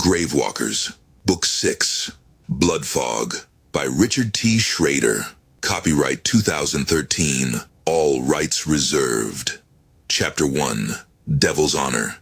Gravewalkers, Book 6, Blood Fog, by Richard T. Schrader. Copyright 2013. All rights reserved. Chapter 1, Devil's Honor.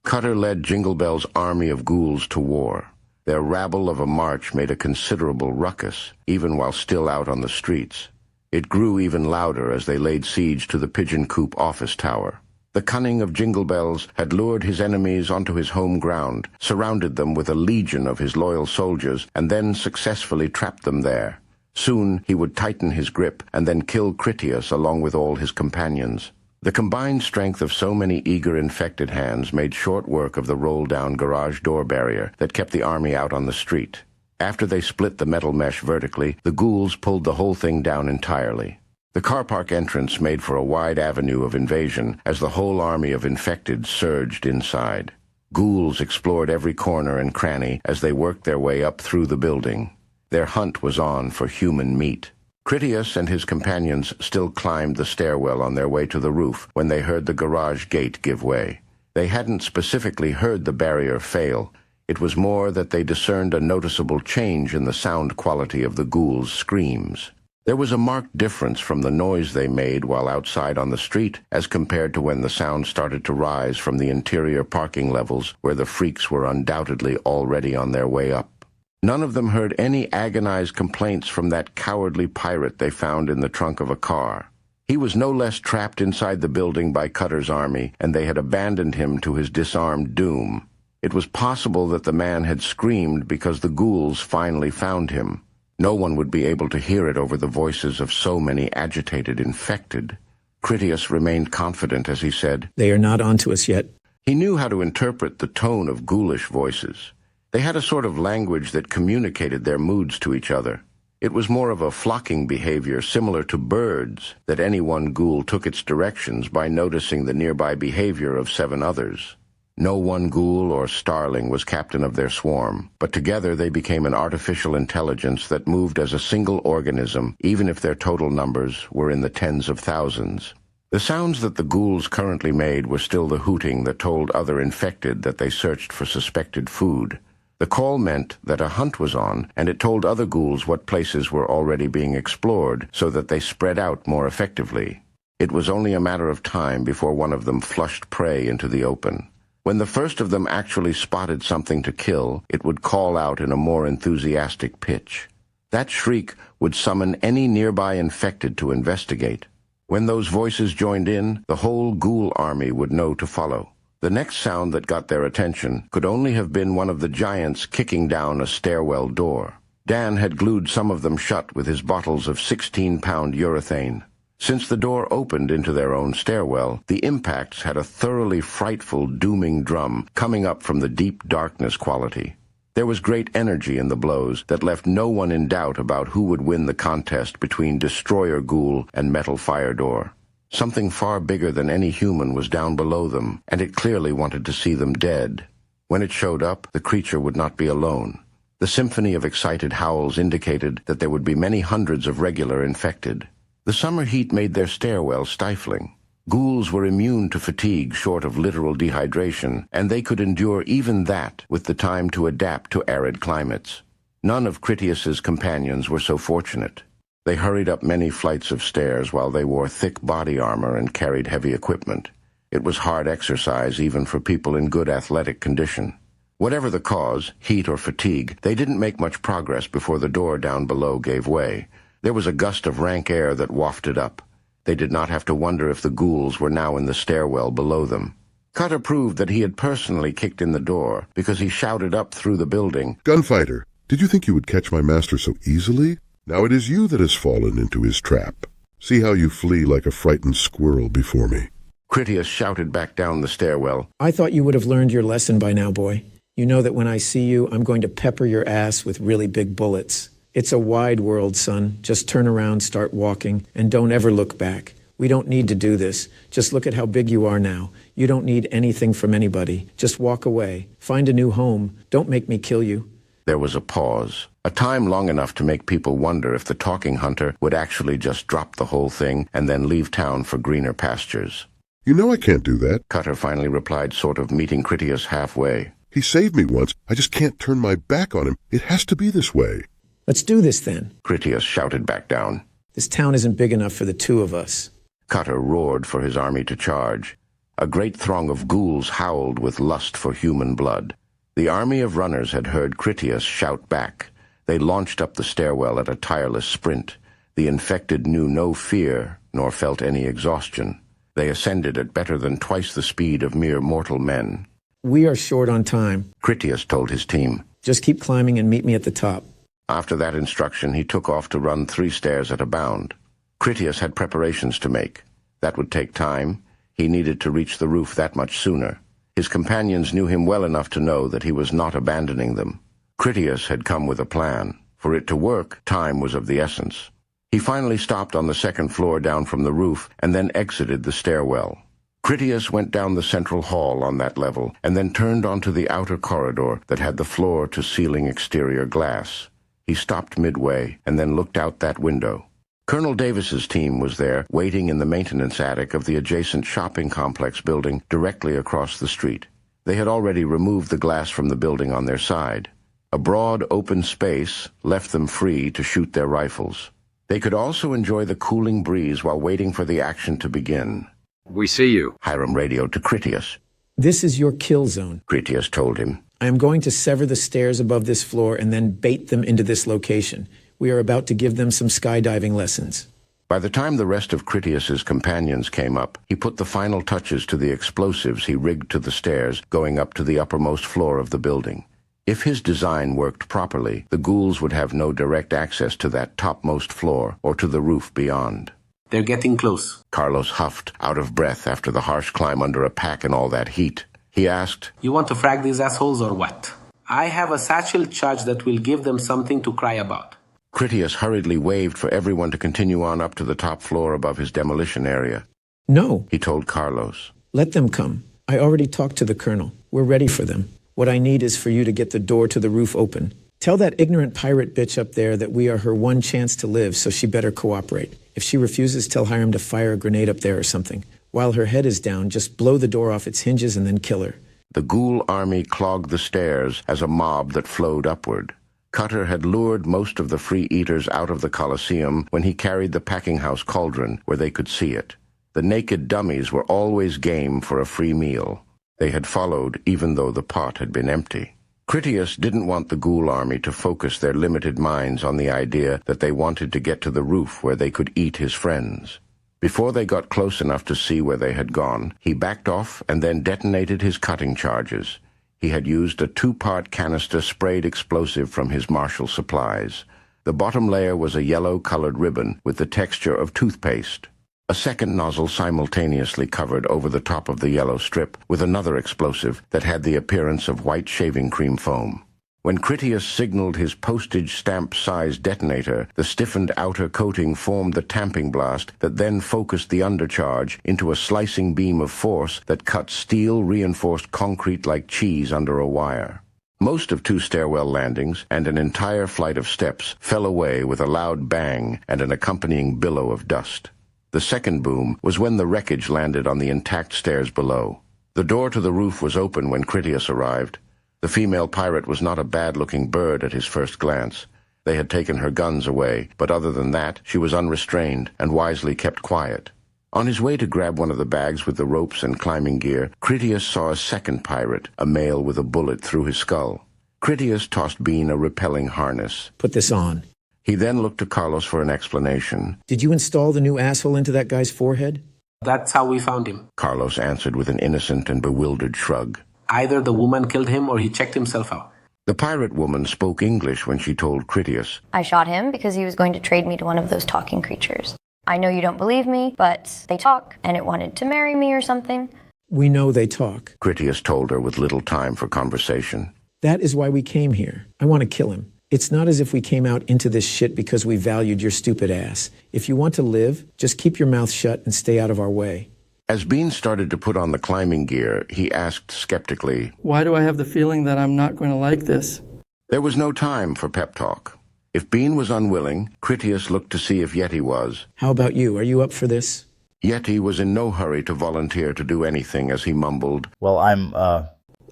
Cutter led Jingle Bell's army of ghouls to war. Their rabble of a march made a considerable ruckus, even while still out on the streets. It grew even louder as they laid siege to the Pigeon Coop office tower. The cunning of Jingle Bells had lured his enemies onto his home ground, surrounded them with a legion of his loyal soldiers, and then successfully trapped them there. Soon he would tighten his grip and then kill Critias along with all his companions. The combined strength of so many eager infected hands made short work of the roll-down garage door barrier that kept the army out on the street. After they split the metal mesh vertically, the ghouls pulled the whole thing down entirely. The car park entrance made for a wide avenue of invasion as the whole army of infected surged inside. Ghouls explored every corner and cranny as they worked their way up through the building. Their hunt was on for human meat. Critias and his companions still climbed the stairwell on their way to the roof when they heard the garage gate give way. They hadn't specifically heard the barrier fail. It was more that they discerned a noticeable change in the sound quality of the ghouls' screams. There was a marked difference from the noise they made while outside on the street as compared to when the sound started to rise from the interior parking levels where the freaks were undoubtedly already on their way up. None of them heard any agonized complaints from that cowardly pirate they found in the trunk of a car. He was no less trapped inside the building by Cutter's army, and they had abandoned him to his disarmed doom. It was possible that the man had screamed because the ghouls finally found him. No one would be able to hear it over the voices of so many agitated infected. Critias remained confident as he said, "They are not onto us yet." He knew how to interpret the tone of ghoulish voices. They had a sort of language that communicated their moods to each other. It was more of a flocking behavior similar to birds, that any one ghoul took its directions by noticing the nearby behavior of 7 others. No one ghoul or starling was captain of their swarm, but together they became an artificial intelligence that moved as a single organism, even if their total numbers were in the tens of thousands. The sounds that the ghouls currently made were still the hooting that told other infected that they searched for suspected food. The call meant that a hunt was on, and it told other ghouls what places were already being explored so that they spread out more effectively. It was only a matter of time before one of them flushed prey into the open. When the first of them actually spotted something to kill, it would call out in a more enthusiastic pitch. That shriek would summon any nearby infected to investigate. When those voices joined in, the whole ghoul army would know to follow. The next sound that got their attention could only have been one of the giants kicking down a stairwell door. Dan had glued some of them shut with his bottles of 16-pound urethane. Since the door opened into their own stairwell, the impacts had a thoroughly frightful, dooming drum coming up from the deep darkness quality. There was great energy in the blows that left no one in doubt about who would win the contest between Destroyer Ghoul and Metal Fire Door. Something far bigger than any human was down below them, and it clearly wanted to see them dead. When it showed up, the creature would not be alone. The symphony of excited howls indicated that there would be many hundreds of regular infected. The summer heat made their stairwell stifling. Ghouls were immune to fatigue short of literal dehydration, and they could endure even that with the time to adapt to arid climates. None of Critias's companions were so fortunate. They hurried up many flights of stairs while they wore thick body armor and carried heavy equipment. It was hard exercise even for people in good athletic condition. Whatever the cause, heat or fatigue, they didn't make much progress before the door down below gave way. There was a gust of rank air that wafted up. They did not have to wonder if the ghouls were now in the stairwell below them. Cutter proved that he had personally kicked in the door because he shouted up through the building, "Gunfighter, did you think you would catch my master so easily? Now it is you that has fallen into his trap. See how you flee like a frightened squirrel before me." Critias shouted back down the stairwell, "I thought you would have learned your lesson by now, boy. You know that when I see you, I'm going to pepper your ass with really big bullets. It's a wide world, son. Just turn around, start walking, and don't ever look back. We don't need to do this. Just look at how big you are now. You don't need anything from anybody. Just walk away. Find a new home. Don't make me kill you." There was a pause, a time long enough to make people wonder if the talking hunter would actually just drop the whole thing and then leave town for greener pastures. "You know I can't do that." Cutter finally replied, sort of meeting Critias halfway. He saved me once. I just can't turn my back on him. It has to be this way. Let's do this then. Critias shouted back down. This town isn't big enough for the two of us. Cutter roared for his army to charge. A great throng of ghouls howled with lust for human blood. The army of runners had heard Critias shout back. They launched up the stairwell at a tireless sprint. The infected knew no fear, nor felt any exhaustion. They ascended at better than twice the speed of mere mortal men. We are short on time. Critias told his team. Just keep climbing and meet me at the top. After that instruction, he took off to run 3 stairs at a bound. Critias had preparations to make. That would take time. He needed to reach the roof that much sooner. His companions knew him well enough to know that he was not abandoning them. Critias had come with a plan. For it to work, time was of the essence. He finally stopped on the 2nd floor down from the roof and then exited the stairwell. Critias went down the central hall on that level and then turned onto the outer corridor that had the floor-to-ceiling exterior glass. He stopped midway and then looked out that window. Colonel Davis's team was there, waiting in the maintenance attic of the adjacent shopping complex building directly across the street. They had already removed the glass from the building on their side. A broad, open space left them free to shoot their rifles. They could also enjoy the cooling breeze while waiting for the action to begin. We see you. Hiram radioed to Critias. This is your kill zone. Critias told him. I am going to sever the stairs above this floor and then bait them into this location. We are about to give them some skydiving lessons. By the time the rest of Critias's companions came up, he put the final touches to the explosives he rigged to the stairs going up to the uppermost floor of the building. If his design worked properly, the ghouls would have no direct access to that topmost floor or to the roof beyond. They're getting close. Carlos huffed, out of breath after the harsh climb under a pack and all that heat. He asked, You want to frag these assholes or what? I have a satchel charge that will give them something to cry about. Critias hurriedly waved for everyone to continue on up to the top floor above his demolition area. No, He told Carlos. let them come. I already talked to the colonel. We're ready for them. What I need is for you to get the door to the roof open. Tell that ignorant pirate bitch up there that we are her one chance to live, so she better cooperate. If she refuses, tell Hiram to fire a grenade up there or something. While her head is down, just blow the door off its hinges and then kill her. The ghoul army clogged the stairs as a mob that flowed upward. Cutter had lured most of the free eaters out of the Colosseum when he carried the packing house cauldron where they could see it. The naked dummies were always game for a free meal. They had followed even though the pot had been empty. Critias didn't want the ghoul army to focus their limited minds on the idea that they wanted to get to the roof where they could eat his friends. Before they got close enough to see where they had gone, he backed off and then detonated his cutting charges. He had used a 2-part canister sprayed explosive from his Marshall supplies. The bottom layer was a yellow-colored ribbon with the texture of toothpaste. A second nozzle simultaneously covered over the top of the yellow strip with another explosive that had the appearance of white shaving cream foam. When Critias signaled his postage stamp-sized detonator, the stiffened outer coating formed the tamping blast that then focused the undercharge into a slicing beam of force that cut steel-reinforced concrete like cheese under a wire. Most of 2 stairwell landings and an entire flight of steps fell away with a loud bang and an accompanying billow of dust. The second boom was when the wreckage landed on the intact stairs below. The door to the roof was open when Critias arrived. The female pirate was not a bad-looking bird at his first glance. They had taken her guns away, but other than that, she was unrestrained and wisely kept quiet. On his way to grab one of the bags with the ropes and climbing gear, Critias saw a second pirate, a male with a bullet through his skull. Critias tossed Bean a repelling harness. Put this on. He then looked to Carlos for an explanation. Did you install the new asshole into that guy's forehead? That's how we found him. Carlos answered with an innocent and bewildered shrug. Either the woman killed him or he checked himself out. The pirate woman spoke English when she told Critias. I shot him because he was going to trade me to one of those talking creatures. I know you don't believe me, but they talk, and it wanted to marry me or something. We know they talk. Critias told her with little time for conversation. That is why we came here. I want to kill him. It's not as if we came out into this shit because we valued your stupid ass. If you want to live, just keep your mouth shut and stay out of our way. As Bean started to put on the climbing gear, he asked skeptically, Why do I have the feeling that I'm not going to like this? There was no time for pep talk. If Bean was unwilling, Critias looked to see if Yeti was. How about you? Are you up for this? Yeti was in no hurry to volunteer to do anything as he mumbled, Well, I'm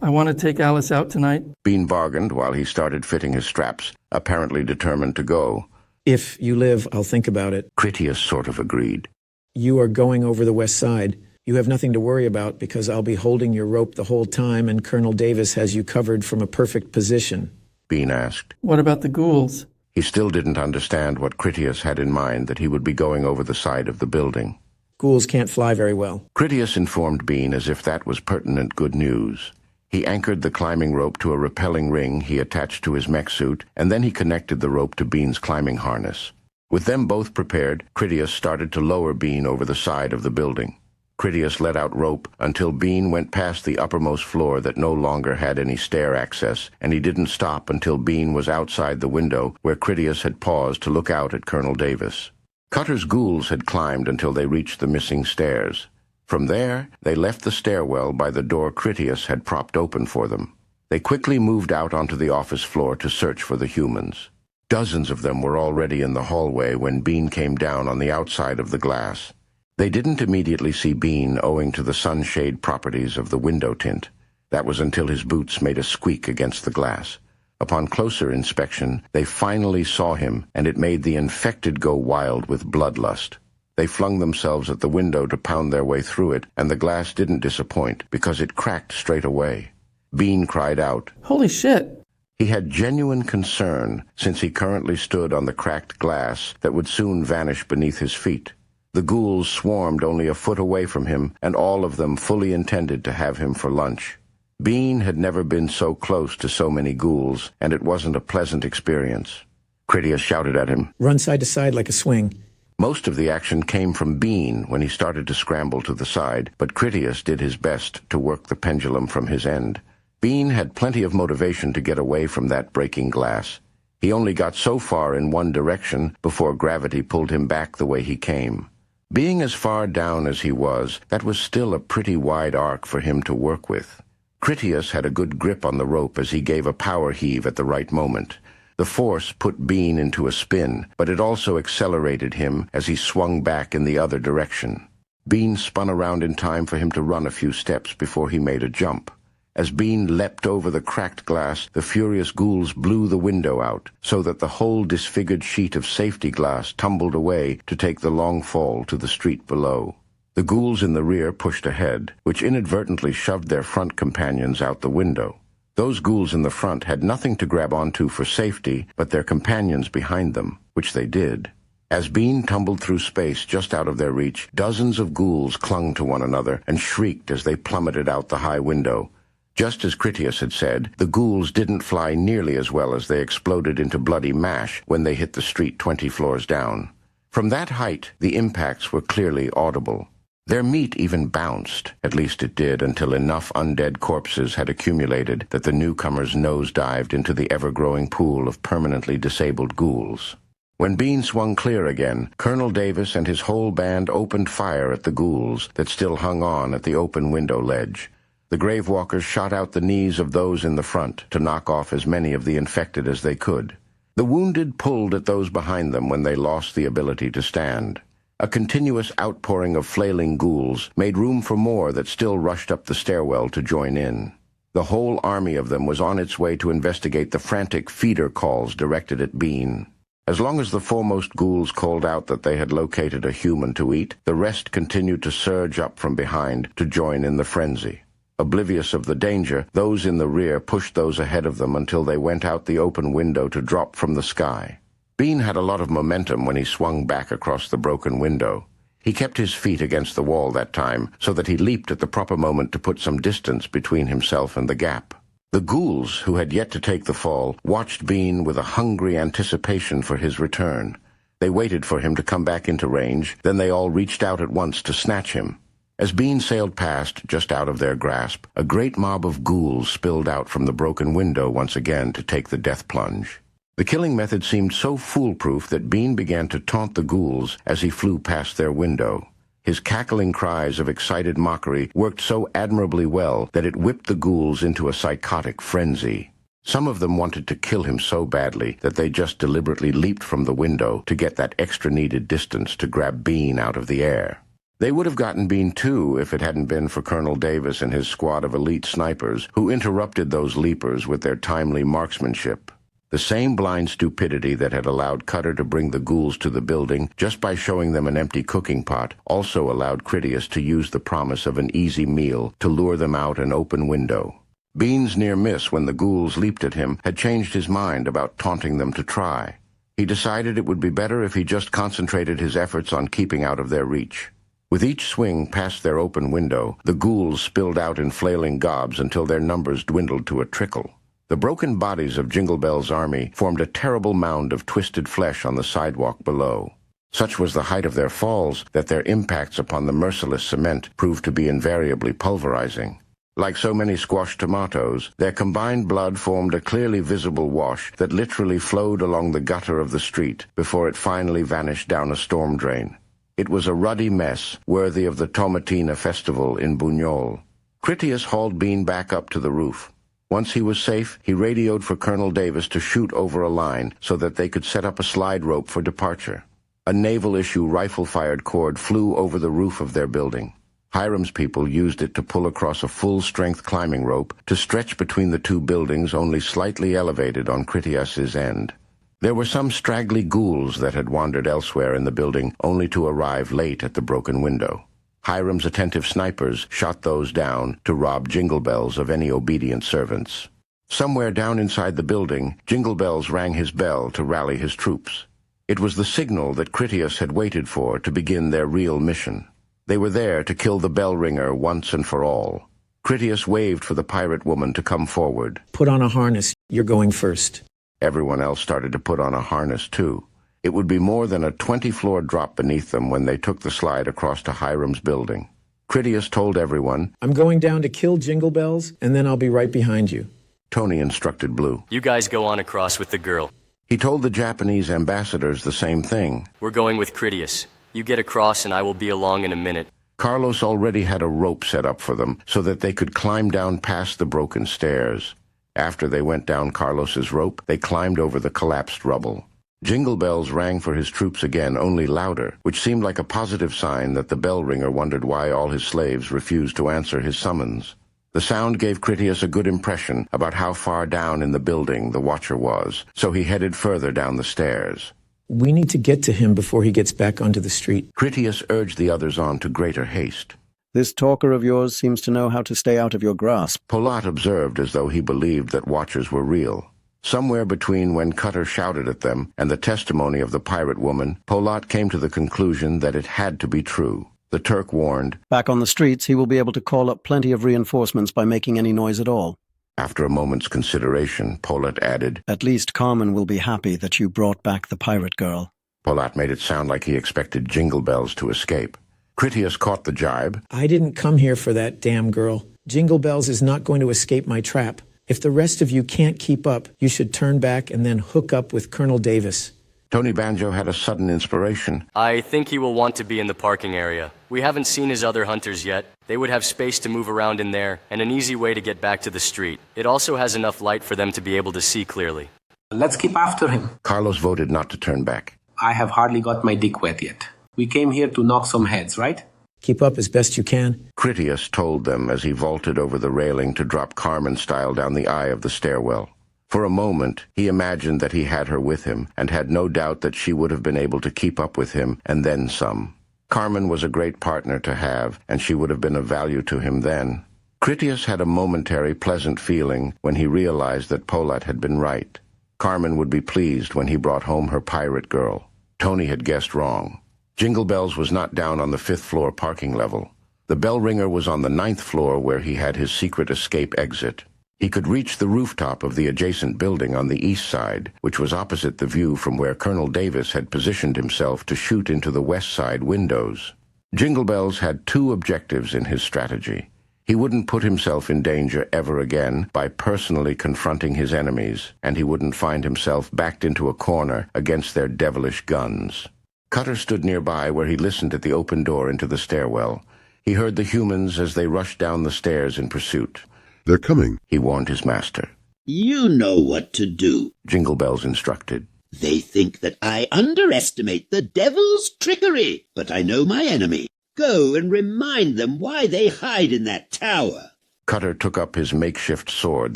I want to take Alice out tonight. Bean bargained while he started fitting his straps, apparently determined to go. If you live, I'll think about it. Critias sort of agreed. You are going over the west side. You have nothing to worry about because I'll be holding your rope the whole time and Colonel Davis has you covered from a perfect position. Bean asked. What about the ghouls? He still didn't understand what Critias had in mind that he would be going over the side of the building. Ghouls can't fly very well. Critias informed Bean as if that was pertinent good news. He anchored the climbing rope to a rappelling ring he attached to his mech suit, and then he connected the rope to Bean's climbing harness. With them both prepared, Critias started to lower Bean over the side of the building. Critias let out rope until Bean went past the uppermost floor that no longer had any stair access, and he didn't stop until Bean was outside the window where Critias had paused to look out at Colonel Davis. Cutter's ghouls had climbed until they reached the missing stairs. From there, they left the stairwell by the door Critias had propped open for them. They quickly moved out onto the office floor to search for the humans. Dozens of them were already in the hallway when Bean came down on the outside of the glass. They didn't immediately see Bean owing to the sunshade properties of the window tint. That was until his boots made a squeak against the glass. Upon closer inspection, they finally saw him, and it made the infected go wild with bloodlust. They flung themselves at the window to pound their way through it, and the glass didn't disappoint because it cracked straight away. Bean cried out. Holy shit! He had genuine concern, since he currently stood on the cracked glass that would soon vanish beneath his feet. The ghouls swarmed only a foot away from him, and all of them fully intended to have him for lunch. Bean had never been so close to so many ghouls, and it wasn't a pleasant experience. Critias shouted at him. Run side to side like a swing. Most of the action came from Bean when he started to scramble to the side, but Critias did his best to work the pendulum from his end. Bean had plenty of motivation to get away from that breaking glass. He only got so far in one direction before gravity pulled him back the way he came. Being as far down as he was, that was still a pretty wide arc for him to work with. Critias had a good grip on the rope as he gave a power heave at the right moment. The force put Bean into a spin, but it also accelerated him as he swung back in the other direction. Bean spun around in time for him to run a few steps before he made a jump. As Bean leapt over the cracked glass, the furious ghouls blew the window out, so that the whole disfigured sheet of safety glass tumbled away to take the long fall to the street below. The ghouls in the rear pushed ahead, which inadvertently shoved their front companions out the window. Those ghouls in the front had nothing to grab onto for safety but their companions behind them, which they did. As Bean tumbled through space just out of their reach, dozens of ghouls clung to one another and shrieked as they plummeted out the high window. Just as Critias had said, the ghouls didn't fly nearly as well as they exploded into bloody mash when they hit the street 20 floors down. From that height, the impacts were clearly audible. Their meat even bounced, at least it did until enough undead corpses had accumulated that the newcomers nosedived into the ever-growing pool of permanently disabled ghouls. When Bean swung clear again, Colonel Davis and his whole band opened fire at the ghouls that still hung on at the open window ledge. The Gravewalkers shot out the knees of those in the front to knock off as many of the infected as they could. The wounded pulled at those behind them when they lost the ability to stand. A continuous outpouring of flailing ghouls made room for more that still rushed up the stairwell to join in. The whole army of them was on its way to investigate the frantic feeder calls directed at Bean. As long as the foremost ghouls called out that they had located a human to eat, the rest continued to surge up from behind to join in the frenzy. Oblivious of the danger, those in the rear pushed those ahead of them until they went out the open window to drop from the sky. Bean had a lot of momentum when he swung back across the broken window. He kept his feet against the wall that time so that he leaped at the proper moment to put some distance between himself and the gap. The ghouls, who had yet to take the fall, watched Bean with a hungry anticipation for his return. They waited for him to come back into range, then they all reached out at once to snatch him. As Bean sailed past, just out of their grasp, a great mob of ghouls spilled out from the broken window once again to take the death plunge. The killing method seemed so foolproof that Bean began to taunt the ghouls as he flew past their window. His cackling cries of excited mockery worked so admirably well that it whipped the ghouls into a psychotic frenzy. Some of them wanted to kill him so badly that they just deliberately leaped from the window to get that extra needed distance to grab Bean out of the air. They would have gotten Bean too if it hadn't been for Colonel Davis and his squad of elite snipers who interrupted those leapers with their timely marksmanship. The same blind stupidity that had allowed Cutter to bring the ghouls to the building just by showing them an empty cooking pot also allowed Critias to use the promise of an easy meal to lure them out an open window. Bean's near miss when the ghouls leaped at him had changed his mind about taunting them to try. He decided it would be better if he just concentrated his efforts on keeping out of their reach. With each swing past their open window, the ghouls spilled out in flailing gobs until their numbers dwindled to a trickle. The broken bodies of Jingle Bell's army formed a terrible mound of twisted flesh on the sidewalk below. Such was the height of their falls that their impacts upon the merciless cement proved to be invariably pulverizing. Like so many squashed tomatoes, their combined blood formed a clearly visible wash that literally flowed along the gutter of the street before it finally vanished down a storm drain. It was a ruddy mess, worthy of the Tomatina festival in Buñol. Critias hauled Bean back up to the roof. Once he was safe, he radioed for Colonel Davis to shoot over a line so that they could set up a slide rope for departure. A naval-issue rifle-fired cord flew over the roof of their building. Hiram's people used it to pull across a full-strength climbing rope to stretch between the two buildings only slightly elevated on Critias's end. There were some straggly ghouls that had wandered elsewhere in the building only to arrive late at the broken window. Hiram's attentive snipers shot those down to rob Jingle Bells of any obedient servants. Somewhere down inside the building, Jingle Bells rang his bell to rally his troops. It was the signal that Critias had waited for to begin their real mission. They were there to kill the bell ringer once and for all. Critias waved for the pirate woman to come forward. Put on a harness. You're going first. Everyone else started to put on a harness, too. It would be more than a 20-floor drop beneath them when they took the slide across to Hiram's building. Critias told everyone, I'm going down to kill Jingle Bells, and then I'll be right behind you. Tony instructed Blue. You guys go on across with the girl. He told the Japanese ambassadors the same thing. We're going with Critias. You get across and I will be along in a minute. Carlos already had a rope set up for them so that they could climb down past the broken stairs. After they went down Carlos's rope, they climbed over the collapsed rubble. Jingle Bells rang for his troops again, only louder, which seemed like a positive sign that the bell ringer wondered why all his slaves refused to answer his summons. The sound gave Critias a good impression about how far down in the building the watcher was, so he headed further down the stairs. We need to get to him before he gets back onto the street. Critias urged the others on to greater haste. This talker of yours seems to know how to stay out of your grasp. Polat observed as though he believed that watchers were real. Somewhere between when Cutter shouted at them and the testimony of the pirate woman, Polat came to the conclusion that it had to be true. The Turk warned, Back on the streets, he will be able to call up plenty of reinforcements by making any noise at all. After a moment's consideration, Polat added, At least Carmen will be happy that you brought back the pirate girl. Polat made it sound like he expected Jingle Bells to escape. Critias caught the jibe. I didn't come here for that damn girl. Jingle Bells is not going to escape my trap. If the rest of you can't keep up, you should turn back and then hook up with Colonel Davis. Tony Banjo had a sudden inspiration. I think he will want to be in the parking area. We haven't seen his other hunters yet. They would have space to move around in there, and an easy way to get back to the street. It also has enough light for them to be able to see clearly. Let's keep after him. Carlos voted not to turn back. I have hardly got my dick wet yet. We came here to knock some heads, right? Keep up as best you can. Critias told them as he vaulted over the railing to drop Carmen style down the eye of the stairwell. For a moment, he imagined that he had her with him and had no doubt that she would have been able to keep up with him and then some. Carmen was a great partner to have, and she would have been of value to him then. Critias had a momentary pleasant feeling when he realized that Polat had been right. Carmen would be pleased when he brought home her pirate girl. Tony had guessed wrong. Jingle Bells was not down on the 5th floor parking level. The bell ringer was on the 9th floor where he had his secret escape exit. He could reach the rooftop of the adjacent building on the east side, which was opposite the view from where Colonel Davis had positioned himself to shoot into the west side windows. Jingle Bells had two objectives in his strategy. He wouldn't put himself in danger ever again by personally confronting his enemies, and he wouldn't find himself backed into a corner against their devilish guns. Cutter stood nearby where he listened at the open door into the stairwell. He heard the humans as they rushed down the stairs in pursuit. They're coming, He warned his master. You know what to do. Jingle Bells instructed. They think that I underestimate the devil's trickery, but I know my enemy. Go and remind them why they hide in that tower. Cutter took up his makeshift sword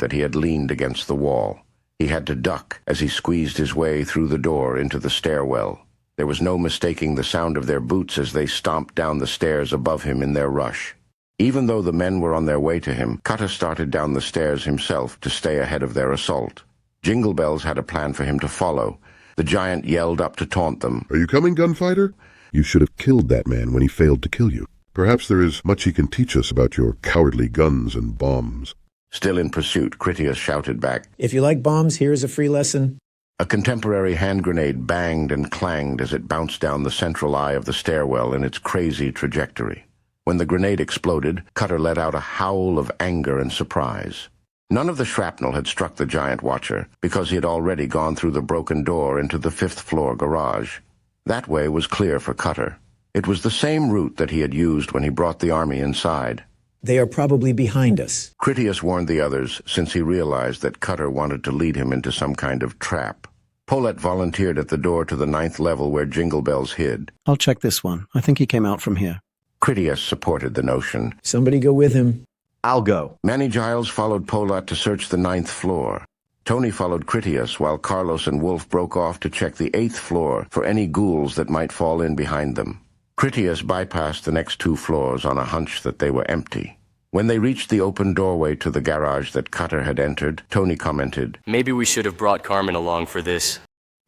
that he had leaned against the wall. He had to duck as he squeezed his way through the door into the stairwell. There was no mistaking the sound of their boots as they stomped down the stairs above him in their rush. Even though the men were on their way to him, Cutter started down the stairs himself to stay ahead of their assault. Jingle Bells had a plan for him to follow. The giant yelled up to taunt them. "Are you coming, gunfighter? You should have killed that man when he failed to kill you. Perhaps there is much he can teach us about your cowardly guns and bombs." Still in pursuit, Critias shouted back, If you like bombs, here's a free lesson. A contemporary hand grenade banged and clanged as it bounced down the central eye of the stairwell in its crazy trajectory. When the grenade exploded, Cutter let out a howl of anger and surprise. None of the shrapnel had struck the giant watcher, because he had already gone through the broken door into the fifth-floor garage. That way was clear for Cutter. It was the same route that he had used when he brought the army inside. They are probably behind us. Critias warned the others, since he realized that Cutter wanted to lead him into some kind of trap. Polet volunteered at the door to the 9th level where Jingle Bells hid. I'll check this one. I think he came out from here. Critias supported the notion. Somebody go with him. I'll go. Manny Giles followed Polat to search the 9th floor. Tony followed Critias, while Carlos and Wolf broke off to check the 8th floor for any ghouls that might fall in behind them. Critias bypassed the next 2 floors on a hunch that they were empty. When they reached the open doorway to the garage that Cutter had entered, Tony commented, Maybe we should have brought Carmen along for this.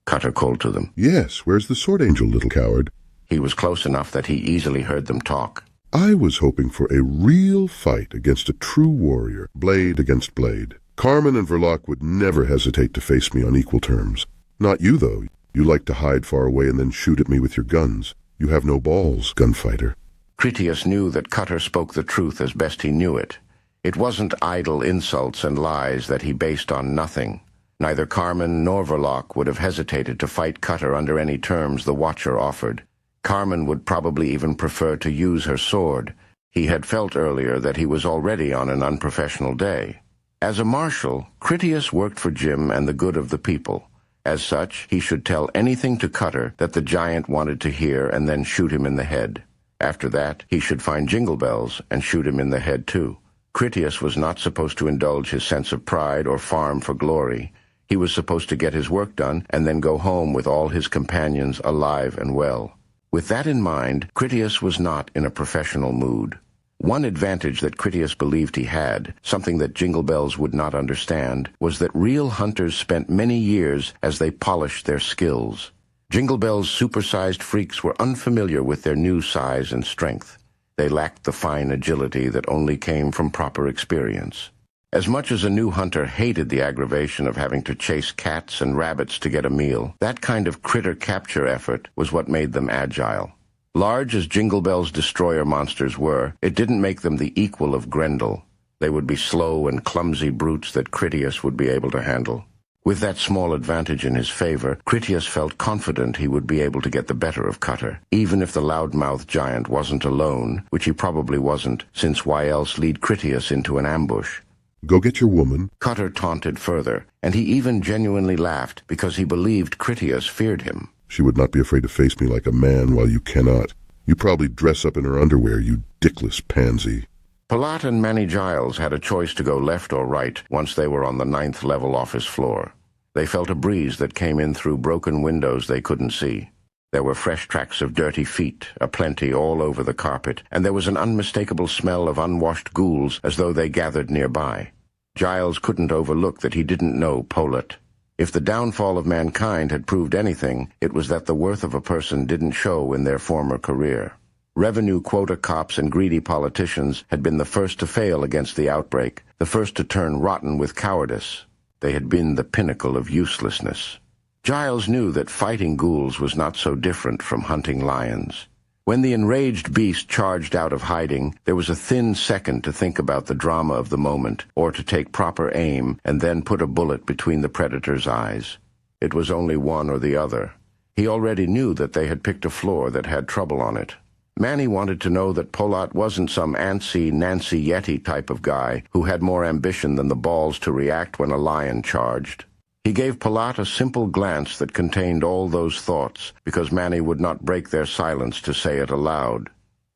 Cutter called to them. "Yes, where's the sword angel, little coward?" He was close enough that he easily heard them talk. "I was hoping for a real fight against a true warrior, blade against blade. Carmen and Verloc would never hesitate to face me on equal terms. Not you, though. You like to hide far away and then shoot at me with your guns. You have no balls, gunfighter." Critias knew that Cutter spoke the truth as best he knew it. It wasn't idle insults and lies that he based on nothing. Neither Carmen nor Verloc would have hesitated to fight Cutter under any terms the Watcher offered. Carmen would probably even prefer to use her sword. He had felt earlier that he was already on an unprofessional day. As a marshal, Critias worked for Jim and the good of the people. As such, he should tell anything to Cutter that the giant wanted to hear and then shoot him in the head. After that, he should find Jingle Bells and shoot him in the head too. Critias was not supposed to indulge his sense of pride or farm for glory. He was supposed to get his work done and then go home with all his companions alive and well. With that in mind, Critias was not in a professional mood. One advantage that Critias believed he had, something that Jingle Bells would not understand, was that real hunters spent many years as they polished their skills. Jingle Bells' supersized freaks were unfamiliar with their new size and strength. They lacked the fine agility that only came from proper experience. As much as a new hunter hated the aggravation of having to chase cats and rabbits to get a meal, that kind of critter capture effort was what made them agile. Large as Jingle Bells' destroyer monsters were, it didn't make them the equal of Grendel. They would be slow and clumsy brutes that Critias would be able to handle. With that small advantage in his favor, Critias felt confident he would be able to get the better of Cutter, even if the loudmouth giant wasn't alone, which he probably wasn't, since why else lead Critias into an ambush? "Go get your woman." Cutter taunted further, and he even genuinely laughed because he believed Critias feared him. "She would not be afraid to face me like a man while you cannot. You probably dress up in her underwear, you dickless pansy." Palat and Manny Giles had a choice to go left or right once they were on the 9th level office floor. They felt a breeze that came in through broken windows they couldn't see. There were fresh tracks of dirty feet, aplenty all over the carpet, and there was an unmistakable smell of unwashed ghouls as though they gathered nearby. Giles couldn't overlook that he didn't know Polet. If the downfall of mankind had proved anything, it was that the worth of a person didn't show in their former career. Revenue quota cops and greedy politicians had been the first to fail against the outbreak, the first to turn rotten with cowardice. They had been the pinnacle of uselessness. Giles knew that fighting ghouls was not so different from hunting lions. When the enraged beast charged out of hiding, there was a thin second to think about the drama of the moment, or to take proper aim and then put a bullet between the predator's eyes. It was only one or the other. He already knew that they had picked a floor that had trouble on it. Manny wanted to know that Polat wasn't some antsy Nancy Yeti type of guy who had more ambition than the balls to react when a lion charged. He gave Polat a simple glance that contained all those thoughts, because Manny would not break their silence to say it aloud.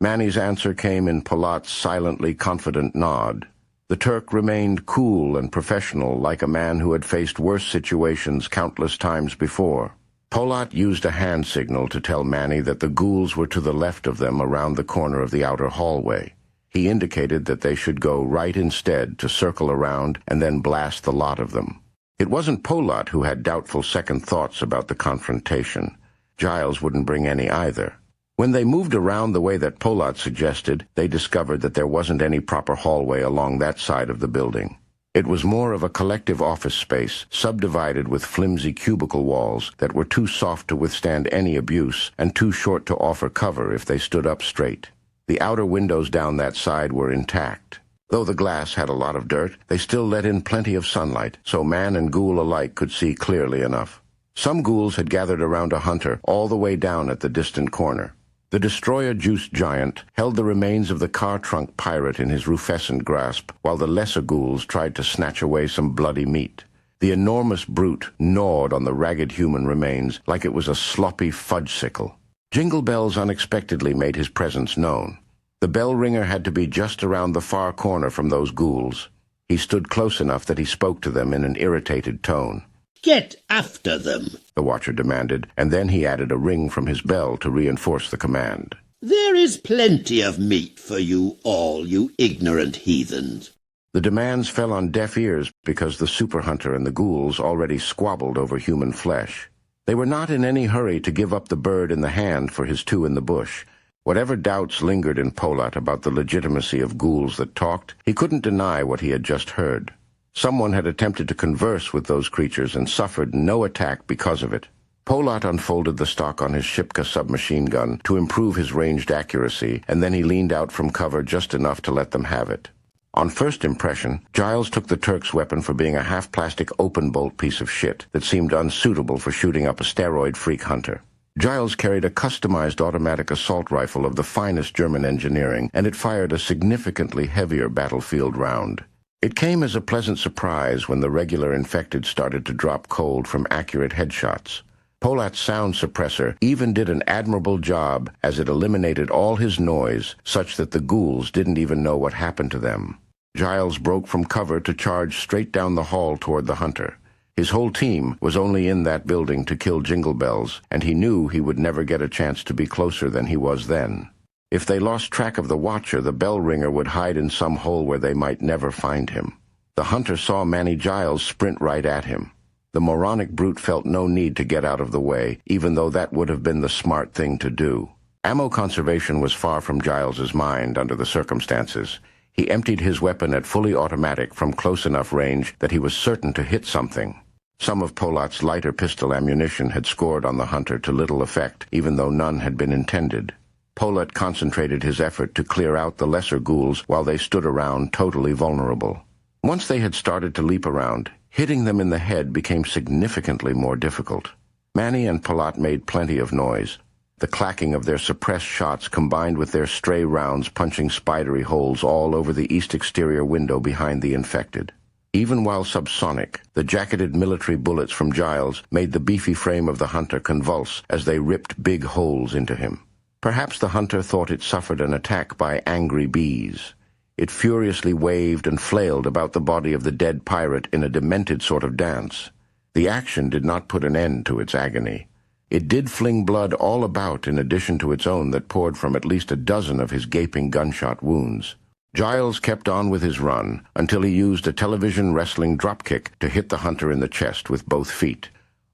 Manny's answer came in Polat's silently confident nod. The Turk remained cool and professional, like a man who had faced worse situations countless times before. Polat used a hand signal to tell Manny that the ghouls were to the left of them around the corner of the outer hallway. He indicated that they should go right instead to circle around and then blast the lot of them. It wasn't Polat who had doubtful second thoughts about the confrontation. Giles wouldn't bring any either. When they moved around the way that Polat suggested, they discovered that there wasn't any proper hallway along that side of the building. It was more of a collective office space, subdivided with flimsy cubicle walls that were too soft to withstand any abuse and too short to offer cover if they stood up straight. The outer windows down that side were intact. Though the glass had a lot of dirt, they still let in plenty of sunlight, so man and ghoul alike could see clearly enough. Some ghouls had gathered around a hunter all the way down at the distant corner. The destroyer-juiced giant held the remains of the car-trunk pirate in his rufescent grasp, while the lesser ghouls tried to snatch away some bloody meat. The enormous brute gnawed on the ragged human remains like it was a sloppy fudge-sickle. Jingle Bells unexpectedly made his presence known. The bell ringer had to be just around the far corner from those ghouls. He stood close enough that he spoke to them in an irritated tone. Get after them, the watcher demanded, and then he added a ring from his bell to reinforce the command. There is plenty of meat for you all, you ignorant heathens. The demands fell on deaf ears because the super hunter and the ghouls already squabbled over human flesh. They were not in any hurry to give up the bird in the hand for his two in the bush. Whatever doubts lingered in Polat about the legitimacy of ghouls that talked, he couldn't deny what he had just heard. Someone had attempted to converse with those creatures and suffered no attack because of it. Polat unfolded the stock on his Shipka submachine gun to improve his ranged accuracy, and then he leaned out from cover just enough to let them have it. On first impression, Giles took the Turk's weapon for being a half-plastic open-bolt piece of shit that seemed unsuitable for shooting up a steroid freak hunter. Giles carried a customized automatic assault rifle of the finest German engineering, and it fired a significantly heavier battlefield round. It came as a pleasant surprise when the regular infected started to drop cold from accurate headshots. Polat's sound suppressor even did an admirable job as it eliminated all his noise such that the ghouls didn't even know what happened to them. Giles broke from cover to charge straight down the hall toward the hunter. His whole team was only in that building to kill Jingle Bells, and he knew he would never get a chance to be closer than he was then. If they lost track of the watcher, the bell ringer would hide in some hole where they might never find him. The hunter saw Manny Giles sprint right at him. The moronic brute felt no need to get out of the way, even though that would have been the smart thing to do. Ammo conservation was far from Giles's mind under the circumstances. He emptied his weapon at fully automatic from close enough range that he was certain to hit something. Some of Polat's lighter pistol ammunition had scored on the hunter to little effect, even though none had been intended. Polat concentrated his effort to clear out the lesser ghouls while they stood around totally vulnerable. Once they had started to leap around, hitting them in the head became significantly more difficult. Manny and Polat made plenty of noise. The clacking of their suppressed shots combined with their stray rounds punching spidery holes all over the east exterior window behind the infected. Even while subsonic, the jacketed military bullets from Giles made the beefy frame of the hunter convulse as they ripped big holes into him. Perhaps the hunter thought it suffered an attack by angry bees. It furiously waved and flailed about the body of the dead pirate in a demented sort of dance. The action did not put an end to its agony. It did fling blood all about in addition to its own that poured from at least a dozen of his gaping gunshot wounds. Giles kept on with his run until he used a television wrestling dropkick to hit the hunter in the chest with both feet.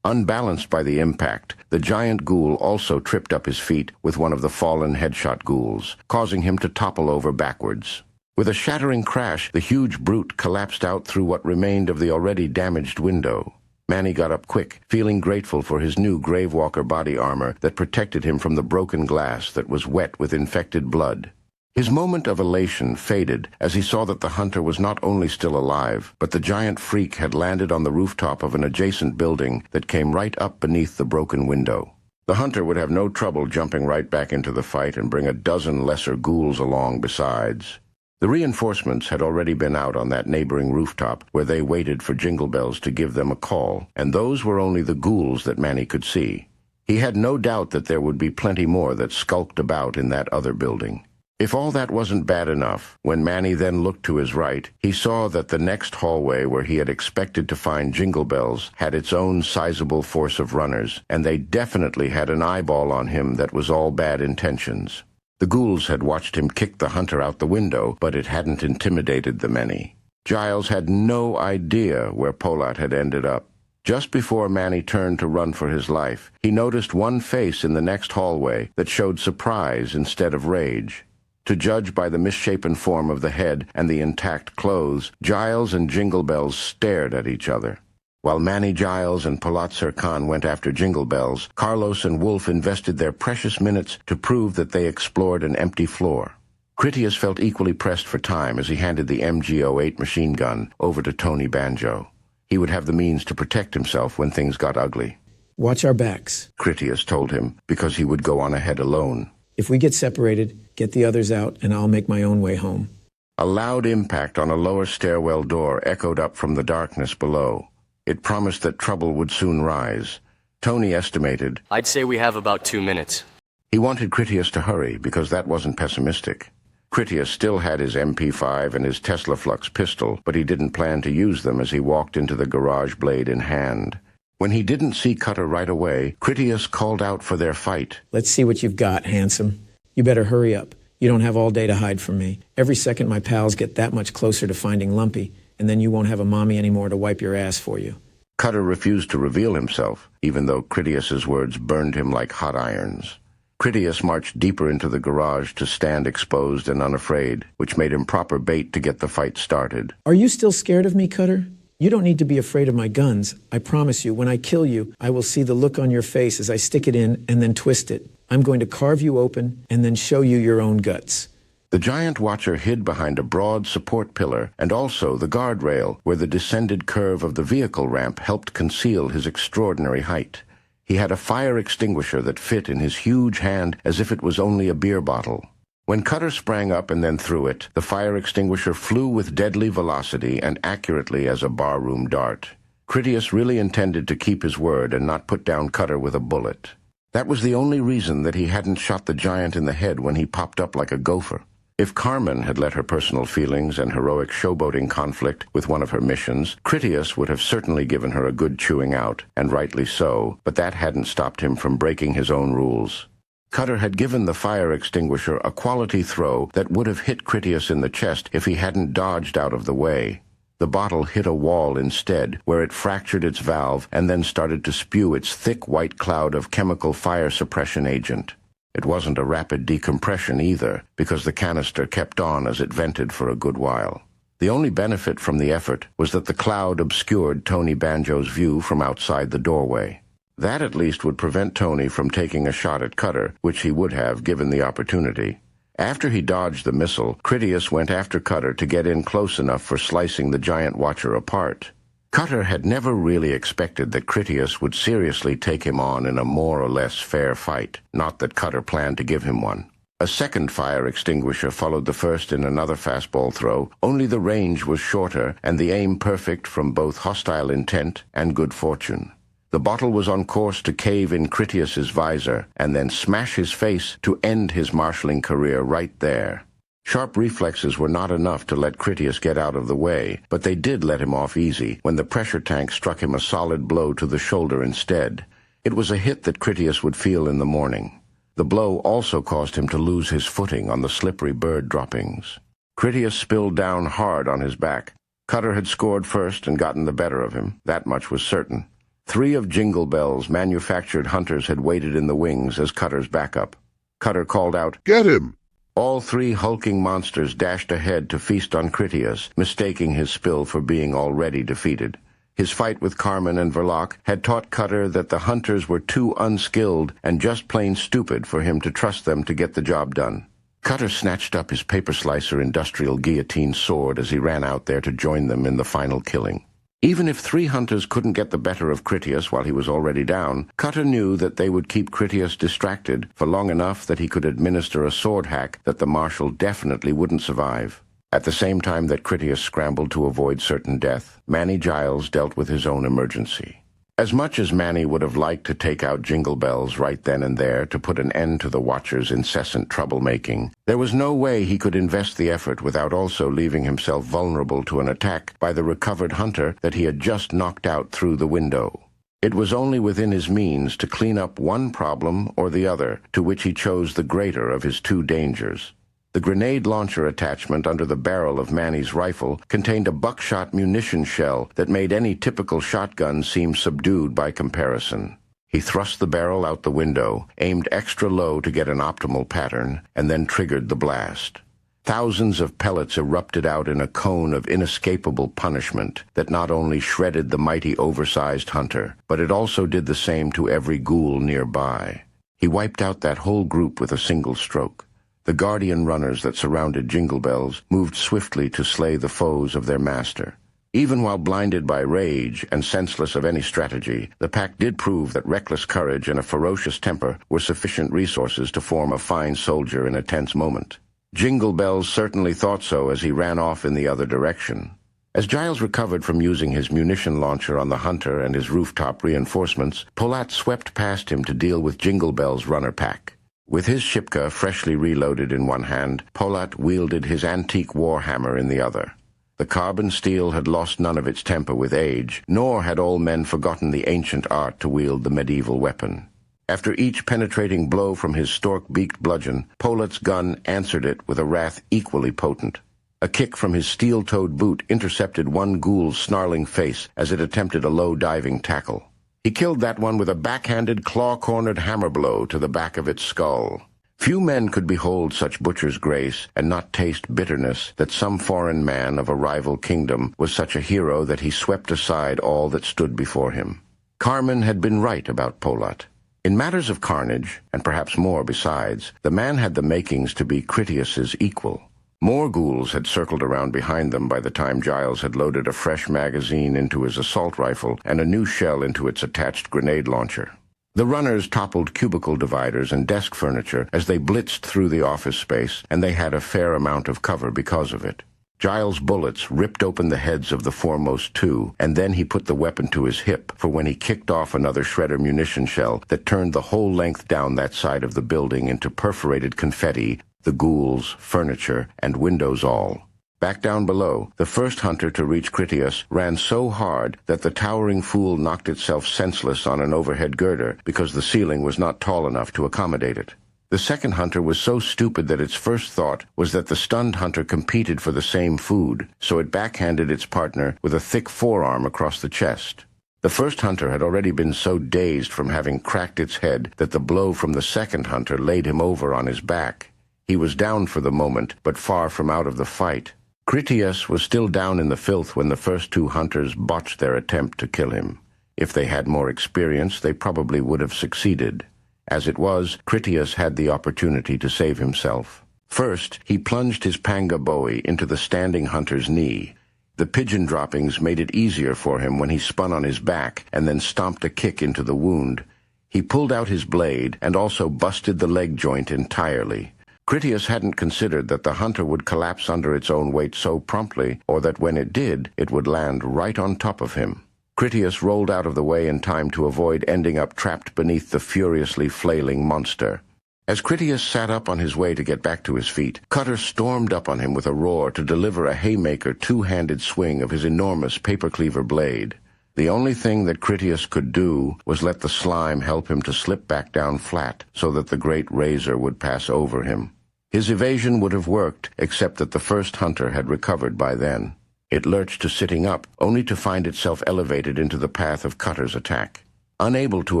Unbalanced by the impact, the giant ghoul also tripped up his feet with one of the fallen headshot ghouls, causing him to topple over backwards. With a shattering crash, the huge brute collapsed out through what remained of the already damaged window. Manny got up quick, feeling grateful for his new Gravewalker body armor that protected him from the broken glass that was wet with infected blood. His moment of elation faded as he saw that the hunter was not only still alive, but the giant freak had landed on the rooftop of an adjacent building that came right up beneath the broken window. The hunter would have no trouble jumping right back into the fight and bring a dozen lesser ghouls along besides. The reinforcements had already been out on that neighboring rooftop where they waited for Jingle Bells to give them a call, and those were only the ghouls that Manny could see. He had no doubt that there would be plenty more that skulked about in that other building. If all that wasn't bad enough, when Manny then looked to his right, he saw that the next hallway where he had expected to find Jingle Bells had its own sizable force of runners, and they definitely had an eyeball on him that was all bad intentions. The Ghouls had watched him kick the hunter out the window, but it hadn't intimidated them any. Giles had no idea where Polat had ended up. Just before Manny turned to run for his life, he noticed one face in the next hallway that showed surprise instead of rage. To judge by the misshapen form of the head and the intact clothes, Giles and Jingle Bells stared at each other. While Manny Giles and Polat Serkan went after Jingle Bells, Carlos and Wolf invested their precious minutes to prove that they explored an empty floor. Critias felt equally pressed for time as he handed the MG-08 machine gun over to Tony Banjo. He would have the means to protect himself when things got ugly. Watch our backs. Critias told him, because he would go on ahead alone. If we get separated, get the others out, and I'll make my own way home. A loud impact on a lower stairwell door echoed up from the darkness below. It promised that trouble would soon rise. Tony estimated, I'd say we have about 2 minutes. He wanted Critias to hurry, because that wasn't pessimistic. Critias still had his MP5 and his Tesla Flux pistol, but he didn't plan to use them as he walked into the garage blade in hand. When he didn't see Cutter right away, Critias called out for their fight. Let's see what you've got, handsome. You better hurry up. You don't have all day to hide from me. Every second my pals get that much closer to finding Lumpy, and then you won't have a mommy anymore to wipe your ass for you. Cutter refused to reveal himself, even though Critias's words burned him like hot irons. Critias marched deeper into the garage to stand exposed and unafraid, which made him proper bait to get the fight started. Are you still scared of me, Cutter? You don't need to be afraid of my guns. I promise you, when I kill you, I will see the look on your face as I stick it in and then twist it. I'm going to carve you open and then show you your own guts. The giant watcher hid behind a broad support pillar and also the guardrail where the descended curve of the vehicle ramp helped conceal his extraordinary height. He had a fire extinguisher that fit in his huge hand as if it was only a beer bottle. When Cutter sprang up and then threw it, the fire extinguisher flew with deadly velocity and accurately as a barroom dart. Critias really intended to keep his word and not put down Cutter with a bullet. That was the only reason that he hadn't shot the giant in the head when he popped up like a gopher. If Carmen had let her personal feelings and heroic showboating conflict with one of her missions, Critias would have certainly given her a good chewing out, and rightly so, but that hadn't stopped him from breaking his own rules. Cutter had given the fire extinguisher a quality throw that would have hit Critias in the chest if he hadn't dodged out of the way. The bottle hit a wall instead, where it fractured its valve and then started to spew its thick white cloud of chemical fire suppression agent. It wasn't a rapid decompression either, because the canister kept on as it vented for a good while. The only benefit from the effort was that the cloud obscured Tony Banjo's view from outside the doorway. That at least would prevent Tony from taking a shot at Cutter, which he would have given the opportunity. After he dodged the missile, Critias went after Cutter to get in close enough for slicing the giant watcher apart. Cutter had never really expected that Critias would seriously take him on in a more or less fair fight, not that Cutter planned to give him one. A second fire extinguisher followed the first in another fastball throw, only the range was shorter and the aim perfect from both hostile intent and good fortune. The bottle was on course to cave in Critias's visor and then smash his face to end his marshalling career right there. Sharp reflexes were not enough to let Critias get out of the way, but they did let him off easy when the pressure tank struck him a solid blow to the shoulder instead. It was a hit that Critias would feel in the morning. The blow also caused him to lose his footing on the slippery bird droppings. Critias spilled down hard on his back. Cutter had scored first and gotten the better of him. That much was certain. 3 of Jingle Bell's manufactured hunters had waited in the wings as Cutter's backup. Cutter called out, "Get him!" All 3 hulking monsters dashed ahead to feast on Critias, mistaking his spill for being already defeated. His fight with Carmen and Verloc had taught Cutter that the hunters were too unskilled and just plain stupid for him to trust them to get the job done. Cutter snatched up his paper slicer industrial guillotine sword as he ran out there to join them in the final killing. Even if 3 hunters couldn't get the better of Critias while he was already down, Cutter knew that they would keep Critias distracted for long enough that he could administer a sword hack that the marshal definitely wouldn't survive. At the same time that Critias scrambled to avoid certain death, Manny Giles dealt with his own emergency. As much as Manny would have liked to take out Jingle Bells right then and there to put an end to the Watcher's incessant troublemaking, there was no way he could invest the effort without also leaving himself vulnerable to an attack by the recovered hunter that he had just knocked out through the window. It was only within his means to clean up one problem or the other, to which he chose the greater of his two dangers. The grenade launcher attachment under the barrel of Manny's rifle contained a buckshot munition shell that made any typical shotgun seem subdued by comparison. He thrust the barrel out the window, aimed extra low to get an optimal pattern, and then triggered the blast. Thousands of pellets erupted out in a cone of inescapable punishment that not only shredded the mighty oversized hunter, but it also did the same to every ghoul nearby. He wiped out that whole group with a single stroke. The guardian runners that surrounded Jingle Bells moved swiftly to slay the foes of their master. Even while blinded by rage and senseless of any strategy, the pack did prove that reckless courage and a ferocious temper were sufficient resources to form a fine soldier in a tense moment. Jingle Bells certainly thought so as he ran off in the other direction. As Giles recovered from using his munition launcher on the hunter and his rooftop reinforcements, Polat swept past him to deal with Jingle Bells' runner pack. With his shipka freshly reloaded in one hand, Polat wielded his antique warhammer in the other. The carbon steel had lost none of its temper with age, nor had all men forgotten the ancient art to wield the medieval weapon. After each penetrating blow from his stork-beaked bludgeon, Polat's gun answered it with a wrath equally potent. A kick from his steel-toed boot intercepted one ghoul's snarling face as it attempted a low-diving tackle. He killed that one with a backhanded, claw-cornered hammer blow to the back of its skull. Few men could behold such butcher's grace and not taste bitterness that some foreign man of a rival kingdom was such a hero that he swept aside all that stood before him. Carmen had been right about Polat. In matters of carnage, and perhaps more besides, the man had the makings to be Critias's equal. More ghouls had circled around behind them by the time Giles had loaded a fresh magazine into his assault rifle and a new shell into its attached grenade launcher. The runners toppled cubicle dividers and desk furniture as they blitzed through the office space, and they had a fair amount of cover because of it. Giles' bullets ripped open the heads of the foremost two, and then he put the weapon to his hip for when he kicked off another shredder munition shell that turned the whole length down that side of the building into perforated confetti, the ghouls, furniture, and windows all. Back down below, the first hunter to reach Critias ran so hard that the towering fool knocked itself senseless on an overhead girder because the ceiling was not tall enough to accommodate it. The second hunter was so stupid that its first thought was that the stunned hunter competed for the same food, so it backhanded its partner with a thick forearm across the chest. The first hunter had already been so dazed from having cracked its head that the blow from the second hunter laid him over on his back. He was down for the moment, but far from out of the fight. Critias was still down in the filth when the first two hunters botched their attempt to kill him. If they had more experience, they probably would have succeeded. As it was, Critias had the opportunity to save himself. First, he plunged his panga bowie into the standing hunter's knee. The pigeon droppings made it easier for him when he spun on his back and then stomped a kick into the wound. He pulled out his blade and also busted the leg joint entirely. Critias hadn't considered that the hunter would collapse under its own weight so promptly, or that when it did, it would land right on top of him. Critias rolled out of the way in time to avoid ending up trapped beneath the furiously flailing monster. As Critias sat up on his way to get back to his feet, Cutter stormed up on him with a roar to deliver a haymaker two-handed swing of his enormous paper-cleaver blade. The only thing that Critias could do was let the slime help him to slip back down flat so that the great razor would pass over him. His evasion would have worked, except that the first hunter had recovered by then. It lurched to sitting up, only to find itself elevated into the path of Cutter's attack. Unable to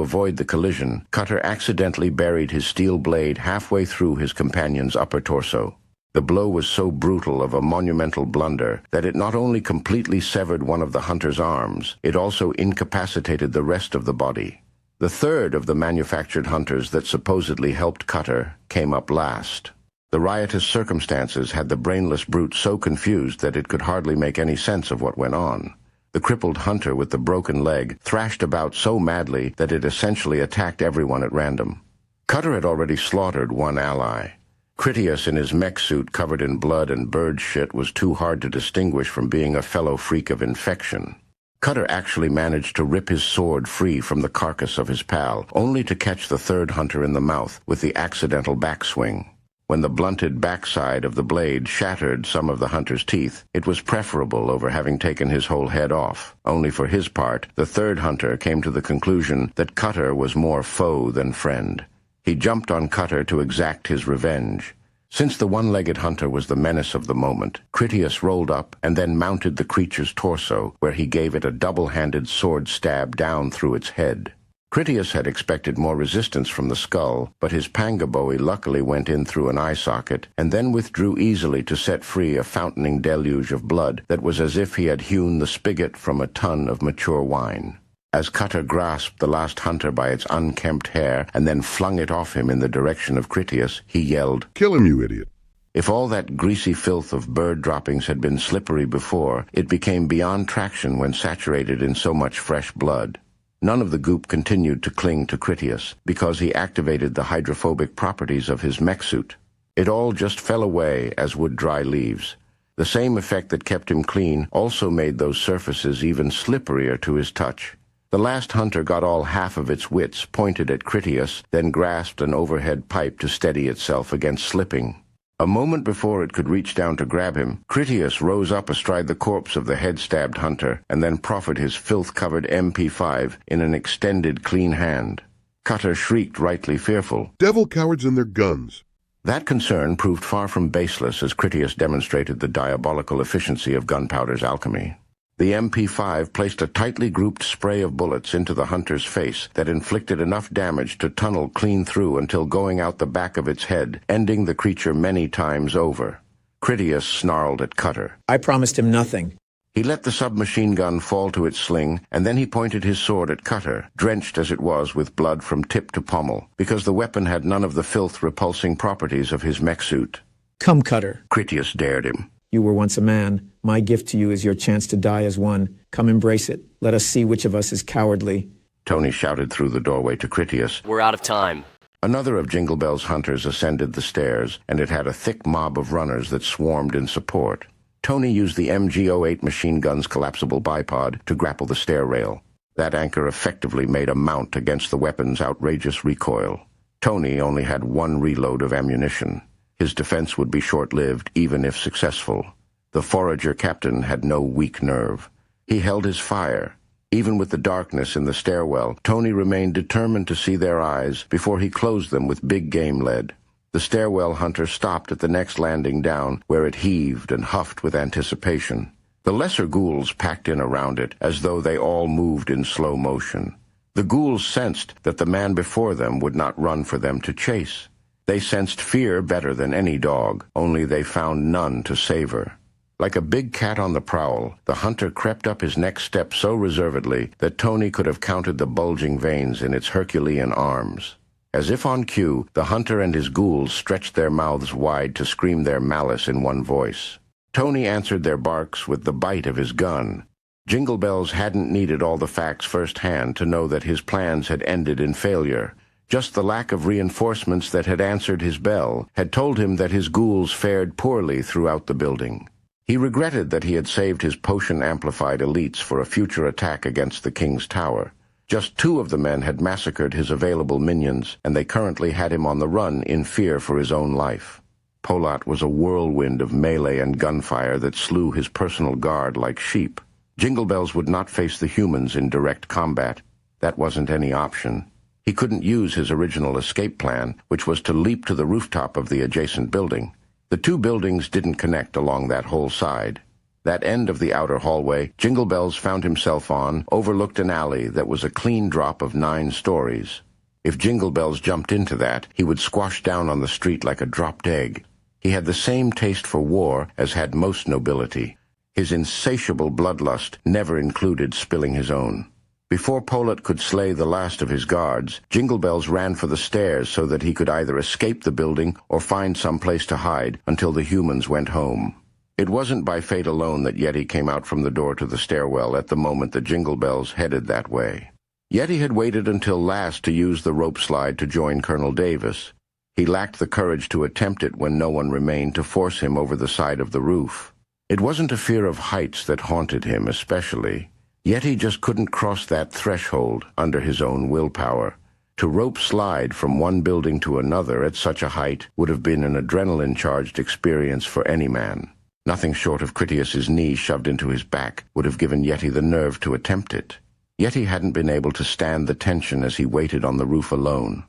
avoid the collision, Cutter accidentally buried his steel blade halfway through his companion's upper torso. The blow was so brutal of a monumental blunder that it not only completely severed one of the hunter's arms, it also incapacitated the rest of the body. The third of the manufactured hunters that supposedly helped Cutter came up last. The riotous circumstances had the brainless brute so confused that it could hardly make any sense of what went on. The crippled hunter with the broken leg thrashed about so madly that it essentially attacked everyone at random. Cutter had already slaughtered one ally. Critias in his mech suit covered in blood and bird shit was too hard to distinguish from being a fellow freak of infection. Cutter actually managed to rip his sword free from the carcass of his pal, only to catch the third hunter in the mouth with the accidental backswing. When the blunted backside of the blade shattered some of the hunter's teeth, it was preferable over having taken his whole head off. Only for his part, the third hunter came to the conclusion that Cutter was more foe than friend. He jumped on Cutter to exact his revenge. Since the one-legged hunter was the menace of the moment, Critias rolled up and then mounted the creature's torso, where he gave it a double-handed sword stab down through its head. Critias had expected more resistance from the skull, but his pangaboe luckily went in through an eye socket and then withdrew easily to set free a fountaining deluge of blood that was as if he had hewn the spigot from a tun of mature wine. As Cutter grasped the last hunter by its unkempt hair and then flung it off him in the direction of Critias, he yelled, "Kill him, you idiot." If all that greasy filth of bird droppings had been slippery before, it became beyond traction when saturated in so much fresh blood. None of the goop continued to cling to Critias, because he activated the hydrophobic properties of his mech suit. It all just fell away as would dry leaves. The same effect that kept him clean also made those surfaces even slipperier to his touch. The last hunter got all half of its wits pointed at Critias, then grasped an overhead pipe to steady itself against slipping. A moment before it could reach down to grab him, Critias rose up astride the corpse of the head-stabbed hunter and then proffered his filth-covered MP5 in an extended, clean hand. Cutter shrieked, rightly fearful. Devil cowards and their guns. That concern proved far from baseless as Critias demonstrated the diabolical efficiency of gunpowder's alchemy. The MP5 placed a tightly grouped spray of bullets into the hunter's face that inflicted enough damage to tunnel clean through until going out the back of its head, ending the creature many times over. Critias snarled at Cutter. I promised him nothing. He let the submachine gun fall to its sling, and then he pointed his sword at Cutter, drenched as it was with blood from tip to pommel, because the weapon had none of the filth-repulsing properties of his mech suit. Come, Cutter. Critias dared him. You were once a man. My gift to you is your chance to die as one. Come embrace it. Let us see which of us is cowardly. Tony shouted through the doorway to Critias. We're out of time. Another of Jingle Bell's hunters ascended the stairs, and it had a thick mob of runners that swarmed in support. Tony used the MG-08 machine gun's collapsible bipod to grapple the stair rail. That anchor effectively made a mount against the weapon's outrageous recoil. Tony only had one reload of ammunition. His defense would be short-lived, even if successful. The forager captain had no weak nerve. He held his fire. Even with the darkness in the stairwell, Tony remained determined to see their eyes before he closed them with big game lead. The stairwell hunter stopped at the next landing down, where it heaved and huffed with anticipation. The lesser ghouls packed in around it, as though they all moved in slow motion. The ghouls sensed that the man before them would not run for them to chase. They sensed fear better than any dog, only they found none to savor. Like a big cat on the prowl, the hunter crept up his next step so reservedly that Tony could have counted the bulging veins in its Herculean arms. As if on cue, the hunter and his ghouls stretched their mouths wide to scream their malice in one voice. Tony answered their barks with the bite of his gun. Jingle Bells hadn't needed all the facts firsthand to know that his plans had ended in failure. Just the lack of reinforcements that had answered his bell had told him that his ghouls fared poorly throughout the building. He regretted that he had saved his potion-amplified elites for a future attack against the king's tower. Just 2 of the men had massacred his available minions, and they currently had him on the run in fear for his own life. Polat was a whirlwind of melee and gunfire that slew his personal guard like sheep. Jingle Bells would not face the humans in direct combat. That wasn't any option. He couldn't use his original escape plan, which was to leap to the rooftop of the adjacent building. The 2 buildings didn't connect along that whole side. That end of the outer hallway Jingle Bells found himself on overlooked an alley that was a clean drop of 9 stories. If Jingle Bells jumped into that, he would squash down on the street like a dropped egg. He had the same taste for war as had most nobility. His insatiable bloodlust never included spilling his own. Before Polat could slay the last of his guards, Jingle Bells ran for the stairs so that he could either escape the building or find some place to hide until the humans went home. It wasn't by fate alone that Yeti came out from the door to the stairwell at the moment that Jingle Bells headed that way. Yeti had waited until last to use the rope slide to join Colonel Davis. He lacked the courage to attempt it when no one remained to force him over the side of the roof. It wasn't a fear of heights that haunted him especially. Yeti just couldn't cross that threshold under his own willpower. To rope slide from one building to another at such a height would have been an adrenaline-charged experience for any man. Nothing short of Critias's knee shoved into his back would have given Yeti the nerve to attempt it. Yeti hadn't been able to stand the tension as he waited on the roof alone.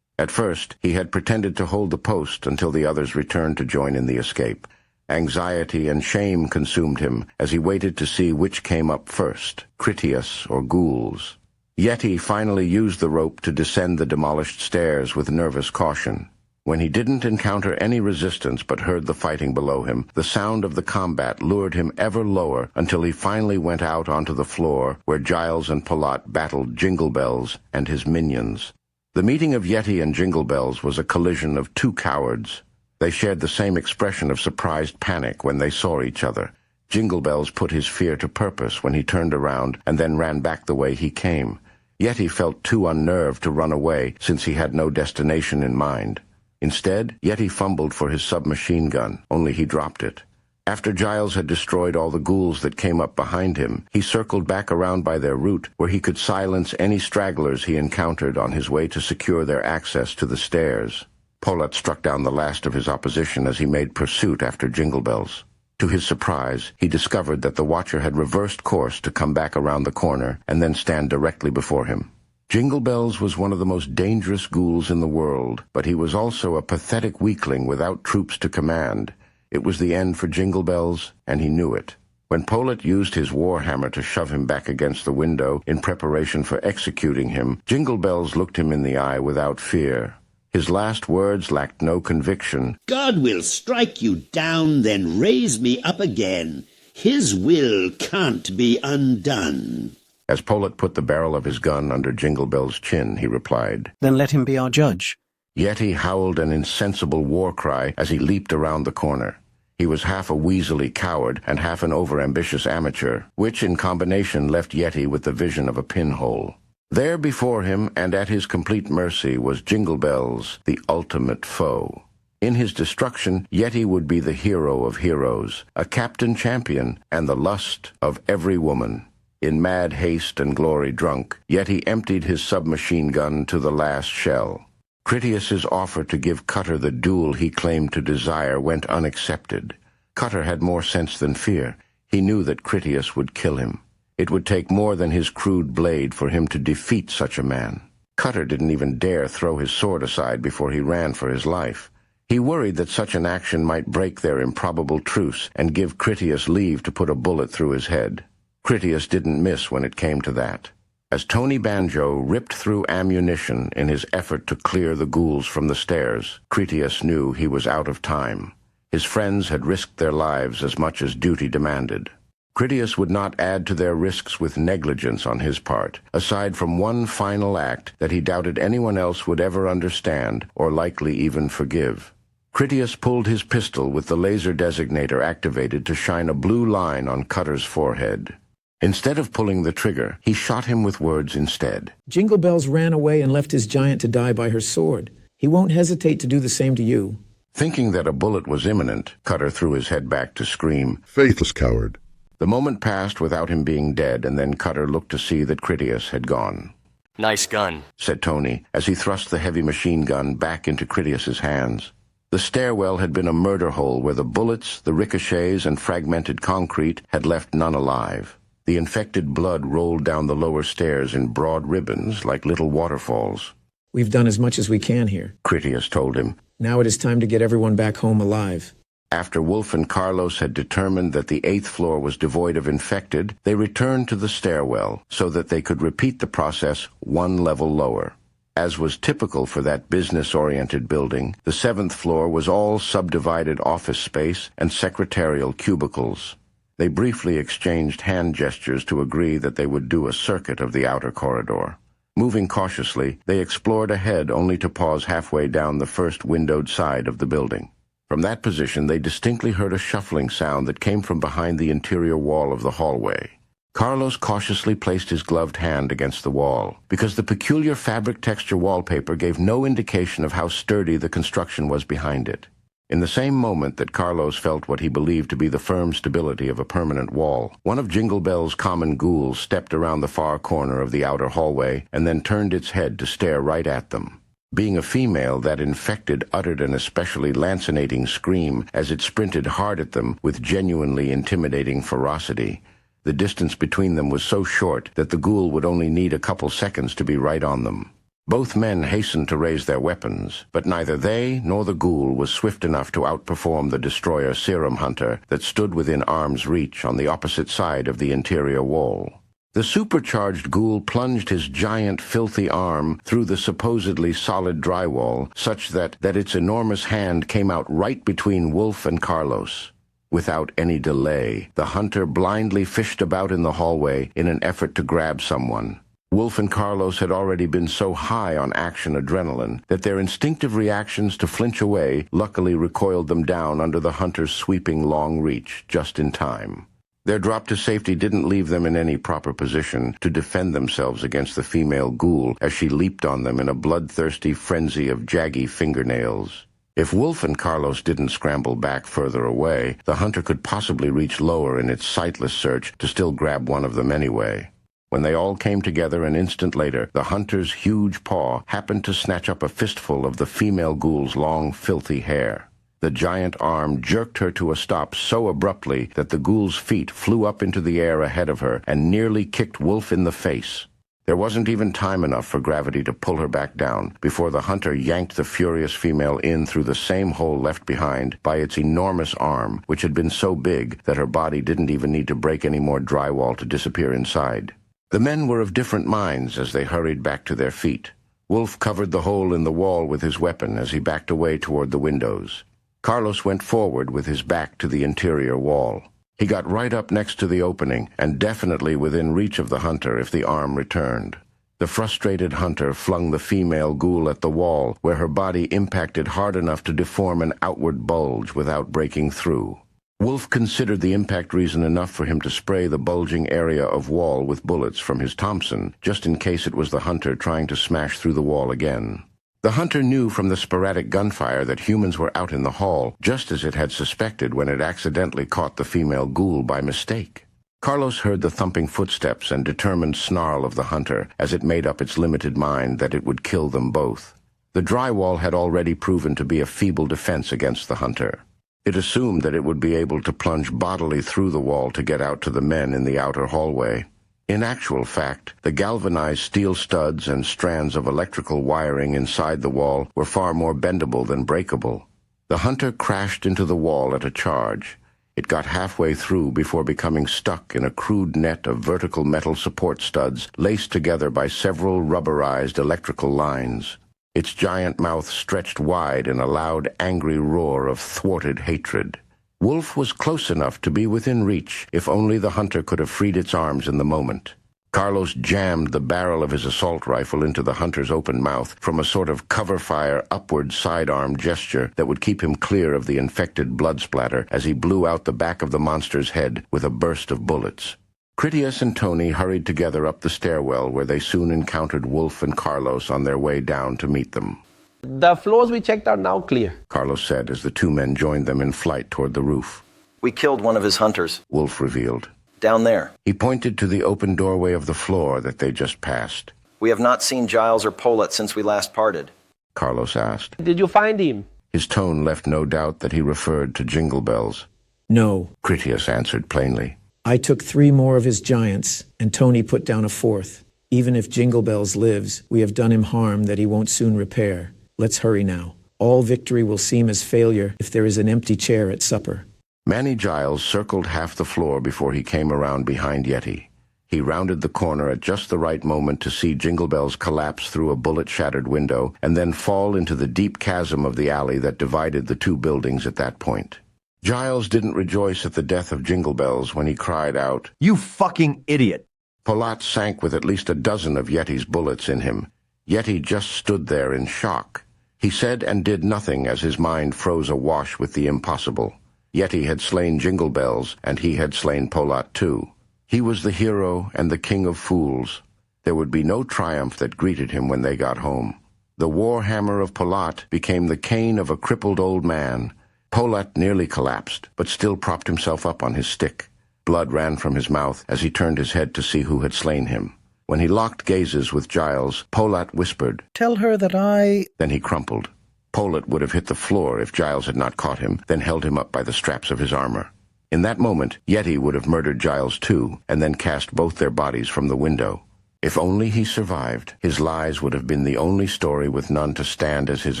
At first, he had pretended to hold the post until the others returned to join in the escape. Anxiety and shame consumed him as he waited to see which came up first, Critias or Ghouls. Yeti finally used the rope to descend the demolished stairs with nervous caution. When he didn't encounter any resistance but heard the fighting below him, the sound of the combat lured him ever lower until he finally went out onto the floor where Giles and Palat battled Jingle Bells and his minions. The meeting of Yeti and Jingle Bells was a collision of two cowards. They shared the same expression of surprised panic when they saw each other. Jingle Bells put his fear to purpose when he turned around and then ran back the way he came. Yeti felt too unnerved to run away since he had no destination in mind. Instead, Yeti fumbled for his submachine gun, only he dropped it. After Giles had destroyed all the ghouls that came up behind him, he circled back around by their route where he could silence any stragglers he encountered on his way to secure their access to the stairs. Polat struck down the last of his opposition as he made pursuit after Jingle Bells. To his surprise, he discovered that the Watcher had reversed course to come back around the corner and then stand directly before him. Jingle Bells was one of the most dangerous ghouls in the world, but he was also a pathetic weakling without troops to command. It was the end for Jingle Bells, and he knew it. When Polat used his warhammer to shove him back against the window in preparation for executing him, Jingle Bells looked him in the eye without fear. His last words lacked no conviction. God will strike you down, then raise me up again. His will can't be undone. As Polat put the barrel of his gun under Jingle Bell's chin, he replied, Then let him be our judge. Yeti howled an insensible war cry as he leaped around the corner. He was half a weaselly coward and half an overambitious amateur, which in combination left Yeti with the vision of a pinhole. There before him, and at his complete mercy, was Jingle Bells, the ultimate foe. In his destruction, Yeti would be the hero of heroes, a captain champion, and the lust of every woman. In mad haste and glory drunk, Yeti emptied his submachine gun to the last shell. Critias's offer to give Cutter the duel he claimed to desire went unaccepted. Cutter had more sense than fear. He knew that Critias would kill him. It would take more than his crude blade for him to defeat such a man. Cutter didn't even dare throw his sword aside before he ran for his life. He worried that such an action might break their improbable truce and give Critias leave to put a bullet through his head. Critias didn't miss when it came to that. As Tony Banjo ripped through ammunition in his effort to clear the ghouls from the stairs, Critias knew he was out of time. His friends had risked their lives as much as duty demanded. Critias would not add to their risks with negligence on his part, aside from one final act that he doubted anyone else would ever understand or likely even forgive. Critias pulled his pistol with the laser designator activated to shine a blue line on Cutter's forehead. Instead of pulling the trigger, he shot him with words instead. Jingle Bells ran away and left his giant to die by her sword. He won't hesitate to do the same to you. Thinking that a bullet was imminent, Cutter threw his head back to scream, Faithless coward. The moment passed without him being dead, and then Cutter looked to see that Critias had gone. Nice gun, said Tony, as he thrust the heavy machine gun back into Critias's hands. The stairwell had been a murder hole where the bullets, the ricochets, and fragmented concrete had left none alive. The infected blood rolled down the lower stairs in broad ribbons like little waterfalls. We've done as much as we can here. Critias told him. Now it is time to get everyone back home alive. After Wolf and Carlos had determined that the 8th floor was devoid of infected, they returned to the stairwell so that they could repeat the process one level lower. As was typical for that business-oriented building, the 7th floor was all subdivided office space and secretarial cubicles. They briefly exchanged hand gestures to agree that they would do a circuit of the outer corridor. Moving cautiously, they explored ahead only to pause halfway down the first windowed side of the building. From that position, they distinctly heard a shuffling sound that came from behind the interior wall of the hallway. Carlos cautiously placed his gloved hand against the wall, because the peculiar fabric texture wallpaper gave no indication of how sturdy the construction was behind it. In the same moment that Carlos felt what he believed to be the firm stability of a permanent wall, one of Jingle Bell's common ghouls stepped around the far corner of the outer hallway and then turned its head to stare right at them. Being a female, that infected uttered an especially lancinating scream as it sprinted hard at them with genuinely intimidating ferocity. The distance between them was so short that the ghoul would only need a couple seconds to be right on them. Both men hastened to raise their weapons, but neither they nor the ghoul was swift enough to outperform the destroyer Serum Hunter that stood within arm's reach on the opposite side of the interior wall. The supercharged ghoul plunged his giant, filthy arm through the supposedly solid drywall, such that its enormous hand came out right between Wolf and Carlos. Without any delay, the hunter blindly fished about in the hallway in an effort to grab someone. Wolf and Carlos had already been so high on action adrenaline that their instinctive reactions to flinch away luckily recoiled them down under the hunter's sweeping long reach just in time. Their drop to safety didn't leave them in any proper position to defend themselves against the female ghoul as she leaped on them in a bloodthirsty frenzy of jaggy fingernails. If Wolf and Carlos didn't scramble back further away, the hunter could possibly reach lower in its sightless search to still grab one of them anyway. When they all came together an instant later, the hunter's huge paw happened to snatch up a fistful of the female ghoul's long, filthy hair. The giant arm jerked her to a stop so abruptly that the ghoul's feet flew up into the air ahead of her and nearly kicked Wolf in the face. There wasn't even time enough for gravity to pull her back down before the hunter yanked the furious female in through the same hole left behind by its enormous arm, which had been so big that her body didn't even need to break any more drywall to disappear inside. The men were of different minds as they hurried back to their feet. Wolf covered the hole in the wall with his weapon as he backed away toward the windows. Carlos went forward with his back to the interior wall. He got right up next to the opening and definitely within reach of the hunter if the arm returned. The frustrated hunter flung the female ghoul at the wall, where her body impacted hard enough to deform an outward bulge without breaking through. Wolf considered the impact reason enough for him to spray the bulging area of wall with bullets from his Thompson, just in case it was the hunter trying to smash through the wall again. The hunter knew from the sporadic gunfire that humans were out in the hall, just as it had suspected when it accidentally caught the female ghoul by mistake. Carlos heard the thumping footsteps and determined snarl of the hunter as it made up its limited mind that it would kill them both. The drywall had already proven to be a feeble defense against the hunter. It assumed that it would be able to plunge bodily through the wall to get out to the men in the outer hallway. In actual fact, the galvanized steel studs and strands of electrical wiring inside the wall were far more bendable than breakable. The hunter crashed into the wall at a charge. It got halfway through before becoming stuck in a crude net of vertical metal support studs laced together by several rubberized electrical lines. Its giant mouth stretched wide in a loud, angry roar of thwarted hatred. Wolf was close enough to be within reach if only the hunter could have freed its arms in the moment. Carlos jammed the barrel of his assault rifle into the hunter's open mouth from a sort of cover-fire upward sidearm gesture that would keep him clear of the infected blood splatter as he blew out the back of the monster's head with a burst of bullets. Critias and Tony hurried together up the stairwell where they soon encountered Wolf and Carlos on their way down to meet them. The floors we checked are now clear, Carlos said as the two men joined them in flight toward the roof. We killed one of his hunters. Wolf revealed. Down there. He pointed to the open doorway of the floor that they just passed. We have not seen Giles or Polet since we last parted. Carlos asked. Did you find him? His tone left no doubt that he referred to Jingle Bells. No. Critias answered plainly. I took 3 more of his giants, and Tony put down a 4th. Even if Jingle Bells lives, we have done him harm that he won't soon repair. Let's hurry now. All victory will seem as failure if there is an empty chair at supper. Manny Giles circled half the floor before he came around behind Yeti. He rounded the corner at just the right moment to see Jingle Bells collapse through a bullet-shattered window and then fall into the deep chasm of the alley that divided the 2 buildings at that point. Giles didn't rejoice at the death of Jingle Bells when he cried out, "You fucking idiot!" Polat sank with at least a dozen of Yeti's bullets in him. Yeti just stood there in shock. He said and did nothing as his mind froze awash with the impossible. Yeti had slain Jingle Bells, and he had slain Polat too. He was the hero and the king of fools. There would be no triumph that greeted him when they got home. The war hammer of Polat became the cane of a crippled old man. Polat nearly collapsed, but still propped himself up on his stick. Blood ran from his mouth as he turned his head to see who had slain him. When he locked gazes with Giles, Polat whispered, "Tell her that I—" Then he crumpled. Polat would have hit the floor if Giles had not caught him, then held him up by the straps of his armor. In that moment, Yeti would have murdered Giles too, and then cast both their bodies from the window. If only he survived, his lies would have been the only story with none to stand as his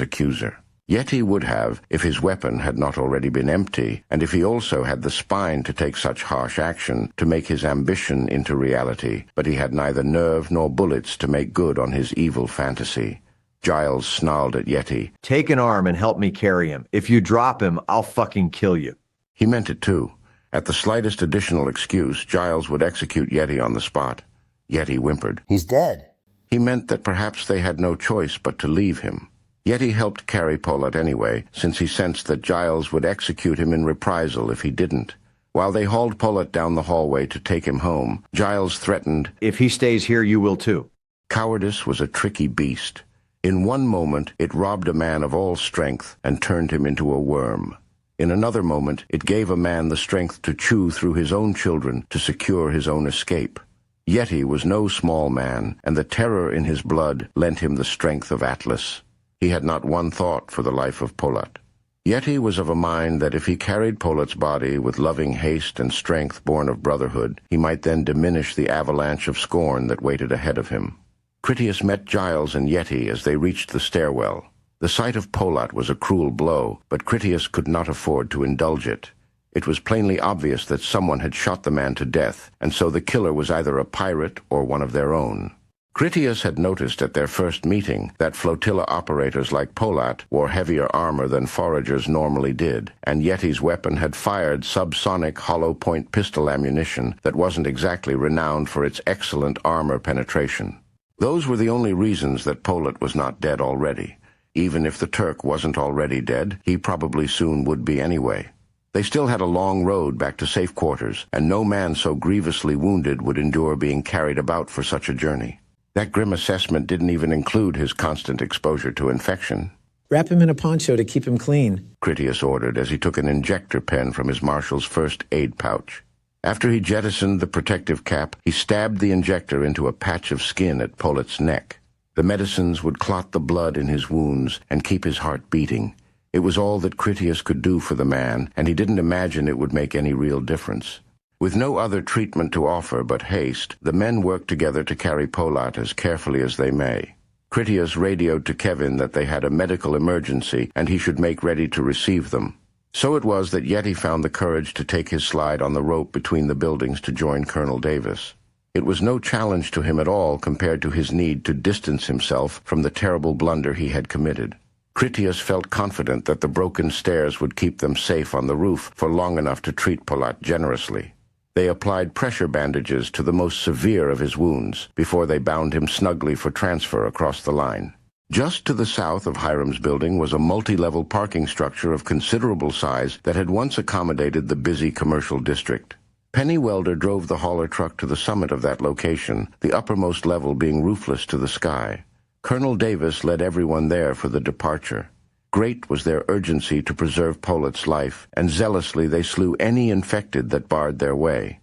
accuser. Yeti would have, if his weapon had not already been empty, and if he also had the spine to take such harsh action to make his ambition into reality, but he had neither nerve nor bullets to make good on his evil fantasy. Giles snarled at Yeti. "Take an arm and help me carry him. If you drop him, I'll fucking kill you." He meant it too. At the slightest additional excuse, Giles would execute Yeti on the spot. Yeti whimpered. "He's dead." He meant that perhaps they had no choice but to leave him. Yeti helped carry Polat anyway, since he sensed that Giles would execute him in reprisal if he didn't. While they hauled Polat down the hallway to take him home, Giles threatened, "If he stays here, you will too." Cowardice was a tricky beast. In one moment, it robbed a man of all strength and turned him into a worm. In another moment, it gave a man the strength to chew through his own children to secure his own escape. Yeti was no small man, and the terror in his blood lent him the strength of Atlas. He had not one thought for the life of Polat. Yeti was of a mind that if he carried Polat's body with loving haste and strength born of brotherhood, he might then diminish the avalanche of scorn that waited ahead of him. Critias met Giles and Yeti as they reached the stairwell. The sight of Polat was a cruel blow, but Critias could not afford to indulge it. It was plainly obvious that someone had shot the man to death, and so the killer was either a pirate or one of their own. Critias had noticed at their first meeting that flotilla operators like Polat wore heavier armor than foragers normally did, and Yeti's weapon had fired subsonic hollow-point pistol ammunition that wasn't exactly renowned for its excellent armor penetration. Those were the only reasons that Polat was not dead already. Even if the Turk wasn't already dead, he probably soon would be anyway. They still had a long road back to safe quarters, and no man so grievously wounded would endure being carried about for such a journey. That grim assessment didn't even include his constant exposure to infection. Wrap him in a poncho to keep him clean, Critias ordered as he took an injector pen from his marshal's first aid pouch. After he jettisoned the protective cap, he stabbed the injector into a patch of skin at Polat's neck. The medicines would clot the blood in his wounds and keep his heart beating. It was all that Critias could do for the man, and he didn't imagine it would make any real difference. With no other treatment to offer but haste, the men worked together to carry Polat as carefully as they may. Critias radioed to Kevin that they had a medical emergency and he should make ready to receive them. So it was that Yeti found the courage to take his slide on the rope between the buildings to join Colonel Davis. It was no challenge to him at all compared to his need to distance himself from the terrible blunder he had committed. Critias felt confident that the broken stairs would keep them safe on the roof for long enough to treat Polat generously. They applied pressure bandages to the most severe of his wounds before they bound him snugly for transfer across the line. Just to the south of Hiram's building was a multi-level parking structure of considerable size that had once accommodated the busy commercial district. Penny Welder drove the hauler truck to the summit of that location, the uppermost level being roofless to the sky. Colonel Davis led everyone there for the departure. Great was their urgency to preserve Polat's life, and zealously they slew any infected that barred their way.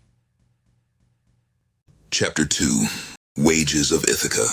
Chapter 2. Wages of Ithaca.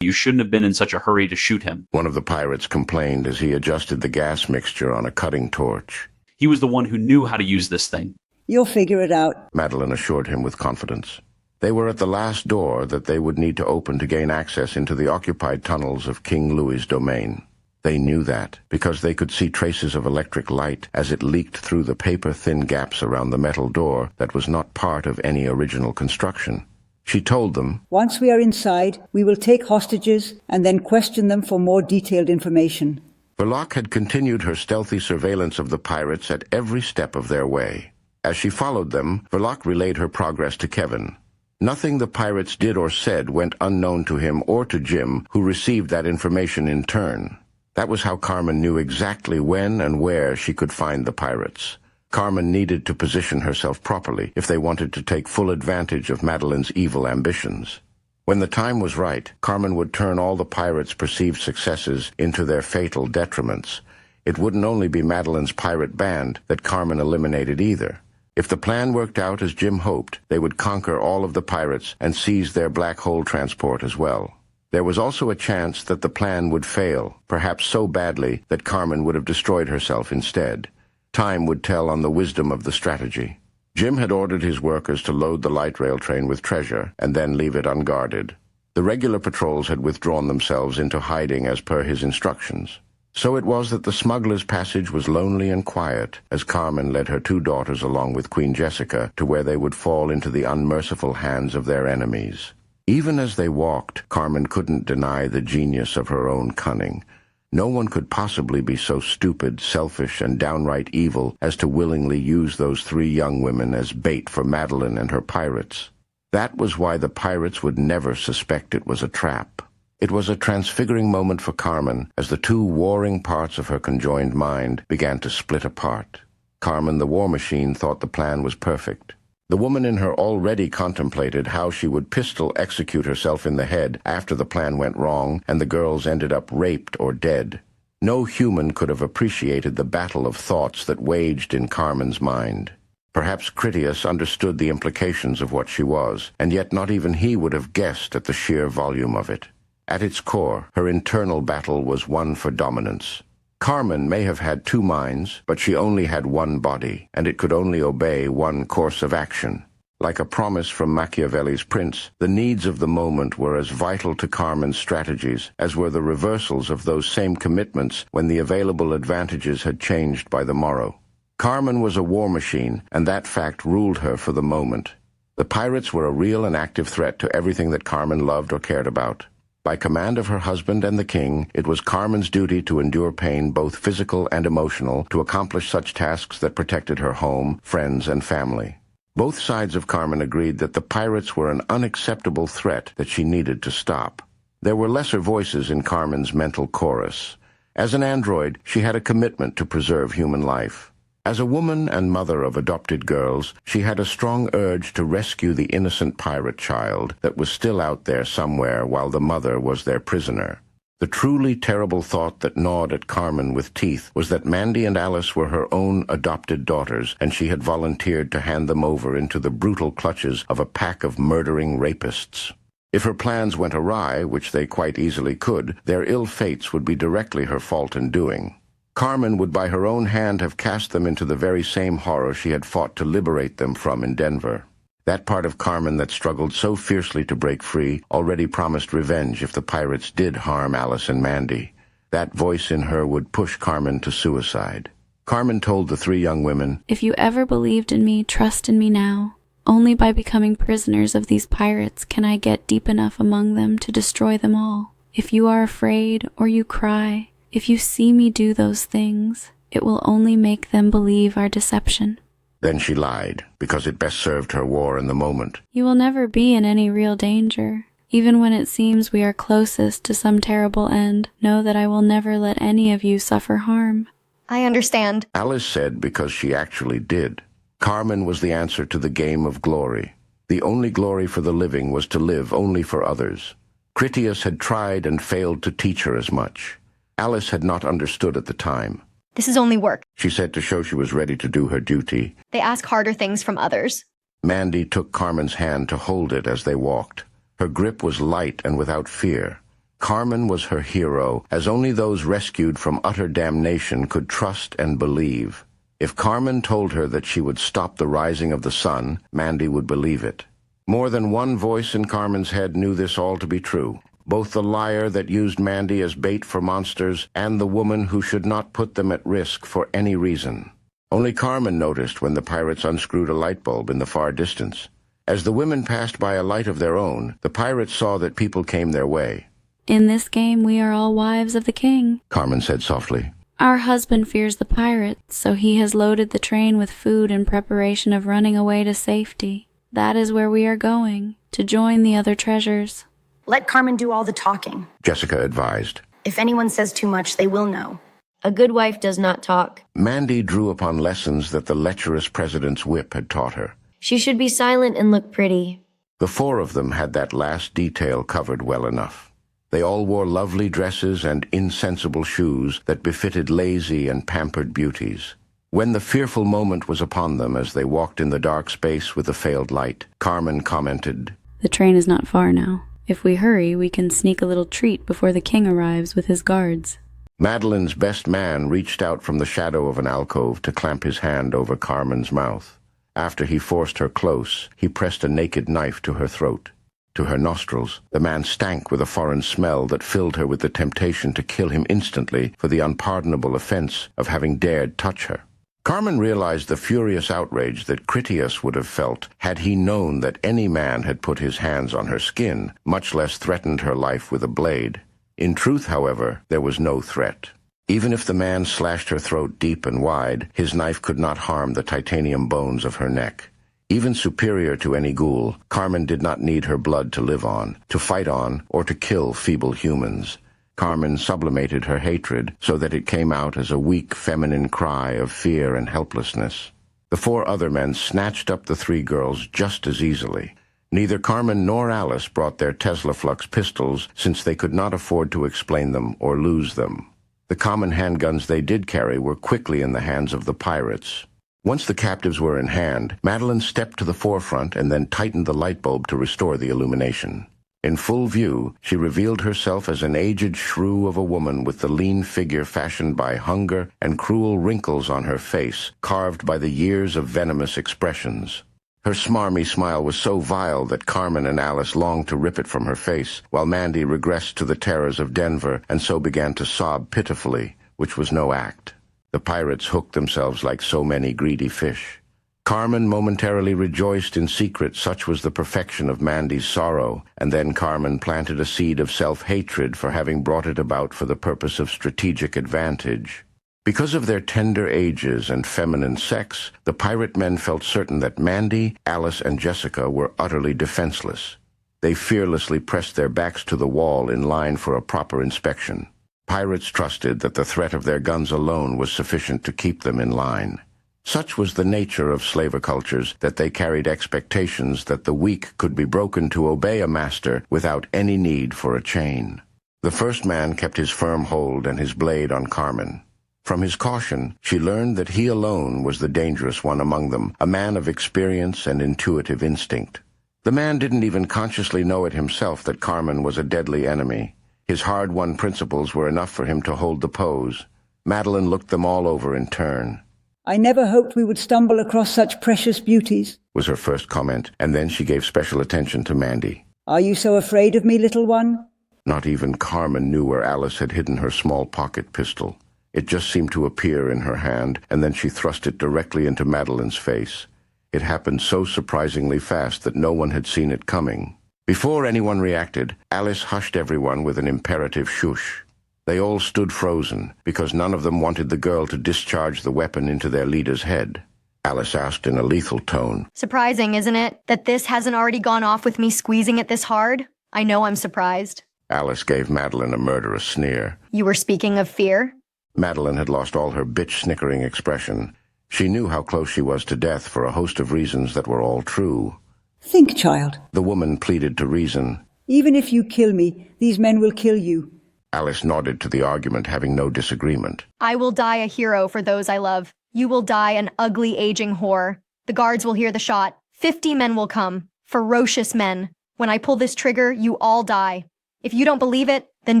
You shouldn't have been in such a hurry to shoot him. One of the pirates complained as he adjusted the gas mixture on a cutting torch. He was the one who knew how to use this thing. You'll figure it out, Madeline assured him with confidence. They were at the last door that they would need to open to gain access into the occupied tunnels of King Louis's domain. They knew that, because they could see traces of electric light as it leaked through the paper-thin gaps around the metal door that was not part of any original construction. She told them, "Once we are inside, we will take hostages and then question them for more detailed information." Verloc had continued her stealthy surveillance of the pirates at every step of their way. As she followed them, Verloc relayed her progress to Kevin. Nothing the pirates did or said went unknown to him or to Jim, who received that information in turn. That was how Carmen knew exactly when and where she could find the pirates. Carmen needed to position herself properly if they wanted to take full advantage of Madeline's evil ambitions. When the time was right, Carmen would turn all the pirates' perceived successes into their fatal detriments. It wouldn't only be Madeline's pirate band that Carmen eliminated either. If the plan worked out as Jim hoped, they would conquer all of the pirates and seize their black hole transport as well. There was also a chance that the plan would fail, perhaps so badly that Carmen would have destroyed herself instead. Time would tell on the wisdom of the strategy. Jim had ordered his workers to load the light rail train with treasure and then leave it unguarded. The regular patrols had withdrawn themselves into hiding as per his instructions. So it was that the smuggler's passage was lonely and quiet as Carmen led her 2 daughters along with Queen Jessica to where they would fall into the unmerciful hands of their enemies. Even as they walked, Carmen couldn't deny the genius of her own cunning. No one could possibly be so stupid, selfish, and downright evil as to willingly use those 3 young women as bait for Madeline and her pirates. That was why the pirates would never suspect it was a trap. It was a transfiguring moment for Carmen as the 2 warring parts of her conjoined mind began to split apart. Carmen, the war machine, thought the plan was perfect. The woman in her already contemplated how she would pistol execute herself in the head after the plan went wrong and the girls ended up raped or dead. No human could have appreciated the battle of thoughts that waged in Carmen's mind. Perhaps Critias understood the implications of what she was, and yet not even he would have guessed at the sheer volume of it. At its core, her internal battle was one for dominance. Carmen may have had 2 minds, but she only had 1 body, and it could only obey 1 course of action. Like a promise from Machiavelli's prince, the needs of the moment were as vital to Carmen's strategies as were the reversals of those same commitments when the available advantages had changed by the morrow. Carmen was a war machine, and that fact ruled her for the moment. The pirates were a real and active threat to everything that Carmen loved or cared about. By command of her husband and the king, it was Carmen's duty to endure pain, both physical and emotional, to accomplish such tasks that protected her home, friends, and family. Both sides of Carmen agreed that the pirates were an unacceptable threat that she needed to stop. There were lesser voices in Carmen's mental chorus. As an android, she had a commitment to preserve human life. As a woman and mother of adopted girls, she had a strong urge to rescue the innocent pirate child that was still out there somewhere while the mother was their prisoner. The truly terrible thought that gnawed at Carmen with teeth was that Mandy and Alice were her own adopted daughters, and she had volunteered to hand them over into the brutal clutches of a pack of murdering rapists. If her plans went awry, which they quite easily could, their ill fates would be directly her fault and doing. Carmen would by her own hand have cast them into the very same horror she had fought to liberate them from in Denver. That part of Carmen that struggled so fiercely to break free already promised revenge if the pirates did harm Alice and Mandy. That voice in her would push Carmen to suicide. Carmen told the 3 young women, "If you ever believed in me, trust in me now. Only by becoming prisoners of these pirates can I get deep enough among them to destroy them all. If you are afraid or you cry, if you see me do those things, it will only make them believe our deception." Then she lied, because it best served her war in the moment. "You will never be in any real danger. Even when it seems we are closest to some terrible end, know that I will never let any of you suffer harm." I understand, Alice said because she actually did. Carmen was the answer to the game of glory. The only glory for the living was to live only for others. Critias had tried and failed to teach her as much. Alice had not understood at the time. This is only work. She said to show she was ready to do her duty. They ask harder things from others. Mandy took Carmen's hand to hold it as they walked. Her grip was light and without fear. Carmen was her hero, as only those rescued from utter damnation could trust and believe. If Carmen told her that she would stop the rising of the sun, Mandy would believe it. More than one voice in Carmen's head knew this all to be true. Both the liar that used Mandy as bait for monsters and the woman who should not put them at risk for any reason. Only Carmen noticed when the pirates unscrewed a light bulb in the far distance. As the women passed by a light of their own, the pirates saw that people came their way. "In this game we are all wives of the king," Carmen said softly. "Our husband fears the pirates, so he has loaded the train with food in preparation of running away to safety. That is where we are going, to join the other treasures." "Let Carmen do all the talking," Jessica advised. "If anyone says too much, they will know." A good wife does not talk. Mandy drew upon lessons that the lecherous president's whip had taught her. She should be silent and look pretty. The 4 of them had that last detail covered well enough. They all wore lovely dresses and insensible shoes that befitted lazy and pampered beauties. When the fearful moment was upon them as they walked in the dark space with the failed light, Carmen commented, "The train is not far now. If we hurry, we can sneak a little treat before the king arrives with his guards." Madeline's best man reached out from the shadow of an alcove to clamp his hand over Carmen's mouth. After he forced her close, he pressed a naked knife to her throat. To her nostrils, the man stank with a foreign smell that filled her with the temptation to kill him instantly for the unpardonable offense of having dared touch her. Carmen realized the furious outrage that Critias would have felt had he known that any man had put his hands on her skin, much less threatened her life with a blade. In truth, however, there was no threat. Even if the man slashed her throat deep and wide, his knife could not harm the titanium bones of her neck. Even superior to any ghoul, Carmen did not need her blood to live on, to fight on, or to kill feeble humans. Carmen sublimated her hatred so that it came out as a weak feminine cry of fear and helplessness. The 4 other men snatched up the 3 girls just as easily. Neither Carmen nor Alice brought their Tesla Flux pistols since they could not afford to explain them or lose them. The common handguns they did carry were quickly in the hands of the pirates. Once the captives were in hand, Madeline stepped to the forefront and then tightened the light bulb to restore the illumination. In full view, she revealed herself as an aged shrew of a woman with the lean figure fashioned by hunger and cruel wrinkles on her face, carved by the years of venomous expressions. Her smarmy smile was so vile that Carmen and Alice longed to rip it from her face, while Mandy regressed to the terrors of Denver and so began to sob pitifully, which was no act. The pirates hooked themselves like so many greedy fish. Carmen momentarily rejoiced in secret, such was the perfection of Mandy's sorrow, and then Carmen planted a seed of self-hatred for having brought it about for the purpose of strategic advantage. Because of their tender ages and feminine sex, the pirate men felt certain that Mandy, Alice, and Jessica were utterly defenseless. They fearlessly pressed their backs to the wall in line for a proper inspection. Pirates trusted that the threat of their guns alone was sufficient to keep them in line. Such was the nature of slavicultures that they carried expectations that the weak could be broken to obey a master without any need for a chain. The first man kept his firm hold and his blade on Carmen. From his caution, she learned that he alone was the dangerous one among them, a man of experience and intuitive instinct. The man didn't even consciously know it himself that Carmen was a deadly enemy. His hard-won principles were enough for him to hold the pose. Madeline looked them all over in turn. "I never hoped we would stumble across such precious beauties," was her first comment, and then she gave special attention to Mandy. "Are you so afraid of me, little one?" Not even Carmen knew where Alice had hidden her small pocket pistol. It just seemed to appear in her hand, and then she thrust it directly into Madeline's face. It happened so surprisingly fast that no one had seen it coming. Before anyone reacted, Alice hushed everyone with an imperative shush. They all stood frozen, because none of them wanted the girl to discharge the weapon into their leader's head. Alice asked in a lethal tone, Surprising, isn't it, that this hasn't already gone off with me squeezing it this hard? I know I'm surprised. Alice gave Madeline a murderous sneer. You were speaking of fear? Madeline had lost all her bitch-snickering expression. She knew how close she was to death for a host of reasons that were all true. "Think, child. The woman pleaded to reason. Even if you kill me, these men will kill you." Alice nodded to the argument, having no disagreement. I will die a hero for those I love. You will die an ugly, aging whore. The guards will hear the shot. 50 men will come. Ferocious men. When I pull this trigger, you all die. If you don't believe it, then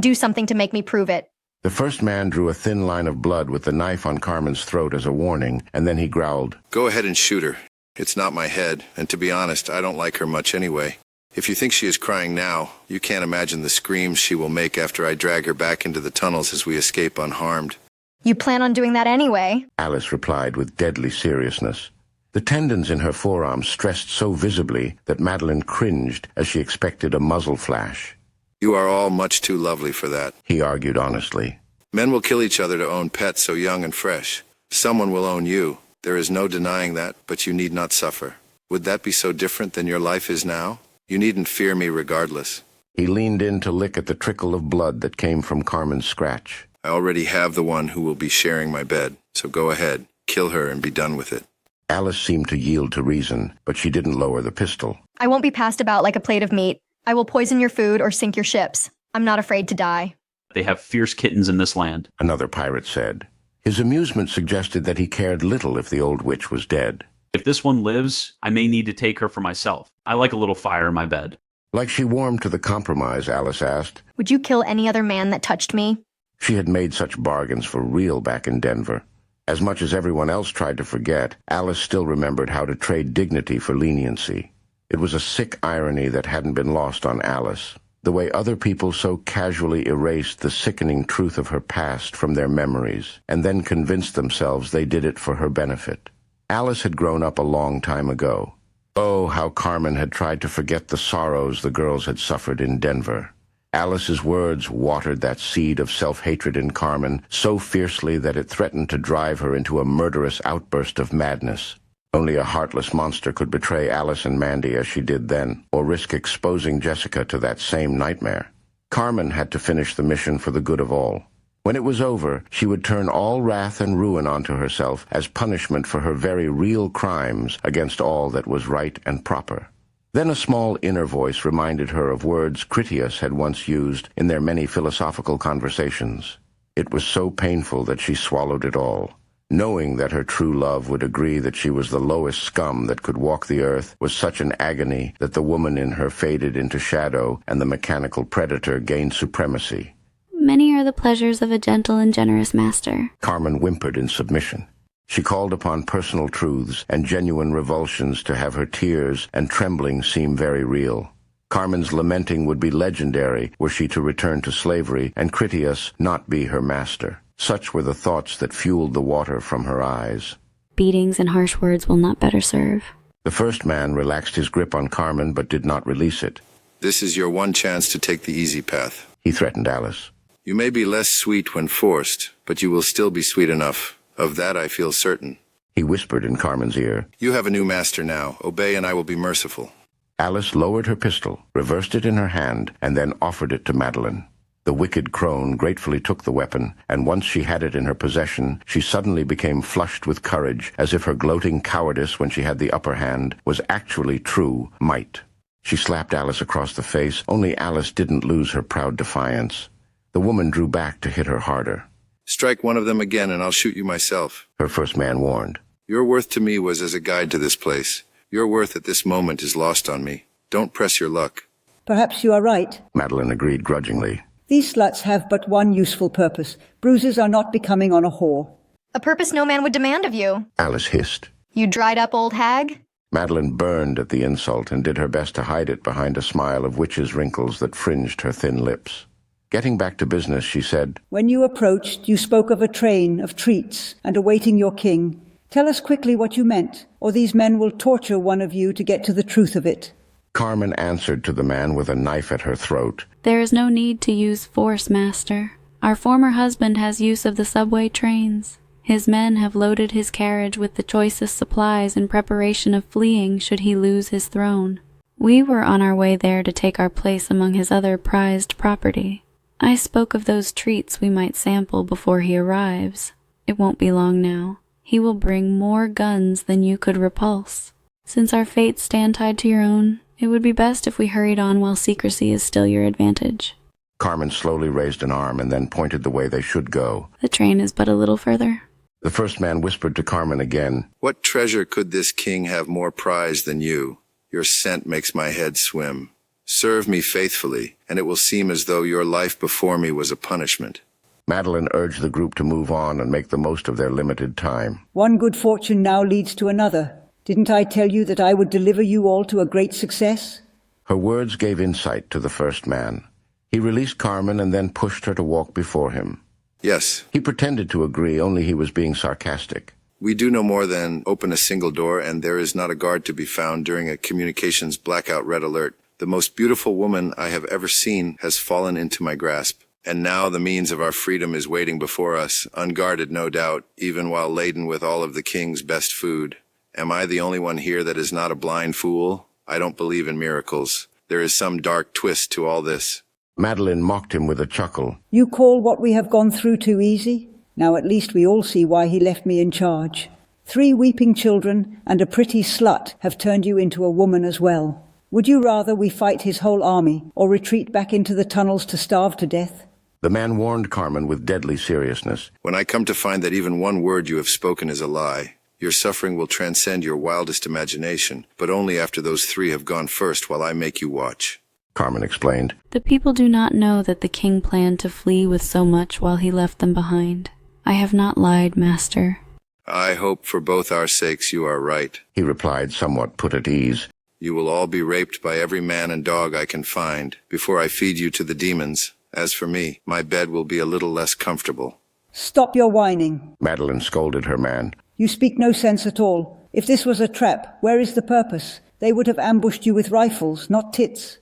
do something to make me prove it. The first man drew a thin line of blood with the knife on Carmen's throat as a warning, and then he growled, Go ahead and shoot her. It's not my head, and to be honest, I don't like her much anyway. If you think she is crying now, you can't imagine the screams she will make after I drag her back into the tunnels as we escape unharmed. You plan on doing that anyway? Alice replied with deadly seriousness. The tendons in her forearms stressed so visibly that Madeline cringed as she expected a muzzle flash. You are all much too lovely for that, he argued honestly. Men will kill each other to own pets so young and fresh. Someone will own you. There is no denying that, but you need not suffer. Would that be so different than your life is now? You needn't fear me regardless. He leaned in to lick at the trickle of blood that came from Carmen's scratch. I already have the one who will be sharing my bed, so go ahead, kill her and be done with it. Alice seemed to yield to reason, but she didn't lower the pistol. I won't be passed about like a plate of meat. I will poison your food or sink your ships. I'm not afraid to die. They have fierce kittens in this land, another pirate said. His amusement suggested that he cared little if the old witch was dead. If this one lives, I may need to take her for myself. I like a little fire in my bed. Like she warmed to the compromise, Alice asked. Would you kill any other man that touched me? She had made such bargains for real back in Denver. As much as everyone else tried to forget, Alice still remembered how to trade dignity for leniency. It was a sick irony that hadn't been lost on Alice, the way other people so casually erased the sickening truth of her past from their memories, and then convinced themselves they did it for her benefit. Alice had grown up a long time ago. Oh, how Carmen had tried to forget the sorrows the girls had suffered in Denver. Alice's words watered that seed of self-hatred in Carmen so fiercely that it threatened to drive her into a murderous outburst of madness. Only a heartless monster could betray Alice and Mandy as she did then, or risk exposing Jessica to that same nightmare. Carmen had to finish the mission for the good of all. When it was over, she would turn all wrath and ruin onto herself as punishment for her very real crimes against all that was right and proper. Then a small inner voice reminded her of words Critias had once used in their many philosophical conversations. It was so painful that she swallowed it all. Knowing that her true love would agree that she was the lowest scum that could walk the earth was such an agony that the woman in her faded into shadow and the mechanical predator gained supremacy. Many are the pleasures of a gentle and generous master. Carmen whimpered in submission. She called upon personal truths and genuine revulsions to have her tears and trembling seem very real. Carmen's lamenting would be legendary were she to return to slavery and Critias not be her master. Such were the thoughts that fueled the water from her eyes. Beatings and harsh words will not better serve. The first man relaxed his grip on Carmen but did not release it. This is your one chance to take the easy path, he threatened Alice. You may be less sweet when forced, but you will still be sweet enough. Of that I feel certain. He whispered in Carmen's ear. You have a new master now. Obey and I will be merciful. Alice lowered her pistol, reversed it in her hand, and then offered it to Madeline. The wicked crone gratefully took the weapon, and once she had it in her possession, she suddenly became flushed with courage, as if her gloating cowardice when she had the upper hand was actually true might. She slapped Alice across the face, only Alice didn't lose her proud defiance. The woman drew back to hit her harder. Strike one of them again and I'll shoot you myself, her first man warned. Your worth to me was as a guide to this place. Your worth at this moment is lost on me. Don't press your luck. Perhaps you are right, Madeline agreed grudgingly. These sluts have but one useful purpose. Bruises are not becoming on a whore. A purpose no man would demand of you. Alice hissed. You dried up old hag? Madeline burned at the insult and did her best to hide it behind a smile of witch's wrinkles that fringed her thin lips. Getting back to business, she said, When you approached, you spoke of a train of treats and awaiting your king. Tell us quickly what you meant, or these men will torture one of you to get to the truth of it. Carmen answered to the man with a knife at her throat. There is no need to use force, master. Our former husband has use of the subway trains. His men have loaded his carriage with the choicest supplies in preparation of fleeing should he lose his throne. We were on our way there to take our place among his other prized property. I spoke of those treats we might sample before he arrives. It won't be long now. He will bring more guns than you could repulse. Since our fates stand tied to your own, it would be best if we hurried on while secrecy is still your advantage. Carmen slowly raised an arm and then pointed the way they should go. The train is but a little further. The first man whispered to Carmen again. What treasure could this king have more prize than you? Your scent makes my head swim. Serve me faithfully, and it will seem as though your life before me was a punishment. Madeline urged the group to move on and make the most of their limited time. One good fortune now leads to another. Didn't I tell you that I would deliver you all to a great success? Her words gave insight to the first man. He released Carmen and then pushed her to walk before him. Yes. He pretended to agree, only he was being sarcastic. We do no more than open a single door, and there is not a guard to be found during a communications blackout red alert. The most beautiful woman I have ever seen has fallen into my grasp. And now the means of our freedom is waiting before us, unguarded no doubt, even while laden with all of the king's best food. Am I the only one here that is not a blind fool? I don't believe in miracles. There is some dark twist to all this. Madeline mocked him with a chuckle. You call what we have gone through too easy? Now at least we all see why he left me in charge. 3 weeping children and a pretty slut have turned you into a woman as well. Would you rather we fight his whole army, or retreat back into the tunnels to starve to death? The man warned Carmen with deadly seriousness. When I come to find that even one word you have spoken is a lie, your suffering will transcend your wildest imagination, but only after those 3 have gone first while I make you watch. Carmen explained. The people do not know that the king planned to flee with so much while he left them behind. I have not lied, master. I hope for both our sakes you are right, he replied, somewhat put at ease. You will all be raped by every man and dog I can find before I feed you to the demons. As for me, my bed will be a little less comfortable. Stop your whining. Madeline scolded her man. You speak no sense at all. If this was a trap, where is the purpose? They would have ambushed you with rifles, not tits.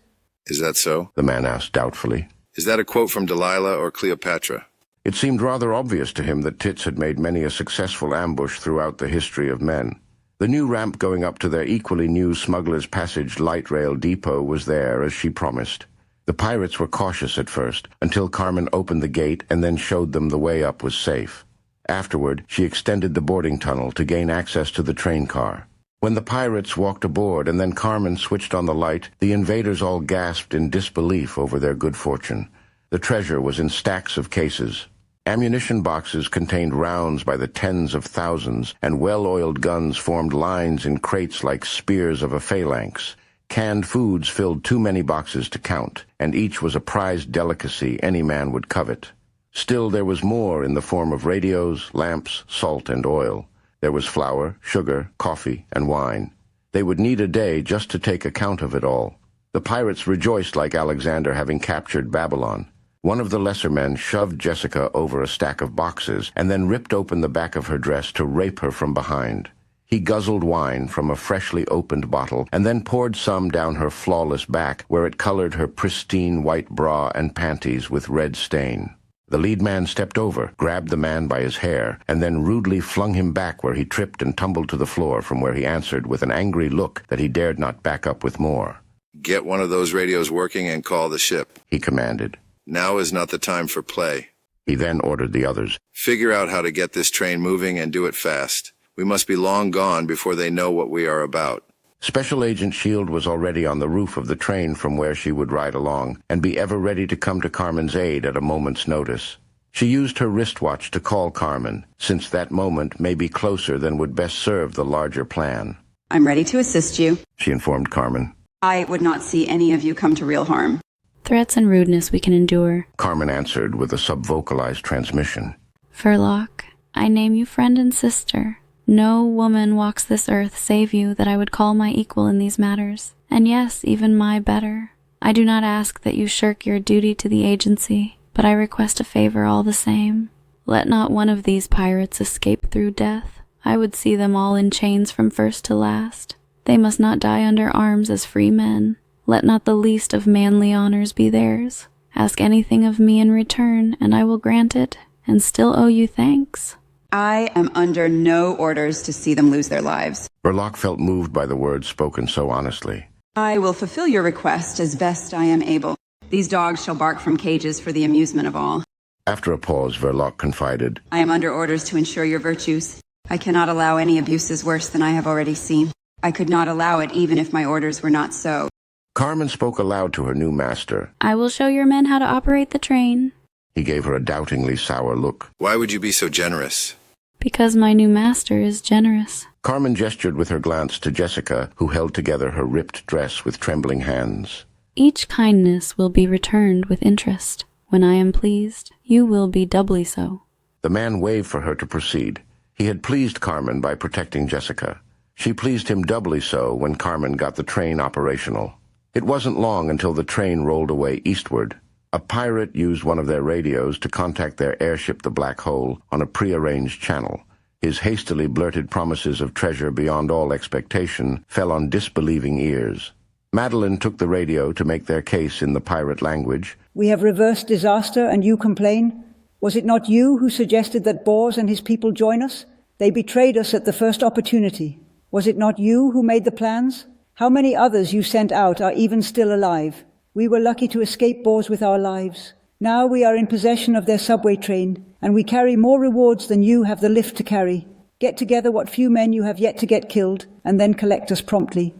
Is that so? The man asked doubtfully. Is that a quote from Delilah or Cleopatra? It seemed rather obvious to him that Tits had made many a successful ambush throughout the history of men. The new ramp going up to their equally new Smuggler's Passage light rail depot was there, as she promised. The pirates were cautious at first, until Carmen opened the gate and then showed them the way up was safe. Afterward, she extended the boarding tunnel to gain access to the train car. When the pirates walked aboard and then Carmen switched on the light, the invaders all gasped in disbelief over their good fortune. The treasure was in stacks of cases. Ammunition boxes contained rounds by the tens of thousands, and well-oiled guns formed lines in crates like spears of a phalanx. Canned foods filled too many boxes to count, and each was a prized delicacy any man would covet. Still, there was more in the form of radios, lamps, salt, and oil. There was flour, sugar, coffee, and wine. They would need a day just to take account of it all. The pirates rejoiced like Alexander having captured Babylon. One of the lesser men shoved Jessica over a stack of boxes and then ripped open the back of her dress to rape her from behind. He guzzled wine from a freshly opened bottle and then poured some down her flawless back, where it colored her pristine white bra and panties with red stain. The lead man stepped over, grabbed the man by his hair, and then rudely flung him back where he tripped and tumbled to the floor, from where he answered with an angry look that he dared not back up with more. Get one of those radios working and call the ship, he commanded. Now is not the time for play. He then ordered the others. Figure out how to get this train moving and do it fast. We must be long gone before they know what we are about. Special Agent Shield was already on the roof of the train from where she would ride along, and be ever ready to come to Carmen's aid at a moment's notice. She used her wristwatch to call Carmen, since that moment may be closer than would best serve the larger plan. I'm ready to assist you, she informed Carmen. I would not see any of you come to real harm. Threats and rudeness we can endure, Carmen answered with a subvocalized transmission. Verloc, I name you friend and sister. No woman walks this earth save you that I would call my equal in these matters, and yes, even my better. I do not ask that you shirk your duty to the agency, but I request a favor all the same. Let not one of these pirates escape through death. I would see them all in chains from first to last. They must not die under arms as free men. Let not the least of manly honors be theirs. Ask anything of me in return, and I will grant it, and still owe you thanks. I am under no orders to see them lose their lives. Verloc felt moved by the words spoken so honestly. I will fulfill your request as best I am able. These dogs shall bark from cages for the amusement of all. After a pause, Verloc confided, I am under orders to ensure your virtues. I cannot allow any abuses worse than I have already seen. I could not allow it even if my orders were not so. Carmen spoke aloud to her new master. I will show your men how to operate the train. He gave her a doubtingly sour look. Why would you be so generous? Because my new master is generous. Carmen gestured with her glance to Jessica, who held together her ripped dress with trembling hands. Each kindness will be returned with interest. When I am pleased, you will be doubly so. The man waved for her to proceed. He had pleased Carmen by protecting Jessica. She pleased him doubly so when Carmen got the train operational. It wasn't long until the train rolled away eastward. A pirate used one of their radios to contact their airship, the Black Hole, on a prearranged channel. His hastily blurted promises of treasure beyond all expectation fell on disbelieving ears. Madeline took the radio to make their case in the pirate language. We have reversed disaster, and you complain? Was it not you who suggested that Bors and his people join us? They betrayed us at the first opportunity. Was it not you who made the plans? How many others you sent out are even still alive? We were lucky to escape Bors with our lives. Now we are in possession of their subway train, and we carry more rewards than you have the lift to carry. Get together what few men you have yet to get killed, and then collect us promptly.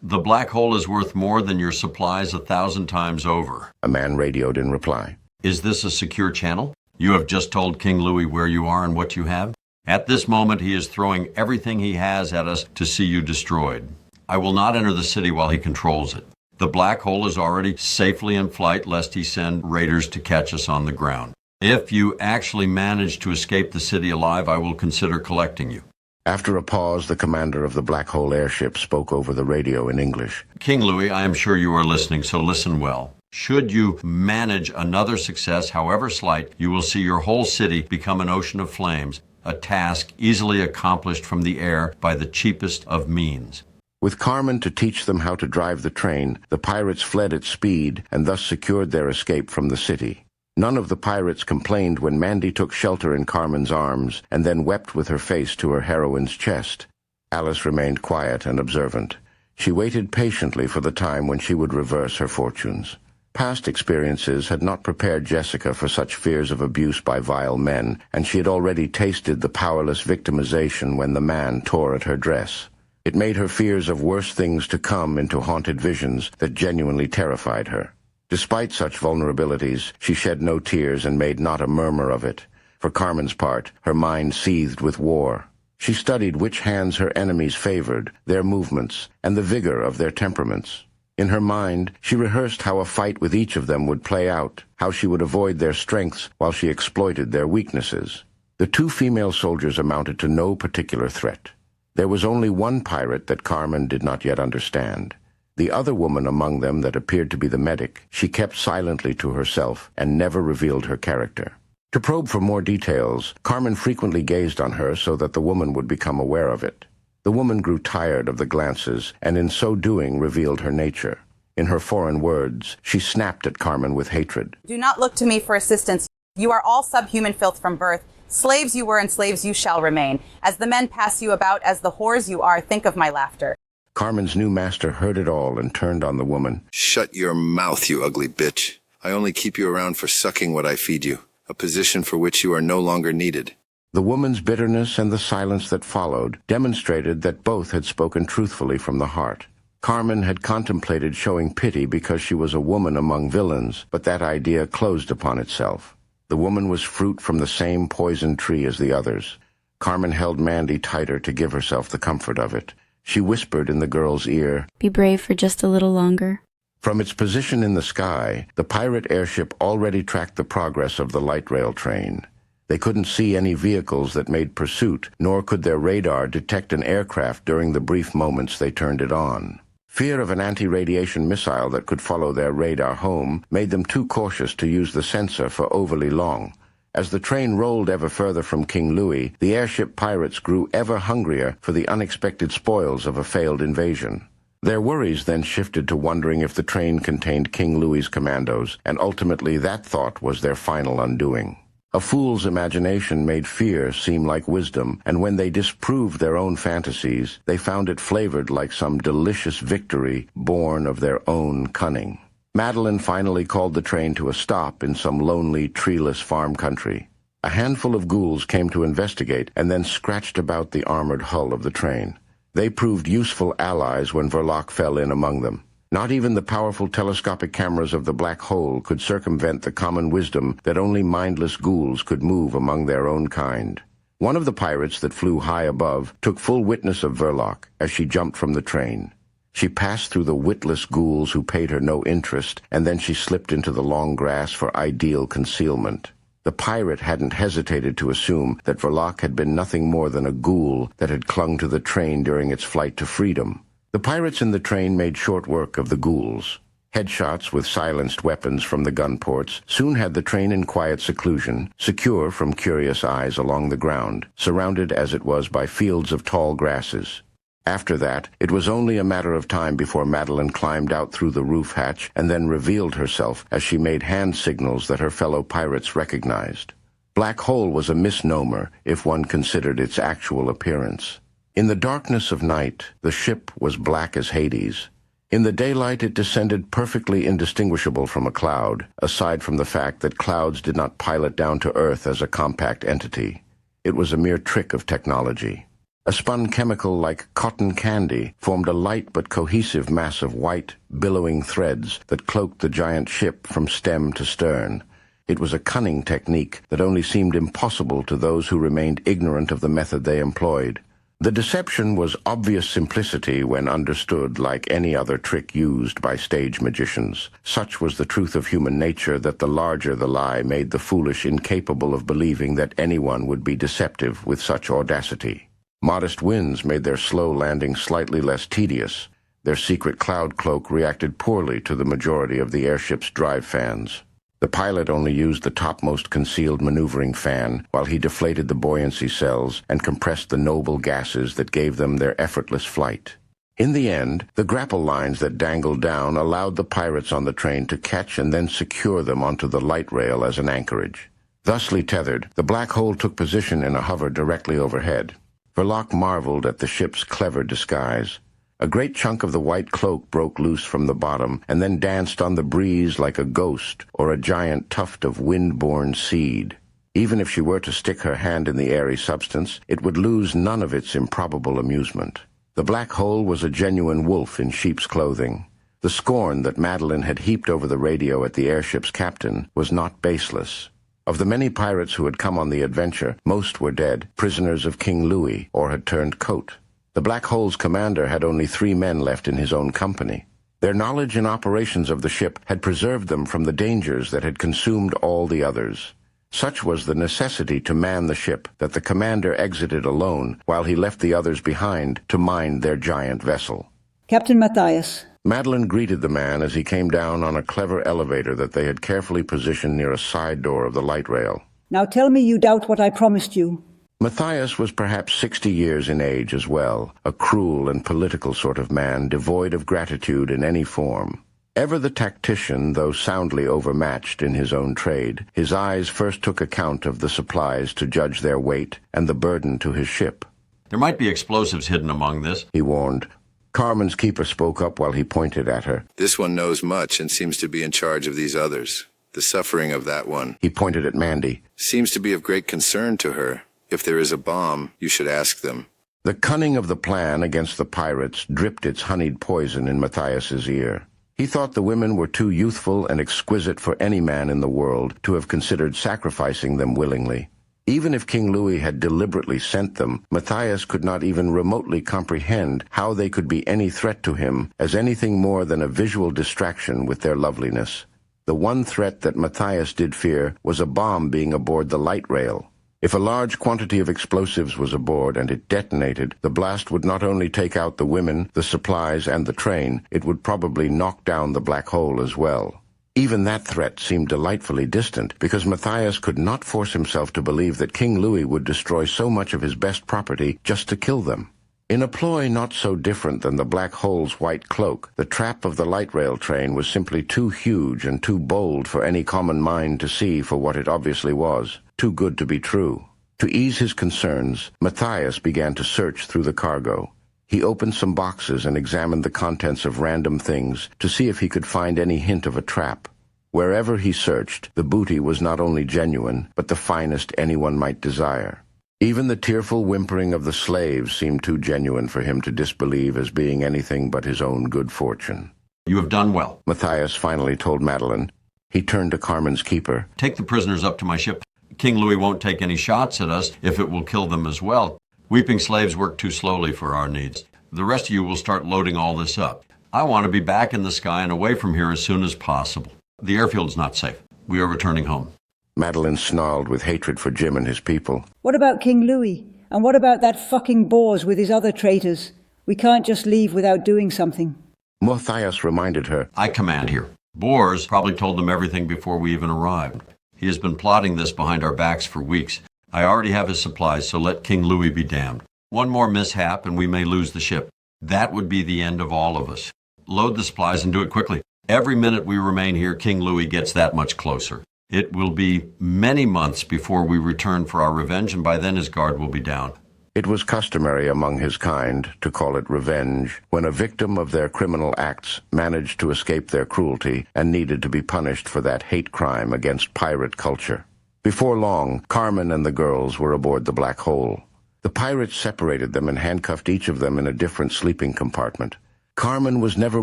The black hole is worth more than your supplies 1,000 times over. A man radioed in reply. Is this a secure channel? You have just told King Louis where you are and what you have? At this moment, he is throwing everything he has at us to see you destroyed. I will not enter the city while he controls it. The black hole is already safely in flight lest he send raiders to catch us on the ground. If you actually manage to escape the city alive, I will consider collecting you. After a pause, the commander of the black hole airship spoke over the radio in English. King Louis, I am sure you are listening, so listen well. Should you manage another success, however slight, you will see your whole city become an ocean of flames, a task easily accomplished from the air by the cheapest of means. With Carmen to teach them how to drive the train, the pirates fled at speed and thus secured their escape from the city. None of the pirates complained when Mandy took shelter in Carmen's arms and then wept with her face to her heroine's chest. Alice remained quiet and observant. She waited patiently for the time when she would reverse her fortunes. Past experiences had not prepared Jessica for such fears of abuse by vile men, and she had already tasted the powerless victimization when the man tore at her dress. It made her fears of worse things to come into haunted visions that genuinely terrified her. Despite such vulnerabilities, she shed no tears and made not a murmur of it. For Carmen's part, her mind seethed with war. She studied which hands her enemies favored, their movements, and the vigor of their temperaments. In her mind, she rehearsed how a fight with each of them would play out, how she would avoid their strengths while she exploited their weaknesses. The two female soldiers amounted to no particular threat. There was only one pirate that Carmen did not yet understand. The other woman among them that appeared to be the medic, she kept silently to herself and never revealed her character. To probe for more details, Carmen frequently gazed on her so that the woman would become aware of it. The woman grew tired of the glances, and in so doing revealed her nature. In her foreign words, she snapped at Carmen with hatred. Do not look to me for assistance. You are all subhuman filth from birth. Slaves you were and slaves you shall remain. As the men pass you about, as the whores you are, think of my laughter. Carmen's new master heard it all and turned on the woman. Shut your mouth, you ugly bitch. I only keep you around for sucking what I feed you, a position for which you are no longer needed. The woman's bitterness and the silence that followed demonstrated that both had spoken truthfully from the heart. Carmen had contemplated showing pity because she was a woman among villains, but that idea closed upon itself. The woman was fruit from the same poison tree as the others. Carmen held Mandy tighter to give herself the comfort of it. She whispered in the girl's ear, "Be brave for just a little longer." From its position in the sky, the pirate airship already tracked the progress of the light rail train. They couldn't see any vehicles that made pursuit, nor could their radar detect an aircraft during the brief moments they turned it on. Fear of an anti-radiation missile that could follow their radar home made them too cautious to use the sensor for overly long. As the train rolled ever further from King Louis, the airship pirates grew ever hungrier for the unexpected spoils of a failed invasion. Their worries then shifted to wondering if the train contained King Louis's commandos, and ultimately that thought was their final undoing. A fool's imagination made fear seem like wisdom, and when they disproved their own fantasies, they found it flavored like some delicious victory born of their own cunning. Madeline finally called the train to a stop in some lonely, treeless farm country. A handful of ghouls came to investigate and then scratched about the armored hull of the train. They proved useful allies when Verloc fell in among them. Not even the powerful telescopic cameras of the black hole could circumvent the common wisdom that only mindless ghouls could move among their own kind. One of the pirates that flew high above took full witness of Verloc as she jumped from the train. She passed through the witless ghouls who paid her no interest, and then she slipped into the long grass for ideal concealment. The pirate hadn't hesitated to assume that Verloc had been nothing more than a ghoul that had clung to the train during its flight to freedom. The pirates in the train made short work of the ghouls. Headshots with silenced weapons from the gun ports soon had the train in quiet seclusion, secure from curious eyes along the ground, surrounded as it was by fields of tall grasses. After that, it was only a matter of time before Madeline climbed out through the roof hatch and then revealed herself as she made hand signals that her fellow pirates recognized. Black Hole was a misnomer if one considered its actual appearance. In the darkness of night, the ship was black as Hades. In the daylight, it descended perfectly indistinguishable from a cloud, aside from the fact that clouds did not pilot down to Earth as a compact entity. It was a mere trick of technology. A spun chemical like cotton candy formed a light but cohesive mass of white, billowing threads that cloaked the giant ship from stem to stern. It was a cunning technique that only seemed impossible to those who remained ignorant of the method they employed. The deception was obvious simplicity when understood like any other trick used by stage magicians. Such was the truth of human nature that the larger the lie made the foolish incapable of believing that anyone would be deceptive with such audacity. Modest winds made their slow landing slightly less tedious. Their secret cloud cloak reacted poorly to the majority of the airship's drive fans. The pilot only used the topmost concealed maneuvering fan while he deflated the buoyancy cells and compressed the noble gases that gave them their effortless flight. In the end, the grapple lines that dangled down allowed the pirates on the train to catch and then secure them onto the light rail as an anchorage. Thusly tethered, the black hole took position in a hover directly overhead. Verloc marveled at the ship's clever disguise. A great chunk of the white cloak broke loose from the bottom and then danced on the breeze like a ghost or a giant tuft of wind-borne seed. Even if she were to stick her hand in the airy substance, it would lose none of its improbable amusement. The black hole was a genuine wolf in sheep's clothing. The scorn that Madeline had heaped over the radio at the airship's captain was not baseless. Of the many pirates who had come on the adventure, most were dead, prisoners of King Louis, or had turned coat. The Black Hole's commander had only 3 men left in his own company. Their knowledge and operations of the ship had preserved them from the dangers that had consumed all the others. Such was the necessity to man the ship that the commander exited alone while he left the others behind to mind their giant vessel. Captain Matthias. Madeline greeted the man as he came down on a clever elevator that they had carefully positioned near a side door of the light rail. Now tell me you doubt what I promised you. Matthias was perhaps 60 years in age as well, a cruel and political sort of man, devoid of gratitude in any form. Ever the tactician, though soundly overmatched in his own trade, his eyes first took account of the supplies to judge their weight and the burden to his ship. There might be explosives hidden among this, he warned. Carmen's keeper spoke up while he pointed at her. This one knows much and seems to be in charge of these others. The suffering of that one, he pointed at Mandy, seems to be of great concern to her. If there is a bomb, you should ask them. The cunning of the plan against the pirates dripped its honeyed poison in Matthias's ear. He thought the women were too youthful and exquisite for any man in the world to have considered sacrificing them willingly. Even if King Louis had deliberately sent them, Matthias could not even remotely comprehend how they could be any threat to him as anything more than a visual distraction with their loveliness. The one threat that Matthias did fear was a bomb being aboard the light rail. If a large quantity of explosives was aboard and it detonated, the blast would not only take out the women, the supplies, and the train, it would probably knock down the black hole as well. Even that threat seemed delightfully distant, because Matthias could not force himself to believe that King Louis would destroy so much of his best property just to kill them. In a ploy not so different than the black hole's white cloak, the trap of the light rail train was simply too huge and too bold for any common mind to see for what it obviously was, too good to be true. To ease his concerns, Matthias began to search through the cargo. He opened some boxes and examined the contents of random things to see if he could find any hint of a trap. Wherever he searched, the booty was not only genuine, but the finest anyone might desire. Even the tearful whimpering of the slaves seemed too genuine for him to disbelieve as being anything but his own good fortune. You have done well, Matthias finally told Madeline. He turned to Carmen's keeper. Take the prisoners up to my ship. King Louis won't take any shots at us if it will kill them as well. Weeping slaves work too slowly for our needs. The rest of you will start loading all this up. I want to be back in the sky and away from here as soon as possible. The airfield's not safe. We are returning home. Madeline snarled with hatred for Jim and his people. What about King Louis? And what about that fucking Boers with his other traitors? We can't just leave without doing something. Matthias reminded her. I command here. Boers probably told them everything before we even arrived. He has been plotting this behind our backs for weeks. I already have his supplies, so let King Louis be damned. One more mishap and we may lose the ship. That would be the end of all of us. Load the supplies and do it quickly. Every minute we remain here, King Louis gets that much closer. It will be many months before we return for our revenge, and by then his guard will be down. It was customary among his kind to call it revenge when a victim of their criminal acts managed to escape their cruelty and needed to be punished for that hate crime against pirate culture. Before long, Carmen and the girls were aboard the Black Hole. The pirates separated them and handcuffed each of them in a different sleeping compartment. Carmen was never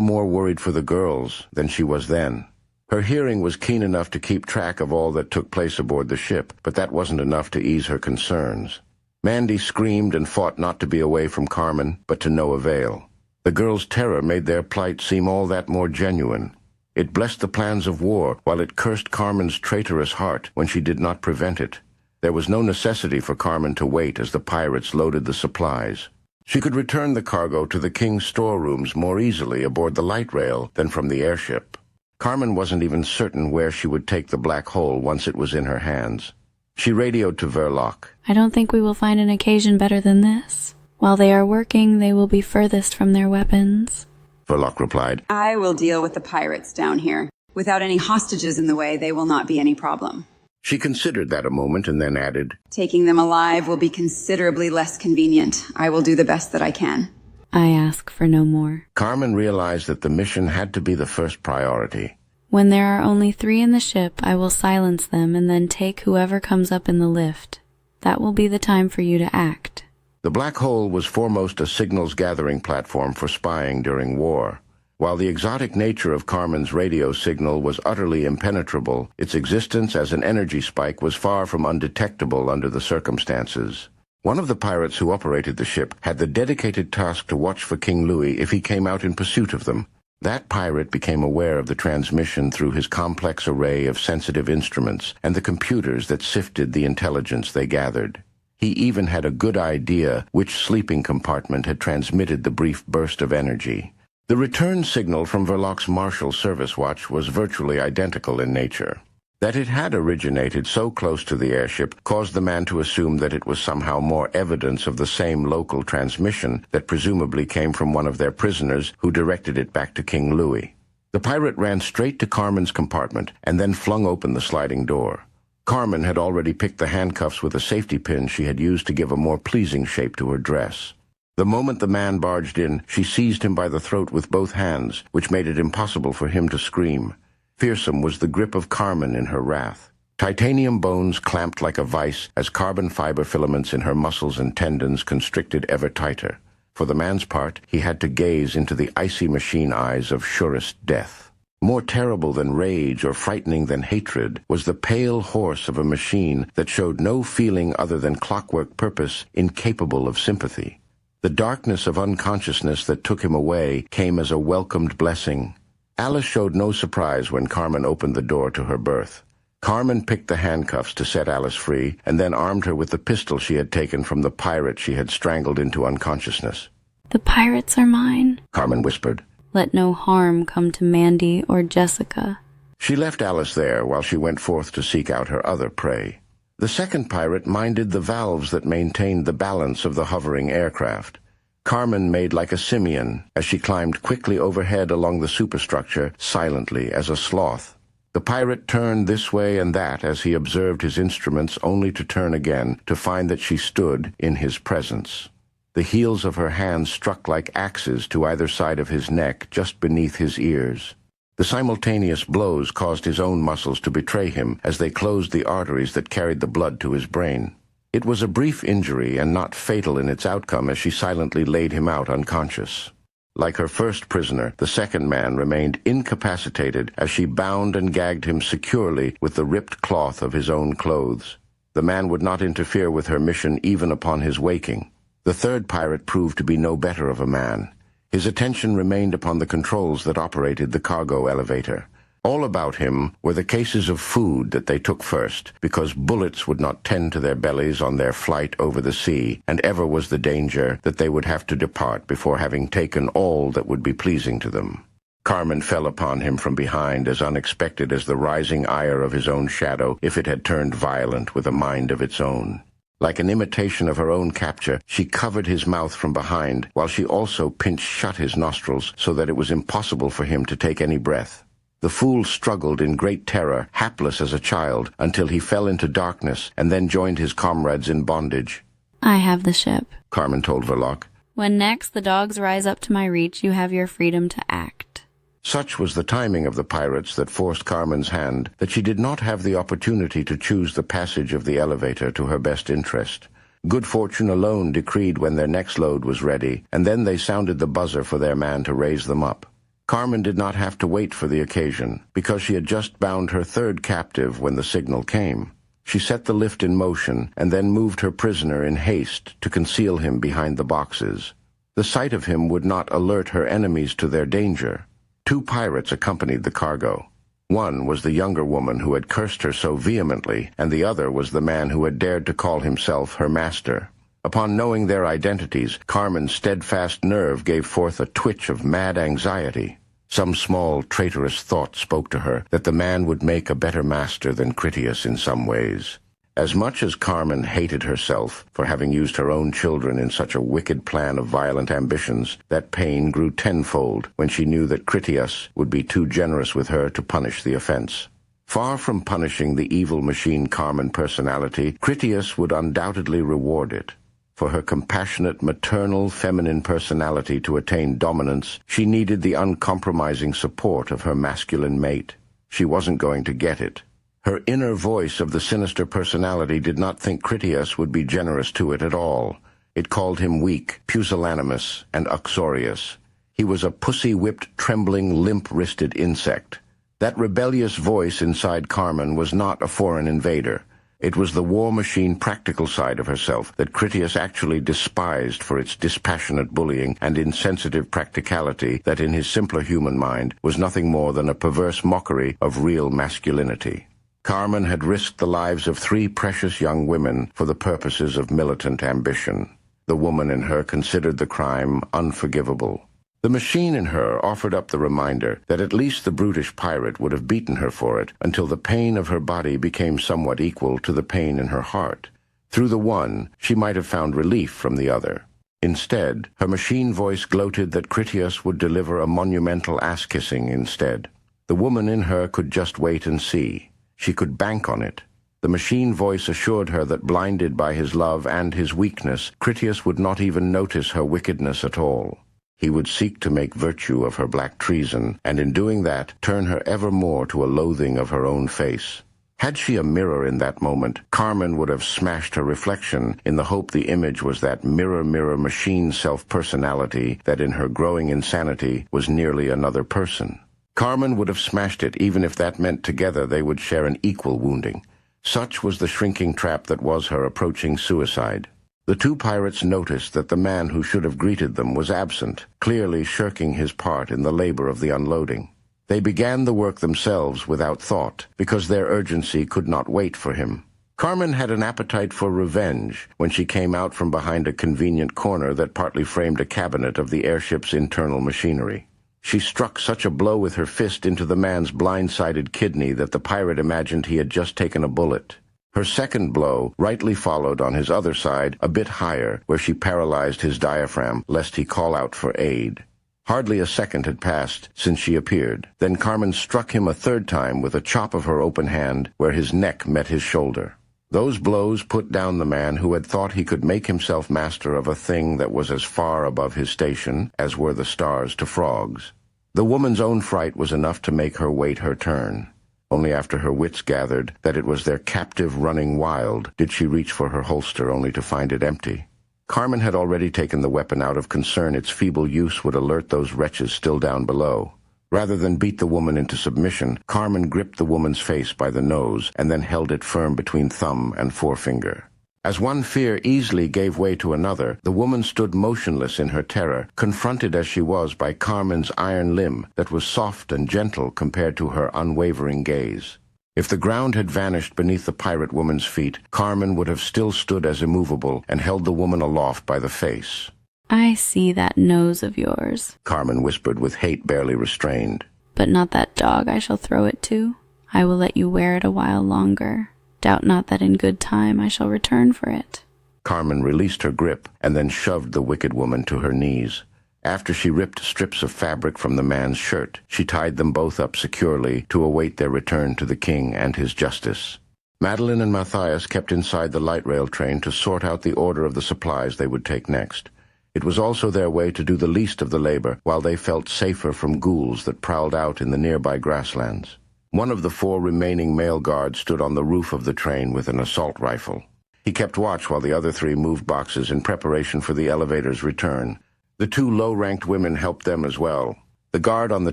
more worried for the girls than she was then. Her hearing was keen enough to keep track of all that took place aboard the ship, but that wasn't enough to ease her concerns. Mandy screamed and fought not to be away from Carmen, but to no avail. The girls' terror made their plight seem all that more genuine. It blessed the plans of war, while it cursed Carmen's traitorous heart when she did not prevent it. There was no necessity for Carmen to wait as the pirates loaded the supplies. She could return the cargo to the king's storerooms more easily aboard the light rail than from the airship. Carmen wasn't even certain where she would take the black hole once it was in her hands. She radioed to Verloc. I don't think we will find an occasion better than this. While they are working, they will be furthest from their weapons. Verloc replied. I will deal with the pirates down here. Without any hostages in the way, they will not be any problem. She considered that a moment and then added, Taking them alive will be considerably less convenient. I will do the best that I can. I ask for no more. Carmen realized that the mission had to be the first priority. When there are only 3 in the ship, I will silence them and then take whoever comes up in the lift. That will be the time for you to act. The black hole was foremost a signals gathering platform for spying during war. While the exotic nature of Carmen's radio signal was utterly impenetrable, its existence as an energy spike was far from undetectable under the circumstances. One of the pirates who operated the ship had the dedicated task to watch for King Louis if he came out in pursuit of them. That pirate became aware of the transmission through his complex array of sensitive instruments and the computers that sifted the intelligence they gathered. He even had a good idea which sleeping compartment had transmitted the brief burst of energy. The return signal from Verloc's Marshal Service Watch was virtually identical in nature. That it had originated so close to the airship caused the man to assume that it was somehow more evidence of the same local transmission that presumably came from one of their prisoners who directed it back to King Louis. The pirate ran straight to Carmen's compartment and then flung open the sliding door. Carmen had already picked the handcuffs with a safety pin she had used to give a more pleasing shape to her dress. The moment the man barged in, she seized him by the throat with both hands, which made it impossible for him to scream. Fearsome was the grip of Carmen in her wrath. Titanium bones clamped like a vice as carbon fiber filaments in her muscles and tendons constricted ever tighter. For the man's part, he had to gaze into the icy machine eyes of surest death. More terrible than rage or frightening than hatred was the pale horse of a machine that showed no feeling other than clockwork purpose, incapable of sympathy. The darkness of unconsciousness that took him away came as a welcomed blessing. Alice showed no surprise when Carmen opened the door to her berth. Carmen picked the handcuffs to set Alice free and then armed her with the pistol she had taken from the pirate she had strangled into unconsciousness. The pirates are mine, Carmen whispered. Let no harm come to Mandy or Jessica. She left Alice there while she went forth to seek out her other prey. The second pirate minded the valves that maintained the balance of the hovering aircraft. Carmen made like a simian as she climbed quickly overhead along the superstructure, silently as a sloth. The pirate turned this way and that as he observed his instruments, only to turn again to find that she stood in his presence. The heels of her hands struck like axes to either side of his neck, just beneath his ears. The simultaneous blows caused his own muscles to betray him as they closed the arteries that carried the blood to his brain. It was a brief injury and not fatal in its outcome as she silently laid him out unconscious. Like her first prisoner, the second man remained incapacitated as she bound and gagged him securely with the ripped cloth of his own clothes. The man would not interfere with her mission even upon his waking. The third pirate proved to be no better of a man. His attention remained upon the controls that operated the cargo elevator. All about him were the cases of food that they took first, because bullets would not tend to their bellies on their flight over the sea, and ever was the danger that they would have to depart before having taken all that would be pleasing to them. Carmen fell upon him from behind, as unexpected as the rising ire of his own shadow if it had turned violent with a mind of its own. Like an imitation of her own capture, she covered his mouth from behind, while she also pinched shut his nostrils so that it was impossible for him to take any breath. The fool struggled in great terror, hapless as a child, until he fell into darkness and then joined his comrades in bondage. I have the ship, Carmen told Verloc. When next the dogs rise up to my reach, you have your freedom to act. Such was the timing of the pirates that forced Carmen's hand that she did not have the opportunity to choose the passage of the elevator to her best interest. Good fortune alone decreed when their next load was ready, and then they sounded the buzzer for their man to raise them up. Carmen did not have to wait for the occasion, because she had just bound her third captive when the signal came. She set the lift in motion and then moved her prisoner in haste to conceal him behind the boxes. The sight of him would not alert her enemies to their danger. 2 pirates accompanied the cargo. One was the younger woman who had cursed her so vehemently, and the other was the man who had dared to call himself her master. Upon knowing their identities, Carmen's steadfast nerve gave forth a twitch of mad anxiety. Some small, traitorous thought spoke to her that the man would make a better master than Critias in some ways. As much as Carmen hated herself for having used her own children in such a wicked plan of violent ambitions, that pain grew tenfold when she knew that Critias would be too generous with her to punish the offense. Far from punishing the evil machine Carmen personality, Critias would undoubtedly reward it. For her compassionate, maternal, feminine personality to attain dominance, she needed the uncompromising support of her masculine mate. She wasn't going to get it. Her inner voice of the sinister personality did not think Critias would be generous to it at all. It called him weak, pusillanimous, and uxorious. He was a pussy-whipped, trembling, limp-wristed insect. That rebellious voice inside Carmen was not a foreign invader. It was the war machine practical side of herself that Critias actually despised for its dispassionate bullying and insensitive practicality that in his simpler human mind was nothing more than a perverse mockery of real masculinity. Carmen had risked the lives of 3 precious young women for the purposes of militant ambition. The woman in her considered the crime unforgivable. The machine in her offered up the reminder that at least the brutish pirate would have beaten her for it until the pain of her body became somewhat equal to the pain in her heart. Through the one, she might have found relief from the other. Instead, her machine voice gloated that Critias would deliver a monumental ass-kissing instead. The woman in her could just wait and see. She could bank on it. The machine voice assured her that blinded by his love and his weakness, Critias would not even notice her wickedness at all. He would seek to make virtue of her black treason, and in doing that, turn her evermore to a loathing of her own face. Had she a mirror in that moment, Carmen would have smashed her reflection in the hope the image was that mirror machine self-personality that in her growing insanity was nearly another person. Carmen would have smashed it even if that meant together they would share an equal wounding. Such was the shrinking trap that was her approaching suicide. The 2 pirates noticed that the man who should have greeted them was absent, clearly shirking his part in the labor of the unloading. They began the work themselves without thought, because their urgency could not wait for him. Carmen had an appetite for revenge when she came out from behind a convenient corner that partly framed a cabinet of the airship's internal machinery. She struck such a blow with her fist into the man's blind-sided kidney that the pirate imagined he had just taken a bullet. Her second blow rightly followed on his other side, a bit higher, where she paralyzed his diaphragm, lest he call out for aid. Hardly a second had passed since she appeared. Then Carmen struck him a 3rd time with a chop of her open hand, where his neck met his shoulder. Those blows put down the man who had thought he could make himself master of a thing that was as far above his station as were the stars to frogs. The woman's own fright was enough to make her wait her turn. Only after her wits gathered that it was their captive running wild did she reach for her holster only to find it empty. Carmen had already taken the weapon out of concern its feeble use would alert those wretches still down below. Rather than beat the woman into submission, Carmen gripped the woman's face by the nose and then held it firm between thumb and forefinger. As one fear easily gave way to another, the woman stood motionless in her terror, confronted as she was by Carmen's iron limb that was soft and gentle compared to her unwavering gaze. If the ground had vanished beneath the pirate woman's feet, Carmen would have still stood as immovable and held the woman aloft by the face. I see that nose of yours, Carmen whispered with hate barely restrained. But not that dog I shall throw it to. I will let you wear it a while longer. Doubt not that in good time I shall return for it. Carmen released her grip and then shoved the wicked woman to her knees. After she ripped strips of fabric from the man's shirt, she tied them both up securely to await their return to the king and his justice. Madeline and Matthias kept inside the light rail train to sort out the order of the supplies they would take next. It was also their way to do the least of the labor while they felt safer from ghouls that prowled out in the nearby grasslands. One of the 4 remaining male guards stood on the roof of the train with an assault rifle. He kept watch while the other 3 moved boxes in preparation for the elevator's return. The 2 low-ranked women helped them as well. The guard on the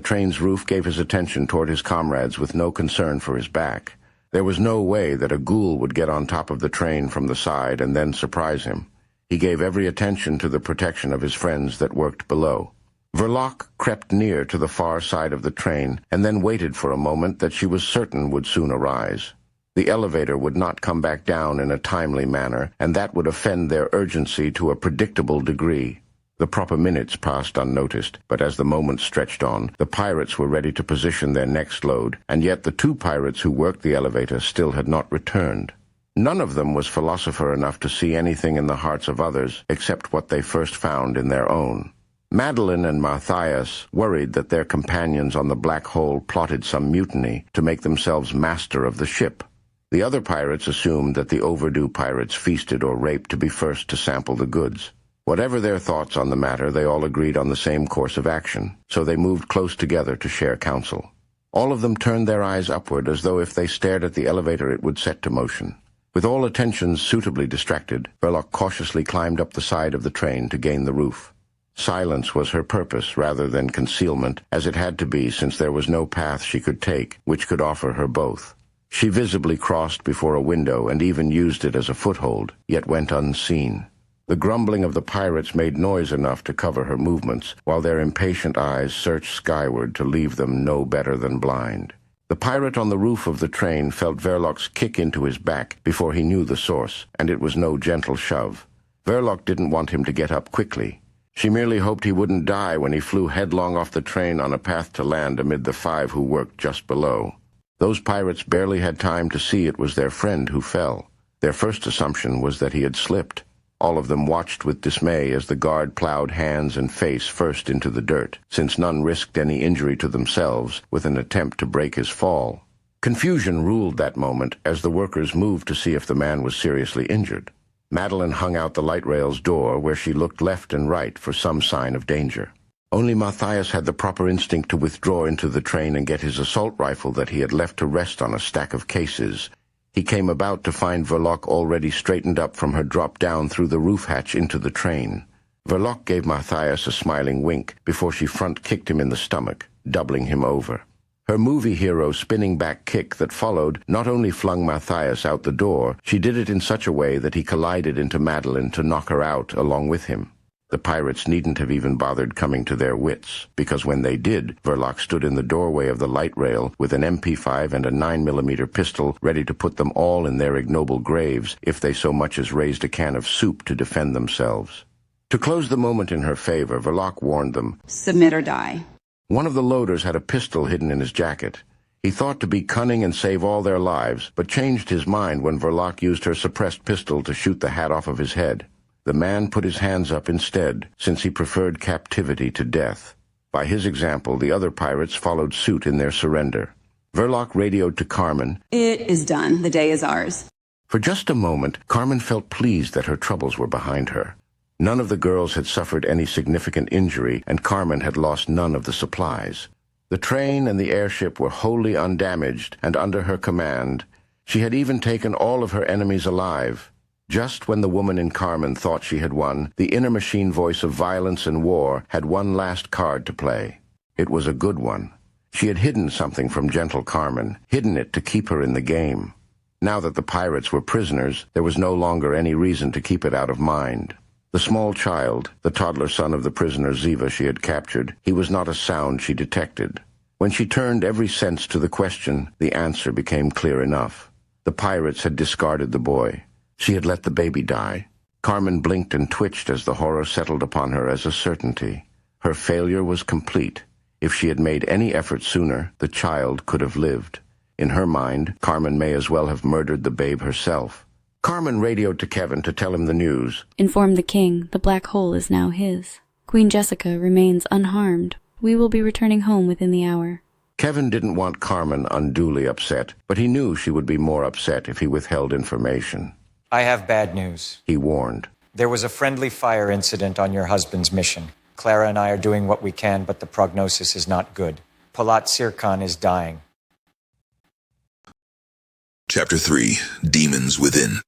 train's roof gave his attention toward his comrades with no concern for his back. There was no way that a ghoul would get on top of the train from the side and then surprise him. He gave every attention to the protection of his friends that worked below. Verloc crept near to the far side of the train and then waited for a moment that she was certain would soon arise. The elevator would not come back down in a timely manner, and that would offend their urgency to a predictable degree. The proper minutes passed unnoticed, but as the moments stretched on, the pirates were ready to position their next load, and yet the 2 pirates who worked the elevator still had not returned. None of them was philosopher enough to see anything in the hearts of others except what they first found in their own. Madeline and Matthias worried that their companions on the black hole plotted some mutiny to make themselves master of the ship. The other pirates assumed that the overdue pirates feasted or raped to be first to sample the goods. Whatever their thoughts on the matter, they all agreed on the same course of action, so they moved close together to share counsel. All of them turned their eyes upward as though if they stared at the elevator it would set to motion. With all attentions suitably distracted, Verloc cautiously climbed up the side of the train to gain the roof. Silence was her purpose rather than concealment, as it had to be since there was no path she could take which could offer her both. She visibly crossed before a window and even used it as a foothold, yet went unseen. The grumbling of the pirates made noise enough to cover her movements, while their impatient eyes searched skyward to leave them no better than blind. The pirate on the roof of the train felt Verloc's kick into his back before he knew the source, and it was no gentle shove. Verloc didn't want him to get up quickly. She merely hoped he wouldn't die when he flew headlong off the train on a path to land amid the 5 who worked just below. Those pirates barely had time to see it was their friend who fell. Their first assumption was that he had slipped. All of them watched with dismay as the guard plowed hands and face first into the dirt, since none risked any injury to themselves with an attempt to break his fall. Confusion ruled that moment as the workers moved to see if the man was seriously injured. Madeline hung out the light rail's door where she looked left and right for some sign of danger. Only Matthias had the proper instinct to withdraw into the train and get his assault rifle that he had left to rest on a stack of cases. He came about to find Verloc already straightened up from her drop down through the roof hatch into the train. Verloc gave Matthias a smiling wink before she front-kicked him in the stomach, doubling him over. Her movie hero spinning back kick that followed not only flung Matthias out the door, she did it in such a way that he collided into Madeline to knock her out along with him. The pirates needn't have even bothered coming to their wits, because when they did, Verloc stood in the doorway of the light rail with an MP5 and a 9mm pistol ready to put them all in their ignoble graves if they so much as raised a can of soup to defend themselves. To close the moment in her favor, Verloc warned them. Submit or die. One of the loaders had a pistol hidden in his jacket. He thought to be cunning and save all their lives, but changed his mind when Verloc used her suppressed pistol to shoot the hat off of his head. The man put his hands up instead, since he preferred captivity to death. By his example, the other pirates followed suit in their surrender. Verloc radioed to Carmen. It is done. The day is ours. For just a moment, Carmen felt pleased that her troubles were behind her. None of the girls had suffered any significant injury, and Carmen had lost none of the supplies. The train and the airship were wholly undamaged and under her command. She had even taken all of her enemies alive. Just when the woman in Carmen thought she had won, the inner machine voice of violence and war had one last card to play. It was a good one. She had hidden something from gentle Carmen, hidden it to keep her in the game. Now that the pirates were prisoners, there was no longer any reason to keep it out of mind. The small child, the toddler son of the prisoner Ziva she had captured, he was not a sound she detected. When she turned every sense to the question, the answer became clear enough. The pirates had discarded the boy. She had let the baby die. Carmen blinked and twitched as the horror settled upon her as a certainty. Her failure was complete. If she had made any effort sooner, the child could have lived. In her mind, Carmen may as well have murdered the babe herself. Carmen radioed to Kevin to tell him the news. Inform the king the black hole is now his. Queen Jessica remains unharmed. We will be returning home within the hour. Kevin didn't want Carmen unduly upset, but he knew she would be more upset if he withheld information. I have bad news, he warned. There was a friendly fire incident on your husband's mission. Clara and I are doing what we can, but the prognosis is not good. Palat Sirkan is dying. Chapter 3, Demons Within.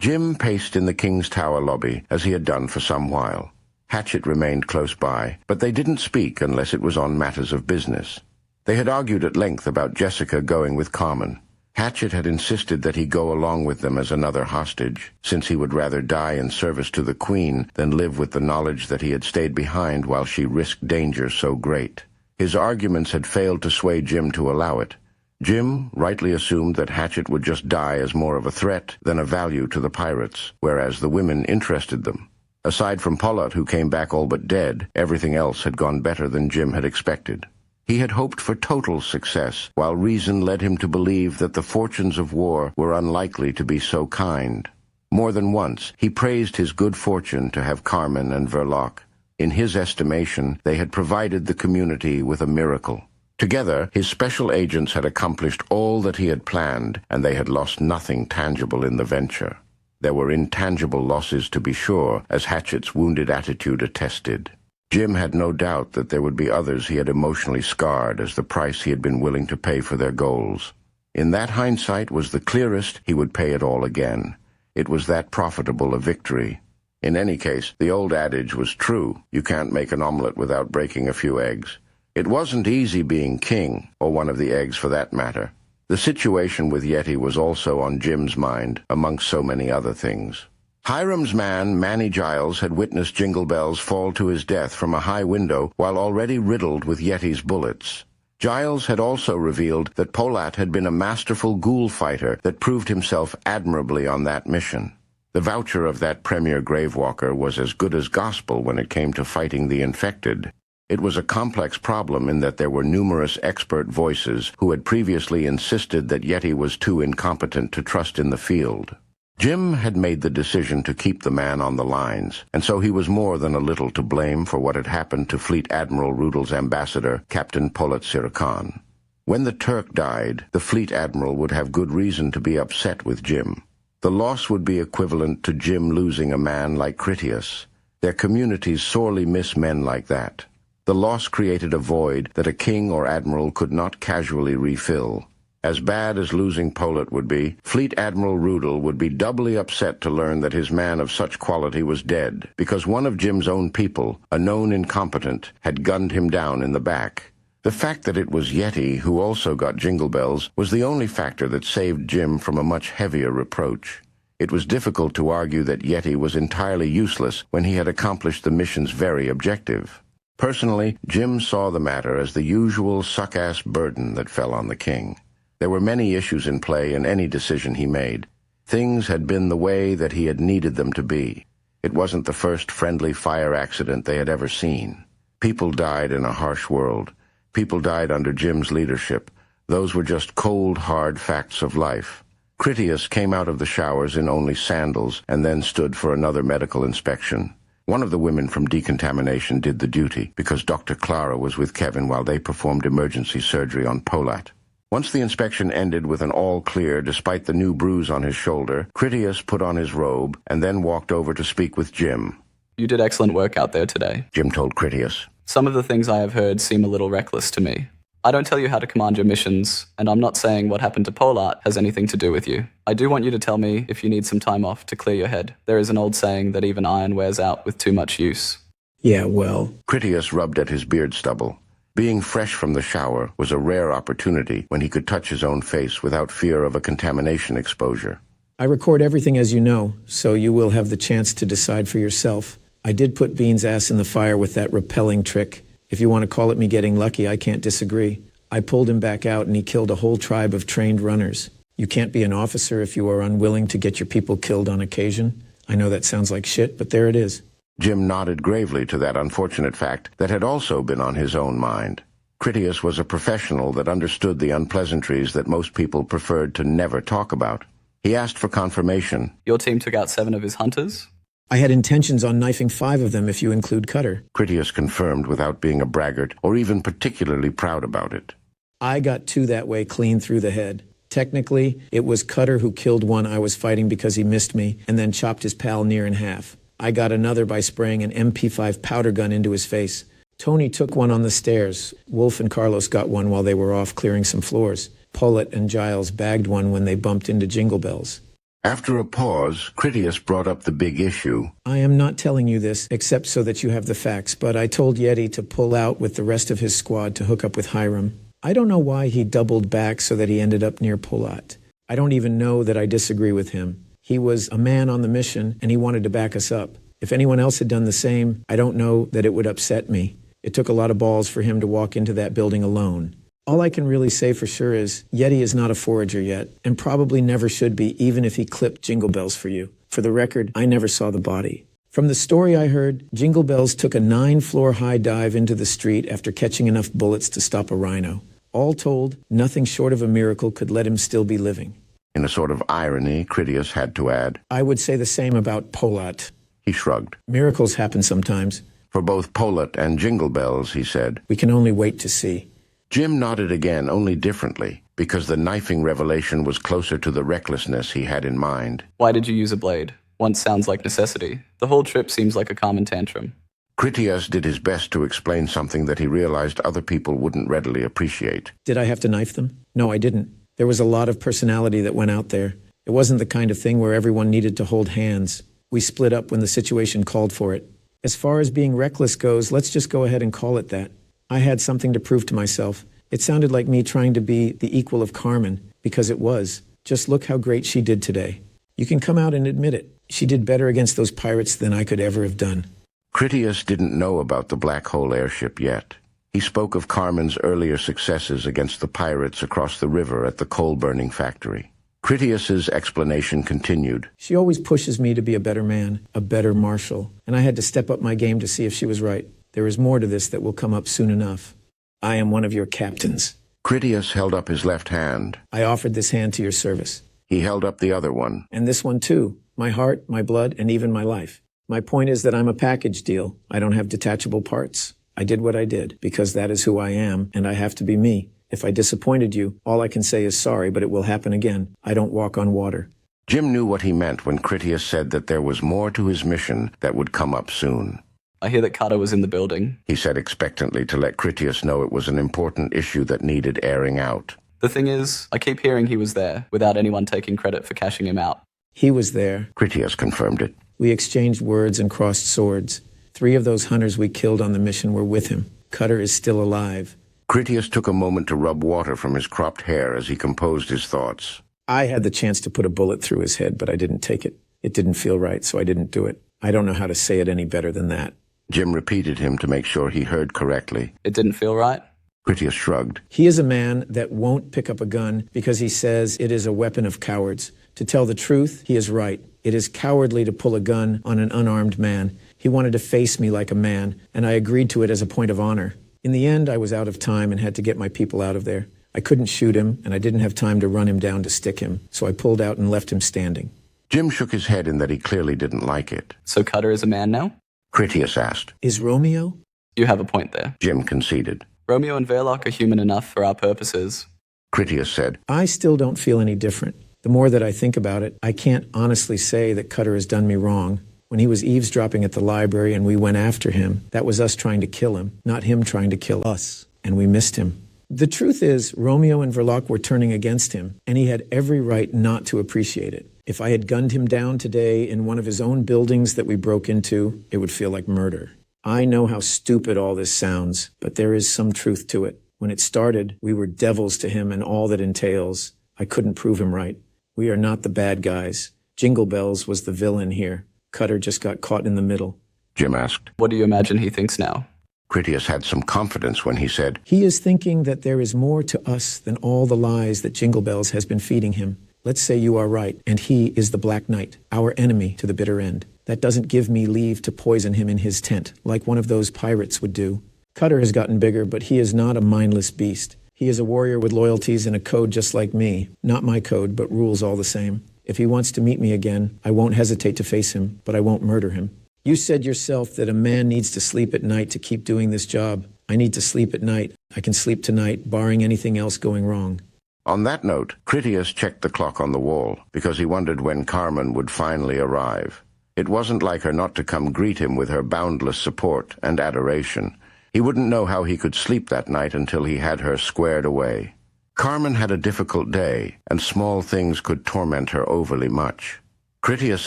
Jim paced in the King's Tower lobby, as he had done for some while. Hatchet remained close by, but they didn't speak unless it was on matters of business. They had argued at length about Jessica going with Carmen. Hatchet had insisted that he go along with them as another hostage, since he would rather die in service to the Queen than live with the knowledge that he had stayed behind while she risked danger so great. His arguments had failed to sway Jim to allow it. Jim rightly assumed that Hatchet would just die as more of a threat than a value to the pirates, whereas the women interested them. Aside from Pollard, who came back all but dead, everything else had gone better than Jim had expected. He had hoped for total success, while reason led him to believe that the fortunes of war were unlikely to be so kind. More than once, he praised his good fortune to have Carmen and Verloc. In his estimation, they had provided the community with a miracle. Together, his special agents had accomplished all that he had planned, and they had lost nothing tangible in the venture. There were intangible losses, to be sure, as Hatchet's wounded attitude attested. Jim had no doubt that there would be others he had emotionally scarred as the price he had been willing to pay for their goals. In that hindsight was the clearest he would pay it all again. It was that profitable a victory. In any case, the old adage was true. You can't make an omelet without breaking a few eggs. It wasn't easy being king, or one of the eggs for that matter. The situation with Yeti was also on Jim's mind, amongst so many other things. Hiram's man, Manny Giles, had witnessed Jingle Bells fall to his death from a high window while already riddled with Yeti's bullets. Giles had also revealed that Polat had been a masterful ghoul fighter that proved himself admirably on that mission. The voucher of that premier Gravewalker was as good as gospel when it came to fighting the infected. It was a complex problem in that there were numerous expert voices who had previously insisted that Yeti was too incompetent to trust in the field. Jim had made the decision to keep the man on the lines, and so he was more than a little to blame for what had happened to Fleet Admiral Rudel's ambassador, Captain Polat-Sirkan. When the Turk died, the Fleet Admiral would have good reason to be upset with Jim. The loss would be equivalent to Jim losing a man like Critias. Their communities sorely miss men like that. The loss created a void that a king or admiral could not casually refill. As bad as losing Polat would be, Fleet Admiral Rudel would be doubly upset to learn that his man of such quality was dead, because one of Jim's own people, a known incompetent, had gunned him down in the back. The fact that it was Yeti who also got Jingle Bells was the only factor that saved Jim from a much heavier reproach. It was difficult to argue that Yeti was entirely useless when he had accomplished the mission's very objective. Personally, Jim saw the matter as the usual suck-ass burden that fell on the king. There were many issues in play in any decision he made. Things had been the way that he had needed them to be. It wasn't the first friendly fire accident they had ever seen. People died in a harsh world. People died under Jim's leadership. Those were just cold, hard facts of life. Critias came out of the showers in only sandals and then stood for another medical inspection. One of the women from decontamination did the duty because Dr. Clara was with Kevin while they performed emergency surgery on Polat. Once the inspection ended with an all clear despite the new bruise on his shoulder, Critias put on his robe and then walked over to speak with Jim. You did excellent work out there today, Jim told Critias. Some of the things I have heard seem a little reckless to me. I don't tell you how to command your missions, and I'm not saying what happened to Polat has anything to do with you. I do want you to tell me if you need some time off to clear your head. There is an old saying that even iron wears out with too much use. Yeah, well... Critias rubbed at his beard stubble. Being fresh from the shower was a rare opportunity when he could touch his own face without fear of a contamination exposure. I record everything as you know, so you will have the chance to decide for yourself. I did put Bean's ass in the fire with that repelling trick. If you want to call it me getting lucky, I can't disagree. I pulled him back out and he killed a whole tribe of trained runners. You can't be an officer if you are unwilling to get your people killed on occasion. I know that sounds like shit, but there it is. Jim nodded gravely to that unfortunate fact that had also been on his own mind. Critias was a professional that understood the unpleasantries that most people preferred to never talk about. He asked for confirmation. Your team took out 7 of his hunters? I had intentions on knifing 5 of them if you include Cutter. Critias confirmed without being a braggart or even particularly proud about it. I got 2 that way clean through the head. Technically, it was Cutter who killed one I was fighting because he missed me and then chopped his pal near in half. I got another by spraying an MP5 powder gun into his face. Tony took one on the stairs. Wolf and Carlos got one while they were off clearing some floors. Polat and Giles bagged one when they bumped into Jingle Bells. After a pause, Critias brought up the big issue. I am not telling you this except so that you have the facts, but I told Yeti to pull out with the rest of his squad to hook up with Hiram. I don't know why he doubled back so that he ended up near Pulat. I don't even know that I disagree with him. He was a man on the mission, and he wanted to back us up. If anyone else had done the same, I don't know that it would upset me. It took a lot of balls for him to walk into that building alone. All I can really say for sure is Yeti is not a forager yet, and probably never should be, even if he clipped Jingle Bells for you. For the record, I never saw the body. From the story I heard, Jingle Bells took a 9-floor high dive into the street after catching enough bullets to stop a rhino. All told, nothing short of a miracle could let him still be living. In a sort of irony, Critias had to add, I would say the same about Pulat. He shrugged. Miracles happen sometimes. For both Pulat and Jingle Bells, he said, we can only wait to see. Jim nodded again, only differently, because the knifing revelation was closer to the recklessness he had in mind. Why did you use a blade? Once sounds like necessity. The whole trip seems like a common tantrum. Critias did his best to explain something that he realized other people wouldn't readily appreciate. Did I have to knife them? No, I didn't. There was a lot of personality that went out there. It wasn't the kind of thing where everyone needed to hold hands. We split up when the situation called for it. As far as being reckless goes, let's just go ahead and call it that. I had something to prove to myself. It sounded like me trying to be the equal of Carmen, because it was. Just look how great she did today. You can come out and admit it. She did better against those pirates than I could ever have done. Critias didn't know about the Black Hole airship yet. He spoke of Carmen's earlier successes against the pirates across the river at the coal-burning factory. Critias's explanation continued. She always pushes me to be a better man, a better marshal, and I had to step up my game to see if she was right. There is more to this that will come up soon enough. I am one of your captains. Critias held up his left hand. I offered this hand to your service. He held up the other one. And this one too. My heart, my blood, and even my life. My point is that I'm a package deal. I don't have detachable parts. I did what I did, because that is who I am, and I have to be me. If I disappointed you, all I can say is sorry, but it will happen again. I don't walk on water. Jim knew what he meant when Critias said that there was more to his mission that would come up soon. I hear that Cutter was in the building, he said expectantly to let Critias know it was an important issue that needed airing out. The thing is, I keep hearing he was there, without anyone taking credit for cashing him out. He was there. Critias confirmed it. We exchanged words and crossed swords. 3 of those hunters we killed on the mission were with him. Cutter is still alive. Critias took a moment to rub water from his cropped hair as he composed his thoughts. I had the chance to put a bullet through his head, but I didn't take it. It didn't feel right, so I didn't do it. I don't know how to say it any better than that. Jim repeated him to make sure he heard correctly. It didn't feel right? Critias shrugged. He is a man that won't pick up a gun because he says it is a weapon of cowards. To tell the truth, he is right. It is cowardly to pull a gun on an unarmed man. He wanted to face me like a man, and I agreed to it as a point of honor. In the end, I was out of time and had to get my people out of there. I couldn't shoot him, and I didn't have time to run him down to stick him, so I pulled out and left him standing. Jim shook his head in that he clearly didn't like it. So Cutter is a man now? Critias asked. Is Romeo? You have a point there. Jim conceded. Romeo and Verloc are human enough for our purposes. Critias said. I still don't feel any different. The more that I think about it, I can't honestly say that Cutter has done me wrong. When he was eavesdropping at the library and we went after him, that was us trying to kill him, not him trying to kill us. And we missed him. The truth is, Romeo and Verloc were turning against him, and he had every right not to appreciate it. If I had gunned him down today in one of his own buildings that we broke into, it would feel like murder. I know how stupid all this sounds, but there is some truth to it. When it started, we were devils to him and all that entails. I couldn't prove him right. We are not the bad guys. Jingle Bells was the villain here. Cutter just got caught in the middle. Jim asked. What do you imagine he thinks now? Critias had some confidence when he said, He is thinking that there is more to us than all the lies that Jingle Bells has been feeding him. Let's say you are right, and he is the Black Knight, our enemy to the bitter end. That doesn't give me leave to poison him in his tent, like one of those pirates would do. Cutter has gotten bigger, but he is not a mindless beast. He is a warrior with loyalties and a code just like me. Not my code, but rules all the same. If he wants to meet me again, I won't hesitate to face him, but I won't murder him. You said yourself that a man needs to sleep at night to keep doing this job. I need to sleep at night. I can sleep tonight, barring anything else going wrong. On that note, Critias checked the clock on the wall, because he wondered when Carmen would finally arrive. It wasn't like her not to come greet him with her boundless support and adoration. He wouldn't know how he could sleep that night until he had her squared away. Carmen had a difficult day, and small things could torment her overly much. Critias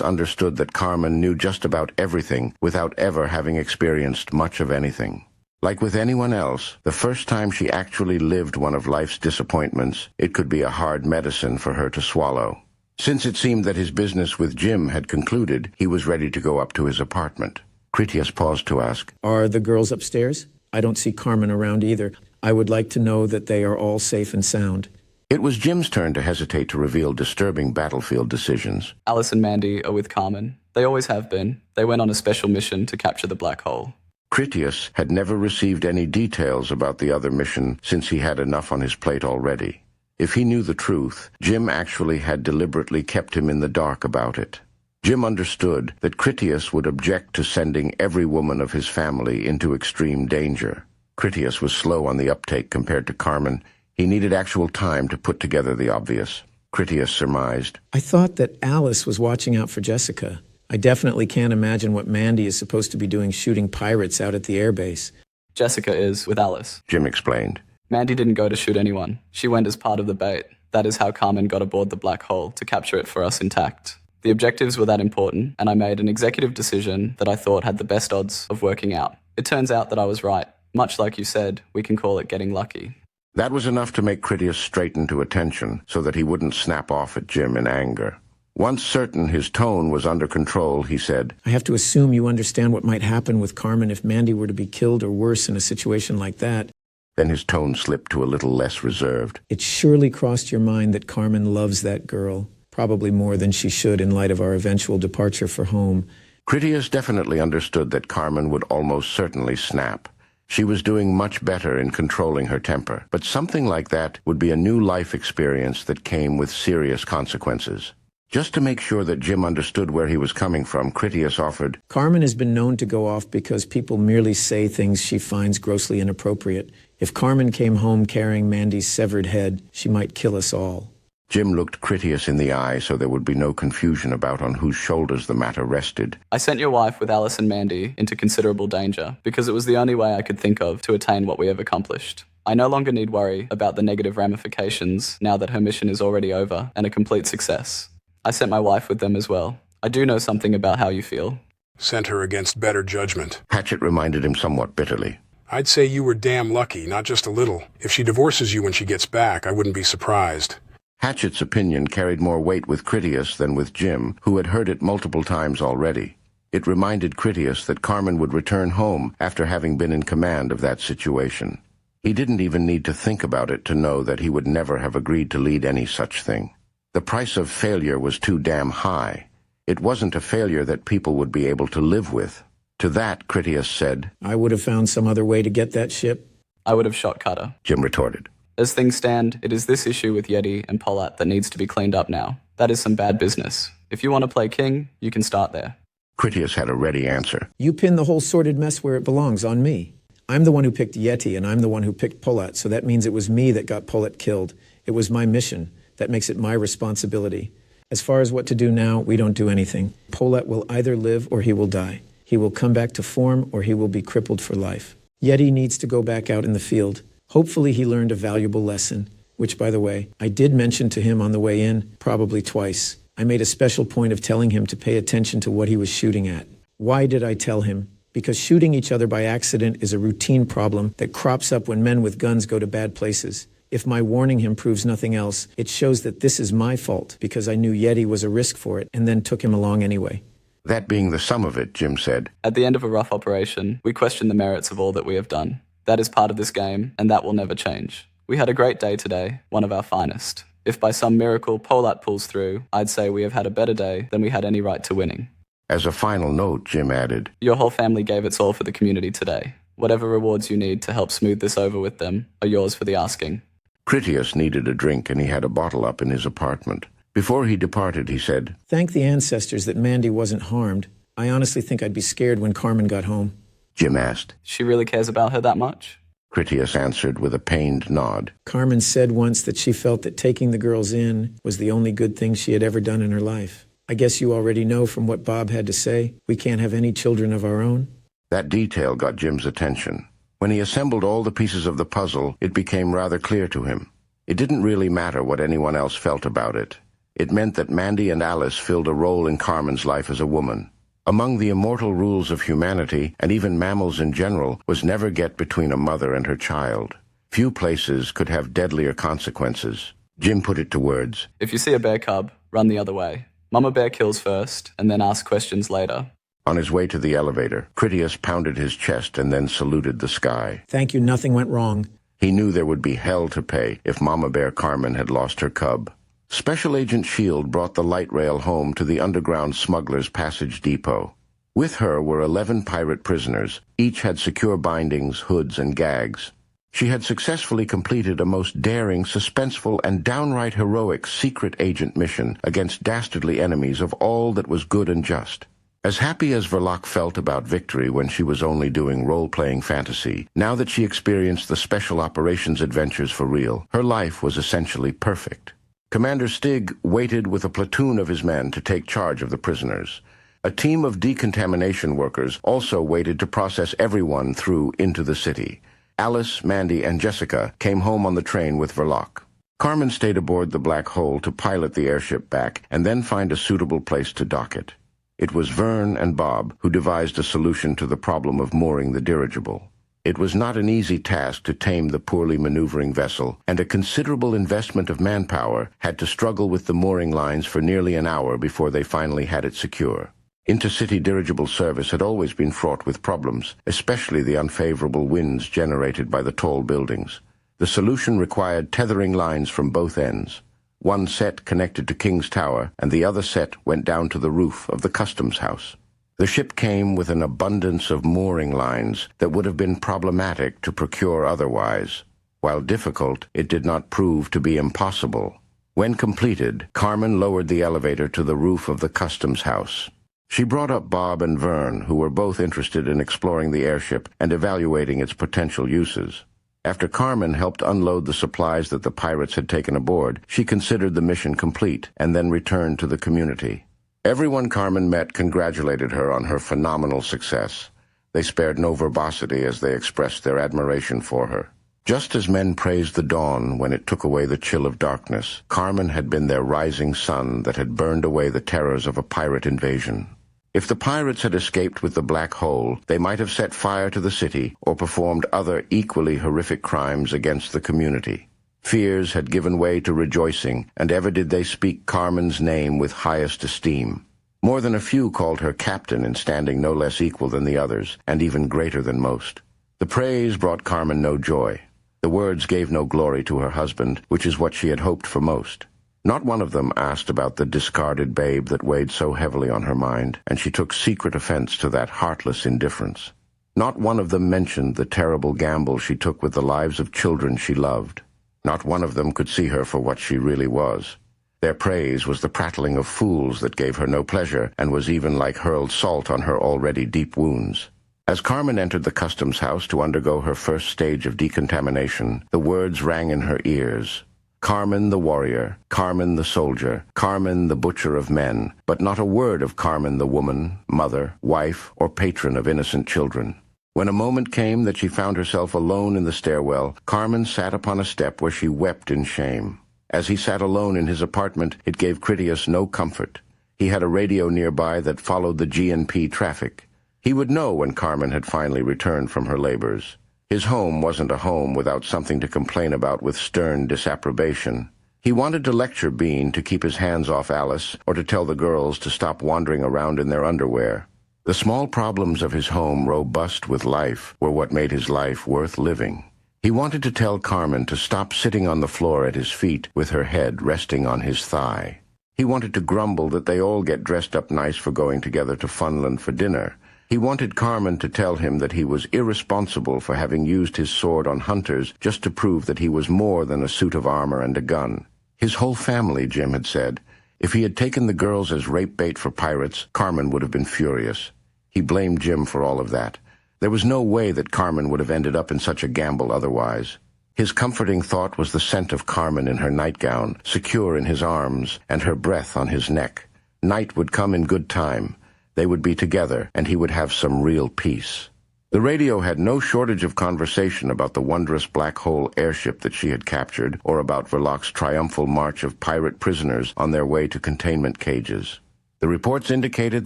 understood that Carmen knew just about everything without ever having experienced much of anything. Like with anyone else, the first time she actually lived one of life's disappointments, it could be a hard medicine for her to swallow. Since it seemed that his business with Jim had concluded, he was ready to go up to his apartment. Critias paused to ask, Are the girls upstairs? I don't see Carmen around either. I would like to know that they are all safe and sound. It was Jim's turn to hesitate to reveal disturbing battlefield decisions. Alice and Mandy are with Carmen. They always have been. They went on a special mission to capture the black hole. Critias had never received any details about the other mission since he had enough on his plate already. If he knew the truth, Jim actually had deliberately kept him in the dark about it. Jim understood that Critias would object to sending every woman of his family into extreme danger. Critias was slow on the uptake compared to Carmen. He needed actual time to put together the obvious. Critias surmised, I thought that Alice was watching out for Jessica. I definitely can't imagine what Mandy is supposed to be doing shooting pirates out at the airbase. Jessica is with Alice. Jim explained. Mandy didn't go to shoot anyone. She went as part of the bait. That is how Carmen got aboard the black hole, to capture it for us intact. The objectives were that important, and I made an executive decision that I thought had the best odds of working out. It turns out that I was right. Much like you said, we can call it getting lucky. That was enough to make Critias straighten to attention so that he wouldn't snap off at Jim in anger. Once certain his tone was under control, he said, I have to assume you understand what might happen with Carmen if Mandy were to be killed or worse in a situation like that. Then his tone slipped to a little less reserved. It surely crossed your mind that Carmen loves that girl, probably more than she should in light of our eventual departure for home. Critias definitely understood that Carmen would almost certainly snap. She was doing much better in controlling her temper, but something like that would be a new life experience that came with serious consequences. Just to make sure that Jim understood where he was coming from, Critias offered, Carmen has been known to go off because people merely say things she finds grossly inappropriate. If Carmen came home carrying Mandy's severed head, she might kill us all. Jim looked Critias in the eye so there would be no confusion about on whose shoulders the matter rested. I sent your wife with Alice and Mandy into considerable danger because it was the only way I could think of to attain what we have accomplished. I no longer need worry about the negative ramifications now that her mission is already over and a complete success. I sent my wife with them as well. I do know something about how you feel. Sent her against better judgment. Hatchet reminded him somewhat bitterly. I'd say you were damn lucky, not just a little. If she divorces you when she gets back, I wouldn't be surprised. Hatchet's opinion carried more weight with Critias than with Jim, who had heard it multiple times already. It reminded Critias that Carmen would return home after having been in command of that situation. He didn't even need to think about it to know that he would never have agreed to lead any such thing. The price of failure was too damn high. It wasn't a failure that people would be able to live with. To that, Critias said, I would have found some other way to get that ship. I would have shot Cutter. Jim retorted. As things stand, it is this issue with Yeti and Polat that needs to be cleaned up now. That is some bad business. If you want to play king, you can start there. Critias had a ready answer. You pin the whole sordid mess where it belongs, on me. I'm the one who picked Yeti, and I'm the one who picked Polat, so that means it was me that got Polat killed. It was my mission. That makes it my responsibility. As far as what to do now, we don't do anything. Polat will either live or he will die. He will come back to form or he will be crippled for life. Yeti needs to go back out in the field. Hopefully he learned a valuable lesson, which, by the way, I did mention to him on the way in, probably twice. I made a special point of telling him to pay attention to what he was shooting at. Why did I tell him? Because shooting each other by accident is a routine problem that crops up when men with guns go to bad places. If my warning him proves nothing else, it shows that this is my fault because I knew Yeti was a risk for it and then took him along anyway. That being the sum of it, Jim said. At the end of a rough operation, we question the merits of all that we have done. That is part of this game, and that will never change. We had a great day today, one of our finest. If by some miracle Polat pulls through, I'd say we have had a better day than we had any right to winning. As a final note, Jim added, Your whole family gave its all for the community today. Whatever rewards you need to help smooth this over with them are yours for the asking. Critias needed a drink and he had a bottle up in his apartment. Before he departed, he said, Thank the ancestors that Mandy wasn't harmed. I honestly think I'd be scared when Carmen got home. Jim asked. She really cares about her that much? Critias answered with a pained nod. Carmen said once that she felt that taking the girls in was the only good thing she had ever done in her life. I guess you already know from what Bob had to say, we can't have any children of our own. That detail got Jim's attention. When he assembled all the pieces of the puzzle, it became rather clear to him. It didn't really matter what anyone else felt about it. It meant that Mandy and Alice filled a role in Carmen's life as a woman. Among the immortal rules of humanity, and even mammals in general, was never get between a mother and her child. Few places could have deadlier consequences. Jim put it to words. If you see a bear cub, run the other way. Mama bear kills first, and then asks questions later. On his way to the elevator, Critias pounded his chest and then saluted the sky. Thank you, nothing went wrong. He knew there would be hell to pay if Mama Bear Carmen had lost her cub. Special Agent Shield brought the light rail home to the underground smuggler's passage depot. With her were 11 pirate prisoners. Each had secure bindings, hoods, and gags. She had successfully completed a most daring, suspenseful, and downright heroic secret agent mission against dastardly enemies of all that was good and just. As happy as Verloc felt about victory when she was only doing role-playing fantasy, now that she experienced the special operations adventures for real, her life was essentially perfect. Commander Stig waited with a platoon of his men to take charge of the prisoners. A team of decontamination workers also waited to process everyone through into the city. Alice, Mandy, and Jessica came home on the train with Verloc. Carmen stayed aboard the Black Hole to pilot the airship back and then find a suitable place to dock it. It was Vern and Bob who devised a solution to the problem of mooring the dirigible. It was not an easy task to tame the poorly maneuvering vessel, and a considerable investment of manpower had to struggle with the mooring lines for nearly an hour before they finally had it secure. Intercity dirigible service had always been fraught with problems, especially the unfavorable winds generated by the tall buildings. The solution required tethering lines from both ends. One set connected to King's Tower, and the other set went down to the roof of the customs house. The ship came with an abundance of mooring lines that would have been problematic to procure otherwise. While difficult, it did not prove to be impossible. When completed, Carmen lowered the elevator to the roof of the customs house. She brought up Bob and Vern, who were both interested in exploring the airship and evaluating its potential uses. After Carmen helped unload the supplies that the pirates had taken aboard, she considered the mission complete and then returned to the community. Everyone Carmen met congratulated her on her phenomenal success. They spared no verbosity as they expressed their admiration for her. Just as men praised the dawn when it took away the chill of darkness, Carmen had been their rising sun that had burned away the terrors of a pirate invasion. If the pirates had escaped with the Black Hole, they might have set fire to the city or performed other equally horrific crimes against the community. Fears had given way to rejoicing, and ever did they speak Carmen's name with highest esteem. More than a few called her captain in standing no less equal than the others, and even greater than most. The praise brought Carmen no joy. The words gave no glory to her husband, which is what she had hoped for most. Not one of them asked about the discarded babe that weighed so heavily on her mind, and she took secret offense to that heartless indifference. Not one of them mentioned the terrible gamble she took with the lives of children she loved. Not one of them could see her for what she really was. Their praise was the prattling of fools that gave her no pleasure, and was even like hurled salt on her already deep wounds. As Carmen entered the customs house to undergo her first stage of decontamination, the words rang in her ears. Carmen the warrior, Carmen the soldier, Carmen the butcher of men, but not a word of Carmen the woman, mother, wife, or patron of innocent children. When a moment came that she found herself alone in the stairwell, Carmen sat upon a step where she wept in shame. As he sat alone in his apartment, it gave Critias no comfort. He had a radio nearby that followed the GNP traffic. He would know when Carmen had finally returned from her labors. His home wasn't a home without something to complain about with stern disapprobation. He wanted to lecture Bean to keep his hands off Alice, or to tell the girls to stop wandering around in their underwear. The small problems of his home, robust with life, were what made his life worth living. He wanted to tell Carmen to stop sitting on the floor at his feet with her head resting on his thigh. He wanted to grumble that they all get dressed up nice for going together to Funland for dinner. He wanted Carmen to tell him that he was irresponsible for having used his sword on hunters just to prove that he was more than a suit of armor and a gun. His whole family, Jim had said. If he had taken the girls as rape bait for pirates, Carmen would have been furious. He blamed Jim for all of that. There was no way that Carmen would have ended up in such a gamble otherwise. His comforting thought was the scent of Carmen in her nightgown, secure in his arms, and her breath on his neck. Night would come in good time. They would be together, and he would have some real peace. The radio had no shortage of conversation about the wondrous black hole airship that she had captured, or about Verloc's triumphal march of pirate prisoners on their way to containment cages. The reports indicated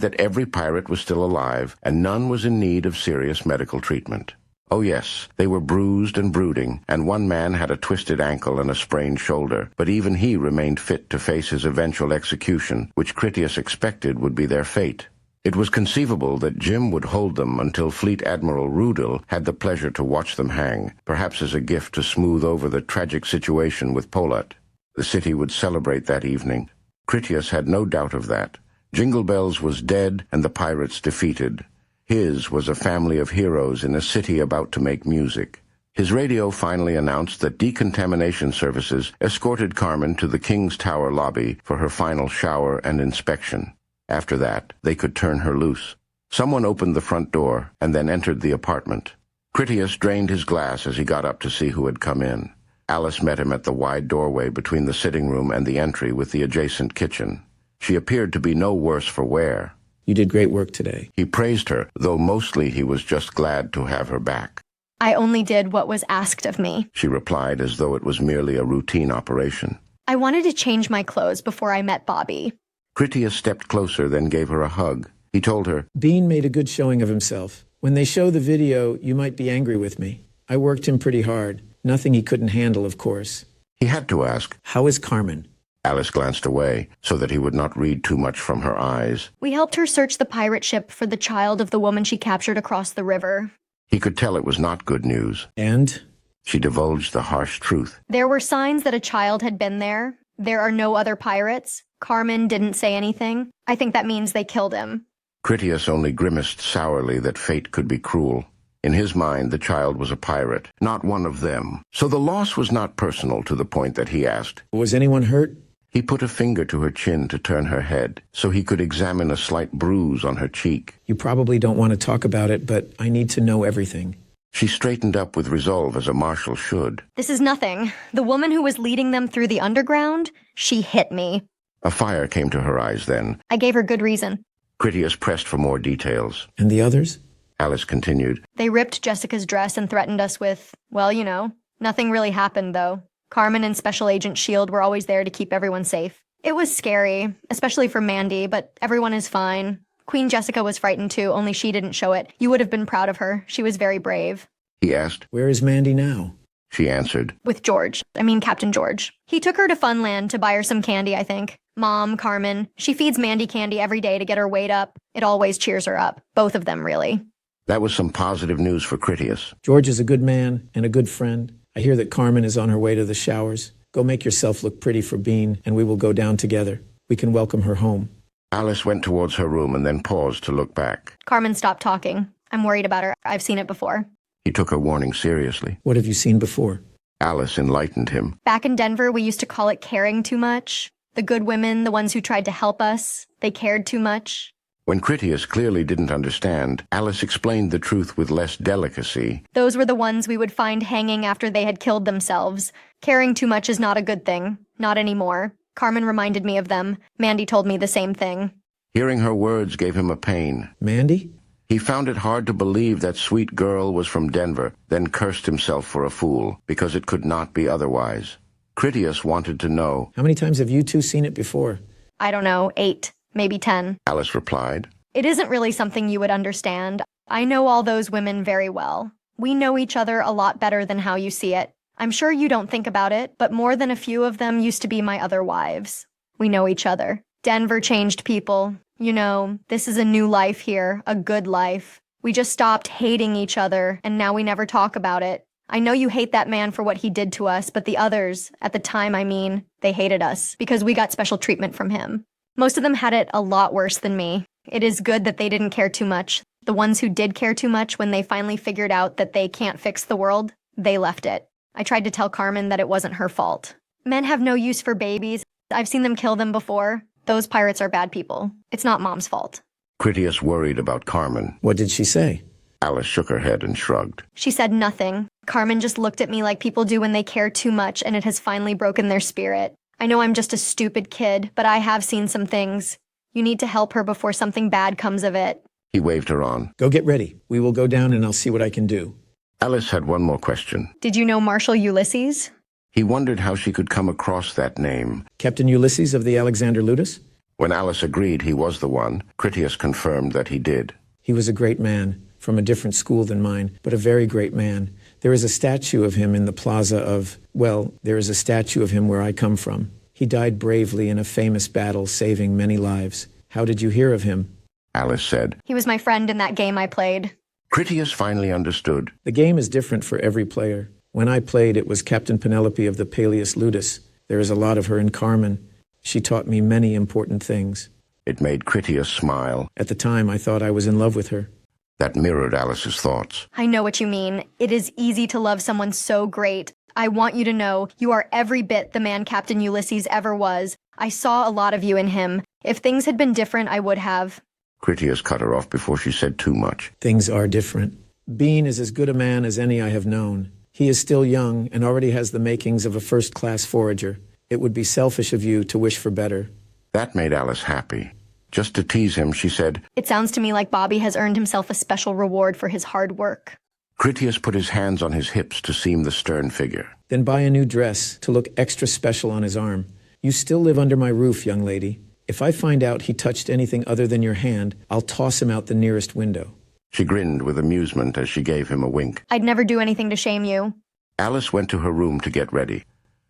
that every pirate was still alive, and none was in need of serious medical treatment. Oh yes, they were bruised and brooding, and one man had a twisted ankle and a sprained shoulder, but even he remained fit to face his eventual execution, which Critias expected would be their fate. It was conceivable that Jim would hold them until Fleet Admiral Rudel had the pleasure to watch them hang, perhaps as a gift to smooth over the tragic situation with Polat. The city would celebrate that evening. Critias had no doubt of that. Jingle Bells was dead and the pirates defeated. His was a family of heroes in a city about to make music. His radio finally announced that decontamination services escorted Carmen to the King's Tower lobby for her final shower and inspection. After that, they could turn her loose. Someone opened the front door and then entered the apartment. Critias drained his glass as he got up to see who had come in. Alice met him at the wide doorway between the sitting room and the entry with the adjacent kitchen. She appeared to be no worse for wear. You did great work today. He praised her, though mostly he was just glad to have her back. I only did what was asked of me, She replied as though it was merely a routine operation. I wanted to change my clothes before I met Bobby. Critias stepped closer, then gave her a hug. He told her, Bean made a good showing of himself. When they show the video, you might be angry with me. I worked him pretty hard. Nothing he couldn't handle, of course. He had to ask, How is Carmen? Alice glanced away, so that he would not read too much from her eyes. We helped her search the pirate ship for the child of the woman she captured across the river. He could tell it was not good news. And? She divulged the harsh truth. There were signs that a child had been there. There are no other pirates. Carmen didn't say anything. I think that means they killed him. Critias only grimaced sourly that fate could be cruel. In his mind, the child was a pirate, not one of them. So the loss was not personal to the point that he asked, Was anyone hurt? He put a finger to her chin to turn her head, so he could examine a slight bruise on her cheek. You probably don't want to talk about it, but I need to know everything. She straightened up with resolve as a marshal should. This is nothing. The woman who was leading them through the underground, she hit me. A fire came to her eyes then. I gave her good reason. Critias pressed for more details. And the others? Alice continued. They ripped Jessica's dress and threatened us with, well, you know. Nothing really happened, though. Carmen and Special Agent S.H.I.E.L.D. were always there to keep everyone safe. It was scary, especially for Mandy, but everyone is fine. Queen Jessica was frightened too, only she didn't show it. You would have been proud of her. She was very brave. He asked. Where is Mandy now? She answered. With Captain George. He took her to Funland to buy her some candy, I think. Mom, Carmen, she feeds Mandy candy every day to get her weight up. It always cheers her up. Both of them, really. That was some positive news for Critias. George is a good man and a good friend. I hear that Carmen is on her way to the showers. Go make yourself look pretty for Bean, and we will go down together. We can welcome her home. Alice went towards her room and then paused to look back. Carmen stopped talking. I'm worried about her. I've seen it before. He took her warning seriously. What have you seen before? Alice enlightened him. Back in Denver, we used to call it caring too much. The good women, the ones who tried to help us, they cared too much. When Critias clearly didn't understand, Alice explained the truth with less delicacy. Those were the ones we would find hanging after they had killed themselves. Caring too much is not a good thing. Not anymore. Carmen reminded me of them. Mandy told me the same thing. Hearing her words gave him a pain. Mandy? He found it hard to believe that sweet girl was from Denver, then cursed himself for a fool, because it could not be otherwise. Critias wanted to know. How many times have you two seen it before? I don't know, 8, maybe 10. Alice replied. It isn't really something you would understand. I know all those women very well. We know each other a lot better than how you see it. I'm sure you don't think about it, but more than a few of them used to be my other wives. We know each other. Denver changed people. You know, this is a new life here, a good life. We just stopped hating each other, and now we never talk about it. I know you hate that man for what he did to us, but the others, at the time I mean, they hated us, because we got special treatment from him. Most of them had it a lot worse than me. It is good that they didn't care too much. The ones who did care too much, when they finally figured out that they can't fix the world, they left it. I tried to tell Carmen that it wasn't her fault. Men have no use for babies. I've seen them kill them before. Those pirates are bad people. It's not Mom's fault. Critias worried about Carmen. What did she say? Alice shook her head and shrugged. She said nothing. Carmen just looked at me like people do when they care too much and it has finally broken their spirit. I know I'm just a stupid kid, but I have seen some things. You need to help her before something bad comes of it. He waved her on. Go get ready. We will go down and I'll see what I can do. Alice had one more question. Did you know Marshal Ulysses? He wondered how she could come across that name. Captain Ulysses of the Alexander Ludus? When Alice agreed he was the one, Critias confirmed that he did. He was a great man, from a different school than mine, but a very great man. There is a statue of him in the plaza of, well, there is a statue of him where I come from. He died bravely in a famous battle, saving many lives. How did you hear of him? Alice said. He was my friend in that game I played. Critias finally understood. The game is different for every player. When I played, it was Captain Penelope of the Peleus Ludus. There is a lot of her in Carmen. She taught me many important things. It made Critias smile. At the time, I thought I was in love with her. That mirrored Alice's thoughts. I know what you mean. It is easy to love someone so great. I want you to know you are every bit the man Captain Ulysses ever was. I saw a lot of you in him. If things had been different, I would have. Critias cut her off before she said too much. Things are different. Bean is as good a man as any I have known. He is still young and already has the makings of a first-class forager. It would be selfish of you to wish for better. That made Alice happy. Just to tease him, she said, It sounds to me like Bobby has earned himself a special reward for his hard work. Critias put his hands on his hips to seem the stern figure. Then buy a new dress to look extra special on his arm. You still live under my roof, young lady. If I find out he touched anything other than your hand, I'll toss him out the nearest window. She grinned with amusement as she gave him a wink. I'd never do anything to shame you. Alice went to her room to get ready.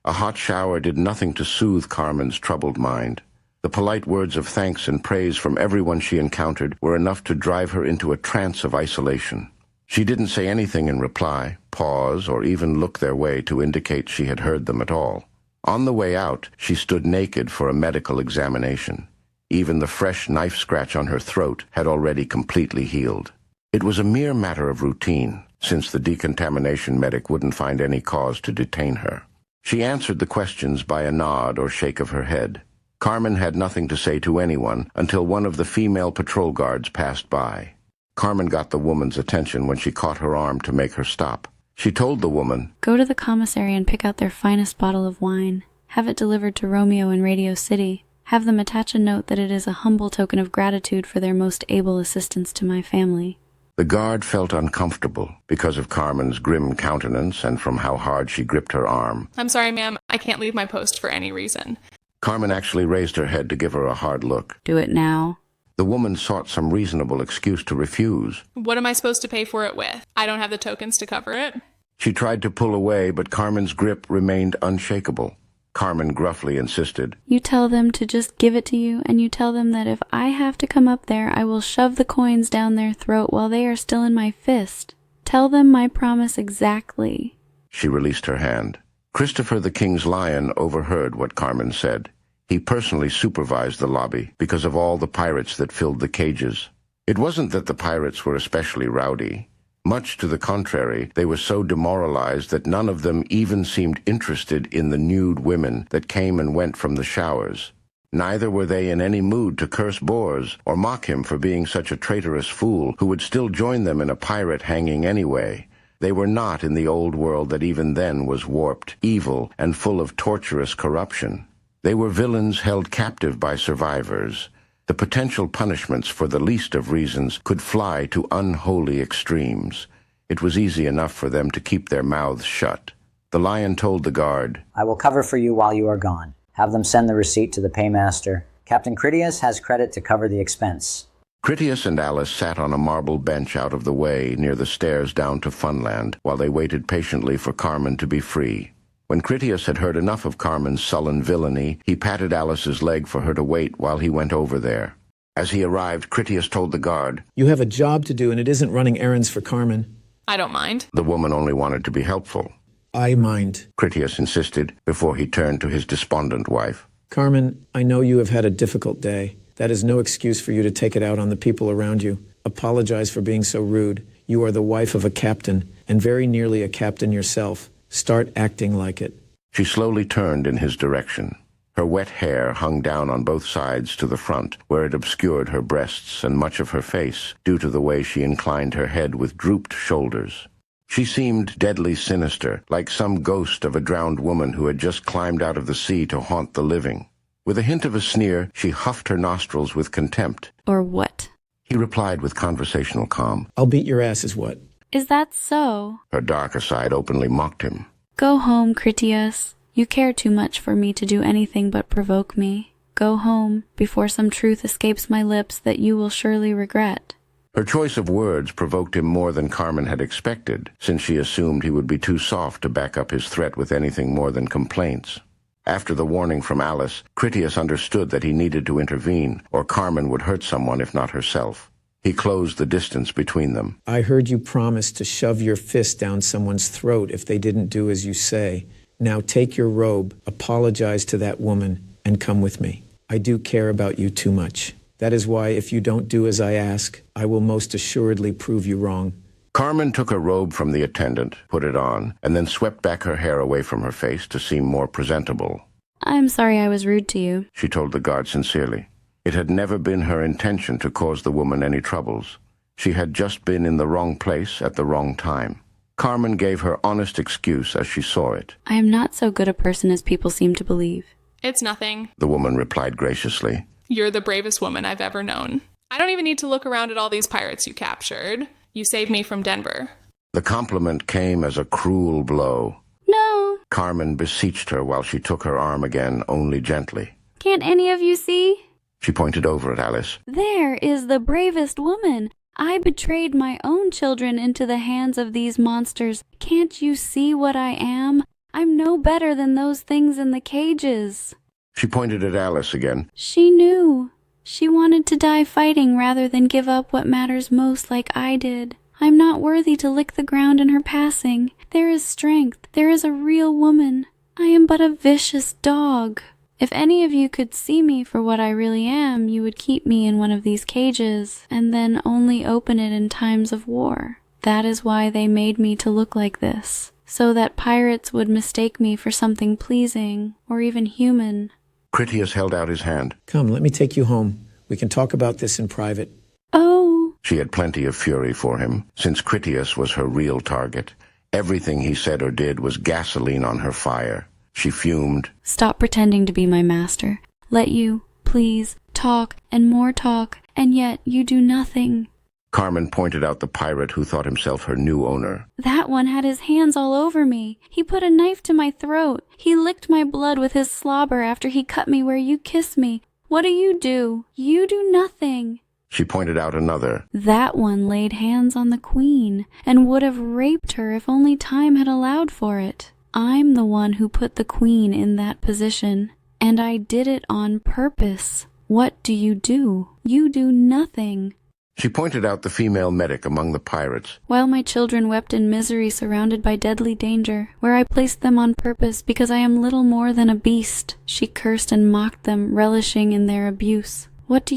A hot shower did nothing to soothe Carmen's troubled mind. The polite words of thanks and praise from everyone she encountered were enough to drive her into a trance of isolation. She didn't say anything in reply, pause, or even look their way to indicate she had heard them at all. On the way out, she stood naked for a medical examination. Even the fresh knife scratch on her throat had already completely healed. It was a mere matter of routine, since the decontamination medic wouldn't find any cause to detain her. She answered the questions by a nod or shake of her head. Carmen had nothing to say to anyone until one of the female patrol guards passed by. Carmen got the woman's attention when she caught her arm to make her stop. She told the woman, Go to the commissary and pick out their finest bottle of wine. Have it delivered to Romeo in Radio City. Have them attach a note that it is a humble token of gratitude for their most able assistance to my family. The guard felt uncomfortable because of Carmen's grim countenance and from how hard she gripped her arm. I'm sorry, ma'am. I can't leave my post for any reason. Carmen actually raised her head to give her a hard look. Do it now. The woman sought some reasonable excuse to refuse. What am I supposed to pay for it with? I don't have the tokens to cover it. She tried to pull away, but Carmen's grip remained unshakable. Carmen gruffly insisted. You tell them to just give it to you, and you tell them that if I have to come up there, I will shove the coins down their throat while they are still in my fist. Tell them my promise exactly. She released her hand. Christopher the King's Lion overheard what Carmen said. He personally supervised the lobby because of all the pirates that filled the cages. It wasn't that the pirates were especially rowdy. Much to the contrary, they were so demoralized that none of them even seemed interested in the nude women that came and went from the showers. Neither were they in any mood to curse Bors or mock him for being such a traitorous fool who would still join them in a pirate hanging anyway. They were not in the old world that even then was warped, evil, and full of torturous corruption. They were villains held captive by survivors. The potential punishments for the least of reasons could fly to unholy extremes. It was easy enough for them to keep their mouths shut. The lion told the guard, I will cover for you while you are gone. Have them send the receipt to the paymaster. Captain Critias has credit to cover the expense. Critias and Alice sat on a marble bench out of the way near the stairs down to Funland while they waited patiently for Carmen to be free. When Critias had heard enough of Carmen's sullen villainy, he patted Alice's leg for her to wait while he went over there. As he arrived, Critias told the guard, You have a job to do, and it isn't running errands for Carmen. I don't mind. The woman only wanted to be helpful. I mind. Critias insisted before he turned to his despondent wife. Carmen, I know you have had a difficult day. That is no excuse for you to take it out on the people around you. Apologize for being so rude. You are the wife of a captain, and very nearly a captain yourself. Start acting like it. She slowly turned in his direction. Her wet hair hung down on both sides to the front, where it obscured her breasts and much of her face, due to the way she inclined her head with drooped shoulders. She seemed deadly sinister, like some ghost of a drowned woman who had just climbed out of the sea to haunt the living. With a hint of a sneer, she huffed her nostrils with contempt. Or what? He replied with conversational calm. I'll beat your ass is what? Is that so? Her darker side openly mocked him. Go home, Critias. You care too much for me to do anything but provoke me. Go home, before some truth escapes my lips that you will surely regret. Her choice of words provoked him more than Carmen had expected, since she assumed he would be too soft to back up his threat with anything more than complaints. After the warning from Alice, Critias understood that he needed to intervene, or Carmen would hurt someone if not herself. He closed the distance between them. I heard you promise to shove your fist down someone's throat if they didn't do as you say. Now take your robe, apologize to that woman, and come with me. I do care about you too much. That is why if you don't do as I ask, I will most assuredly prove you wrong. Carmen took a robe from the attendant, put it on, and then swept back her hair away from her face to seem more presentable. I'm sorry I was rude to you, She told the guard sincerely. It had never been her intention to cause the woman any troubles. She had just been in the wrong place at the wrong time. Carmen gave her honest excuse as she saw it. I am not so good a person as people seem to believe. It's nothing. The woman replied graciously. You're the bravest woman I've ever known. I don't even need to look around at all these pirates you captured. You saved me from Denver. The compliment came as a cruel blow. No. Carmen beseeched her while she took her arm again, only gently. Can't any of you see? She pointed over at Alice. There is the bravest woman. I betrayed my own children into the hands of these monsters. Can't you see what I am? I'm no better than those things in the cages. She pointed at Alice again. She knew. She wanted to die fighting rather than give up what matters most like I did. I'm not worthy to lick the ground in her passing. There is strength. There is a real woman. I am but a vicious dog. If any of you could see me for what I really am, you would keep me in one of these cages, and then only open it in times of war. That is why they made me to look like this, so that pirates would mistake me for something pleasing, or even human. Critias held out his hand. Come, let me take you home. We can talk about this in private. Oh! She had plenty of fury for him, since Critias was her real target. Everything he said or did was gasoline on her fire. She fumed. Stop pretending to be my master. Let you, please, talk and more talk, and yet you do nothing. Carmen pointed out the pirate who thought himself her new owner. That one had his hands all over me. He put a knife to my throat. He licked my blood with his slobber after he cut me where you kiss me. What do? You do nothing. She pointed out another. That one laid hands on the queen and would have raped her if only time had allowed for it. I'm the one who put the queen in that position, and I did it on purpose. What do? You do nothing. She pointed out the female medic among the pirates. While my children wept in misery surrounded by deadly danger, where I placed them on purpose because I am little more than a beast, she cursed and mocked them, relishing in their abuse. What do?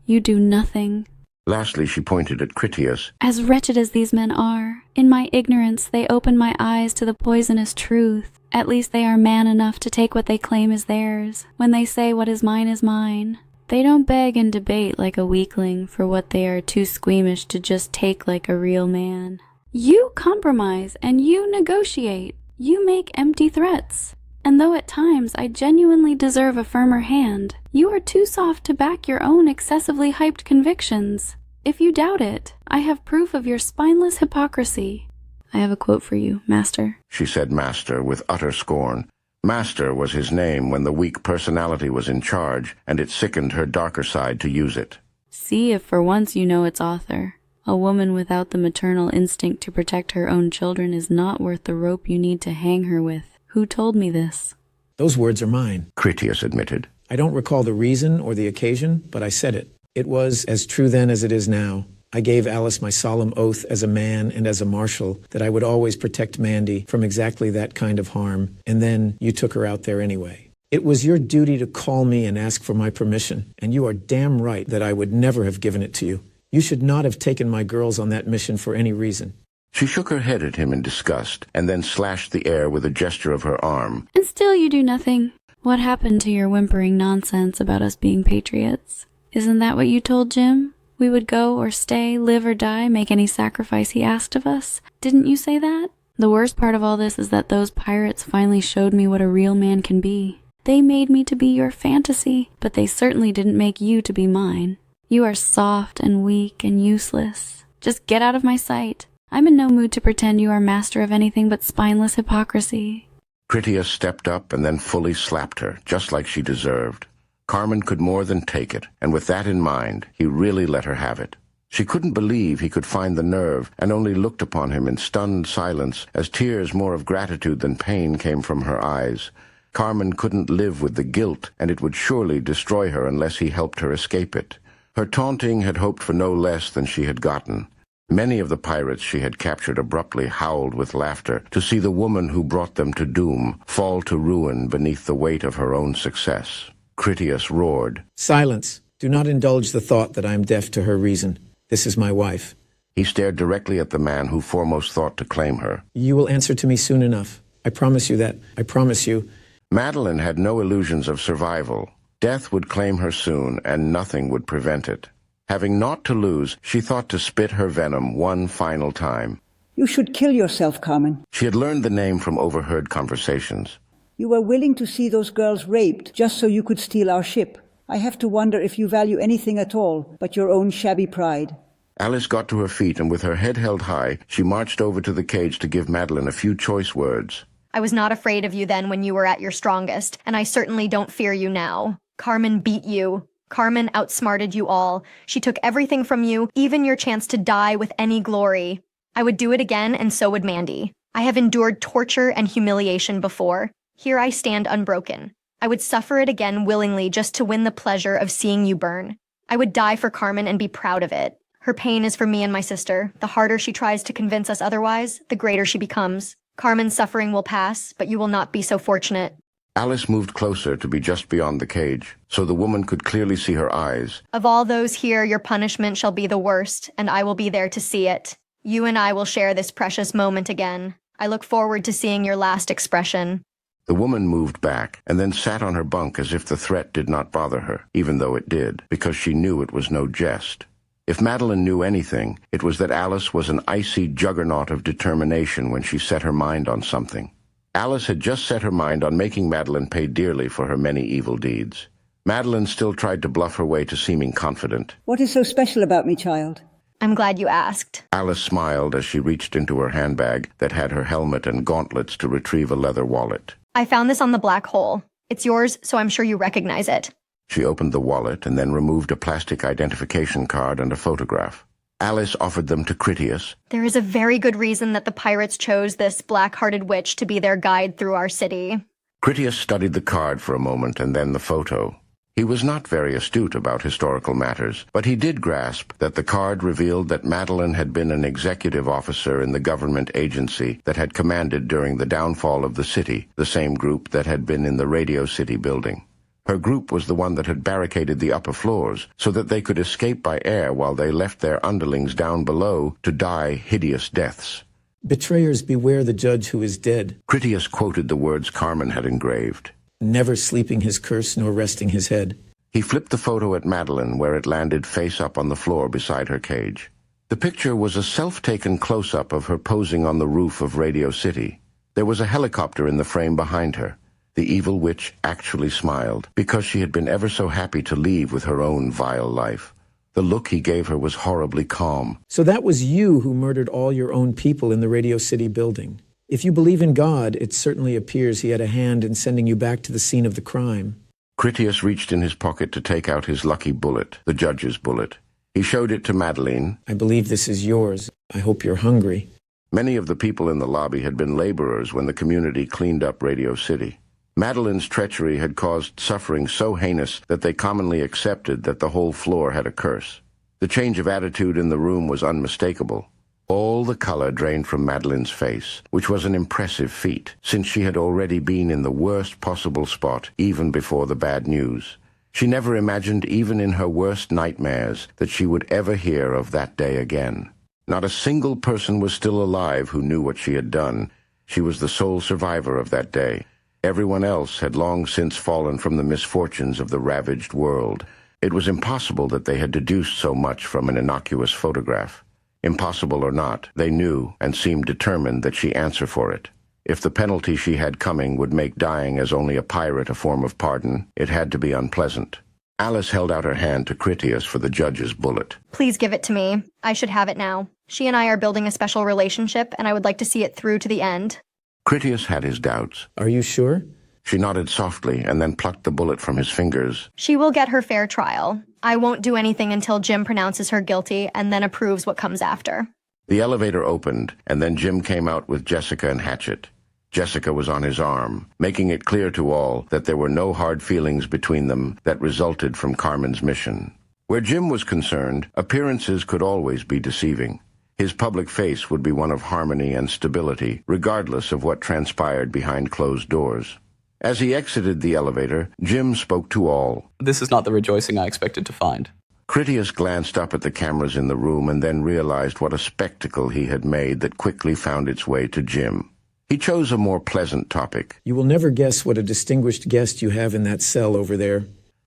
You do nothing. Lastly, she pointed at Critias. As wretched as these men are, in my ignorance they open my eyes to the poisonous truth. At least they are man enough to take what they claim is theirs, when they say what is mine is mine. They don't beg and debate like a weakling for what they are too squeamish to just take like a real man. You compromise and you negotiate. You make empty threats. And though at times I genuinely deserve a firmer hand, you are too soft to back your own excessively hyped convictions. If you doubt it, I have proof of your spineless hypocrisy. I have a quote for you, Master. She said Master with utter scorn. Master was his name when the weak personality was in charge, and it sickened her darker side to use it. See if for once you know its author. A woman without the maternal instinct to protect her own children is not worth the rope you need to hang her with. Who told me this? Those words are mine, Critias admitted. I don't recall the reason or the occasion, but I said it. It was as true then as it is now. I gave Alice my solemn oath as a man and as a marshal that I would always protect Mandy from exactly that kind of harm, and then you took her out there anyway. It was your duty to call me and ask for my permission, and you are damn right that I would never have given it to you. You should not have taken my girls on that mission for any reason. She shook her head at him in disgust, and then slashed the air with a gesture of her arm. And still you do nothing. What happened to your whimpering nonsense about us being patriots? Isn't that what you told Jim? We would go or stay, live or die, make any sacrifice he asked of us? Didn't you say that? The worst part of all this is that those pirates finally showed me what a real man can be. They made me to be your fantasy, but they certainly didn't make you to be mine. You are soft and weak and useless. Just get out of my sight. I'm in no mood to pretend you are master of anything but spineless hypocrisy. Critias stepped up and then fully slapped her, just like she deserved. Carmen could more than take it, and with that in mind, he really let her have it. She couldn't believe he could find the nerve, and only looked upon him in stunned silence as tears more of gratitude than pain came from her eyes. Carmen couldn't live with the guilt, and it would surely destroy her unless he helped her escape it. Her taunting had hoped for no less than she had gotten. Many of the pirates she had captured abruptly howled with laughter to see the woman who brought them to doom fall to ruin beneath the weight of her own success. Critias roared. Silence. Do not indulge the thought that I am deaf to her reason. This is my wife. He stared directly at the man who foremost thought to claim her. You will answer to me soon enough. I promise you that. I promise you. Madeline had no illusions of survival. Death would claim her soon, and nothing would prevent it. Having naught to lose, she thought to spit her venom one final time. You should kill yourself, Carmen. She had learned the name from overheard conversations. You were willing to see those girls raped just so you could steal our ship. I have to wonder if you value anything at all but your own shabby pride. Alice got to her feet, and with her head held high, she marched over to the cage to give Madeline a few choice words. I was not afraid of you then when you were at your strongest, and I certainly don't fear you now. Carmen beat you. Carmen outsmarted you all. She took everything from you, even your chance to die with any glory. I would do it again, and so would Mandy. I have endured torture and humiliation before. Here I stand unbroken. I would suffer it again willingly just to win the pleasure of seeing you burn. I would die for Carmen and be proud of it. Her pain is for me and my sister. The harder she tries to convince us otherwise, the greater she becomes. Carmen's suffering will pass, but you will not be so fortunate. Alice moved closer to be just beyond the cage, so the woman could clearly see her eyes. Of all those here, your punishment shall be the worst, and I will be there to see it. You and I will share this precious moment again. I look forward to seeing your last expression. The woman moved back, and then sat on her bunk as if the threat did not bother her, even though it did, because she knew it was no jest. If Madeline knew anything, it was that Alice was an icy juggernaut of determination when she set her mind on something. Alice had just set her mind on making Madeline pay dearly for her many evil deeds. Madeline still tried to bluff her way to seeming confident. What is so special about me, child? I'm glad you asked. Alice smiled as she reached into her handbag that had her helmet and gauntlets to retrieve a leather wallet. I found this on the black hole. It's yours, so I'm sure you recognize it. She opened the wallet and then removed a plastic identification card and a photograph. Alice offered them to Critias. There is a very good reason that the pirates chose this black-hearted witch to be their guide through our city. Critias studied the card for a moment and then the photo. He was not very astute about historical matters, but he did grasp that the card revealed that Madeline had been an executive officer in the government agency that had commanded during the downfall of the city, the same group that had been in the Radio City building. Her group was the one that had barricaded the upper floors so that they could escape by air while they left their underlings down below to die hideous deaths. Betrayers beware the judge who is dead. Critias quoted the words Carmen had engraved. Never sleeping his curse nor resting his head. He flipped the photo at Madeline where it landed face up on the floor beside her cage. The picture was a self-taken close-up of her posing on the roof of Radio City. There was a helicopter in the frame behind her. The evil witch actually smiled because she had been ever so happy to leave with her own vile life. The look he gave her was horribly calm. So that was you who murdered all your own people in the Radio City building. If you believe in God, it certainly appears he had a hand in sending you back to the scene of the crime. Critias reached in his pocket to take out his lucky bullet, the judge's bullet. He showed it to Madeline. I believe this is yours. I hope you're hungry. Many of the people in the lobby had been laborers when the community cleaned up Radio City. Madeline's treachery had caused suffering so heinous that they commonly accepted that the whole floor had a curse. The change of attitude in the room was unmistakable. All the color drained from Madeline's face, which was an impressive feat, since she had already been in the worst possible spot even before the bad news. She never imagined, even in her worst nightmares, that she would ever hear of that day again. Not a single person was still alive who knew what she had done. She was the sole survivor of that day. Everyone else had long since fallen from the misfortunes of the ravaged world. It was impossible that they had deduced so much from an innocuous photograph. Impossible or not, they knew and seemed determined that she answer for it. If the penalty she had coming would make dying as only a pirate a form of pardon, it had to be unpleasant. Alice held out her hand to Critias for the judge's bullet. Please give it to me. I should have it now. She and I are building a special relationship, and I would like to see it through to the end. Critias had his doubts. Are you sure? She nodded softly and then plucked the bullet from his fingers. She will get her fair trial. I won't do anything until Jim pronounces her guilty and then approves what comes after. The elevator opened, and then Jim came out with Jessica and Hatchet. Jessica was on his arm, making it clear to all that there were no hard feelings between them that resulted from Carmen's mission. Where Jim was concerned, appearances could always be deceiving. His public face would be one of harmony and stability, regardless of what transpired behind closed doors. As he exited the elevator, Jim spoke to all. This is not the rejoicing I expected to find. Critias glanced up at the cameras in the room and then realized what a spectacle he had made that quickly found its way to Jim. He chose a more pleasant topic. You will never guess what a distinguished guest you have in that cell over there.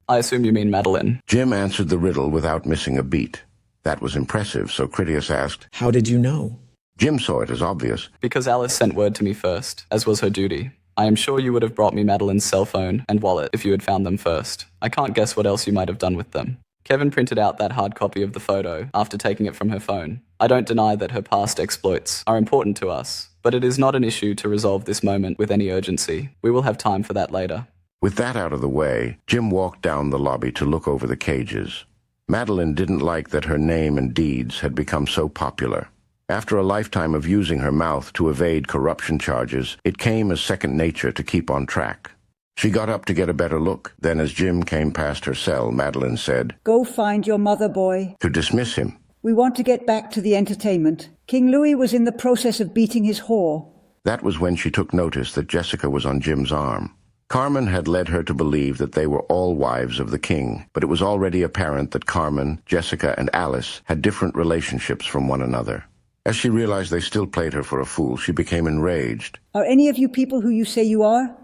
I assume you mean Madeline. Jim answered the riddle without missing a beat. That was impressive, so Critias asked, How did you know? Jim saw it as obvious. Because Alice sent word to me first, as was her duty. I am sure you would have brought me Madeline's cell phone and wallet if you had found them first. I can't guess what else you might have done with them. Kevin printed out that hard copy of the photo after taking it from her phone. I don't deny that her past exploits are important to us, but it is not an issue to resolve this moment with any urgency. We will have time for that later. With that out of the way, Jim walked down the lobby to look over the cages. Madeline didn't like that her name and deeds had become so popular. After a lifetime of using her mouth to evade corruption charges, it came as second nature to keep on track. She got up to get a better look. Then as Jim came past her cell, Madeline said, Go find your mother, boy. To dismiss him. We want to get back to the entertainment. King Louis was in the process of beating his whore. That was when she took notice that Jessica was on Jim's arm. Carmen had led her to believe that they were all wives of the king, but it was already apparent that Carmen, Jessica, and Alice had different relationships from one another. As she realized they still played her for a fool, she became enraged. Are any of you people who you say you are?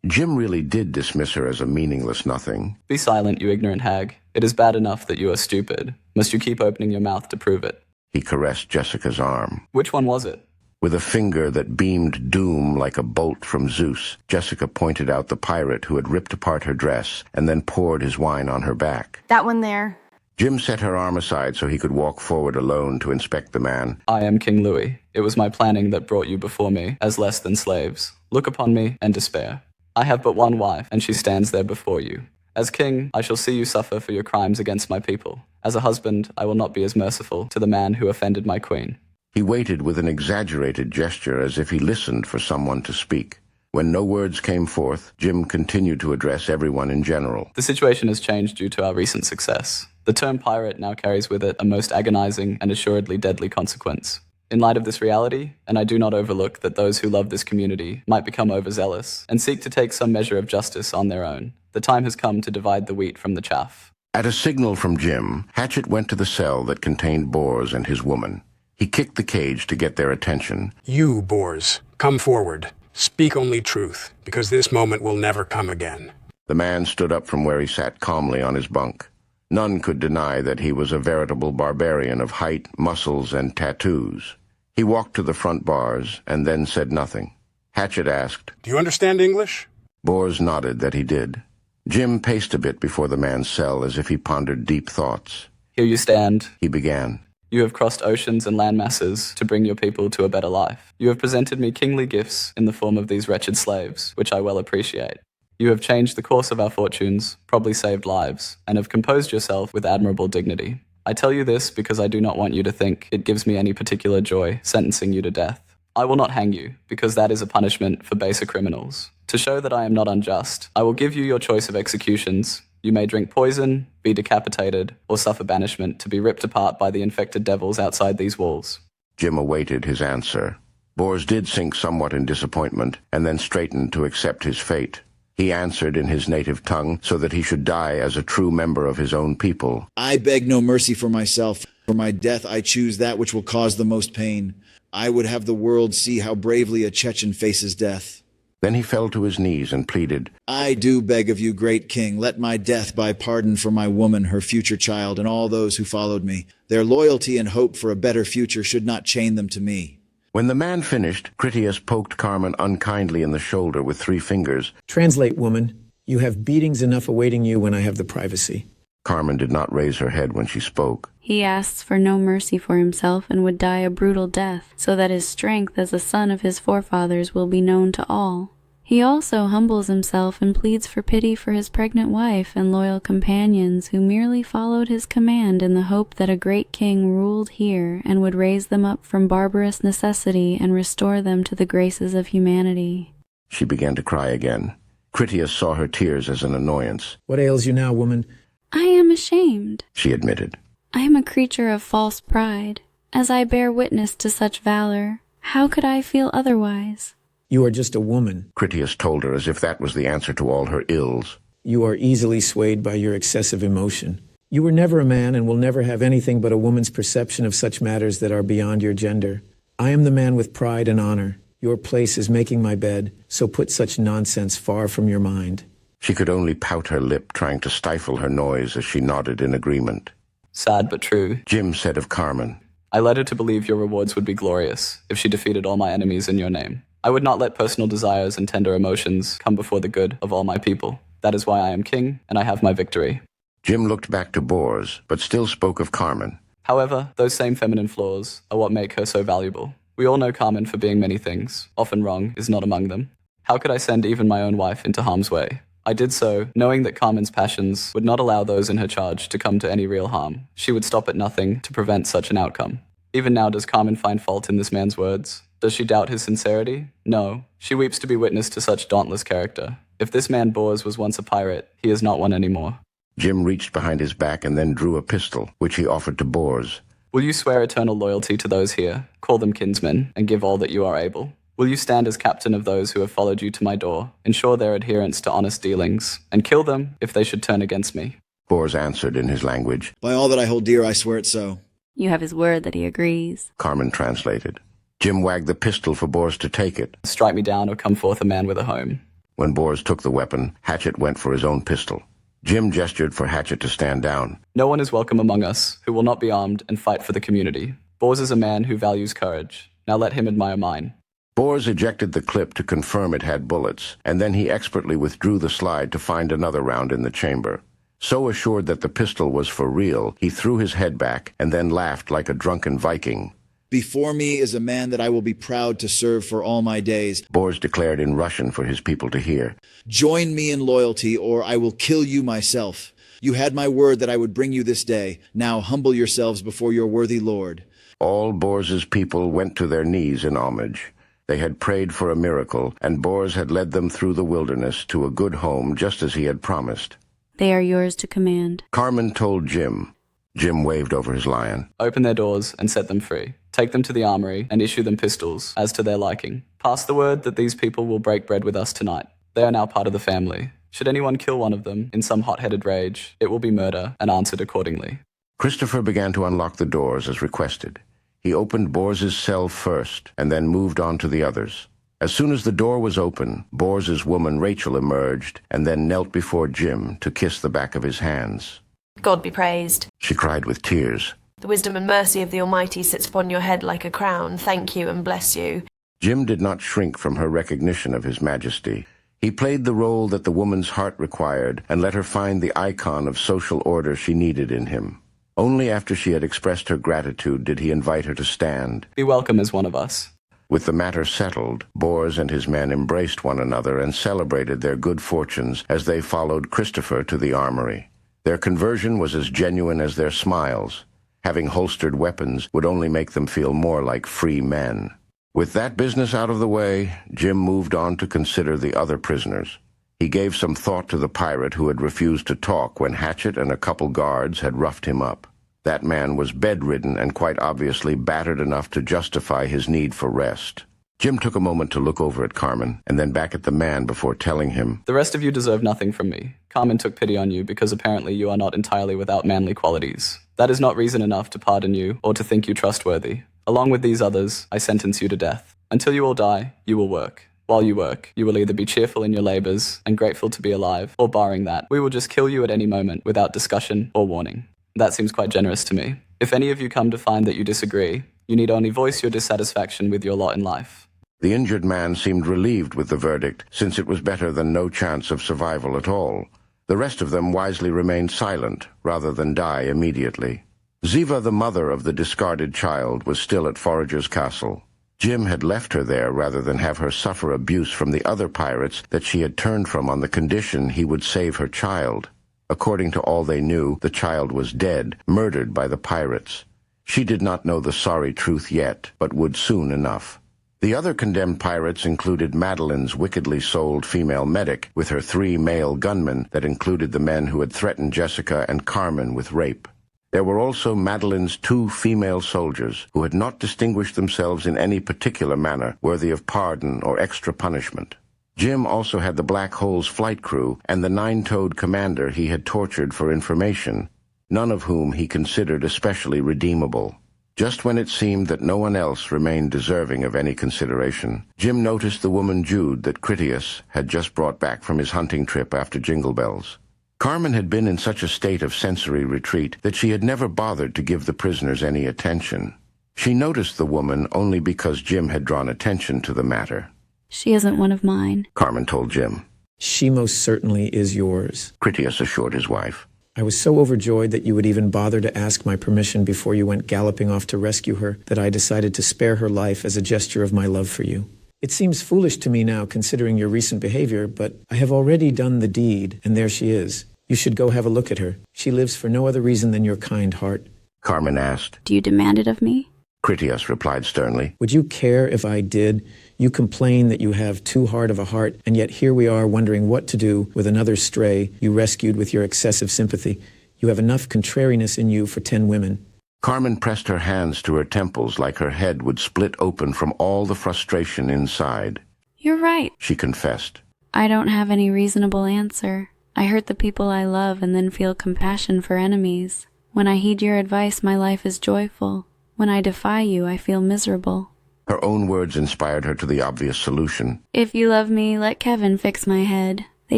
Jim really did dismiss her as a meaningless nothing. Be silent, you ignorant hag. It is bad enough that you are stupid. Must you keep opening your mouth to prove it? He caressed Jessica's arm. Which one was it? With a finger that beamed doom like a bolt from Zeus, Jessica pointed out the pirate who had ripped apart her dress and then poured his wine on her back. That one there. Jim set her arm aside so he could walk forward alone to inspect the man. I am King Louis. It was my planning that brought you before me as less than slaves. Look upon me and despair. I have but one wife, and she stands there before you. As king, I shall see you suffer for your crimes against my people. As a husband, I will not be as merciful to the man who offended my queen. He waited with an exaggerated gesture as if he listened for someone to speak. When no words came forth, Jim continued to address everyone in general. The situation has changed due to our recent success. The term pirate now carries with it a most agonizing and assuredly deadly consequence. In light of this reality, and I do not overlook that those who love this community might become overzealous and seek to take some measure of justice on their own, the time has come to divide the wheat from the chaff. At a signal from Jim, Hatchet went to the cell that contained Bors and his woman. He kicked the cage to get their attention. You, Bors, come forward. Speak only truth, because this moment will never come again. The man stood up from where he sat calmly on his bunk. None could deny that he was a veritable barbarian of height, muscles, and tattoos. He walked to the front bars and then said nothing. Hatchet asked, Do you understand English? Bors nodded that he did. Jim paced a bit before the man's cell as if he pondered deep thoughts. Here you stand, he began. You have crossed oceans and land masses to bring your people to a better life. You have presented me kingly gifts in the form of these wretched slaves, which I well appreciate. You have changed the course of our fortunes, probably saved lives, and have composed yourself with admirable dignity. I tell you this because I do not want you to think it gives me any particular joy sentencing you to death. I will not hang you, because that is a punishment for baser criminals. To show that I am not unjust, I will give you your choice of executions. You may drink poison, be decapitated, or suffer banishment to be ripped apart by the infected devils outside these walls. Jim awaited his answer. Bors did sink somewhat in disappointment, and then straightened to accept his fate. He answered in his native tongue so that he should die as a true member of his own people. I beg no mercy for myself. For my death I choose that which will cause the most pain. I would have the world see how bravely a Chechen faces death. Then he fell to his knees and pleaded, I do beg of you, great king, let my death buy pardon for my woman, her future child, and all those who followed me. Their loyalty and hope for a better future should not chain them to me. When the man finished, Critias poked Carmen unkindly in the shoulder with 3 fingers. Translate, woman. You have beatings enough awaiting you when I have the privacy. Carmen did not raise her head when she spoke. He asks for no mercy for himself and would die a brutal death, so that his strength as a son of his forefathers will be known to all. He also humbles himself and pleads for pity for his pregnant wife and loyal companions who merely followed his command in the hope that a great king ruled here and would raise them up from barbarous necessity and restore them to the graces of humanity. She began to cry again. Critias saw her tears as an annoyance. What ails you now, woman? I am ashamed, she admitted. I am a creature of false pride. As I bear witness to such valor, how could I feel otherwise? You are just a woman, Critias told her as if that was the answer to all her ills. You are easily swayed by your excessive emotion. You were never a man and will never have anything but a woman's perception of such matters that are beyond your gender. I am the man with pride and honor. Your place is making my bed, so put such nonsense far from your mind. She could only pout her lip, trying to stifle her noise as she nodded in agreement. Sad but true, Jim said of Carmen. I led her to believe your rewards would be glorious if she defeated all my enemies in your name. I would not let personal desires and tender emotions come before the good of all my people. That is why I am king, and I have my victory. Jim looked back to Bors, but still spoke of Carmen. However, those same feminine flaws are what make her so valuable. We all know Carmen for being many things. Often wrong is not among them. How could I send even my own wife into harm's way? I did so, knowing that Carmen's passions would not allow those in her charge to come to any real harm. She would stop at nothing to prevent such an outcome. Even now, does Carmen find fault in this man's words? Does she doubt his sincerity? No. She weeps to be witness to such dauntless character. If this man Bors was once a pirate, he is not one anymore. Jim reached behind his back and then drew a pistol, which he offered to Bors. Will you swear eternal loyalty to those here, call them kinsmen, and give all that you are able? Will you stand as captain of those who have followed you to my door, ensure their adherence to honest dealings, and kill them if they should turn against me? Bors answered in his language. By all that I hold dear, I swear it so. You have his word that he agrees. Carmen translated. Jim wagged the pistol for Bors to take it. Strike me down or come forth a man with a home. When Bors took the weapon, Hatchet went for his own pistol. Jim gestured for Hatchet to stand down. No one is welcome among us who will not be armed and fight for the community. Bors is a man who values courage. Now let him admire mine. Bors ejected the clip to confirm it had bullets, and then he expertly withdrew the slide to find another round in the chamber. So assured that the pistol was for real, he threw his head back and then laughed like a drunken Viking. Before me is a man that I will be proud to serve for all my days, Bors declared in Russian for his people to hear. Join me in loyalty, or I will kill you myself. You had my word that I would bring you this day. Now humble yourselves before your worthy lord. All Bors's people went to their knees in homage. They had prayed for a miracle, and Bors had led them through the wilderness to a good home just as he had promised. They are yours to command. Carmen told Jim. Jim waved over his lion. Open their doors and set them free. Take them to the armory and issue them pistols, as to their liking. Pass the word that these people will break bread with us tonight. They are now part of the family. Should anyone kill one of them in some hot-headed rage, it will be murder and answered accordingly. Christopher began to unlock the doors as requested. He opened Bors's cell first and then moved on to the others. As soon as the door was open, Bors's woman Rachel emerged and then knelt before Jim to kiss the back of his hands. God be praised. She cried with tears. The wisdom and mercy of the Almighty sits upon your head like a crown. Thank you and bless you. Jim did not shrink from her recognition of his majesty. He played the role that the woman's heart required and let her find the icon of social order she needed in him. Only after she had expressed her gratitude did he invite her to stand. Be welcome as one of us. With the matter settled, Bors and his men embraced one another and celebrated their good fortunes as they followed Christopher to the armory. Their conversion was as genuine as their smiles. Having holstered weapons would only make them feel more like free men. With that business out of the way, Jim moved on to consider the other prisoners. He gave some thought to the pirate who had refused to talk when Hatchet and a couple guards had roughed him up. That man was bedridden and quite obviously battered enough to justify his need for rest. Jim took a moment to look over at Carmen and then back at the man before telling him, The rest of you deserve nothing from me. Carmen took pity on you because apparently you are not entirely without manly qualities. That is not reason enough to pardon you or to think you trustworthy. Along with these others, I sentence you to death. Until you all die, you will work. While you work, you will either be cheerful in your labors and grateful to be alive, or barring that, we will just kill you at any moment without discussion or warning. That seems quite generous to me. If any of you come to find that you disagree, you need only voice your dissatisfaction with your lot in life. The injured man seemed relieved with the verdict, since it was better than no chance of survival at all. The rest of them wisely remained silent, rather than die immediately. Ziva, the mother of the discarded child, was still at Forager's castle. Jim had left her there rather than have her suffer abuse from the other pirates that she had turned from on the condition he would save her child. According to all they knew, the child was dead, murdered by the pirates. She did not know the sorry truth yet, but would soon enough. The other condemned pirates included Madeline's wickedly sold female medic with her 3 male gunmen that included the men who had threatened Jessica and Carmen with rape. There were also Madeline's 2 female soldiers who had not distinguished themselves in any particular manner worthy of pardon or extra punishment. Jim also had the Black Hole's flight crew and the 9-toed commander he had tortured for information, none of whom he considered especially redeemable. Just when it seemed that no one else remained deserving of any consideration, Jim noticed the woman Jude that Critias had just brought back from his hunting trip after Jingle Bells. Carmen had been in such a state of sensory retreat that she had never bothered to give the prisoners any attention. She noticed the woman only because Jim had drawn attention to the matter. She isn't one of mine, Carmen told Jim. She most certainly is yours, Critias assured his wife. I was so overjoyed that you would even bother to ask my permission before you went galloping off to rescue her that I decided to spare her life as a gesture of my love for you. It seems foolish to me now, considering your recent behavior, but I have already done the deed, and there she is. You should go have a look at her. She lives for no other reason than your kind heart. Carmen asked. Do you demand it of me? Critias replied sternly. Would you care if I did? You complain that you have too hard of a heart, and yet here we are wondering what to do with another stray you rescued with your excessive sympathy. You have enough contrariness in you for 10 women. Carmen pressed her hands to her temples like her head would split open from all the frustration inside. You're right, she confessed. I don't have any reasonable answer. I hurt the people I love and then feel compassion for enemies. When I heed your advice, my life is joyful. When I defy you, I feel miserable. Her own words inspired her to the obvious solution. If you love me, let Kevin fix my head. They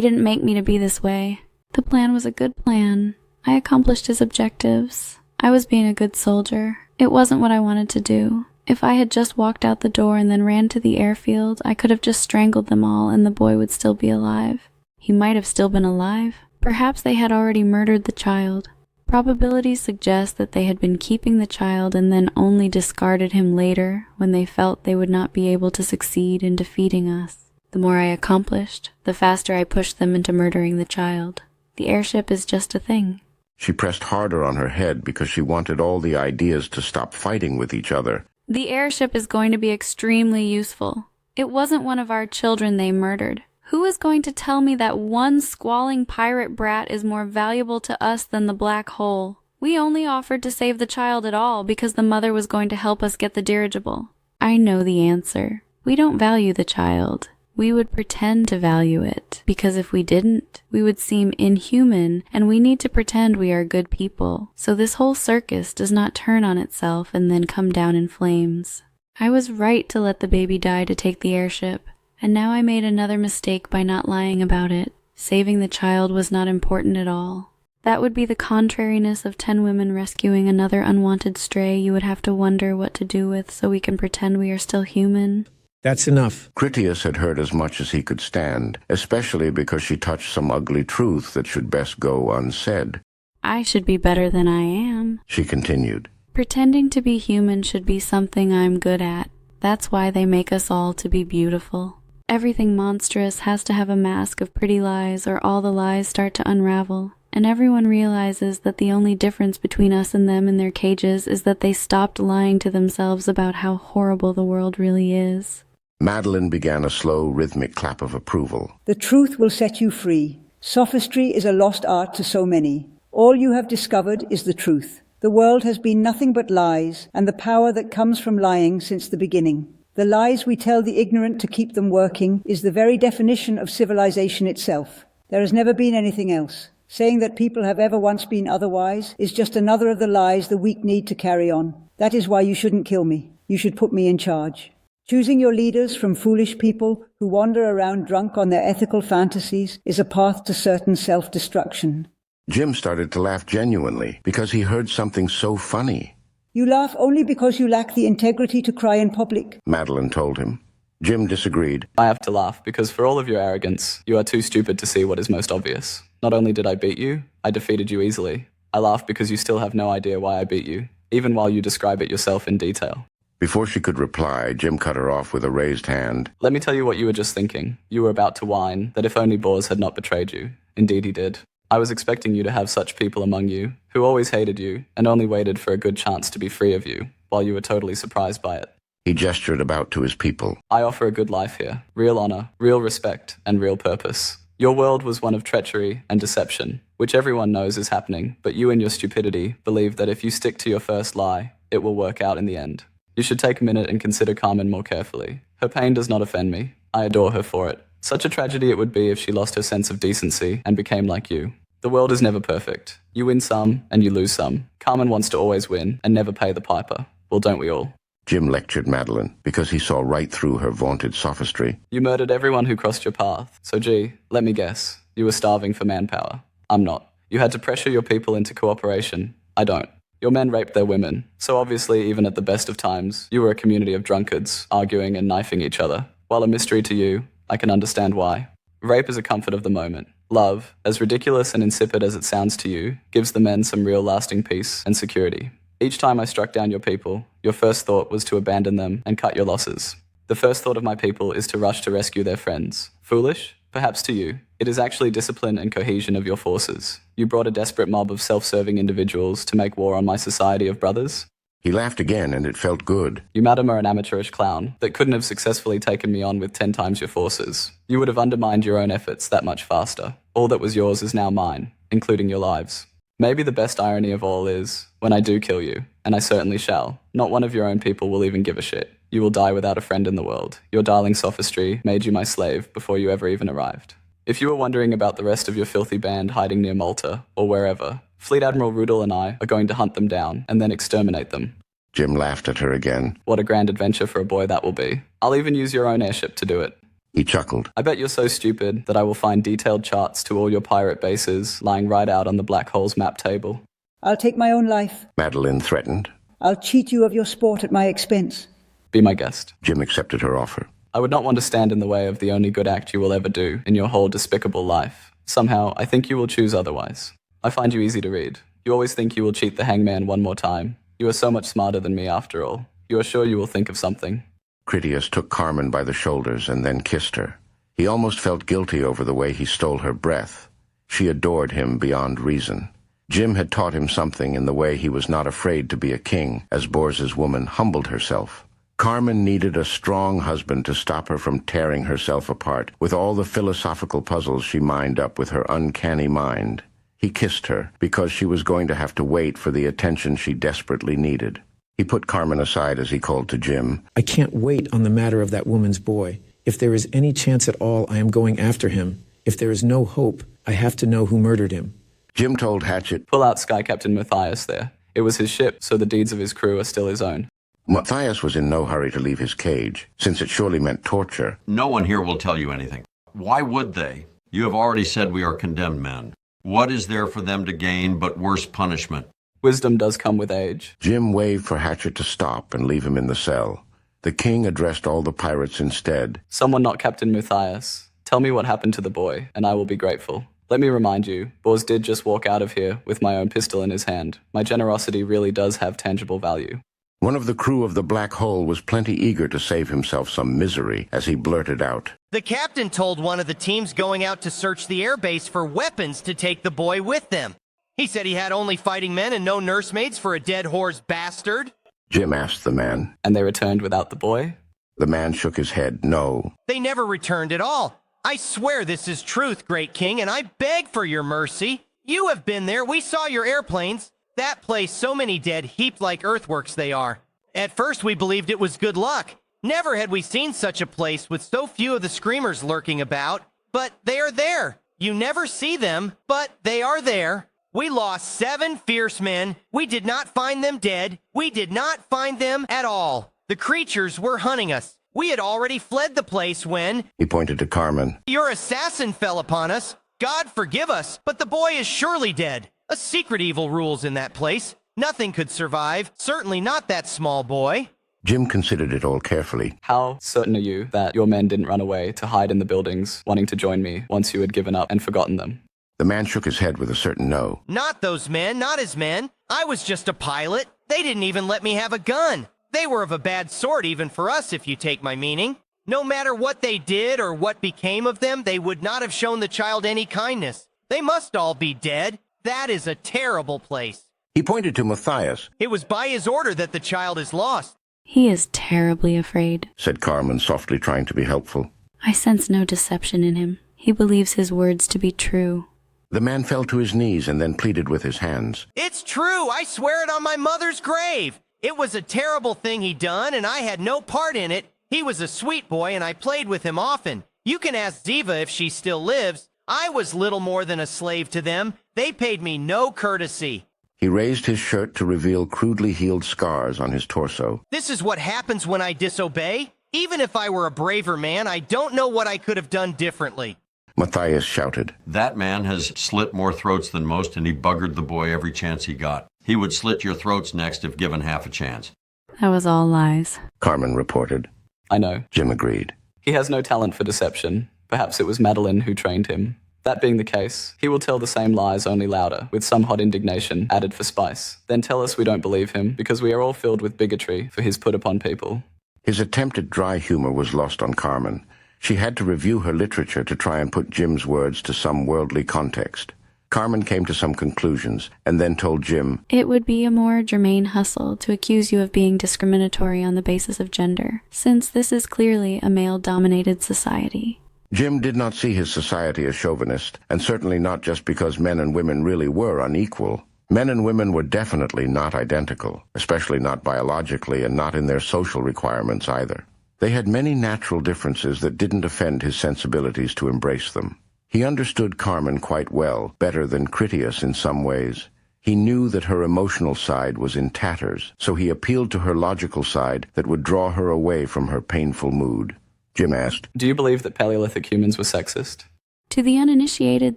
didn't make me to be this way. The plan was a good plan. I accomplished his objectives. I was being a good soldier. It wasn't what I wanted to do. If I had just walked out the door and then ran to the airfield, I could have just strangled them all and the boy would still be alive. He might have still been alive. Perhaps they had already murdered the child. Probabilities suggest that they had been keeping the child and then only discarded him later when they felt they would not be able to succeed in defeating us. The more I accomplished, the faster I pushed them into murdering the child. The airship is just a thing. She pressed harder on her head because she wanted all the ideas to stop fighting with each other. The airship is going to be extremely useful. It wasn't one of our children they murdered. Who is going to tell me that one squalling pirate brat is more valuable to us than the Black Hole? We only offered to save the child at all because the mother was going to help us get the dirigible. I know the answer. We don't value the child. We would pretend to value it, because if we didn't, we would seem inhuman, and we need to pretend we are good people, so this whole circus does not turn on itself and then come down in flames. I was right to let the baby die to take the airship. And now I made another mistake by not lying about it. Saving the child was not important at all. That would be the contrariness of 10 women rescuing another unwanted stray you would have to wonder what to do with so we can pretend we are still human. That's enough. Critias had heard as much as he could stand, especially because she touched some ugly truth that should best go unsaid. I should be better than I am, she continued. Pretending to be human should be something I'm good at. That's why they make us all to be beautiful. Everything monstrous has to have a mask of pretty lies or all the lies start to unravel, and everyone realizes that the only difference between us and them in their cages is that they stopped lying to themselves about how horrible the world really is. Madeline began a slow, rhythmic clap of approval. The truth will set you free. Sophistry is a lost art to so many. All you have discovered is the truth. The world has been nothing but lies, and the power that comes from lying since the beginning. The lies we tell the ignorant to keep them working is the very definition of civilization itself. There has never been anything else. Saying that people have ever once been otherwise is just another of the lies the weak need to carry on. That is why you shouldn't kill me. You should put me in charge. Choosing your leaders from foolish people who wander around drunk on their ethical fantasies is a path to certain self-destruction. Jim started to laugh genuinely because he heard something so funny. You laugh only because you lack the integrity to cry in public, Madeline told him. Jim disagreed. I have to laugh because for all of your arrogance, you are too stupid to see what is most obvious. Not only did I beat you, I defeated you easily. I laugh because you still have no idea why I beat you, even while you describe it yourself in detail. Before she could reply, Jim cut her off with a raised hand. Let me tell you what you were just thinking. You were about to whine that if only Bors had not betrayed you. Indeed he did. I was expecting you to have such people among you, who always hated you and only waited for a good chance to be free of you, while you were totally surprised by it. He gestured about to his people. I offer a good life here. Real honor, real respect, and real purpose. Your world was one of treachery and deception, which everyone knows is happening, but you in your stupidity believe that if you stick to your first lie, it will work out in the end. You should take a minute and consider Carmen more carefully. Her pain does not offend me. I adore her for it. Such a tragedy it would be if she lost her sense of decency and became like you. The world is never perfect. You win some, and you lose some. Carmen wants to always win and never pay the piper. Well, don't we all? Jim lectured Madeline because he saw right through her vaunted sophistry. You murdered everyone who crossed your path. So gee, let me guess. You were starving for manpower. I'm not. You had to pressure your people into cooperation. I don't. Your men raped their women. So obviously, even at the best of times, you were a community of drunkards, arguing and knifing each other. While a mystery to you, I can understand why. Rape is a comfort of the moment. Love, as ridiculous and insipid as it sounds to you, gives the men some real lasting peace and security. Each time I struck down your people, your first thought was to abandon them and cut your losses. The first thought of my people is to rush to rescue their friends. Foolish? Perhaps to you. It is actually discipline and cohesion of your forces. You brought a desperate mob of self-serving individuals to make war on my society of brothers. He laughed again, and it felt good. You, madam, are an amateurish clown that couldn't have successfully taken me on with 10 times your forces. You would have undermined your own efforts that much faster. All that was yours is now mine, including your lives. Maybe the best irony of all is, when I do kill you, and I certainly shall, not one of your own people will even give a shit. You will die without a friend in the world. Your darling sophistry made you my slave before you ever even arrived. If you were wondering about the rest of your filthy band hiding near Malta, or wherever, Fleet Admiral Rudel and I are going to hunt them down and then exterminate them. Jim laughed at her again. What a grand adventure for a boy that will be. I'll even use your own airship to do it. He chuckled. I bet you're so stupid that I will find detailed charts to all your pirate bases lying right out on the Black Hole's map table. I'll take my own life. Madeline threatened. I'll cheat you of your sport at my expense. Be my guest. Jim accepted her offer. I would not want to stand in the way of the only good act you will ever do in your whole despicable life. Somehow, I think you will choose otherwise. I find you easy to read. You always think you will cheat the hangman one more time. You are so much smarter than me after all. You are sure you will think of something. Critias took Carmen by the shoulders and then kissed her. He almost felt guilty over the way he stole her breath. She adored him beyond reason. Jim had taught him something in the way he was not afraid to be a king, as Bors's woman humbled herself. Carmen needed a strong husband to stop her from tearing herself apart with all the philosophical puzzles she mined up with her uncanny mind. He kissed her because she was going to have to wait for the attention she desperately needed. He put Carmen aside as he called to Jim. I can't wait on the matter of that woman's boy. If there is any chance at all, I am going after him. If there is no hope, I have to know who murdered him. Jim told Hatchet, Pull out Sky Captain Matthias there. It was his ship, so the deeds of his crew are still his own. Matthias was in no hurry to leave his cage, since it surely meant torture. No one here will tell you anything. Why would they? You have already said we are condemned men. What is there for them to gain but worse punishment? Wisdom does come with age. Jim waved for Hatchet to stop and leave him in the cell. The king addressed all the pirates instead. Someone not Captain Matthias. Tell me what happened to the boy, and I will be grateful. Let me remind you, Bors did just walk out of here with my own pistol in his hand. My generosity really does have tangible value. One of the crew of the Black Hole was plenty eager to save himself some misery as he blurted out. The captain told one of the teams going out to search the airbase for weapons to take the boy with them. He said he had only fighting men and no nursemaids for a dead whore's bastard. Jim asked the man. And they returned without the boy? The man shook his head, no. They never returned at all. I swear this is truth, great king, and I beg for your mercy. You have been there. We saw your airplanes. That place, so many dead, heaped like earthworks they are. At first we believed it was good luck. Never had we seen such a place with so few of the screamers lurking about. But they are there. You never see them, but they are there. We lost 7 fierce men. We did not find them dead. We did not find them at all. The creatures were hunting us. We had already fled the place when... He pointed to Carmen. Your assassin fell upon us. God forgive us, but the boy is surely dead. A secret evil rules in that place. Nothing could survive, certainly not that small boy. Jim considered it all carefully. How certain are you that your men didn't run away to hide in the buildings, wanting to join me once you had given up and forgotten them? The man shook his head with a certain no. Not those men, not his men. I was just a pilot. They didn't even let me have a gun. They were of a bad sort even for us, if you take my meaning. No matter what they did or what became of them, they would not have shown the child any kindness. They must all be dead. That is a terrible place. He pointed to Matthias. It was by his order that the child is lost. He is terribly afraid, said Carmen, softly trying to be helpful. I sense no deception in him. He believes his words to be true. The man fell to his knees and then pleaded with his hands. It's true. I swear it on my mother's grave. It was a terrible thing he done, and I had no part in it. He was a sweet boy, and I played with him often. You can ask Ziva if she still lives. I was little more than a slave to them. They paid me no courtesy. He raised his shirt to reveal crudely healed scars on his torso. This is what happens when I disobey. Even if I were a braver man, I don't know what I could have done differently. Matthias shouted. That man has slit more throats than most, and he buggered the boy every chance he got. He would slit your throats next if given half a chance. That was all lies, Carmen reported. I know. Jim agreed. He has no talent for deception. Perhaps it was Madeline who trained him. That being the case, he will tell the same lies only louder, with some hot indignation added for spice. Then tell us we don't believe him, because we are all filled with bigotry for his put upon people. His attempt at dry humor was lost on Carmen. She had to review her literature to try and put Jim's words to some worldly context. Carmen came to some conclusions, and then told Jim, It would be a more germane hustle to accuse you of being discriminatory on the basis of gender, since this is clearly a male-dominated society. Jim did not see his society as chauvinist, and certainly not just because men and women really were unequal. Men and women were definitely not identical, especially not biologically and not in their social requirements either. They had many natural differences that didn't offend his sensibilities to embrace them. He understood Carmen quite well, better than Critias in some ways. He knew that her emotional side was in tatters, so he appealed to her logical side that would draw her away from her painful mood. Jim asked, Do you believe that Paleolithic humans were sexist? To the uninitiated,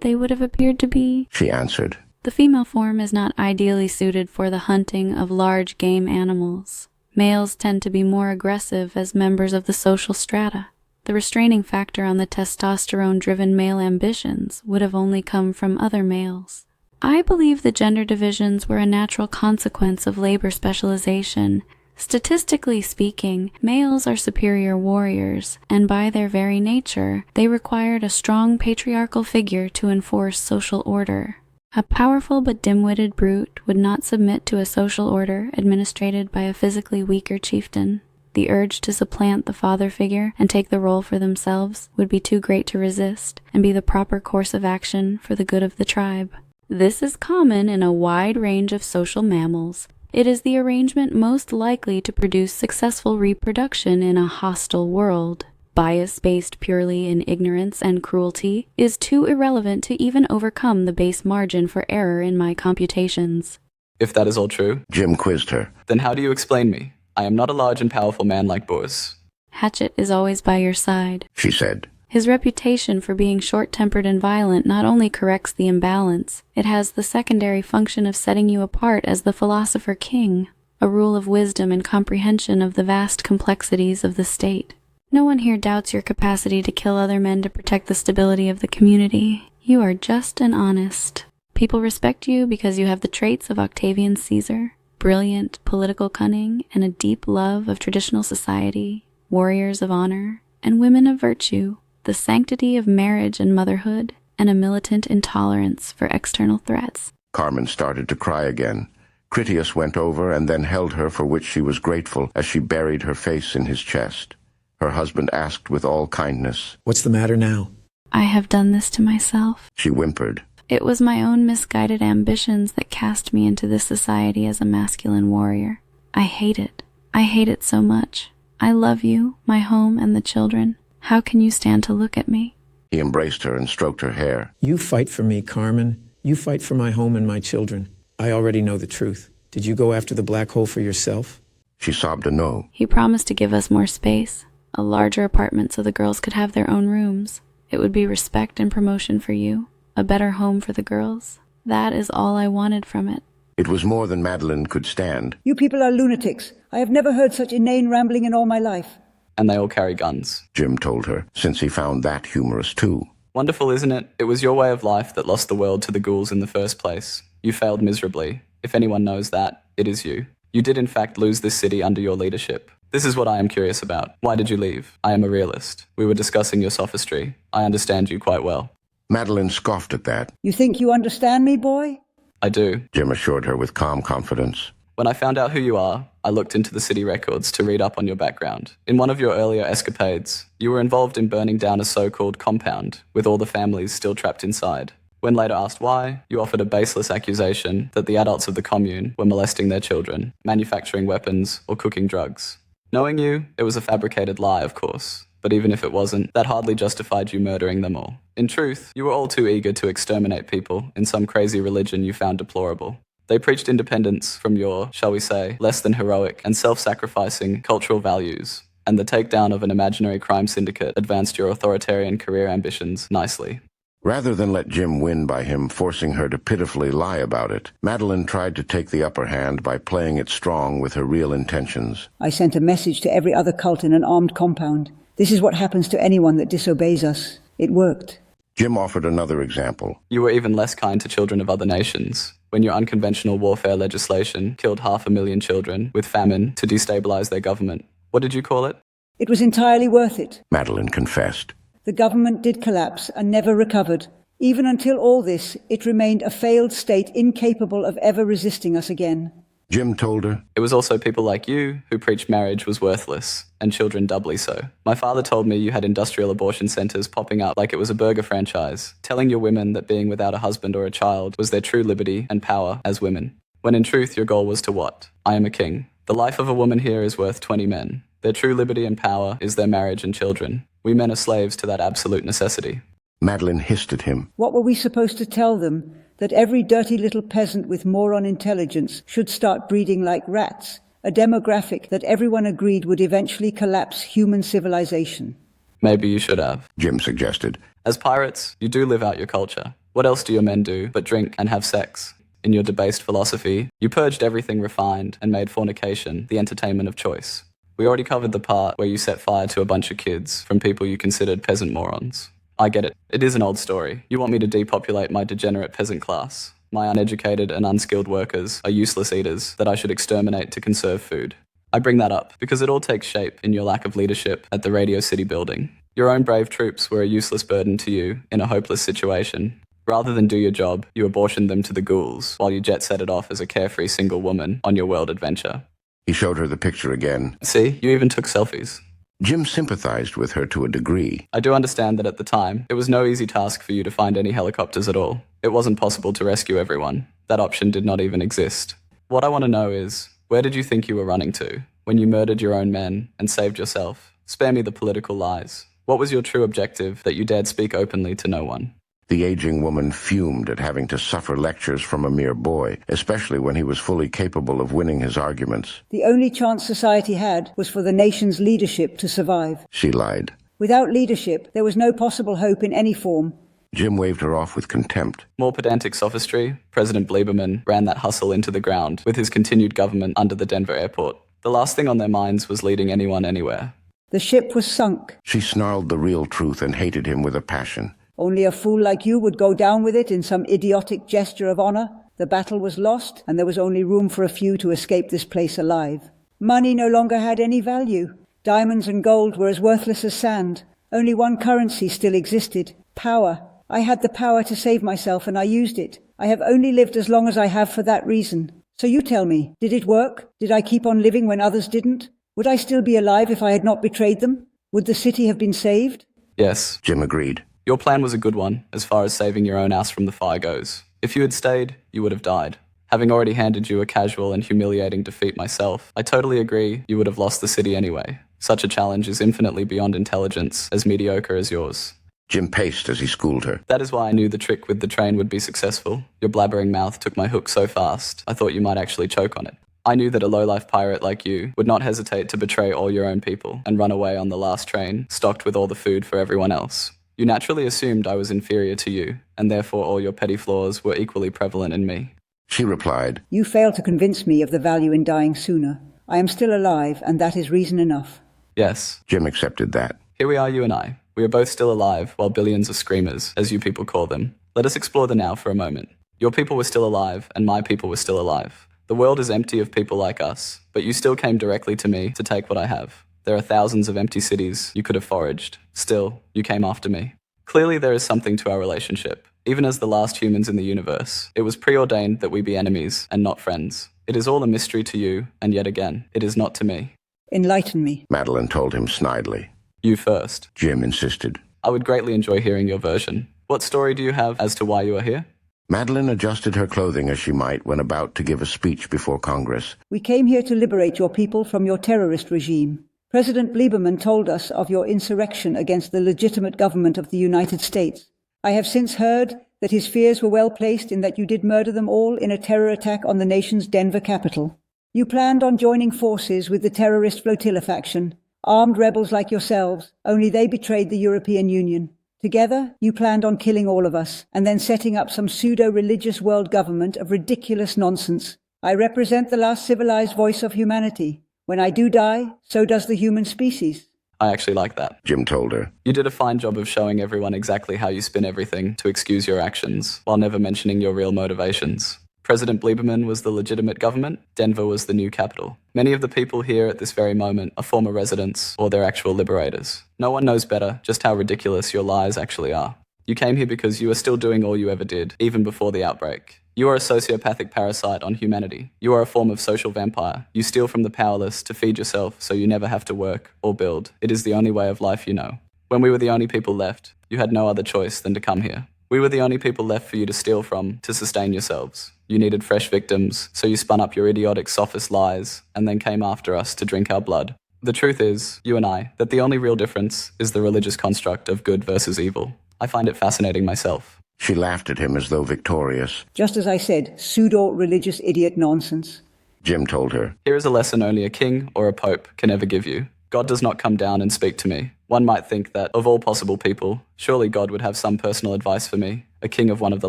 they would have appeared to be. She answered. The female form is not ideally suited for the hunting of large game animals. Males tend to be more aggressive as members of the social strata. The restraining factor on the testosterone-driven male ambitions would have only come from other males. I believe the gender divisions were a natural consequence of labor specialization. Statistically speaking, males are superior warriors, and by their very nature, they required a strong patriarchal figure to enforce social order. A powerful but dim-witted brute would not submit to a social order administrated by a physically weaker chieftain. The urge to supplant the father figure and take the role for themselves would be too great to resist and be the proper course of action for the good of the tribe. This is common in a wide range of social mammals. It is the arrangement most likely to produce successful reproduction in a hostile world. Bias based purely in ignorance and cruelty is too irrelevant to even overcome the base margin for error in my computations. If that is all true, Jim quizzed her. Then how do you explain me? I am not a large and powerful man like Boris. Hatchet is always by your side, she said. His reputation for being short-tempered and violent not only corrects the imbalance, it has the secondary function of setting you apart as the philosopher king, a rule of wisdom and comprehension of the vast complexities of the state. No one here doubts your capacity to kill other men to protect the stability of the community. You are just and honest. People respect you because you have the traits of Octavian Caesar, brilliant political cunning, and a deep love of traditional society, warriors of honor, and women of virtue, the sanctity of marriage and motherhood, and a militant intolerance for external threats. Carmen started to cry again. Critias went over and then held her, for which she was grateful, as she buried her face in his chest. Her husband asked with all kindness, What's the matter now? I have done this to myself. She whimpered. It was my own misguided ambitions that cast me into this society as a masculine warrior. I hate it. I hate it so much. I love you, my home, and the children. How can you stand to look at me? He embraced her and stroked her hair. You fight for me, Carmen. You fight for my home and my children. I already know the truth. Did you go after the black hole for yourself? She sobbed a no. He promised to give us more space, a larger apartment so the girls could have their own rooms. It would be respect and promotion for you, a better home for the girls. That is all I wanted from it. It was more than Madeline could stand. You people are lunatics. I have never heard such inane rambling in all my life. And they all carry guns. Jim told her, since he found that humorous too. Wonderful, isn't it? It was your way of life that lost the world to the ghouls in the first place. You failed miserably. If anyone knows that, it is you. You did in fact lose this city under your leadership. This is what I am curious about. Why did you leave? I am a realist. We were discussing your sophistry. I understand you quite well. Madeline scoffed at that. You think you understand me, boy? I do, Jim assured her with calm confidence. When I found out who you are, I looked into the city records to read up on your background. In one of your earlier escapades, you were involved in burning down a so-called compound, with all the families still trapped inside. When later asked why, you offered a baseless accusation that the adults of the commune were molesting their children, manufacturing weapons, or cooking drugs. Knowing you, it was a fabricated lie, of course. But even if it wasn't, that hardly justified you murdering them all. In truth, you were all too eager to exterminate people in some crazy religion you found deplorable. They preached independence from your, shall we say, less than heroic and self-sacrificing cultural values, and the takedown of an imaginary crime syndicate advanced your authoritarian career ambitions nicely. Rather than let Jim win by him forcing her to pitifully lie about it, Madeline tried to take the upper hand by playing it strong with her real intentions. I sent a message to every other cult in an armed compound. This is what happens to anyone that disobeys us. It worked. Jim offered another example. You were even less kind to children of other nations, when your unconventional warfare legislation killed 500,000 children with famine to destabilize their government. What did you call it? It was entirely worth it. Madeline confessed. The government did collapse and never recovered. Even until all this, it remained a failed state incapable of ever resisting us again. Jim told her. It was also people like you who preached marriage was worthless, and children doubly so. My father told me you had industrial abortion centers popping up like it was a burger franchise, telling your women that being without a husband or a child was their true liberty and power as women. When in truth your goal was to what? I am a king. The life of a woman here is worth 20 men. Their true liberty and power is their marriage and children. We men are slaves to that absolute necessity. Madeline hissed at him. What were we supposed to tell them? That every dirty little peasant with moron intelligence should start breeding like rats, a demographic that everyone agreed would eventually collapse human civilization. Maybe you should have, Jim suggested. As pirates, you do live out your culture. What else do your men do but drink and have sex? In your debased philosophy, you purged everything refined and made fornication the entertainment of choice. We already covered the part where you set fire to a bunch of kids from people you considered peasant morons. I get it. It is an old story. You want me to depopulate my degenerate peasant class. My uneducated and unskilled workers are useless eaters that I should exterminate to conserve food. I bring that up because it all takes shape in your lack of leadership at the Radio City building. Your own brave troops were a useless burden to you in a hopeless situation. Rather than do your job, you abortioned them to the ghouls while you jet-set it off as a carefree single woman on your world adventure. He showed her the picture again. See, you even took selfies. Jim sympathized with her to a degree. I do understand that at the time, it was no easy task for you to find any helicopters at all. It wasn't possible to rescue everyone. That option did not even exist. What I want to know is, where did you think you were running to when you murdered your own men and saved yourself? Spare me the political lies. What was your true objective that you dared speak openly to no one? The aging woman fumed at having to suffer lectures from a mere boy, especially when he was fully capable of winning his arguments. The only chance society had was for the nation's leadership to survive. She lied. Without leadership, there was no possible hope in any form. Jim waved her off with contempt. More pedantic sophistry, President Lieberman ran that hustle into the ground with his continued government under the Denver airport. The last thing on their minds was leading anyone anywhere. The ship was sunk. She snarled the real truth and hated him with a passion. Only a fool like you would go down with it in some idiotic gesture of honor. The battle was lost, and there was only room for a few to escape this place alive. Money no longer had any value. Diamonds and gold were as worthless as sand. Only one currency still existed: power. I had the power to save myself, and I used it. I have only lived as long as I have for that reason. So you tell me, did it work? Did I keep on living when others didn't? Would I still be alive if I had not betrayed them? Would the city have been saved? Yes, Jim agreed. Your plan was a good one, as far as saving your own ass from the fire goes. If you had stayed, you would have died. Having already handed you a casual and humiliating defeat myself, I totally agree you would have lost the city anyway. Such a challenge is infinitely beyond intelligence, as mediocre as yours. Jim paced as he schooled her. That is why I knew the trick with the train would be successful. Your blabbering mouth took my hook so fast, I thought you might actually choke on it. I knew that a low-life pirate like you would not hesitate to betray all your own people and run away on the last train, stocked with all the food for everyone else. You naturally assumed I was inferior to you, and therefore all your petty flaws were equally prevalent in me. She replied, You failed to convince me of the value in dying sooner. I am still alive, and that is reason enough. Yes. Jim accepted that. Here we are, you and I. We are both still alive, while billions of screamers, as you people call them. Let us explore the now for a moment. Your people were still alive, and my people were still alive. The world is empty of people like us, but you still came directly to me to take what I have. There are thousands of empty cities you could have foraged. Still, you came after me. Clearly there is something to our relationship. Even as the last humans in the universe, it was preordained that we be enemies and not friends. It is all a mystery to you, and yet again, it is not to me. Enlighten me. Madeline told him snidely. You first. Jim insisted. I would greatly enjoy hearing your version. What story do you have as to why you are here? Madeline adjusted her clothing as she might when about to give a speech before Congress. We came here to liberate your people from your terrorist regime. President Lieberman told us of your insurrection against the legitimate government of the United States. I have since heard that his fears were well placed in that you did murder them all in a terror attack on the nation's Denver capital. You planned on joining forces with the terrorist flotilla faction, armed rebels like yourselves, only they betrayed the European Union. Together, you planned on killing all of us, and then setting up some pseudo-religious world government of ridiculous nonsense. I represent the last civilized voice of humanity. When I do die, so does the human species. I actually like that. Jim told her. You did a fine job of showing everyone exactly how you spin everything to excuse your actions, while never mentioning your real motivations. President Lieberman was the legitimate government, Denver was the new capital. Many of the people here at this very moment are former residents or their actual liberators. No one knows better just how ridiculous your lies actually are. You came here because you are still doing all you ever did, even before the outbreak. You are a sociopathic parasite on humanity. You are a form of social vampire. You steal from the powerless to feed yourself so you never have to work or build. It is the only way of life you know. When we were the only people left, you had no other choice than to come here. We were the only people left for you to steal from to sustain yourselves. You needed fresh victims, so you spun up your idiotic sophist lies and then came after us to drink our blood. The truth is, you and I, that the only real difference is the religious construct of good versus evil. I find it fascinating myself. She laughed at him as though victorious. Just as I said, pseudo-religious idiot nonsense. Jim told her. Here is a lesson only a king or a pope can ever give you. God does not come down and speak to me. One might think that, of all possible people, surely God would have some personal advice for me, a king of one of the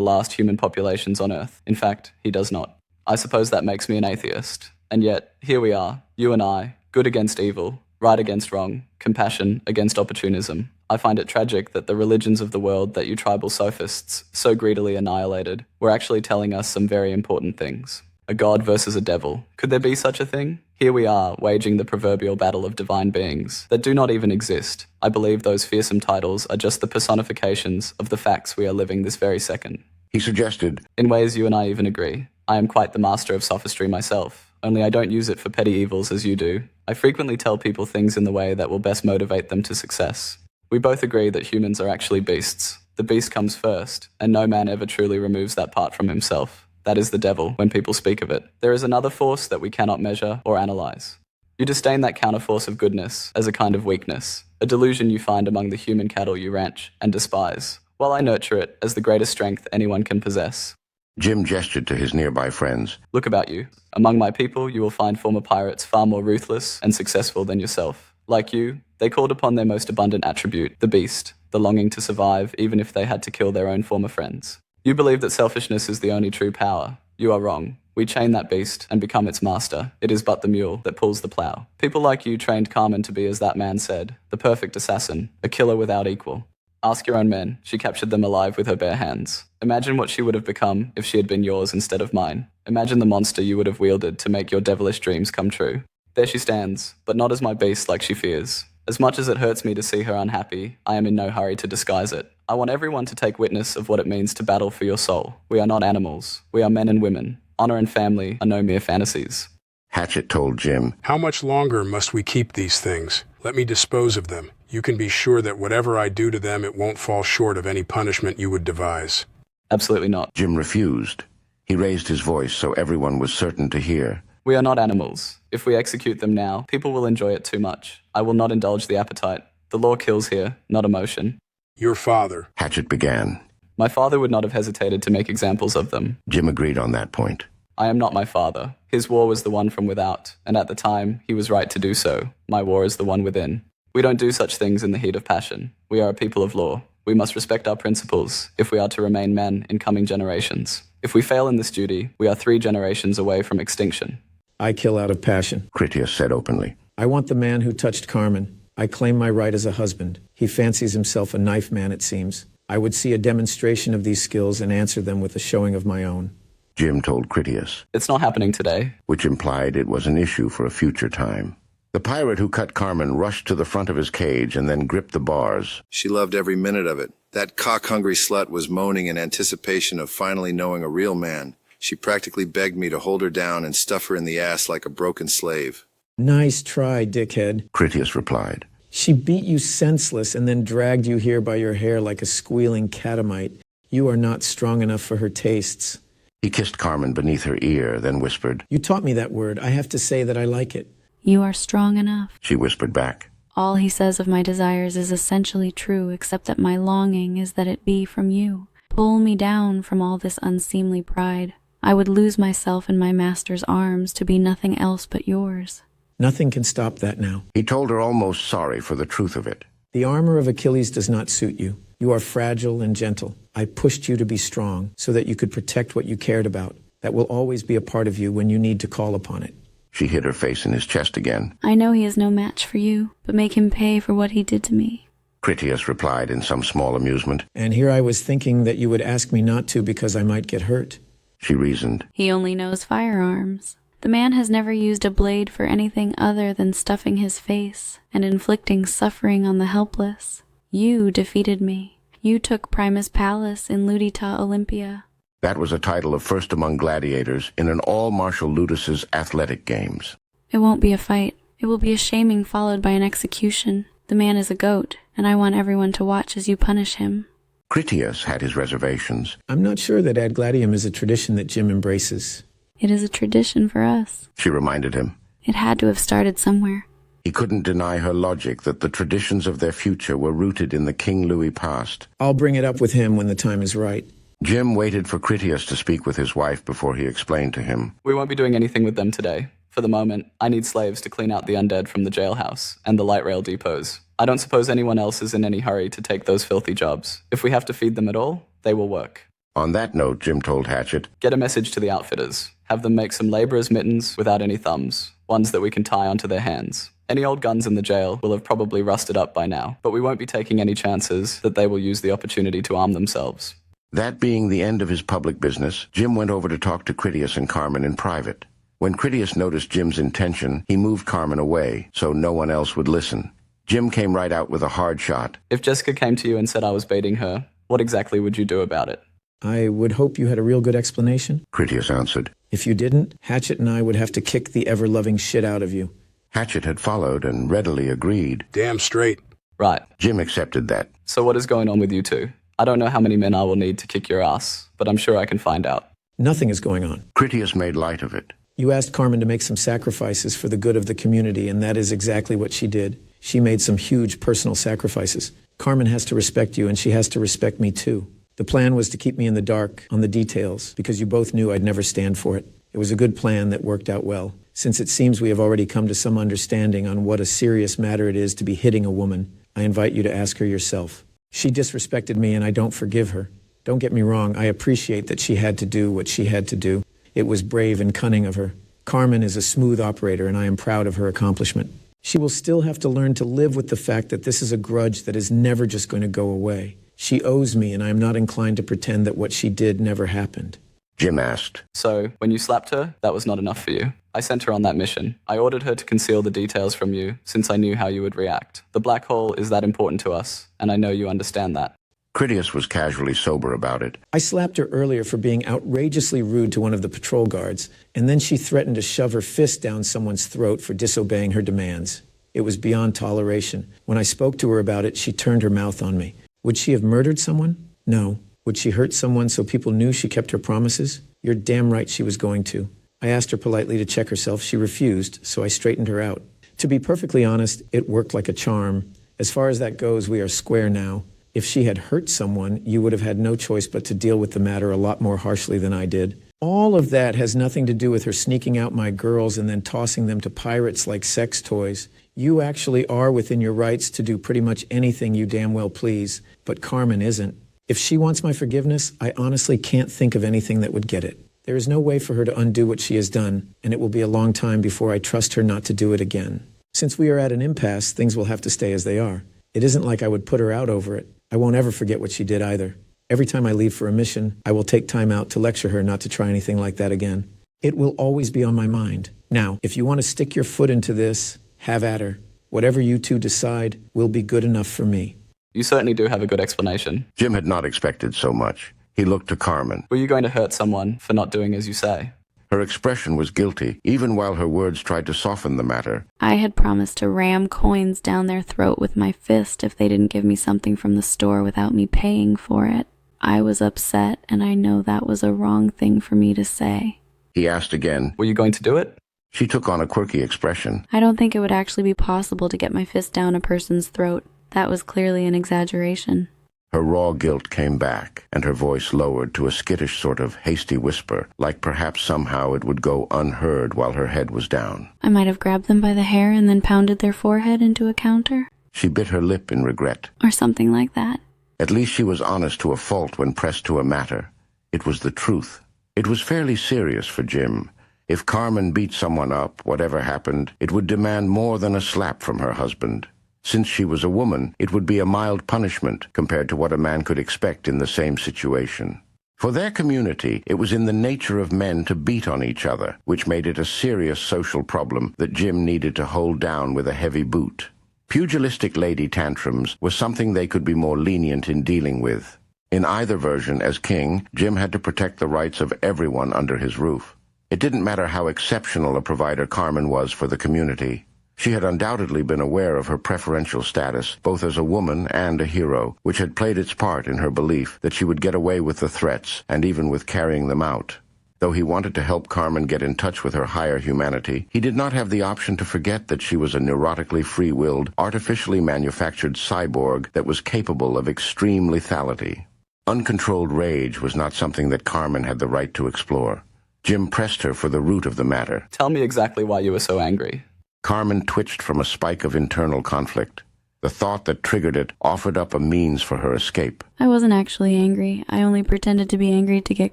last human populations on Earth. In fact, he does not. I suppose that makes me an atheist. And yet, here we are, you and I, good against evil, right against wrong, compassion against opportunism. I find it tragic that the religions of the world that you tribal sophists so greedily annihilated were actually telling us some very important things. A god versus a devil. Could there be such a thing? Here we are, waging the proverbial battle of divine beings that do not even exist. I believe those fearsome titles are just the personifications of the facts we are living this very second. He suggested. In ways you and I even agree. I am quite the master of sophistry myself, only I don't use it for petty evils as you do. I frequently tell people things in the way that will best motivate them to success. We both agree that humans are actually beasts. The beast comes first, and no man ever truly removes that part from himself. That is the devil, when people speak of it. There is another force that we cannot measure or analyze. You disdain that counterforce of goodness as a kind of weakness, a delusion you find among the human cattle you ranch and despise, while I nurture it as the greatest strength anyone can possess. Jim gestured to his nearby friends. Look about you. Among my people, you will find former pirates far more ruthless and successful than yourself. Like you, they called upon their most abundant attribute, the beast, the longing to survive even if they had to kill their own former friends. You believe that selfishness is the only true power. You are wrong. We chain that beast and become its master. It is but the mule that pulls the plow. People like you trained Carmen to be, as that man said, the perfect assassin, a killer without equal. Ask your own men. She captured them alive with her bare hands. Imagine what she would have become if she had been yours instead of mine. Imagine the monster you would have wielded to make your devilish dreams come true. There she stands, but not as my beast like she fears. As much as it hurts me to see her unhappy, I am in no hurry to disguise it. I want everyone to take witness of what it means to battle for your soul. We are not animals. We are men and women. Honor and family are no mere fantasies. Hatchet told Jim. How much longer must we keep these things? Let me dispose of them. You can be sure that whatever I do to them, it won't fall short of any punishment you would devise. Absolutely not. Jim refused. He raised his voice so everyone was certain to hear. We are not animals. If we execute them now, people will enjoy it too much. I will not indulge the appetite. The law kills here, not emotion. Your father. Hatchet began. My father would not have hesitated to make examples of them. Jim agreed on that point. I am not my father. His war was the one from without, and at the time, he was right to do so. My war is the one within. We don't do such things in the heat of passion. We are a people of law. We must respect our principles if we are to remain men in coming generations. If we fail in this duty, we are 3 generations away from extinction. I kill out of passion. Critias said openly. I want the man who touched Carmen. I claim my right as a husband. He fancies himself a knife man, it seems. I would see a demonstration of these skills and answer them with a showing of my own. Jim told Critias, It's not happening today. which implied it was an issue for a future time. The pirate who cut Carmen rushed to the front of his cage and then gripped the bars. She loved every minute of it. That cock-hungry slut was moaning in anticipation of finally knowing a real man. She practically begged me to hold her down and stuff her in the ass like a broken slave. Nice try, dickhead. Critias replied. She beat you senseless and then dragged you here by your hair like a squealing catamite. You are not strong enough for her tastes. He kissed Carmen beneath her ear, then whispered. You taught me that word. I have to say that I like it. You are strong enough. She whispered back. All he says of my desires is essentially true, except that my longing is that it be from you. Pull me down from all this unseemly pride. I would lose myself in my master's arms to be nothing else but yours. Nothing can stop that now. He told her almost sorry for the truth of it. The armor of Achilles does not suit you. You are fragile and gentle. I pushed you to be strong so that you could protect what you cared about. That will always be a part of you when you need to call upon it. She hid her face in his chest again. I know he is no match for you, but make him pay for what he did to me. Critias replied in some small amusement. And here I was thinking that you would ask me not to because I might get hurt. She reasoned. He only knows firearms. The man has never used a blade for anything other than stuffing his face and inflicting suffering on the helpless. You defeated me. You took Primus Palace in Ludita Olympia. That was a title of first among gladiators in an all-Martial Ludus's athletic games. It won't be a fight. It will be a shaming followed by an execution. The man is a goat, and I want everyone to watch as you punish him. Critias had his reservations. I'm not sure that ad gladium is a tradition that Jim embraces. It is a tradition for us. She reminded him. It had to have started somewhere. He couldn't deny her logic that the traditions of their future were rooted in the King Louis past. I'll bring it up with him when the time is right. Jim waited for Critias to speak with his wife before he explained to him. We won't be doing anything with them today. For the moment, I need slaves to clean out the undead from the jailhouse and the light rail depots. I don't suppose anyone else is in any hurry to take those filthy jobs. If we have to feed them at all, they will work. On that note, Jim told Hatchet, Get a message to the outfitters. Have them make some laborers' mittens without any thumbs, ones that we can tie onto their hands. Any old guns in the jail will have probably rusted up by now, but we won't be taking any chances that they will use the opportunity to arm themselves. That being the end of his public business, Jim went over to talk to Critias and Carmen in private. When Critias noticed Jim's intention, he moved Carmen away so no one else would listen. Jim came right out with a hard shot. If Jessica came to you and said I was baiting her, what exactly would you do about it? I would hope you had a real good explanation. Critias answered. If you didn't, Hatchet and I would have to kick the ever-loving shit out of you. Hatchet had followed and readily agreed. Damn straight. Right. Jim accepted that. So what is going on with you two? I don't know how many men I will need to kick your ass, but I'm sure I can find out. Nothing is going on. Critias made light of it. You asked Carmen to make some sacrifices for the good of the community, and that is exactly what she did. She made some huge personal sacrifices. Carmen has to respect you, and she has to respect me too. The plan was to keep me in the dark on the details, because you both knew I'd never stand for it. It was a good plan that worked out well. Since it seems we have already come to some understanding on what a serious matter it is to be hitting a woman, I invite you to ask her yourself. She disrespected me, and I don't forgive her. Don't get me wrong, I appreciate that she had to do what she had to do. It was brave and cunning of her. Carmen is a smooth operator, and I am proud of her accomplishment. She will still have to learn to live with the fact that this is a grudge that is never just going to go away. She owes me, and I am not inclined to pretend that what she did never happened. Jim asked. So, when you slapped her, that was not enough for you. I sent her on that mission. I ordered her to conceal the details from you, since I knew how you would react. The black hole is that important to us, and I know you understand that. Critias was casually sober about it. I slapped her earlier for being outrageously rude to one of the patrol guards, and then she threatened to shove her fist down someone's throat for disobeying her demands. It was beyond toleration. When I spoke to her about it, she turned her mouth on me. Would she have murdered someone? No. Would she hurt someone so people knew she kept her promises? You're damn right she was going to. I asked her politely to check herself. She refused, so I straightened her out. To be perfectly honest, it worked like a charm. As far as that goes, we are square now. If she had hurt someone, you would have had no choice but to deal with the matter a lot more harshly than I did. All of that has nothing to do with her sneaking out my girls and then tossing them to pirates like sex toys. You actually are within your rights to do pretty much anything you damn well please, but Carmen isn't. If she wants my forgiveness, I honestly can't think of anything that would get it. There is no way for her to undo what she has done, and it will be a long time before I trust her not to do it again. Since we are at an impasse, things will have to stay as they are. It isn't like I would put her out over it. I won't ever forget what she did either. Every time I leave for a mission, I will take time out to lecture her not to try anything like that again. It will always be on my mind. Now, if you want to stick your foot into this, have at her. Whatever you two decide will be good enough for me. You certainly do have a good explanation. Jim had not expected so much. He looked to Carmen. Were you going to hurt someone for not doing as you say? Her expression was guilty, even while her words tried to soften the matter. I had promised to ram coins down their throat with my fist if they didn't give me something from the store without me paying for it. I was upset, and I know that was a wrong thing for me to say. He asked again. Were you going to do it? She took on a quirky expression. I don't think it would actually be possible to get my fist down a person's throat. That was clearly an exaggeration. Her raw guilt came back, and her voice lowered to a skittish sort of hasty whisper, like perhaps somehow it would go unheard while her head was down. I might have grabbed them by the hair and then pounded their forehead into a counter. She bit her lip in regret. Or something like that. At least she was honest to a fault when pressed to a matter. It was the truth. It was fairly serious for Jim. If Carmen beat someone up, whatever happened, it would demand more than a slap from her husband. Since she was a woman, it would be a mild punishment compared to what a man could expect in the same situation. For their community, it was in the nature of men to beat on each other, which made it a serious social problem that Jim needed to hold down with a heavy boot. Pugilistic lady tantrums was something they could be more lenient in dealing with. In either version, as king, Jim had to protect the rights of everyone under his roof. It didn't matter how exceptional a provider Carmen was for the community. She had undoubtedly been aware of her preferential status, both as a woman and a hero, which had played its part in her belief that she would get away with the threats and even with carrying them out. Though he wanted to help Carmen get in touch with her higher humanity, he did not have the option to forget that she was a neurotically free-willed, artificially manufactured cyborg that was capable of extreme lethality. Uncontrolled rage was not something that Carmen had the right to explore. Jim pressed her for the root of the matter. Tell me exactly why you were so angry. Carmen twitched from a spike of internal conflict. The thought that triggered it offered up a means for her escape. I wasn't actually angry. I only pretended to be angry to get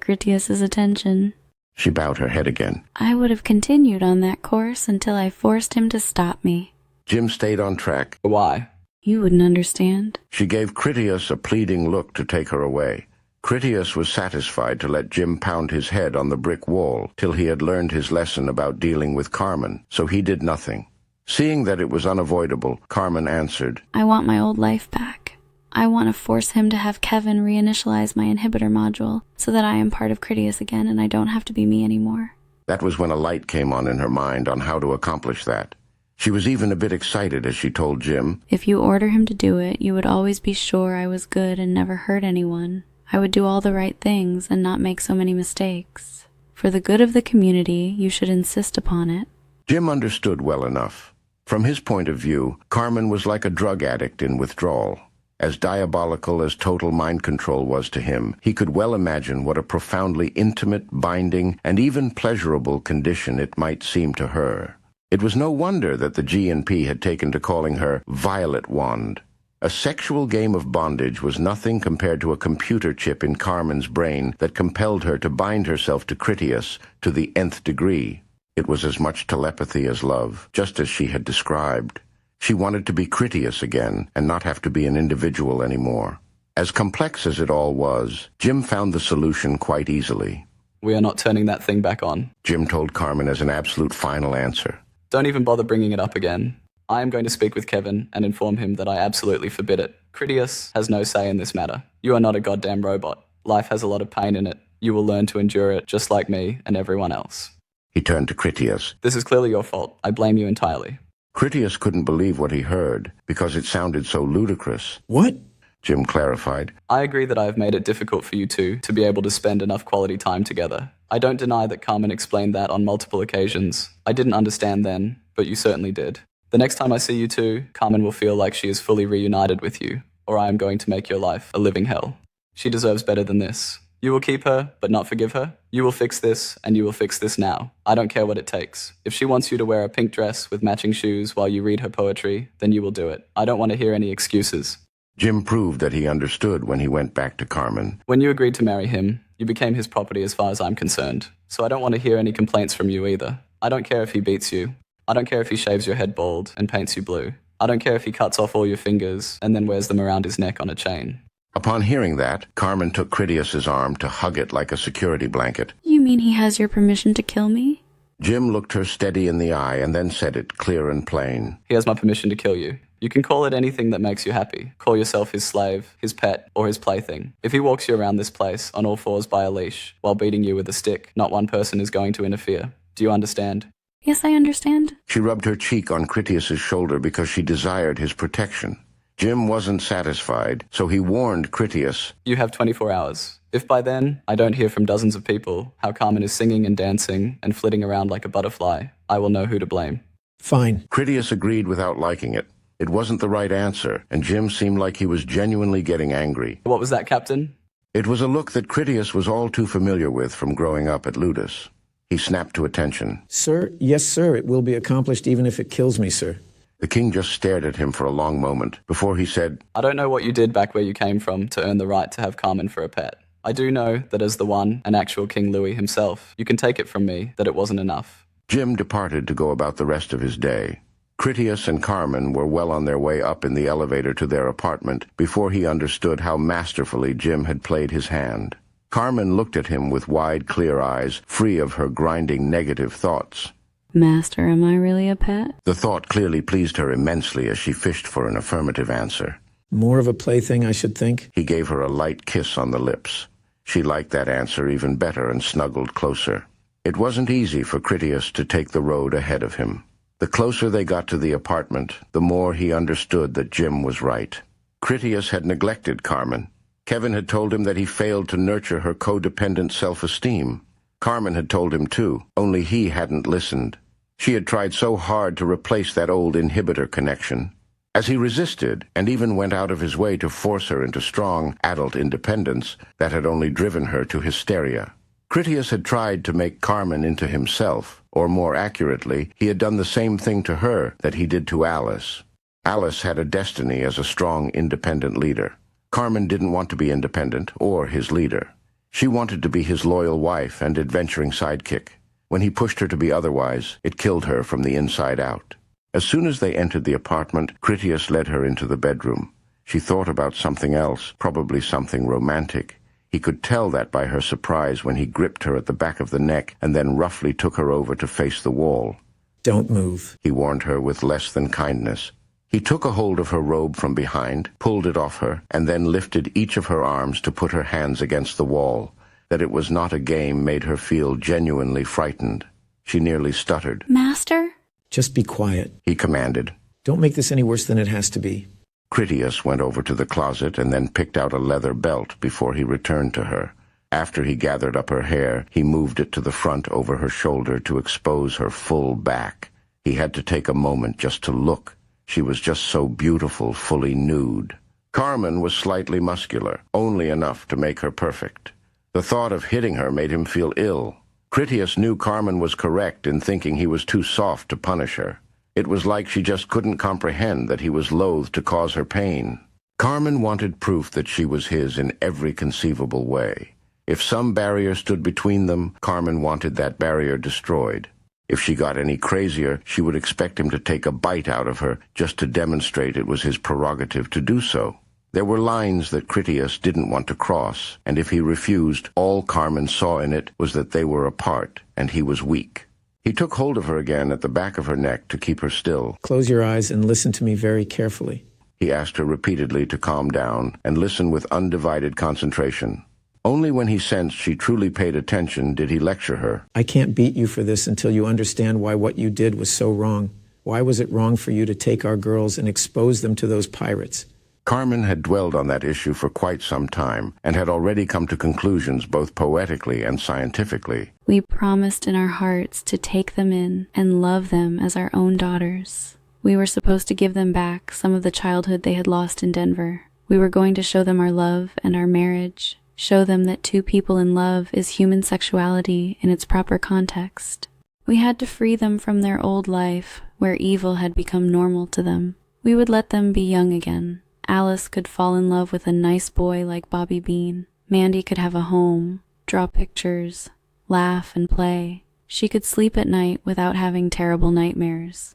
Critias's attention. She bowed her head again. I would have continued on that course until I forced him to stop me. Jim stayed on track. Why? You wouldn't understand. She gave Critias a pleading look to take her away. Critias was satisfied to let Jim pound his head on the brick wall till he had learned his lesson about dealing with Carmen, so he did nothing. Seeing that it was unavoidable, Carmen answered, I want my old life back. I want to force him to have Kevin reinitialize my inhibitor module so that I am part of Critias again and I don't have to be me anymore. That was when a light came on in her mind on how to accomplish that. She was even a bit excited as she told Jim, If you order him to do it, you would always be sure I was good and never hurt anyone. I would do all the right things and not make so many mistakes. For the good of the community, you should insist upon it. Jim understood well enough. From his point of view, Carmen was like a drug addict in withdrawal. As diabolical as total mind control was to him, he could well imagine what a profoundly intimate, binding, and even pleasurable condition it might seem to her. It was no wonder that the G&P had taken to calling her Violet Wand. A sexual game of bondage was nothing compared to a computer chip in Carmen's brain that compelled her to bind herself to Critias to the nth degree. It was as much telepathy as love, just as she had described. She wanted to be Critias again and not have to be an individual anymore. As complex as it all was, Jim found the solution quite easily. We are not turning that thing back on. Jim told Carmen as an absolute final answer. Don't even bother bringing it up again. I am going to speak with Kevin and inform him that I absolutely forbid it. Critias has no say in this matter. You are not a goddamn robot. Life has a lot of pain in it. You will learn to endure it just like me and everyone else. He turned to Critias. This is clearly your fault. I blame you entirely. Critias couldn't believe what he heard because it sounded so ludicrous. What? Jim clarified. I agree that I have made it difficult for you two to be able to spend enough quality time together. I don't deny that Carmen explained that on multiple occasions. I didn't understand then, but you certainly did. The next time I see you two, Carmen will feel like she is fully reunited with you, or I am going to make your life a living hell. She deserves better than this. You will keep her, but not forgive her. You will fix this, and you will fix this now. I don't care what it takes. If she wants you to wear a pink dress with matching shoes while you read her poetry, then you will do it. I don't want to hear any excuses. Jim proved that he understood when he went back to Carmen. When you agreed to marry him, you became his property as far as I'm concerned. So I don't want to hear any complaints from you either. I don't care if he beats you. I don't care if he shaves your head bald and paints you blue. I don't care if he cuts off all your fingers and then wears them around his neck on a chain. Upon hearing that, Carmen took Critias's arm to hug it like a security blanket. You mean he has your permission to kill me? Jim looked her steady in the eye and then said it clear and plain. He has my permission to kill you. You can call it anything that makes you happy. Call yourself his slave, his pet, or his plaything. If he walks you around this place on all fours by a leash while beating you with a stick, not one person is going to interfere. Do you understand? Yes, I understand. She rubbed her cheek on Critias's shoulder because she desired his protection. Jim wasn't satisfied, so he warned Critias. You have 24 hours. If by then I don't hear from dozens of people how Carmen is singing and dancing and flitting around like a butterfly, I will know who to blame. Fine. Critias agreed without liking it. It wasn't the right answer, and Jim seemed like he was genuinely getting angry. What was that, Captain? It was a look that Critias was all too familiar with from growing up at Ludus. He snapped to attention. Sir, yes, sir, it will be accomplished even if it kills me, sir. The king just stared at him for a long moment before he said, I don't know what you did back where you came from to earn the right to have Carmen for a pet. I do know that as the one and actual King Louis himself, you can take it from me that it wasn't enough. Jim departed to go about the rest of his day. Critias and Carmen were well on their way up in the elevator to their apartment before he understood how masterfully Jim had played his hand. Carmen looked at him with wide, clear eyes, free of her grinding negative thoughts. Master, am I really a pet? The thought clearly pleased her immensely as she fished for an affirmative answer. More of a plaything, I should think. He gave her a light kiss on the lips. She liked that answer even better and snuggled closer. It wasn't easy for Critias to take the road ahead of him. The closer they got to the apartment, the more he understood that Jim was right. Critias had neglected Carmen. Kevin had told him that he failed to nurture her codependent self-esteem. Carmen had told him too, only he hadn't listened. She had tried so hard to replace that old inhibitor connection. As he resisted, and even went out of his way to force her into strong, adult independence, that had only driven her to hysteria. Critias had tried to make Carmen into himself, or more accurately, he had done the same thing to her that he did to Alice. Alice had a destiny as a strong, independent leader. Carmen didn't want to be independent, or his leader. She wanted to be his loyal wife and adventuring sidekick. When he pushed her to be otherwise, it killed her from the inside out. As soon as they entered the apartment, Critias led her into the bedroom. She thought about something else, probably something romantic. He could tell that by her surprise when he gripped her at the back of the neck and then roughly took her over to face the wall. Don't move, he warned her with less than kindness. He took a hold of her robe from behind, pulled it off her, and then lifted each of her arms to put her hands against the wall. That it was not a game made her feel genuinely frightened. She nearly stuttered. Master? Just be quiet, he commanded. Don't make this any worse than it has to be. Critias went over to the closet and then picked out a leather belt before he returned to her. After he gathered up her hair, he moved it to the front over her shoulder to expose her full back. He had to take a moment just to look. She was just so beautiful, fully nude. Carmen was slightly muscular, only enough to make her perfect. The thought of hitting her made him feel ill. Critias knew Carmen was correct in thinking he was too soft to punish her. It was like she just couldn't comprehend that he was loath to cause her pain. Carmen wanted proof that she was his in every conceivable way. If some barrier stood between them, Carmen wanted that barrier destroyed. If she got any crazier, she would expect him to take a bite out of her just to demonstrate it was his prerogative to do so. There were lines that Critias didn't want to cross, and if he refused, all Carmen saw in it was that they were apart, and he was weak. He took hold of her again at the back of her neck to keep her still. Close your eyes and listen to me very carefully. He asked her repeatedly to calm down and listen with undivided concentration. Only when he sensed she truly paid attention did he lecture her. I can't beat you for this until you understand why what you did was so wrong. Why was it wrong for you to take our girls and expose them to those pirates? Carmen had dwelled on that issue for quite some time and had already come to conclusions both poetically and scientifically. We promised in our hearts to take them in and love them as our own daughters. We were supposed to give them back some of the childhood they had lost in Denver. We were going to show them our love and our marriage, show them that two people in love is human sexuality in its proper context. We had to free them from their old life, where evil had become normal to them. We would let them be young again. Alice could fall in love with a nice boy like Bobby Bean. Mandy could have a home, draw pictures, laugh and play. She could sleep at night without having terrible nightmares.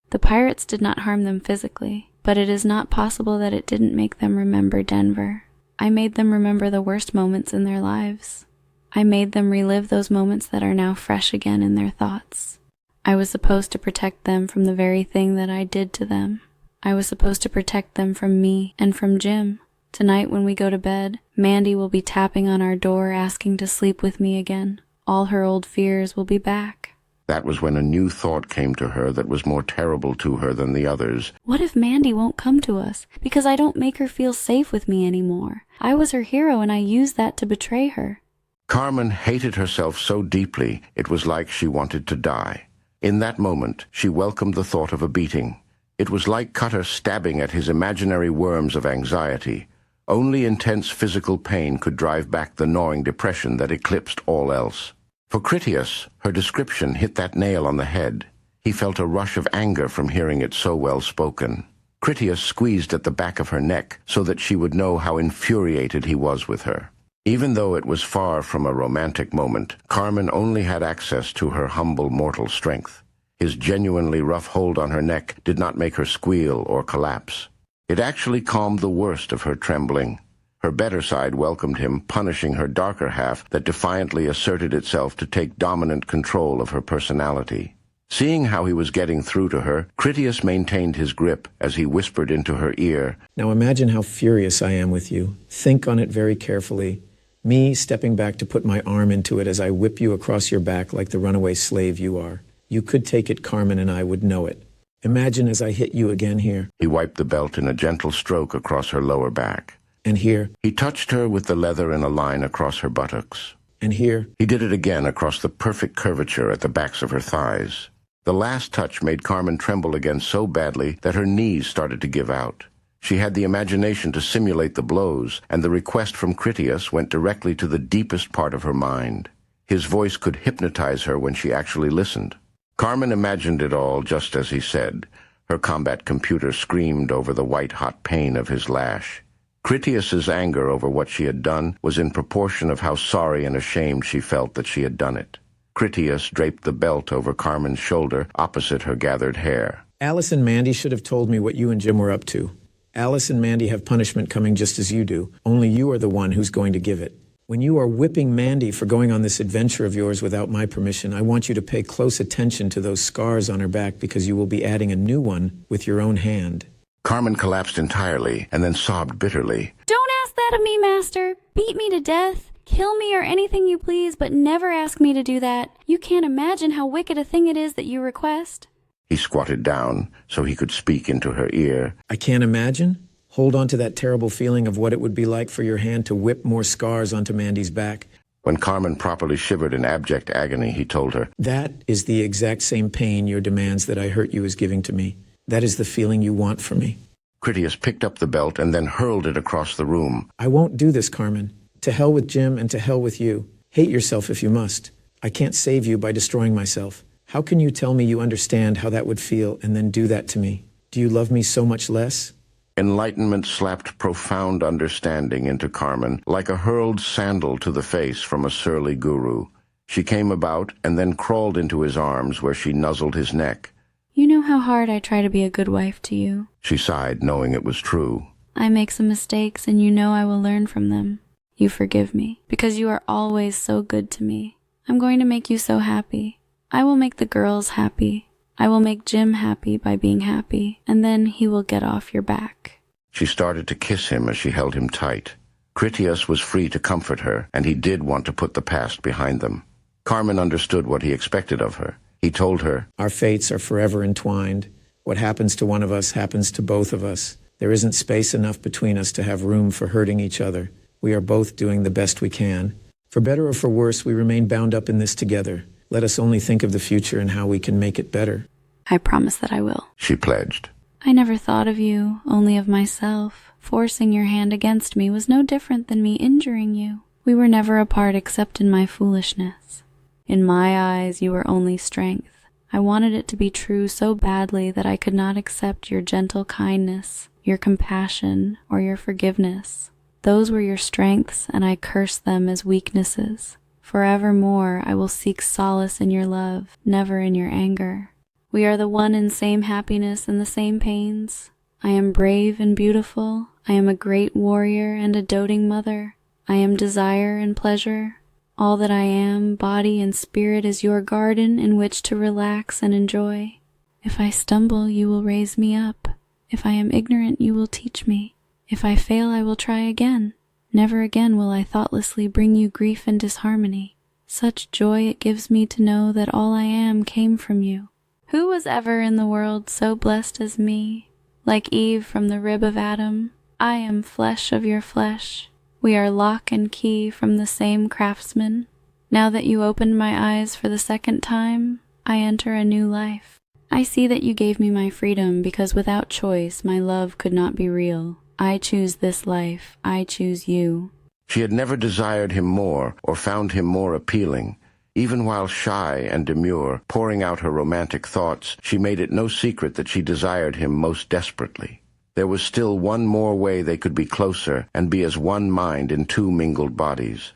The pirates did not harm them physically, but it is not possible that it didn't make them remember Denver. I made them remember the worst moments in their lives. I made them relive those moments that are now fresh again in their thoughts. I was supposed to protect them from the very thing that I did to them. I was supposed to protect them from me and from Jim. Tonight when we go to bed, Mandy will be tapping on our door asking to sleep with me again. All her old fears will be back. That was when a new thought came to her that was more terrible to her than the others. What if Mandy won't come to us because I don't make her feel safe with me anymore? I was her hero and I used that to betray her. Carmen hated herself so deeply it was like she wanted to die. In that moment, she welcomed the thought of a beating. It was like Cutter stabbing at his imaginary worms of anxiety. Only intense physical pain could drive back the gnawing depression that eclipsed all else. For Critias, her description hit that nail on the head. He felt a rush of anger from hearing it so well spoken. Critias squeezed at the back of her neck so that she would know how infuriated he was with her. Even though it was far from a romantic moment, Carmen only had access to her humble mortal strength. His genuinely rough hold on her neck did not make her squeal or collapse. It actually calmed the worst of her trembling. Her better side welcomed him, punishing her darker half that defiantly asserted itself to take dominant control of her personality. Seeing how he was getting through to her, Critias maintained his grip as he whispered into her ear, Now imagine how furious I am with you. Think on it very carefully. Me stepping back to put my arm into it as I whip you across your back like the runaway slave you are. You could take it, Carmen, and I would know it. Imagine as I hit you again here. He wiped the belt in a gentle stroke across her lower back. And here. He touched her with the leather in a line across her buttocks. And here. He did it again across the perfect curvature at the backs of her thighs. The last touch made Carmen tremble again so badly that her knees started to give out. She had the imagination to simulate the blows, and the request from Critias went directly to the deepest part of her mind. His voice could hypnotize her when she actually listened. Carmen imagined it all just as he said. Her combat computer screamed over the white-hot pain of his lash. Critias's anger over what she had done was in proportion of how sorry and ashamed she felt that she had done it. Critias draped the belt over Carmen's shoulder opposite her gathered hair. Alice and Mandy should have told me what you and Jim were up to. Alice and Mandy have punishment coming just as you do, only you are the one who's going to give it. When you are whipping Mandy for going on this adventure of yours without my permission, I want you to pay close attention to those scars on her back because you will be adding a new one with your own hand. Carmen collapsed entirely and then sobbed bitterly. Don't ask that of me, Master. Beat me to death. Kill me or anything you please, but never ask me to do that. You can't imagine how wicked a thing it is that you request. He squatted down so he could speak into her ear. I can't imagine? Hold on to that terrible feeling of what it would be like for your hand to whip more scars onto Mandy's back. When Carmen properly shivered in abject agony, he told her, That is the exact same pain your demands that I hurt you is giving to me. That is the feeling you want from me. Critias picked up the belt and then hurled it across the room. I won't do this, Carmen. To hell with Jim and to hell with you. Hate yourself if you must. I can't save you by destroying myself. How can you tell me you understand how that would feel and then do that to me? Do you love me so much less? Enlightenment slapped profound understanding into Carmen like a hurled sandal to the face from a surly guru. She came about and then crawled into his arms where she nuzzled his neck. You know how hard I try to be a good wife to you. She sighed, knowing it was true. I make some mistakes and you know I will learn from them. You forgive me because you are always so good to me. I'm going to make you so happy. I will make the girls happy. I will make Jim happy by being happy, and then he will get off your back. She started to kiss him as she held him tight. Critias was free to comfort her, and he did want to put the past behind them. Carmen understood what he expected of her. He told her, Our fates are forever entwined. What happens to one of us happens to both of us. There isn't space enough between us to have room for hurting each other. We are both doing the best we can. For better or for worse, we remain bound up in this together. Let us only think of the future and how we can make it better. I promise that I will. She pledged. I never thought of you, only of myself. Forcing your hand against me was no different than me injuring you. We were never apart except in my foolishness. In my eyes, you were only strength. I wanted it to be true so badly that I could not accept your gentle kindness, your compassion, or your forgiveness. Those were your strengths, and I cursed them as weaknesses. Forevermore I will seek solace in your love, never in your anger. We are the one and same happiness and the same pains. I am brave and beautiful. I am a great warrior and a doting mother. I am desire and pleasure. All that I am, body and spirit, is your garden in which to relax and enjoy. If I stumble, you will raise me up. If I am ignorant, you will teach me. If I fail, I will try again. Never again will I thoughtlessly bring you grief and disharmony. Such joy it gives me to know that all I am came from you. Who was ever in the world so blessed as me? Like Eve from the rib of Adam, I am flesh of your flesh. We are lock and key from the same craftsman. Now that you opened my eyes for the second time, I enter a new life. I see that you gave me my freedom because without choice my love could not be real. I choose this life. I choose you. She had never desired him more or found him more appealing. Even while shy and demure, pouring out her romantic thoughts, she made it no secret that she desired him most desperately. There was still one more way they could be closer and be as one mind in two mingled bodies.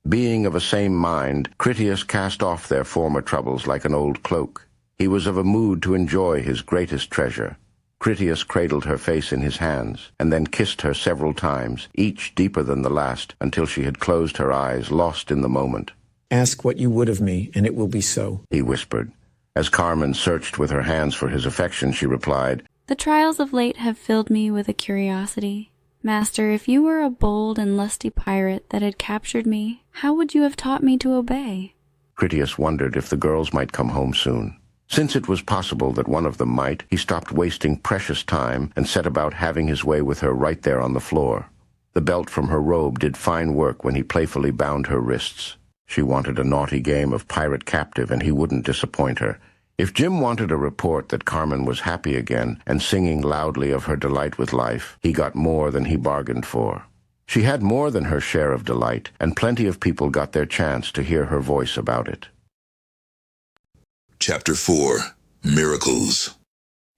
Being of a same mind, Critias cast off their former troubles like an old cloak. He was of a mood to enjoy his greatest treasure. Critias cradled her face in his hands, and then kissed her several times, each deeper than the last, until she had closed her eyes, lost in the moment. Ask what you would of me, and it will be so, he whispered. As Carmen searched with her hands for his affection, she replied, The trials of late have filled me with a curiosity. Master, if you were a bold and lusty pirate that had captured me, how would you have taught me to obey? Critias wondered if the girls might come home soon. Since it was possible that one of them might, he stopped wasting precious time and set about having his way with her right there on the floor. The belt from her robe did fine work when he playfully bound her wrists. She wanted a naughty game of pirate captive, and he wouldn't disappoint her. If Jim wanted a report that Carmen was happy again and singing loudly of her delight with life, he got more than he bargained for. She had more than her share of delight, and plenty of people got their chance to hear her voice about it. Chapter 4. Miracles.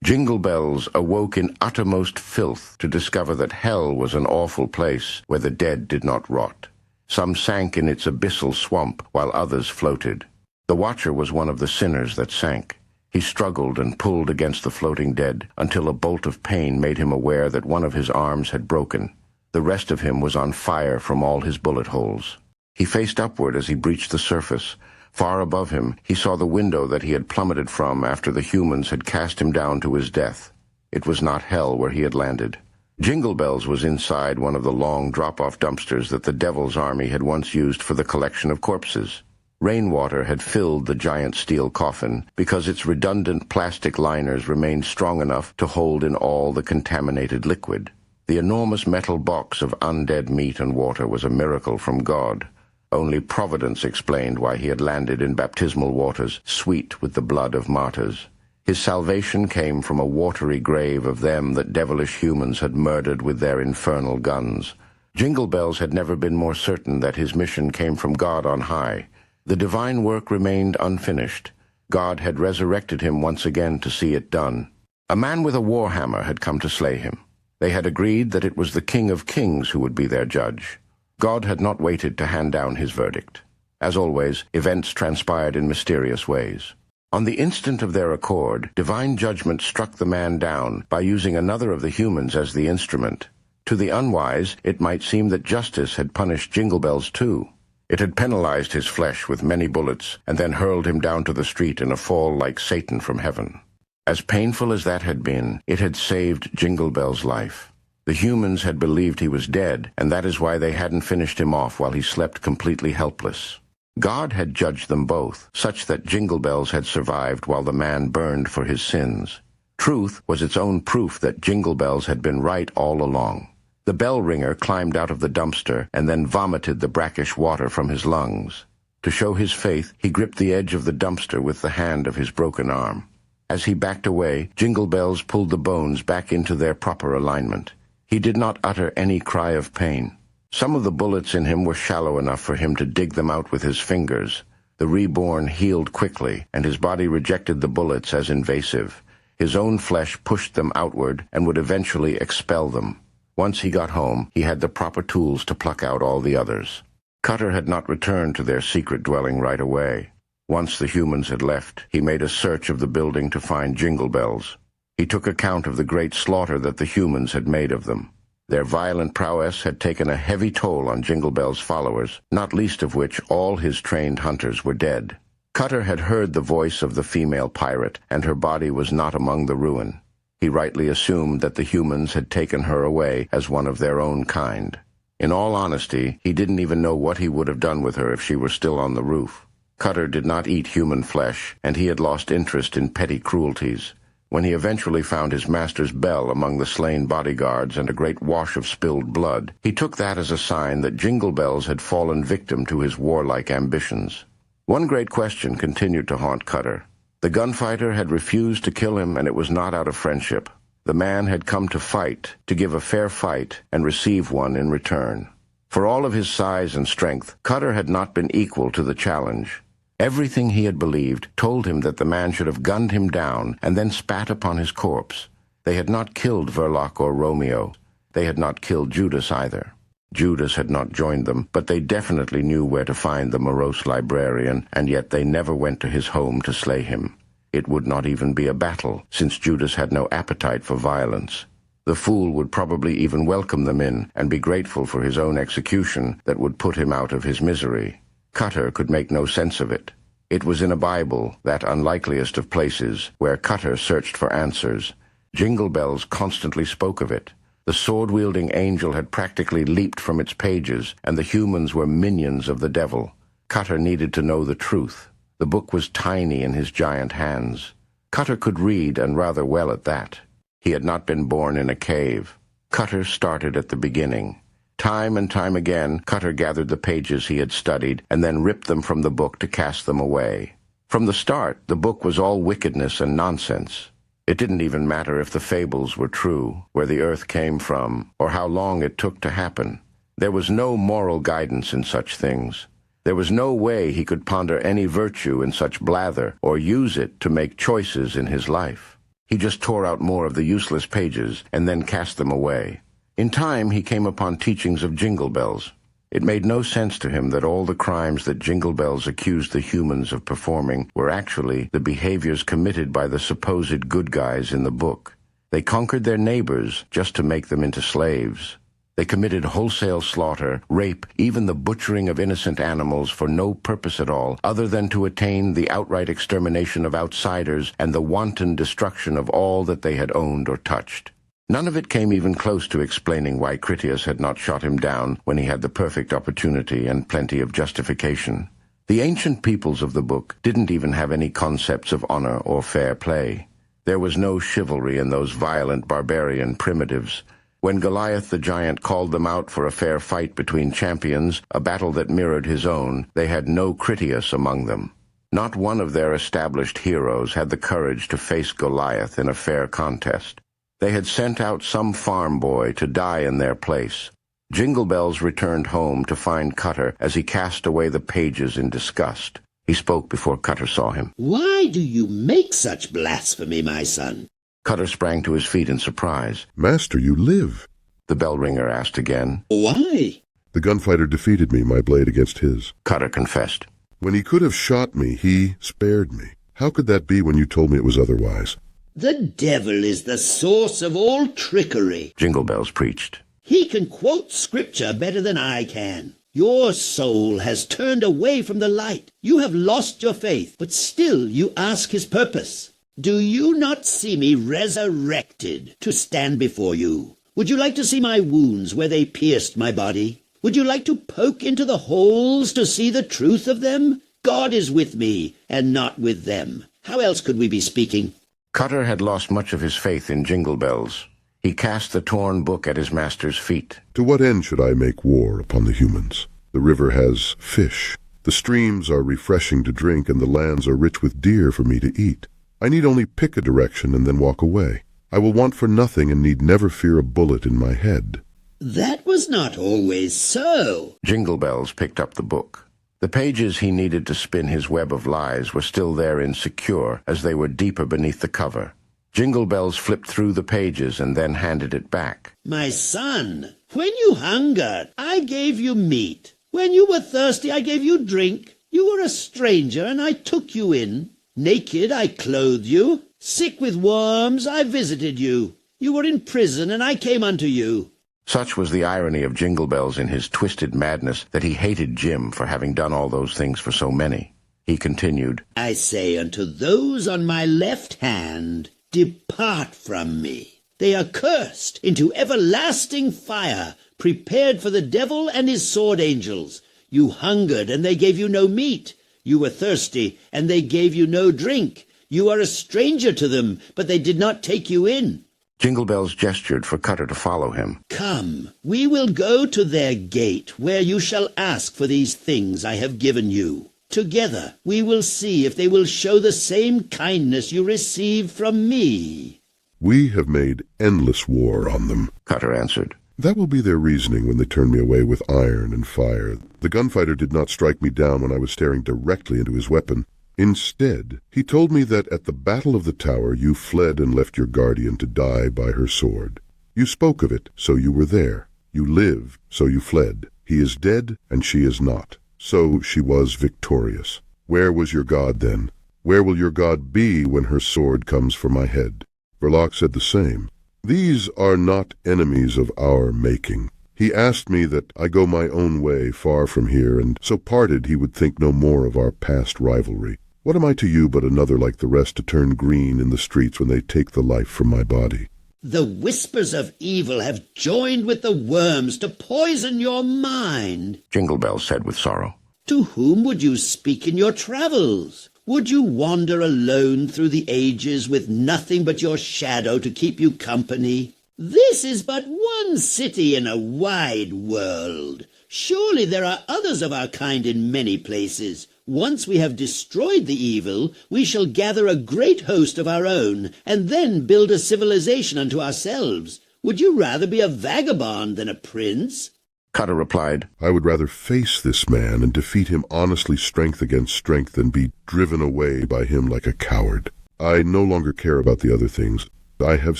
Jingle Bells awoke in uttermost filth to discover that hell was an awful place where the dead did not rot. Some sank in its abyssal swamp, while others floated. The Watcher was one of the sinners that sank. He struggled and pulled against the floating dead, until a bolt of pain made him aware that one of his arms had broken. The rest of him was on fire from all his bullet holes. He faced upward as he breached the surface. Far above him, he saw the window that he had plummeted from after the humans had cast him down to his death. It was not hell where he had landed. Jingle Bells was inside one of the long drop-off dumpsters that the Devil's Army had once used for the collection of corpses. Rainwater had filled the giant steel coffin because its redundant plastic liners remained strong enough to hold in all the contaminated liquid. The enormous metal box of undead meat and water was a miracle from God. Only Providence explained why he had landed in baptismal waters sweet with the blood of martyrs. His salvation came from a watery grave of them that devilish humans had murdered with their infernal guns. Jingle Bells had never been more certain that his mission came from God on high. The divine work remained unfinished. God had resurrected him once again to see it done. A man with a warhammer had come to slay him. They had agreed that it was the King of Kings who would be their judge. God had not waited to hand down his verdict. As always, events transpired in mysterious ways. On the instant of their accord, divine judgment struck the man down by using another of the humans as the instrument. To the unwise, it might seem that justice had punished Jingle Bells too. It had penalized his flesh with many bullets and then hurled him down to the street in a fall like Satan from heaven. As painful as that had been, it had saved Jingle Bell's life. The humans had believed he was dead, and that is why they hadn't finished him off while he slept completely helpless. God had judged them both, such that Jingle Bells had survived while the man burned for his sins. Truth was its own proof that Jingle Bells had been right all along. The bell ringer climbed out of the dumpster and then vomited the brackish water from his lungs. To show his faith, he gripped the edge of the dumpster with the hand of his broken arm. As he backed away, Jingle Bells pulled the bones back into their proper alignment. He did not utter any cry of pain. Some of the bullets in him were shallow enough for him to dig them out with his fingers. The reborn healed quickly, and his body rejected the bullets as invasive. His own flesh pushed them outward and would eventually expel them. Once he got home, he had the proper tools to pluck out all the others. Cutter had not returned to their secret dwelling right away. Once the humans had left, he made a search of the building to find Jingle Bells. He took account of the great slaughter that the humans had made of them. Their violent prowess had taken a heavy toll on Jingle Bell's followers, not least of which all his trained hunters were dead. Cutter had heard the voice of the female pirate, and her body was not among the ruin. He rightly assumed that the humans had taken her away as one of their own kind. In all honesty, he didn't even know what he would have done with her if she were still on the roof. Cutter did not eat human flesh, and he had lost interest in petty cruelties. When he eventually found his master's bell among the slain bodyguards and a great wash of spilled blood, he took that as a sign that Jingle Bells had fallen victim to his warlike ambitions. One great question continued to haunt Cutter. The gunfighter had refused to kill him, and it was not out of friendship. The man had come to fight, to give a fair fight, and receive one in return. For all of his size and strength, Cutter had not been equal to the challenge. Everything he had believed told him that the man should have gunned him down and then spat upon his corpse. They had not killed Verloc or Romeo. They had not killed Judas either. Judas had not joined them, but they definitely knew where to find the morose librarian, and yet they never went to his home to slay him. It would not even be a battle, since Judas had no appetite for violence. The fool would probably even welcome them in and be grateful for his own execution that would put him out of his misery. Cutter could make no sense of it. It was in a Bible, that unlikeliest of places, where Cutter searched for answers. Jingle Bells constantly spoke of it. The sword-wielding angel had practically leaped from its pages, and the humans were minions of the devil. Cutter needed to know the truth. The book was tiny in his giant hands. Cutter could read, and rather well at that. He had not been born in a cave. Cutter started at the beginning. Time and time again, Cutter gathered the pages he had studied and then ripped them from the book to cast them away. From the start, the book was all wickedness and nonsense. It didn't even matter if the fables were true, where the earth came from, or how long it took to happen. There was no moral guidance in such things. There was no way he could ponder any virtue in such blather or use it to make choices in his life. He just tore out more of the useless pages and then cast them away. In time, he came upon teachings of Jingle Bells. It made no sense to him that all the crimes that Jingle Bells accused the humans of performing were actually the behaviors committed by the supposed good guys in the book. They conquered their neighbors just to make them into slaves. They committed wholesale slaughter, rape, even the butchering of innocent animals for no purpose at all other than to attain the outright extermination of outsiders and the wanton destruction of all that they had owned or touched. None of it came even close to explaining why Critias had not shot him down when he had the perfect opportunity and plenty of justification. The ancient peoples of the book didn't even have any concepts of honor or fair play. There was no chivalry in those violent barbarian primitives. When Goliath the giant called them out for a fair fight between champions, a battle that mirrored his own, they had no Critias among them. Not one of their established heroes had the courage to face Goliath in a fair contest. They had sent out some farm boy to die in their place. Jingle Bells returned home to find Cutter as he cast away the pages in disgust. He spoke before Cutter saw him. "Why do you make such blasphemy, my son?" Cutter sprang to his feet in surprise. "Master, you live?" The bell ringer asked again. "Why?" "The gunfighter defeated me, my blade against his." Cutter confessed. "When he could have shot me, he spared me. How could that be when you told me it was otherwise?" "The devil is the source of all trickery," Jingle Bells preached. "He can quote scripture better than I can. Your soul has turned away from the light. You have lost your faith, but still you ask his purpose. Do you not see me resurrected to stand before you? Would you like to see my wounds where they pierced my body? Would you like to poke into the holes to see the truth of them? God is with me and not with them. How else could we be speaking?" Cutter had lost much of his faith in Jingle Bells. He cast the torn book at his master's feet. "To what end should I make war upon the humans? The river has fish. The streams are refreshing to drink, and the lands are rich with deer for me to eat. I need only pick a direction and then walk away. I will want for nothing and need never fear a bullet in my head." "That was not always so." Jingle Bells picked up the book. The pages he needed to spin his web of lies were still there insecure, as they were deeper beneath the cover. Jingle Bells flipped through the pages and then handed it back. "My son, when you hungered, I gave you meat. When you were thirsty, I gave you drink. You were a stranger, and I took you in. Naked, I clothed you. Sick with worms, I visited you. You were in prison, and I came unto you. Such was the irony of Jingle Bells in his twisted madness that he hated Jim for having done all those things for so many. He continued, I say unto those on my left hand, depart from me. They are cursed into everlasting fire, prepared for the devil and his sword angels. You hungered, and they gave you no meat. You were thirsty, and they gave you no drink. You are a stranger to them, but they did not take you in. Jingle Bells gestured for Cutter to follow him. Come, we will go to their gate, where you shall ask for these things I have given you. Together we will see if they will show the same kindness you received from me. We have made endless war on them, Cutter answered. That will be their reasoning when they turn me away with iron and fire. The gunfighter did not strike me down when I was staring directly into his weapon. Instead, he told me that at the Battle of the Tower you fled and left your guardian to die by her sword. You spoke of it, so you were there. You lived, so you fled. He is dead, and she is not. So she was victorious. Where was your God then? Where will your God be when her sword comes for my head? Verloc said the same. These are not enemies of our making. He asked me that I go my own way far from here, and so parted he would think no more of our past rivalry. What am I to you but another like the rest to turn green in the streets when they take the life from my body? The whispers of evil have joined with the worms to poison your mind. Jingle Bells said with sorrow. To whom would you speak in your travels? Would you wander alone through the ages with nothing but your shadow to keep you company? This is but one city in a wide world. Surely there are others of our kind in many places. Once we have destroyed the evil, we shall gather a great host of our own, and then build a civilization unto ourselves. Would you rather be a vagabond than a prince? Cutter replied, I would rather face this man and defeat him honestly strength against strength than be driven away by him like a coward. I no longer care about the other things. I have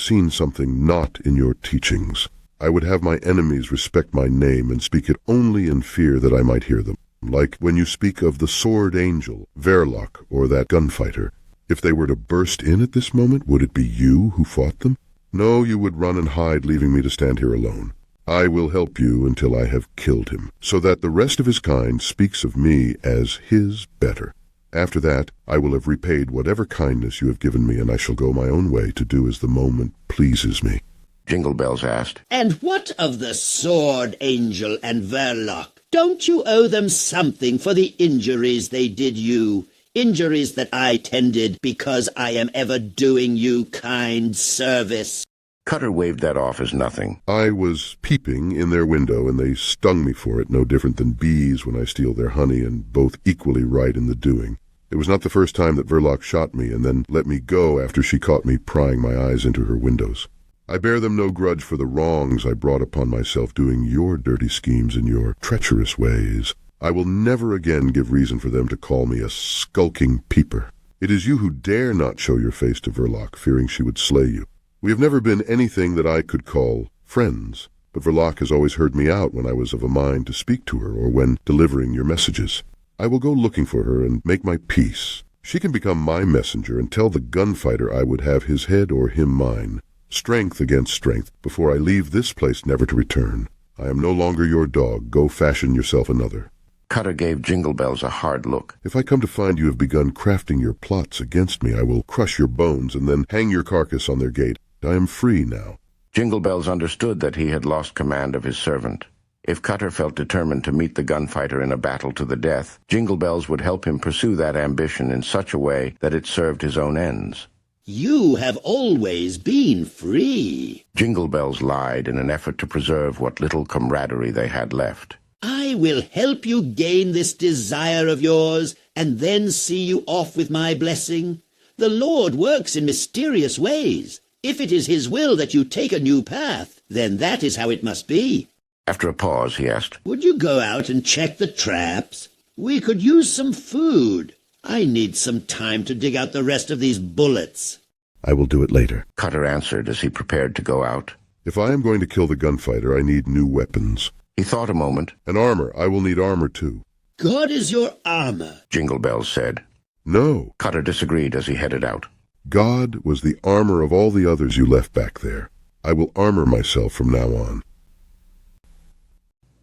seen something not in your teachings. I would have my enemies respect my name and speak it only in fear that I might hear them. Like when you speak of the sword angel, Verloc, or that gunfighter. If they were to burst in at this moment, would it be you who fought them? No, you would run and hide, leaving me to stand here alone. I will help you until I have killed him, so that the rest of his kind speaks of me as his better. After that, I will have repaid whatever kindness you have given me, and I shall go my own way to do as the moment pleases me. Jingle Bells asked, And what of the sword angel and Verloc? Don't you owe them something for the injuries they did you? Injuries that I tended because I am ever doing you kind service. Cutter waved that off as nothing. I was peeping in their window, and they stung me for it, no different than bees when I steal their honey, and both equally right in the doing. It was not the first time that Verloc shot me and then let me go after she caught me prying my eyes into her windows. I bear them no grudge for the wrongs I brought upon myself doing your dirty schemes in your treacherous ways. I will never again give reason for them to call me a skulking peeper. It is you who dare not show your face to Verloc, fearing she would slay you. We have never been anything that I could call friends, but Verloc has always heard me out when I was of a mind to speak to her or when delivering your messages. I will go looking for her and make my peace. She can become my messenger and tell the gunfighter I would have his head or him mine. Strength against strength, before I leave this place never to return. I am no longer your dog. Go fashion yourself another. Cutter gave Jingle Bells a hard look. If I come to find you have begun crafting your plots against me, I will crush your bones and then hang your carcass on their gate. I am free now. Jingle Bells understood that he had lost command of his servant. If Cutter felt determined to meet the gunfighter in a battle to the death, Jingle Bells would help him pursue that ambition in such a way that it served his own ends. You have always been free. Jingle Bells lied in an effort to preserve what little camaraderie they had left. I will help you gain this desire of yours, and then see you off with my blessing. The Lord works in mysterious ways. If it is his will that you take a new path, then that is how it must be. After a pause, he asked, Would you go out and check the traps? We could use some food. I need some time to dig out the rest of these bullets. I will do it later, Cutter answered as he prepared to go out. If I am going to kill the gunfighter, I need new weapons. He thought a moment. And armor. I will need armor too. God is your armor, Jingle Bells said. No. Cutter disagreed as he headed out. God was the armor of all the others you left back there. I will armor myself from now on.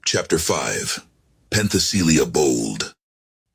Chapter 5. Penthesilea Bold.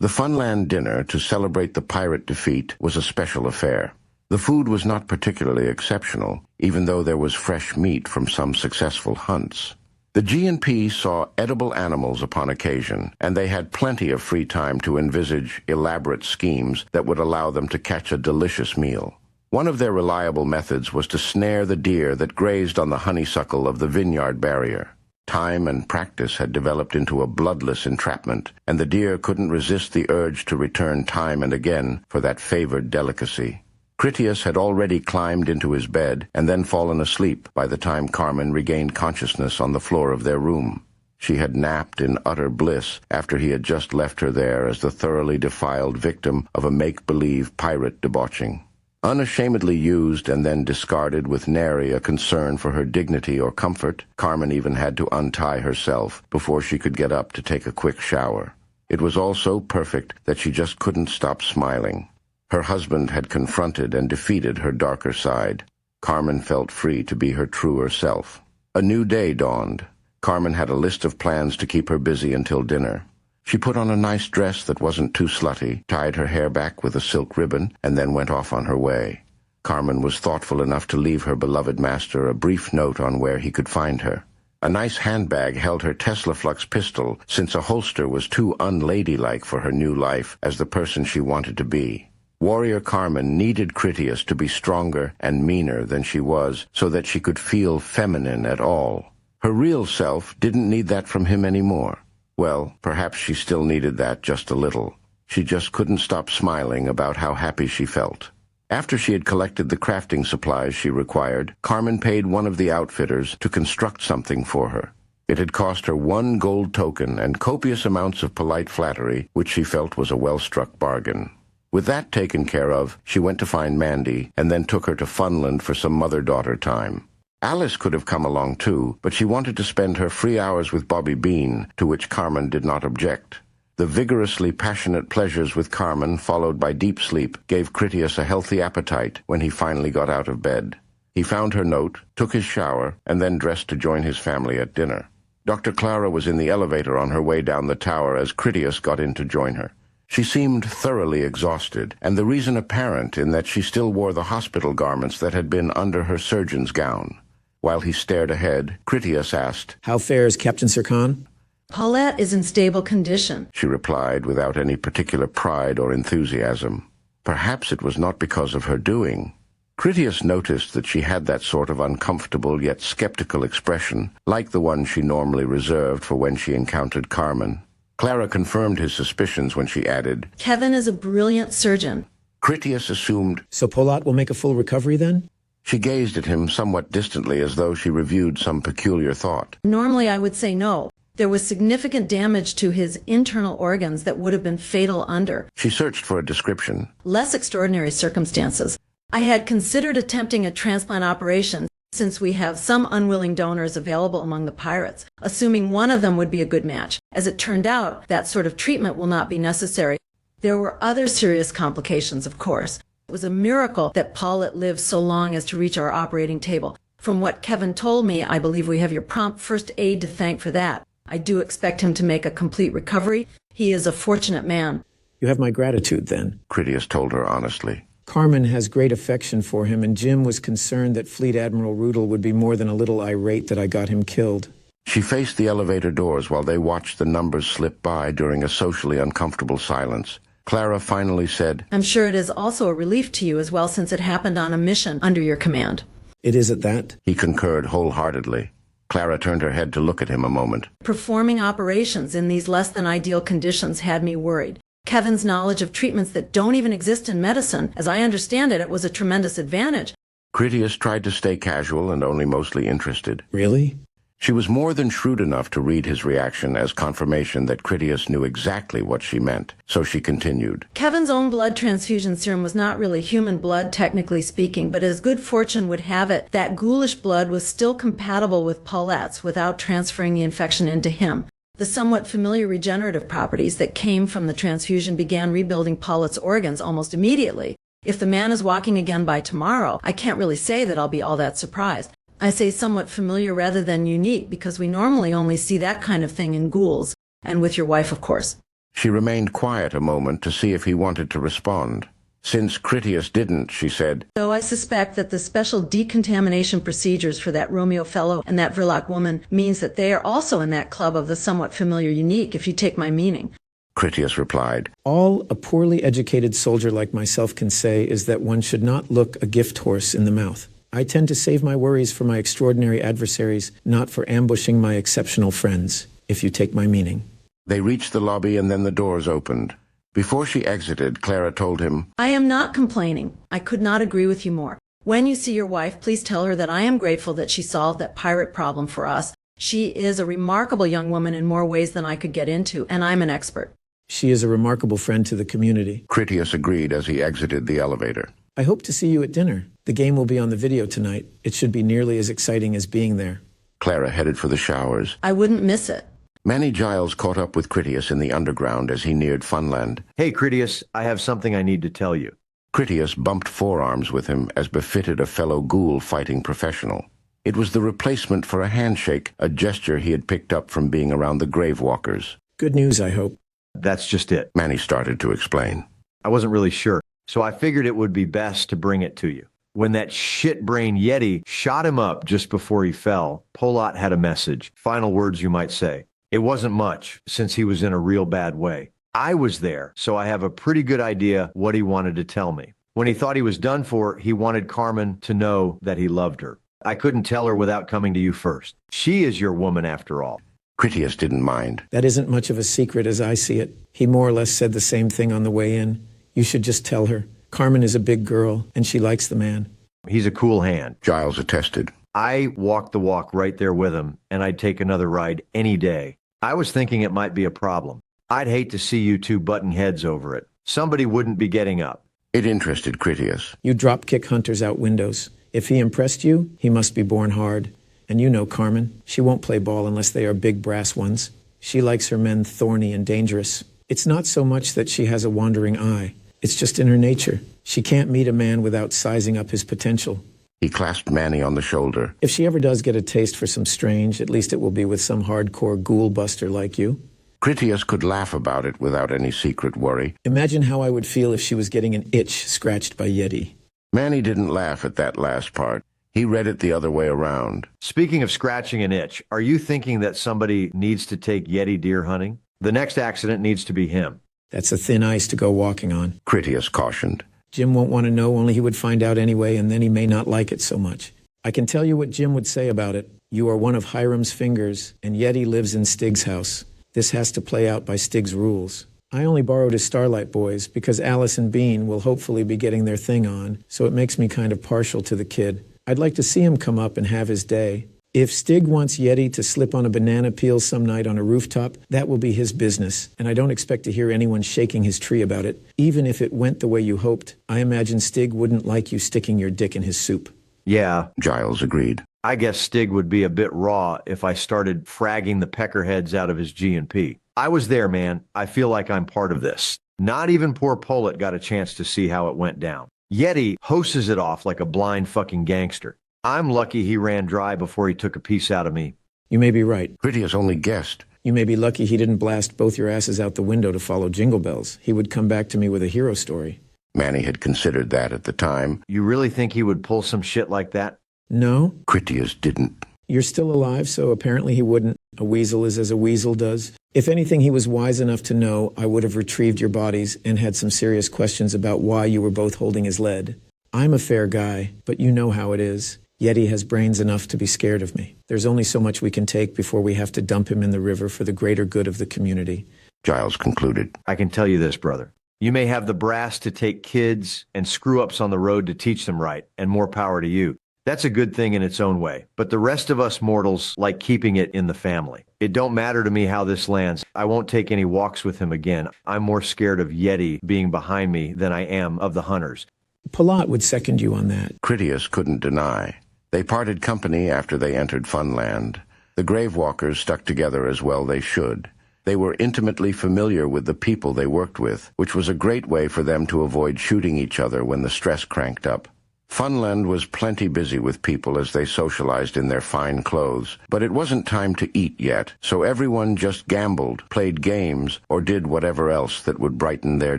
The Funland dinner to celebrate the pirate defeat was a special affair. The food was not particularly exceptional, even though there was fresh meat from some successful hunts. The G&P saw edible animals upon occasion, and they had plenty of free time to envisage elaborate schemes that would allow them to catch a delicious meal. One of their reliable methods was to snare the deer that grazed on the honeysuckle of the vineyard barrier. Time and practice had developed into a bloodless entrapment, and the deer couldn't resist the urge to return time and again for that favored delicacy. Critias had already climbed into his bed and then fallen asleep by the time Carmen regained consciousness on the floor of their room. She had napped in utter bliss after he had just left her there as the thoroughly defiled victim of a make-believe pirate debauching. Unashamedly used and then discarded with nary a concern for her dignity or comfort, Carmen even had to untie herself before she could get up to take a quick shower. It was all so perfect that she just couldn't stop smiling. Her husband had confronted and defeated her darker side. Carmen felt free to be her truer self. A new day dawned. Carmen had a list of plans to keep her busy until dinner. She put on a nice dress that wasn't too slutty, tied her hair back with a silk ribbon, and then went off on her way. Carmen was thoughtful enough to leave her beloved master a brief note on where he could find her. A nice handbag held her Tesla Flux pistol, since a holster was too unladylike for her new life as the person she wanted to be. Warrior Carmen needed Critias to be stronger and meaner than she was so that she could feel feminine at all. Her real self didn't need that from him anymore. Well, perhaps she still needed that just a little. She just couldn't stop smiling about how happy she felt. After she had collected the crafting supplies she required, Carmen paid one of the outfitters to construct something for her. It had cost her 1 gold token and copious amounts of polite flattery, which she felt was a well-struck bargain. With that taken care of, she went to find Mandy and then took her to Funland for some mother-daughter time. Alice could have come along too, but she wanted to spend her free hours with Bobby Bean, to which Carmen did not object. The vigorously passionate pleasures with Carmen, followed by deep sleep, gave Critias a healthy appetite when he finally got out of bed. He found her note, took his shower, and then dressed to join his family at dinner. Dr. Clara was in the elevator on her way down the tower as Critias got in to join her. She seemed thoroughly exhausted, and the reason apparent in that she still wore the hospital garments that had been under her surgeon's gown. While he stared ahead, Critias asked, "How fares Captain Sirkan?" "Paulette is in stable condition," she replied without any particular pride or enthusiasm. Perhaps it was not because of her doing. Critias noticed that she had that sort of uncomfortable yet skeptical expression, like the one she normally reserved for when she encountered Carmen. Clara confirmed his suspicions when she added, "Kevin is a brilliant surgeon." Critias assumed, "So Polat will make a full recovery then?" She gazed at him somewhat distantly as though she reviewed some peculiar thought. "Normally I would say no. There was significant damage to his internal organs that would have been fatal under She searched for a description. less extraordinary circumstances. I had considered attempting a transplant operation since we have some unwilling donors available among the pirates, assuming one of them would be a good match. As it turned out, that sort of treatment will not be necessary. There were other serious complications, of course. It was a miracle that Paulette lived so long as to reach our operating table. From what Kevin told me, I believe we have your prompt first aid to thank for that. I do expect him to make a complete recovery. He is a fortunate man." "You have my gratitude then," Critias told her honestly. "Carmen has great affection for him, and Jim was concerned that Fleet Admiral Rudel would be more than a little irate that I got him killed." She faced the elevator doors while they watched the numbers slip by during a socially uncomfortable silence. Clara finally said, "I'm sure it is also a relief to you as well, since it happened on a mission under your command." "It is at that?" He concurred wholeheartedly. Clara turned her head to look at him a moment. "Performing operations in these less than ideal conditions had me worried. Kevin's knowledge of treatments that don't even exist in medicine, as I understand it, it was a tremendous advantage." Critias tried to stay casual and only mostly interested. "Really?" She was more than shrewd enough to read his reaction as confirmation that Critias knew exactly what she meant, so she continued. Kevin's own blood transfusion serum was not really human blood, technically speaking, but as good fortune would have it, that ghoulish blood was still compatible with Paulette's without transferring the infection into him. The somewhat familiar regenerative properties that came from the transfusion began rebuilding Paulette's organs almost immediately. If the man is walking again by tomorrow, I can't really say that I'll be all that surprised. I say somewhat familiar rather than unique because we normally only see that kind of thing in Ghouls, and with your wife, of course. She remained quiet a moment to see if he wanted to respond. Since Critias didn't, she said, So I suspect that the special decontamination procedures for that Romeo fellow and that Verloc woman means that they are also in that club of the somewhat familiar unique, if you take my meaning. Critias replied, All a poorly educated soldier like myself can say is that one should not look a gift horse in the mouth. I tend to save my worries for my extraordinary adversaries, not for ambushing my exceptional friends, if you take my meaning. They reached the lobby and then the doors opened. Before she exited, Clara told him, I am not complaining. I could not agree with you more. When you see your wife, please tell her that I am grateful that she solved that pirate problem for us. She is a remarkable young woman in more ways than I could get into, and I'm an expert. She is a remarkable friend to the community. Critias agreed as he exited the elevator. I hope to see you at dinner. The game will be on the video tonight. It should be nearly as exciting as being there. Clara headed for the showers. I wouldn't miss it. Manny Giles caught up with Critias in the underground as he neared Funland. Hey, Critias, I have something I need to tell you. Critias bumped forearms with him as befitted a fellow ghoul fighting professional. It was the replacement for a handshake, a gesture he had picked up from being around the Gravewalkers. Good news, I hope. That's just it. Manny started to explain. I wasn't really sure, so I figured it would be best to bring it to you. When that shit-brain Yeti shot him up just before he fell, Polat had a message. Final words, you might say. It wasn't much, since he was in a real bad way. I was there, so I have a pretty good idea what he wanted to tell me. When he thought he was done for, he wanted Carmen to know that he loved her. I couldn't tell her without coming to you first. She is your woman after all. Critias didn't mind. That isn't much of a secret as I see it. He more or less said the same thing on the way in. You should just tell her. Carmen is a big girl, and she likes the man. He's a cool hand. Giles attested. I walked the walk right there with him, and I'd take another ride any day. I was thinking it might be a problem. I'd hate to see you two butting heads over it. Somebody wouldn't be getting up. It interested Critias. You drop-kick hunters out windows. If he impressed you, he must be born hard. And you know Carmen. She won't play ball unless they are big brass ones. She likes her men thorny and dangerous. It's not so much that she has a wandering eye. It's just in her nature. She can't meet a man without sizing up his potential. He clasped Manny on the shoulder. If she ever does get a taste for some strange, at least it will be with some hardcore ghoul buster like you. Critias could laugh about it without any secret worry. Imagine how I would feel if she was getting an itch scratched by Yeti. Manny didn't laugh at that last part. He read it the other way around. Speaking of scratching an itch, are you thinking that somebody needs to take Yeti deer hunting? The next accident needs to be him. That's a thin ice to go walking on. Critias cautioned. Jim won't want to know, only he would find out anyway, and then he may not like it so much. I can tell you what Jim would say about it. You are one of Hiram's fingers, and Yeti lives in Stig's house. This has to play out by Stig's rules. I only borrowed his Starlight Boys because Alice and Bean will hopefully be getting their thing on, so it makes me kind of partial to the kid. I'd like to see him come up and have his day. If Stig wants Yeti to slip on a banana peel some night on a rooftop, that will be his business, and I don't expect to hear anyone shaking his tree about it. Even if it went the way you hoped, I imagine Stig wouldn't like you sticking your dick in his soup. Yeah, Giles agreed. I guess Stig would be a bit raw if I started fragging the peckerheads out of his G&P. I was there, man. I feel like I'm part of this. Not even poor Polet got a chance to see how it went down. Yeti hoses it off like a blind fucking gangster. I'm lucky he ran dry before he took a piece out of me. You may be right. Critias only guessed. You may be lucky he didn't blast both your asses out the window to follow Jingle Bells. He would come back to me with a hero story. Manny had considered that at the time. You really think he would pull some shit like that? No. Critias didn't. You're still alive, so apparently he wouldn't. A weasel is as a weasel does. If anything, he was wise enough to know I would have retrieved your bodies and had some serious questions about why you were both holding his lead. I'm a fair guy, but you know how it is. Yeti has brains enough to be scared of me. There's only so much we can take before we have to dump him in the river for the greater good of the community. Giles concluded. I can tell you this, brother. You may have the brass to take kids and screw-ups on the road to teach them right, and more power to you. That's a good thing in its own way, but the rest of us mortals like keeping it in the family. It don't matter to me how this lands. I won't take any walks with him again. I'm more scared of Yeti being behind me than I am of the hunters. Palat would second you on that. Critias couldn't deny. They parted company after they entered Funland. The Gravewalkers stuck together as well they should. They were intimately familiar with the people they worked with, which was a great way for them to avoid shooting each other when the stress cranked up. Funland was plenty busy with people as they socialized in their fine clothes, but it wasn't time to eat yet, so everyone just gambled, played games, or did whatever else that would brighten their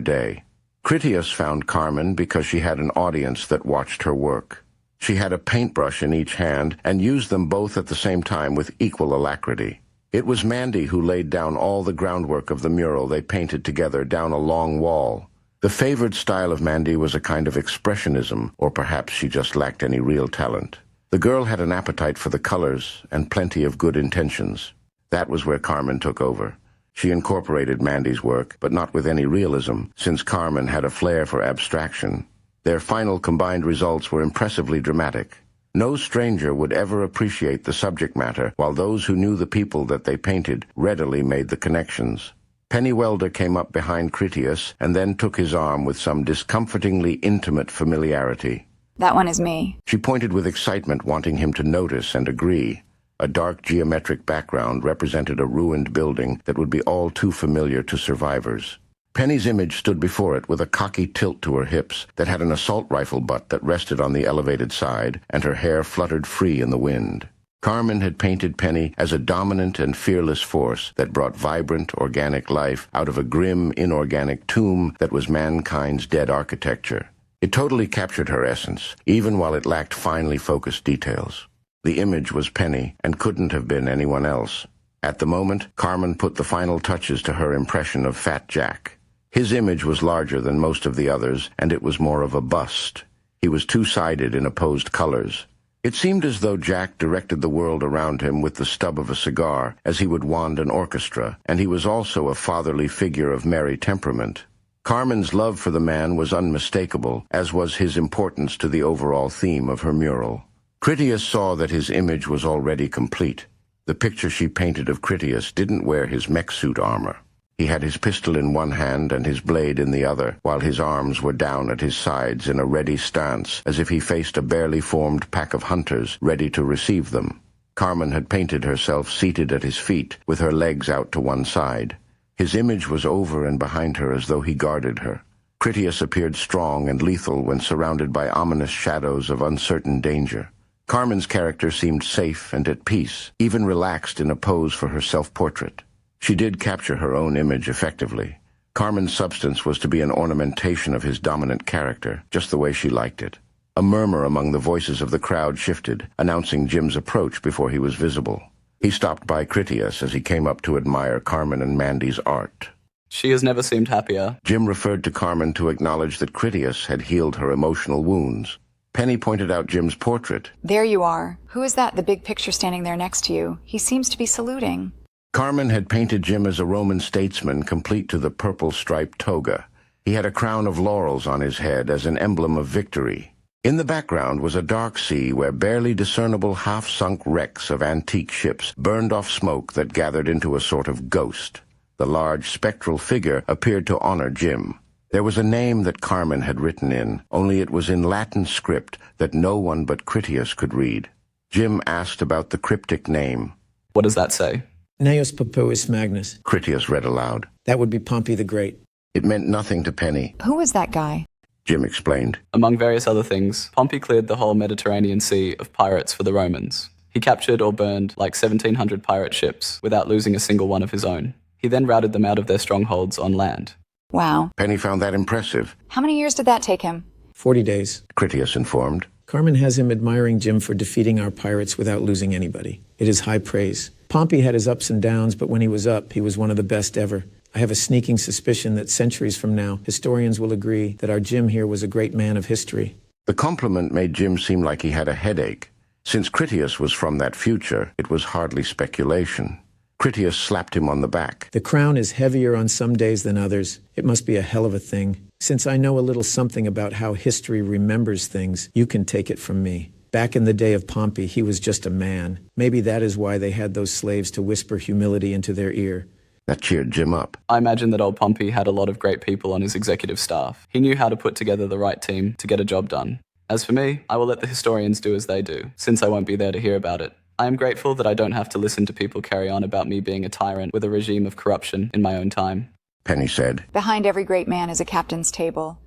day. Critias found Carmen because she had an audience that watched her work. She had a paintbrush in each hand and used them both at the same time with equal alacrity. It was Mandy who laid down all the groundwork of the mural they painted together down a long wall. The favored style of Mandy was a kind of expressionism, or perhaps she just lacked any real talent. The girl had an appetite for the colors and plenty of good intentions. That was where Carmen took over. She incorporated Mandy's work, but not with any realism, since Carmen had a flair for abstraction. Their final combined results were impressively dramatic. No stranger would ever appreciate the subject matter, while those who knew the people that they painted readily made the connections. Penny Welder came up behind Critias and then took his arm with some discomfortingly intimate familiarity. That one is me. She pointed with excitement, wanting him to notice and agree. A dark geometric background represented a ruined building that would be all too familiar to survivors. Penny's image stood before it with a cocky tilt to her hips that had an assault rifle butt that rested on the elevated side, and her hair fluttered free in the wind. Carmen had painted Penny as a dominant and fearless force that brought vibrant, organic life out of a grim, inorganic tomb that was mankind's dead architecture. It totally captured her essence, even while it lacked finely focused details. The image was Penny and couldn't have been anyone else. At the moment, Carmen put the final touches to her impression of Fat Jack. His image was larger than most of the others, and it was more of a bust. He was two-sided in opposed colors. It seemed as though Jack directed the world around him with the stub of a cigar as he would wand an orchestra, and he was also a fatherly figure of merry temperament. Carmen's love for the man was unmistakable, as was his importance to the overall theme of her mural. Critias saw that his image was already complete. The picture she painted of Critias didn't wear his mech suit armor. He had his pistol in one hand and his blade in the other, while his arms were down at his sides in a ready stance, as if he faced a barely formed pack of hunters ready to receive them. Carmen had painted herself seated at his feet, with her legs out to one side. His image was over and behind her as though he guarded her. Critias appeared strong and lethal when surrounded by ominous shadows of uncertain danger. Carmen's character seemed safe and at peace, even relaxed in a pose for her self-portrait. She did capture her own image effectively. Carmen's substance was to be an ornamentation of his dominant character, just the way she liked it. A murmur among the voices of the crowd shifted, announcing Jim's approach before he was visible. He stopped by Critias as he came up to admire Carmen and Mandy's art. She has never seemed happier. Jim referred to Carmen to acknowledge that Critias had healed her emotional wounds. Penny pointed out Jim's portrait. There you are. Who is that, the big picture standing there next to you? He seems to be saluting. Carmen had painted Jim as a Roman statesman, complete to the purple-striped toga. He had a crown of laurels on his head as an emblem of victory. In the background was a dark sea where barely discernible half-sunk wrecks of antique ships burned off smoke that gathered into a sort of ghost. The large spectral figure appeared to honor Jim. There was a name that Carmen had written in, only it was in Latin script that no one but Critias could read. Jim asked about the cryptic name. What does that say? Neos Papuus Magnus. Critias read aloud. That would be Pompey the Great. It meant nothing to Penny. Who was that guy? Jim explained. Among various other things, Pompey cleared the whole Mediterranean Sea of pirates for the Romans. He captured or burned like 1,700 pirate ships without losing a single one of his own. He then routed them out of their strongholds on land. Wow. Penny found that impressive. How many years did that take him? 40 days. Critias informed. Carmen has him admiring Jim for defeating our pirates without losing anybody. It is high praise. Pompey had his ups and downs, but when he was up, he was one of the best ever. I have a sneaking suspicion that centuries from now, historians will agree that our Jim here was a great man of history. The compliment made Jim seem like he had a headache. Since Critias was from that future, it was hardly speculation. Critias slapped him on the back. The crown is heavier on some days than others. It must be a hell of a thing. Since I know a little something about how history remembers things, you can take it from me. Back in the day of Pompey, he was just a man. Maybe that is why they had those slaves to whisper humility into their ear. That cheered Jim up. I imagine that old Pompey had a lot of great people on his executive staff. He knew how to put together the right team to get a job done. As for me, I will let the historians do as they do, since I won't be there to hear about it. I am grateful that I don't have to listen to people carry on about me being a tyrant with a regime of corruption in my own time. Penny said. Behind every great man is a captain's table.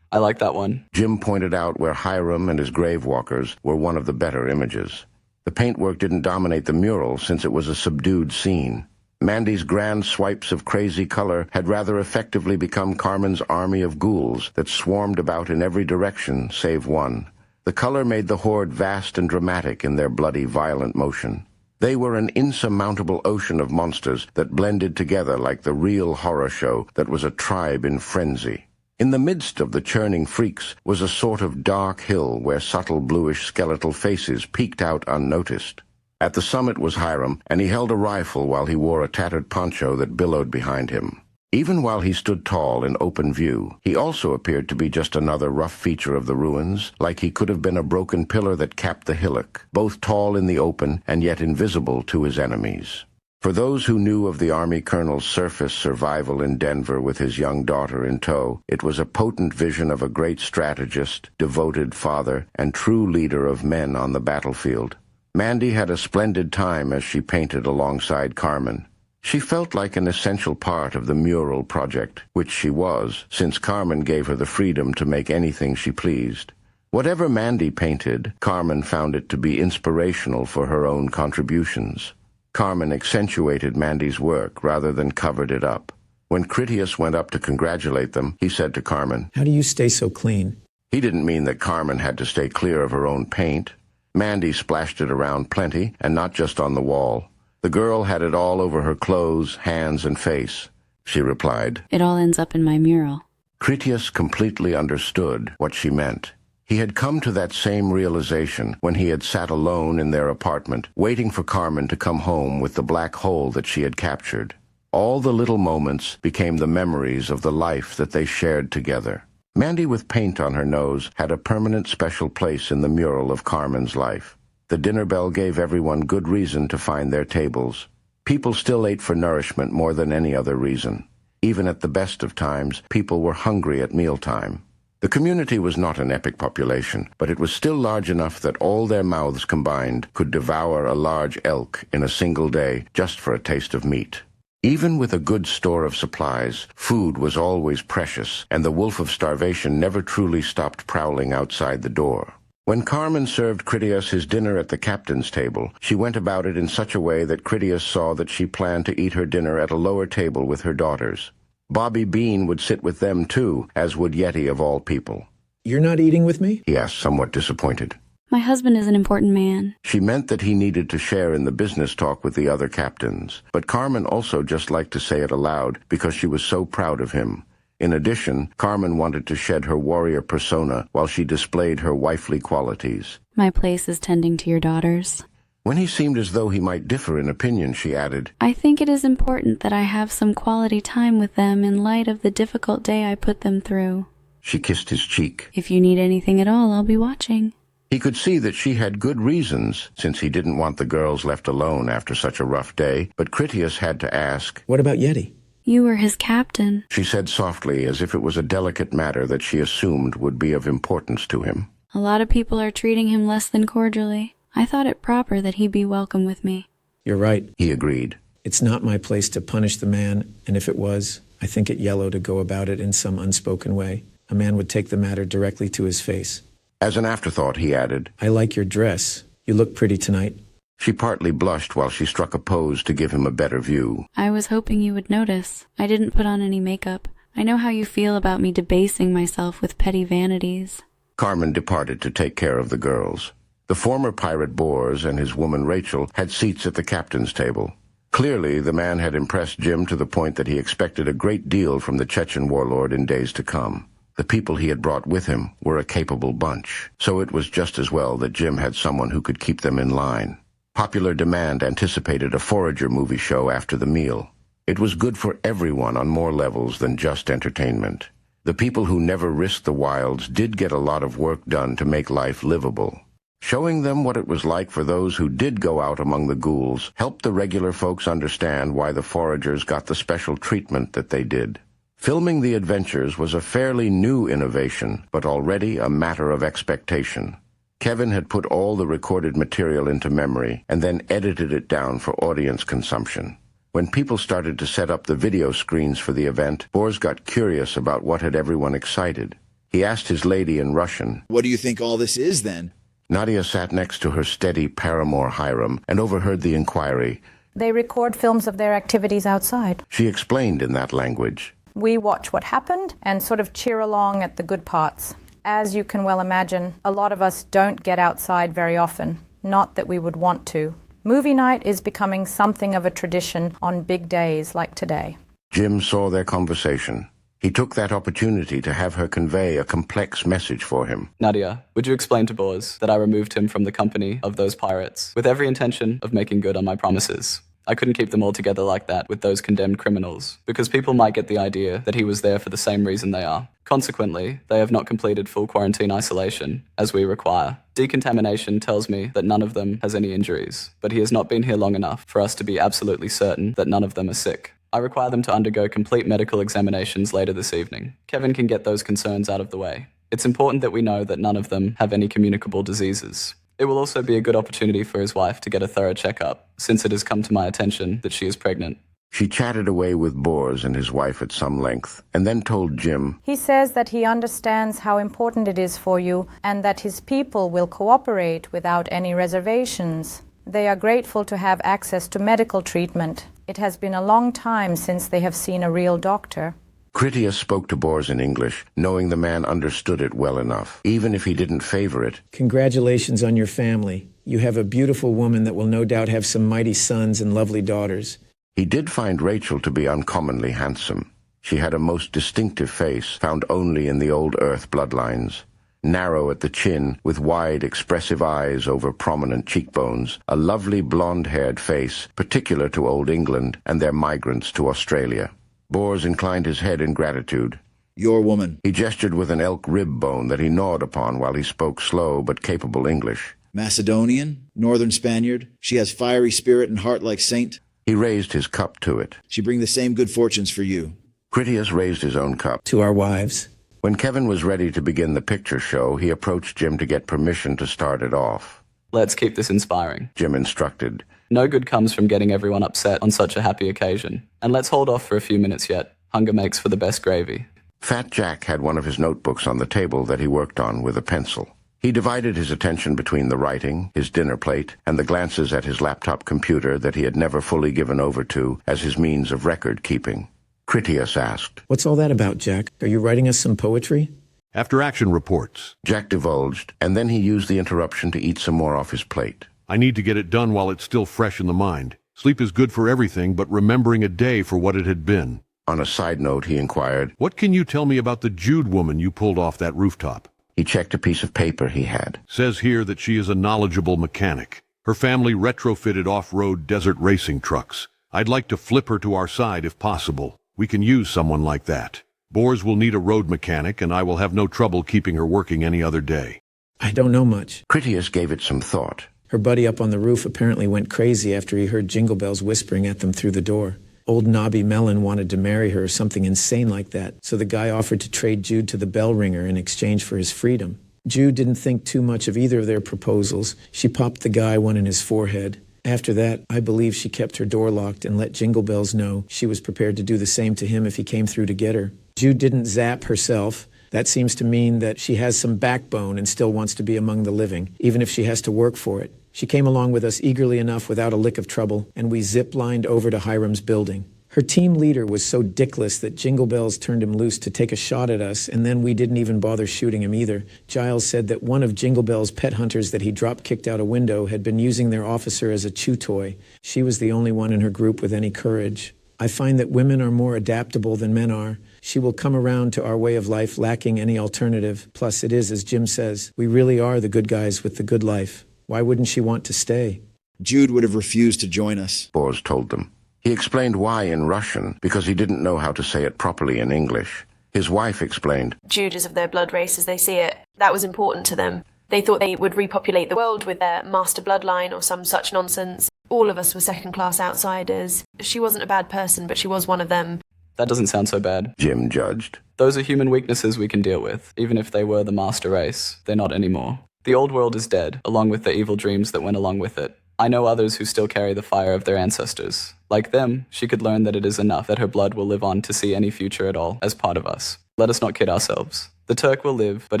I like that one. Jim pointed out where Hiram and his Gravewalkers were one of the better images. The paintwork didn't dominate the mural since it was a subdued scene. Mandy's grand swipes of crazy color had rather effectively become Carmen's army of ghouls that swarmed about in every direction save one. The color made the horde vast and dramatic in their bloody, violent motion. They were an insurmountable ocean of monsters that blended together like the real horror show that was a tribe in frenzy. In the midst of the churning freaks was a sort of dark hill where subtle bluish skeletal faces peeked out unnoticed. At the summit was Hiram, and he held a rifle while he wore a tattered poncho that billowed behind him. Even while he stood tall in open view, he also appeared to be just another rough feature of the ruins, like he could have been a broken pillar that capped the hillock, both tall in the open and yet invisible to his enemies. For those who knew of the Army Colonel's surface survival in Denver with his young daughter in tow, it was a potent vision of a great strategist, devoted father, and true leader of men on the battlefield. Mandy had a splendid time as she painted alongside Carmen. She felt like an essential part of the mural project, which she was, since Carmen gave her the freedom to make anything she pleased. Whatever Mandy painted, Carmen found it to be inspirational for her own contributions. Carmen accentuated Mandy's work rather than covered it up. When Critias went up to congratulate them, he said to Carmen, "How do you stay so clean?" He didn't mean that Carmen had to stay clear of her own paint. Mandy splashed it around plenty, and not just on the wall. The girl had it all over her clothes, hands, and face. She replied, "It all ends up in my mural." Critias completely understood what she meant. He had come to that same realization when he had sat alone in their apartment, waiting for Carmen to come home with the black hole that she had captured. All the little moments became the memories of the life that they shared together. Mandy with paint on her nose had a permanent special place in the mural of Carmen's life. The dinner bell gave everyone good reason to find their tables. People still ate for nourishment more than any other reason. Even at the best of times, people were hungry at mealtime. The community was not an epic population, but it was still large enough that all their mouths combined could devour a large elk in a single day just for a taste of meat. Even with a good store of supplies, food was always precious, and the wolf of starvation never truly stopped prowling outside the door. When Carmen served Critias his dinner at the captain's table, she went about it in such a way that Critias saw that she planned to eat her dinner at a lower table with her daughters. Bobby Bean would sit with them too, as would Yeti of all people. "You're not eating with me?" He asked, somewhat disappointed. My husband is an important man. She meant that he needed to share in the business talk with the other captains, but Carmen also just liked to say it aloud because she was so proud of him. In addition, Carmen wanted to shed her warrior persona while she displayed her wifely qualities. My place is tending to your daughters. When he seemed as though he might differ in opinion, she added, I think it is important that I have some quality time with them in light of the difficult day I put them through. She kissed his cheek. If you need anything at all, I'll be watching. He could see that she had good reasons, since he didn't want the girls left alone after such a rough day, but Critias had to ask, "What about Yeti?" You were his captain, she said softly, as if it was a delicate matter that she assumed would be of importance to him. A lot of people are treating him less than cordially. I thought it proper that he be welcome with me. "You're right," he agreed. "It's not my place to punish the man, and if it was, I think it yellow to go about it in some unspoken way. A man would take the matter directly to his face." As an afterthought, he added, "I like your dress. You look pretty tonight." She partly blushed while she struck a pose to give him a better view. I was hoping you would notice. I didn't put on any makeup. I know how you feel about me debasing myself with petty vanities. Carmen departed to take care of the girls. The former pirate Boers and his woman Rachel had seats at the captain's table. Clearly, the man had impressed Jim to the point that he expected a great deal from the Chechen warlord in days to come. The people he had brought with him were a capable bunch, so it was just as well that Jim had someone who could keep them in line. Popular demand anticipated a forager movie show after the meal. It was good for everyone on more levels than just entertainment. The people who never risked the wilds did get a lot of work done to make life livable. Showing them what it was like for those who did go out among the ghouls helped the regular folks understand why the foragers got the special treatment that they did. Filming the adventures was a fairly new innovation, but already a matter of expectation. Kevin had put all the recorded material into memory and then edited it down for audience consumption. When people started to set up the video screens for the event, Bors got curious about what had everyone excited. He asked his lady in Russian, "What do you think all this is, then?" Nadia sat next to her steady paramour Hiram and overheard the inquiry. They record films of their activities outside. She explained in that language. We watch what happened and sort of cheer along at the good parts. As you can well imagine, a lot of us don't get outside very often. Not that we would want to. Movie night is becoming something of a tradition on big days like today. Jim saw their conversation. He took that opportunity to have her convey a complex message for him. Nadia, would you explain to Bors that I removed him from the company of those pirates with every intention of making good on my promises? I couldn't keep them all together like that with those condemned criminals, because people might get the idea that he was there for the same reason they are. Consequently, they have not completed full quarantine isolation, as we require. Decontamination tells me that none of them has any injuries, but he has not been here long enough for us to be absolutely certain that none of them are sick. I require them to undergo complete medical examinations later this evening. Kevin can get those concerns out of the way. It's important that we know that none of them have any communicable diseases. It will also be a good opportunity for his wife to get a thorough checkup, since it has come to my attention that she is pregnant. She chatted away with Bors and his wife at some length, and then told Jim, He says that he understands how important it is for you and that his people will cooperate without any reservations. They are grateful to have access to medical treatment. It has been a long time since they have seen a real doctor. Critias spoke to Bors in English, knowing the man understood it well enough, even if he didn't favor it. Congratulations on your family. You have a beautiful woman that will no doubt have some mighty sons and lovely daughters. He did find Rachel to be uncommonly handsome. She had a most distinctive face, found only in the old Earth bloodlines. Narrow at the chin, with wide, expressive eyes over prominent cheekbones, a lovely blonde-haired face, particular to Old England and their migrants to Australia. Bors inclined his head in gratitude. "Your woman." He gestured with an elk rib bone that he gnawed upon while he spoke slow but capable English. "Macedonian, northern Spaniard. She has fiery spirit and heart like saint." He raised his cup to it. "She bring the same good fortunes for you." Critias raised his own cup. To our wives. When Kevin was ready to begin the picture show, he approached Jim to get permission to start it off. Let's keep this inspiring, Jim instructed. No good comes from getting everyone upset on such a happy occasion. And let's hold off for a few minutes yet. Hunger makes for the best gravy. Fat Jack had one of his notebooks on the table that he worked on with a pencil. He divided his attention between the writing, his dinner plate, and the glances at his laptop computer that he had never fully given over to as his means of record keeping. Critias asked, What's all that about, Jack? Are you writing us some poetry? After-action reports. Jack divulged, and then he used the interruption to eat some more off his plate. I need to get it done while it's still fresh in the mind. Sleep is good for everything, but remembering a day for what it had been. On a side note, he inquired, What can you tell me about the Jude woman you pulled off that rooftop? He checked a piece of paper he had. Says here that she is a knowledgeable mechanic. Her family retrofitted off-road desert racing trucks. I'd like to flip her to our side if possible. We can use someone like that. Bors will need a road mechanic, and I will have no trouble keeping her working any other day. I don't know much. Critias gave it some thought. Her buddy up on the roof apparently went crazy after he heard Jingle Bells whispering at them through the door. Old Nobby Mellon wanted to marry her or something insane like that, so the guy offered to trade Jude to the bell ringer in exchange for his freedom. Jude didn't think too much of either of their proposals. She popped the guy one in his forehead. After that, I believe she kept her door locked and let Jingle Bells know she was prepared to do the same to him if he came through to get her. Jude didn't zap herself. That seems to mean that she has some backbone and still wants to be among the living, even if she has to work for it. She came along with us eagerly enough without a lick of trouble, and we zip-lined over to Hiram's building. Her team leader was so dickless that Jingle Bells turned him loose to take a shot at us, and then we didn't even bother shooting him either. Giles said that one of Jingle Bells' pet hunters that he drop-kicked out a window had been using their officer as a chew toy. She was the only one in her group with any courage. I find that women are more adaptable than men are. She will come around to our way of life lacking any alternative. Plus, it is, as Jim says, we really are the good guys with the good life. Why wouldn't she want to stay? Jude would have refused to join us, Bors told them. He explained why in Russian, because he didn't know how to say it properly in English. His wife explained, Jude is of their blood race as they see it. That was important to them. They thought they would repopulate the world with their master bloodline or some such nonsense. All of us were second-class outsiders. She wasn't a bad person, but she was one of them. That doesn't sound so bad. Jim judged. Those are human weaknesses we can deal with, even if they were the master race. They're not anymore. The old world is dead, along with the evil dreams that went along with it. I know others who still carry the fire of their ancestors. Like them, she could learn that it is enough that her blood will live on to see any future at all as part of us. Let us not kid ourselves. The Turk will live, but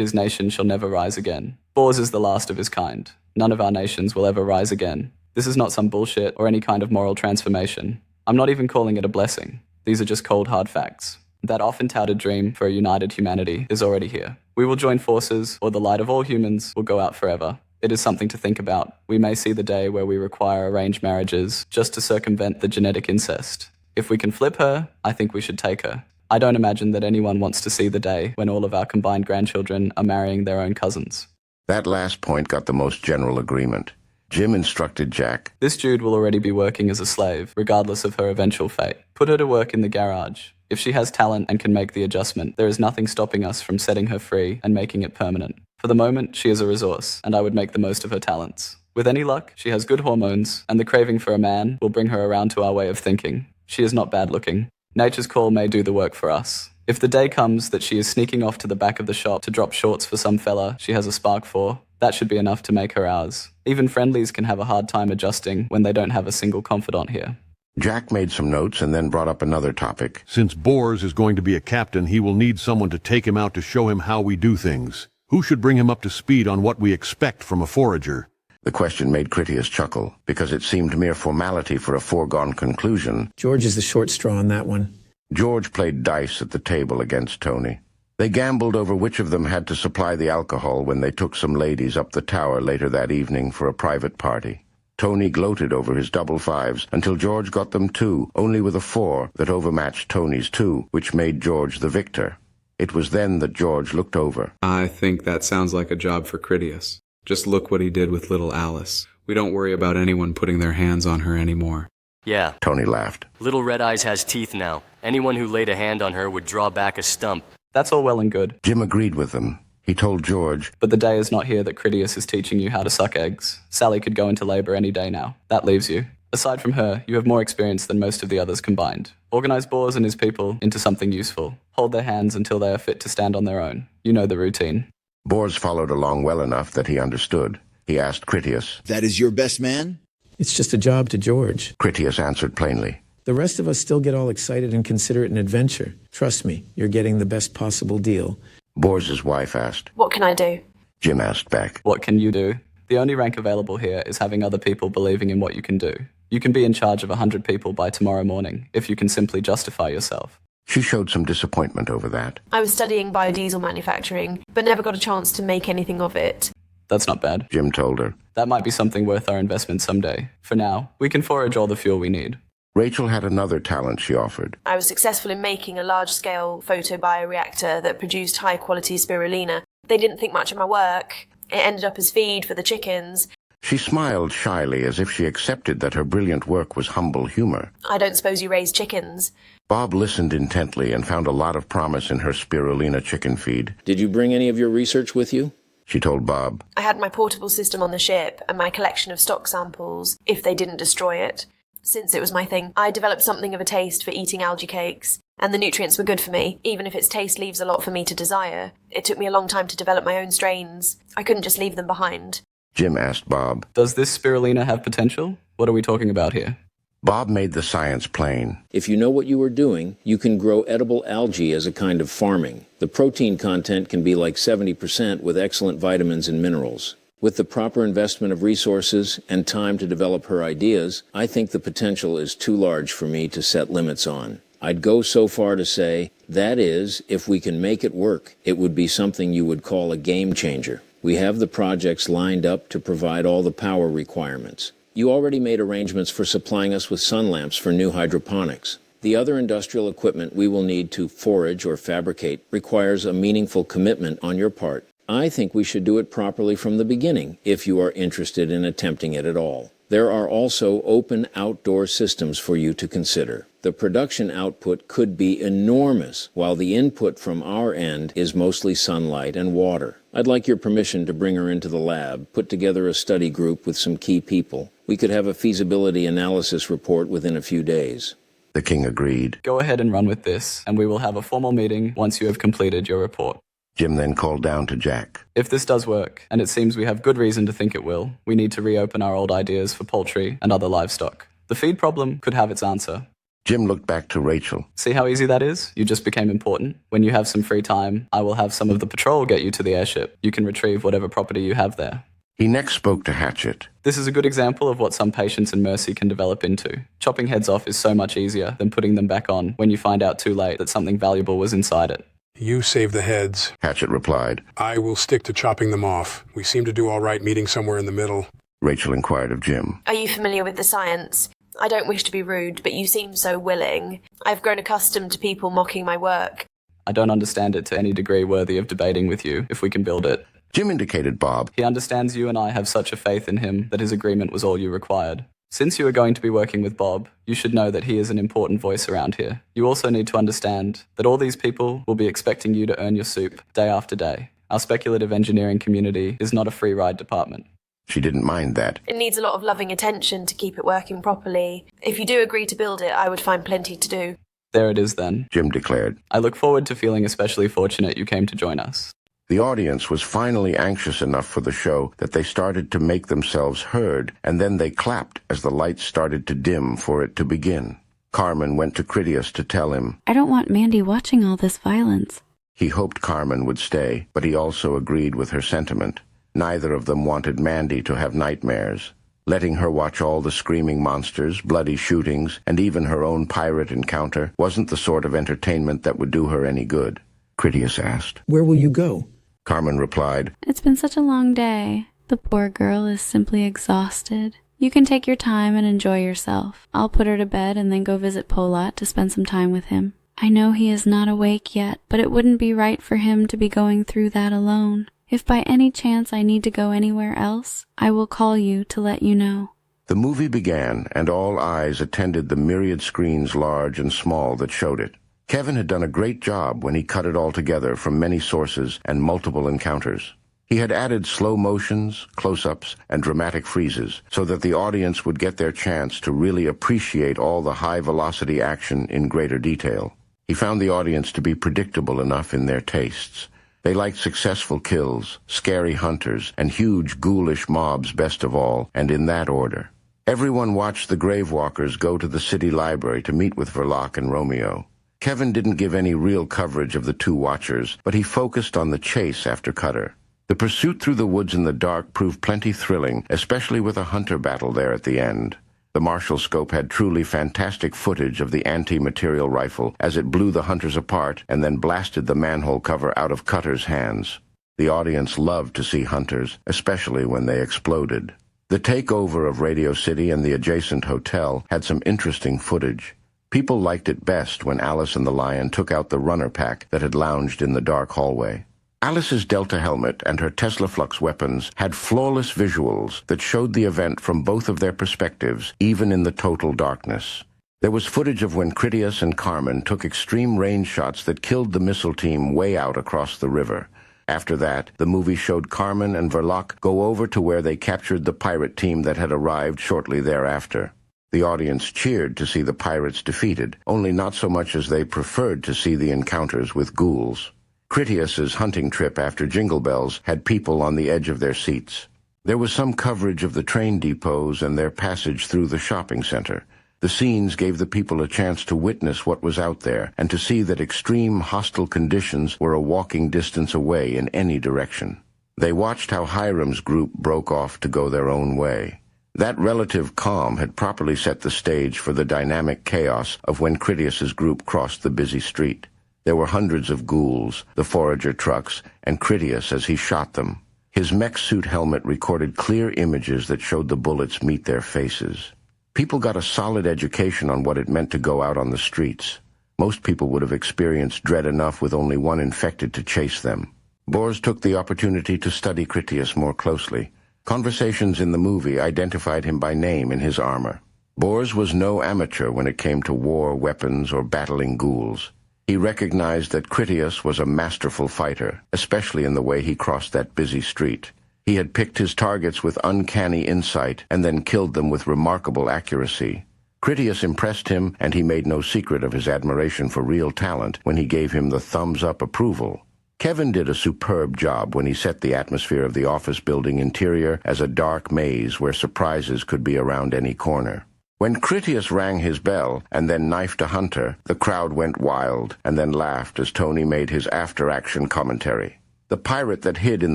his nation shall never rise again. Bors is the last of his kind. None of our nations will ever rise again. This is not some bullshit or any kind of moral transformation. I'm not even calling it a blessing. These are just cold, hard facts. That often-touted dream for a united humanity is already here. We will join forces, or the light of all humans will go out forever. It is something to think about. We may see the day where we require arranged marriages just to circumvent the genetic incest. If we can flip her, I think we should take her. I don't imagine that anyone wants to see the day when all of our combined grandchildren are marrying their own cousins. That last point got the most general agreement. Jim instructed Jack. This Jude will already be working as a slave, regardless of her eventual fate. Put her to work in the garage. If she has talent and can make the adjustment, there is nothing stopping us from setting her free and making it permanent. For the moment, she is a resource, and I would make the most of her talents. With any luck, she has good hormones, and the craving for a man will bring her around to our way of thinking. She is not bad looking. Nature's call may do the work for us. If the day comes that she is sneaking off to the back of the shop to drop shorts for some fella she has a spark for, that should be enough to make her ours. Even friendlies can have a hard time adjusting when they don't have a single confidant here. Jack made some notes and then brought up another topic. Since Bors is going to be a captain, he will need someone to take him out to show him how we do things. Who should bring him up to speed on what we expect from a forager? The question made Critias chuckle, because it seemed mere formality for a foregone conclusion. George is the short straw on that one. George played dice at the table against Tony. They gambled over which of them had to supply the alcohol when they took some ladies up the tower later that evening for a private party. Tony gloated over his double fives until George got them 2, only with a 4 that overmatched Tony's 2, which made George the victor. It was then that George looked over. I think that sounds like a job for Critias. Just look what he did with little Alice. We don't worry about anyone putting their hands on her anymore. Yeah. Tony laughed. Little Red Eyes has teeth now. Anyone who laid a hand on her would draw back a stump. That's all well and good. Jim agreed with them. He told George, but the day is not here that Critias is teaching you how to suck eggs. Sally could go into labor any day now. That leaves you. Aside from her, you have more experience than most of the others combined. Organize Bors and his people into something useful. Hold their hands until they are fit to stand on their own. You know the routine. Bors followed along well enough that he understood. He asked Critias, "That is your best man?" It's just a job to George. Critias answered plainly. The rest of us still get all excited and consider it an adventure. Trust me, you're getting the best possible deal. Bors's wife asked. What can I do? Jim asked back. What can you do? The only rank available here is having other people believing in what you can do. You can be in charge of 100 people by tomorrow morning, if you can simply justify yourself. She showed some disappointment over that. I was studying biodiesel manufacturing, but never got a chance to make anything of it. That's not bad, Jim told her. That might be something worth our investment someday. For now, we can forage all the fuel we need. Rachel had another talent she offered. I was successful in making a large-scale photobioreactor that produced high-quality spirulina. They didn't think much of my work. It ended up as feed for the chickens. She smiled shyly as if she accepted that her brilliant work was humble humor. I don't suppose you raise chickens. Bob listened intently and found a lot of promise in her spirulina chicken feed. Did you bring any of your research with you? She told Bob. I had my portable system on the ship and my collection of stock samples, if they didn't destroy it. Since it was my thing, I developed something of a taste for eating algae cakes, and the nutrients were good for me, even if its taste leaves a lot for me to desire. It took me a long time to develop my own strains. I couldn't just leave them behind. Jim asked Bob. Does this spirulina have potential? What are we talking about here? Bob made the science plain. If you know what you are doing, you can grow edible algae as a kind of farming. The protein content can be like 70% with excellent vitamins and minerals. With the proper investment of resources and time to develop her ideas, I think the potential is too large for me to set limits on. I'd go so far to say, that is, if we can make it work, it would be something you would call a game changer. We have the projects lined up to provide all the power requirements. You already made arrangements for supplying us with sun lamps for new hydroponics. The other industrial equipment we will need to forage or fabricate requires a meaningful commitment on your part. I think we should do it properly from the beginning, if you are interested in attempting it at all. There are also open outdoor systems for you to consider. The production output could be enormous, while the input from our end is mostly sunlight and water. I'd like your permission to bring her into the lab, put together a study group with some key people. We could have a feasibility analysis report within a few days. The king agreed. Go ahead and run with this, and we will have a formal meeting once you have completed your report. Jim then called down to Jack. If this does work, and it seems we have good reason to think it will, we need to reopen our old ideas for poultry and other livestock. The feed problem could have its answer. Jim looked back to Rachel. See how easy that is? You just became important. When you have some free time, I will have some of the patrol get you to the airship. You can retrieve whatever property you have there. He next spoke to Hatchet. This is a good example of what some patience and mercy can develop into. Chopping heads off is so much easier than putting them back on when you find out too late that something valuable was inside it. You save the heads, Hatchet replied. I will stick to chopping them off. We seem to do all right meeting somewhere in the middle. Rachel inquired of Jim. Are you familiar with the science? I don't wish to be rude, but you seem so willing. I've grown accustomed to people mocking my work. I don't understand it to any degree worthy of debating with you, if we can build it. Jim indicated Bob. He understands you and I have such a faith in him that his agreement was all you required. Since you are going to be working with Bob, you should know that he is an important voice around here. You also need to understand that all these people will be expecting you to earn your soup day after day. Our speculative engineering community is not a free ride department. She didn't mind that. It needs a lot of loving attention to keep it working properly. If you do agree to build it, I would find plenty to do. There it is then, Jim declared. I look forward to feeling especially fortunate you came to join us. The audience was finally anxious enough for the show that they started to make themselves heard, and then they clapped as the lights started to dim for it to begin. Carmen went to Critias to tell him, I don't want Mandy watching all this violence. He hoped Carmen would stay, but he also agreed with her sentiment. Neither of them wanted Mandy to have nightmares. Letting her watch all the screaming monsters, bloody shootings, and even her own pirate encounter wasn't the sort of entertainment that would do her any good. Critias asked, Where will you go? Carmen replied, It's been such a long day. The poor girl is simply exhausted. You can take your time and enjoy yourself. I'll put her to bed and then go visit Polat to spend some time with him. I know he is not awake yet, but it wouldn't be right for him to be going through that alone. If by any chance I need to go anywhere else, I will call you to let you know. The movie began, and all eyes attended the myriad screens large and small that showed it. Kevin had done a great job when he cut it all together from many sources and multiple encounters. He had added slow motions, close-ups, and dramatic freezes so that the audience would get their chance to really appreciate all the high-velocity action in greater detail. He found the audience to be predictable enough in their tastes. They liked successful kills, scary hunters, and huge ghoulish mobs best of all, and in that order. Everyone watched the Gravewalkers go to the city library to meet with Verloc and Romeo. Kevin didn't give any real coverage of the two watchers, but he focused on the chase after Cutter. The pursuit through the woods in the dark proved plenty thrilling, especially with a hunter battle there at the end. The Marshall scope had truly fantastic footage of the anti-material rifle as it blew the hunters apart and then blasted the manhole cover out of Cutter's hands. The audience loved to see hunters, especially when they exploded. The takeover of Radio City and the adjacent hotel had some interesting footage. People liked it best when Alice and the Lion took out the runner pack that had lounged in the dark hallway. Alice's Delta helmet and her Tesla Flux weapons had flawless visuals that showed the event from both of their perspectives, even in the total darkness. There was footage of when Critias and Carmen took extreme range shots that killed the missile team way out across the river. After that, the movie showed Carmen and Verloc go over to where they captured the pirate team that had arrived shortly thereafter. The audience cheered to see the pirates defeated, only not so much as they preferred to see the encounters with ghouls. Critias's hunting trip after Jingle Bells had people on the edge of their seats. There was some coverage of the train depots and their passage through the shopping center. The scenes gave the people a chance to witness what was out there and to see that extreme hostile conditions were a walking distance away in any direction. They watched how Hiram's group broke off to go their own way. That relative calm had properly set the stage for the dynamic chaos of when Critias's group crossed the busy street. There were hundreds of ghouls, the forager trucks, and Critias as he shot them. His mech suit helmet recorded clear images that showed the bullets meet their faces. People got a solid education on what it meant to go out on the streets. Most people would have experienced dread enough with only one infected to chase them. Bors took the opportunity to study Critias more closely. Conversations in the movie identified him by name in his armor. Bors was no amateur when it came to war, weapons, or battling ghouls. He recognized that Critias was a masterful fighter, especially in the way he crossed that busy street. He had picked his targets with uncanny insight and then killed them with remarkable accuracy. Critias impressed him, and he made no secret of his admiration for real talent when he gave him the thumbs-up approval. Kevin did a superb job when he set the atmosphere of the office building interior as a dark maze where surprises could be around any corner. When Critias rang his bell and then knifed a hunter, the crowd went wild and then laughed as Tony made his after-action commentary. The pirate that hid in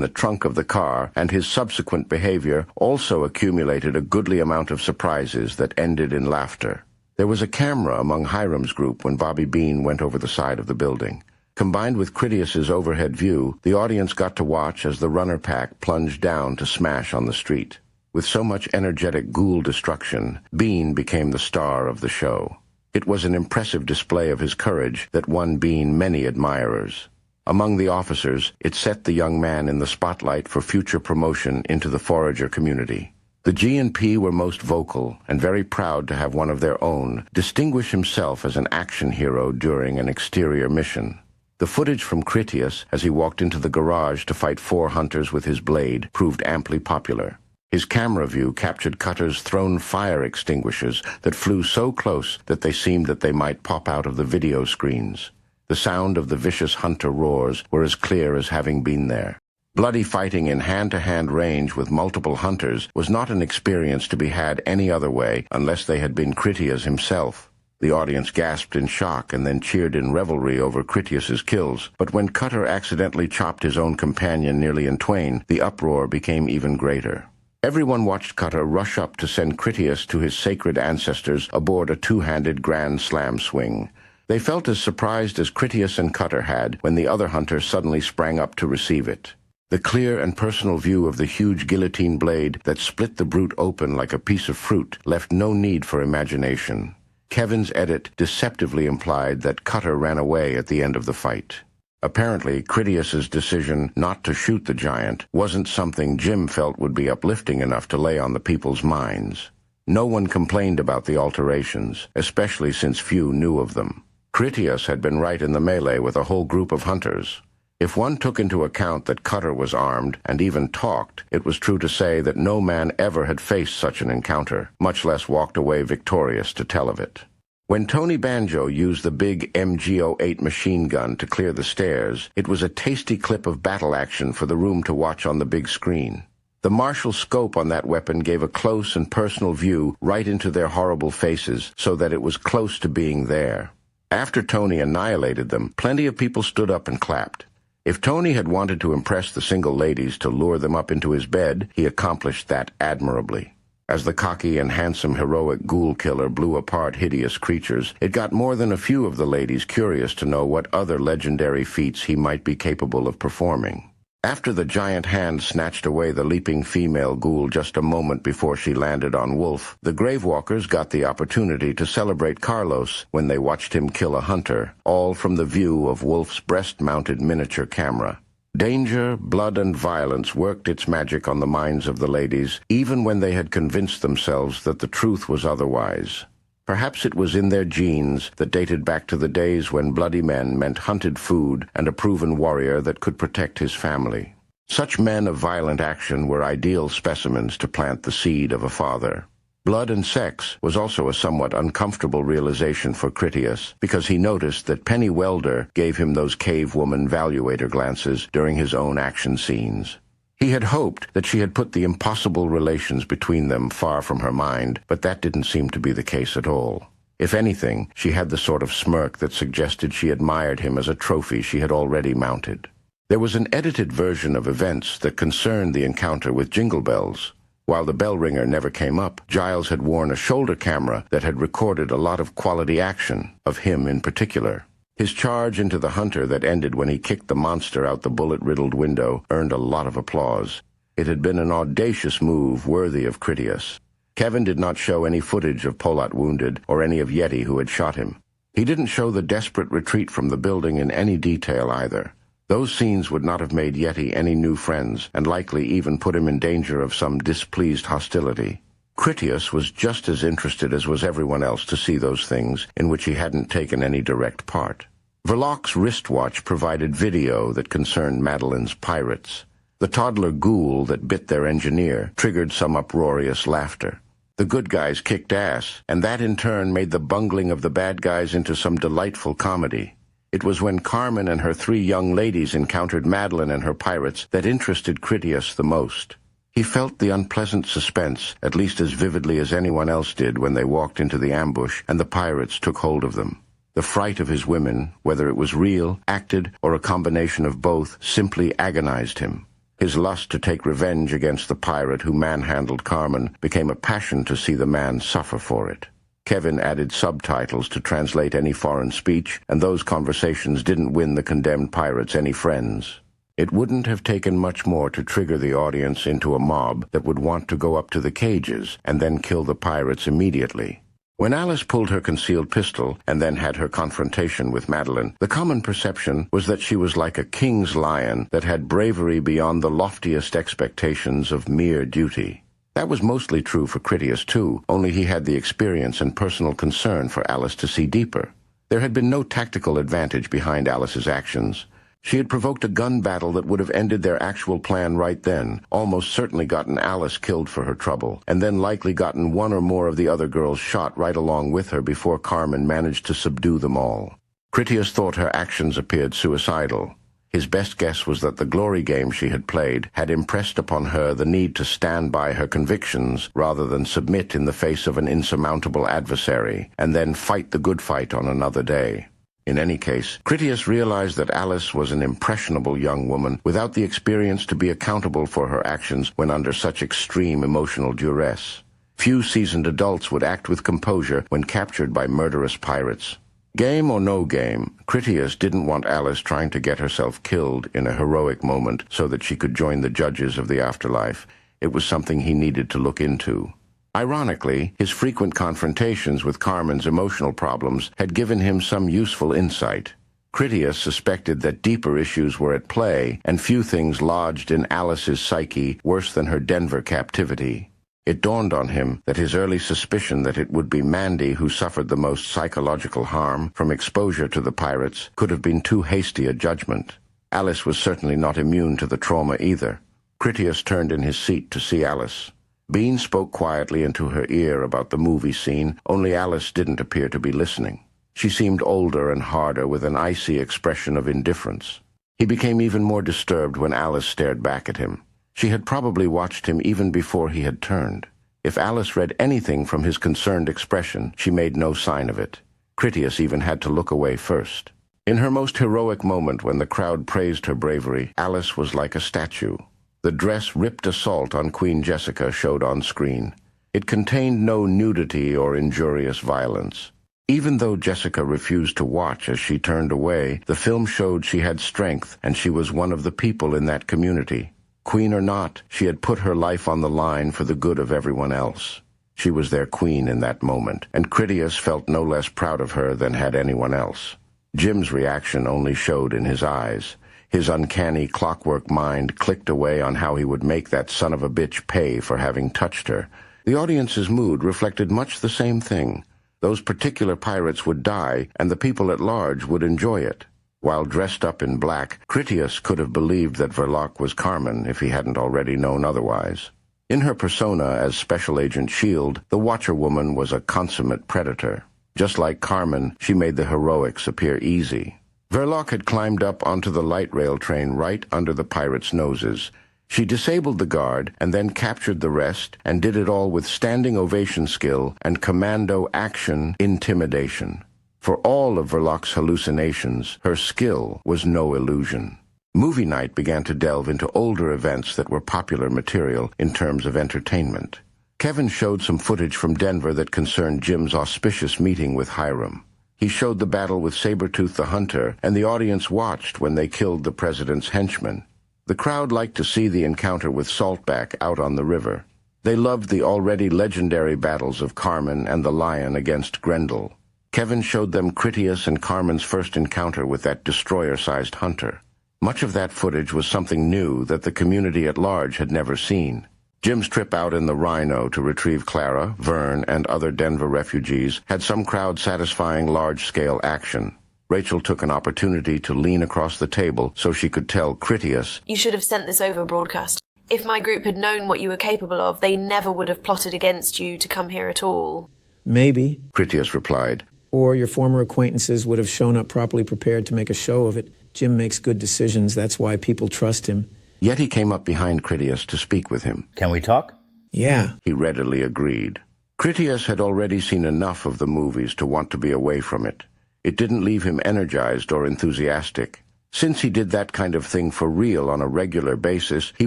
the trunk of the car and his subsequent behavior also accumulated a goodly amount of surprises that ended in laughter. There was a camera among Hiram's group when Bobby Bean went over the side of the building. Combined with Critias's overhead view, the audience got to watch as the runner pack plunged down to smash on the street. With so much energetic ghoul destruction, Bean became the star of the show. It was an impressive display of his courage that won Bean many admirers. Among the officers, it set the young man in the spotlight for future promotion into the forager community. The G&P were most vocal and very proud to have one of their own distinguish himself as an action hero during an exterior mission. The footage from Critias as he walked into the garage to fight 4 hunters with his blade proved amply popular. His camera view captured Cutter's thrown fire extinguishers that flew so close that they seemed that they might pop out of the video screens. The sound of the vicious hunter roars were as clear as having been there. Bloody fighting in hand-to-hand range with multiple hunters was not an experience to be had any other way unless they had been Critias himself. The audience gasped in shock and then cheered in revelry over Critias's kills, but when Cutter accidentally chopped his own companion nearly in twain, the uproar became even greater. Everyone watched Cutter rush up to send Critias to his sacred ancestors aboard a 2-handed grand slam swing. They felt as surprised as Critias and Cutter had when the other hunter suddenly sprang up to receive it. The clear and personal view of the huge guillotine blade that split the brute open like a piece of fruit left no need for imagination. Kevin's edit deceptively implied that Cutter ran away at the end of the fight. Apparently, Critias's decision not to shoot the giant wasn't something Jim felt would be uplifting enough to lay on the people's minds. No one complained about the alterations, especially since few knew of them. Critias had been right in the melee with a whole group of hunters. If one took into account that Cutter was armed and even talked, it was true to say that no man ever had faced such an encounter, much less walked away victorious to tell of it. When Tony Banjo used the big MG08 machine gun to clear the stairs, it was a tasty clip of battle action for the room to watch on the big screen. The martial scope on that weapon gave a close and personal view right into their horrible faces so that it was close to being there. After Tony annihilated them, plenty of people stood up and clapped. If Tony had wanted to impress the single ladies to lure them up into his bed, he accomplished that admirably. As the cocky and handsome heroic ghoul killer blew apart hideous creatures, it got more than a few of the ladies curious to know what other legendary feats he might be capable of performing. After the giant hand snatched away the leaping female ghoul just a moment before she landed on Wolf, the Gravewalkers got the opportunity to celebrate Carlos when they watched him kill a hunter, all from the view of Wolf's breast-mounted miniature camera. Danger, blood, and violence worked its magic on the minds of the ladies, even when they had convinced themselves that the truth was otherwise. Perhaps it was in their genes that dated back to the days when bloody men meant hunted food and a proven warrior that could protect his family. Such men of violent action were ideal specimens to plant the seed of a father. Blood and sex was also a somewhat uncomfortable realization for Critias, because he noticed that Penny Welder gave him those cave woman valuator glances during his own action scenes. He had hoped that she had put the impossible relations between them far from her mind, but that didn't seem to be the case at all. If anything, she had the sort of smirk that suggested she admired him as a trophy she had already mounted. There was an edited version of events that concerned the encounter with Jingle Bells. While the bell ringer never came up, Giles had worn a shoulder camera that had recorded a lot of quality action, of him in particular. His charge into the hunter that ended when he kicked the monster out the bullet-riddled window earned a lot of applause. It had been an audacious move worthy of Critias. Kevin did not show any footage of Polat wounded or any of Yeti who had shot him. He didn't show the desperate retreat from the building in any detail either. Those scenes would not have made Yeti any new friends, and likely even put him in danger of some displeased hostility. Critias was just as interested as was everyone else to see those things in which he hadn't taken any direct part. Verloc's wristwatch provided video that concerned Madeline's pirates. The toddler ghoul that bit their engineer triggered some uproarious laughter. The good guys kicked ass, and that in turn made the bungling of the bad guys into some delightful comedy. It was when Carmen and her 3 young ladies encountered Madeline and her pirates that interested Critias the most. He felt the unpleasant suspense at least as vividly as anyone else did when they walked into the ambush and the pirates took hold of them. The fright of his women, whether it was real, acted, or a combination of both, simply agonized him. His lust to take revenge against the pirate who manhandled Carmen became a passion to see the man suffer for it. Kevin added subtitles to translate any foreign speech, and those conversations didn't win the condemned pirates any friends. It wouldn't have taken much more to trigger the audience into a mob that would want to go up to the cages and then kill the pirates immediately. When Alice pulled her concealed pistol and then had her confrontation with Madeline, the common perception was that she was like a king's lion that had bravery beyond the loftiest expectations of mere duty. That was mostly true for Critias too, only he had the experience and personal concern for Alice to see deeper. There had been no tactical advantage behind Alice's actions. She had provoked a gun battle that would have ended their actual plan right then, almost certainly gotten Alice killed for her trouble, and then likely gotten one or more of the other girls shot right along with her before Carmen managed to subdue them all. Critias thought her actions appeared suicidal. His best guess was that the glory game she had played had impressed upon her the need to stand by her convictions rather than submit in the face of an insurmountable adversary, and then fight the good fight on another day. In any case, Critias realized that Alice was an impressionable young woman without the experience to be accountable for her actions when under such extreme emotional duress. Few seasoned adults would act with composure when captured by murderous pirates. Game or no game, Critias didn't want Alice trying to get herself killed in a heroic moment so that she could join the judges of the afterlife. It was something he needed to look into. Ironically, his frequent confrontations with Carmen's emotional problems had given him some useful insight. Critias suspected that deeper issues were at play, and few things lodged in Alice's psyche worse than her Denver captivity. It dawned on him that his early suspicion that it would be Mandy who suffered the most psychological harm from exposure to the pirates could have been too hasty a judgment. Alice was certainly not immune to the trauma either. Critias turned in his seat to see Alice. Bean spoke quietly into her ear about the movie scene, only Alice didn't appear to be listening. She seemed older and harder with an icy expression of indifference. He became even more disturbed when Alice stared back at him. She had probably watched him even before he had turned. If Alice read anything from his concerned expression, she made no sign of it. Critias even had to look away first. In her most heroic moment when the crowd praised her bravery, Alice was like a statue. The dress-ripped assault on Queen Jessica showed on screen. It contained no nudity or injurious violence. Even though Jessica refused to watch as she turned away, the film showed she had strength and she was one of the people in that community. Queen or not, she had put her life on the line for the good of everyone else. She was their queen in that moment, and Critias felt no less proud of her than had anyone else. Jim's reaction only showed in his eyes. His uncanny clockwork mind clicked away on how he would make that son of a bitch pay for having touched her. The audience's mood reflected much the same thing. Those particular pirates would die, and the people at large would enjoy it. While dressed up in black, Critias could have believed that Verloc was Carmen if he hadn't already known otherwise. In her persona as Special Agent S.H.I.E.L.D., the Watcher Woman was a consummate predator. Just like Carmen, she made the heroics appear easy. Verloc had climbed up onto the light rail train right under the pirates' noses. She disabled the guard and then captured the rest and did it all with standing ovation skill and commando action intimidation. For all of Verloc's hallucinations, her skill was no illusion. Movie night began to delve into older events that were popular material in terms of entertainment. Kevin showed some footage from Denver that concerned Jim's auspicious meeting with Hiram. He showed the battle with Sabretooth the Hunter, and the audience watched when they killed the president's henchmen. The crowd liked to see the encounter with Saltback out on the river. They loved the already legendary battles of Carmen and the Lion against Grendel. Kevin showed them Critias and Carmen's first encounter with that destroyer-sized hunter. Much of that footage was something new that the community at large had never seen. Jim's trip out in the Rhino to retrieve Clara, Vern, and other Denver refugees had some crowd-satisfying large-scale action. Rachel took an opportunity to lean across the table so she could tell Critias, You should have sent this over broadcast. If my group had known what you were capable of, they never would have plotted against you to come here at all. Maybe. Critias replied. Or your former acquaintances would have shown up properly prepared to make a show of it. Jim makes good decisions. That's why people trust him. Yeti came up behind Critias to speak with him. Can we talk? Yeah. He readily agreed. Critias had already seen enough of the movies to want to be away from it. It didn't leave him energized or enthusiastic. Since he did that kind of thing for real on a regular basis, he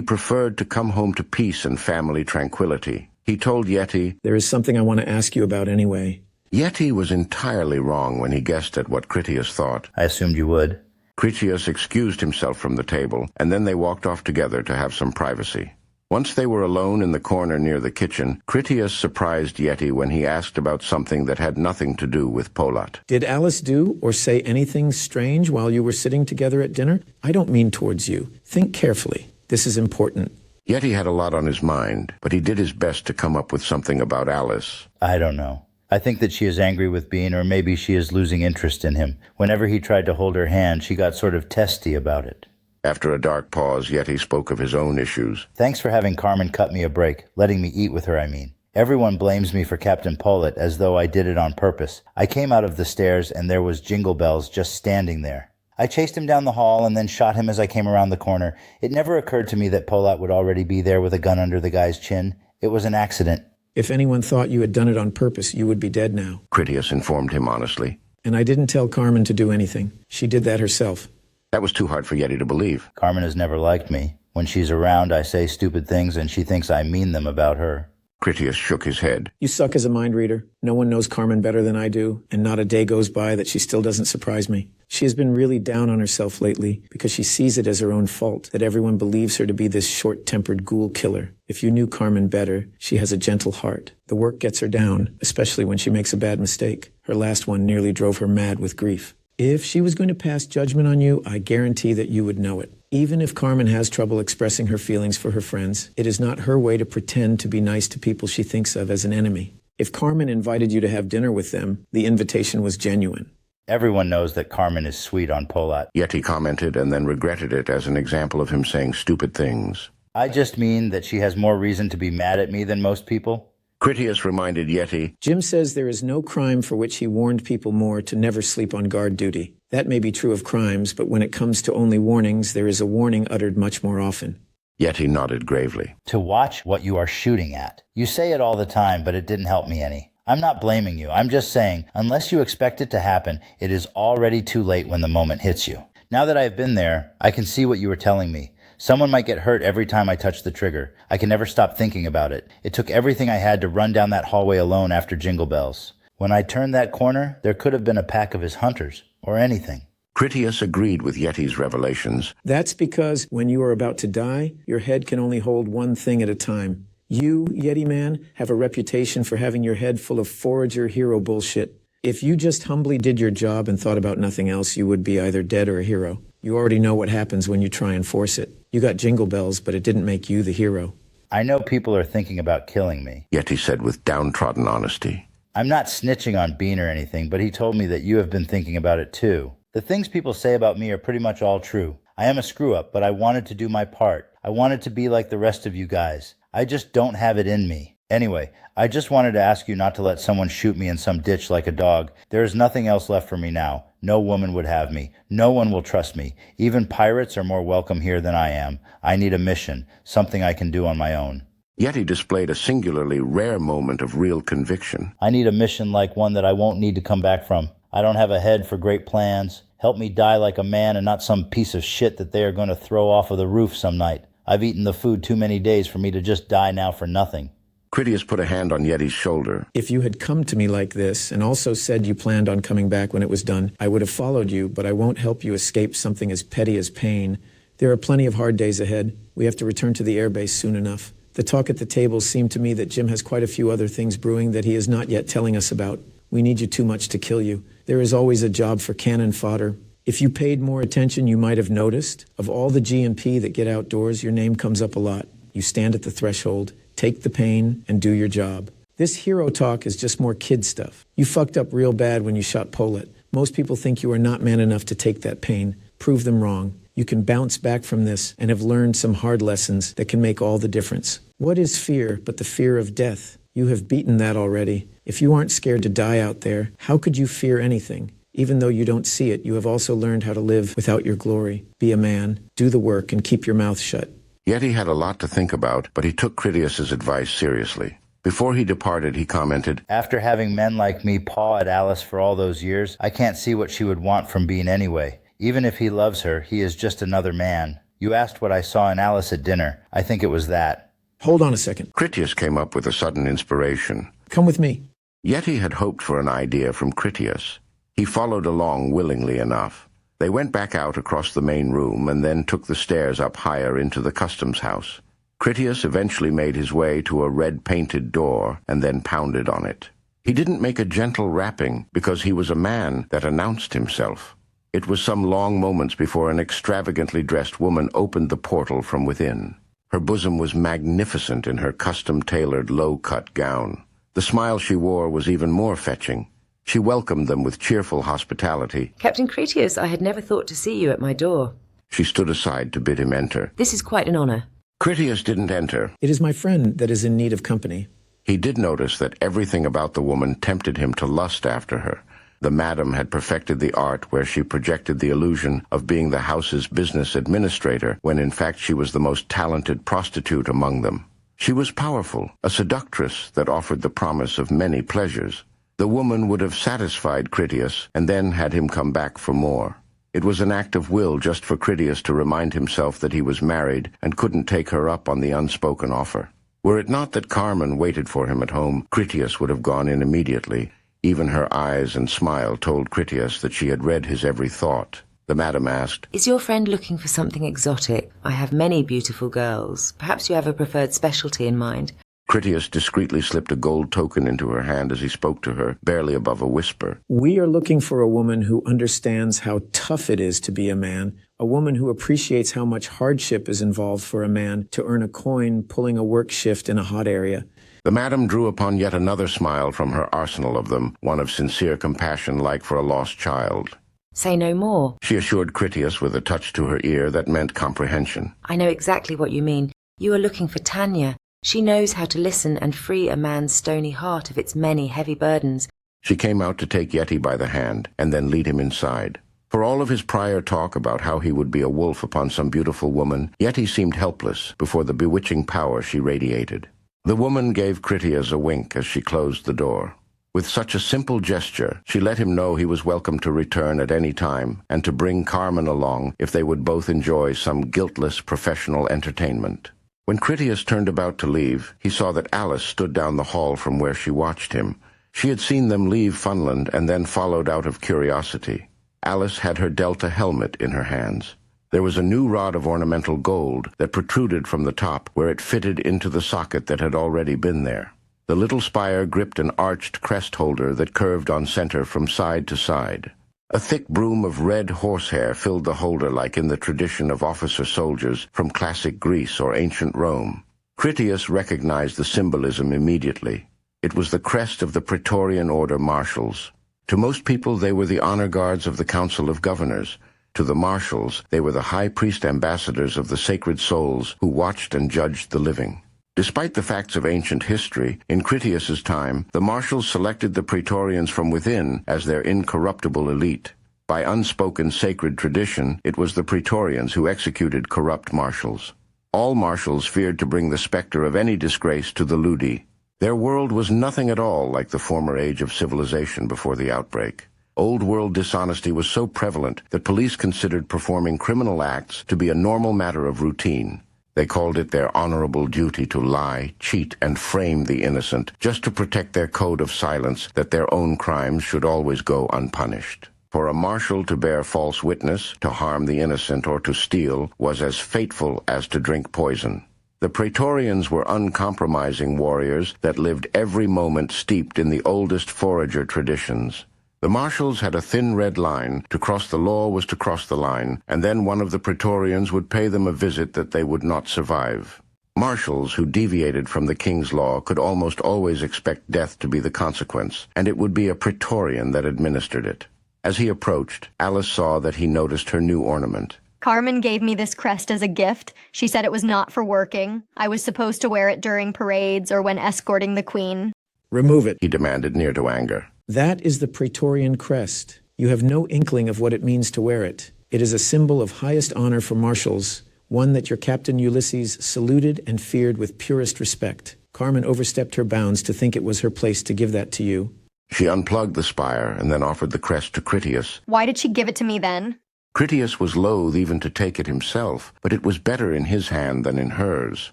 preferred to come home to peace and family tranquility. He told Yeti, There is something I want to ask you about anyway. Yeti was entirely wrong when he guessed at what Critias thought. I assumed you would. Critias excused himself from the table, and then they walked off together to have some privacy. Once they were alone in the corner near the kitchen, Critias surprised Yeti when he asked about something that had nothing to do with Polat. Did Alice do or say anything strange while you were sitting together at dinner? I don't mean towards you. Think carefully. This is important. Yeti had a lot on his mind, but he did his best to come up with something about Alice. I don't know. I think that she is angry with Bean, or maybe she is losing interest in him. Whenever he tried to hold her hand, she got sort of testy about it. After a dark pause, Yeti spoke of his own issues. Thanks for having Carmen cut me a break, letting me eat with her, I mean. Everyone blames me for Captain Pollitt as though I did it on purpose. I came out of the stairs and there was Jingle Bells just standing there. I chased him down the hall and then shot him as I came around the corner. It never occurred to me that Pollitt would already be there with a gun under the guy's chin. It was an accident. If anyone thought you had done it on purpose, you would be dead now. Critias informed him honestly. And I didn't tell Carmen to do anything. She did that herself. That was too hard for Yeti to believe. Carmen has never liked me. When she's around, I say stupid things and she thinks I mean them about her. Critias shook his head. You suck as a mind reader. No one knows Carmen better than I do, and not a day goes by that she still doesn't surprise me. She has been really down on herself lately because she sees it as her own fault that everyone believes her to be this short-tempered ghoul killer. If you knew Carmen better, she has a gentle heart. The work gets her down, especially when she makes a bad mistake. Her last one nearly drove her mad with grief. If she was going to pass judgment on you, I guarantee that you would know it. Even if Carmen has trouble expressing her feelings for her friends, it is not her way to pretend to be nice to people she thinks of as an enemy. If Carmen invited you to have dinner with them, the invitation was genuine. Everyone knows that Carmen is sweet on Polat. Yeti commented and then regretted it as an example of him saying stupid things. I just mean that she has more reason to be mad at me than most people. Critias reminded Yeti, Jim says there is no crime for which he warned people more to never sleep on guard duty. That may be true of crimes, but when it comes to only warnings, there is a warning uttered much more often. Yeti nodded gravely. To watch what you are shooting at. You say it all the time, but it didn't help me any. I'm not blaming you. I'm just saying, unless you expect it to happen, it is already too late when the moment hits you. Now that I have been there, I can see what you were telling me. Someone might get hurt every time I touch the trigger. I can never stop thinking about it. It took everything I had to run down that hallway alone after Jingle Bells. When I turned that corner, there could have been a pack of his hunters, or anything. Critias agreed with Yeti's revelations. That's because when you are about to die, your head can only hold one thing at a time. You, Yeti Man, have a reputation for having your head full of forager hero bullshit. If you just humbly did your job and thought about nothing else, you would be either dead or a hero. You already know what happens when you try and force it. You got Jingle Bells, but it didn't make you the hero. I know people are thinking about killing me, Yeti said with downtrodden honesty. I'm not snitching on Bean or anything, but he told me that you have been thinking about it too. The things people say about me are pretty much all true. I am a screw-up, but I wanted to do my part. I wanted to be like the rest of you guys. I just don't have it in me. Anyway, I just wanted to ask you not to let someone shoot me in some ditch like a dog. There is nothing else left for me now. No woman would have me. No one will trust me. Even pirates are more welcome here than I am. I need a mission, something I can do on my own. Yeti displayed a singularly rare moment of real conviction. I need a mission like one that I won't need to come back from. I don't have a head for great plans. Help me die like a man and not some piece of shit that they are going to throw off of the roof some night. I've eaten the food too many days for me to just die now for nothing. Critias put a hand on Yeti's shoulder. If you had come to me like this and also said you planned on coming back when it was done, I would have followed you, but I won't help you escape something as petty as pain. There are plenty of hard days ahead. We have to return to the airbase soon enough. The talk at the table seemed to me that Jim has quite a few other things brewing that he is not yet telling us about. We need you too much to kill you. There is always a job for cannon fodder. If you paid more attention, you might have noticed, of all the GMP that get outdoors, your name comes up a lot. You stand at the threshold, take the pain, and do your job. This hero talk is just more kid stuff. You fucked up real bad when you shot Polat. Most people think you are not man enough to take that pain. Prove them wrong. You can bounce back from this and have learned some hard lessons that can make all the difference. What is fear but the fear of death? You have beaten that already. If you aren't scared to die out there, how could you fear anything? Even though you don't see it, you have also learned how to live without your glory. Be a man, do the work, and keep your mouth shut. Yeti had a lot to think about, but he took Critias's advice seriously. Before he departed, he commented, After having men like me paw at Alice for all those years, I can't see what she would want from Bean anyway. Even if he loves her, he is just another man. You asked what I saw in Alice at dinner. I think it was that. Hold on a second. Critias came up with a sudden inspiration. Come with me. Yeti had hoped for an idea from Critias. He followed along willingly enough. They went back out across the main room and then took the stairs up higher into the customs house. Critias eventually made his way to a red-painted door and then pounded on it. He didn't make a gentle rapping because he was a man that announced himself. It was some long moments before an extravagantly dressed woman opened the portal from within. Her bosom was magnificent in her custom-tailored low-cut gown. The smile she wore was even more fetching. She welcomed them with cheerful hospitality. Captain Critias, I had never thought to see you at my door. She stood aside to bid him enter. This is quite an honor. Critias didn't enter. It is my friend that is in need of company. He did notice that everything about the woman tempted him to lust after her. The madam had perfected the art where she projected the illusion of being the house's business administrator, when in fact she was the most talented prostitute among them. She was powerful, a seductress that offered the promise of many pleasures. The woman would have satisfied Critias and then had him come back for more. It was an act of will just for Critias to remind himself that he was married and couldn't take her up on the unspoken offer. Were it not that Carmen waited for him at home, Critias would have gone in immediately. Even her eyes and smile told Critias that she had read his every thought. The madam asked, Is your friend looking for something exotic? I have many beautiful girls. Perhaps you have a preferred specialty in mind. Critias discreetly slipped a gold token into her hand as he spoke to her, barely above a whisper. We are looking for a woman who understands how tough it is to be a man, a woman who appreciates how much hardship is involved for a man to earn a coin pulling a work shift in a hot area. The madam drew upon yet another smile from her arsenal of them, one of sincere compassion like for a lost child. Say no more. She assured Critias with a touch to her ear that meant comprehension. I know exactly what you mean. You are looking for Tanya. She knows how to listen and free a man's stony heart of its many heavy burdens. She came out to take Yeti by the hand and then lead him inside. For all of his prior talk about how he would be a wolf upon some beautiful woman, Yeti seemed helpless before the bewitching power she radiated. The woman gave Critias a wink as she closed the door. With such a simple gesture, she let him know he was welcome to return at any time and to bring Carmen along if they would both enjoy some guiltless professional entertainment. When Critias turned about to leave, he saw that Alice stood down the hall from where she watched him. She had seen them leave Funland and then followed out of curiosity. Alice had her Delta helmet in her hands. There was a new rod of ornamental gold that protruded from the top where it fitted into the socket that had already been there. The little spire gripped an arched crest holder that curved on center from side to side. A thick broom of red horsehair filled the holder like in the tradition of officer-soldiers from classic Greece or ancient Rome. Critias recognized the symbolism immediately. It was the crest of the Praetorian Order Marshals. To most people, they were the honor guards of the Council of Governors. To the marshals, they were the high priest ambassadors of the sacred souls who watched and judged the living. Despite the facts of ancient history, in Critias's time, the marshals selected the Praetorians from within as their incorruptible elite. By unspoken sacred tradition, it was the Praetorians who executed corrupt marshals. All marshals feared to bring the specter of any disgrace to the ludi. Their world was nothing at all like the former age of civilization before the outbreak. Old world dishonesty was so prevalent that police considered performing criminal acts to be a normal matter of routine. They called it their honorable duty to lie, cheat, and frame the innocent, just to protect their code of silence that their own crimes should always go unpunished. For a marshal to bear false witness, to harm the innocent, or to steal was as fateful as to drink poison. The Praetorians were uncompromising warriors that lived every moment steeped in the oldest forager traditions. The marshals had a thin red line. To cross the law was to cross the line, and then one of the Praetorians would pay them a visit that they would not survive. Marshals who deviated from the king's law could almost always expect death to be the consequence, and it would be a praetorian that administered it. As he approached, Alice saw that he noticed her new ornament. Carmen gave me this crest as a gift. She said it was not for working. I was supposed to wear it during parades or when escorting the queen. Remove it, he demanded, near to anger. That is the Praetorian crest. You have no inkling of what it means to wear it. It is a symbol of highest honor for marshals, one that your Captain Ulysses saluted and feared with purest respect. Carmen overstepped her bounds to think it was her place to give that to you. She unplugged the spire and then offered the crest to Critias. Why did she give it to me then? Critias was loath even to take it himself, but it was better in his hand than in hers.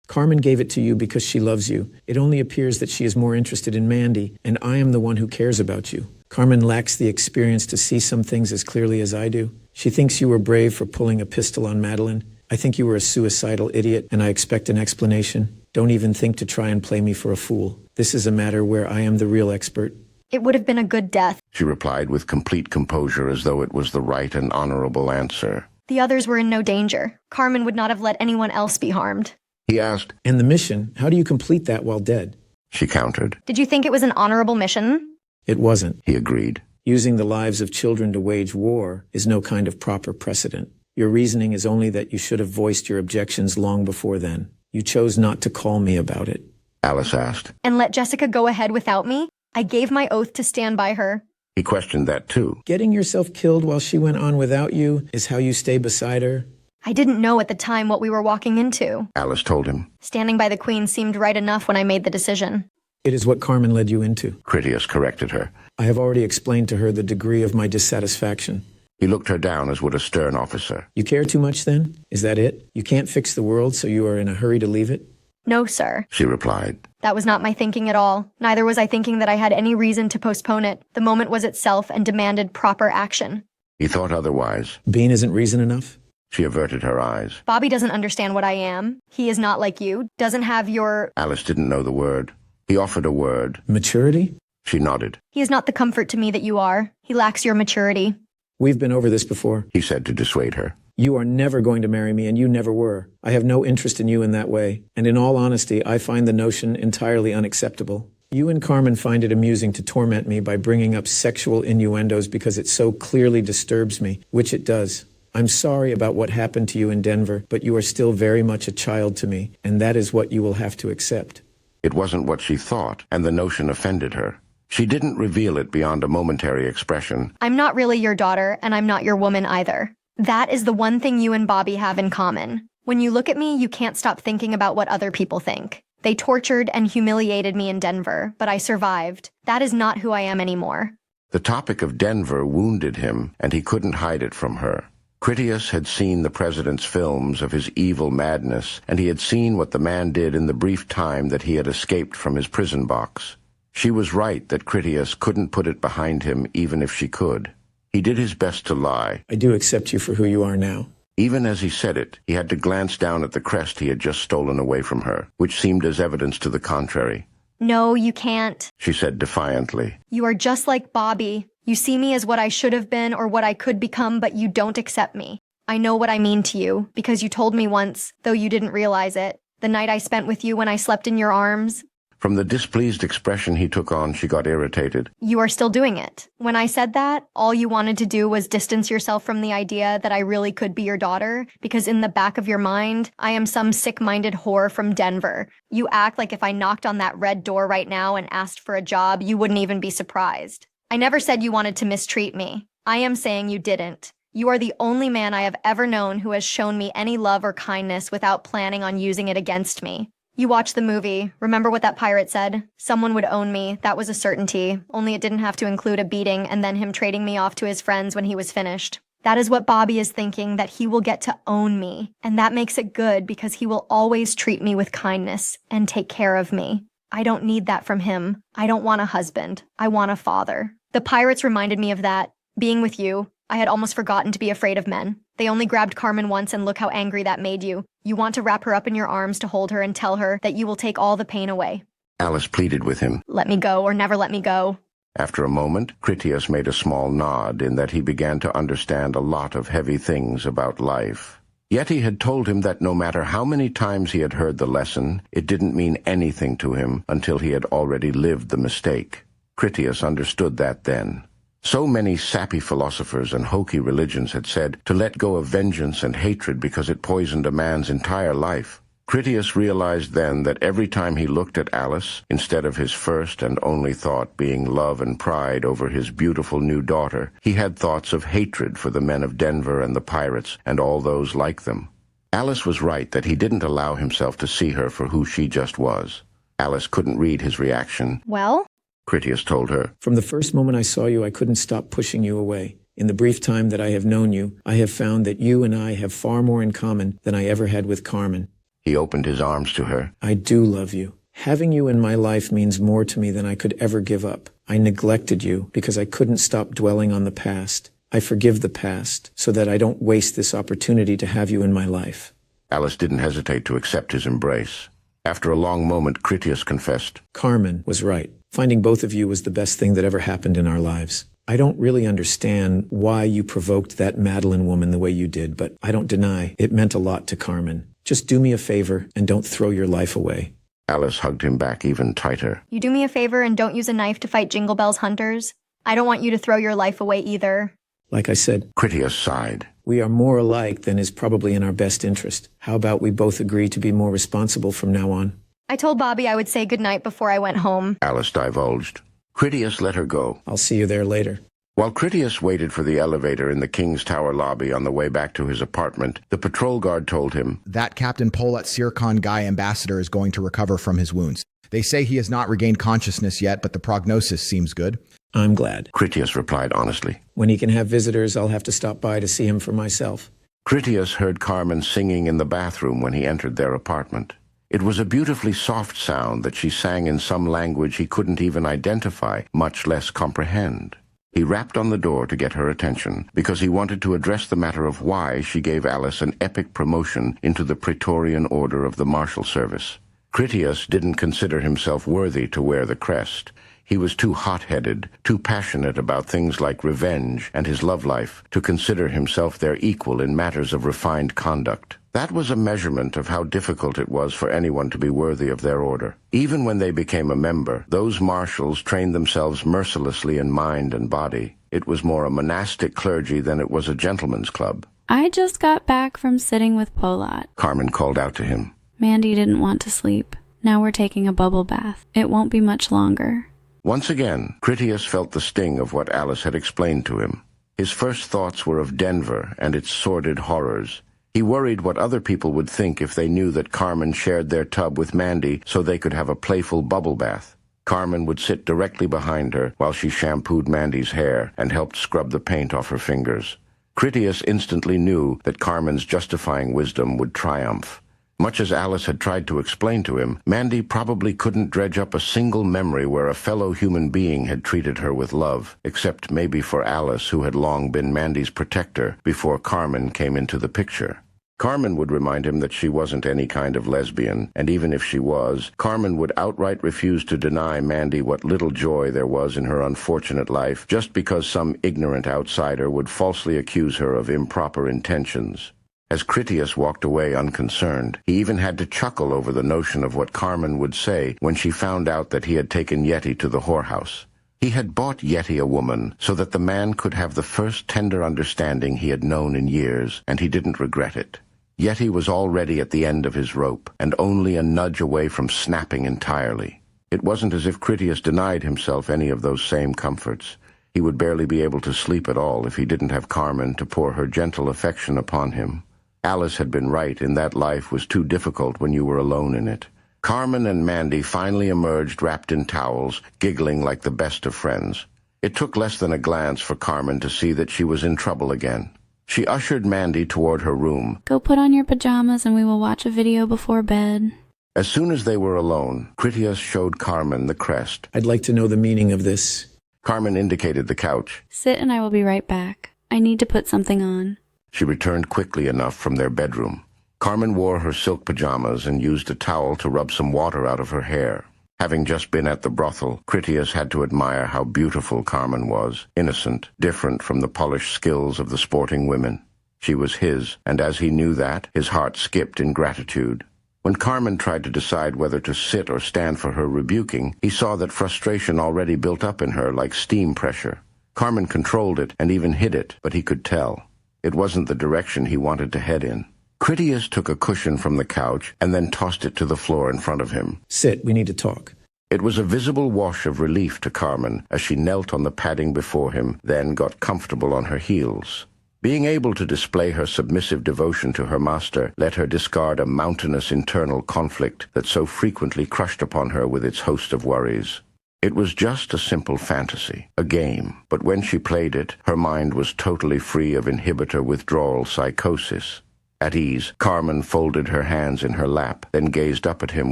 Carmen gave it to you because she loves you. It only appears that she is more interested in Mandy, and I am the one who cares about you. Carmen lacks the experience to see some things as clearly as I do. She thinks you were brave for pulling a pistol on Madeline. I think you were a suicidal idiot, and I expect an explanation. Don't even think to try and play me for a fool. This is a matter where I am the real expert. It would have been a good death, she replied with complete composure, as though it was the right and honorable answer. The others were in no danger. Carmen would not have let anyone else be harmed. He asked, And the mission, how do you complete that while dead? She countered. Did you think it was an honorable mission? It wasn't, he agreed. Using the lives of children to wage war is no kind of proper precedent. Your reasoning is only that you should have voiced your objections long before then. You chose not to call me about it. Alice asked. And let Jessica go ahead without me? I gave my oath to stand by her. He questioned that too. Getting yourself killed while she went on without you is how you stay beside her? I didn't know at the time what we were walking into. Alice told him. Standing by the queen seemed right enough when I made the decision. It is what Carmen led you into. Critias corrected her. I have already explained to her the degree of my dissatisfaction. He looked her down as would a stern officer. You care too much then? Is that it? You can't fix the world, so you are in a hurry to leave it? No, sir, she replied. That was not my thinking at all. Neither was I thinking that I had any reason to postpone it. The moment was itself and demanded proper action. He thought otherwise. Being isn't reason enough? She averted her eyes. Bobby doesn't understand what I am. He is not like you, doesn't have your... Alice didn't know the word. He offered a word. Maturity? She nodded. He is not the comfort to me that you are. He lacks your maturity. We've been over this before, he said to dissuade her. You are never going to marry me, and you never were. I have no interest in you in that way, and in all honesty, I find the notion entirely unacceptable. You and Carmen find it amusing to torment me by bringing up sexual innuendos because it so clearly disturbs me, which it does. I'm sorry about what happened to you in Denver, but you are still very much a child to me, and that is what you will have to accept. It wasn't what she thought, and the notion offended her. She didn't reveal it beyond a momentary expression. I'm not really your daughter, and I'm not your woman either. That is the one thing you and Bobby have in common. When you look at me, you can't stop thinking about what other people think. They tortured and humiliated me in Denver, but I survived. That is not who I am anymore. The topic of Denver wounded him, and he couldn't hide it from her. Critias had seen the president's films of his evil madness, and he had seen what the man did in the brief time that he had escaped from his prison box. She was right that Critias couldn't put it behind him even if she could. He did his best to lie. I do accept you for who you are now. Even as he said it, he had to glance down at the crest he had just stolen away from her, which seemed as evidence to the contrary. No, you can't, she said defiantly. You are just like Bobby. You see me as what I should have been or what I could become, but you don't accept me. I know what I mean to you, because you told me once, though you didn't realize it. The night I spent with you when I slept in your arms. From the displeased expression he took on, she got irritated. You are still doing it. When I said that, all you wanted to do was distance yourself from the idea that I really could be your daughter, because in the back of your mind, I am some sick-minded whore from Denver. You act like if I knocked on that red door right now and asked for a job, you wouldn't even be surprised. I never said you wanted to mistreat me. I am saying you didn't. You are the only man I have ever known who has shown me any love or kindness without planning on using it against me. You watched the movie. Remember what that pirate said? Someone would own me. That was a certainty. Only it didn't have to include a beating and then him trading me off to his friends when he was finished. That is what Bobby is thinking, that he will get to own me. And that makes it good because he will always treat me with kindness and take care of me. I don't need that from him. I don't want a husband. I want a father. The pirates reminded me of that. Being with you, I had almost forgotten to be afraid of men. They only grabbed Carmen once and look how angry that made you. You want to wrap her up in your arms to hold her and tell her that you will take all the pain away. Alice pleaded with him. Let me go or never let me go. After a moment, Critias made a small nod in that he began to understand a lot of heavy things about life. Yeti had told him that no matter how many times he had heard the lesson, it didn't mean anything to him until he had already lived the mistake. Critias understood that then. So many sappy philosophers and hokey religions had said to let go of vengeance and hatred because it poisoned a man's entire life. Critias realized then that every time he looked at Alice, instead of his first and only thought being love and pride over his beautiful new daughter, he had thoughts of hatred for the men of Denver and the pirates and all those like them. Alice was right that he didn't allow himself to see her for who she just was. Alice couldn't read his reaction. Well? Critias told her. From the first moment I saw you, I couldn't stop pushing you away. In the brief time that I have known you, I have found that you and I have far more in common than I ever had with Carmen. He opened his arms to her. I do love you. Having you in my life means more to me than I could ever give up. I neglected you because I couldn't stop dwelling on the past. I forgive the past so that I don't waste this opportunity to have you in my life. Alice didn't hesitate to accept his embrace. After a long moment, Critias confessed. Carmen was right. Finding both of you was the best thing that ever happened in our lives. I don't really understand why you provoked that Madeline woman the way you did, but I don't deny it meant a lot to Carmen. Just do me a favor and don't throw your life away. Alice hugged him back even tighter. You do me a favor and don't use a knife to fight Jingle Bell's hunters? I don't want you to throw your life away either. Like I said, Critias sighed. We are more alike than is probably in our best interest. How about we both agree to be more responsible from now on? I told Bobby I would say goodnight before I went home. Alice divulged. Critias let her go. I'll see you there later. While Critias waited for the elevator in the King's Tower lobby on the way back to his apartment, the patrol guard told him, That Captain Polat Sircon Guy ambassador is going to recover from his wounds. They say he has not regained consciousness yet, but the prognosis seems good. I'm glad. Critias replied honestly. When he can have visitors, I'll have to stop by to see him for myself. Critias heard Carmen singing in the bathroom when he entered their apartment. It was a beautifully soft sound that she sang in some language he couldn't even identify, much less comprehend. He rapped on the door to get her attention because he wanted to address the matter of why she gave Alice an epic promotion into the Praetorian Order of the Martial Service. Critias didn't consider himself worthy to wear the crest. He was too hot-headed, too passionate about things like revenge and his love life to consider himself their equal in matters of refined conduct. That was a measurement of how difficult it was for anyone to be worthy of their order. Even when they became a member, those marshals trained themselves mercilessly in mind and body. It was more a monastic clergy than it was a gentleman's club. I just got back from sitting with Polat. Carmen called out to him. Mandy didn't want to sleep. Now we're taking a bubble bath. It won't be much longer. Once again, Critias felt the sting of what Alice had explained to him. His first thoughts were of Denver and its sordid horrors. He worried what other people would think if they knew that Carmen shared their tub with Mandy so they could have a playful bubble bath. Carmen would sit directly behind her while she shampooed Mandy's hair and helped scrub the paint off her fingers. Critias instantly knew that Carmen's justifying wisdom would triumph. Much as Alice had tried to explain to him, Mandy probably couldn't dredge up a single memory where a fellow human being had treated her with love, except maybe for Alice, who had long been Mandy's protector before Carmen came into the picture. Carmen would remind him that she wasn't any kind of lesbian, and even if she was, Carmen would outright refuse to deny Mandy what little joy there was in her unfortunate life just because some ignorant outsider would falsely accuse her of improper intentions. As Critias walked away unconcerned, he even had to chuckle over the notion of what Carmen would say when she found out that he had taken Yeti to the whorehouse. He had bought Yeti a woman so that the man could have the first tender understanding he had known in years, and he didn't regret it. Yeti was already at the end of his rope, and only a nudge away from snapping entirely. It wasn't as if Critias denied himself any of those same comforts. He would barely be able to sleep at all if he didn't have Carmen to pour her gentle affection upon him. Alice had been right in that life was too difficult when you were alone in it. Carmen and Mandy finally emerged wrapped in towels, giggling like the best of friends. It took less than a glance for Carmen to see that she was in trouble again. She ushered Mandy toward her room. Go put on your pajamas and we will watch a video before bed. As soon as they were alone, Critias showed Carmen the crest. I'd like to know the meaning of this. Carmen indicated the couch. Sit and I will be right back. I need to put something on. She returned quickly enough from their bedroom. Carmen wore her silk pajamas and used a towel to rub some water out of her hair. Having just been at the brothel, Critias had to admire how beautiful Carmen was, innocent, different from the polished skills of the sporting women. She was his, and as he knew that, his heart skipped in gratitude. When Carmen tried to decide whether to sit or stand for her rebuking, he saw that frustration already built up in her like steam pressure. Carmen controlled it and even hid it, but he could tell. It wasn't the direction he wanted to head in. Critias took a cushion from the couch and then tossed it to the floor in front of him. Sit, we need to talk. It was a visible wash of relief to Carmen as she knelt on the padding before him, then got comfortable on her heels. Being able to display her submissive devotion to her master let her discard a mountainous internal conflict that so frequently crushed upon her with its host of worries. It was just a simple fantasy, a game, but when she played it, her mind was totally free of inhibitor withdrawal psychosis. At ease, Carmen folded her hands in her lap, then gazed up at him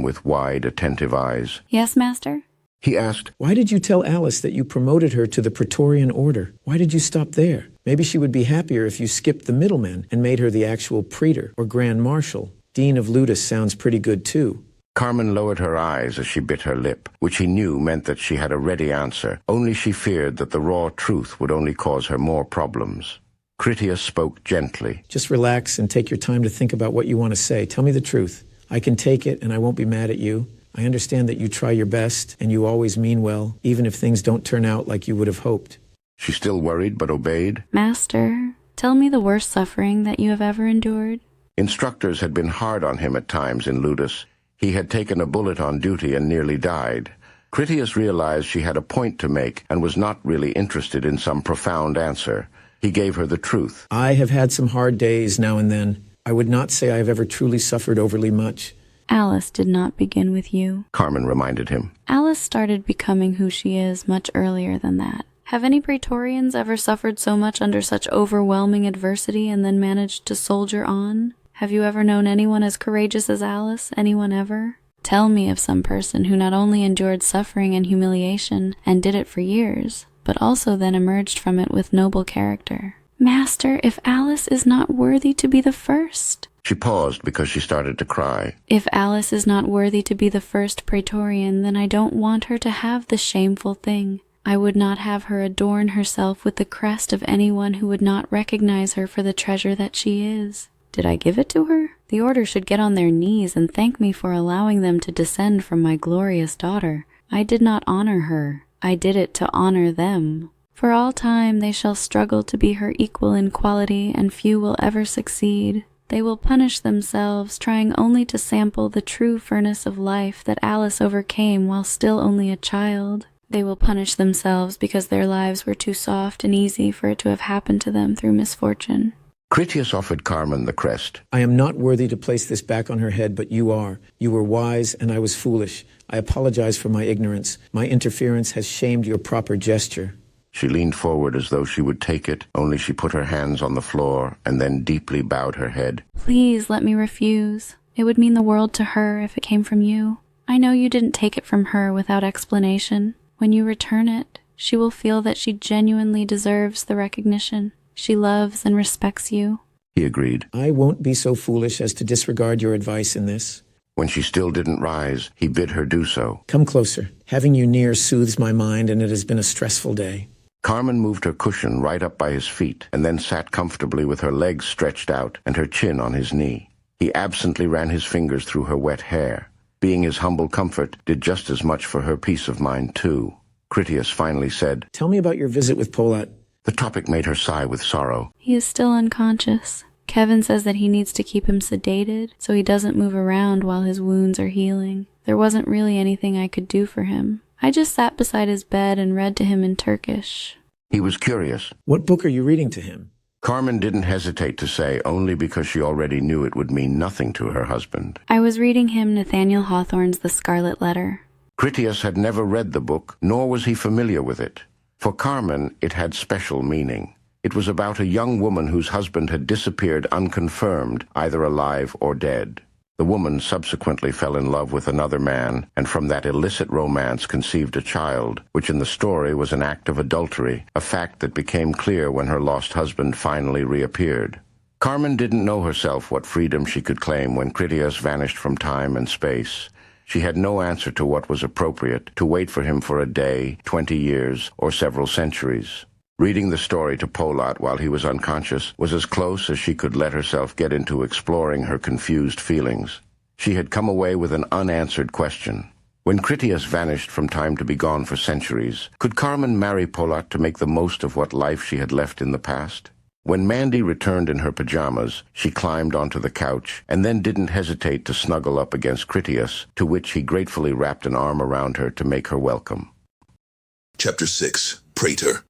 with wide, attentive eyes. Yes, Master? He asked, Why did you tell Alice that you promoted her to the Praetorian Order? Why did you stop there? Maybe she would be happier if you skipped the middlemen and made her the actual praetor or grand marshal. Dean of Ludus sounds pretty good too. Carmen lowered her eyes as she bit her lip, which he knew meant that she had a ready answer, only she feared that the raw truth would only cause her more problems. Critias spoke gently. Just relax and take your time to think about what you want to say. Tell me the truth. I can take it and I won't be mad at you. I understand that you try your best and you always mean well, even if things don't turn out like you would have hoped. She still worried but obeyed. Master, tell me the worst suffering that you have ever endured. Instructors had been hard on him at times in Ludus. He had taken a bullet on duty and nearly died. Critias realized she had a point to make and was not really interested in some profound answer. He gave her the truth. I have had some hard days now and then. I would not say I have ever truly suffered overly much. Alice did not begin with you. Carmen reminded him. Alice started becoming who she is much earlier than that. Have any Praetorians ever suffered so much under such overwhelming adversity and then managed to soldier on? Have you ever known anyone as courageous as Alice? Anyone ever? Tell me of some person who not only endured suffering and humiliation and did it for years, but also then emerged from it with noble character. Master, if Alice is not worthy to be the first. She paused because she started to cry. If Alice is not worthy to be the first Praetorian, then I don't want her to have the shameful thing. I would not have her adorn herself with the crest of anyone who would not recognize her for the treasure that she is. Did I give it to her? The order should get on their knees and thank me for allowing them to descend from my glorious daughter. I did not honor her. I did it to honor them. For all time they shall struggle to be her equal in quality, and few will ever succeed. They will punish themselves, trying only to sample the true furnace of life that Alice overcame while still only a child. They will punish themselves because their lives were too soft and easy for it to have happened to them through misfortune. Critias offered Carmen the crest. I am not worthy to place this back on her head, but you are. You were wise, and I was foolish. I apologize for my ignorance. My interference has shamed your proper gesture. She leaned forward as though she would take it, only she put her hands on the floor and then deeply bowed her head. Please let me refuse. It would mean the world to her if it came from you. I know you didn't take it from her without explanation. When you return it, she will feel that she genuinely deserves the recognition. She loves and respects you. He agreed. I won't be so foolish as to disregard your advice in this. When she still didn't rise, he bid her do so. Come closer. Having you near soothes my mind, and it has been a stressful day. Carmen moved her cushion right up by his feet and then sat comfortably with her legs stretched out and her chin on his knee. He absently ran his fingers through her wet hair. Being his humble comfort did just as much for her peace of mind, too. Critias finally said, Tell me about your visit with Polat. The topic made her sigh with sorrow. He is still unconscious. Kevin says that he needs to keep him sedated so he doesn't move around while his wounds are healing. There wasn't really anything I could do for him. I just sat beside his bed and read to him in Turkish. He was curious. What book are you reading to him? Carmen didn't hesitate to say, only because she already knew it would mean nothing to her husband. I was reading him Nathaniel Hawthorne's The Scarlet Letter. Critias had never read the book, nor was he familiar with it. For Carmen, it had special meaning. It was about a young woman whose husband had disappeared unconfirmed, either alive or dead. The woman subsequently fell in love with another man, and from that illicit romance conceived a child, which in the story was an act of adultery, a fact that became clear when her lost husband finally reappeared. Carmen didn't know herself what freedom she could claim when Critias vanished from time and space. She had no answer to what was appropriate, to wait for him for a day, 20 years, or several centuries. Reading the story to Polot while he was unconscious was as close as she could let herself get into exploring her confused feelings. She had come away with an unanswered question. When Critias vanished from time to be gone for centuries, could Carmen marry Polot to make the most of what life she had left in the past? When Mandy returned in her pajamas, she climbed onto the couch and then didn't hesitate to snuggle up against Critias, to which he gratefully wrapped an arm around her to make her welcome. Chapter 6. Praetor.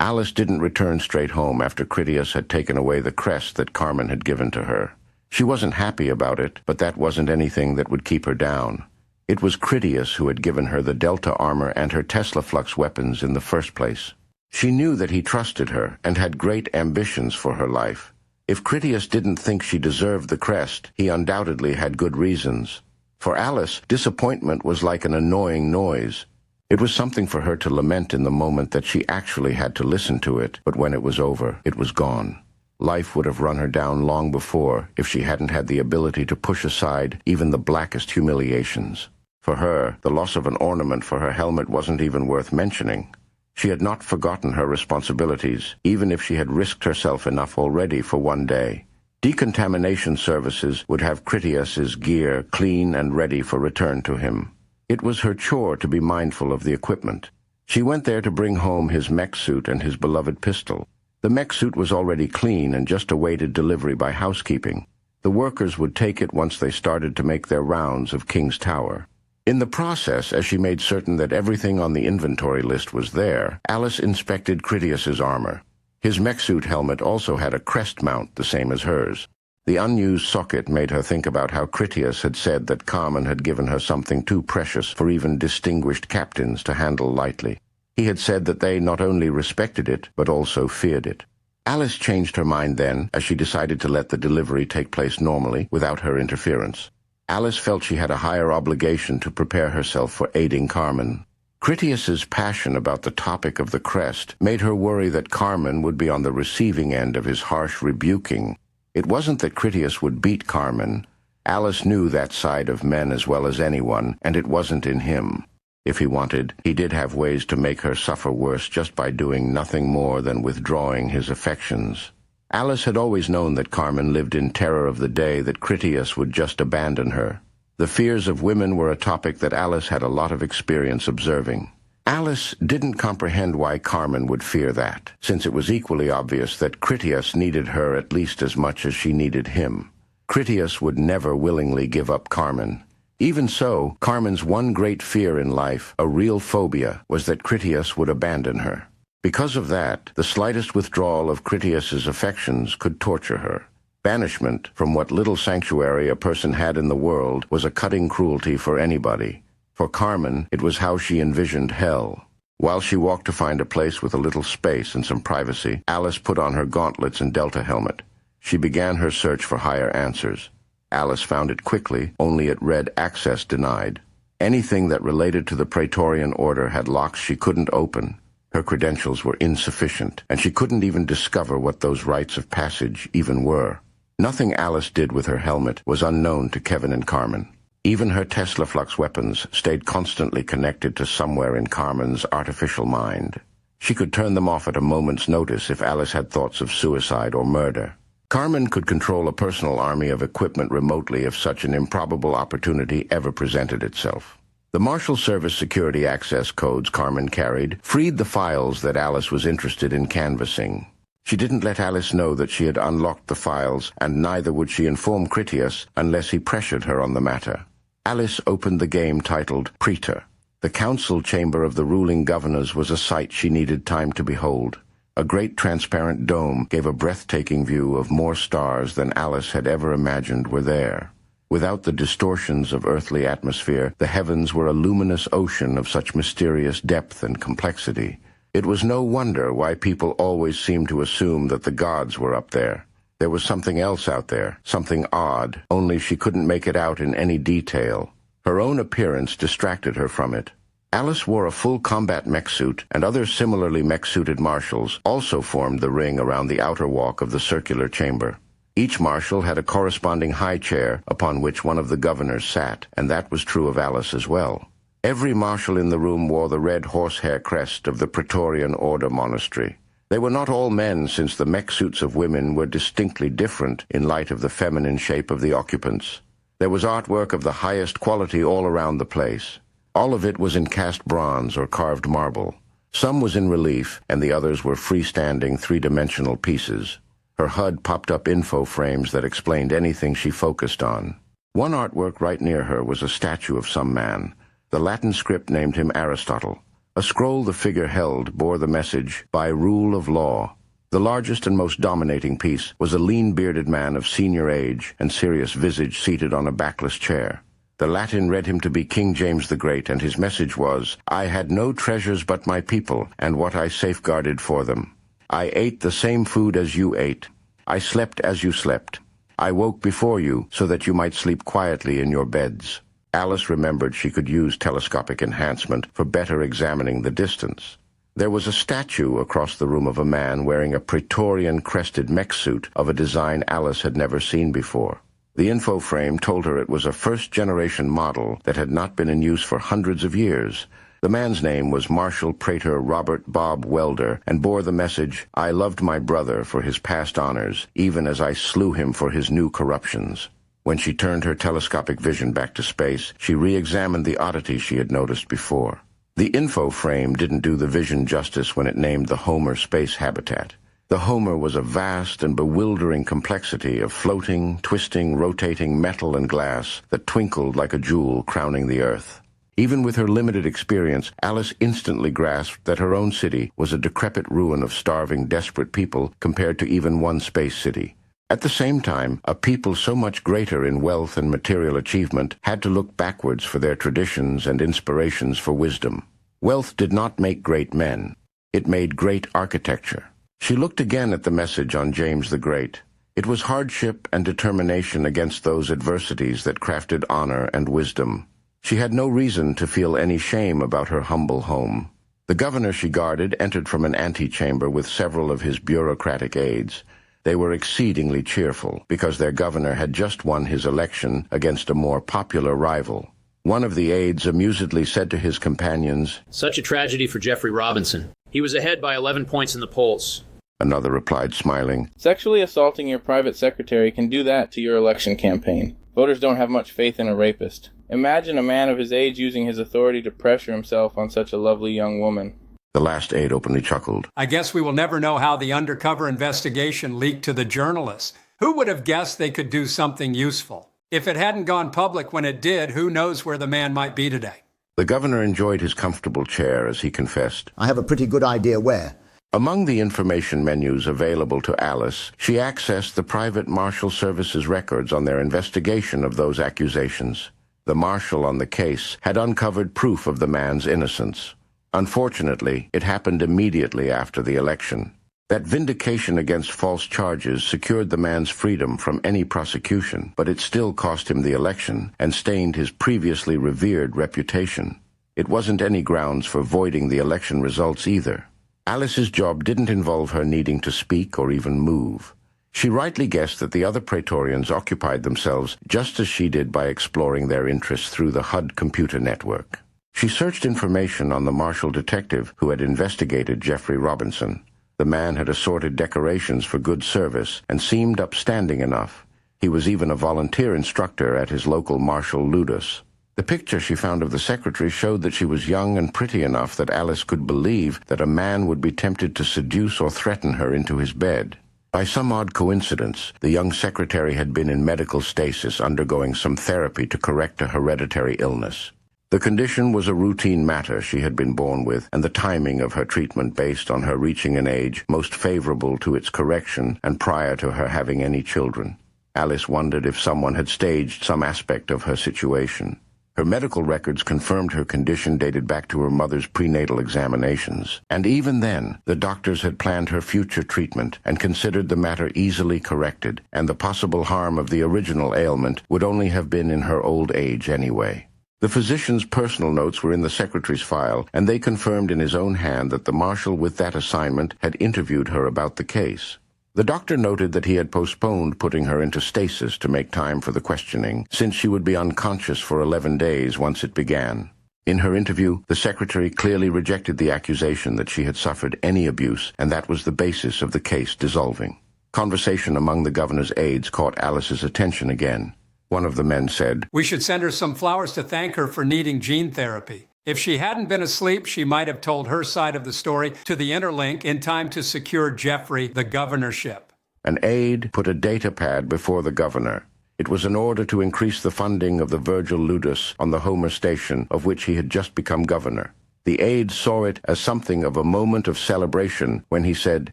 Alice didn't return straight home after Critias had taken away the crest that Carmen had given to her. She wasn't happy about it, but that wasn't anything that would keep her down. It was Critias who had given her the Delta armor and her Tesla Flux weapons in the first place. She knew that he trusted her and had great ambitions for her life. If Critias didn't think she deserved the crest, he undoubtedly had good reasons. For Alice, disappointment was like an annoying noise. It was something for her to lament in the moment that she actually had to listen to it, but when it was over, it was gone. Life would have run her down long before if she hadn't had the ability to push aside even the blackest humiliations. For her, the loss of an ornament for her helmet wasn't even worth mentioning. She had not forgotten her responsibilities, even if she had risked herself enough already for one day. Decontamination services would have Critias's gear clean and ready for return to him. It was her chore to be mindful of the equipment. She went there to bring home his mech suit and his beloved pistol. The mech suit was already clean and just awaited delivery by housekeeping. The workers would take it once they started to make their rounds of King's Tower. In the process, as she made certain that everything on the inventory list was there, Alice inspected Critias's armor. His mech suit helmet also had a crest mount the same as hers. The unused socket made her think about how Critias had said that Carmen had given her something too precious for even distinguished captains to handle lightly. He had said that they not only respected it, but also feared it. Alice changed her mind then, as she decided to let the delivery take place normally, without her interference. Alice felt she had a higher obligation to prepare herself for aiding Carmen. Critias's passion about the topic of the crest made her worry that Carmen would be on the receiving end of his harsh rebuking. It wasn't that Critias would beat Carmen. Alice knew that side of men as well as anyone, and it wasn't in him. If he wanted, he did have ways to make her suffer worse just by doing nothing more than withdrawing his affections. Alice had always known that Carmen lived in terror of the day that Critias would just abandon her. The fears of women were a topic that Alice had a lot of experience observing. Alice didn't comprehend why Carmen would fear that, since it was equally obvious that Critias needed her at least as much as she needed him. Critias would never willingly give up Carmen. Even so, Carmen's one great fear in life, a real phobia, was that Critias would abandon her. Because of that, the slightest withdrawal of Critias's affections could torture her. Banishment from what little sanctuary a person had in the world was a cutting cruelty for anybody. For Carmen, it was how she envisioned hell. While she walked to find a place with a little space and some privacy, Alice put on her gauntlets and Delta helmet. She began her search for higher answers. Alice found it quickly, only it read access denied. Anything that related to the Praetorian Order had locks she couldn't open. Her credentials were insufficient, and she couldn't even discover what those rites of passage even were. Nothing Alice did with her helmet was unknown to Kevin and Carmen. Even her Tesla Flux weapons stayed constantly connected to somewhere in Carmen's artificial mind. She could turn them off at a moment's notice if Alice had thoughts of suicide or murder. Carmen could control a personal army of equipment remotely if such an improbable opportunity ever presented itself. The Marshal Service security access codes Carmen carried freed the files that Alice was interested in canvassing. She didn't let Alice know that she had unlocked the files, and neither would she inform Critias unless he pressured her on the matter. Alice opened the game titled Praetor. The council chamber of the ruling governors was a sight she needed time to behold. A great transparent dome gave a breathtaking view of more stars than Alice had ever imagined were there. Without the distortions of earthly atmosphere, the heavens were a luminous ocean of such mysterious depth and complexity. It was no wonder why people always seemed to assume that the gods were up there. There was something else out there, something odd, only she couldn't make it out in any detail. Her own appearance distracted her from it. Alice wore a full combat mech suit, and other similarly mech-suited marshals also formed the ring around the outer walk of the circular chamber. Each marshal had a corresponding high chair upon which one of the governors sat, and that was true of Alice as well. Every marshal in the room wore the red horsehair crest of the Praetorian Order monastery. They were not all men, since the mech suits of women were distinctly different in light of the feminine shape of the occupants. There was artwork of the highest quality all around the place. All of it was in cast bronze or carved marble. Some was in relief, and the others were freestanding three-dimensional pieces. Her HUD popped up info frames that explained anything she focused on. One artwork right near her was a statue of some man. The Latin script named him Aristotle. A scroll the figure held bore the message, "By rule of law." The largest and most dominating piece was a lean-bearded man of senior age and serious visage seated on a backless chair. The Latin read him to be King James the Great, and his message was, "I had no treasures but my people, and what I safeguarded for them. I ate the same food as you ate. I slept as you slept. I woke before you, so that you might sleep quietly in your beds." Alice remembered she could use telescopic enhancement for better examining the distance. There was a statue across the room of a man wearing a Praetorian crested mech suit of a design Alice had never seen before. The info frame told her it was a first-generation model that had not been in use for hundreds of years. The man's name was Marshal Praetor Robert Bob Welder, and bore the message, "I loved my brother for his past honors, even as I slew him for his new corruptions." When she turned her telescopic vision back to space, she re-examined the oddity she had noticed before. The info frame didn't do the vision justice when it named the Homer space habitat. The Homer was a vast and bewildering complexity of floating, twisting, rotating metal and glass that twinkled like a jewel crowning the Earth. Even with her limited experience, Alice instantly grasped that her own city was a decrepit ruin of starving, desperate people compared to even one space city. At the same time, a people so much greater in wealth and material achievement had to look backwards for their traditions and inspirations for wisdom. Wealth did not make great men. It made great architecture. She looked again at the message on James the Great. It was hardship and determination against those adversities that crafted honor and wisdom. She had no reason to feel any shame about her humble home. The governor she guarded entered from an antechamber with several of his bureaucratic aides. They were exceedingly cheerful, because their governor had just won his election against a more popular rival. One of the aides amusedly said to his companions, "Such a tragedy for Jeffrey Robinson. He was ahead by 11 points in the polls." Another replied, smiling, "Sexually assaulting your private secretary can do that to your election campaign. Voters don't have much faith in a rapist. Imagine a man of his age using his authority to pressure himself on such a lovely young woman." The last aide openly chuckled. "I guess we will never know how the undercover investigation leaked to the journalists. Who would have guessed they could do something useful? If it hadn't gone public when it did, who knows where the man might be today?" The governor enjoyed his comfortable chair as he confessed, "I have a pretty good idea where." Among the information menus available to Alice, she accessed the private marshal service's records on their investigation of those accusations. The marshal on the case had uncovered proof of the man's innocence. Unfortunately, it happened immediately after the election. That vindication against false charges secured the man's freedom from any prosecution, but it still cost him the election and stained his previously revered reputation. It wasn't any grounds for voiding the election results either. Alice's job didn't involve her needing to speak or even move. She rightly guessed that the other Praetorians occupied themselves just as she did by exploring their interests through the HUD computer network. She searched information on the marshal detective who had investigated Jeffrey Robinson. The man had assorted decorations for good service and seemed upstanding enough. He was even a volunteer instructor at his local Marshal Ludus. The picture she found of the secretary showed that she was young and pretty enough that Alice could believe that a man would be tempted to seduce or threaten her into his bed. By some odd coincidence, the young secretary had been in medical stasis undergoing some therapy to correct a hereditary illness. The condition was a routine matter she had been born with, and the timing of her treatment based on her reaching an age most favorable to its correction and prior to her having any children. Alice wondered if someone had staged some aspect of her situation. Her medical records confirmed her condition dated back to her mother's prenatal examinations, and even then, the doctors had planned her future treatment and considered the matter easily corrected, and the possible harm of the original ailment would only have been in her old age anyway. The physician's personal notes were in the secretary's file, and they confirmed in his own hand that the marshal with that assignment had interviewed her about the case. The doctor noted that he had postponed putting her into stasis to make time for the questioning, since she would be unconscious for 11 days once it began. In her interview, the secretary clearly rejected the accusation that she had suffered any abuse, and that was the basis of the case dissolving. Conversation among the governor's aides caught Alice's attention again. One of the men said, "We should send her some flowers to thank her for needing gene therapy. If she hadn't been asleep, she might have told her side of the story to the Interlink in time to secure Jeffrey the governorship." An aide put a data pad before the governor. It was in order to increase the funding of the Virgil Ludus on the Homer station, of which he had just become governor. The aide saw it as something of a moment of celebration when he said,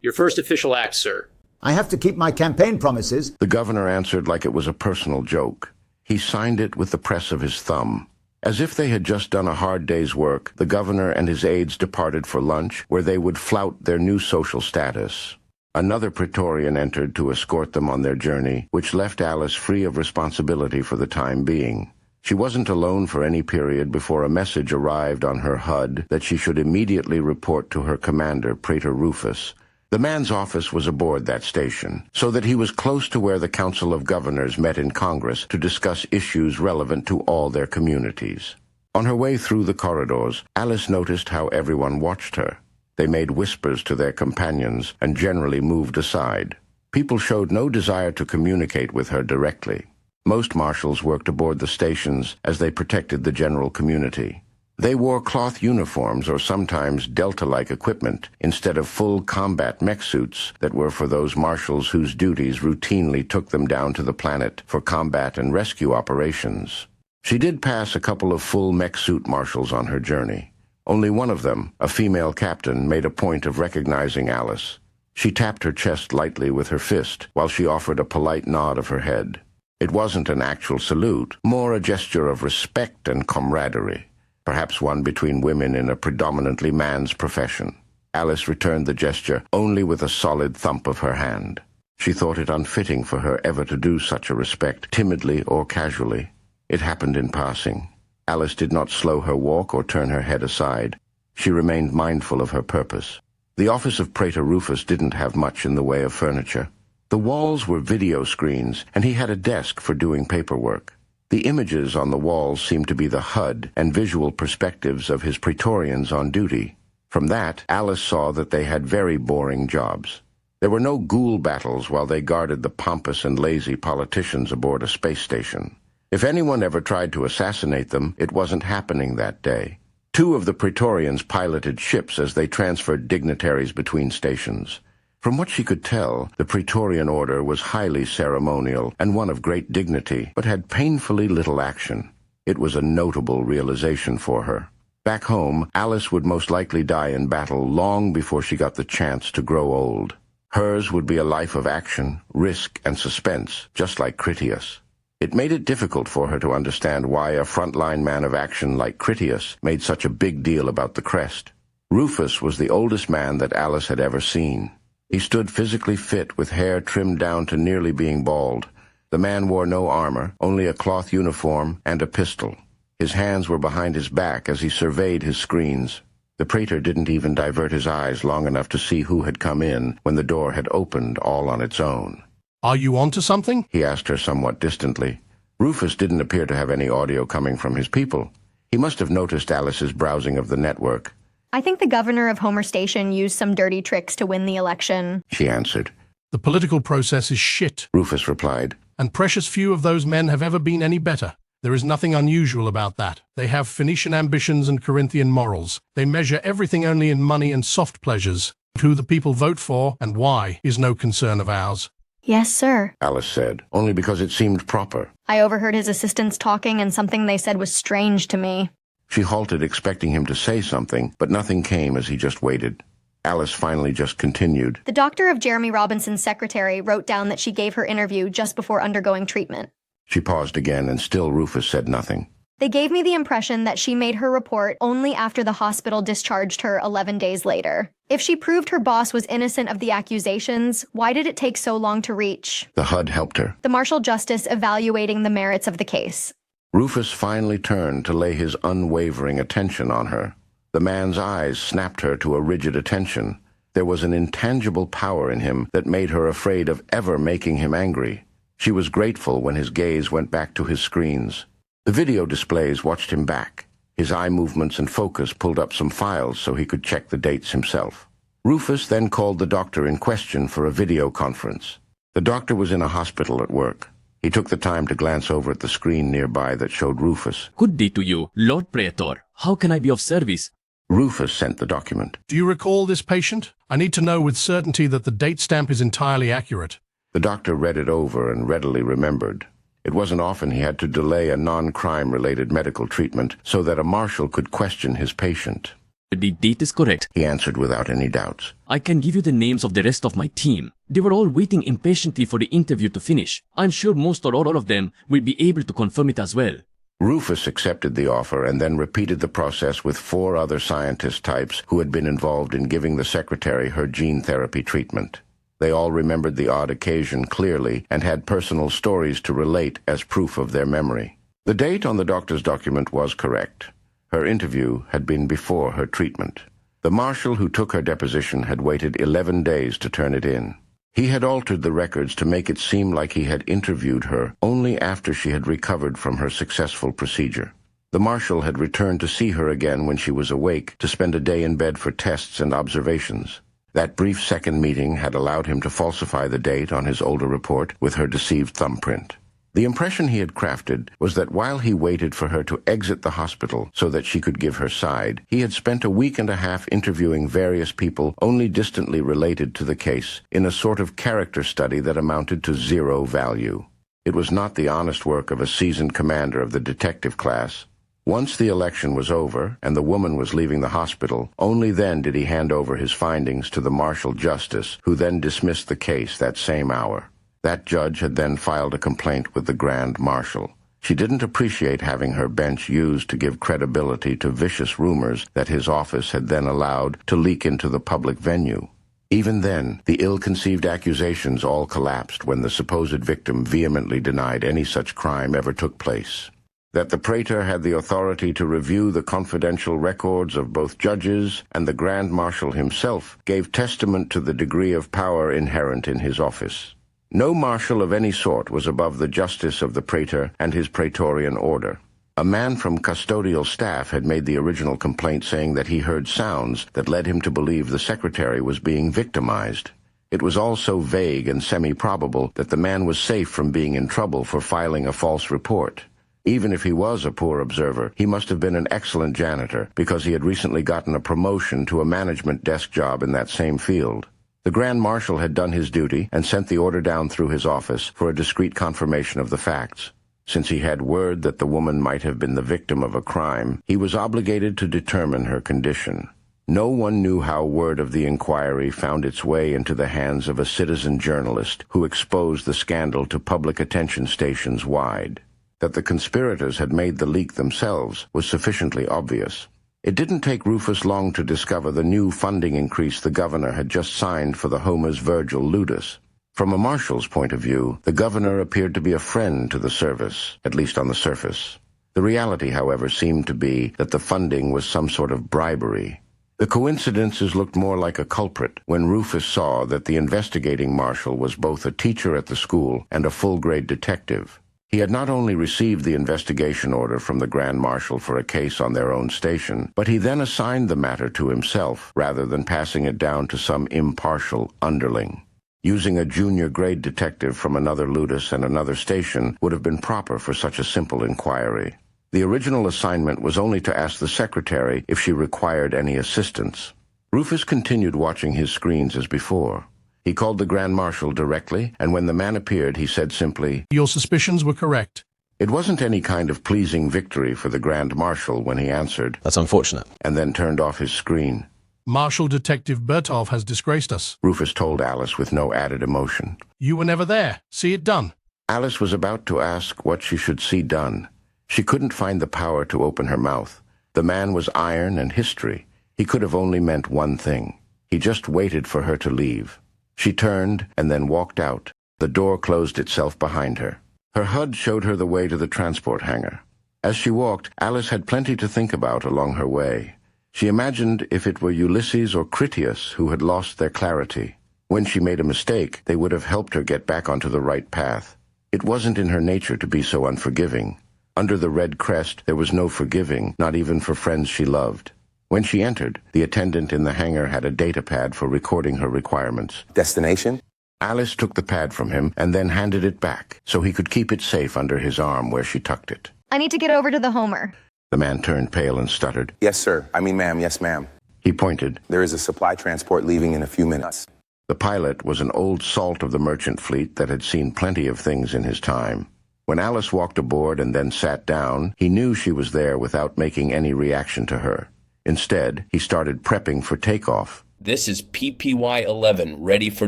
"Your first official act, sir." "I have to keep my campaign promises." The governor answered like it was a personal joke. He signed it with the press of his thumb. As if they had just done a hard day's work, the governor and his aides departed for lunch, where they would flout their new social status. Another Praetorian entered to escort them on their journey, which left Alice free of responsibility for the time being. She wasn't alone for any period before a message arrived on her HUD that she should immediately report to her commander, Praetor Rufus. The man's office was aboard that station, so that he was close to where the Council of Governors met in Congress to discuss issues relevant to all their communities. On her way through the corridors, Alice noticed how everyone watched her. They made whispers to their companions and generally moved aside. People showed no desire to communicate with her directly. Most marshals worked aboard the stations as they protected the general community. They wore cloth uniforms or sometimes Delta-like equipment instead of full combat mech suits that were for those marshals whose duties routinely took them down to the planet for combat and rescue operations. She did pass a couple of full mech suit marshals on her journey. Only one of them, a female captain, made a point of recognizing Alice. She tapped her chest lightly with her fist while she offered a polite nod of her head. It wasn't an actual salute, more a gesture of respect and camaraderie, perhaps one between women in a predominantly man's profession. Alice returned the gesture only with a solid thump of her hand. She thought it unfitting for her ever to do such a respect, timidly or casually. It happened in passing. Alice did not slow her walk or turn her head aside. She remained mindful of her purpose. The office of Praetor Rufus didn't have much in the way of furniture. The walls were video screens, and he had a desk for doing paperwork. The images on the walls seemed to be the HUD and visual perspectives of his Praetorians on duty. From that, Alice saw that they had very boring jobs. There were no ghoul battles while they guarded the pompous and lazy politicians aboard a space station. If anyone ever tried to assassinate them, it wasn't happening that day. 2 of the Praetorians piloted ships as they transferred dignitaries between stations. From what she could tell, the Praetorian order was highly ceremonial and one of great dignity, but had painfully little action. It was a notable realization for her. Back home, Alice would most likely die in battle long before she got the chance to grow old. Hers would be a life of action, risk, and suspense, just like Critias. It made it difficult for her to understand why a frontline man of action like Critias made such a big deal about the crest. Rufus was the oldest man that Alice had ever seen. He stood physically fit with hair trimmed down to nearly being bald. The man wore no armor, only a cloth uniform and a pistol. His hands were behind his back as he surveyed his screens. The praetor didn't even divert his eyes long enough to see who had come in when the door had opened all on its own. "Are you onto something?" he asked her somewhat distantly. Rufus didn't appear to have any audio coming from his people. He must have noticed Alice's browsing of the network. "I think the governor of Homer Station used some dirty tricks to win the election," she answered. "The political process is shit," Rufus replied. "and precious few of those men have ever been any better. There is nothing unusual about that. They have Phoenician ambitions and Corinthian morals. They measure everything only in money and soft pleasures. Who the people vote for and why is no concern of ours." "Yes, sir," Alice said, only because it seemed proper. "I overheard his assistants talking, and something they said was strange to me." She halted, expecting him to say something, but nothing came as he just waited. Alice finally just continued. "The doctor of Jeremy Robinson's secretary wrote down that she gave her interview just before undergoing treatment." She paused again, and still Rufus said nothing. "They gave me the impression that she made her report only after the hospital discharged her 11 days later. If she proved her boss was innocent of the accusations, why did it take so long to reach The HUD helped her. the Marshal Justice evaluating the merits of the case?" Rufus finally turned to lay his unwavering attention on her. The man's eyes snapped her to a rigid attention. There was an intangible power in him that made her afraid of ever making him angry. She was grateful when his gaze went back to his screens. The video displays watched him back. His eye movements and focus pulled up some files so he could check the dates himself. Rufus then called the doctor in question for a video conference. The doctor was in a hospital at work. He took the time to glance over at the screen nearby that showed Rufus. Good day to you, Lord Praetor. How can I be of service? Rufus sent the document. Do you recall this patient? I need to know with certainty that the date stamp is entirely accurate. The doctor read it over and readily remembered. It wasn't often he had to delay a non-crime-related medical treatment so that a marshal could question his patient. The date is correct, he answered without any doubts. I can give you the names of the rest of my team. They were all waiting impatiently for the interview to finish. I'm sure most or all of them will be able to confirm it as well. Rufus accepted the offer and then repeated the process with 4 other scientist types who had been involved in giving the secretary her gene therapy treatment. They all remembered the odd occasion clearly and had personal stories to relate as proof of their memory. The date on the doctor's document was correct. Her interview had been before her treatment. The marshal who took her deposition had waited 11 days to turn it in. He had altered the records to make it seem like he had interviewed her only after she had recovered from her successful procedure. The marshal had returned to see her again when she was awake to spend a day in bed for tests and observations. That brief second meeting had allowed him to falsify the date on his older report with her deceived thumbprint. The impression he had crafted was that while he waited for her to exit the hospital so that she could give her side, he had spent a week and a half interviewing various people only distantly related to the case in a sort of character study that amounted to 0 value. It was not the honest work of a seasoned commander of the detective class. Once the election was over and the woman was leaving the hospital, only then did he hand over his findings to the marshal justice, who then dismissed the case that same hour. That judge had then filed a complaint with the Grand Marshal. She didn't appreciate having her bench used to give credibility to vicious rumors that his office had then allowed to leak into the public venue. Even then, the ill-conceived accusations all collapsed when the supposed victim vehemently denied any such crime ever took place. That the praetor had the authority to review the confidential records of both judges and the Grand Marshal himself gave testament to the degree of power inherent in his office. No marshal of any sort was above the justice of the praetor and his praetorian order. A man from custodial staff had made the original complaint saying that he heard sounds that led him to believe the secretary was being victimized. It was all so vague and semi-probable that the man was safe from being in trouble for filing a false report. Even if he was a poor observer, he must have been an excellent janitor because he had recently gotten a promotion to a management desk job in that same field. The Grand Marshal had done his duty and sent the order down through his office for a discreet confirmation of the facts. Since he had word that the woman might have been the victim of a crime, he was obligated to determine her condition. No one knew how word of the inquiry found its way into the hands of a citizen journalist who exposed the scandal to public attention stations wide. That the conspirators had made the leak themselves was sufficiently obvious. It didn't take Rufus long to discover the new funding increase the governor had just signed for the Homer's Virgil Ludus. From a marshal's point of view, the governor appeared to be a friend to the service, at least on the surface. The reality, however, seemed to be that the funding was some sort of bribery. The coincidences looked more like a culprit when Rufus saw that the investigating marshal was both a teacher at the school and a full-grade detective. He had not only received the investigation order from the Grand Marshal for a case on their own station, but he then assigned the matter to himself rather than passing it down to some impartial underling. Using a junior-grade detective from another ludus and another station would have been proper for such a simple inquiry. The original assignment was only to ask the secretary if she required any assistance. Rufus continued watching his screens as before. He called the Grand Marshal directly, and when the man appeared, he said simply, "Your suspicions were correct." It wasn't any kind of pleasing victory for the Grand Marshal when he answered, "That's unfortunate," and then turned off his screen. "Marshal Detective Bertov has disgraced us," Rufus told Alice with no added emotion. "You were never there. See it done." Alice was about to ask what she should see done. She couldn't find the power to open her mouth. The man was iron and history. He could have only meant one thing. He just waited for her to leave. She turned and then walked out. The door closed itself behind her. Her HUD showed her the way to the transport hangar. As she walked, Alice had plenty to think about along her way. She imagined if it were Ulysses or Critias who had lost their clarity. When she made a mistake, they would have helped her get back onto the right path. It wasn't in her nature to be so unforgiving. Under the red crest, there was no forgiving, not even for friends she loved. When she entered, the attendant in the hangar had a data pad for recording her requirements. Destination? Alice took the pad from him and then handed it back so he could keep it safe under his arm where she tucked it. I need to get over to the Homer. The man turned pale and stuttered. Yes, sir. Ma'am. Yes, ma'am. He pointed. There is a supply transport leaving in a few minutes. The pilot was an old salt of the merchant fleet that had seen plenty of things in his time. When Alice walked aboard and then sat down, he knew she was there without making any reaction to her. Instead, he started prepping for takeoff. This is PPY-11, ready for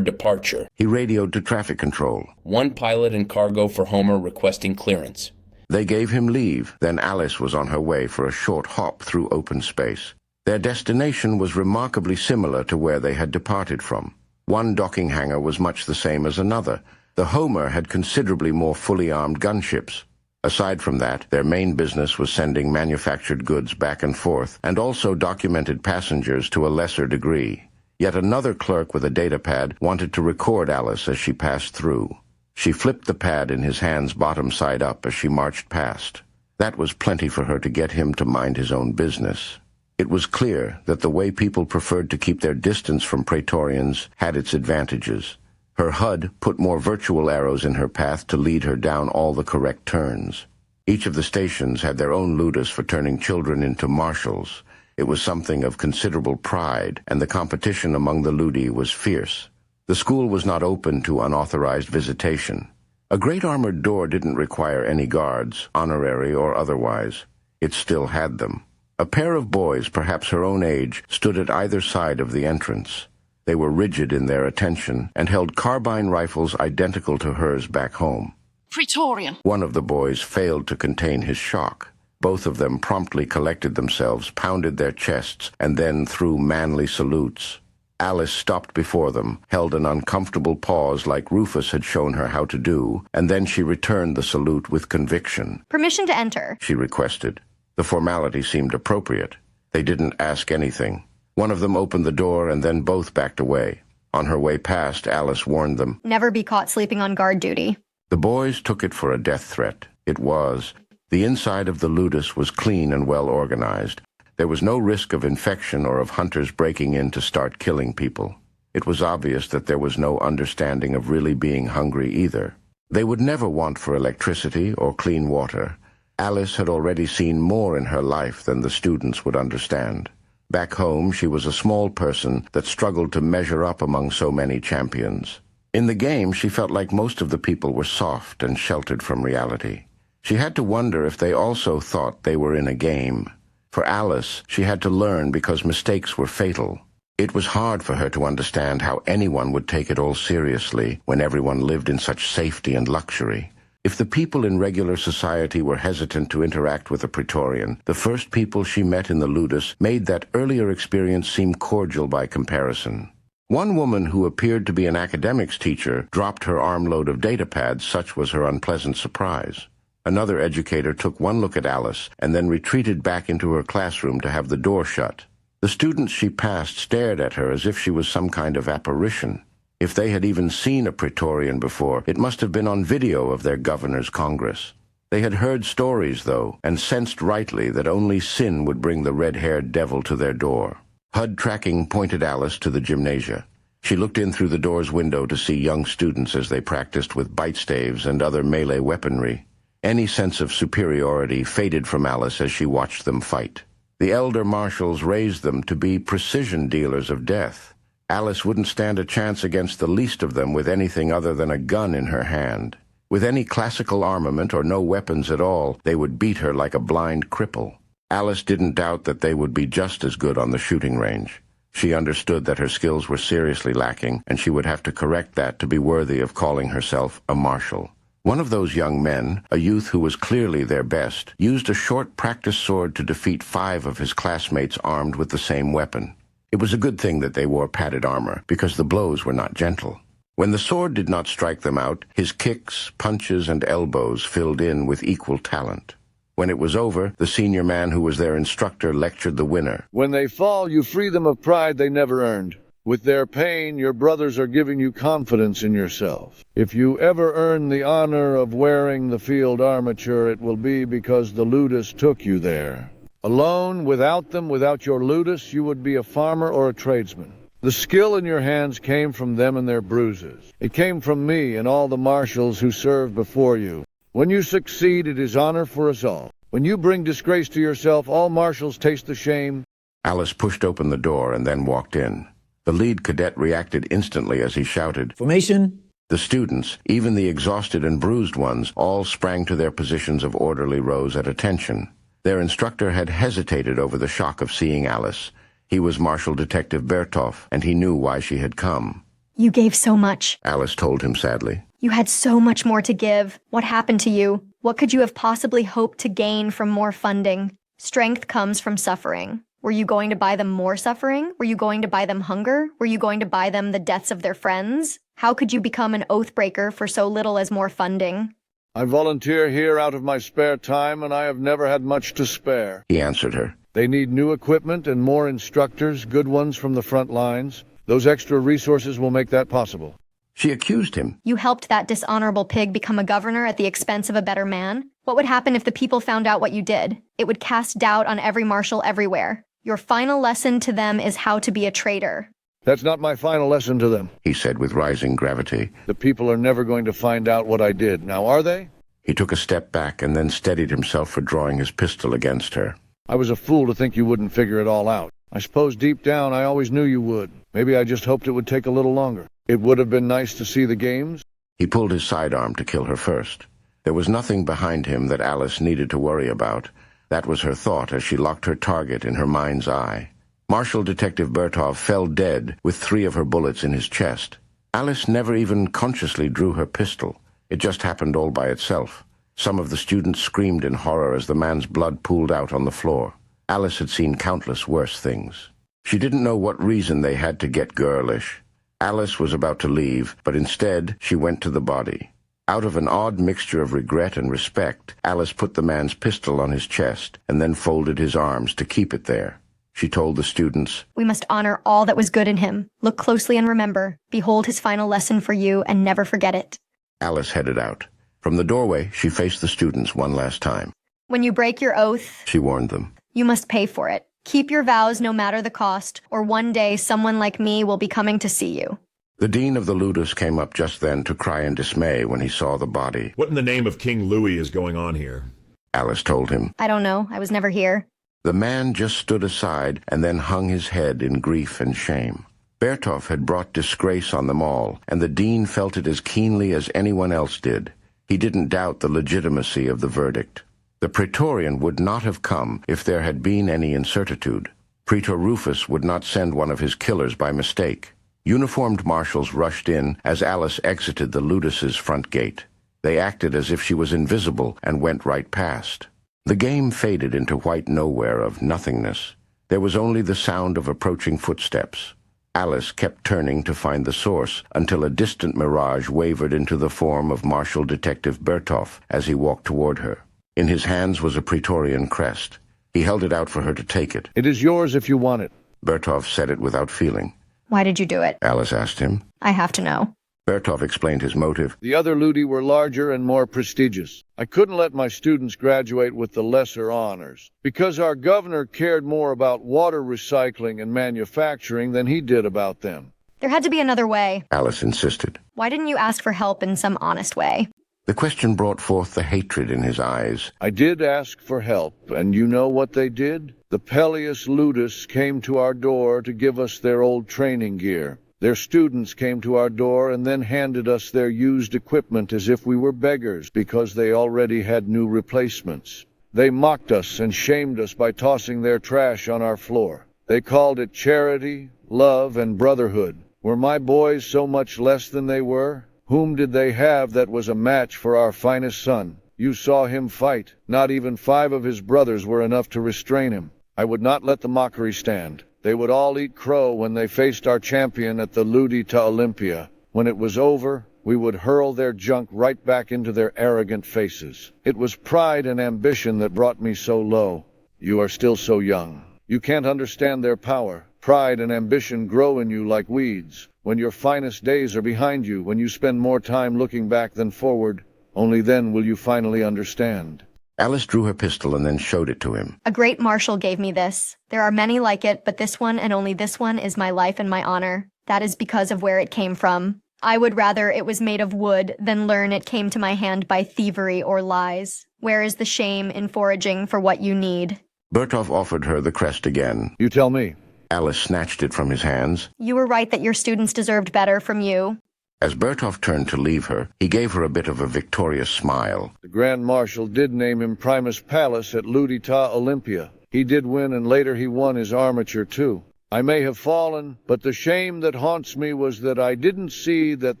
departure. He radioed to traffic control. One pilot and cargo for Homer requesting clearance. They gave him leave, then Alice was on her way for a short hop through open space. Their destination was remarkably similar to where they had departed from. One docking hangar was much the same as another. The Homer had considerably more fully armed gunships. Aside from that, their main business was sending manufactured goods back and forth, and also documented passengers to a lesser degree. Yet another clerk with a data pad wanted to record Alice as she passed through. She flipped the pad in his hands bottom side up as she marched past. That was plenty for her to get him to mind his own business. It was clear that the way people preferred to keep their distance from Praetorians had its advantages. Her HUD put more virtual arrows in her path to lead her down all the correct turns. Each of the stations had their own ludus for turning children into marshals. It was something of considerable pride, and the competition among the ludi was fierce. The school was not open to unauthorized visitation. A great armored door didn't require any guards, honorary or otherwise. It still had them. A pair of boys, perhaps her own age, stood at either side of the entrance. They were rigid in their attention and held carbine rifles identical to hers back home. Praetorian. One of the boys failed to contain his shock. Both of them promptly collected themselves, pounded their chests, and then threw manly salutes. Alice stopped before them, held an uncomfortable pause like Rufus had shown her how to do, and then she returned the salute with conviction. Permission to enter, she requested. The formality seemed appropriate. They didn't ask anything. One of them opened the door and then both backed away. On her way past, Alice warned them. Never be caught sleeping on guard duty. The boys took it for a death threat. It was. The inside of the ludus was clean and well organized. There was no risk of infection or of hunters breaking in to start killing people. It was obvious that there was no understanding of really being hungry either. They would never want for electricity or clean water. Alice had already seen more in her life than the students would understand. Back home, she was a small person that struggled to measure up among so many champions. In the game, she felt like most of the people were soft and sheltered from reality. She had to wonder if they also thought they were in a game. For Alice, she had to learn because mistakes were fatal. It was hard for her to understand how anyone would take it all seriously when everyone lived in such safety and luxury. If the people in regular society were hesitant to interact with a Praetorian, the first people she met in the ludus made that earlier experience seem cordial by comparison. One woman who appeared to be an academics teacher dropped her armload of data pads, such was her unpleasant surprise. Another educator took one look at Alice and then retreated back into her classroom to have the door shut. The students she passed stared at her as if she was some kind of apparition. If they had even seen a Praetorian before, it must have been on video of their governor's congress. They had heard stories, though, and sensed rightly that only sin would bring the red-haired devil to their door. HUD tracking pointed Alice to the gymnasia. She looked in through the door's window to see young students as they practiced with bite staves and other melee weaponry. Any sense of superiority faded from Alice as she watched them fight. The elder marshals raised them to be precision dealers of death. Alice wouldn't stand a chance against the least of them with anything other than a gun in her hand. With any classical armament or no weapons at all, they would beat her like a blind cripple. Alice didn't doubt that they would be just as good on the shooting range. She understood that her skills were seriously lacking, and she would have to correct that to be worthy of calling herself a marshal. One of those young men, a youth who was clearly their best, used a short practice sword to defeat 5 of his classmates armed with the same weapon. It was a good thing that they wore padded armor, because the blows were not gentle. When the sword did not strike them out, his kicks, punches, and elbows filled in with equal talent. When it was over, the senior man who was their instructor lectured the winner. When they fall, you free them of pride they never earned. With their pain, your brothers are giving you confidence in yourself. If you ever earn the honor of wearing the field armature, it will be because the ludus took you there. Alone, without them, without your ludus, you would be a farmer or a tradesman. The skill in your hands came from them and their bruises. It came from me and all the marshals who served before you. When you succeed, it is honor for us all. When you bring disgrace to yourself, all marshals taste the shame. Alice pushed open the door and then walked in. The lead cadet reacted instantly as he shouted, "Formation!" The students, even the exhausted and bruised ones, all sprang to their positions of orderly rows at attention. Their instructor had hesitated over the shock of seeing Alice. He was Marshal Detective Bertov, and he knew why she had come. You gave so much. Alice told him sadly. You had so much more to give. What happened to you? What could you have possibly hoped to gain from more funding? Strength comes from suffering. Were you going to buy them more suffering? Were you going to buy them hunger? Were you going to buy them the deaths of their friends? How could you become an oath-breaker for so little as more funding? I volunteer here out of my spare time, and I have never had much to spare. He answered her. They need new equipment and more instructors, good ones from the front lines. Those extra resources will make that possible. She accused him. You helped that dishonorable pig become a governor at the expense of a better man? What would happen if the people found out what you did? It would cast doubt on every marshal everywhere. Your final lesson to them is how to be a traitor. That's not my final lesson to them, he said with rising gravity. The people are never going to find out what I did. Now, are they? He took a step back and then steadied himself for drawing his pistol against her. I was a fool to think you wouldn't figure it all out. I suppose deep down I always knew you would. Maybe I just hoped it would take a little longer. It would have been nice to see the games. He pulled his sidearm to kill her first. There was nothing behind him that Alice needed to worry about. That was her thought as she locked her target in her mind's eye. Marshal Detective Bertov fell dead with 3 of her bullets in his chest. Alice never even consciously drew her pistol. It just happened all by itself. Some of the students screamed in horror as the man's blood pooled out on the floor. Alice had seen countless worse things. She didn't know what reason they had to get girlish. Alice was about to leave, but instead she went to the body. Out of an odd mixture of regret and respect, Alice put the man's pistol on his chest and then folded his arms to keep it there. She told the students, We must honor all that was good in him. Look closely and remember. Behold his final lesson for you and never forget it. Alice headed out. From the doorway, she faced the students one last time. When you break your oath, She warned them. You must pay for it. Keep your vows no matter the cost, or one day someone like me will be coming to see you. The dean of the Ludus came up just then to cry in dismay when he saw the body. What in the name of King Louis is going on here? Alice told him. I don't know. I was never here. The man just stood aside and then hung his head in grief and shame. Bertov had brought disgrace on them all, and the dean felt it as keenly as anyone else did. He didn't doubt the legitimacy of the verdict. The Praetorian would not have come if there had been any incertitude. Praetor Rufus would not send one of his killers by mistake. Uniformed marshals rushed in as Alice exited the Ludus's front gate. They acted as if she was invisible and went right past. The game faded into white nowhere of nothingness. There was only the sound of approaching footsteps. Alice kept turning to find the source until a distant mirage wavered into the form of Marshal Detective Bertov as he walked toward her. In his hands was a Praetorian crest. He held it out for her to take it. It is yours if you want it. Bertov said it without feeling. Why did you do it? Alice asked him. I have to know. Bertov explained his motive. The other ludi were larger and more prestigious. I couldn't let my students graduate with the lesser honors, because our governor cared more about water recycling and manufacturing than he did about them. There had to be another way. Alice insisted. Why didn't you ask for help in some honest way? The question brought forth the hatred in his eyes. I did ask for help, and you know what they did? The Peleus Ludus came to our door to give us their old training gear. Their students came to our door and then handed us their used equipment as if we were beggars because they already had new replacements. They mocked us and shamed us by tossing their trash on our floor. They called it charity, love, and brotherhood. Were my boys so much less than they were? Whom did they have that was a match for our finest son? You saw him fight. Not even 5 of his brothers were enough to restrain him. I would not let the mockery stand. They would all eat crow when they faced our champion at the Ludi to Olympia. When it was over, we would hurl their junk right back into their arrogant faces. It was pride and ambition that brought me so low. You are still so young. You can't understand their power. Pride and ambition grow in you like weeds. When your finest days are behind you, when you spend more time looking back than forward, only then will you finally understand. Alice drew her pistol and then showed it to him. A great marshal gave me this. There are many like it, but this one and only this one is my life and my honor. That is because of where it came from. I would rather it was made of wood than learn it came to my hand by thievery or lies. Where is the shame in foraging for what you need? Bertov offered her the crest again. You tell me. Alice snatched it from his hands. You were right that your students deserved better from you. As Bertov turned to leave her, he gave her a bit of a victorious smile. The Grand Marshal did name him Primus Pallas at Ludita Olympia. He did win, and later he won his armature too. I may have fallen, but the shame that haunts me was that I didn't see that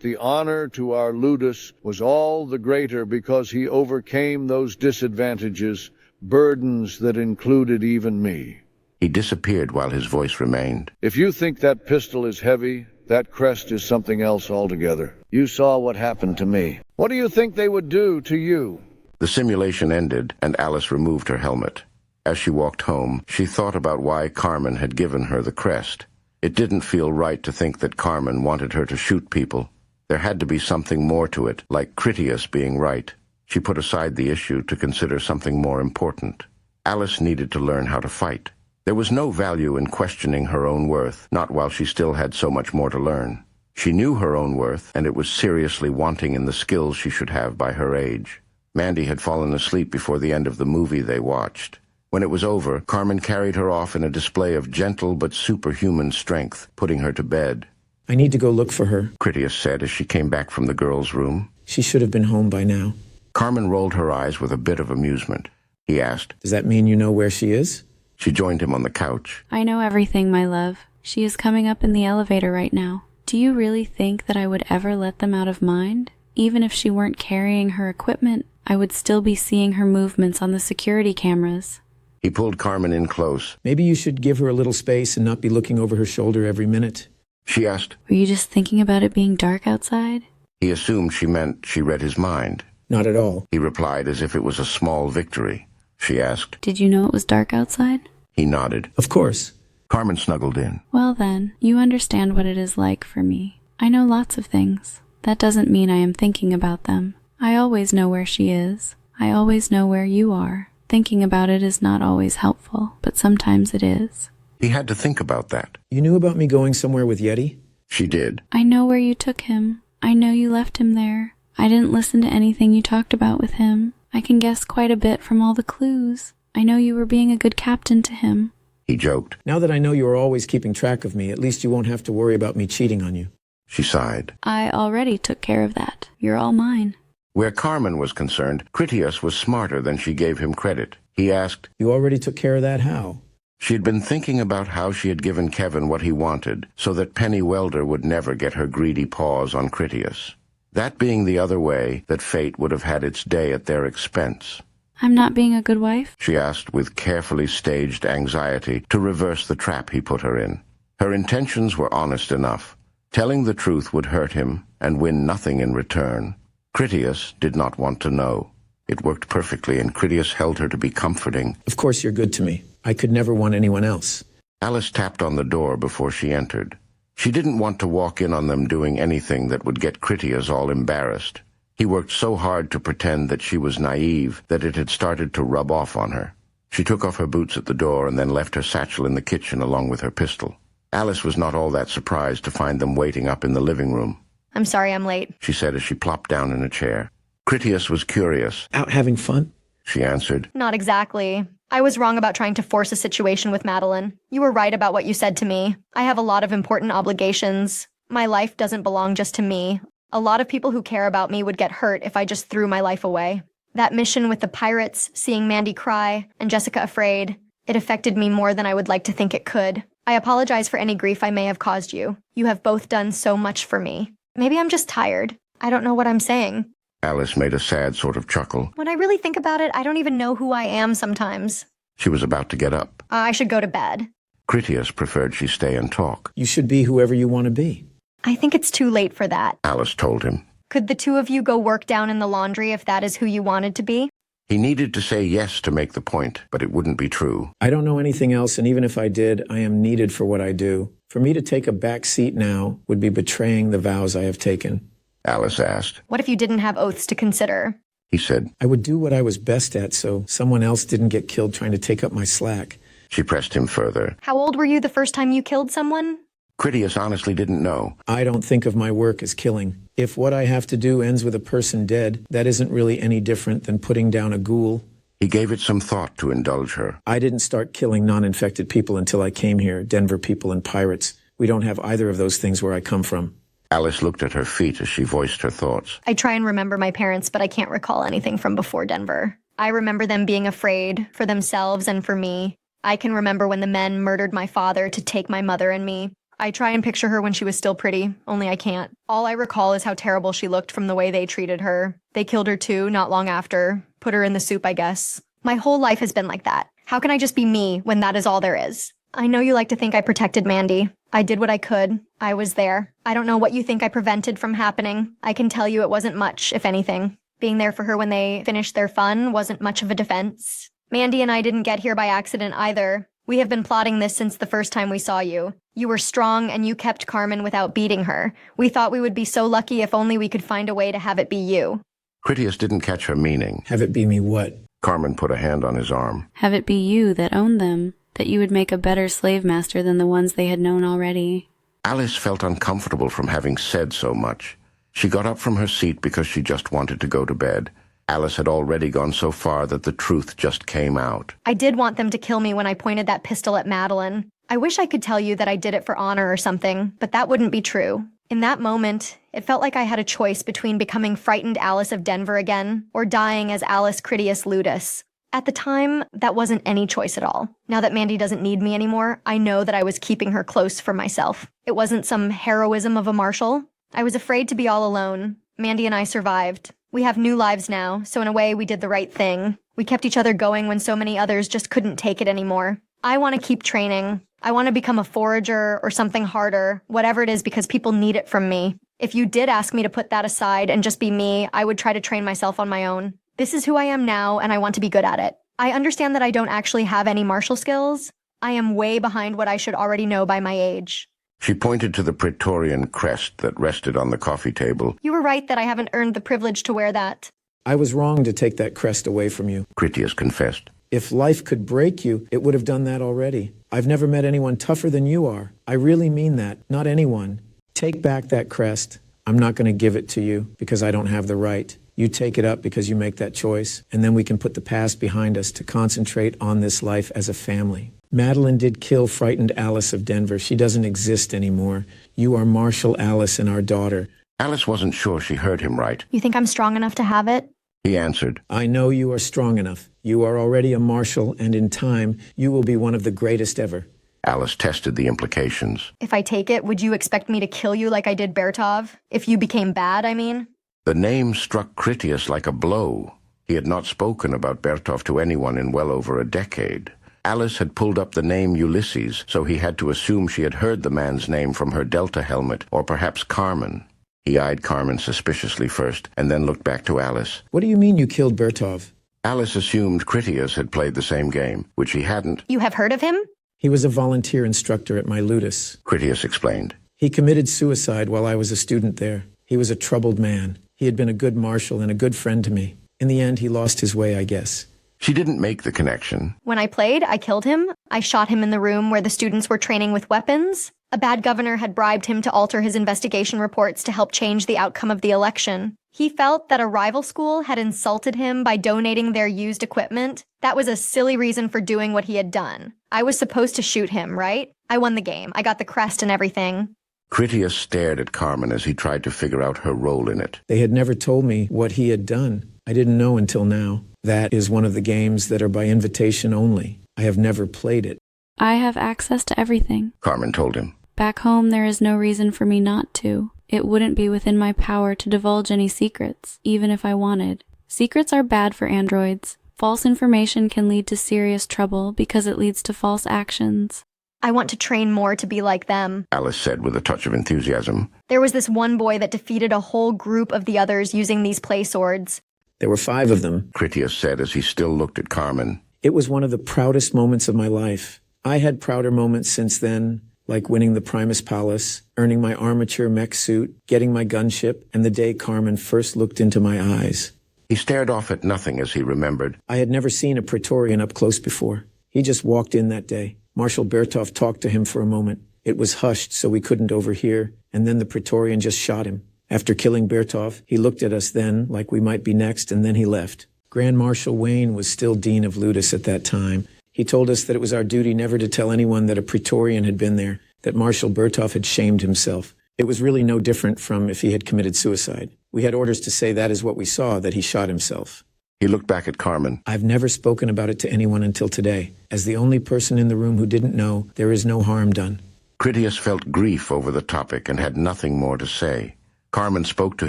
the honor to our Ludus was all the greater because he overcame those disadvantages, burdens that included even me. He disappeared while his voice remained. If you think that pistol is heavy, that crest is something else altogether. You saw what happened to me. What do you think they would do to you? The simulation ended, and Alice removed her helmet. As she walked home, she thought about why Carmen had given her the crest. It didn't feel right to think that Carmen wanted her to shoot people. There had to be something more to it, like Critias being right. She put aside the issue to consider something more important. Alice needed to learn how to fight. There was no value in questioning her own worth, not while she still had so much more to learn. She knew her own worth, and it was seriously wanting in the skills she should have by her age. Mandy had fallen asleep before the end of the movie they watched. When it was over, Carmen carried her off in a display of gentle but superhuman strength, putting her to bed. I need to go look for her, Critias said as she came back from the girls' room. She should have been home by now. Carmen rolled her eyes with a bit of amusement. He asked, Does that mean you know where she is? She joined him on the couch. I know everything, my love. She is coming up in the elevator right now. Do you really think that I would ever let them out of mind? Even if she weren't carrying her equipment, I would still be seeing her movements on the security cameras. He pulled Carmen in close. Maybe you should give her a little space and not be looking over her shoulder every minute. She asked, Were you just thinking about it being dark outside? He assumed she meant she read his mind. Not at all. He replied as if it was a small victory. She asked, Did you know it was dark outside? He nodded. Of course. Carmen snuggled in. Well then, you understand what it is like for me. I know lots of things. That doesn't mean I am thinking about them. I always know where she is. I always know where you are. Thinking about it is not always helpful, but sometimes it is. He had to think about that. You knew about me going somewhere with Yeti? She did. I know where you took him. I know you left him there. I didn't listen to anything you talked about with him. I can guess quite a bit from all the clues. I know you were being a good captain to him. He joked. Now that I know you are always keeping track of me, at least you won't have to worry about me cheating on you. She sighed. I already took care of that. You're all mine. Where Carmen was concerned, Critias was smarter than she gave him credit. He asked, You already took care of that? How? She had been thinking about how she had given Kevin what he wanted, so that Penny Welder would never get her greedy paws on Critias. That being the other way, that fate would have had its day at their expense. I'm not being a good wife? She asked with carefully staged anxiety to reverse the trap he put her in. Her intentions were honest enough. Telling the truth would hurt him and win nothing in return. Critias did not want to know. It worked perfectly, and Critias held her to be comforting. Of course you're good to me. I could never want anyone else. Alice tapped on the door before she entered. She didn't want to walk in on them doing anything that would get Critias all embarrassed. He worked so hard to pretend that she was naive that it had started to rub off on her. She took off her boots at the door and then left her satchel in the kitchen along with her pistol. Alice was not all that surprised to find them waiting up in the living room. I'm sorry I'm late, she said as she plopped down in a chair. Critias was curious. Out having fun? She answered. Not exactly. I was wrong about trying to force a situation with Madeline. You were right about what you said to me. I have a lot of important obligations. My life doesn't belong just to me. A lot of people who care about me would get hurt if I just threw my life away. That mission with the pirates, seeing Mandy cry, and Jessica afraid, it affected me more than I would like to think it could. I apologize for any grief I may have caused you. You have both done so much for me. Maybe I'm just tired. I don't know what I'm saying. Alice made a sad sort of chuckle. When I really think about it, I don't even know who I am sometimes. She was about to get up. I should go to bed. Critias preferred she stay and talk. You should be whoever you want to be. I think it's too late for that. Alice told him. Could the two of you go work down in the laundry if that is who you wanted to be? He needed to say yes to make the point, but it wouldn't be true. I don't know anything else, and even if I did, I am needed for what I do. For me to take a back seat now would be betraying the vows I have taken. Alice asked. What if you didn't have oaths to consider? He said. I would do what I was best at so someone else didn't get killed trying to take up my slack. She pressed him further. How old were you the first time you killed someone? Critias honestly didn't know. I don't think of my work as killing. If what I have to do ends with a person dead, that isn't really any different than putting down a ghoul. He gave it some thought to indulge her. I didn't start killing non-infected people until I came here, Denver people and pirates. We don't have either of those things where I come from. Alice looked at her feet as she voiced her thoughts. I try and remember my parents, but I can't recall anything from before Denver. I remember them being afraid for themselves and for me. I can remember when the men murdered my father to take my mother and me. I try and picture her when she was still pretty, only I can't. All I recall is how terrible she looked from the way they treated her. They killed her too, not long after. Put her in the soup, I guess. My whole life has been like that. How can I just be me when that is all there is? I know you like to think I protected Mandy. I did what I could. I was there. I don't know what you think I prevented from happening. I can tell you it wasn't much, if anything. Being there for her when they finished their fun wasn't much of a defense. Mandy and I didn't get here by accident either. We have been plotting this since the first time we saw you. You were strong and you kept Carmen without beating her. We thought we would be so lucky if only we could find a way to have it be you. Critias didn't catch her meaning. Have it be me what? Carmen put a hand on his arm. Have it be you that owned them, that you would make a better slave master than the ones they had known already. Alice felt uncomfortable from having said so much. She got up from her seat because she just wanted to go to bed. Alice had already gone so far that the truth just came out. I did want them to kill me when I pointed that pistol at Madeline. I wish I could tell you that I did it for honor or something, but that wouldn't be true. In that moment, it felt like I had a choice between becoming frightened Alice of Denver again or dying as Alice Critias Ludus. At the time, that wasn't any choice at all. Now that Mandy doesn't need me anymore, I know that I was keeping her close for myself. It wasn't some heroism of a marshal. I was afraid to be all alone. Mandy and I survived. We have new lives now, so in a way we did the right thing. We kept each other going when so many others just couldn't take it anymore. I want to keep training. I want to become a forager or something harder, whatever it is, because people need it from me. If you did ask me to put that aside and just be me, I would try to train myself on my own. This is who I am now, and I want to be good at it. I understand that I don't actually have any martial skills. I am way behind what I should already know by my age. She pointed to the Praetorian crest that rested on the coffee table. You were right that I haven't earned the privilege to wear that. I was wrong to take that crest away from you. Critias confessed. If life could break you, it would have done that already. I've never met anyone tougher than you are. I really mean that. Not anyone. Take back that crest. I'm not going to give it to you because I don't have the right. You take it up because you make that choice, and then we can put the past behind us to concentrate on this life as a family. Madeline did kill frightened Alice of Denver. She doesn't exist anymore. You are Marshal Alice and our daughter. Alice wasn't sure she heard him right. You think I'm strong enough to have it? He answered. I know you are strong enough. You are already a marshal, and in time, you will be one of the greatest ever. Alice tested the implications. If I take it, would you expect me to kill you like I did Bertov? If you became bad, I mean? The name struck Critias like a blow. He had not spoken about Bertov to anyone in well over a decade. Alice had pulled up the name Ulysses, so he had to assume she had heard the man's name from her Delta helmet, or perhaps Carmen. He eyed Carmen suspiciously first, and then looked back to Alice. What do you mean you killed Bertov? Alice assumed Critias had played the same game, which he hadn't. You have heard of him? He was a volunteer instructor at my Ludus. Critias explained. He committed suicide while I was a student there. He was a troubled man. He had been a good marshal and a good friend to me. In the end, he lost his way, I guess. She didn't make the connection. When I played, I killed him. I shot him in the room where the students were training with weapons. A bad governor had bribed him to alter his investigation reports to help change the outcome of the election. He felt that a rival school had insulted him by donating their used equipment. That was a silly reason for doing what he had done. I was supposed to shoot him, right? I won the game. I got the crest and everything. Critias stared at Carmen as he tried to figure out her role in it. They had never told me what he had done. I didn't know until now. That is one of the games that are by invitation only. I have never played it. I have access to everything. Carmen told him. Back home, there is no reason for me not to. It wouldn't be within my power to divulge any secrets, even if I wanted. Secrets are bad for androids. False information can lead to serious trouble because it leads to false actions. I want to train more to be like them, Alice said with a touch of enthusiasm. There was this one boy that defeated a whole group of the others using these play swords. There were 5 of them, Critias said as he still looked at Carmen. It was one of the proudest moments of my life. I had prouder moments since then, like winning the Primus Palace, earning my armature mech suit, getting my gunship, and the day Carmen first looked into my eyes. He stared off at nothing as he remembered. I had never seen a Praetorian up close before. He just walked in that day. Marshal Bertov talked to him for a moment. It was hushed so we couldn't overhear, and then the Praetorian just shot him. After killing Bertov, he looked at us then like we might be next, and then he left. Grand Marshal Wayne was still Dean of Ludus at that time. He told us that it was our duty never to tell anyone that a Praetorian had been there, that Marshal Bertov had shamed himself. It was really no different from if he had committed suicide. We had orders to say that is what we saw, that he shot himself. He looked back at Carmen. I've never spoken about it to anyone until today. As the only person in the room who didn't know, there is no harm done. Critias felt grief over the topic and had nothing more to say. Carmen spoke to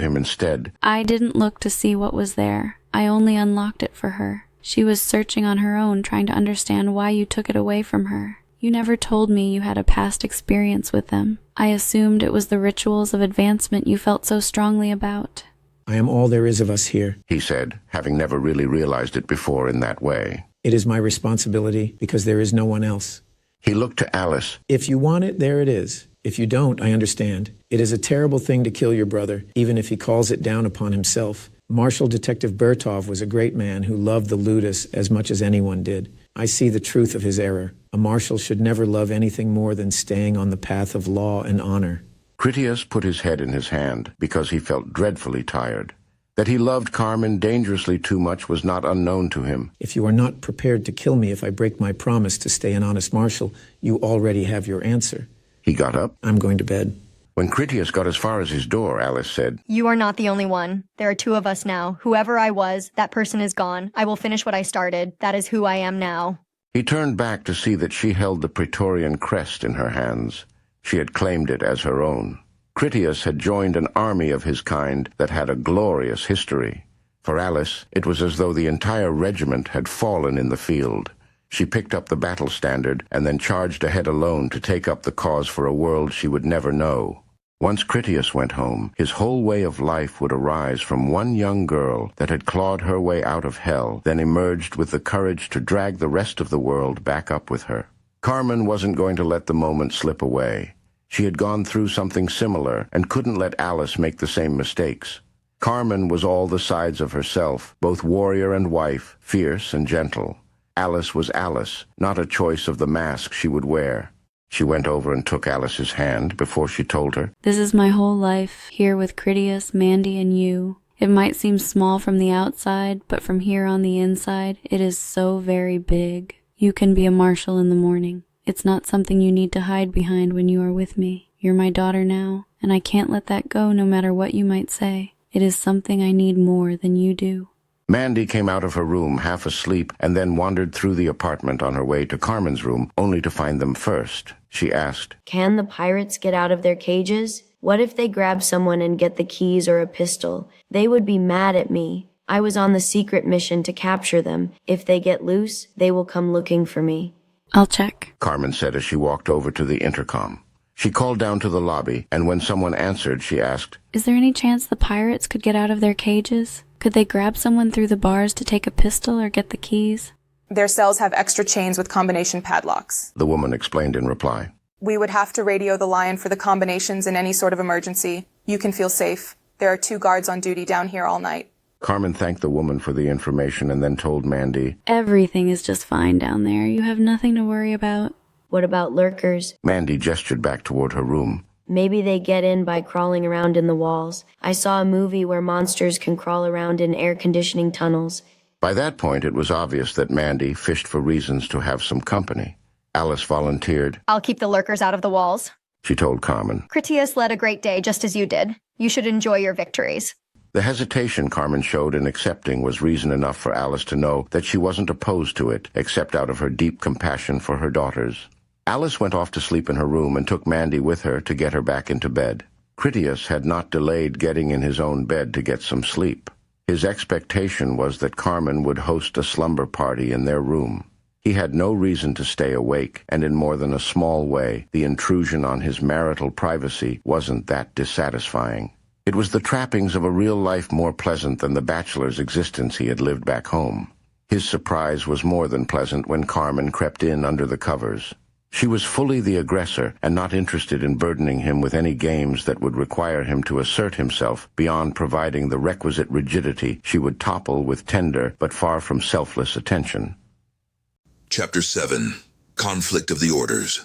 him instead. I didn't look to see what was there. I only unlocked it for her. She was searching on her own, trying to understand why you took it away from her. You never told me you had a past experience with them. I assumed it was the rituals of advancement you felt so strongly about. I am all there is of us here, he said, having never really realized it before in that way. It is my responsibility because there is no one else. He looked to Alice. If you want it, there it is. If you don't, I understand. It is a terrible thing to kill your brother, even if he calls it down upon himself. Marshal Detective Bertov was a great man who loved the Ludus as much as anyone did. I see the truth of his error. A marshal should never love anything more than staying on the path of law and honor. Critias put his head in his hand because he felt dreadfully tired. That he loved Carmen dangerously too much was not unknown to him. If you are not prepared to kill me if I break my promise to stay an honest marshal, you already have your answer. He got up. I'm going to bed. When Critias got as far as his door, Alice said, You are not the only one. There are 2 of us now. Whoever I was, that person is gone. I will finish what I started. That is who I am now. He turned back to see that she held the Praetorian crest in her hands. She had claimed it as her own. Critias had joined an army of his kind that had a glorious history. For Alice, it was as though the entire regiment had fallen in the field. She picked up the battle standard and then charged ahead alone to take up the cause for a world she would never know. Once Critias went home, his whole way of life would arise from one young girl that had clawed her way out of hell, then emerged with the courage to drag the rest of the world back up with her. Carmen wasn't going to let the moment slip away. She had gone through something similar and couldn't let Alice make the same mistakes. Carmen was all the sides of herself, both warrior and wife, fierce and gentle. Alice was Alice, not a choice of the mask she would wear. She went over and took Alice's hand before she told her, This is my whole life, here with Critias, Mandy, and you. It might seem small from the outside, but from here on the inside, it is so very big. You can be a marshal in the morning. It's not something you need to hide behind when you are with me. You're my daughter now, and I can't let that go no matter what you might say. It is something I need more than you do. Mandy came out of her room half asleep and then wandered through the apartment on her way to Carmen's room, only to find them first. She asked, Can the pirates get out of their cages? What if they grab someone and get the keys or a pistol? They would be mad at me. I was on the secret mission to capture them. If they get loose, they will come looking for me. I'll check, Carmen said as she walked over to the intercom. She called down to the lobby, and when someone answered, she asked, Is there any chance the pirates could get out of their cages? Could they grab someone through the bars to take a pistol or get the keys? Their cells have extra chains with combination padlocks. The woman explained in reply. We would have to radio the Lion for the combinations in any sort of emergency. You can feel safe. There are 2 guards on duty down here all night. Carmen thanked the woman for the information and then told Mandy, Everything is just fine down there. You have nothing to worry about. What about lurkers? Mandy gestured back toward her room. Maybe they get in by crawling around in the walls. I saw a movie where monsters can crawl around in air conditioning tunnels. By that point, it was obvious that Mandy fished for reasons to have some company. Alice volunteered. I'll keep the lurkers out of the walls. She told Carmen. Critias led a great day just as you did. You should enjoy your victories. The hesitation Carmen showed in accepting was reason enough for Alice to know that she wasn't opposed to it, except out of her deep compassion for her daughters. Alice went off to sleep in her room and took Mandy with her to get her back into bed. Critias had not delayed getting in his own bed to get some sleep. His expectation was that Carmen would host a slumber party in their room. He had no reason to stay awake, and in more than a small way, the intrusion on his marital privacy wasn't that dissatisfying. It was the trappings of a real life more pleasant than the bachelor's existence he had lived back home. His surprise was more than pleasant when Carmen crept in under the covers. She was fully the aggressor and not interested in burdening him with any games that would require him to assert himself beyond providing the requisite rigidity she would topple with tender but far from selfless attention. Chapter 7. Conflict of the Orders.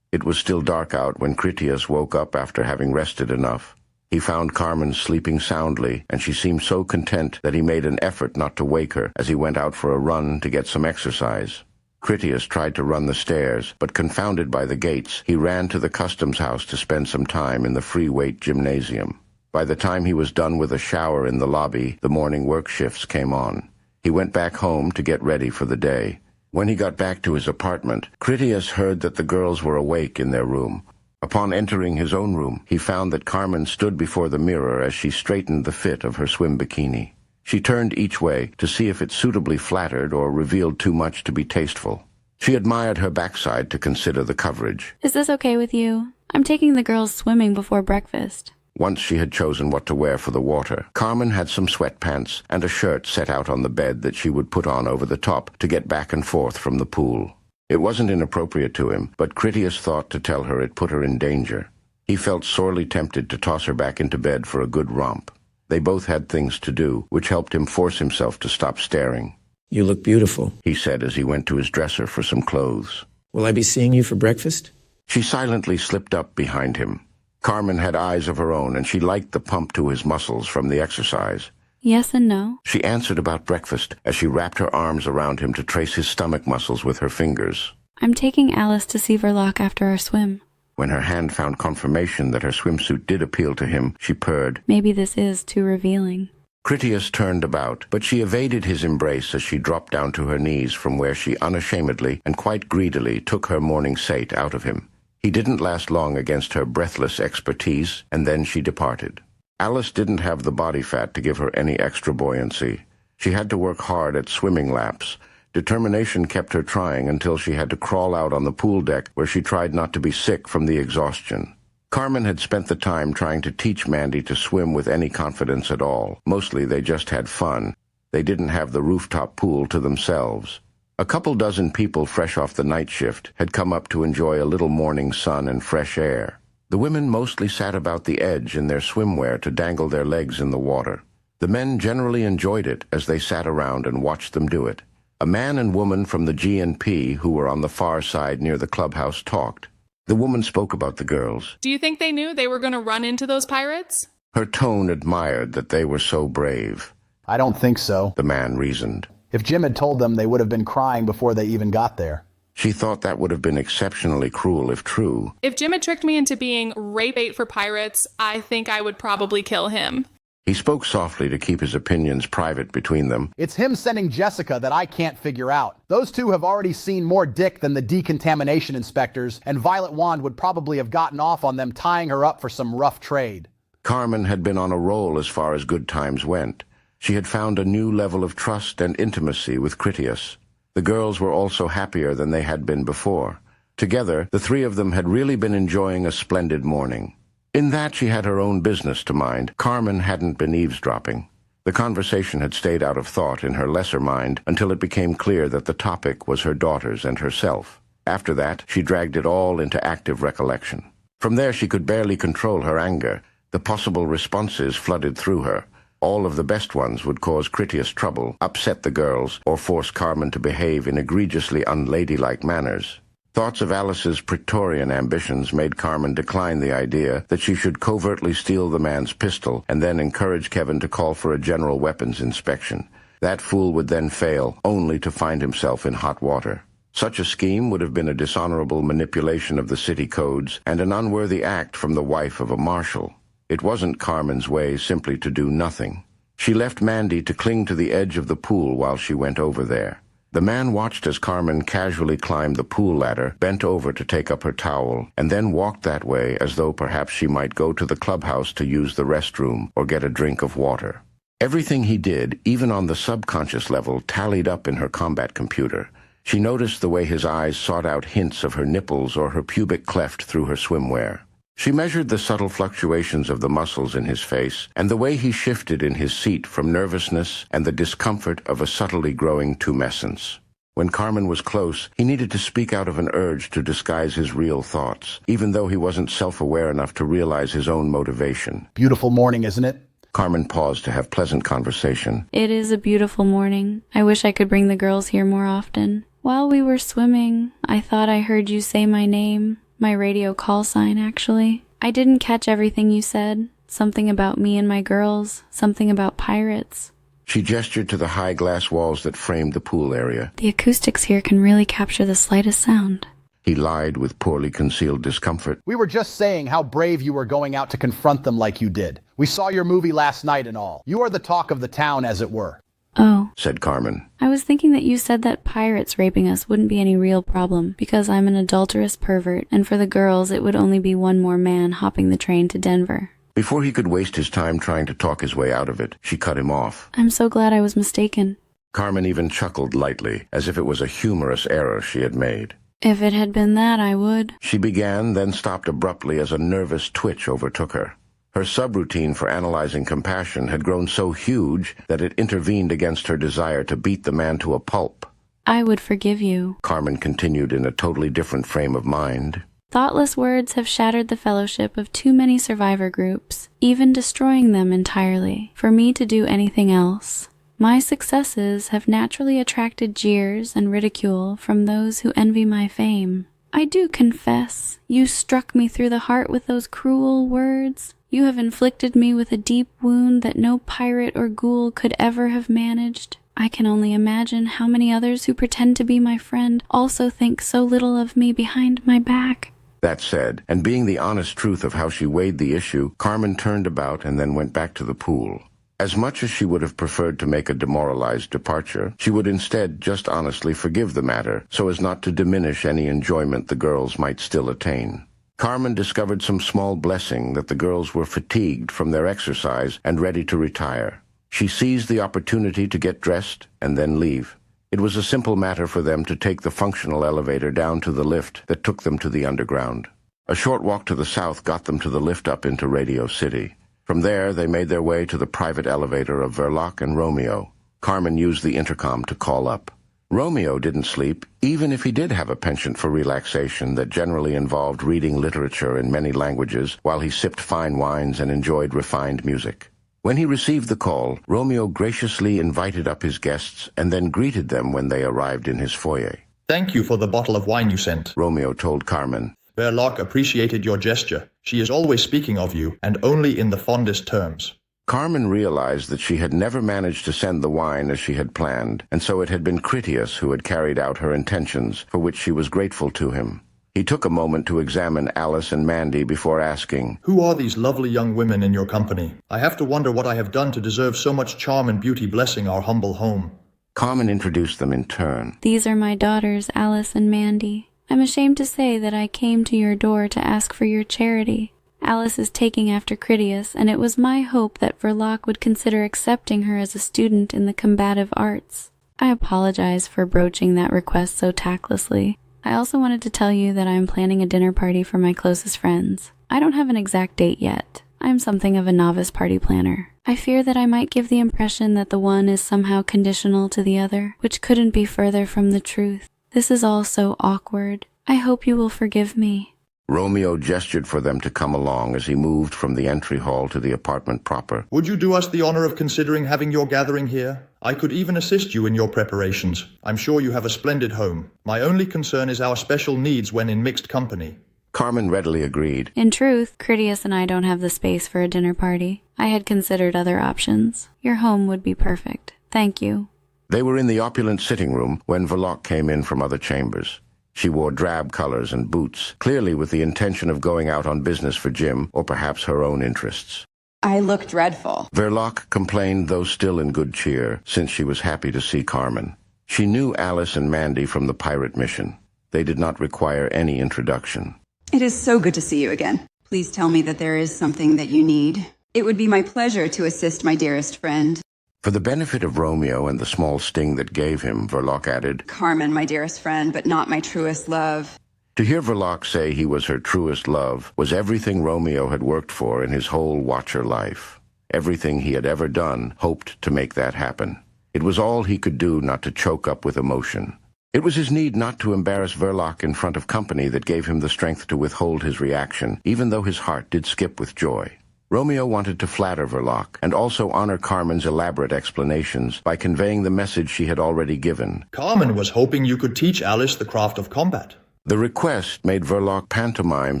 It was still dark out when Critias woke up after having rested enough. He found Carmen sleeping soundly, and she seemed so content that he made an effort not to wake her as he went out for a run to get some exercise. Critias tried to run the stairs, but confounded by the gates, he ran to the customs house to spend some time in the free-weight gymnasium. By the time he was done with a shower in the lobby, the morning work shifts came on. He went back home to get ready for the day. When he got back to his apartment, Critias heard that the girls were awake in their room. Upon entering his own room, he found that Carmen stood before the mirror as she straightened the fit of her swim bikini. She turned each way to see if it suitably flattered or revealed too much to be tasteful. She admired her backside to consider the coverage. Is this okay with you? I'm taking the girls swimming before breakfast. Once she had chosen what to wear for the water, Carmen had some sweatpants and a shirt set out on the bed that she would put on over the top to get back and forth from the pool. It wasn't inappropriate to him, but Critias thought to tell her it put her in danger. He felt sorely tempted to toss her back into bed for a good romp. They both had things to do, which helped him force himself to stop staring. You look beautiful, he said as he went to his dresser for some clothes. Will I be seeing you for breakfast? She silently slipped up behind him. Carmen had eyes of her own, and she liked the pump to his muscles from the exercise. Yes and no. She answered about breakfast as she wrapped her arms around him to trace his stomach muscles with her fingers. I'm taking Alice to see Verloc after our swim. When her hand found confirmation that her swimsuit did appeal to him, she purred. Maybe this is too revealing. Critias turned about, but she evaded his embrace as she dropped down to her knees from where she unashamedly and quite greedily took her morning sate out of him. He didn't last long against her breathless expertise, and then she departed. Alice didn't have the body fat to give her any extra buoyancy. She had to work hard at swimming laps. Determination kept her trying until she had to crawl out on the pool deck where she tried not to be sick from the exhaustion. Carmen had spent the time trying to teach Mandy to swim with any confidence at all. Mostly they just had fun. They didn't have the rooftop pool to themselves. A couple dozen people fresh off the night shift had come up to enjoy a little morning sun and fresh air. The women mostly sat about the edge in their swimwear to dangle their legs in the water. The men generally enjoyed it as they sat around and watched them do it. A man and woman from the G&P who were on the far side near the clubhouse talked. The woman spoke about the girls. Do you think they knew they were going to run into those pirates? Her tone admired that they were so brave. I don't think so, the man reasoned. If Jim had told them, they would have been crying before they even got there. She thought that would have been exceptionally cruel if true. If Jim had tricked me into being rape bait for pirates, I think I would probably kill him. He spoke softly to keep his opinions private between them. It's him sending Jessica that I can't figure out. Those two have already seen more dick than the decontamination inspectors, and Violet Wand would probably have gotten off on them tying her up for some rough trade. Carmen had been on a roll as far as good times went. She had found a new level of trust and intimacy with Critias. The girls were also happier than they had been before. Together, the three of them had really been enjoying a splendid morning. In that she had her own business to mind, Carmen hadn't been eavesdropping. The conversation had stayed out of thought in her lesser mind until it became clear that the topic was her daughters and herself. After that, she dragged it all into active recollection. From there she could barely control her anger. The possible responses flooded through her. All of the best ones would cause Critias trouble, upset the girls, or force Carmen to behave in egregiously unladylike manners. Thoughts of Alice's Praetorian ambitions made Carmen decline the idea that she should covertly steal the man's pistol and then encourage Kevin to call for a general weapons inspection. That fool would then fail, only to find himself in hot water. Such a scheme would have been a dishonorable manipulation of the city codes and an unworthy act from the wife of a marshal. It wasn't Carmen's way simply to do nothing. She left Mandy to cling to the edge of the pool while she went over there. The man watched as Carmen casually climbed the pool ladder, bent over to take up her towel, and then walked that way as though perhaps she might go to the clubhouse to use the restroom or get a drink of water. Everything he did, even on the subconscious level, tallied up in her combat computer. She noticed the way his eyes sought out hints of her nipples or her pubic cleft through her swimwear. She measured the subtle fluctuations of the muscles in his face and the way he shifted in his seat from nervousness and the discomfort of a subtly growing tumescence. When Carmen was close, he needed to speak out of an urge to disguise his real thoughts, even though he wasn't self-aware enough to realize his own motivation. Beautiful morning, isn't it? Carmen paused to have pleasant conversation. It is a beautiful morning. I wish I could bring the girls here more often. While we were swimming, I thought I heard you say my name. My radio call sign, actually. I didn't catch everything you said. Something about me and my girls. Something about pirates. She gestured to the high glass walls that framed the pool area. The acoustics here can really capture the slightest sound. He lied with poorly concealed discomfort. We were just saying how brave you were going out to confront them like you did. We saw your movie last night and all. You are the talk of the town, as it were. Oh, said Carmen. I was thinking that you said that pirates raping us wouldn't be any real problem, because I'm an adulterous pervert, and for the girls it would only be one more man hopping the train to Denver. Before he could waste his time trying to talk his way out of it, she cut him off. I'm so glad I was mistaken. Carmen even chuckled lightly, as if it was a humorous error she had made. If it had been that, I would. She began, then stopped abruptly as a nervous twitch overtook her. Her subroutine for analyzing compassion had grown so huge that it intervened against her desire to beat the man to a pulp. I would forgive you. Carmen continued in a totally different frame of mind. Thoughtless words have shattered the fellowship of too many survivor groups, even destroying them entirely, for me to do anything else. My successes have naturally attracted jeers and ridicule from those who envy my fame. I do confess, you struck me through the heart with those cruel words. You have inflicted me with a deep wound that no pirate or ghoul could ever have managed. I can only imagine how many others who pretend to be my friend also think so little of me behind my back. That said, and being the honest truth of how she weighed the issue, Carmen turned about and then went back to the pool. As much as she would have preferred to make a demoralized departure, she would instead just honestly forgive the matter, so as not to diminish any enjoyment the girls might still attain. Carmen discovered some small blessing that the girls were fatigued from their exercise and ready to retire. She seized the opportunity to get dressed and then leave. It was a simple matter for them to take the functional elevator down to the lift that took them to the underground. A short walk to the south got them to the lift up into Radio City. From there, they made their way to the private elevator of Verloc and Romeo. Carmen used the intercom to call up. Romeo didn't sleep, even if he did have a penchant for relaxation that generally involved reading literature in many languages while he sipped fine wines and enjoyed refined music. When he received the call, Romeo graciously invited up his guests and then greeted them when they arrived in his foyer. Thank you for the bottle of wine you sent, Romeo told Carmen. Verloc appreciated your gesture. She is always speaking of you, and only in the fondest terms. Carmen realized that she had never managed to send the wine as she had planned, and so it had been Critias who had carried out her intentions, for which she was grateful to him. He took a moment to examine Alice and Mandy before asking, Who are these lovely young women in your company? I have to wonder what I have done to deserve so much charm and beauty blessing our humble home. Carmen introduced them in turn. These are my daughters, Alice and Mandy. I'm ashamed to say that I came to your door to ask for your charity. Alice is taking after Critias, and it was my hope that Verloc would consider accepting her as a student in the combative arts. I apologize for broaching that request so tactlessly. I also wanted to tell you that I am planning a dinner party for my closest friends. I don't have an exact date yet. I am something of a novice party planner. I fear that I might give the impression that the one is somehow conditional to the other, which couldn't be further from the truth. This is all so awkward. I hope you will forgive me. Romeo gestured for them to come along as he moved from the entry hall to the apartment proper. Would you do us the honor of considering having your gathering here? I could even assist you in your preparations. I'm sure you have a splendid home. My only concern is our special needs when in mixed company. Carmen readily agreed. In truth, Critias and I don't have the space for a dinner party. I had considered other options. Your home would be perfect. Thank you. They were in the opulent sitting room when Verloc came in from other chambers. She wore drab colors and boots, clearly with the intention of going out on business for Jim or perhaps her own interests. I look dreadful. Verloc complained, though still in good cheer, since she was happy to see Carmen. She knew Alice and Mandy from the pirate mission. They did not require any introduction. It is so good to see you again. Please tell me that there is something that you need. It would be my pleasure to assist my dearest friend. For the benefit of Romeo and the small sting that gave him, Verloc added, Carmen, my dearest friend, but not my truest love. To hear Verloc say he was her truest love was everything Romeo had worked for in his whole Watcher life. Everything he had ever done hoped to make that happen. It was all he could do not to choke up with emotion. It was his need not to embarrass Verloc in front of company that gave him the strength to withhold his reaction, even though his heart did skip with joy. Romeo wanted to flatter Verloc and also honor Carmen's elaborate explanations by conveying the message she had already given. Carmen was hoping you could teach Alice the craft of combat. The request made Verloc pantomime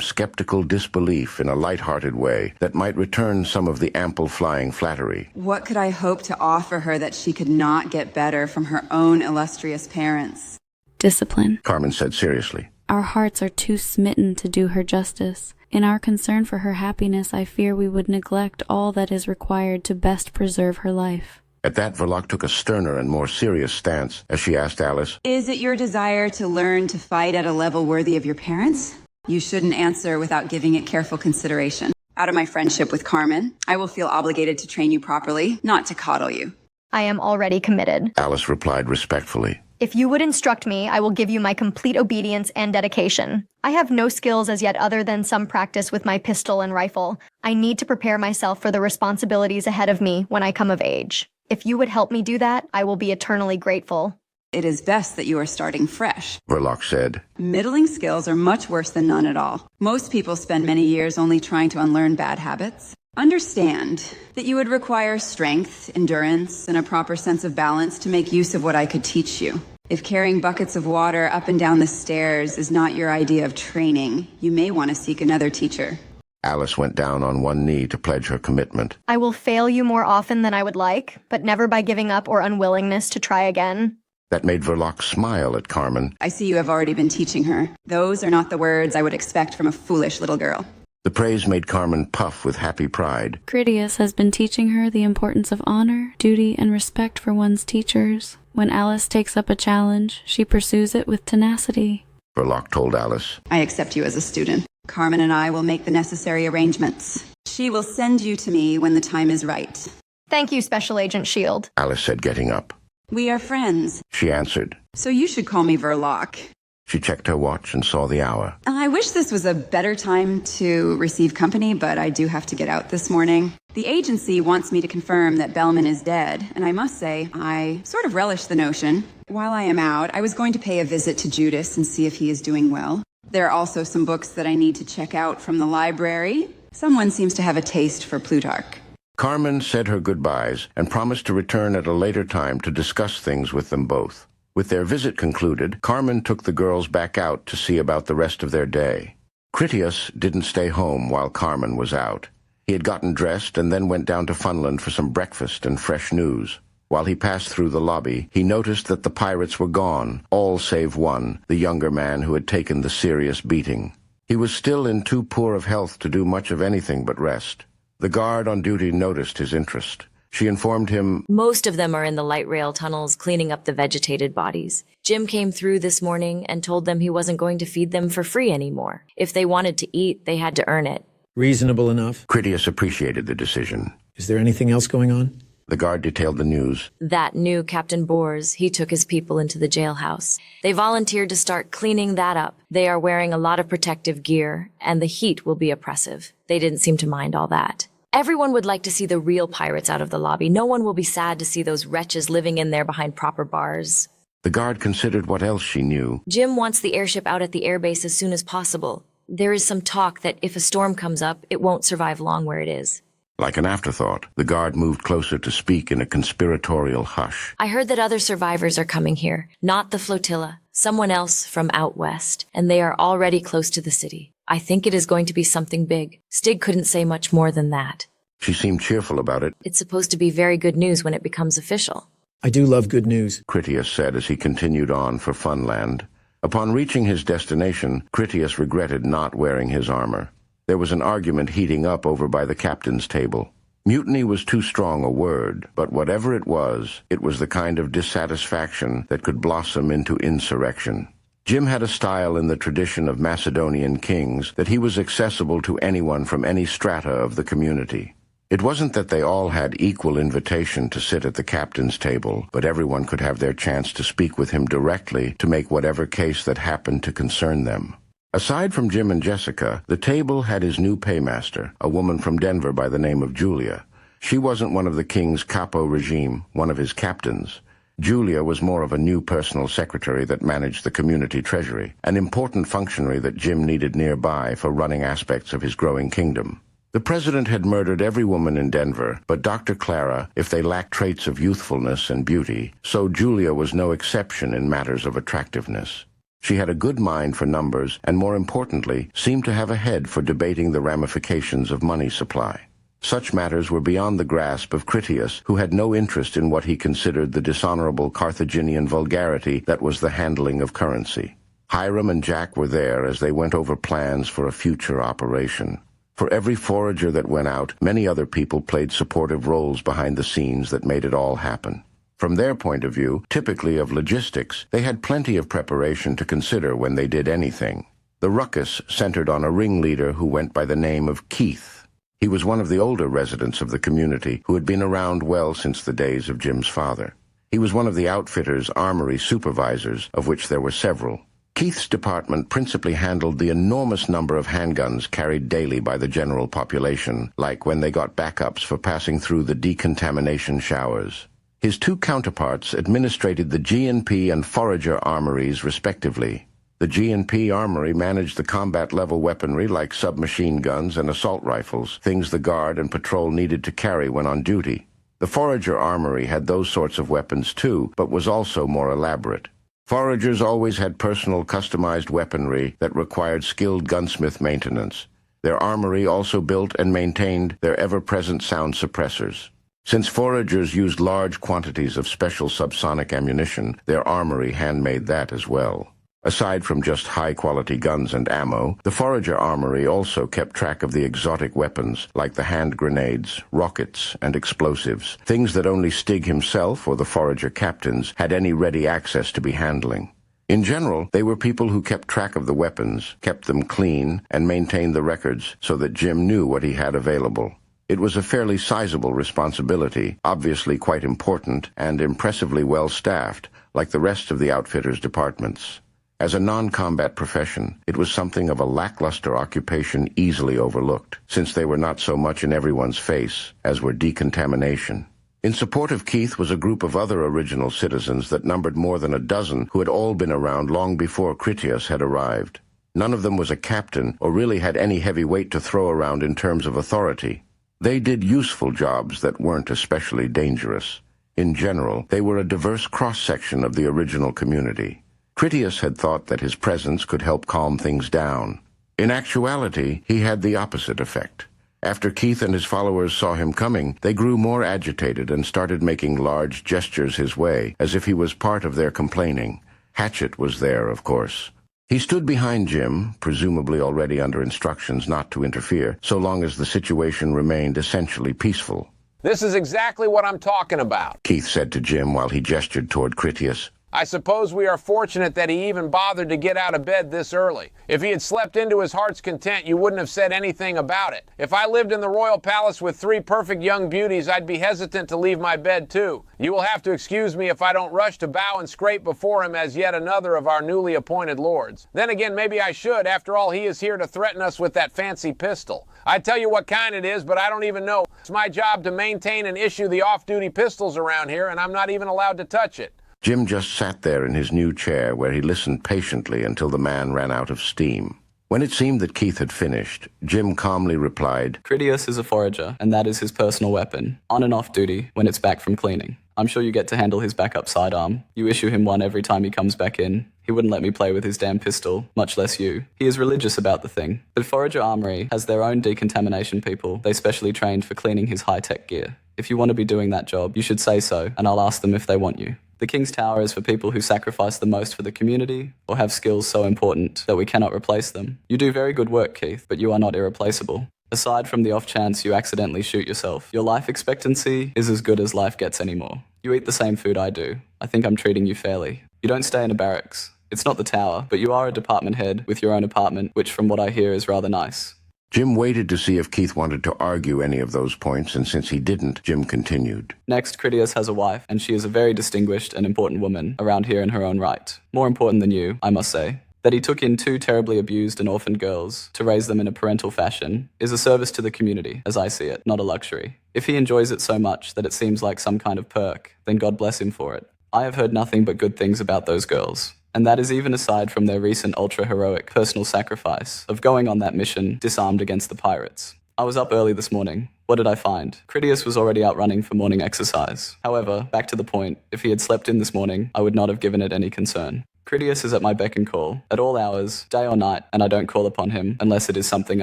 skeptical disbelief in a light-hearted way that might return some of the ample flying flattery. What could I hope to offer her that she could not get better from her own illustrious parents? Discipline. Carmen said seriously. Our hearts are too smitten to do her justice. In our concern for her happiness, I fear we would neglect all that is required to best preserve her life. At that, Verloc took a sterner and more serious stance as she asked Alice, Is it your desire to learn to fight at a level worthy of your parents? You shouldn't answer without giving it careful consideration. Out of my friendship with Carmen, I will feel obligated to train you properly, not to coddle you. I am already committed. Alice replied respectfully. If you would instruct me, I will give you my complete obedience and dedication. I have no skills as yet other than some practice with my pistol and rifle. I need to prepare myself for the responsibilities ahead of me when I come of age. If you would help me do that, I will be eternally grateful. It is best that you are starting fresh. Verloc said. Middling skills are much worse than none at all. Most people spend many years only trying to unlearn bad habits. Understand that you would require strength, endurance, and a proper sense of balance to make use of what I could teach you. If carrying buckets of water up and down the stairs is not your idea of training, you may want to seek another teacher. Alice went down on one knee to pledge her commitment. I will fail you more often than I would like, but never by giving up or unwillingness to try again. That made Verloc smile at Carmen. I see you have already been teaching her. Those are not the words I would expect from a foolish little girl. The praise made Carmen puff with happy pride. Critias has been teaching her the importance of honor, duty, and respect for one's teachers. When Alice takes up a challenge, she pursues it with tenacity. Verloc told Alice. I accept you as a student. Carmen and I will make the necessary arrangements. She will send you to me when the time is right. Thank you, Special Agent Shield. Alice said, getting up. We are friends. She answered. So you should call me Verloc. She checked her watch and saw the hour. I wish this was a better time to receive company, but I do have to get out this morning. The agency wants me to confirm that Bellman is dead, and I must say, I sort of relish the notion. While I am out, I was going to pay a visit to Judas and see if he is doing well. There are also some books that I need to check out from the library. Someone seems to have a taste for Plutarch. Carmen said her goodbyes and promised to return at a later time to discuss things with them both. With their visit concluded, Carmen took the girls back out to see about the rest of their day. Critias didn't stay home while Carmen was out. He had gotten dressed and then went down to Funland for some breakfast and fresh news. While he passed through the lobby, he noticed that the pirates were gone, all save one, the younger man who had taken the serious beating. He was still in too poor of health to do much of anything but rest. The guard on duty noticed his interest. She informed him, Most of them are in the light rail tunnels cleaning up the vegetated bodies. Jim came through this morning and told them he wasn't going to feed them for free anymore. If they wanted to eat, they had to earn it. Reasonable enough. Critias appreciated the decision. Is there anything else going on? The guard detailed the news. That new Captain Boers, he took his people into the jailhouse. They volunteered to start cleaning that up. They are wearing a lot of protective gear, and the heat will be oppressive. They didn't seem to mind all that. Everyone would like to see the real pirates out of the lobby. No one will be sad to see those wretches living in there behind proper bars. The guard considered what else she knew. Jim wants the airship out at the airbase as soon as possible. There is some talk that if a storm comes up, it won't survive long where it is. Like an afterthought, the guard moved closer to speak in a conspiratorial hush. I heard that other survivors are coming here. Not the flotilla. Someone else from out west. And they are already close to the city. I think it is going to be something big. Stig couldn't say much more than that. She seemed cheerful about it. It's supposed to be very good news when it becomes official. I do love good news, Critias said as he continued on for Funland. Upon reaching his destination, Critias regretted not wearing his armor. There was an argument heating up over by the captain's table. Mutiny was too strong a word, but whatever it was the kind of dissatisfaction that could blossom into insurrection. Jim had a style in the tradition of Macedonian kings that he was accessible to anyone from any strata of the community. It wasn't that they all had equal invitation to sit at the captain's table, but everyone could have their chance to speak with him directly to make whatever case that happened to concern them. Aside from Jim and Jessica, the table had his new paymaster, a woman from Denver by the name of Julia. She wasn't one of the king's capo regime, one of his captains. Julia was more of a new personal secretary that managed the community treasury, an important functionary that Jim needed nearby for running aspects of his growing kingdom. The president had murdered every woman in Denver, but Dr. Clara, if they lacked traits of youthfulness and beauty, so Julia was no exception in matters of attractiveness. She had a good mind for numbers and, more importantly, seemed to have a head for debating the ramifications of money supply. Such matters were beyond the grasp of Critias, who had no interest in what he considered the dishonorable Carthaginian vulgarity that was the handling of currency. Hiram and Jack were there as they went over plans for a future operation. For every forager that went out, many other people played supportive roles behind the scenes that made it all happen. From their point of view, typically of logistics, they had plenty of preparation to consider when they did anything. The ruckus centered on a ringleader who went by the name of Keith. He was one of the older residents of the community who had been around well since the days of Jim's father. He was one of the outfitter's armory supervisors, of which there were several. Keith's department principally handled the enormous number of handguns carried daily by the general population, like when they got backups for passing through the decontamination showers. His two counterparts administrated the G&P and Forager armories, respectively. The G&P armory managed the combat-level weaponry like submachine guns and assault rifles, things the guard and patrol needed to carry when on duty. The Forager armory had those sorts of weapons too, but was also more elaborate. Foragers always had personal customized weaponry that required skilled gunsmith maintenance. Their armory also built and maintained their ever-present sound suppressors. Since foragers used large quantities of special subsonic ammunition, their armory handmade that as well. Aside from just high-quality guns and ammo, the Forager armory also kept track of the exotic weapons, like the hand grenades, rockets, and explosives, things that only Stig himself or the Forager captains had any ready access to be handling. In general, they were people who kept track of the weapons, kept them clean, and maintained the records so that Jim knew what he had available. It was a fairly sizable responsibility, obviously quite important, and impressively well-staffed, like the rest of the outfitter's departments. As a non-combat profession, it was something of a lackluster occupation easily overlooked, since they were not so much in everyone's face as were decontamination. In support of Keith was a group of other original citizens that numbered more than a dozen who had all been around long before Critias had arrived. None of them was a captain or really had any heavy weight to throw around in terms of authority. They did useful jobs that weren't especially dangerous. In general, they were a diverse cross-section of the original community. Critias had thought that his presence could help calm things down. In actuality, he had the opposite effect. After Keith and his followers saw him coming, they grew more agitated and started making large gestures his way, as if he was part of their complaining. Hatchet was there, of course. He stood behind Jim, presumably already under instructions not to interfere, so long as the situation remained essentially peaceful. This is exactly what I'm talking about, Keith said to Jim while he gestured toward Critias. I suppose we are fortunate that he even bothered to get out of bed this early. If he had slept into his heart's content, you wouldn't have said anything about it. If I lived in the royal palace with 3 perfect young beauties, I'd be hesitant to leave my bed too. You will have to excuse me if I don't rush to bow and scrape before him as yet another of our newly appointed lords. Then again, maybe I should. After all, he is here to threaten us with that fancy pistol. I'd tell you what kind it is, but I don't even know. It's my job to maintain and issue the off-duty pistols around here, and I'm not even allowed to touch it. Jim just sat there in his new chair where he listened patiently until the man ran out of steam. When it seemed that Keith had finished, Jim calmly replied, Critias is a forager, and that is his personal weapon, on and off duty when it's back from cleaning. I'm sure you get to handle his backup sidearm. You issue him one every time he comes back in. He wouldn't let me play with his damn pistol, much less you. He is religious about the thing. But Forager Armory has their own decontamination people. They specially trained for cleaning his high-tech gear. If you want to be doing that job, you should say so, and I'll ask them if they want you. The King's Tower is for people who sacrifice the most for the community or have skills so important that we cannot replace them. You do very good work, Keith, but you are not irreplaceable. Aside from the off chance you accidentally shoot yourself, your life expectancy is as good as life gets anymore. You eat the same food I do. I think I'm treating you fairly. You don't stay in a barracks. It's not the tower, but you are a department head with your own apartment, which from what I hear is rather nice. Jim waited to see if Keith wanted to argue any of those points, and since he didn't, Jim continued. Next, Critias has a wife, and she is a very distinguished and important woman around here in her own right. More important than you, I must say. That he took in 2 terribly abused and orphaned girls to raise them in a parental fashion is a service to the community, as I see it, not a luxury. If he enjoys it so much that it seems like some kind of perk, then God bless him for it. I have heard nothing but good things about those girls. And that is even aside from their recent ultra-heroic personal sacrifice of going on that mission disarmed against the pirates. I was up early this morning. What did I find? Critias was already out running for morning exercise. However, back to the point, if he had slept in this morning, I would not have given it any concern. Critias is at my beck and call, at all hours, day or night, and I don't call upon him unless it is something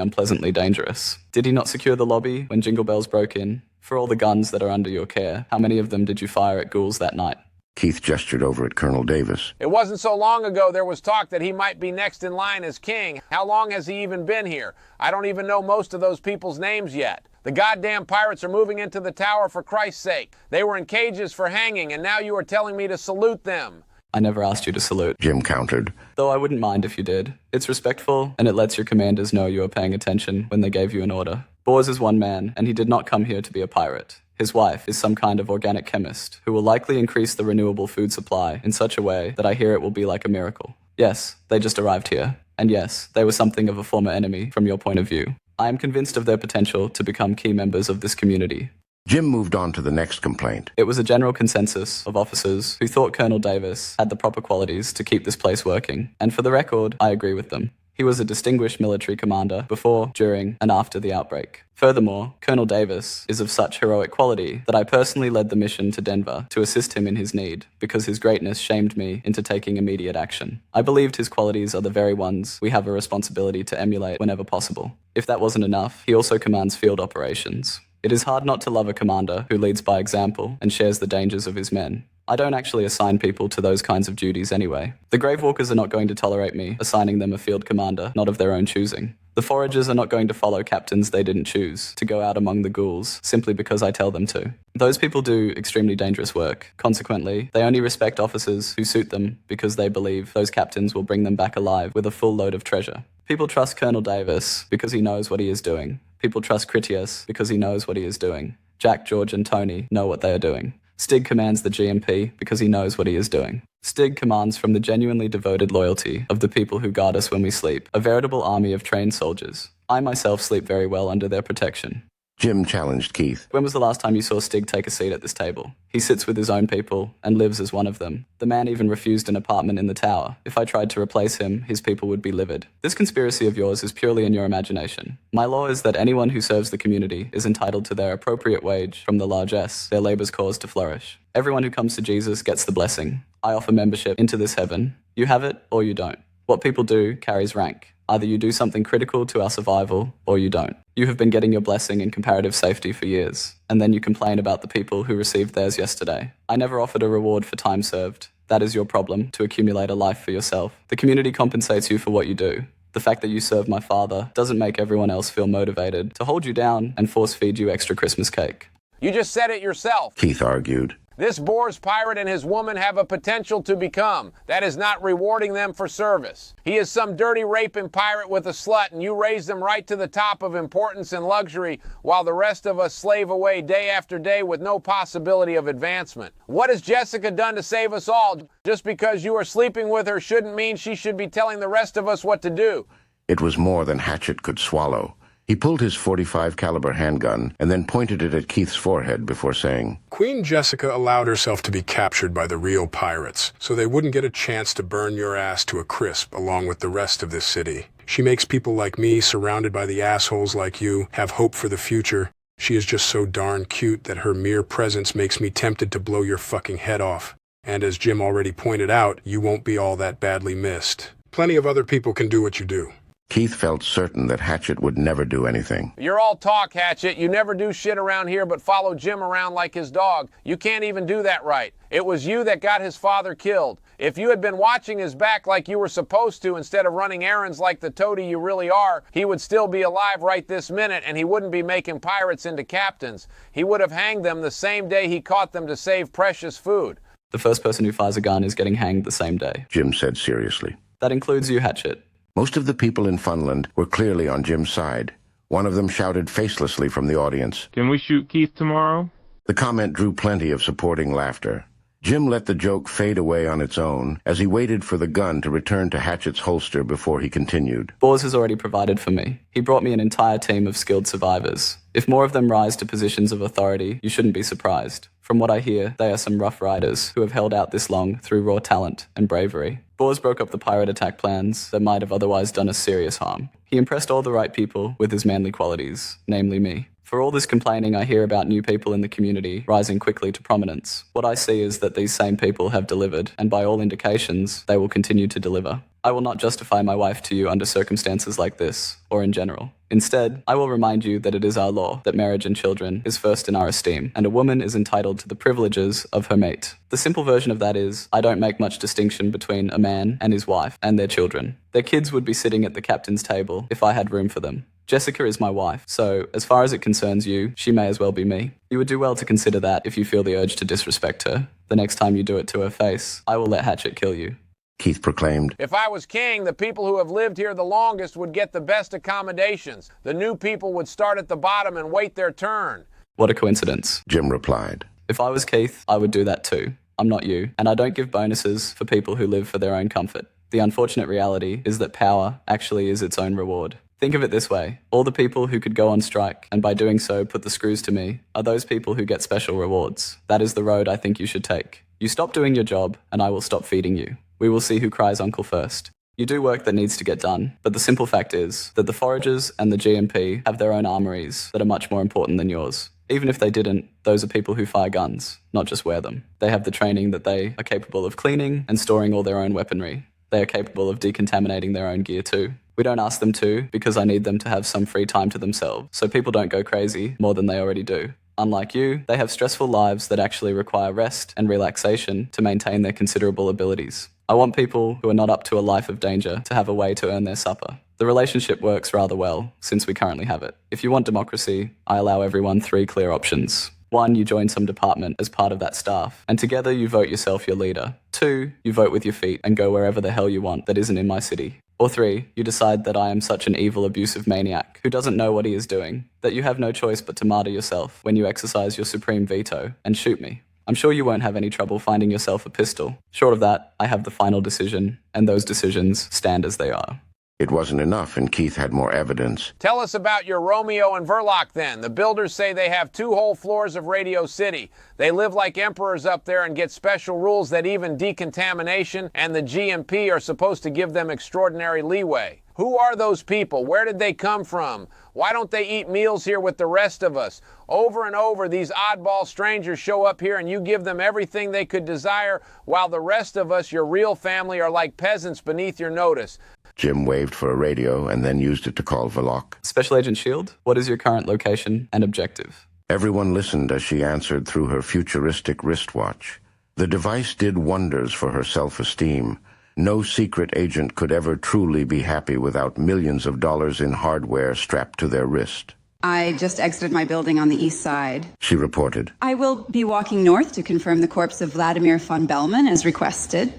unpleasantly dangerous. Did he not secure the lobby when Jingle Bells broke in? For all the guns that are under your care, how many of them did you fire at Ghouls that night? Keith gestured over at Colonel Davis. It wasn't so long ago there was talk that he might be next in line as king. How long has he even been here? I don't even know most of those people's names yet. The goddamn pirates are moving into the tower for Christ's sake. They were in cages for hanging, and now you are telling me to salute them. I never asked you to salute, Jim countered. Though I wouldn't mind if you did. It's respectful, and it lets your commanders know you are paying attention when they gave you an order. Bors is one man, and he did not come here to be a pirate. His wife is some kind of organic chemist who will likely increase the renewable food supply in such a way that I hear it will be like a miracle. Yes, they just arrived here. And yes, they were something of a former enemy from your point of view. I am convinced of their potential to become key members of this community. Jim moved on to the next complaint. It was a general consensus of officers who thought Colonel Davis had the proper qualities to keep this place working. And for the record, I agree with them. He was a distinguished military commander before, during, and after the outbreak. Furthermore, Colonel Davis is of such heroic quality that I personally led the mission to Denver to assist him in his need, because his greatness shamed me into taking immediate action. I believed his qualities are the very ones we have a responsibility to emulate whenever possible. If that wasn't enough, he also commands field operations. It is hard not to love a commander who leads by example and shares the dangers of his men. I don't actually assign people to those kinds of duties anyway. The Gravewalkers are not going to tolerate me assigning them a field commander, not of their own choosing. The Foragers are not going to follow captains they didn't choose to go out among the Ghouls simply because I tell them to. Those people do extremely dangerous work. Consequently, they only respect officers who suit them because they believe those captains will bring them back alive with a full load of treasure. People trust Colonel Davis because he knows what he is doing. People trust Critias because he knows what he is doing. Jack, George, and Tony know what they are doing. Stig commands the GMP because he knows what he is doing. Stig commands from the genuinely devoted loyalty of the people who guard us when we sleep, a veritable army of trained soldiers. I myself sleep very well under their protection. Jim challenged Keith. When was the last time you saw Stig take a seat at this table? He sits with his own people and lives as one of them. The man even refused an apartment in the tower. If I tried to replace him, his people would be livid. This conspiracy of yours is purely in your imagination. My law is that anyone who serves the community is entitled to their appropriate wage from the largesse their labors cause to flourish. Everyone who comes to Jesus gets the blessing. I offer membership into this heaven. You have it or you don't. What people do carries rank. Either you do something critical to our survival, or you don't. You have been getting your blessing in comparative safety for years, and then you complain about the people who received theirs yesterday. I never offered a reward for time served. That is your problem, to accumulate a life for yourself. The community compensates you for what you do. The fact that you serve my father doesn't make everyone else feel motivated to hold you down and force feed you extra Christmas cake. You just said it yourself. Keith argued. This Bors pirate and his woman have a potential to become. That is not rewarding them for service. He is some dirty raping pirate with a slut, and you raise them right to the top of importance and luxury, while the rest of us slave away day after day with no possibility of advancement. What has Jessica done to save us all? Just because you are sleeping with her shouldn't mean she should be telling the rest of us what to do. It was more than Hatchet could swallow. He pulled his .45 caliber handgun and then pointed it at Keith's forehead before saying, Queen Jessica allowed herself to be captured by the real pirates, so they wouldn't get a chance to burn your ass to a crisp along with the rest of this city. She makes people like me, surrounded by the assholes like you, have hope for the future. She is just so darn cute that her mere presence makes me tempted to blow your fucking head off. And as Jim already pointed out, you won't be all that badly missed. Plenty of other people can do what you do. Keith felt certain that Hatchet would never do anything. You're all talk, Hatchet. You never do shit around here but follow Jim around like his dog. You can't even do that right. It was you that got his father killed. If you had been watching his back like you were supposed to instead of running errands like the toady you really are, he would still be alive right this minute, and he wouldn't be making pirates into captains. He would have hanged them the same day he caught them to save precious food. The first person who fires a gun is getting hanged the same day, Jim said seriously. That includes you, Hatchet. Most of the people in Funland were clearly on Jim's side. One of them shouted facelessly from the audience, Can we shoot Keith tomorrow? The comment drew plenty of supporting laughter. Jim let the joke fade away on its own as he waited for the gun to return to Hatchet's holster before he continued. Bors has already provided for me. He brought me an entire team of skilled survivors. If more of them rise to positions of authority, you shouldn't be surprised. From what I hear, they are some rough riders who have held out this long through raw talent and bravery. Bors broke up the pirate attack plans that might have otherwise done us serious harm. He impressed all the right people with his manly qualities, namely me. For all this complaining I hear about new people in the community rising quickly to prominence, what I see is that these same people have delivered, and by all indications, they will continue to deliver. I will not justify my wife to you under circumstances like this, or in general. Instead, I will remind you that it is our law that marriage and children is first in our esteem, and a woman is entitled to the privileges of her mate. The simple version of that is, I don't make much distinction between a man and his wife and their children. Their kids would be sitting at the captain's table if I had room for them. Jessica is my wife, so as far as it concerns you, she may as well be me. You would do well to consider that if you feel the urge to disrespect her. The next time you do it to her face, I will let Hatchet kill you. Keith proclaimed. If I was king, the people who have lived here the longest would get the best accommodations. The new people would start at the bottom and wait their turn. What a coincidence, Jim replied. If I was Keith, I would do that too. I'm not you, and I don't give bonuses for people who live for their own comfort. The unfortunate reality is that power actually is its own reward. Think of it this way. All the people who could go on strike, and by doing so put the screws to me, are those people who get special rewards. That is the road I think you should take. You stop doing your job, and I will stop feeding you. We will see who cries uncle first. You do work that needs to get done, but the simple fact is that the foragers and the GMP have their own armories that are much more important than yours. Even if they didn't, those are people who fire guns, not just wear them. They have the training that they are capable of cleaning and storing all their own weaponry. They are capable of decontaminating their own gear too. We don't ask them to because I need them to have some free time to themselves, so people don't go crazy more than they already do. Unlike you, they have stressful lives that actually require rest and relaxation to maintain their considerable abilities. I want people who are not up to a life of danger to have a way to earn their supper. The relationship works rather well, since we currently have it. If you want democracy, I allow everyone 3 clear options. 1, you join some department as part of that staff, and together you vote yourself your leader. 2, you vote with your feet and go wherever the hell you want that isn't in my city. Or 3, you decide that I am such an evil, abusive maniac who doesn't know what he is doing, that you have no choice but to martyr yourself when you exercise your supreme veto and shoot me. I'm sure you won't have any trouble finding yourself a pistol. Short of that, I have the final decision, and those decisions stand as they are. It wasn't enough, and Keith had more evidence. Tell us about your Romeo and Verloc then. The builders say they have 2 whole floors of Radio City. They live like emperors up there and get special rules that even decontamination and the GMP are supposed to give them extraordinary leeway. Who are those people? Where did they come from? Why don't they eat meals here with the rest of us? Over and over, these oddball strangers show up here and you give them everything they could desire, while the rest of us, your real family, are like peasants beneath your notice. Jim waved for a radio and then used it to call Verloc. Special Agent Shield, what is your current location and objective? Everyone listened as she answered through her futuristic wristwatch. The device did wonders for her self-esteem. No secret agent could ever truly be happy without millions of dollars in hardware strapped to their wrist. I just exited my building on the east side. She reported. I will be walking north to confirm the corpse of Vladimir von Bellman as requested.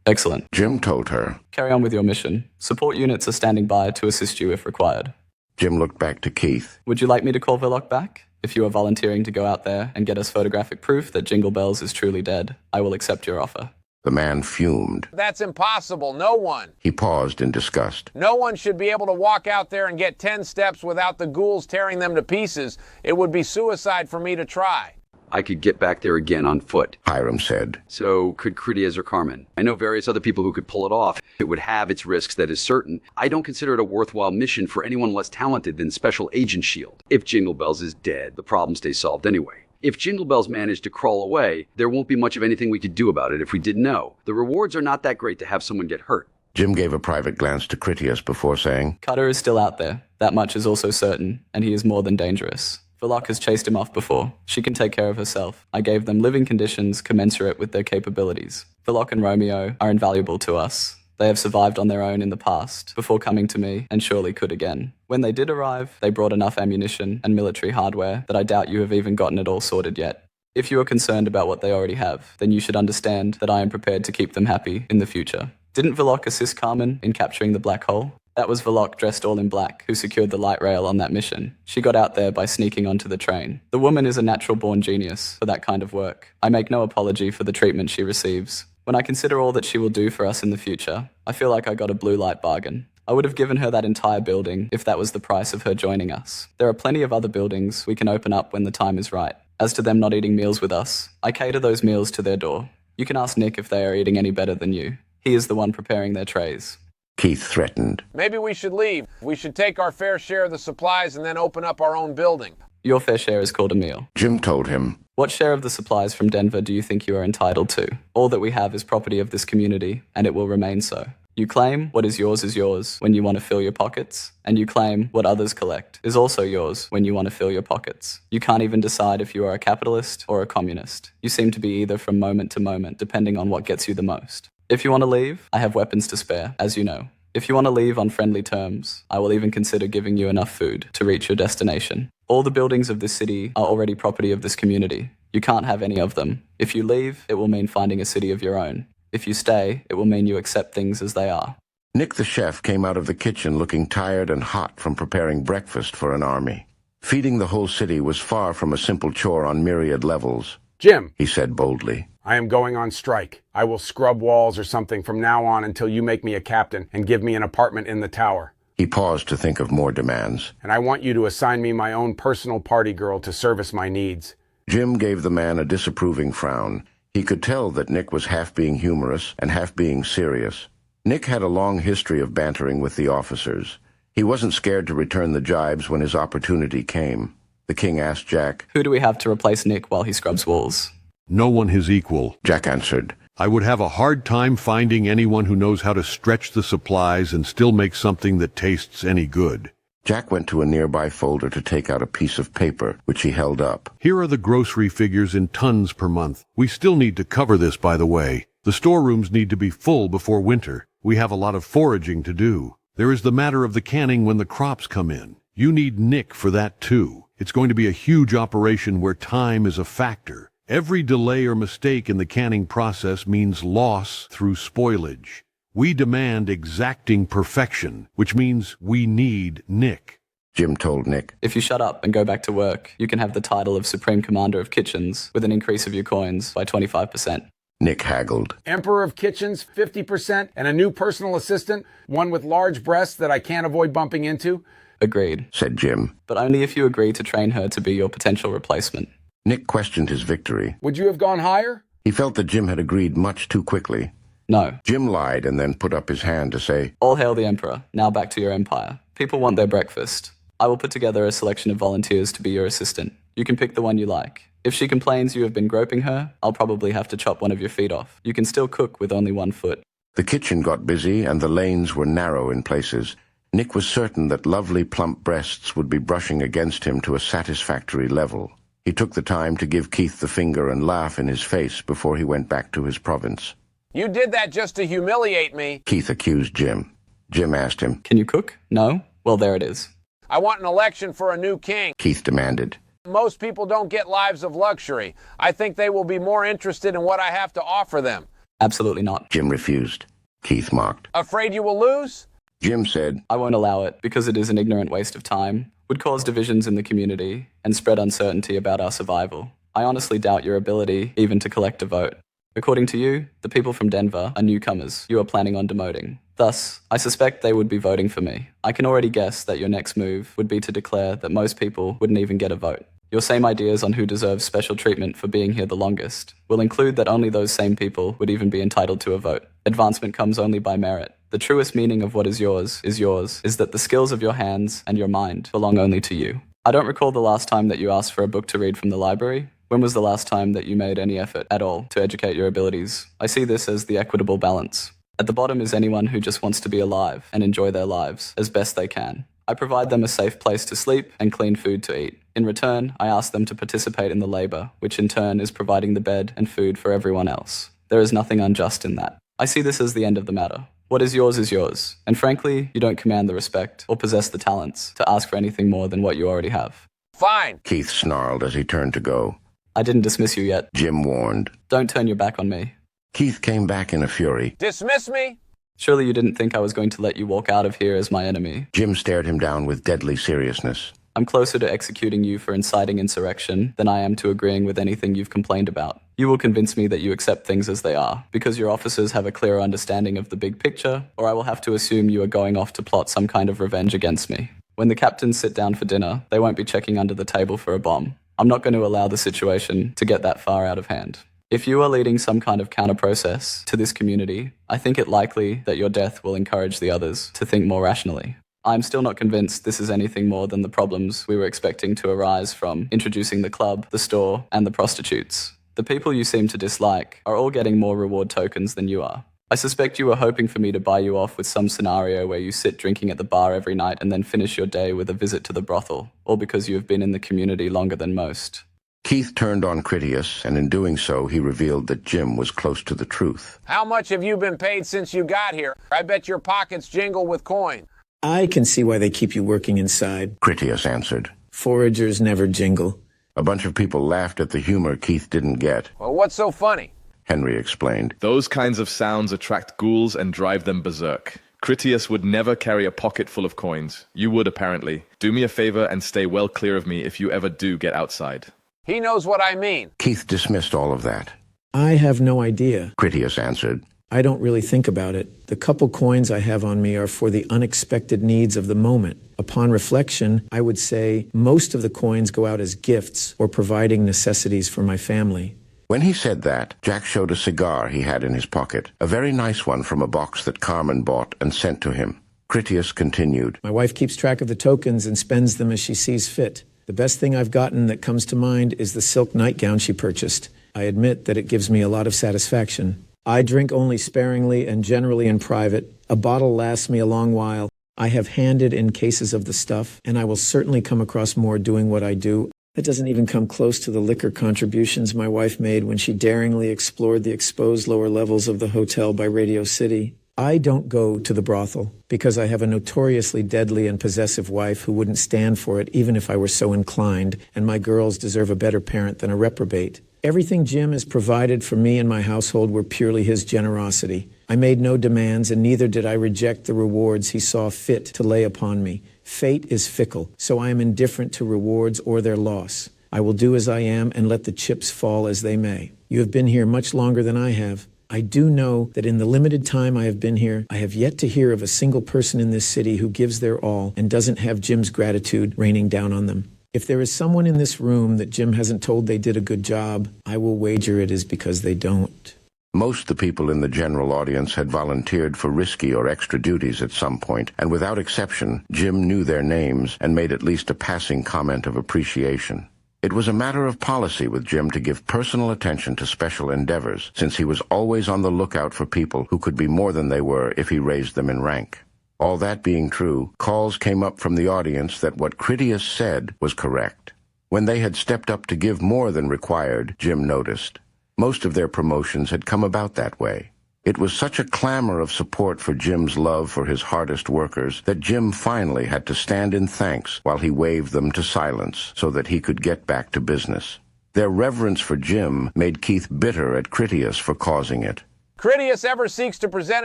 Excellent. Jim told her. Carry on with your mission. Support units are standing by to assist you if required. Jim looked back to Keith. Would you like me to call Verloc back? If you are volunteering to go out there and get us photographic proof that Jingle Bells is truly dead, I will accept your offer. The man fumed. That's impossible. No one. He paused in disgust. No one should be able to walk out there and get 10 steps without the ghouls tearing them to pieces. It would be suicide for me to try. I could get back there again on foot, Hiram said. So could Critias or Carmen. I know various other people who could pull it off. It would have its risks, that is certain. I don't consider it a worthwhile mission for anyone less talented than Special Agent Shield. If Jingle Bells is dead, the problem stays solved anyway. If Jingle Bells managed to crawl away, there won't be much of anything we could do about it if we didn't know. The rewards are not that great to have someone get hurt. Jim gave a private glance to Critias before saying, Cutter is still out there. That much is also certain, and he is more than dangerous. Verloc has chased him off before. She can take care of herself. I gave them living conditions commensurate with their capabilities. Verloc and Romeo are invaluable to us. They have survived on their own in the past, before coming to me, and surely could again. When they did arrive, they brought enough ammunition and military hardware that I doubt you have even gotten it all sorted yet. If you are concerned about what they already have, then you should understand that I am prepared to keep them happy in the future. Didn't Verloc assist Carmen in capturing the black hole? That was Valok dressed all in black who secured the light rail on that mission. She got out there by sneaking onto the train. The woman is a natural-born genius for that kind of work. I make no apology for the treatment she receives. When I consider all that she will do for us in the future, I feel like I got a blue light bargain. I would have given her that entire building if that was the price of her joining us. There are plenty of other buildings we can open up when the time is right. As to them not eating meals with us, I cater those meals to their door. You can ask Nick if they are eating any better than you. He is the one preparing their trays. Keith threatened. Maybe we should leave. We should take our fair share of the supplies and then open up our own building. Your fair share is called a meal. Jim told him. What share of the supplies from Denver do you think you are entitled to? All that we have is property of this community, and it will remain so. You claim what is yours when you want to fill your pockets, and you claim what others collect is also yours when you want to fill your pockets. You can't even decide if you are a capitalist or a communist. You seem to be either from moment to moment, depending on what gets you the most. If you want to leave, I have weapons to spare, as you know. If you want to leave on friendly terms, I will even consider giving you enough food to reach your destination. All the buildings of this city are already property of this community. You can't have any of them. If you leave, it will mean finding a city of your own. If you stay, it will mean you accept things as they are. Nick the chef came out of the kitchen looking tired and hot from preparing breakfast for an army. Feeding the whole city was far from a simple chore on myriad levels. Jim, he said boldly. I am going on strike. I will scrub walls or something from now on until you make me a captain and give me an apartment in the tower. He paused to think of more demands. And I want you to assign me my own personal party girl to service my needs. Jim gave the man a disapproving frown. He could tell that Nick was half being humorous and half being serious. Nick had a long history of bantering with the officers. He wasn't scared to return the jibes when his opportunity came. The king asked Jack, Who do we have to replace Nick while he scrubs walls? No one his equal. Jack answered. I would have a hard time finding anyone who knows how to stretch the supplies and still make something that tastes any good. Jack went to a nearby folder to take out a piece of paper, which he held up. Here are the grocery figures in tons per month. We still need to cover this, by the way. The storerooms need to be full before winter. We have a lot of foraging to do. There is the matter of the canning when the crops come in. You need Nick for that, too. It's going to be a huge operation where time is a factor. Every delay or mistake in the canning process means loss through spoilage. We demand exacting perfection, which means we need Nick. Jim told Nick. If you shut up and go back to work, you can have the title of Supreme Commander of Kitchens with an increase of your coins by 25%. Nick haggled. Emperor of Kitchens, 50%, and a new personal assistant, one with large breasts that I can't avoid bumping into. Agreed, said Jim. But only if you agree to train her to be your potential replacement. Nick questioned his victory. Would you have gone higher? He felt that Jim had agreed much too quickly. No. Jim lied and then put up his hand to say, All hail the Emperor. Now back to your empire. People want their breakfast. I will put together a selection of volunteers to be your assistant. You can pick the one you like. If she complains you have been groping her, I'll probably have to chop one of your feet off. You can still cook with only one foot. The kitchen got busy and the lanes were narrow in places. Nick was certain that lovely plump breasts would be brushing against him to a satisfactory level. He took the time to give Keith the finger and laugh in his face before he went back to his province. You did that just to humiliate me. Keith accused Jim. Jim asked him, Can you cook? No? Well, there it is. I want an election for a new king. Keith demanded. Most people don't get lives of luxury. I think they will be more interested in what I have to offer them. Absolutely not. Jim refused. Keith mocked. Afraid you will lose? Jim said, I won't allow it because it is an ignorant waste of time, would cause divisions in the community, and spread uncertainty about our survival. I honestly doubt your ability even to collect a vote. According to you, the people from Denver are newcomers you are planning on demoting. Thus, I suspect they would be voting for me. I can already guess that your next move would be to declare that most people wouldn't even get a vote. Your same ideas on who deserves special treatment for being here the longest will include that only those same people would even be entitled to a vote. Advancement comes only by merit. The truest meaning of what is yours is that the skills of your hands and your mind belong only to you. I don't recall the last time that you asked for a book to read from the library. When was the last time that you made any effort at all to educate your abilities? I see this as the equitable balance. At the bottom is anyone who just wants to be alive and enjoy their lives as best they can. I provide them a safe place to sleep and clean food to eat. In return, I ask them to participate in the labor, which in turn is providing the bed and food for everyone else. There is nothing unjust in that. I see this as the end of the matter. What is yours, and frankly, you don't command the respect or possess the talents to ask for anything more than what you already have. Fine, Keith snarled as he turned to go. I didn't dismiss you yet. Jim warned. Don't turn your back on me. Keith came back in a fury. Dismiss me? Surely you didn't think I was going to let you walk out of here as my enemy. Jim stared him down with deadly seriousness. I'm closer to executing you for inciting insurrection than I am to agreeing with anything you've complained about. You will convince me that you accept things as they are, because your officers have a clearer understanding of the big picture, or I will have to assume you are going off to plot some kind of revenge against me. When the captains sit down for dinner, they won't be checking under the table for a bomb. I'm not going to allow the situation to get that far out of hand. If you are leading some kind of counter-process to this community, I think it likely that your death will encourage the others to think more rationally. I'm still not convinced this is anything more than the problems we were expecting to arise from introducing the club, the store, and the prostitutes. The people you seem to dislike are all getting more reward tokens than you are. I suspect you were hoping for me to buy you off with some scenario where you sit drinking at the bar every night and then finish your day with a visit to the brothel, all because you have been in the community longer than most. Keith turned on Critias, and in doing so, he revealed that Jim was close to the truth. How much have you been paid since you got here? I bet your pockets jingle with coin. I can see why they keep you working inside, Critias answered. Foragers never jingle. A bunch of people laughed at the humor Keith didn't get. Well, what's so funny? Henry explained. Those kinds of sounds attract ghouls and drive them berserk. Critias would never carry a pocket full of coins. You would, apparently. Do me a favor and stay well clear of me if you ever do get outside. He knows what I mean. Keith dismissed all of that. I have no idea, Critias answered. I don't really think about it. The couple coins I have on me are for the unexpected needs of the moment. Upon reflection, I would say most of the coins go out as gifts or providing necessities for my family. When he said that, Jack showed a cigar he had in his pocket, a very nice one from a box that Carmen bought and sent to him. Critias continued. My wife keeps track of the tokens and spends them as she sees fit. The best thing I've gotten that comes to mind is the silk nightgown she purchased. I admit that it gives me a lot of satisfaction. I drink only sparingly and generally in private. A bottle lasts me a long while. I have handed in cases of the stuff, and I will certainly come across more doing what I do. That doesn't even come close to the liquor contributions my wife made when she daringly explored the exposed lower levels of the hotel by Radio City. I don't go to the brothel because I have a notoriously deadly and possessive wife who wouldn't stand for it even if I were so inclined, and my girls deserve a better parent than a reprobate. Everything Jim has provided for me and my household were purely his generosity. I made no demands, and neither did I reject the rewards he saw fit to lay upon me. Fate is fickle, so I am indifferent to rewards or their loss. I will do as I am and let the chips fall as they may. You have been here much longer than I have. I do know that in the limited time I have been here, I have yet to hear of a single person in this city who gives their all and doesn't have Jim's gratitude raining down on them. If there is someone in this room that Jim hasn't told they did a good job, I will wager it is because they don't. Most of the people in the general audience had volunteered for risky or extra duties at some point, and without exception, Jim knew their names and made at least a passing comment of appreciation. It was a matter of policy with Jim to give personal attention to special endeavors, since he was always on the lookout for people who could be more than they were if he raised them in rank. All that being true, calls came up from the audience that what Critias said was correct. When they had stepped up to give more than required, Jim noticed. Most of their promotions had come about that way. It was such a clamor of support for Jim's love for his hardest workers that Jim finally had to stand in thanks while he waved them to silence so that he could get back to business. Their reverence for Jim made Keith bitter at Critias for causing it. Critias ever seeks to present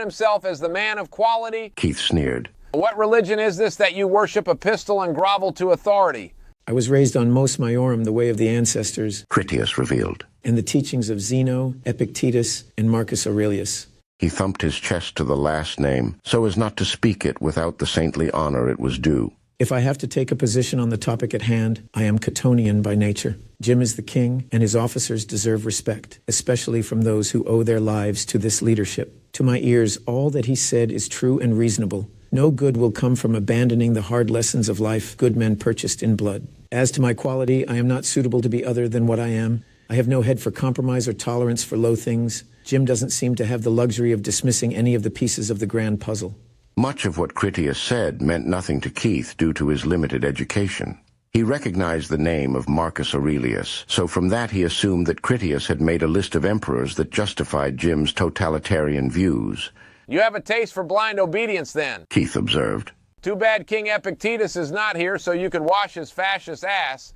himself as the man of quality? Keith sneered. What religion is this that you worship a pistol and grovel to authority? I was raised on Mos Maiorum, the way of the ancestors, Critias revealed, and the teachings of Zeno, Epictetus, and Marcus Aurelius. He thumped his chest to the last name, so as not to speak it without the saintly honor it was due. If I have to take a position on the topic at hand, I am Catonian by nature. Jim is the king, and his officers deserve respect, especially from those who owe their lives to this leadership. To my ears, all that he said is true and reasonable. No good will come from abandoning the hard lessons of life good men purchased in blood. As to my quality, I am not suitable to be other than what I am. I have no head for compromise or tolerance for low things. Jim doesn't seem to have the luxury of dismissing any of the pieces of the grand puzzle. Much of what Critias said meant nothing to Keith due to his limited education. He recognized the name of Marcus Aurelius, so from that he assumed that Critias had made a list of emperors that justified Jim's totalitarian views. You have a taste for blind obedience, then, Keith observed. Too bad King Epictetus is not here so you could wash his fascist ass.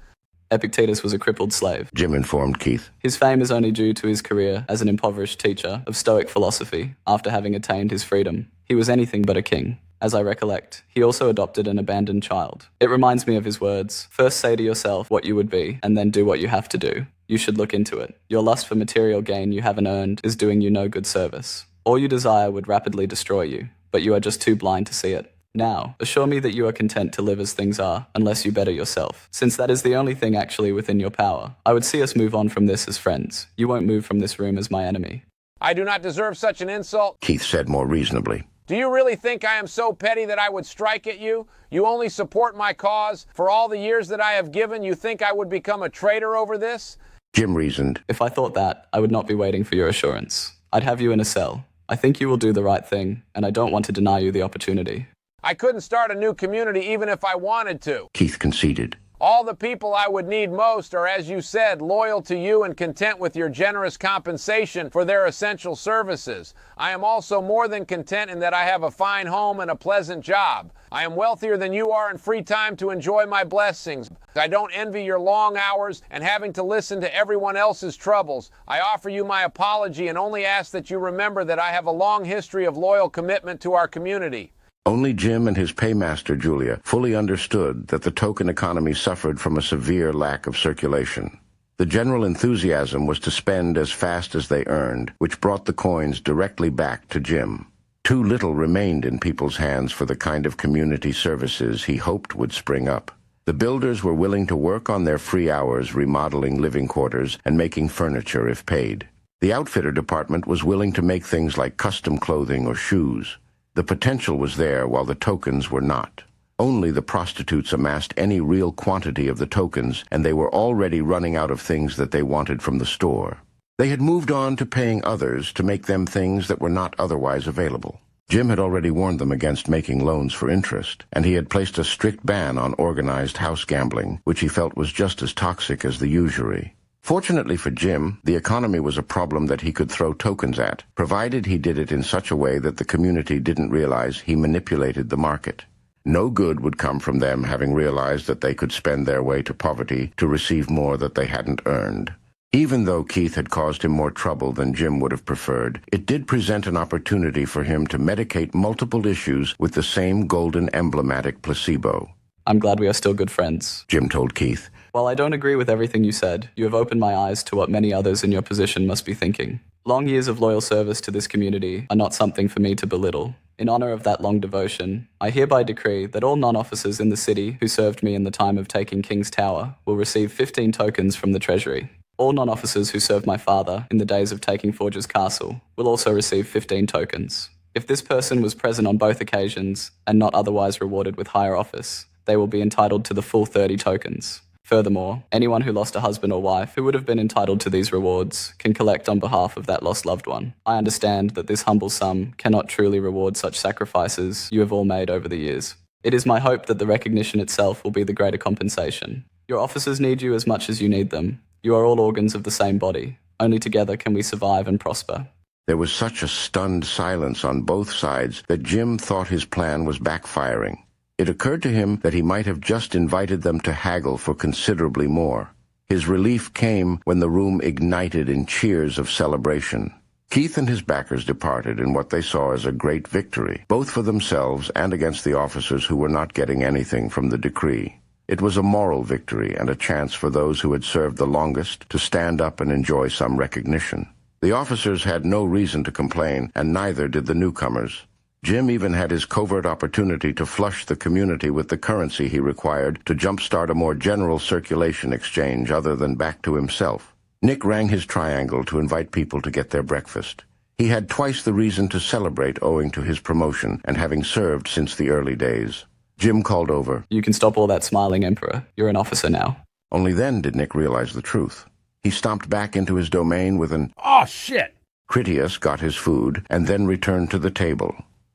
Epictetus was a crippled slave. Jim informed Keith. His fame is only due to his career as an impoverished teacher of stoic philosophy after having attained his freedom. He was anything but a king. As I recollect, he also adopted an abandoned child. It reminds me of his words, "First say to yourself what you would be, and then do what you have to do. You should look into it. Your lust for material gain you haven't earned is doing you no good service. All you desire would rapidly destroy you, but you are just too blind to see it. Now, assure me that you are content to live as things are, unless you better yourself, since that is the only thing actually within your power. I would see us move on from this as friends. You won't move from this room as my enemy." I do not deserve such an insult. Keith said more reasonably. Do you really think I am so petty that I would strike at you? You only support my cause. For all the years that I have given, you think I would become a traitor over this? Jim reasoned. If I thought that, I would not be waiting for your assurance. I'd have you in a cell. I think you will do the right thing, and I don't want to deny you the opportunity. I couldn't start a new community even if I wanted to. Keith conceded. All the people I would need most are, as you said, loyal to you and content with your generous compensation for their essential services. I am also more than content in that I have a fine home and a pleasant job. I am wealthier than you are and free time to enjoy my blessings. I don't envy your long hours and having to listen to everyone else's troubles. I offer you my apology and only ask that you remember that I have a long history of loyal commitment to our community. Only Jim and his paymaster, Julia, fully understood that the token economy suffered from a severe lack of circulation. The general enthusiasm was to spend as fast as they earned, which brought the coins directly back to Jim. Too little remained in people's hands for the kind of community services he hoped would spring up. The builders were willing to work on their free hours remodeling living quarters and making furniture if paid. The outfitter department was willing to make things like custom clothing or shoes. The potential was there while the tokens were not. Only the prostitutes amassed any real quantity of the tokens, and they were already running out of things that they wanted from the store. They had moved on to paying others to make them things that were not otherwise available. Jim had already warned them against making loans for interest, and he had placed a strict ban on organized house gambling, which he felt was just as toxic as the usury. Fortunately for Jim, the economy was a problem that he could throw tokens at, provided he did it in such a way that the community didn't realize he manipulated the market. No good would come from them having realized that they could spend their way to poverty to receive more that they hadn't earned. Even though Keith had caused him more trouble than Jim would have preferred, it did present an opportunity for him to medicate multiple issues with the same golden emblematic placebo. I'm glad we are still good friends, Jim told Keith. While I don't agree with everything you said, you have opened my eyes to what many others in your position must be thinking. Long years of loyal service to this community are not something for me to belittle. In honor of that long devotion, I hereby decree that all non-officers in the city who served me in the time of taking King's Tower will receive 15 tokens from the treasury. All non-officers who served my father in the days of taking Forge's Castle will also receive 15 tokens. If this person was present on both occasions and not otherwise rewarded with higher office, they will be entitled to the full 30 tokens. Furthermore, anyone who lost a husband or wife who would have been entitled to these rewards can collect on behalf of that lost loved one. I understand that this humble sum cannot truly reward such sacrifices you have all made over the years. It is my hope that the recognition itself will be the greater compensation. Your officers need you as much as you need them. You are all organs of the same body. Only together can we survive and prosper. There was such a stunned silence on both sides that Jim thought his plan was backfiring. It occurred to him that he might have just invited them to haggle for considerably more. His relief came when the room ignited in cheers of celebration. Keith and his backers departed in what they saw as a great victory, both for themselves and against the officers who were not getting anything from the decree. It was a moral victory and a chance for those who had served the longest to stand up and enjoy some recognition. The officers had no reason to complain, and neither did the newcomers. Jim even had his covert opportunity to flush the community with the currency he required to jumpstart a more general circulation exchange other than back to himself. Nick rang his triangle to invite people to get their breakfast. He had twice the reason to celebrate owing to his promotion and having served since the early days. Jim called over. You can stop all that smiling, Emperor. You're an officer now. Only then did Nick realize the truth. He stomped back into his domain with an, "Oh, shit!" Critias got his food and then returned to the table.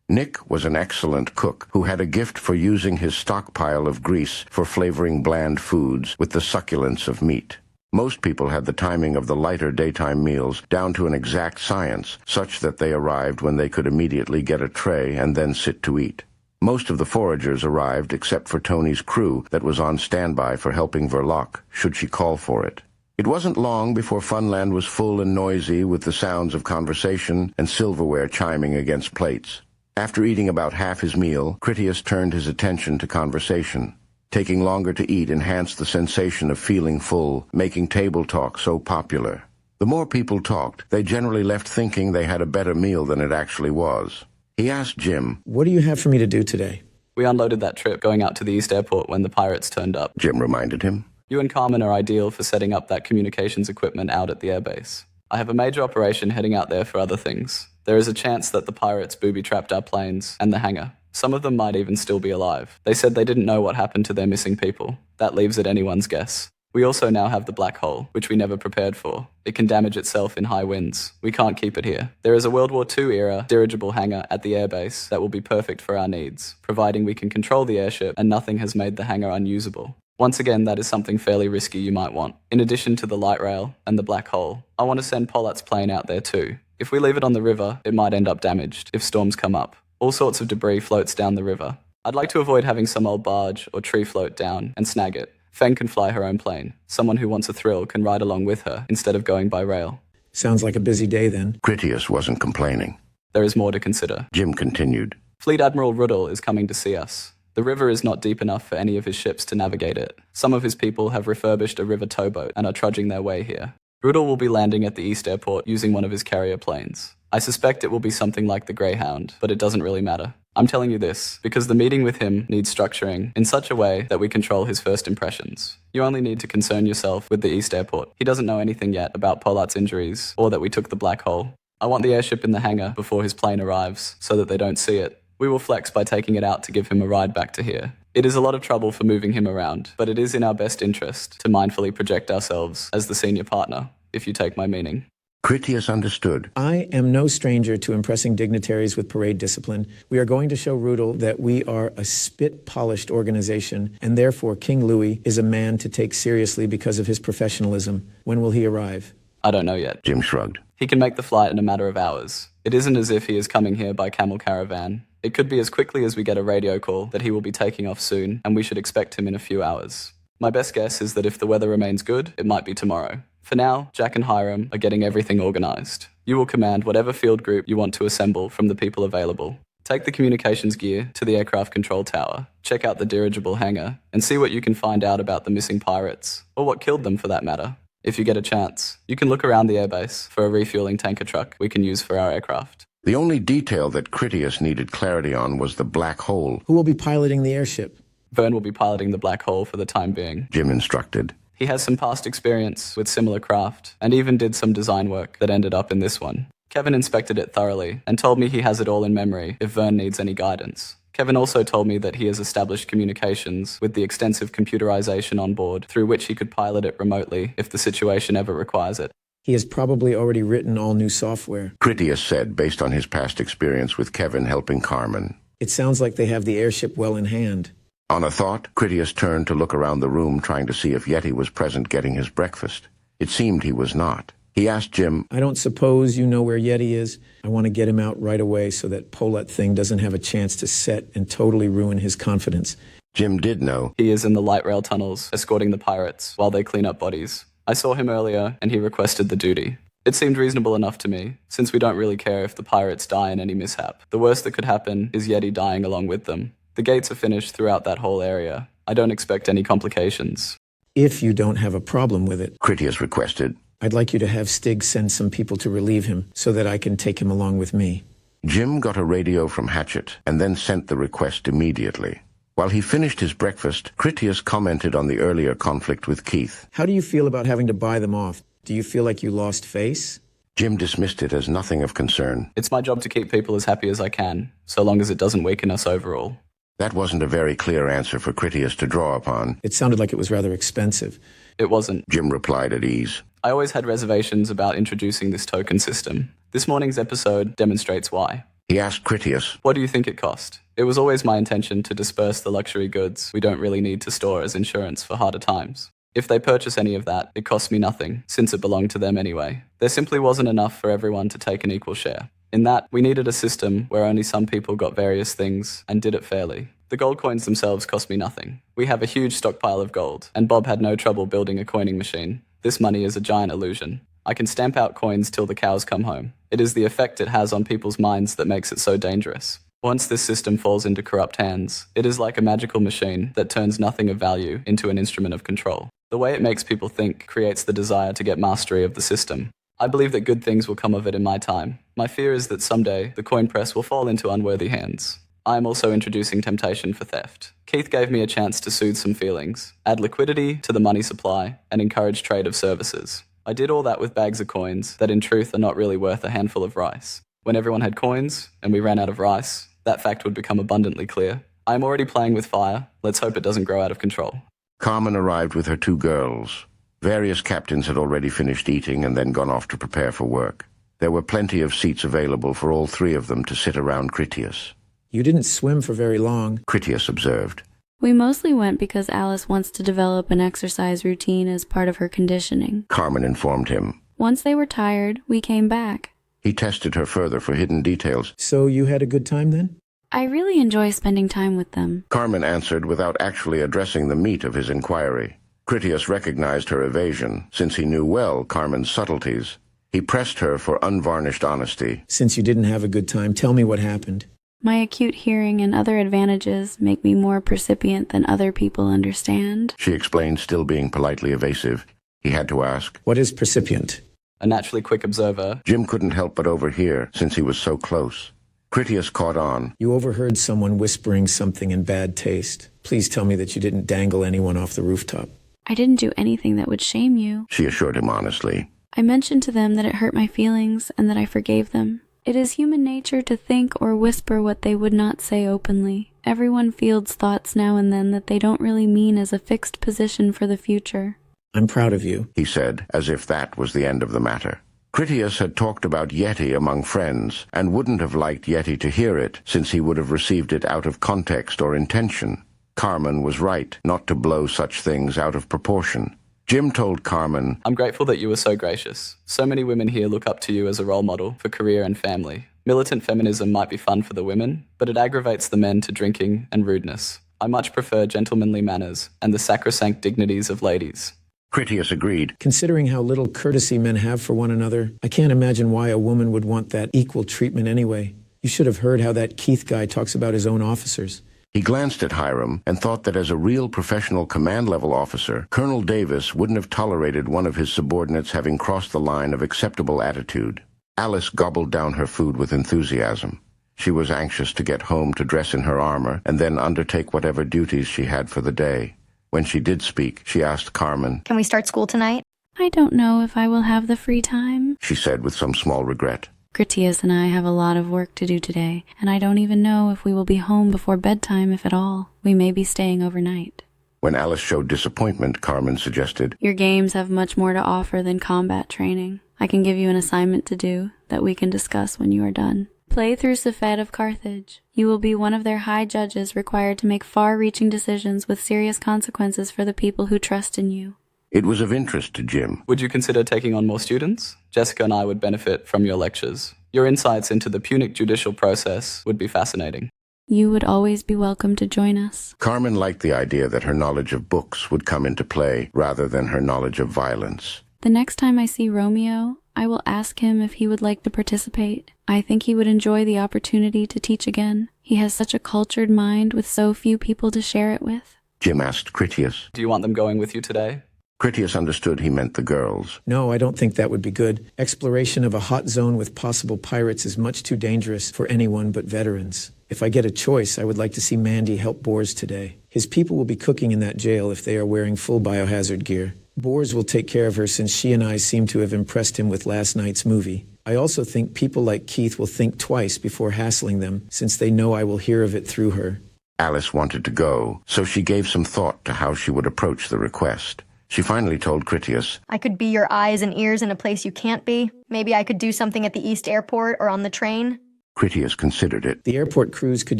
Nick was an excellent cook who had a gift for using his stockpile of grease for flavoring bland foods with the succulence of meat. Most people had the timing of the lighter daytime meals down to an exact science, such that they arrived when they could immediately get a tray and then sit to eat. Most of the foragers arrived except for Tony's crew that was on standby for helping Verloc, should she call for it. It wasn't long before Funland was full and noisy with the sounds of conversation and silverware chiming against plates. After eating about half his meal, Critias turned his attention to conversation. Taking longer to eat enhanced the sensation of feeling full, making table talk so popular. The more people talked, they generally left thinking they had a better meal than it actually was. He asked Jim, "What do you have for me to do today?" We unloaded that trip going out to the East Airport when the pirates turned up. Jim reminded him. You and Carmen are ideal for setting up that communications equipment out at the airbase. I have a major operation heading out there for other things. There is a chance that the pirates booby-trapped our planes and the hangar. Some of them might even still be alive. They said they didn't know what happened to their missing people. That leaves it anyone's guess. We also now have the black hole, which we never prepared for. It can damage itself in high winds. We can't keep it here. There is a World War II-era dirigible hangar at the airbase that will be perfect for our needs, providing we can control the airship and nothing has made the hangar unusable. Once again, that is something fairly risky you might want. In addition to the light rail and the black hole, I want to send Pollard's plane out there too. If we leave it on the river, it might end up damaged if storms come up. All sorts of debris floats down the river. I'd like to avoid having some old barge or tree float down and snag it. Feng can fly her own plane. Someone who wants a thrill can ride along with her instead of going by rail. Sounds like a busy day then. Critias wasn't complaining. There is more to consider. Jim continued. Fleet Admiral Ruddle is coming to see us. The river is not deep enough for any of his ships to navigate it. Some of his people have refurbished a river towboat and are trudging their way here. Ruddle will be landing at the East Airport using one of his carrier planes. I suspect it will be something like the Greyhound, but it doesn't really matter. I'm telling you this because the meeting with him needs structuring in such a way that we control his first impressions. You only need to concern yourself with the East Airport. He doesn't know anything yet about Pollard's injuries or that we took the black hole. I want the airship in the hangar before his plane arrives so that they don't see it. We will flex by taking it out to give him a ride back to here. It is a lot of trouble for moving him around, but it is in our best interest to mindfully project ourselves as the senior partner, if you take my meaning. Critias understood. I am no stranger to impressing dignitaries with parade discipline. We are going to show Ruddle that we are a spit-polished organization, and therefore King Louis is a man to take seriously because of his professionalism. When will he arrive? I don't know yet. Jim shrugged. He can make the flight in a matter of hours. It isn't as if he is coming here by camel caravan. It could be as quickly as we get a radio call that he will be taking off soon, and we should expect him in a few hours. My best guess is that if the weather remains good, it might be tomorrow. For now, Jack and Hiram are getting everything organized. You will command whatever field group you want to assemble from the people available. Take the communications gear to the aircraft control tower, check out the dirigible hangar, and see what you can find out about the missing pirates, or what killed them for that matter. If you get a chance, you can look around the airbase for a refueling tanker truck we can use for our aircraft. The only detail that Critias needed clarity on was the black hole. Who will be piloting the airship? Vern will be piloting the black hole for the time being. Jim instructed. He has some past experience with similar craft, and even did some design work that ended up in this one. Kevin inspected it thoroughly, and told me he has it all in memory if Vern needs any guidance. Kevin also told me that he has established communications with the extensive computerization on board, through which he could pilot it remotely if the situation ever requires it. He has probably already written all new software. Critias said, based on his past experience with Kevin helping Carmen. It sounds like they have the airship well in hand. On a thought, Critias turned to look around the room trying to see if Yeti was present getting his breakfast. It seemed he was not. He asked Jim, I don't suppose you know where Yeti is? I want to get him out right away so that Polat thing doesn't have a chance to set and totally ruin his confidence. Jim did know. He is in the light rail tunnels, escorting the pirates while they clean up bodies. I saw him earlier, and he requested the duty. It seemed reasonable enough to me, since we don't really care if the pirates die in any mishap. The worst that could happen is Yeti dying along with them. The gates are finished throughout that whole area. I don't expect any complications. If you don't have a problem with it, Critias requested, I'd like you to have Stig send some people to relieve him so that I can take him along with me. Jim got a radio from Hatchet and then sent the request immediately. While he finished his breakfast, Critias commented on the earlier conflict with Keith. How do you feel about having to buy them off? Do you feel like you lost face? Jim dismissed it as nothing of concern. It's my job to keep people as happy as I can, so long as it doesn't weaken us overall. That wasn't a very clear answer for Critias to draw upon. It sounded like it was rather expensive. It wasn't. Jim replied at ease. I always had reservations about introducing this token system. This morning's episode demonstrates why. He asked Critias, what do you think it cost? It was always my intention to disperse the luxury goods we don't really need to store as insurance for harder times. If they purchase any of that, it costs me nothing, since it belonged to them anyway. There simply wasn't enough for everyone to take an equal share. In that, we needed a system where only some people got various things and did it fairly. The gold coins themselves cost me nothing. We have a huge stockpile of gold, and Bob had no trouble building a coining machine. This money is a giant illusion. I can stamp out coins till the cows come home. It is the effect it has on people's minds that makes it so dangerous. Once this system falls into corrupt hands, it is like a magical machine that turns nothing of value into an instrument of control. The way it makes people think creates the desire to get mastery of the system. I believe that good things will come of it in my time. My fear is that someday the coin press will fall into unworthy hands. I am also introducing temptation for theft. Keith gave me a chance to soothe some feelings, add liquidity to the money supply, and encourage trade of services. I did all that with bags of coins that in truth are not really worth a handful of rice. When everyone had coins, and we ran out of rice, that fact would become abundantly clear. I am already playing with fire. Let's hope it doesn't grow out of control. Carmen arrived with her 2 girls. Various captains had already finished eating and then gone off to prepare for work. There were plenty of seats available for all 3 of them to sit around Critias. You didn't swim for very long, Critias observed. We mostly went because Alice wants to develop an exercise routine as part of her conditioning. Carmen informed him. Once they were tired, we came back. He tested her further for hidden details. So you had a good time then? I really enjoy spending time with them. Carmen answered without actually addressing the meat of his inquiry. Critias recognized her evasion, since he knew well Carmen's subtleties. He pressed her for unvarnished honesty. Since you didn't have a good time, tell me what happened. My acute hearing and other advantages make me more percipient than other people understand. She explained, still being politely evasive. He had to ask, What is percipient? A naturally quick observer. Jim couldn't help but overhear, since he was so close. Critias caught on. You overheard someone whispering something in bad taste. Please tell me that you didn't dangle anyone off the rooftop. I didn't do anything that would shame you. She assured him honestly. I mentioned to them that it hurt my feelings and that I forgave them. It is human nature to think or whisper what they would not say openly. Everyone fields thoughts now and then that they don't really mean as a fixed position for the future. I'm proud of you, he said, as if that was the end of the matter. Critias had talked about Yeti among friends, and wouldn't have liked Yeti to hear it, since he would have received it out of context or intention. Carmen was right not to blow such things out of proportion. Jim told Carmen, I'm grateful that you were so gracious. So many women here look up to you as a role model for career and family. Militant feminism might be fun for the women, but it aggravates the men to drinking and rudeness. I much prefer gentlemanly manners and the sacrosanct dignities of ladies. Critias agreed. Considering how little courtesy men have for one another, I can't imagine why a woman would want that equal treatment anyway. You should have heard how that Keith guy talks about his own officers. He glanced at Hiram and thought that as a real professional command-level officer, Colonel Davis wouldn't have tolerated one of his subordinates having crossed the line of acceptable attitude. Alice gobbled down her food with enthusiasm. She was anxious to get home to dress in her armor and then undertake whatever duties she had for the day. When she did speak, she asked Carmen, Can we start school tonight? I don't know if I will have the free time, she said with some small regret. Critias and I have a lot of work to do today, and I don't even know if we will be home before bedtime, if at all. We may be staying overnight. When Alice showed disappointment, Carmen suggested, Your games have much more to offer than combat training. I can give you an assignment to do that we can discuss when you are done. Play through Safed of Carthage. You will be one of their high judges required to make far-reaching decisions with serious consequences for the people who trust in you. It was of interest to Jim. Would you consider taking on more students? Jessica and I would benefit from your lectures. Your insights into the Punic judicial process would be fascinating. You would always be welcome to join us. Carmen liked the idea that her knowledge of books would come into play rather than her knowledge of violence. The next time I see Romeo, I will ask him if he would like to participate. I think he would enjoy the opportunity to teach again. He has such a cultured mind with so few people to share it with. Jim asked Critias. Do you want them going with you today? Critias understood he meant the girls. No, I don't think that would be good. Exploration of a hot zone with possible pirates is much too dangerous for anyone but veterans. If I get a choice, I would like to see Mandy help Boers today. His people will be cooking in that jail if they are wearing full biohazard gear. Boers will take care of her since she and I seem to have impressed him with last night's movie. I also think people like Keith will think twice before hassling them, since they know I will hear of it through her. Alice wanted to go, so she gave some thought to how she would approach the request. She finally told Critias, I could be your eyes and ears in a place you can't be. Maybe I could do something at the East Airport or on the train. Critias considered it. The airport crews could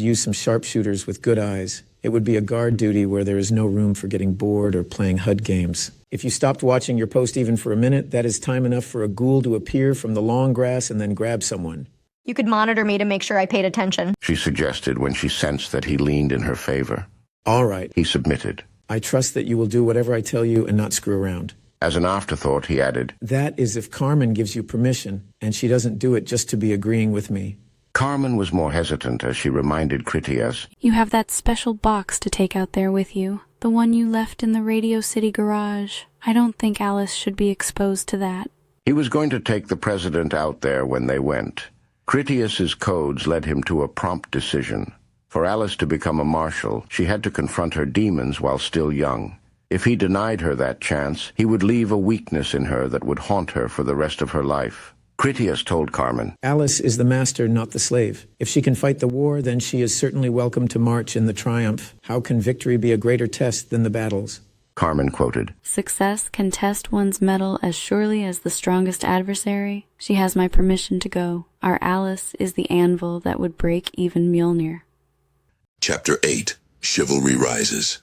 use some sharpshooters with good eyes. It would be a guard duty where there is no room for getting bored or playing HUD games. If you stopped watching your post even for a minute, that is time enough for a ghoul to appear from the long grass and then grab someone. You could monitor me to make sure I paid attention. She suggested when she sensed that he leaned in her favor. All right. He submitted. I trust that you will do whatever I tell you and not screw around. As an afterthought, he added, That is if Carmen gives you permission, and she doesn't do it just to be agreeing with me. Carmen was more hesitant as she reminded Critias. You have that special box to take out there with you, the one you left in the Radio City garage. I don't think Alice should be exposed to that. He was going to take the president out there when they went. Critias's codes led him to a prompt decision. For Alice to become a marshal, she had to confront her demons while still young. If he denied her that chance, he would leave a weakness in her that would haunt her for the rest of her life. Critias told Carmen, Alice is the master, not the slave. If she can fight the war, then she is certainly welcome to march in the triumph. How can victory be a greater test than the battles? Carmen quoted, Success can test one's mettle as surely as the strongest adversary. She has my permission to go. Our Alice is the anvil that would break even Mjolnir. Chapter 8. Chivalry Rises.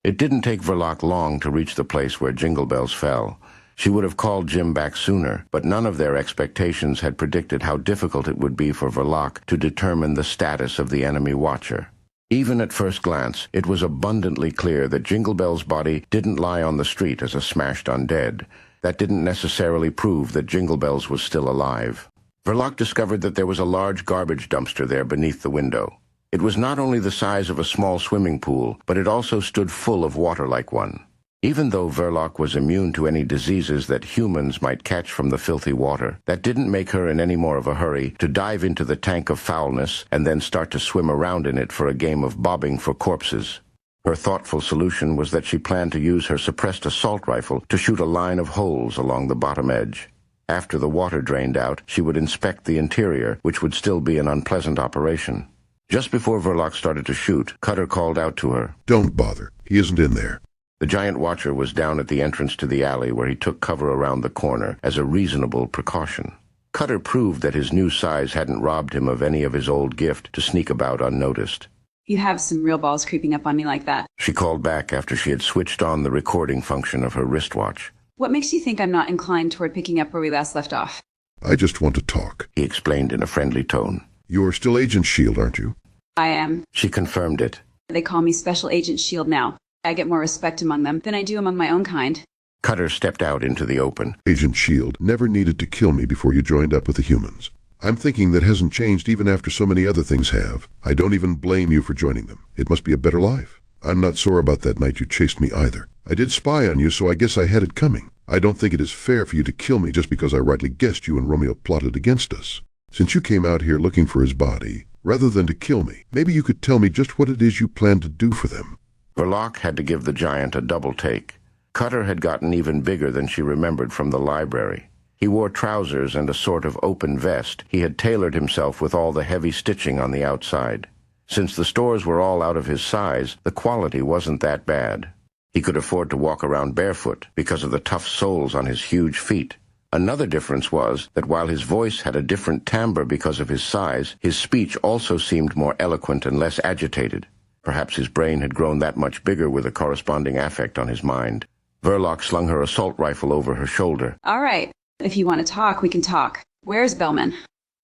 It didn't take Verloc long to reach the place where Jingle Bells fell. She would have called Jim back sooner, but none of their expectations had predicted how difficult it would be for Verloc to determine the status of the enemy watcher. Even at first glance, it was abundantly clear that Jingle Bell's body didn't lie on the street as a smashed undead. That didn't necessarily prove that Jingle Bells was still alive. Verloc discovered that there was a large garbage dumpster there beneath the window. It was not only the size of a small swimming pool, but it also stood full of water like one. Even though Verloc was immune to any diseases that humans might catch from the filthy water, that didn't make her in any more of a hurry to dive into the tank of foulness and then start to swim around in it for a game of bobbing for corpses. Her thoughtful solution was that she planned to use her suppressed assault rifle to shoot a line of holes along the bottom edge. After the water drained out, she would inspect the interior, which would still be an unpleasant operation. Just before Verloc started to shoot, Cutter called out to her, Don't bother. He isn't in there. The giant watcher was down at the entrance to the alley where he took cover around the corner as a reasonable precaution. Cutter proved that his new size hadn't robbed him of any of his old gift to sneak about unnoticed. You have some real balls creeping up on me like that. She called back after she had switched on the recording function of her wristwatch. What makes you think I'm not inclined toward picking up where we last left off? I just want to talk, he explained in a friendly tone. You're still Agent S.H.I.E.L.D., aren't you? I am. She confirmed it. They call me Special Agent S.H.I.E.L.D. now. I get more respect among them than I do among my own kind. Cutter stepped out into the open. Agent S.H.I.E.L.D. never needed to kill me before you joined up with the humans. I'm thinking that hasn't changed even after so many other things have. I don't even blame you for joining them. It must be a better life. I'm not sore about that night you chased me either. I did spy on you, so I guess I had it coming. I don't think it is fair for you to kill me just because I rightly guessed you and Romeo plotted against us. Since you came out here looking for his body, rather than to kill me, maybe you could tell me just what it is you plan to do for them. Verloc had to give the giant a double take. Cutter had gotten even bigger than she remembered from the library. He wore trousers and a sort of open vest. He had tailored himself with all the heavy stitching on the outside. Since the stores were all out of his size, the quality wasn't that bad. He could afford to walk around barefoot because of the tough soles on his huge feet. Another difference was that while his voice had a different timbre because of his size, his speech also seemed more eloquent and less agitated. Perhaps his brain had grown that much bigger with a corresponding affect on his mind. Verloc slung her assault rifle over her shoulder. All right. If you want to talk, we can talk. Where's Bellman?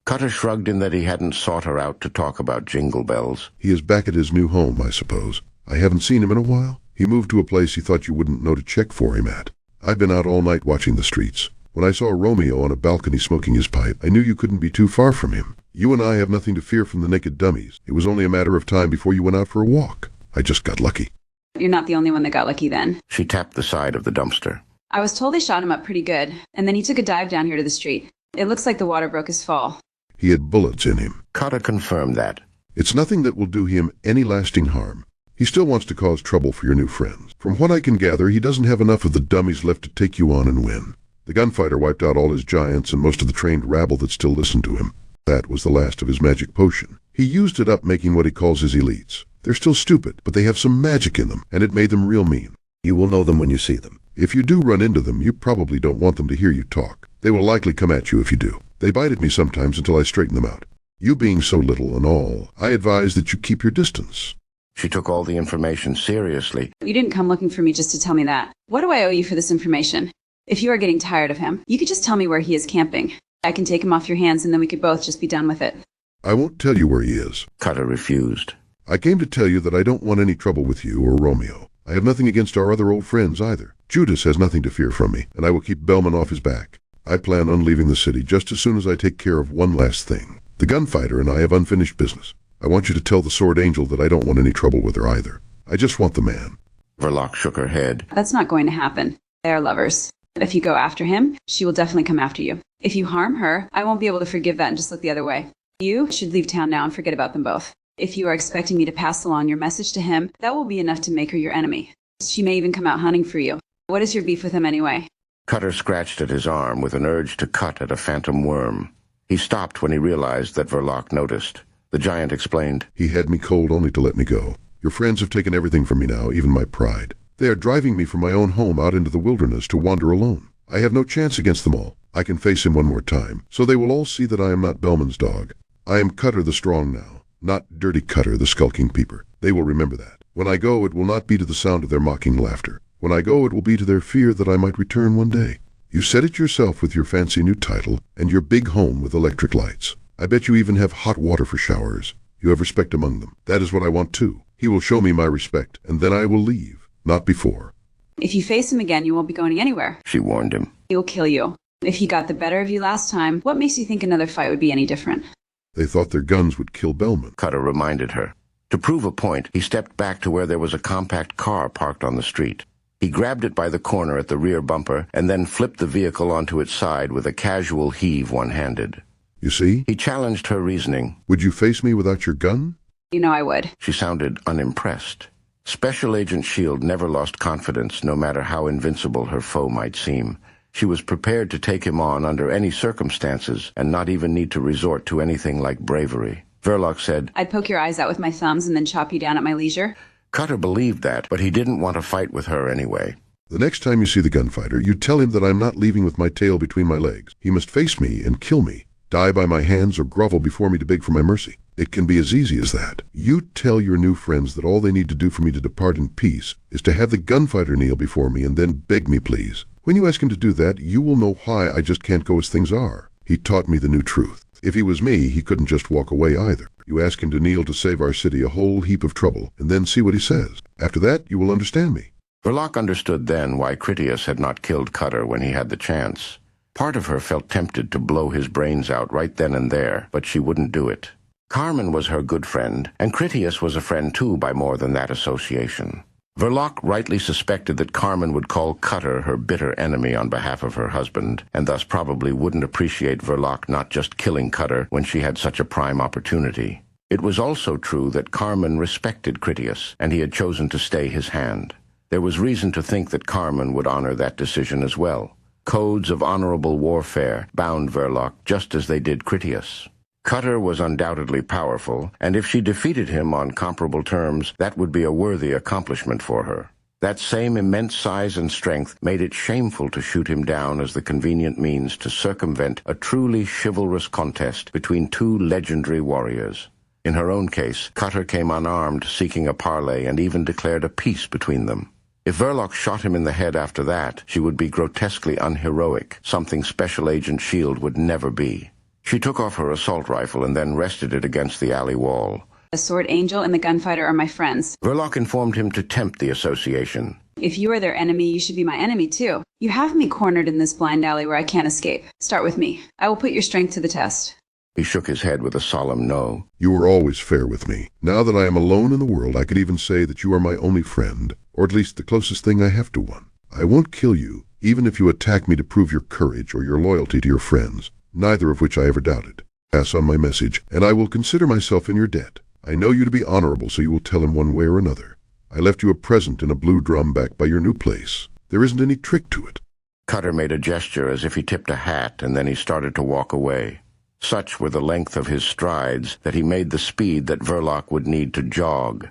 Cutter shrugged in that he hadn't sought her out to talk about Jingle Bells. He is back at his new home, I suppose. I haven't seen him in a while. He moved to a place he thought you wouldn't know to check for him at. I've been out all night watching the streets. When I saw Romeo on a balcony smoking his pipe, I knew you couldn't be too far from him. You and I have nothing to fear from the naked dummies. It was only a matter of time before you went out for a walk. I just got lucky. You're not the only one that got lucky then. She tapped the side of the dumpster. I was told they shot him up pretty good, and then he took a dive down here to the street. It looks like the water broke his fall. He had bullets in him. Cutter confirmed that. It's nothing that will do him any lasting harm. He still wants to cause trouble for your new friends. From what I can gather, he doesn't have enough of the dummies left to take you on and win. The gunfighter wiped out all his giants and most of the trained rabble that still listened to him. That was the last of his magic potion. He used it up making what he calls his elites. They're still stupid, but they have some magic in them, and it made them real mean. You will know them when you see them. If you do run into them, you probably don't want them to hear you talk. They will likely come at you if you do. They bite at me sometimes until I straighten them out. You being so little and all, I advise that you keep your distance. She took all the information seriously. You didn't come looking for me just to tell me that. What do I owe you for this information? If you are getting tired of him, you could just tell me where he is camping. I can take him off your hands and then we could both just be done with it. I won't tell you where he is. Cutter refused. I came to tell you that I don't want any trouble with you or Romeo. I have nothing against our other old friends either. Judas has nothing to fear from me, and I will keep Bellman off his back. I plan on leaving the city just as soon as I take care of one last thing. The gunfighter and I have unfinished business. I want you to tell the Sword Angel that I don't want any trouble with her either. I just want the man. Verloc shook her head. That's not going to happen. They are lovers. If you go after him, she will definitely come after you. If you harm her, I won't be able to forgive that and just look the other way. You should leave town now and forget about them both. If you are expecting me to pass along your message to him, that will be enough to make her your enemy. She may even come out hunting for you. What is your beef with him anyway? Cutter scratched at his arm with an urge to cut at a phantom worm. He stopped when he realized that Verloc noticed. The giant explained, He had me cold only to let me go. Your friends have taken everything from me now, even my pride. They are driving me from my own home out into the wilderness to wander alone. I have no chance against them all. I can face him one more time, so they will all see that I am not Bellman's dog. I am Cutter the Strong now, not Dirty Cutter the Skulking Peeper. They will remember that. When I go, it will not be to the sound of their mocking laughter. When I go, it will be to their fear that I might return one day. You said it yourself with your fancy new title and your big home with electric lights. I bet you even have hot water for showers. You have respect among them. That is what I want too. He will show me my respect, and then I will leave, not before. If you face him again, you won't be going anywhere. she warned him. He will kill you. If he got the better of you last time, what makes you think another fight would be any different? They thought their guns would kill Bellman. Cutter reminded her. To prove a point, he stepped back to where there was a compact car parked on the street. He grabbed it by the corner at the rear bumper and then flipped the vehicle onto its side with a casual heave one-handed. You see? He challenged her reasoning. Would you face me without your gun? You know I would. She sounded unimpressed. Special Agent Shield never lost confidence, no matter how invincible her foe might seem. She was prepared to take him on under any circumstances and not even need to resort to anything like bravery. Verloc said, I'd poke your eyes out with my thumbs and then chop you down at my leisure. Cutter believed that, but he didn't want to fight with her anyway. The next time you see the gunfighter, you tell him that I'm not leaving with my tail between my legs. He must face me and kill me, die by my hands, or grovel before me to beg for my mercy. It can be as easy as that. You tell your new friends that all they need to do for me to depart in peace is to have the gunfighter kneel before me and then beg me please. When you ask him to do that, you will know why I just can't go as things are. He taught me the new truth. If he was me, he couldn't just walk away either. You ask him to kneel to save our city a whole heap of trouble, and then see what he says. After that, you will understand me. Verloc understood then why Critias had not killed Cutter when he had the chance. Part of her felt tempted to blow his brains out right then and there, but she wouldn't do it. Carmen was her good friend, and Critias was a friend too by more than that association. Verloc rightly suspected that Carmen would call Cutter her bitter enemy on behalf of her husband, and thus probably wouldn't appreciate Verloc not just killing Cutter when she had such a prime opportunity. It was also true that Carmen respected Critias, and he had chosen to stay his hand. There was reason to think that Carmen would honor that decision as well. Codes of honorable warfare bound Verloc just as they did Critias. Cutter was undoubtedly powerful, and if she defeated him on comparable terms, that would be a worthy accomplishment for her. That same immense size and strength made it shameful to shoot him down as the convenient means to circumvent a truly chivalrous contest between two legendary warriors. In her own case, Cutter came unarmed, seeking a parley, and even declared a peace between them. If Verloc shot him in the head after that, she would be grotesquely unheroic, something Special Agent Shield would never be. She took off her assault rifle and then rested it against the alley wall. The Sword Angel and the Gunfighter are my friends. Verloc informed him to tempt the association. If you are their enemy, you should be my enemy too. You have me cornered in this blind alley where I can't escape. Start with me. I will put your strength to the test. He shook his head with a solemn no. You were always fair with me. Now that I am alone in the world, I could even say that you are my only friend, or at least the closest thing I have to one. I won't kill you, even if you attack me to prove your courage or your loyalty to your friends, neither of which I ever doubted. Pass on my message, and I will consider myself in your debt. I know you to be honorable, so you will tell him one way or another. I left you a present in a blue drum back by your new place. There isn't any trick to it. Cutter made a gesture as if he tipped a hat, and then he started to walk away. Such were the length of his strides that he made the speed that Verloc would need to jog.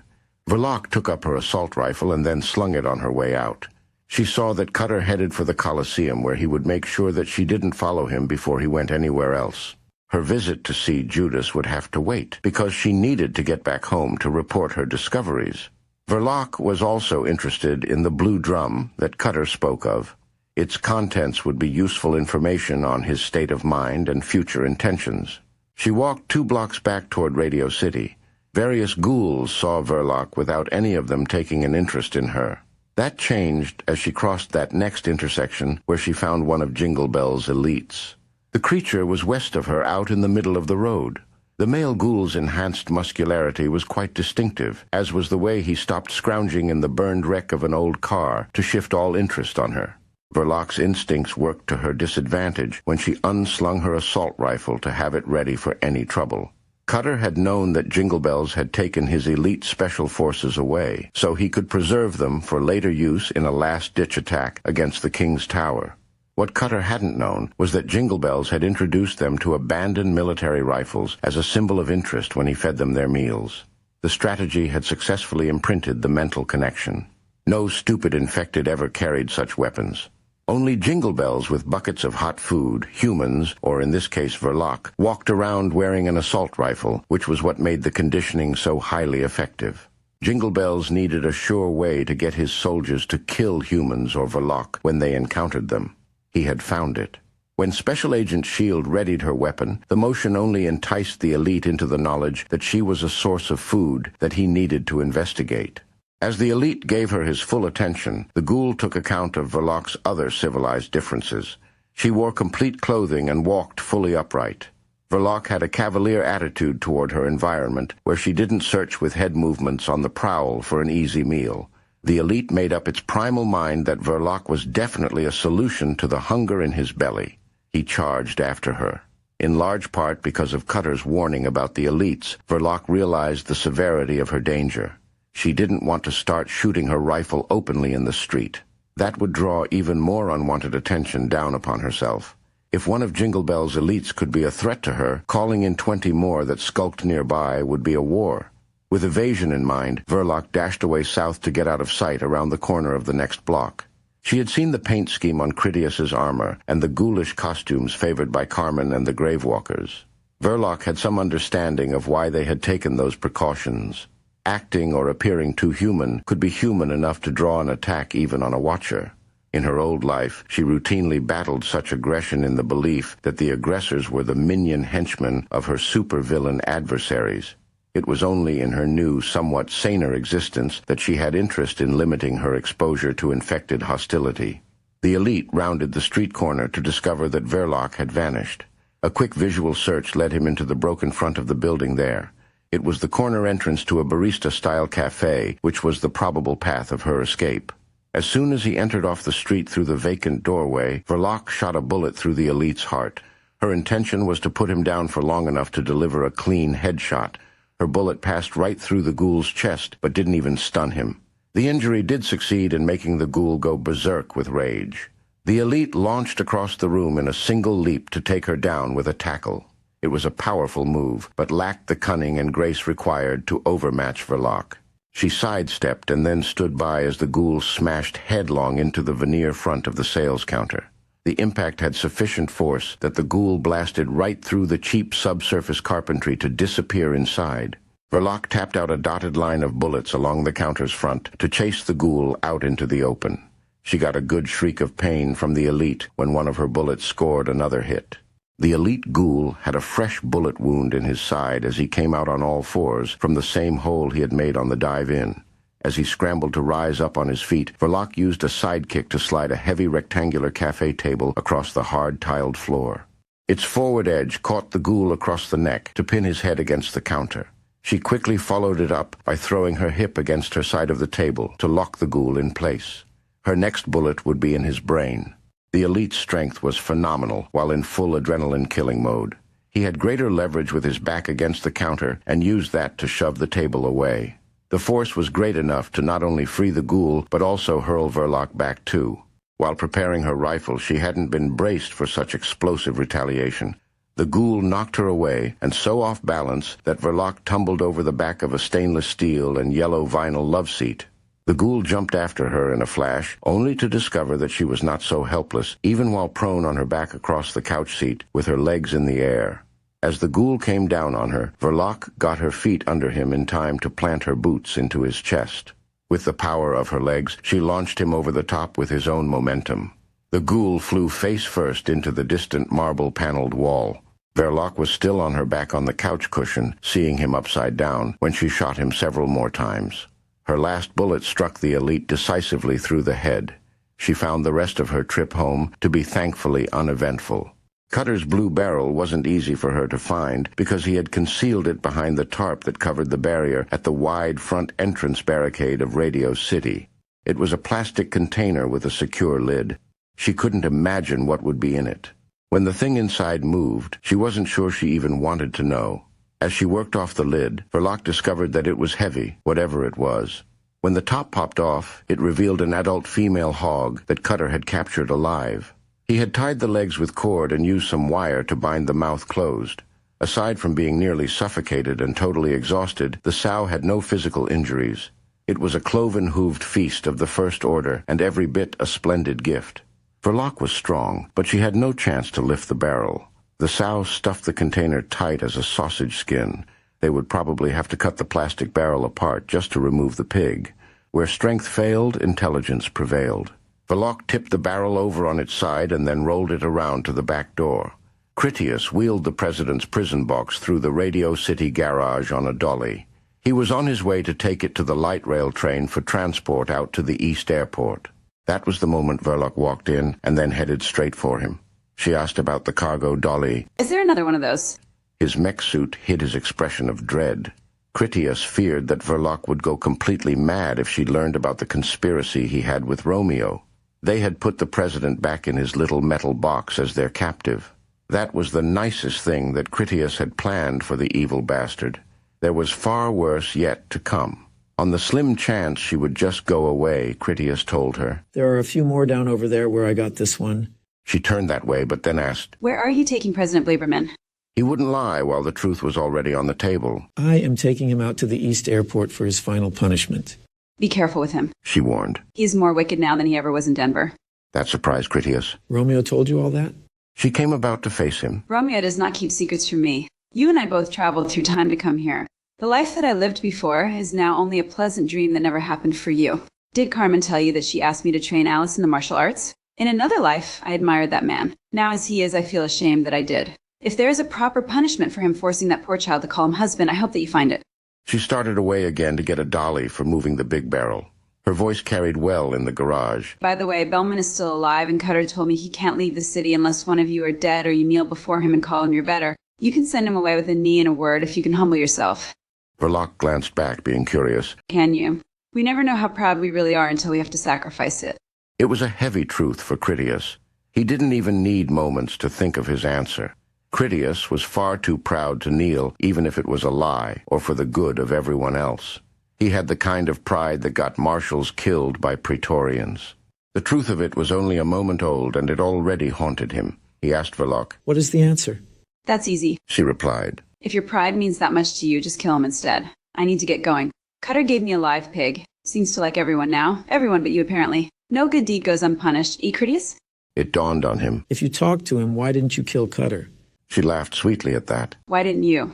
Verloc took up her assault rifle and then slung it on her way out. She saw that Cutter headed for the Colosseum, where he would make sure that she didn't follow him before he went anywhere else. Her visit to see Judas would have to wait, because she needed to get back home to report her discoveries. Verloc was also interested in the blue drum that Cutter spoke of. Its contents would be useful information on his state of mind and future intentions. She walked 2 blocks back toward Radio City. Various ghouls saw Verloc without any of them taking an interest in her. That changed as she crossed that next intersection where she found one of Jingle Bell's elites. The creature was west of her, out in the middle of the road. The male ghoul's enhanced muscularity was quite distinctive, as was the way he stopped scrounging in the burned wreck of an old car to shift all interest on her. Verloc's instincts worked to her disadvantage when she unslung her assault rifle to have it ready for any trouble. Cutter had known that Jingle Bells had taken his elite special forces away, so he could preserve them for later use in a last-ditch attack against the King's Tower. What Cutter hadn't known was that Jingle Bells had introduced them to abandoned military rifles as a symbol of interest when he fed them their meals. The strategy had successfully imprinted the mental connection. No stupid infected ever carried such weapons. Only Jingle Bells with buckets of hot food, humans, or in this case Verloc, walked around wearing an assault rifle, which was what made the conditioning so highly effective. Jingle Bells needed a sure way to get his soldiers to kill humans or Verloc when they encountered them. He had found it. When Special Agent Shield readied her weapon, the motion only enticed the elite into the knowledge that she was a source of food that he needed to investigate. As the elite gave her his full attention, the ghoul took account of Verloc's other civilized differences. She wore complete clothing and walked fully upright. Verloc had a cavalier attitude toward her environment, where she didn't search with head movements on the prowl for an easy meal. The elite made up its primal mind that Verloc was definitely a solution to the hunger in his belly. He charged after her. In large part because of Cutter's warning about the elites, Verloc realized the severity of her danger. She didn't want to start shooting her rifle openly in the street. That would draw even more unwanted attention down upon herself. If one of Jingle Bell's elites could be a threat to her, calling in 20 more that skulked nearby would be a war. With evasion in mind, Verloc dashed away south to get out of sight around the corner of the next block. She had seen the paint scheme on Critias's armor and the ghoulish costumes favored by Carmen and the Gravewalkers. Verloc had some understanding of why they had taken those precautions. Acting or appearing too human could be human enough to draw an attack even on a watcher. In her old life, she routinely battled such aggression in the belief that the aggressors were the minion henchmen of her supervillain adversaries. It was only in her new, somewhat saner existence that she had interest in limiting her exposure to infected hostility. The elite rounded the street corner to discover that Verloc had vanished. A quick visual search led him into the broken front of the building there. It was the corner entrance to a barista-style cafe, which was the probable path of her escape. As soon as he entered off the street through the vacant doorway, Verloc shot a bullet through the elite's heart. Her intention was to put him down for long enough to deliver a clean headshot. Her bullet passed right through the ghoul's chest, but didn't even stun him. The injury did succeed in making the ghoul go berserk with rage. The elite launched across the room in a single leap to take her down with a tackle. It was a powerful move, but lacked the cunning and grace required to overmatch Verloc. She sidestepped and then stood by as the ghoul smashed headlong into the veneer front of the sales counter. The impact had sufficient force that the ghoul blasted right through the cheap subsurface carpentry to disappear inside. Verloc tapped out a dotted line of bullets along the counter's front to chase the ghoul out into the open. She got a good shriek of pain from the elite when one of her bullets scored another hit. The elite ghoul had a fresh bullet wound in his side as he came out on all fours from the same hole he had made on the dive-in. As he scrambled to rise up on his feet, Verloc used a sidekick to slide a heavy rectangular cafe table across the hard tiled floor. Its forward edge caught the ghoul across the neck to pin his head against the counter. She quickly followed it up by throwing her hip against her side of the table to lock the ghoul in place. Her next bullet would be in his brain. The elite's strength was phenomenal while in full adrenaline-killing mode. He had greater leverage with his back against the counter and used that to shove the table away. The force was great enough to not only free the ghoul, but also hurl Verloc back too. While preparing her rifle, she hadn't been braced for such explosive retaliation. The ghoul knocked her away, and so off balance that Verloc tumbled over the back of a stainless steel and yellow vinyl love seat. The ghoul jumped after her in a flash, only to discover that she was not so helpless, even while prone on her back across the couch seat, with her legs in the air. As the ghoul came down on her, Verloc got her feet under him in time to plant her boots into his chest. With the power of her legs, she launched him over the top with his own momentum. The ghoul flew face first into the distant marble-paneled wall. Verloc was still on her back on the couch cushion, seeing him upside down, when she shot him several more times. Her last bullet struck the elite decisively through the head. She found the rest of her trip home to be thankfully uneventful. Cutter's blue barrel wasn't easy for her to find because he had concealed it behind the tarp that covered the barrier at the wide front entrance barricade of Radio City. It was a plastic container with a secure lid. She couldn't imagine what would be in it. When the thing inside moved, she wasn't sure she even wanted to know. As she worked off the lid, Verloc discovered that it was heavy, whatever it was. When the top popped off, it revealed an adult female hog that Cutter had captured alive. He had tied the legs with cord and used some wire to bind the mouth closed. Aside from being nearly suffocated and totally exhausted, the sow had no physical injuries. It was a cloven-hooved feast of the first order, and every bit a splendid gift. Verloc was strong, but she had no chance to lift the barrel. The sow stuffed the container tight as a sausage skin. They would probably have to cut the plastic barrel apart just to remove the pig. Where strength failed, intelligence prevailed. Verloc tipped the barrel over on its side and then rolled it around to the back door. Critias wheeled the president's prison box through the Radio City garage on a dolly. He was on his way to take it to the light rail train for transport out to the East Airport. That was the moment Verloc walked in and then headed straight for him. She asked about the cargo dolly. Is there another one of those? His mech suit hid his expression of dread. Critias feared that Verloc would go completely mad if she learned about the conspiracy he had with Romeo. They had put the president back in his little metal box as their captive. That was the nicest thing that Critias had planned for the evil bastard. There was far worse yet to come. On the slim chance she would just go away, Critias told her. There are a few more down over there where I got this one. She turned that way, but then asked, Where are you taking President Blaberman? He wouldn't lie while the truth was already on the table. I am taking him out to the East Airport for his final punishment. Be careful with him. She warned. He's more wicked now than he ever was in Denver. That surprised Critias. Romeo told you all that? She came about to face him. Romeo does not keep secrets from me. You and I both traveled through time to come here. The life that I lived before is now only a pleasant dream that never happened for you. Did Carmen tell you that she asked me to train Alice in the martial arts? In another life, I admired that man. Now as he is, I feel ashamed that I did. If there is a proper punishment for him forcing that poor child to call him husband, I hope that you find it. She started away again to get a dolly for moving the big barrel. Her voice carried well in the garage. By the way, Bellman is still alive, and Cutter told me he can't leave the city unless one of you are dead or you kneel before him and call him your better. You can send him away with a knee and a word if you can humble yourself. Verloc glanced back, being curious. Can you? We never know how proud we really are until we have to sacrifice it. It was a heavy truth for Critias. He didn't even need moments to think of his answer. Critias was far too proud to kneel, even if it was a lie, or for the good of everyone else. He had the kind of pride that got marshals killed by Praetorians. The truth of it was only a moment old, and it already haunted him. He asked Verloc. What is the answer? That's easy. She replied. If your pride means that much to you, just kill him instead. I need to get going. Cutter gave me a live pig. Seems to like everyone now. Everyone but you, apparently. No good deed goes unpunished. Critias? It dawned on him. If you talked to him, why didn't you kill Cutter? She laughed sweetly at that. Why didn't you?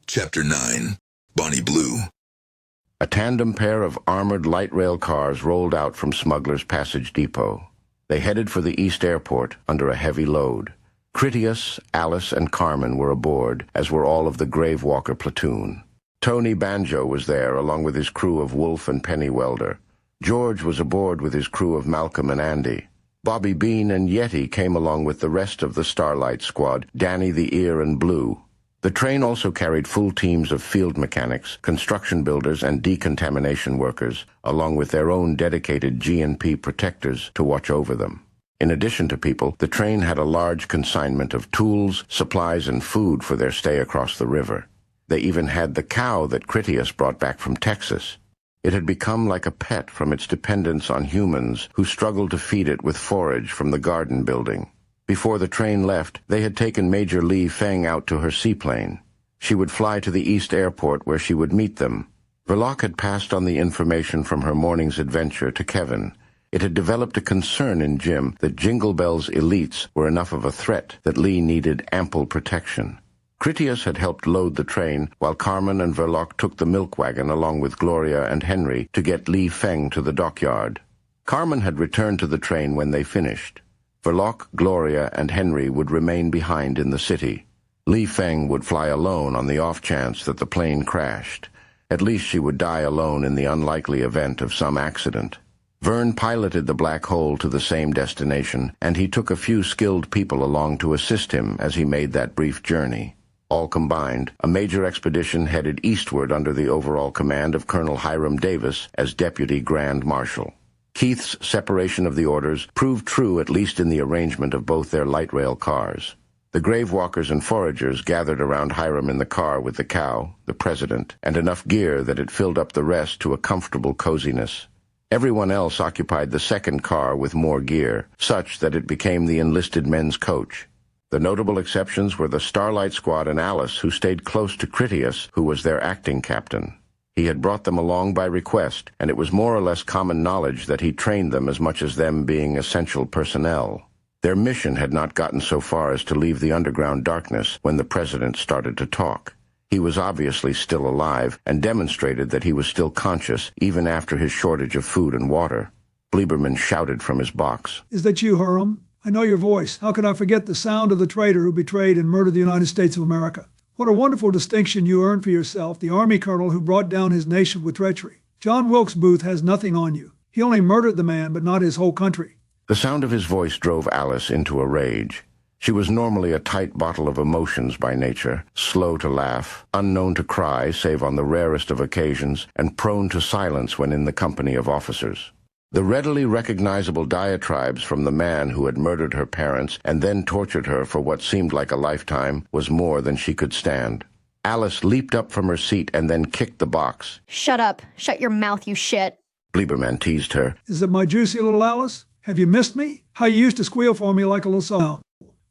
Chapter 9. Bonnie Blue. A tandem pair of armored light rail cars rolled out from Smuggler's Passage Depot. They headed for the East Airport under a heavy load. Critias, Alice, and Carmen were aboard, as were all of the Gravewalker platoon. Tony Banjo was there, along with his crew of Wolf and Penny Welder. George was aboard with his crew of Malcolm and Andy. Bobby Bean and Yeti came along with the rest of the Starlight Squad, Danny the Ear and Blue. The train also carried full teams of field mechanics, construction builders, and decontamination workers, along with their own dedicated G&P protectors to watch over them. In addition to people, the train had a large consignment of tools, supplies, and food for their stay across the river. They even had the cow that Critias brought back from Texas. It had become like a pet from its dependence on humans who struggled to feed it with forage from the garden building. Before the train left, they had taken Major Li Feng out to her seaplane. She would fly to the East Airport where she would meet them. Verloc had passed on the information from her morning's adventure to Kevin. It had developed a concern in Jim that Jingle Bell's elites were enough of a threat that Li needed ample protection. Critias had helped load the train, while Carmen and Verloc took the milk wagon along with Gloria and Henry to get Li Feng to the dockyard. Carmen had returned to the train when they finished. Verloc, Gloria, and Henry would remain behind in the city. Li Feng would fly alone on the off chance that the plane crashed. At least she would die alone in the unlikely event of some accident. Vern piloted the black hole to the same destination, and he took a few skilled people along to assist him as he made that brief journey. All combined, a major expedition headed eastward under the overall command of Colonel Hiram Davis as Deputy Grand Marshal. Keith's separation of the orders proved true at least in the arrangement of both their light rail cars. The Gravewalkers and foragers gathered around Hiram in the car with the cow, the president, and enough gear that it filled up the rest to a comfortable coziness. Everyone else occupied the second car with more gear, such that it became the enlisted men's coach. The notable exceptions were the Starlight Squad and Alice, who stayed close to Critias, who was their acting captain. He had brought them along by request, and it was more or less common knowledge that he trained them as much as them being essential personnel. Their mission had not gotten so far as to leave the underground darkness when the president started to talk. He was obviously still alive and demonstrated that he was still conscious even after his shortage of food and water. Lieberman shouted from his box. Is that you, Hiram? I know your voice. How could I forget the sound of the traitor who betrayed and murdered the United States of America? What a wonderful distinction you earned for yourself, the Army colonel who brought down his nation with treachery. John Wilkes Booth has nothing on you. He only murdered the man, but not his whole country. The sound of his voice drove Alice into a rage. She was normally a tight bottle of emotions by nature, slow to laugh, unknown to cry save on the rarest of occasions, and prone to silence when in the company of officers. The readily recognizable diatribes from the man who had murdered her parents and then tortured her for what seemed like a lifetime was more than she could stand. Alice leaped up from her seat and then kicked the box. Shut up. Shut your mouth, you shit. Lieberman teased her. Is it my juicy little Alice? Have you missed me? How you used to squeal for me like a little sow.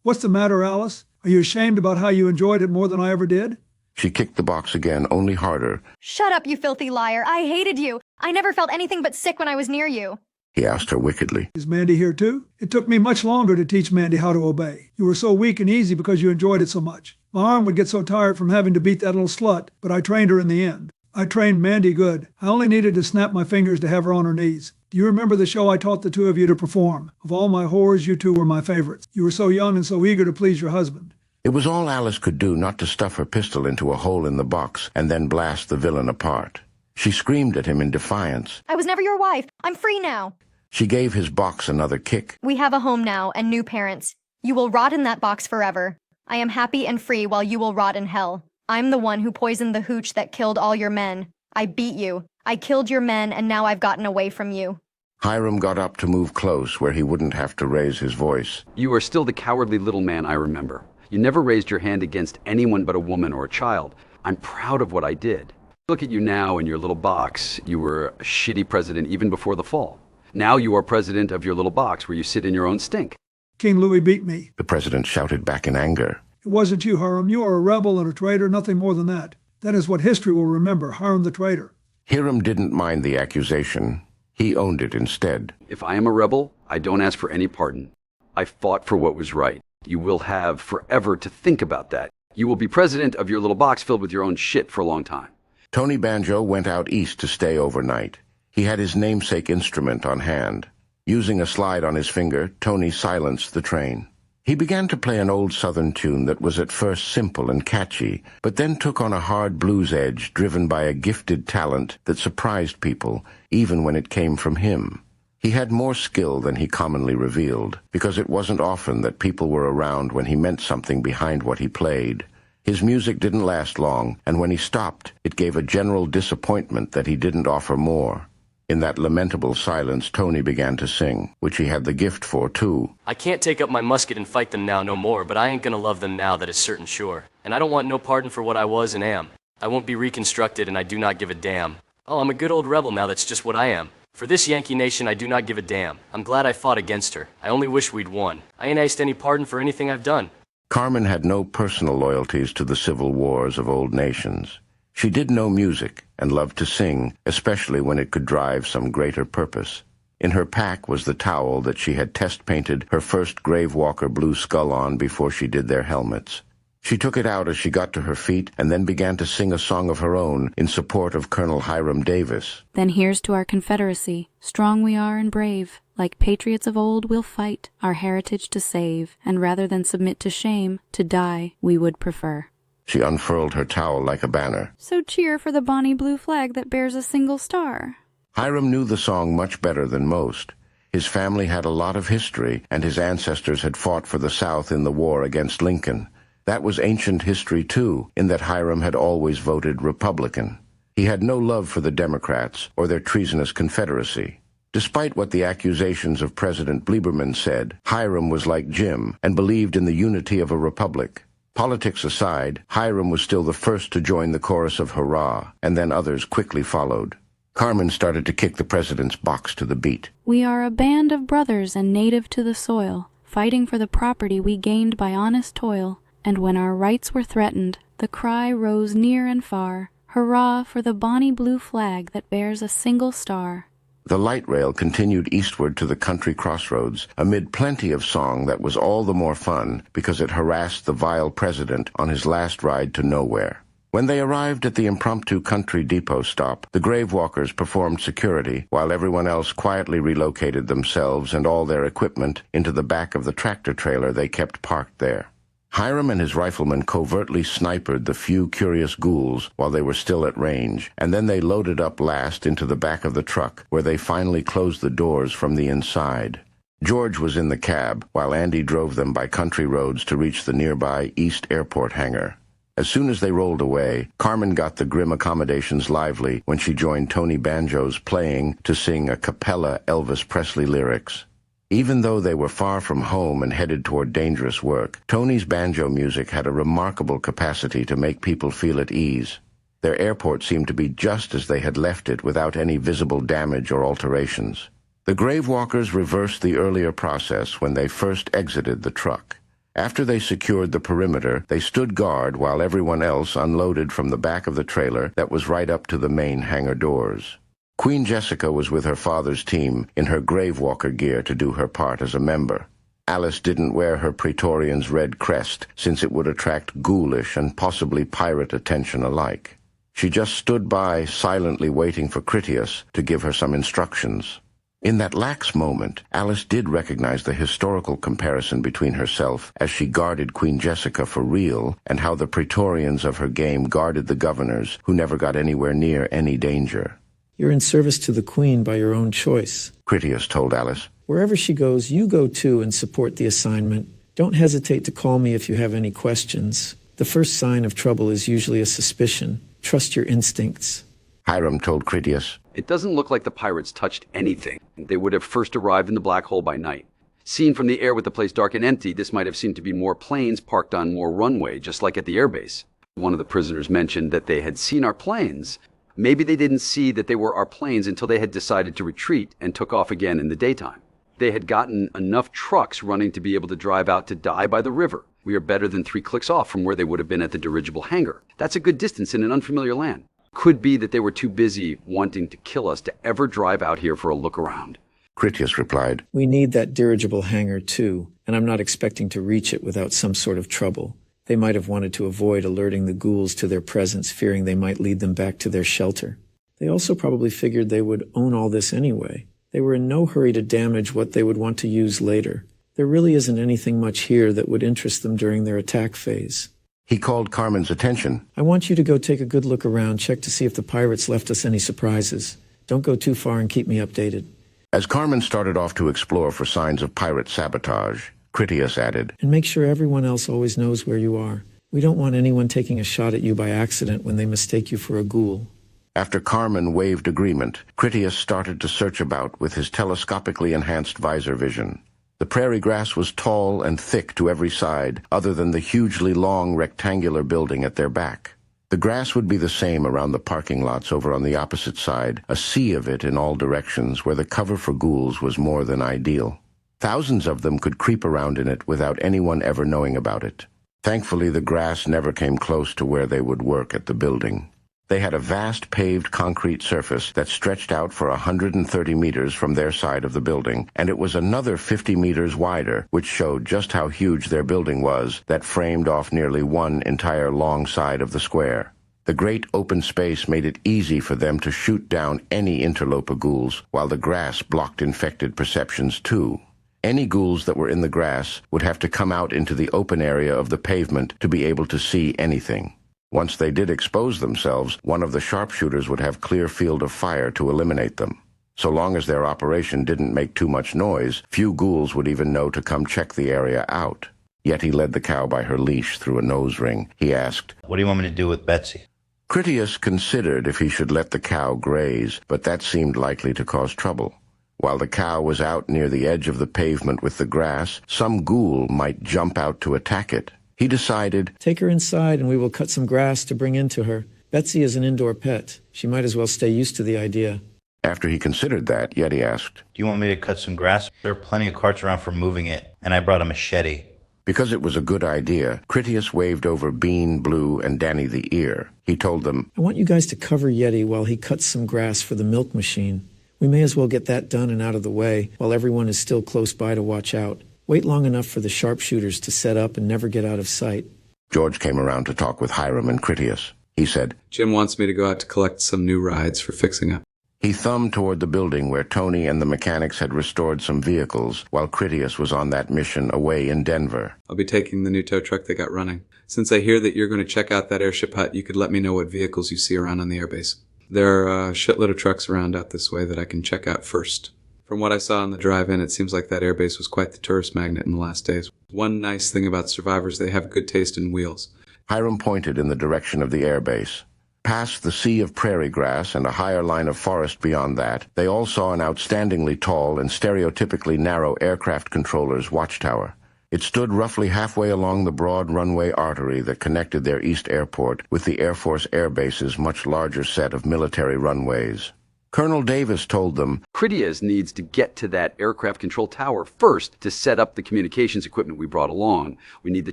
What's the matter, Alice? Are you ashamed about how you enjoyed it more than I ever did? She kicked the box again, only harder. Shut up, you filthy liar. I hated you. I never felt anything but sick when I was near you. He asked her wickedly. Is Mandy here too? It took me much longer to teach Mandy how to obey. You were so weak and easy because you enjoyed it so much. My arm would get so tired from having to beat that little slut, but I trained her in the end. I trained Mandy good. I only needed to snap my fingers to have her on her knees. Do you remember the show I taught the two of you to perform? Of all my horrors, you two were my favorites. You were so young and so eager to please your husband. It was all Alice could do not to stuff her pistol into a hole in the box and then blast the villain apart. She screamed at him in defiance. I was never your wife. I'm free now. She gave his box another kick. We have a home now and new parents. You will rot in that box forever. I am happy and free while you will rot in hell. I'm the one who poisoned the hooch that killed all your men. I beat you. I killed your men, and now I've gotten away from you. Hiram got up to move close where he wouldn't have to raise his voice. You are still the cowardly little man I remember. You never raised your hand against anyone but a woman or a child. I'm proud of what I did. Look at you now in your little box. You were a shitty president even before the fall. Now you are president of your little box where you sit in your own stink. King Louis beat me. The president shouted back in anger. It wasn't you, Hiram. You are a rebel and a traitor, nothing more than that. That is what history will remember, Hiram the traitor. Hiram didn't mind the accusation. He owned it instead. If I am a rebel, I don't ask for any pardon. I fought for what was right. You will have forever to think about that. You will be president of your little box filled with your own shit for a long time. Tony Banjo went out east to stay overnight. He had his namesake instrument on hand. Using a slide on his finger, Tony silenced the train. He began to play an old Southern tune that was at first simple and catchy, but then took on a hard blues edge driven by a gifted talent that surprised people, even when it came from him. He had more skill than he commonly revealed, because it wasn't often that people were around when he meant something behind what he played. His music didn't last long, and when he stopped, it gave a general disappointment that he didn't offer more. In that lamentable silence, Tony began to sing, which he had the gift for, too. I can't take up my musket and fight them now no more, but I ain't gonna love them now, that is certain sure. And I don't want no pardon for what I was and am. I won't be reconstructed, and I do not give a damn. Oh, I'm a good old rebel now, that's just what I am. For this Yankee nation, I do not give a damn. I'm glad I fought against her. I only wish we'd won. I ain't asked any pardon for anything I've done. Carmen had no personal loyalties to the civil wars of old nations. She did know music and loved to sing, especially when it could drive some greater purpose. In her pack was the towel that she had test-painted her first Gravewalker blue skull on before she did their helmets. She took it out as she got to her feet and then began to sing a song of her own in support of Colonel Hiram Davis. Then here's to our Confederacy. Strong we are and brave. Like patriots of old, we'll fight, our heritage to save, and rather than submit to shame, to die we would prefer. She unfurled her towel like a banner. So cheer for the bonny blue flag that bears a single star. Hiram knew the song much better than most. His family had a lot of history, and his ancestors had fought for the South in the war against Lincoln. That was ancient history, too, in that Hiram had always voted Republican. He had no love for the Democrats or their treasonous Confederacy. Despite what the accusations of President Lieberman said, Hiram was like Jim and believed in the unity of a republic. Politics aside, Hiram was still the first to join the chorus of hurrah, and then others quickly followed. Carmen started to kick the president's box to the beat. We are a band of brothers and native to the soil, fighting for the property we gained by honest toil. And when our rights were threatened, the cry rose near and far, hurrah for the bonny blue flag that bears a single star. The light rail continued eastward to the country crossroads, amid plenty of song that was all the more fun because it harassed the vile president on his last ride to nowhere. When they arrived at the impromptu country depot stop, the Gravewalkers performed security, while everyone else quietly relocated themselves and all their equipment into the back of the tractor trailer they kept parked there. Hiram and his riflemen covertly sniped the few curious ghouls while they were still at range, and then they loaded up last into the back of the truck, where they finally closed the doors from the inside. George was in the cab, while Andy drove them by country roads to reach the nearby East Airport hangar. As soon as they rolled away, Carmen got the grim accommodations lively when she joined Tony Banjo's playing to sing a cappella Elvis Presley lyrics. Even though they were far from home and headed toward dangerous work, Tony's banjo music had a remarkable capacity to make people feel at ease. Their airport seemed to be just as they had left it, without any visible damage or alterations. The Gravewalkers reversed the earlier process when they first exited the truck. After they secured the perimeter, they stood guard while everyone else unloaded from the back of the trailer that was right up to the main hangar doors. Queen Jessica was with her father's team in her Gravewalker gear to do her part as a member. Alice didn't wear her Praetorian's red crest, since it would attract ghoulish and possibly pirate attention alike. She just stood by, silently waiting for Critias to give her some instructions. In that lax moment, Alice did recognize the historical comparison between herself as she guarded Queen Jessica for real and how the Praetorians of her game guarded the governors who never got anywhere near any danger. You're in service to the Queen by your own choice, Critias told Alice. Wherever she goes, you go too and support the assignment. Don't hesitate to call me if you have any questions. The first sign of trouble is usually a suspicion. Trust your instincts. Hiram told Critias. It doesn't look like the pirates touched anything. They would have first arrived in the black hole by night. Seen from the air with the place dark and empty, this might have seemed to be more planes parked on more runway, just like at the airbase. One of the prisoners mentioned that they had seen our planes. Maybe they didn't see that they were our planes until they had decided to retreat and took off again in the daytime. They had gotten enough trucks running to be able to drive out to die by the river. We are better than 3 clicks off from where they would have been at the dirigible hangar. That's a good distance in an unfamiliar land. Could be that they were too busy wanting to kill us to ever drive out here for a look around. Critias replied. We need that dirigible hangar too, and I'm not expecting to reach it without some sort of trouble. They might have wanted to avoid alerting the ghouls to their presence, fearing they might lead them back to their shelter. They also probably figured they would own all this anyway. They were in no hurry to damage what they would want to use later. There really isn't anything much here that would interest them during their attack phase. He called Carmen's attention. I want you to go take a good look around, check to see if the pirates left us any surprises. Don't go too far and keep me updated. As Carmen started off to explore for signs of pirate sabotage, Critias added, And make sure everyone else always knows where you are. We don't want anyone taking a shot at you by accident when they mistake you for a ghoul. After Carmen waved agreement, Critias started to search about with his telescopically enhanced visor vision. The prairie grass was tall and thick to every side, other than the hugely long rectangular building at their back. The grass would be the same around the parking lots over on the opposite side, a sea of it in all directions where the cover for ghouls was more than ideal. Thousands of them could creep around in it without anyone ever knowing about it. Thankfully, the grass never came close to where they would work at the building. They had a vast paved concrete surface that stretched out for 130 meters from their side of the building, and it was another 50 meters wider, which showed just how huge their building was, that framed off nearly one entire long side of the square. The great open space made it easy for them to shoot down any interloper ghouls, while the grass blocked infected perceptions too. Any ghouls that were in the grass would have to come out into the open area of the pavement to be able to see anything. Once they did expose themselves, one of the sharpshooters would have clear field of fire to eliminate them. So long as their operation didn't make too much noise, few ghouls would even know to come check the area out. Yet he led the cow by her leash through a nose ring. He asked, "What do you want me to do with Betsy?" Critias considered if he should let the cow graze, but that seemed likely to cause trouble. While the cow was out near the edge of the pavement with the grass, some ghoul might jump out to attack it. He decided, "Take her inside and we will cut some grass to bring into her. Betsy is an indoor pet. She might as well stay used to the idea." After he considered that, Yeti asked, "Do you want me to cut some grass? There are plenty of carts around for moving it, and I brought a machete." Because it was a good idea, Critias waved over Bean, Blue, and Danny the Ear. He told them, "I want you guys to cover Yeti while he cuts some grass for the milk machine. We may as well get that done and out of the way while everyone is still close by to watch out. Wait long enough for the sharpshooters to set up and never get out of sight." George came around to talk with Hiram and Critias. He said, "Jim wants me to go out to collect some new rides for fixing up." He thumbed toward the building where Tony and the mechanics had restored some vehicles, while Critias was on that mission away in Denver. "I'll be taking the new tow truck they got running. Since I hear that you're going to check out that airship hut, you could let me know what vehicles you see around on the airbase. There are a shitload of trucks around out this way that I can check out first. From what I saw on the drive-in, it seems like that airbase was quite the tourist magnet in the last days. One nice thing about survivors, they have good taste in wheels." Hiram pointed in the direction of the airbase. Past the sea of prairie grass and a higher line of forest beyond that, they all saw an outstandingly tall and stereotypically narrow aircraft controller's watchtower. It stood roughly halfway along the broad runway artery that connected their east airport with the Air Force Air Base's much larger set of military runways. Colonel Davis told them, Critias needs to get to that aircraft control tower first to set up the communications equipment we brought along. We need the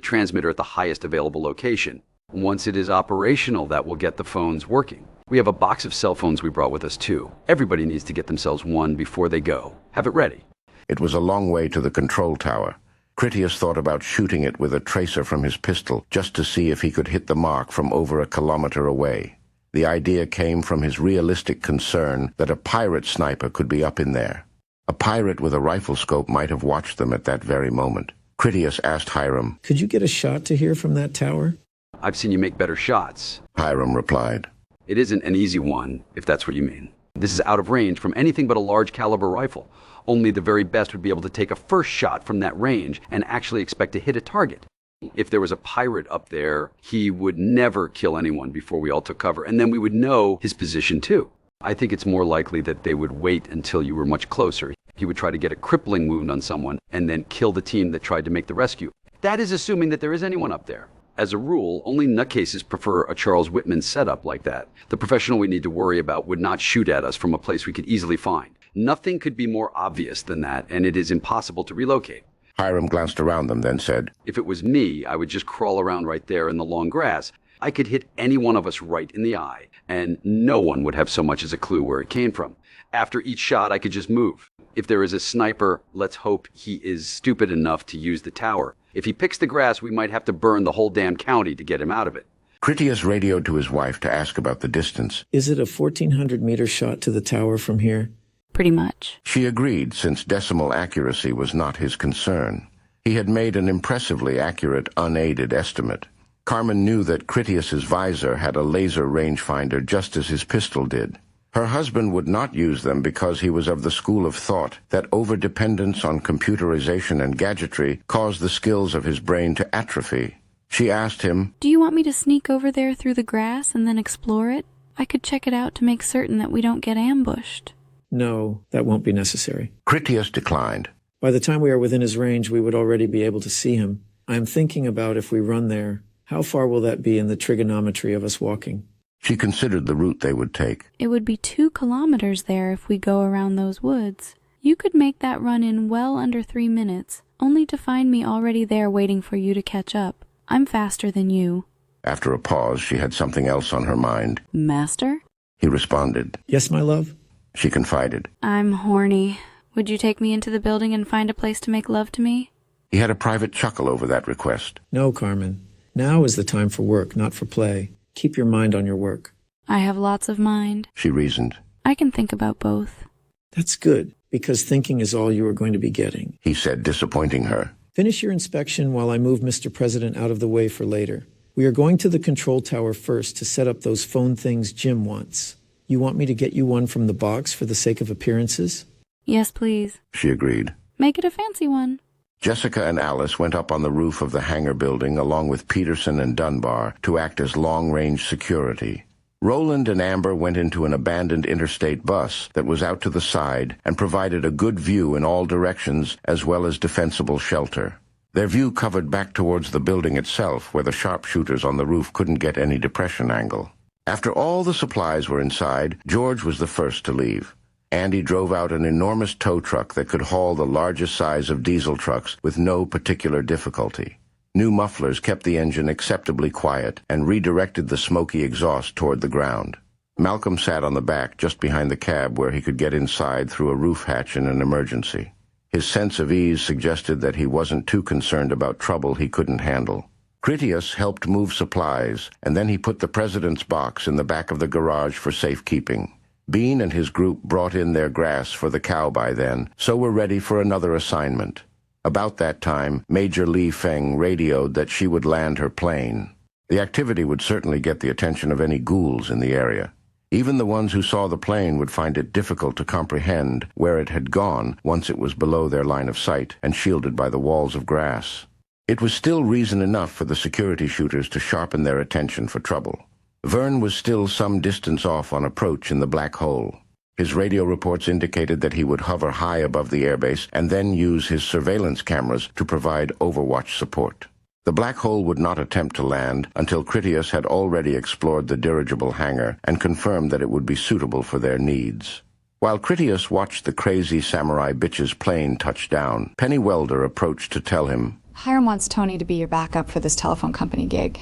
transmitter at the highest available location. Once it is operational, that will get the phones working. We have a box of cell phones we brought with us too. Everybody needs to get themselves one before they go. Have it ready." It was a long way to the control tower. Critias thought about shooting it with a tracer from his pistol just to see if he could hit the mark from over a kilometer away. The idea came from his realistic concern that a pirate sniper could be up in there. A pirate with a rifle scope might have watched them at that very moment. Critias asked Hiram, "Could you get a shot to here from that tower?" "I've seen you make better shots." Hiram replied. "It isn't an easy one, if that's what you mean. This is out of range from anything but a large caliber rifle. Only the very best would be able to take a first shot from that range and actually expect to hit a target. If there was a pirate up there, he would never kill anyone before we all took cover, and then we would know his position too. I think it's more likely that they would wait until you were much closer. He would try to get a crippling wound on someone and then kill the team that tried to make the rescue. That is assuming that there is anyone up there. As a rule, only nutcases prefer a Charles Whitman setup like that. The professional we need to worry about would not shoot at us from a place we could easily find. Nothing could be more obvious than that, and it is impossible to relocate." Hiram glanced around them, then said, "If it was me, I would just crawl around right there in the long grass. I could hit any one of us right in the eye, and no one would have so much as a clue where it came from. After each shot, I could just move. If there is a sniper, let's hope he is stupid enough to use the tower. If he picks the grass, we might have to burn the whole damn county to get him out of it." Critias radioed to his wife to ask about the distance. "Is it a 1,400-meter shot to the tower from here?" Pretty much. She agreed, since decimal accuracy was not his concern. He had made an impressively accurate, unaided estimate. Carmen knew that Critias's visor had a laser rangefinder just as his pistol did. Her husband would not use them because he was of the school of thought that overdependence on computerization and gadgetry caused the skills of his brain to atrophy. She asked him, "Do you want me to sneak over there through the grass and then explore it? I could check it out to make certain that we don't get ambushed." "No, that won't be necessary." Critias declined. "By the time we are within his range, we would already be able to see him. I am thinking about if we run there. How far will that be in the trigonometry of us walking?" She considered the route they would take. "It would be 2 kilometers there if we go around those woods. You could make that run in well under 3 minutes, only to find me already there waiting for you to catch up. I'm faster than you." After a pause, she had something else on her mind. Master? He responded. Yes, my love? She confided. I'm horny. Would you take me into the building and find a place to make love to me? He had a private chuckle over that request. No, Carmen. Now is the time for work, not for play. Keep your mind on your work. I have lots of mind. She reasoned. I can think about both. That's good, because thinking is all you are going to be getting. He said, disappointing her. Finish your inspection while I move Mr. President out of the way for later. We are going to the control tower first to set up those phone things Jim wants. You want me to get you one from the box for the sake of appearances? Yes, please. She agreed. Make it a fancy one. Jessica and Alice went up on the roof of the hangar building along with Peterson and Dunbar to act as long-range security. Roland and Amber went into an abandoned interstate bus that was out to the side and provided a good view in all directions as well as defensible shelter. Their view covered back towards the building itself, where the sharpshooters on the roof couldn't get any depression angle. After all the supplies were inside, George was the first to leave. Andy drove out an enormous tow truck that could haul the largest size of diesel trucks with no particular difficulty. New mufflers kept the engine acceptably quiet and redirected the smoky exhaust toward the ground. Malcolm sat on the back just behind the cab where he could get inside through a roof hatch in an emergency. His sense of ease suggested that he wasn't too concerned about trouble he couldn't handle. Critias helped move supplies, and then he put the president's box in the back of the garage for safekeeping. Bean and his group brought in their grass for the cow by then, so were ready for another assignment. About that time, Major Li Feng radioed that she would land her plane. The activity would certainly get the attention of any ghouls in the area. Even the ones who saw the plane would find it difficult to comprehend where it had gone once it was below their line of sight and shielded by the walls of grass. It was still reason enough for the security shooters to sharpen their attention for trouble. Vern was still some distance off on approach in the black hole. His radio reports indicated that he would hover high above the airbase and then use his surveillance cameras to provide overwatch support. The black hole would not attempt to land until Critias had already explored the dirigible hangar and confirmed that it would be suitable for their needs. While Critias watched the crazy samurai bitch's plane touch down, Penny Welder approached to tell him, Hiram wants Tony to be your backup for this telephone company gig.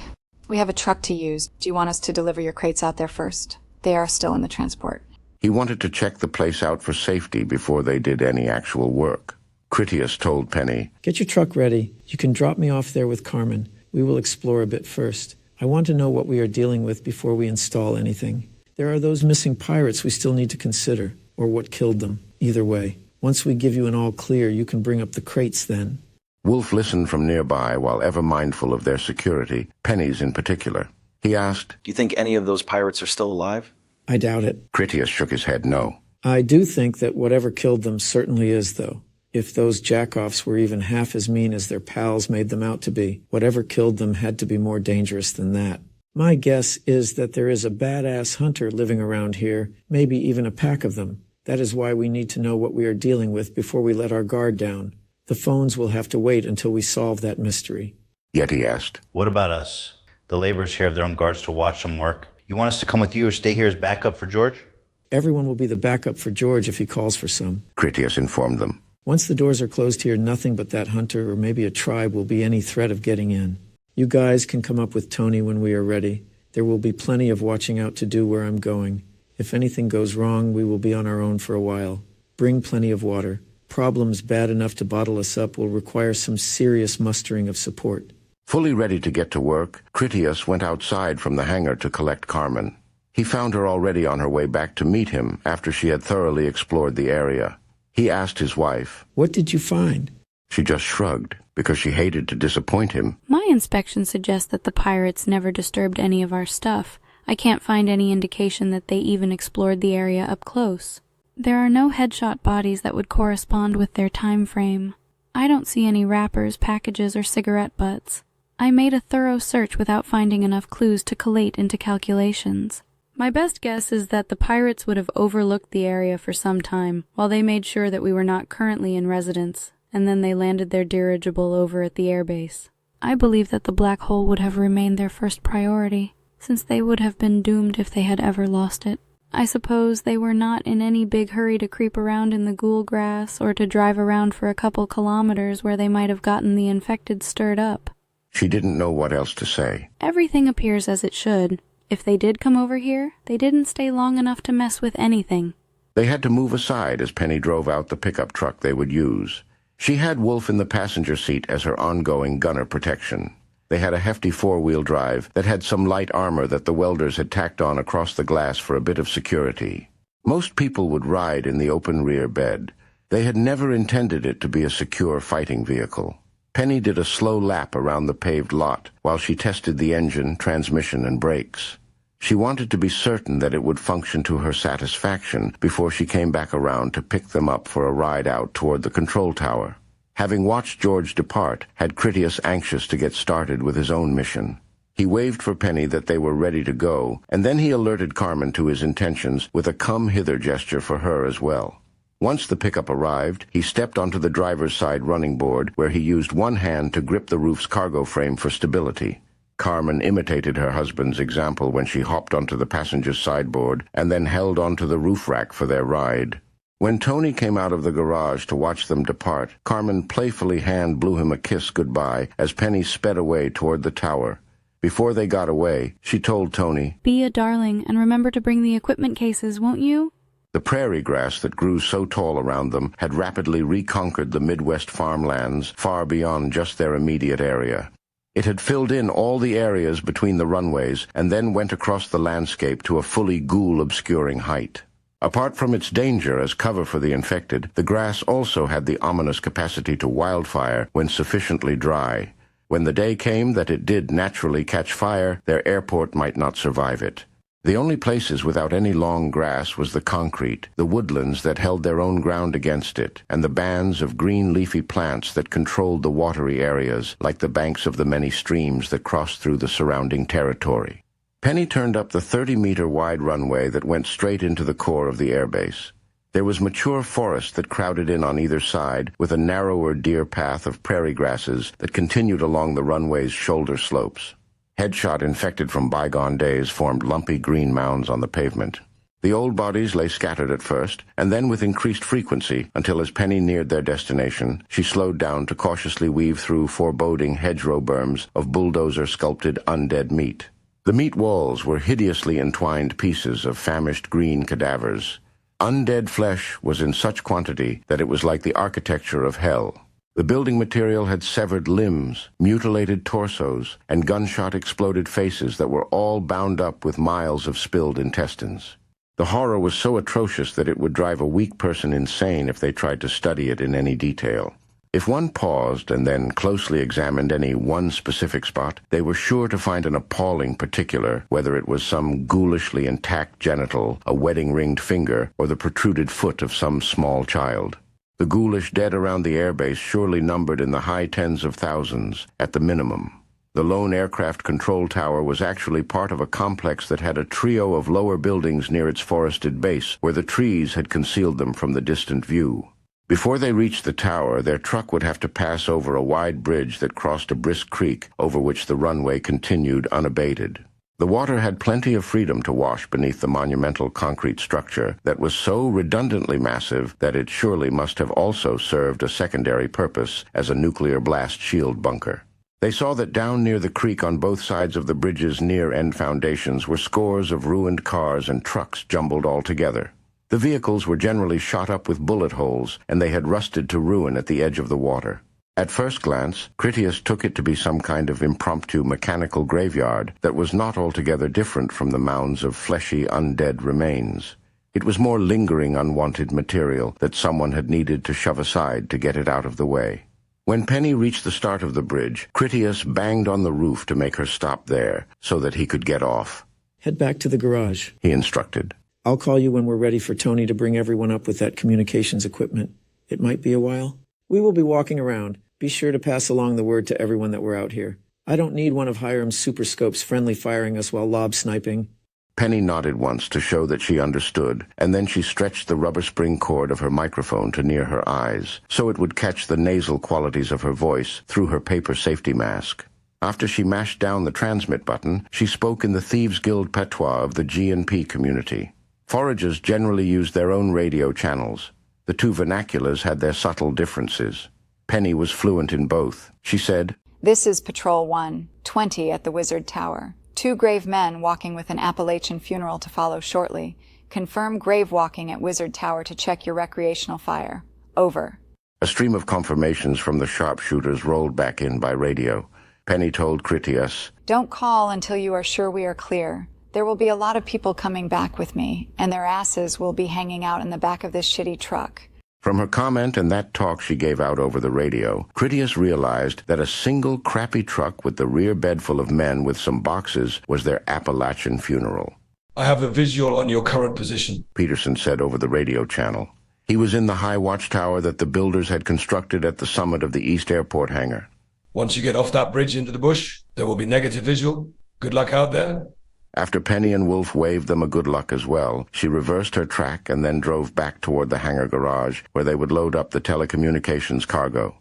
We have a truck to use. Do you want us to deliver your crates out there first? They are still in the transport. He wanted to check the place out for safety before they did any actual work. Critias told Penny, Get your truck ready. You can drop me off there with Carmen. We will explore a bit first. I want to know what we are dealing with before we install anything. There are those missing pirates we still need to consider, or what killed them. Either way, once we give you an all clear, you can bring up the crates then. Wolf listened from nearby while ever mindful of their security, Penny's in particular. He asked, Do you think any of those pirates are still alive? I doubt it. Critias shook his head no. I do think that whatever killed them certainly is, though. If those jackoffs were even half as mean as their pals made them out to be, whatever killed them had to be more dangerous than that. My guess is that there is a badass hunter living around here, maybe even a pack of them. That is why we need to know what we are dealing with before we let our guard down. The phones will have to wait until we solve that mystery. Yet he asked, What about us? The laborers here have their own guards to watch them work. You want us to come with you or stay here as backup for George? Everyone will be the backup for George if he calls for some. Critias informed them. Once the doors are closed here, nothing but that hunter or maybe a tribe will be any threat of getting in. You guys can come up with Tony when we are ready. There will be plenty of watching out to do where I'm going. If anything goes wrong, we will be on our own for a while. Bring plenty of water. Problems bad enough to bottle us up will require some serious mustering of support. Fully ready to get to work, Critias went outside from the hangar to collect Carmen. He found her already on her way back to meet him after she had thoroughly explored the area. He asked his wife, What did you find? She just shrugged, because she hated to disappoint him. My inspection suggests that the pirates never disturbed any of our stuff. I can't find any indication that they even explored the area up close. There are no headshot bodies that would correspond with their time frame. I don't see any wrappers, packages, or cigarette butts. I made a thorough search without finding enough clues to collate into calculations. My best guess is that the pirates would have overlooked the area for some time, while they made sure that we were not currently in residence, and then they landed their dirigible over at the airbase. I believe that the black hole would have remained their first priority, since they would have been doomed if they had ever lost it. I suppose they were not in any big hurry to creep around in the ghoul grass or to drive around for a couple kilometers where they might have gotten the infected stirred up. She didn't know what else to say. Everything appears as it should. If they did come over here, they didn't stay long enough to mess with anything. They had to move aside as Penny drove out the pickup truck they would use. She had Wolf in the passenger seat as her ongoing gunner protection. They had a hefty four-wheel drive that had some light armor that the welders had tacked on across the glass for a bit of security. Most people would ride in the open rear bed. They had never intended it to be a secure fighting vehicle. Penny did a slow lap around the paved lot while she tested the engine, transmission, and brakes. She wanted to be certain that it would function to her satisfaction before she came back around to pick them up for a ride out toward the control tower. Having watched George depart, had Critias anxious to get started with his own mission. He waved for Penny that they were ready to go, and then he alerted Carmen to his intentions with a come-hither gesture for her as well. Once the pickup arrived, he stepped onto the driver's side running board, where he used one hand to grip the roof's cargo frame for stability. Carmen imitated her husband's example when she hopped onto the passenger's sideboard and then held onto the roof rack for their ride. When Tony came out of the garage to watch them depart, Carmen playfully hand blew him a kiss goodbye as Penny sped away toward the tower. Before they got away, she told Tony, "Be a darling and remember to bring the equipment cases, won't you?" The prairie grass that grew so tall around them had rapidly reconquered the Midwest farmlands far beyond just their immediate area. It had filled in all the areas between the runways and then went across the landscape to a fully ghoul-obscuring height. Apart from its danger as cover for the infected, the grass also had the ominous capacity to wildfire when sufficiently dry. When the day came that it did naturally catch fire, their airport might not survive it. The only places without any long grass was the concrete, the woodlands that held their own ground against it, and the bands of green leafy plants that controlled the watery areas, like the banks of the many streams that crossed through the surrounding territory. Penny turned up the 30-meter wide runway that went straight into the core of the airbase. There was mature forest that crowded in on either side, with a narrower deer path of prairie grasses that continued along the runway's shoulder slopes. Headshot infected from bygone days formed lumpy green mounds on the pavement. The old bodies lay scattered at first, and then with increased frequency, until as Penny neared their destination, she slowed down to cautiously weave through foreboding hedgerow berms of bulldozer-sculpted undead meat. The meat walls were hideously entwined pieces of famished green cadavers. Undead flesh was in such quantity that it was like the architecture of hell. The building material had severed limbs, mutilated torsos, and gunshot-exploded faces that were all bound up with miles of spilled intestines. The horror was so atrocious that it would drive a weak person insane if they tried to study it in any detail. If one paused and then closely examined any one specific spot, they were sure to find an appalling particular, whether it was some ghoulishly intact genital, a wedding-ringed finger, or the protruded foot of some small child. The ghoulish dead around the airbase surely numbered in the high tens of thousands, at the minimum. The lone aircraft control tower was actually part of a complex that had a trio of lower buildings near its forested base, where the trees had concealed them from the distant view. Before they reached the tower, their truck would have to pass over a wide bridge that crossed a brisk creek, over which the runway continued unabated. The water had plenty of freedom to wash beneath the monumental concrete structure that was so redundantly massive that it surely must have also served a secondary purpose as a nuclear blast shield bunker. They saw that down near the creek on both sides of the bridge's near-end foundations were scores of ruined cars and trucks jumbled all together. The vehicles were generally shot up with bullet holes, and they had rusted to ruin at the edge of the water. At first glance, Critias took it to be some kind of impromptu mechanical graveyard that was not altogether different from the mounds of fleshy undead remains. It was more lingering unwanted material that someone had needed to shove aside to get it out of the way. When Penny reached the start of the bridge, Critias banged on the roof to make her stop there so that he could get off. Head back to the garage, he instructed. I'll call you when we're ready for Tony to bring everyone up with that communications equipment. It might be a while. We will be walking around. Be sure to pass along the word to everyone that we're out here. I don't need one of Hiram's super scopes friendly firing us while lob sniping. Penny nodded once to show that she understood, and then she stretched the rubber spring cord of her microphone to near her eyes, so it would catch the nasal qualities of her voice through her paper safety mask. After she mashed down the transmit button, she spoke in the Thieves' Guild patois of the G&P community. Foragers generally used their own radio channels. The two vernaculars had their subtle differences. Penny was fluent in both. She said, This is Patrol 1, 20 at the Wizard Tower. 2 grave men walking with an Appalachian funeral to follow shortly. Confirm grave walking at Wizard Tower to check your recreational fire. Over. A stream of confirmations from the sharpshooters rolled back in by radio. Penny told Critias, Don't call until you are sure we are clear. There will be a lot of people coming back with me, and their asses will be hanging out in the back of this shitty truck. From her comment and that talk she gave out over the radio, Critias realized that a single crappy truck with the rear bed full of men with some boxes was their Appalachian funeral. I have a visual on your current position, Peterson said over the radio channel. He was in the high watchtower that the builders had constructed at the summit of the East Airport hangar. Once you get off that bridge into the bush, there will be negative visual. Good luck out there. After Penny and Wolf waved them a good luck as well, she reversed her track and then drove back toward the hangar garage, where they would load up the telecommunications cargo.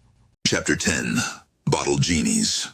Chapter 10. Bottle Genies.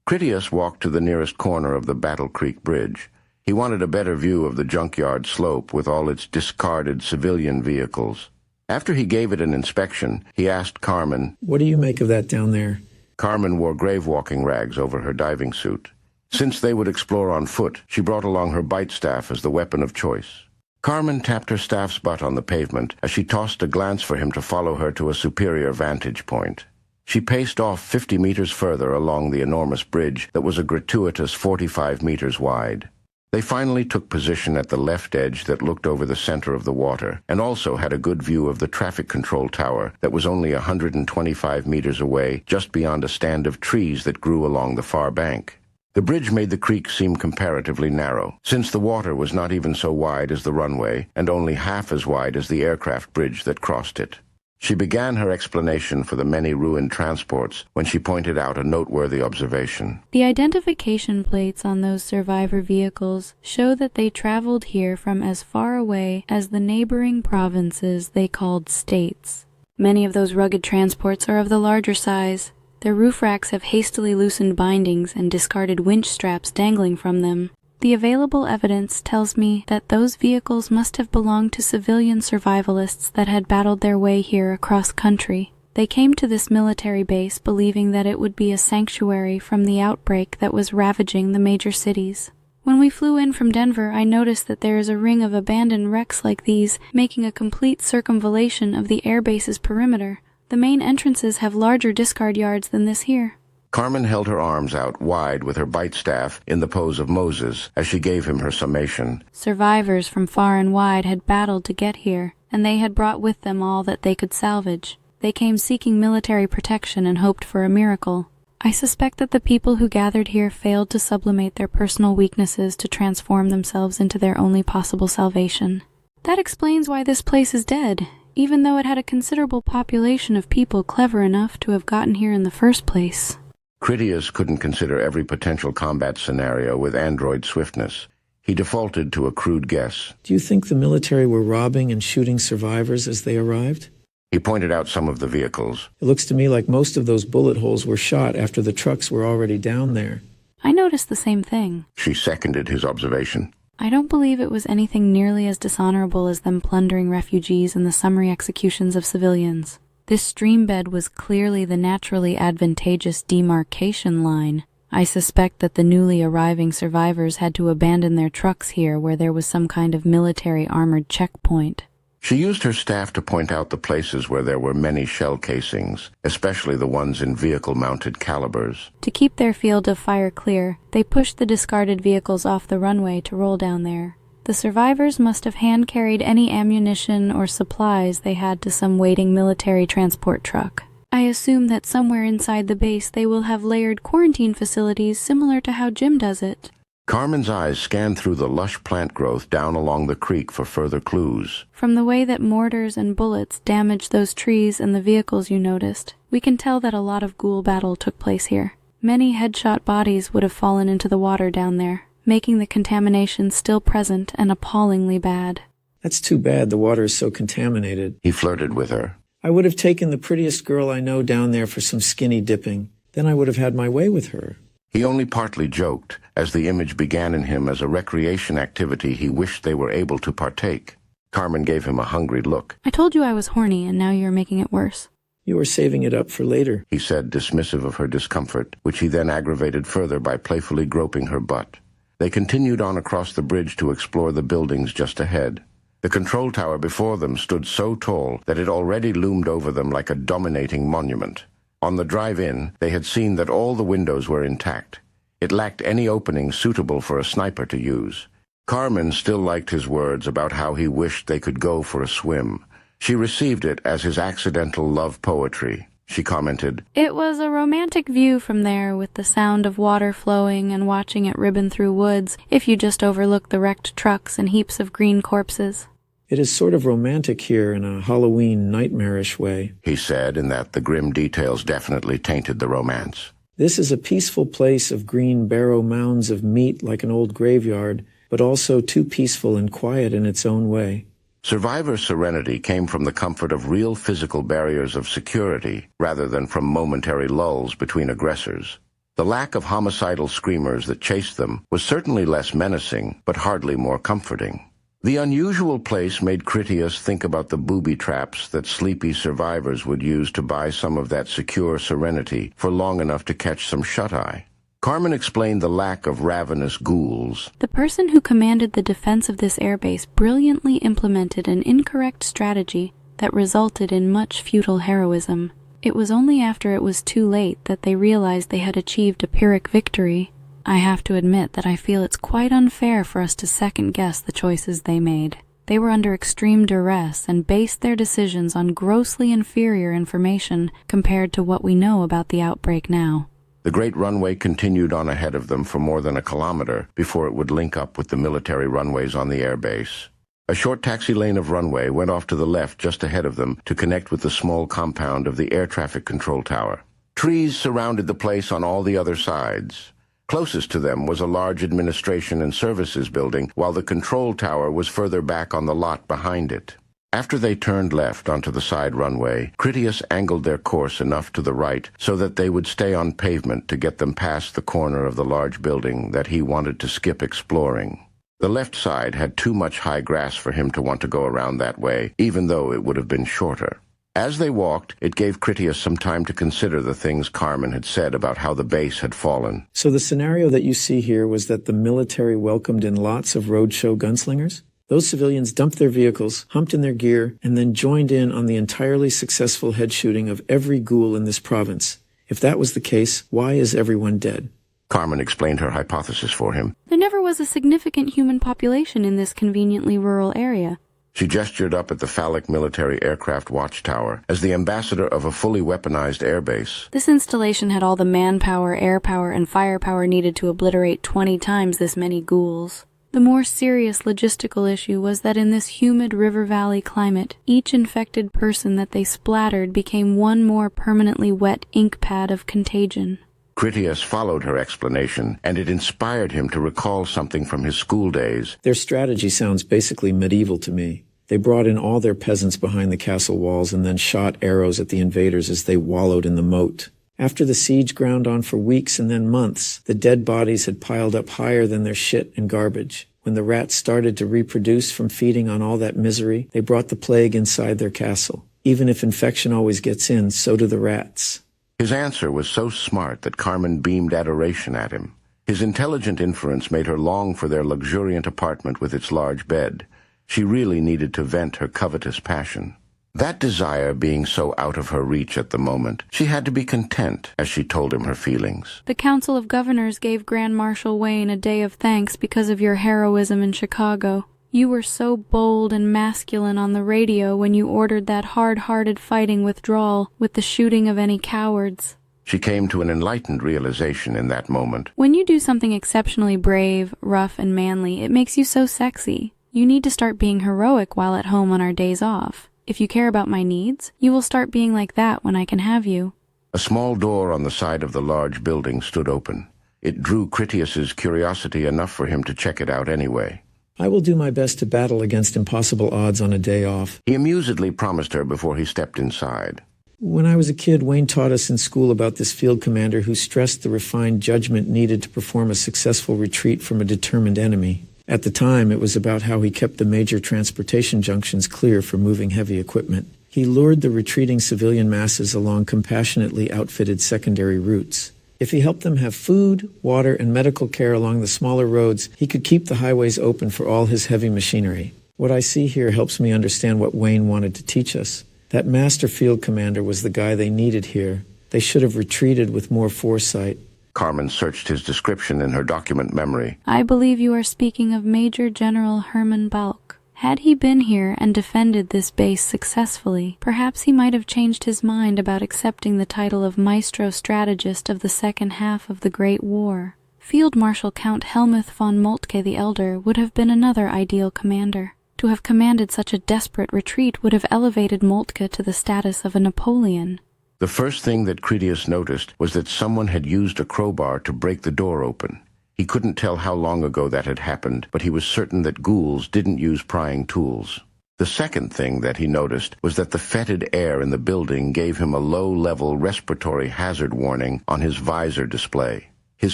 Critias walked to the nearest corner of the Battle Creek Bridge. He wanted a better view of the junkyard slope with all its discarded civilian vehicles. After he gave it an inspection, he asked Carmen, What do you make of that down there? Carmen wore grave-walking rags over her diving suit. Since they would explore on foot, she brought along her bite staff as the weapon of choice. Carmen tapped her staff's butt on the pavement as she tossed a glance for him to follow her to a superior vantage point. She paced off 50 meters further along the enormous bridge that was a gratuitous 45 meters wide. They finally took position at the left edge that looked over the center of the water, and also had a good view of the traffic control tower that was only 125 meters away, just beyond a stand of trees that grew along the far bank. The bridge made the creek seem comparatively narrow, since the water was not even so wide as the runway, and only half as wide as the aircraft bridge that crossed it. She began her explanation for the many ruined transports when she pointed out a noteworthy observation. The identification plates on those survivor vehicles show that they traveled here from as far away as the neighboring provinces they called states. Many of those rugged transports are of the larger size. Their roof racks have hastily loosened bindings and discarded winch straps dangling from them. The available evidence tells me that those vehicles must have belonged to civilian survivalists that had battled their way here across country. They came to this military base believing that it would be a sanctuary from the outbreak that was ravaging the major cities. When we flew in from Denver, I noticed that there is a ring of abandoned wrecks like these, making a complete circumvallation of the airbase's perimeter. The main entrances have larger discard yards than this here. Carmen held her arms out wide with her bite staff in the pose of Moses as she gave him her summation. Survivors from far and wide had battled to get here, and they had brought with them all that they could salvage. They came seeking military protection and hoped for a miracle. I suspect that the people who gathered here failed to sublimate their personal weaknesses to transform themselves into their only possible salvation. That explains why this place is dead, even though it had a considerable population of people clever enough to have gotten here in the first place. Critias couldn't consider every potential combat scenario with android swiftness. He defaulted to a crude guess. Do you think the military were robbing and shooting survivors as they arrived? He pointed out some of the vehicles. It looks to me like most of those bullet holes were shot after the trucks were already down there. I noticed the same thing. She seconded his observation. I don't believe it was anything nearly as dishonorable as them plundering refugees and the summary executions of civilians. This stream bed was clearly the naturally advantageous demarcation line. I suspect that the newly arriving survivors had to abandon their trucks here where there was some kind of military armored checkpoint. She used her staff to point out the places where there were many shell casings, especially the ones in vehicle-mounted calibers. To keep their field of fire clear, they pushed the discarded vehicles off the runway to roll down there. The survivors must have hand-carried any ammunition or supplies they had to some waiting military transport truck. I assume that somewhere inside the base they will have layered quarantine facilities similar to how Jim does it. Carmen's eyes scanned through the lush plant growth down along the creek for further clues. From the way that mortars and bullets damaged those trees and the vehicles you noticed, we can tell that a lot of ghoul battle took place here. Many headshot bodies would have fallen into the water down there, making the contamination still present and appallingly bad. That's too bad the water is so contaminated. He flirted with her. I would have taken the prettiest girl I know down there for some skinny dipping. Then I would have had my way with her. He only partly joked, as the image began in him as a recreation activity he wished they were able to partake. Carmen gave him a hungry look. I told you I was horny, and now you're making it worse. You are saving it up for later, he said, dismissive of her discomfort, which he then aggravated further by playfully groping her butt. They continued on across the bridge to explore the buildings just ahead. The control tower before them stood so tall that it already loomed over them like a dominating monument. On the drive-in, they had seen that all the windows were intact. It lacked any opening suitable for a sniper to use. Carmen still liked his words about how he wished they could go for a swim. She received it as his accidental love poetry. She commented, "It was a romantic view from there, with the sound of water flowing and watching it ribbon through woods, if you just overlook the wrecked trucks and heaps of green corpses." It is sort of romantic here in a Halloween nightmarish way, he said, in that the grim details definitely tainted the romance. This is a peaceful place of green barrow mounds of meat like an old graveyard, but also too peaceful and quiet in its own way. Survivor serenity came from the comfort of real physical barriers of security rather than from momentary lulls between aggressors. The lack of homicidal screamers that chased them was certainly less menacing, but hardly more comforting. The unusual place made Critias think about the booby traps that sleepy survivors would use to buy some of that secure serenity for long enough to catch some shut-eye. Carmen explained the lack of ravenous ghouls. The person who commanded the defense of this airbase brilliantly implemented an incorrect strategy that resulted in much futile heroism. It was only after it was too late that they realized they had achieved a Pyrrhic victory. I have to admit that I feel it's quite unfair for us to second-guess the choices they made. They were under extreme duress and based their decisions on grossly inferior information compared to what we know about the outbreak now. The great runway continued on ahead of them for more than a kilometer before it would link up with the military runways on the airbase. A short taxi lane of runway went off to the left just ahead of them to connect with the small compound of the air traffic control tower. Trees surrounded the place on all the other sides. Closest to them was a large administration and services building, while the control tower was further back on the lot behind it. After they turned left onto the side runway, Critias angled their course enough to the right so that they would stay on pavement to get them past the corner of the large building that he wanted to skip exploring. The left side had too much high grass for him to want to go around that way, even though it would have been shorter. As they walked, it gave Critias some time to consider the things Carmen had said about how the base had fallen. So the scenario that you see here was that the military welcomed in lots of roadshow gunslingers? Those civilians dumped their vehicles, humped in their gear, and then joined in on the entirely successful head shooting of every ghoul in this province. If that was the case, why is everyone dead? Carmen explained her hypothesis for him. There never was a significant human population in this conveniently rural area. She gestured up at the phallic military aircraft watchtower as the ambassador of a fully weaponized airbase. This installation had all the manpower, air power, and firepower needed to obliterate 20 times this many ghouls. The more serious logistical issue was that in this humid river valley climate, each infected person that they splattered became one more permanently wet ink pad of contagion. Critias followed her explanation, and it inspired him to recall something from his school days. Their strategy sounds basically medieval to me. They brought in all their peasants behind the castle walls and then shot arrows at the invaders as they wallowed in the moat. After the siege ground on for weeks and then months, the dead bodies had piled up higher than their shit and garbage. When the rats started to reproduce from feeding on all that misery, they brought the plague inside their castle. Even if infection always gets in, so do the rats. His answer was so smart that Carmen beamed adoration at him. His intelligent inference made her long for their luxuriant apartment with its large bed. She really needed to vent her covetous passion. That desire being so out of her reach at the moment, she had to be content as she told him her feelings. The Council of Governors gave Grand Marshal Wayne a day of thanks because of your heroism in Chicago. You were so bold and masculine on the radio when you ordered that hard-hearted fighting withdrawal with the shooting of any cowards. She came to an enlightened realization in that moment. When you do something exceptionally brave, rough, and manly, it makes you so sexy. You need to start being heroic while at home on our days off. If you care about my needs, you will start being like that when I can have you. A small door on the side of the large building stood open. It drew Critias's curiosity enough for him to check it out anyway. I will do my best to battle against impossible odds on a day off, he amusedly promised her before he stepped inside. When I was a kid, Wayne taught us in school about this field commander who stressed the refined judgment needed to perform a successful retreat from a determined enemy. At the time, it was about how he kept the major transportation junctions clear for moving heavy equipment. He lured the retreating civilian masses along compassionately outfitted secondary routes. If he helped them have food, water, and medical care along the smaller roads, he could keep the highways open for all his heavy machinery. What I see here helps me understand what Wayne wanted to teach us. That master field commander was the guy they needed here. They should have retreated with more foresight. Carmen searched his description in her document memory. I believe you are speaking of Major General Herman Balk. Had he been here and defended this base successfully, perhaps he might have changed his mind about accepting the title of Maestro Strategist of the second half of the Great War. Field Marshal Count Helmuth von Moltke the Elder would have been another ideal commander. To have commanded such a desperate retreat would have elevated Moltke to the status of a Napoleon. The first thing that Critias noticed was that someone had used a crowbar to break the door open. He couldn't tell how long ago that had happened, but he was certain that ghouls didn't use prying tools. The second thing that he noticed was that the fetid air in the building gave him a low-level respiratory hazard warning on his visor display. His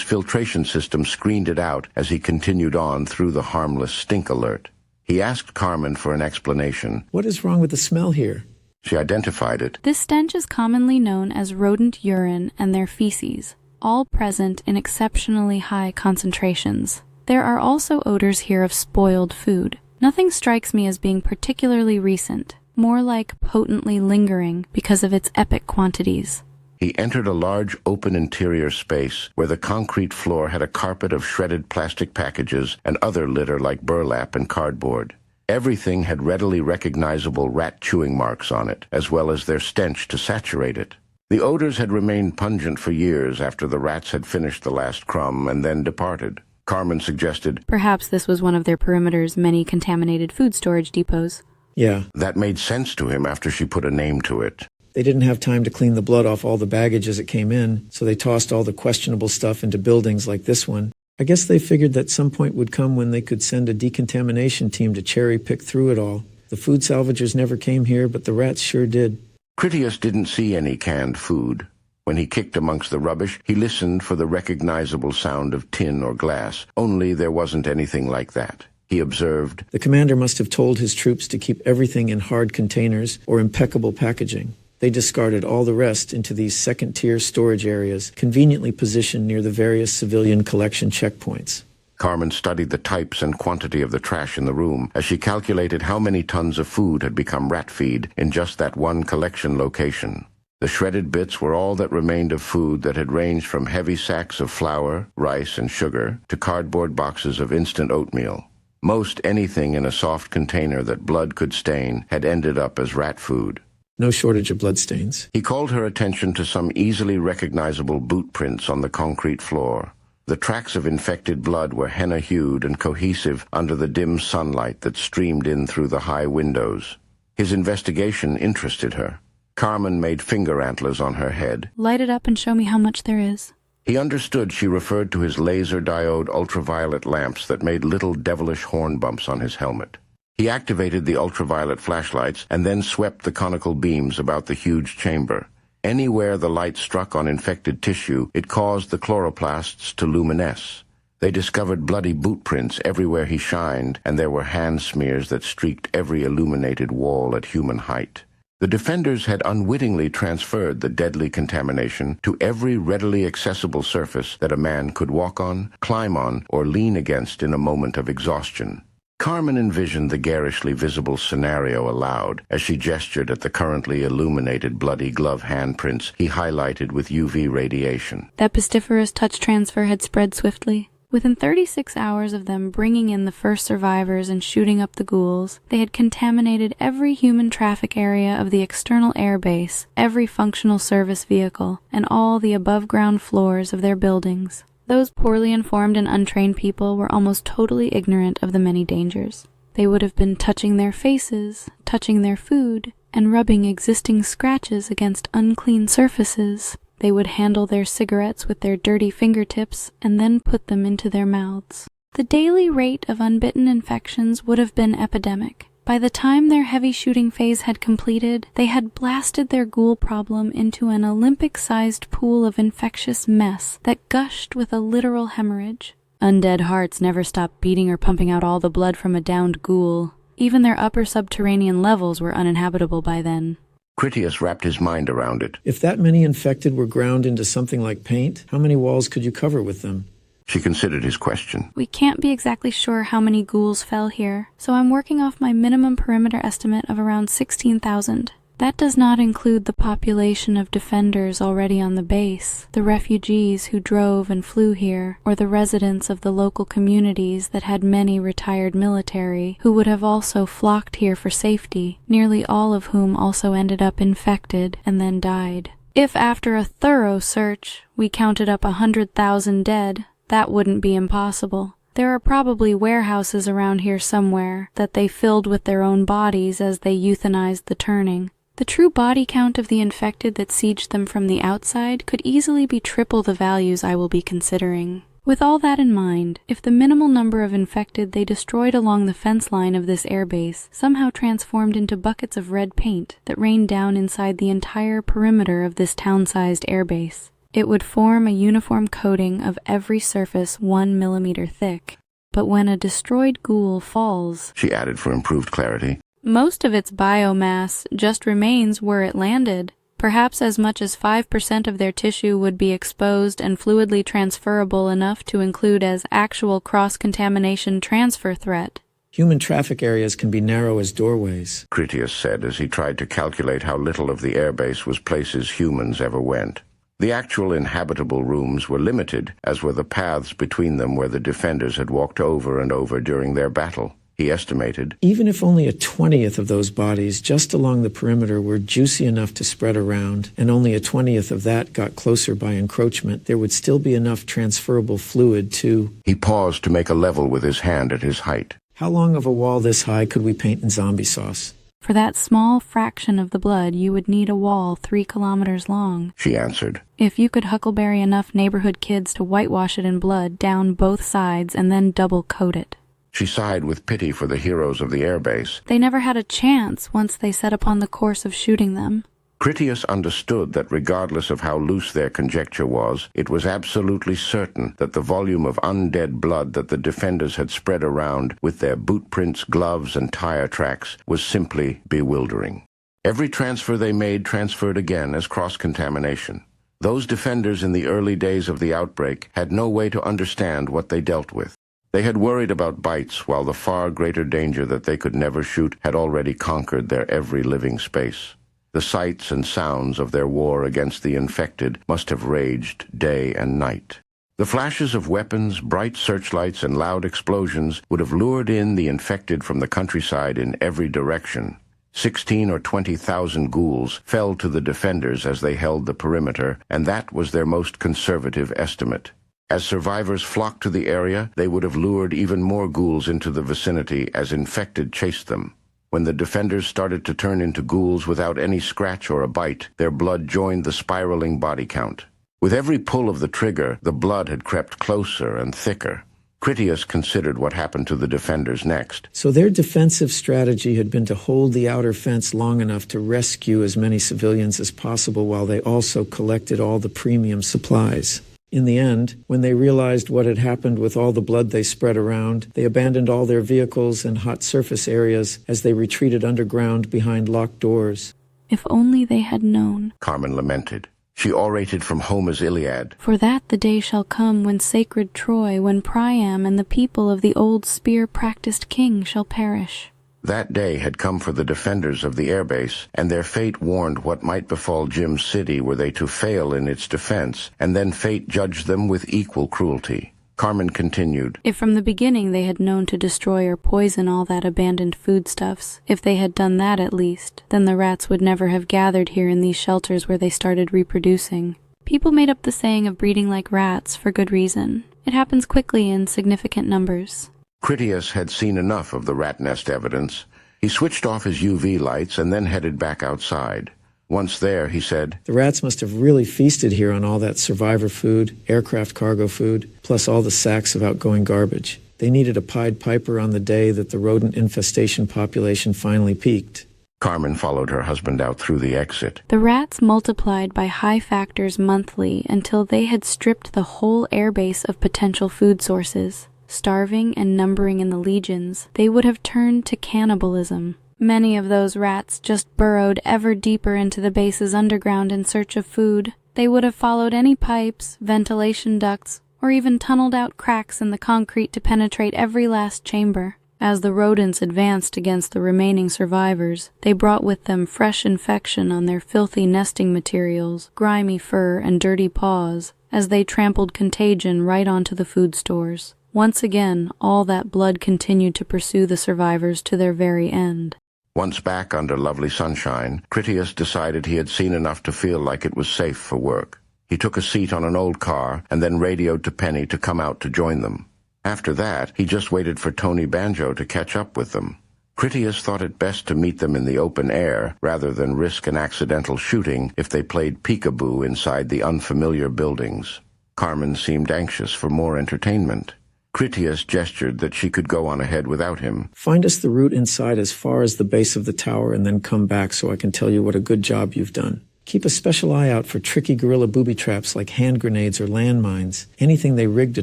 filtration system screened it out as he continued on through the harmless stink alert. He asked Carmen for an explanation. What is wrong with the smell here? She identified it. This stench is commonly known as rodent urine and their feces, all present in exceptionally high concentrations. There are also odors here of spoiled food. Nothing strikes me as being particularly recent, more like potently lingering because of its epic quantities. He entered a large open interior space where the concrete floor had a carpet of shredded plastic packages and other litter like burlap and cardboard. Everything had readily recognizable rat chewing marks on it, as well as their stench to saturate it. The odors had remained pungent for years after the rats had finished the last crumb and then departed. Carmen suggested, Perhaps this was one of their perimeter's many contaminated food storage depots. Yeah. That made sense to him after she put a name to it. They didn't have time to clean the blood off all the baggage as it came in, so they tossed all the questionable stuff into buildings like this one. I guess they figured that some point would come when they could send a decontamination team to cherry-pick through it all. The food salvagers never came here, but the rats sure did. Critias didn't see any canned food. When he kicked amongst the rubbish, he listened for the recognizable sound of tin or glass, only there wasn't anything like that. He observed, The commander must have told his troops to keep everything in hard containers or impeccable packaging. They discarded all the rest into these second-tier storage areas, conveniently positioned near the various civilian collection checkpoints. Carmen studied the types and quantity of the trash in the room as she calculated how many tons of food had become rat feed in just that one collection location. The shredded bits were all that remained of food that had ranged from heavy sacks of flour, rice, and sugar to cardboard boxes of instant oatmeal. Most anything in a soft container that blood could stain had ended up as rat food. No shortage of bloodstains. He called her attention to some easily recognizable boot prints on the concrete floor. The tracks of infected blood were henna-hued and cohesive under the dim sunlight that streamed in through the high windows. His investigation interested her. Carmen made finger antlers on her head. Light it up and show me how much there is. He understood she referred to his laser-diode ultraviolet lamps that made little devilish horn bumps on his helmet. He activated the ultraviolet flashlights and then swept the conical beams about the huge chamber. Anywhere the light struck on infected tissue, it caused the chloroplasts to luminesce. They discovered bloody boot prints everywhere he shined, and there were hand smears that streaked every illuminated wall at human height. The defenders had unwittingly transferred the deadly contamination to every readily accessible surface that a man could walk on, climb on, or lean against in a moment of exhaustion. Carmen envisioned the garishly visible scenario aloud as she gestured at the currently illuminated bloody glove handprints he highlighted with UV radiation. That pestiferous touch transfer had spread swiftly. Within 36 hours of them bringing in the first survivors and shooting up the ghouls, they had contaminated every human traffic area of the external air base, every functional service vehicle, and all the above-ground floors of their buildings. Those poorly informed and untrained people were almost totally ignorant of the many dangers. They would have been touching their faces, touching their food, and rubbing existing scratches against unclean surfaces. They would handle their cigarettes with their dirty fingertips and then put them into their mouths. The daily rate of unbitten infections would have been epidemic. By the time their heavy shooting phase had completed, they had blasted their ghoul problem into an Olympic-sized pool of infectious mess that gushed with a literal hemorrhage. Undead hearts never stopped beating or pumping out all the blood from a downed ghoul. Even their upper subterranean levels were uninhabitable by then. Critias wrapped his mind around it. If that many infected were ground into something like paint, how many walls could you cover with them? She considered his question. We can't be exactly sure how many ghouls fell here, so I'm working off my minimum perimeter estimate of around 16,000. That does not include the population of defenders already on the base, the refugees who drove and flew here, or the residents of the local communities that had many retired military who would have also flocked here for safety, nearly all of whom also ended up infected and then died. If after a thorough search we counted up 100,000 dead, that wouldn't be impossible. There are probably warehouses around here somewhere that they filled with their own bodies as they euthanized the turning. The true body count of the infected that sieged them from the outside could easily be triple the values I will be considering. With all that in mind, if the minimal number of infected they destroyed along the fence line of this airbase somehow transformed into buckets of red paint that rained down inside the entire perimeter of this town-sized airbase, it would form a uniform coating of every surface 1 millimeter thick. But when a destroyed ghoul falls, She added for improved clarity, most of its biomass just remains where it landed. Perhaps as much as 5% of their tissue would be exposed and fluidly transferable enough to include as actual cross-contamination transfer threat. Human traffic areas can be narrow as doorways. Critias said as he tried to calculate how little of the airbase was places humans ever went. The actual inhabitable rooms were limited, as were the paths between them where the defenders had walked over and over during their battle. He estimated, even if only a 20th of those bodies just along the perimeter were juicy enough to spread around, and only a 20th of that got closer by encroachment, there would still be enough transferable fluid to... He paused to make a level with his hand at his height. How long of a wall this high could we paint in zombie sauce? For that small fraction of the blood, you would need a wall 3 kilometers long. She answered. If you could huckleberry enough neighborhood kids to whitewash it in blood down both sides and then double coat it. She sighed with pity for the heroes of the airbase. They never had a chance once they set upon the course of shooting them. Critias understood that regardless of how loose their conjecture was, it was absolutely certain that the volume of undead blood that the defenders had spread around with their boot prints, gloves, and tire tracks was simply bewildering. Every transfer they made transferred again as cross-contamination. Those defenders in the early days of the outbreak had no way to understand what they dealt with. They had worried about bites, while the far greater danger that they could never shoot had already conquered their every living space. The sights and sounds of their war against the infected must have raged day and night. The flashes of weapons, bright searchlights, and loud explosions would have lured in the infected from the countryside in every direction. 16 or 20,000 ghouls fell to the defenders as they held the perimeter, and that was their most conservative estimate. As survivors flocked to the area, they would have lured even more ghouls into the vicinity as infected chased them. When the defenders started to turn into ghouls without any scratch or a bite, their blood joined the spiraling body count. With every pull of the trigger, the blood had crept closer and thicker. Critias considered what happened to the defenders next. So their defensive strategy had been to hold the outer fence long enough to rescue as many civilians as possible while they also collected all the premium supplies. In the end, when they realized what had happened with all the blood they spread around, they abandoned all their vehicles and hot surface areas as they retreated underground behind locked doors. If only they had known. Carmen lamented. She orated from Homer's Iliad. For that the day shall come when sacred Troy, when Priam and the people of the old spear-practiced king shall perish. That day had come for the defenders of the airbase, and their fate warned what might befall Jim's city were they to fail in its defense, and then fate judged them with equal cruelty. Carmen continued, If from the beginning they had known to destroy or poison all that abandoned foodstuffs, if they had done that at least, then the rats would never have gathered here in these shelters where they started reproducing. People made up the saying of breeding like rats for good reason. It happens quickly in significant numbers. Critias had seen enough of the rat nest evidence. He switched off his UV lights and then headed back outside. Once there, he said, The rats must have really feasted here on all that survivor food, aircraft cargo food, plus all the sacks of outgoing garbage. They needed a Pied Piper on the day that the rodent infestation population finally peaked. Carmen followed her husband out through the exit. The rats multiplied by high factors monthly until they had stripped the whole airbase of potential food sources. Starving and numbering in the legions, they would have turned to cannibalism. Many of those rats just burrowed ever deeper into the base's underground in search of food. They would have followed any pipes, ventilation ducts, or even tunneled out cracks in the concrete to penetrate every last chamber. As the rodents advanced against the remaining survivors, they brought with them fresh infection on their filthy nesting materials, grimy fur, and dirty paws, as they trampled contagion right onto the food stores. Once again, all that blood continued to pursue the survivors to their very end. Once back under lovely sunshine, Critias decided he had seen enough to feel like it was safe for work. He took a seat on an old car and then radioed to Penny to come out to join them. After that, he just waited for Tony Banjo to catch up with them. Critias thought it best to meet them in the open air rather than risk an accidental shooting if they played peekaboo inside the unfamiliar buildings. Carmen seemed anxious for more entertainment. Critias gestured that she could go on ahead without him. Find us the route inside as far as the base of the tower and then come back so I can tell you what a good job you've done. Keep a special eye out for tricky guerrilla booby traps like hand grenades or landmines, anything they rigged a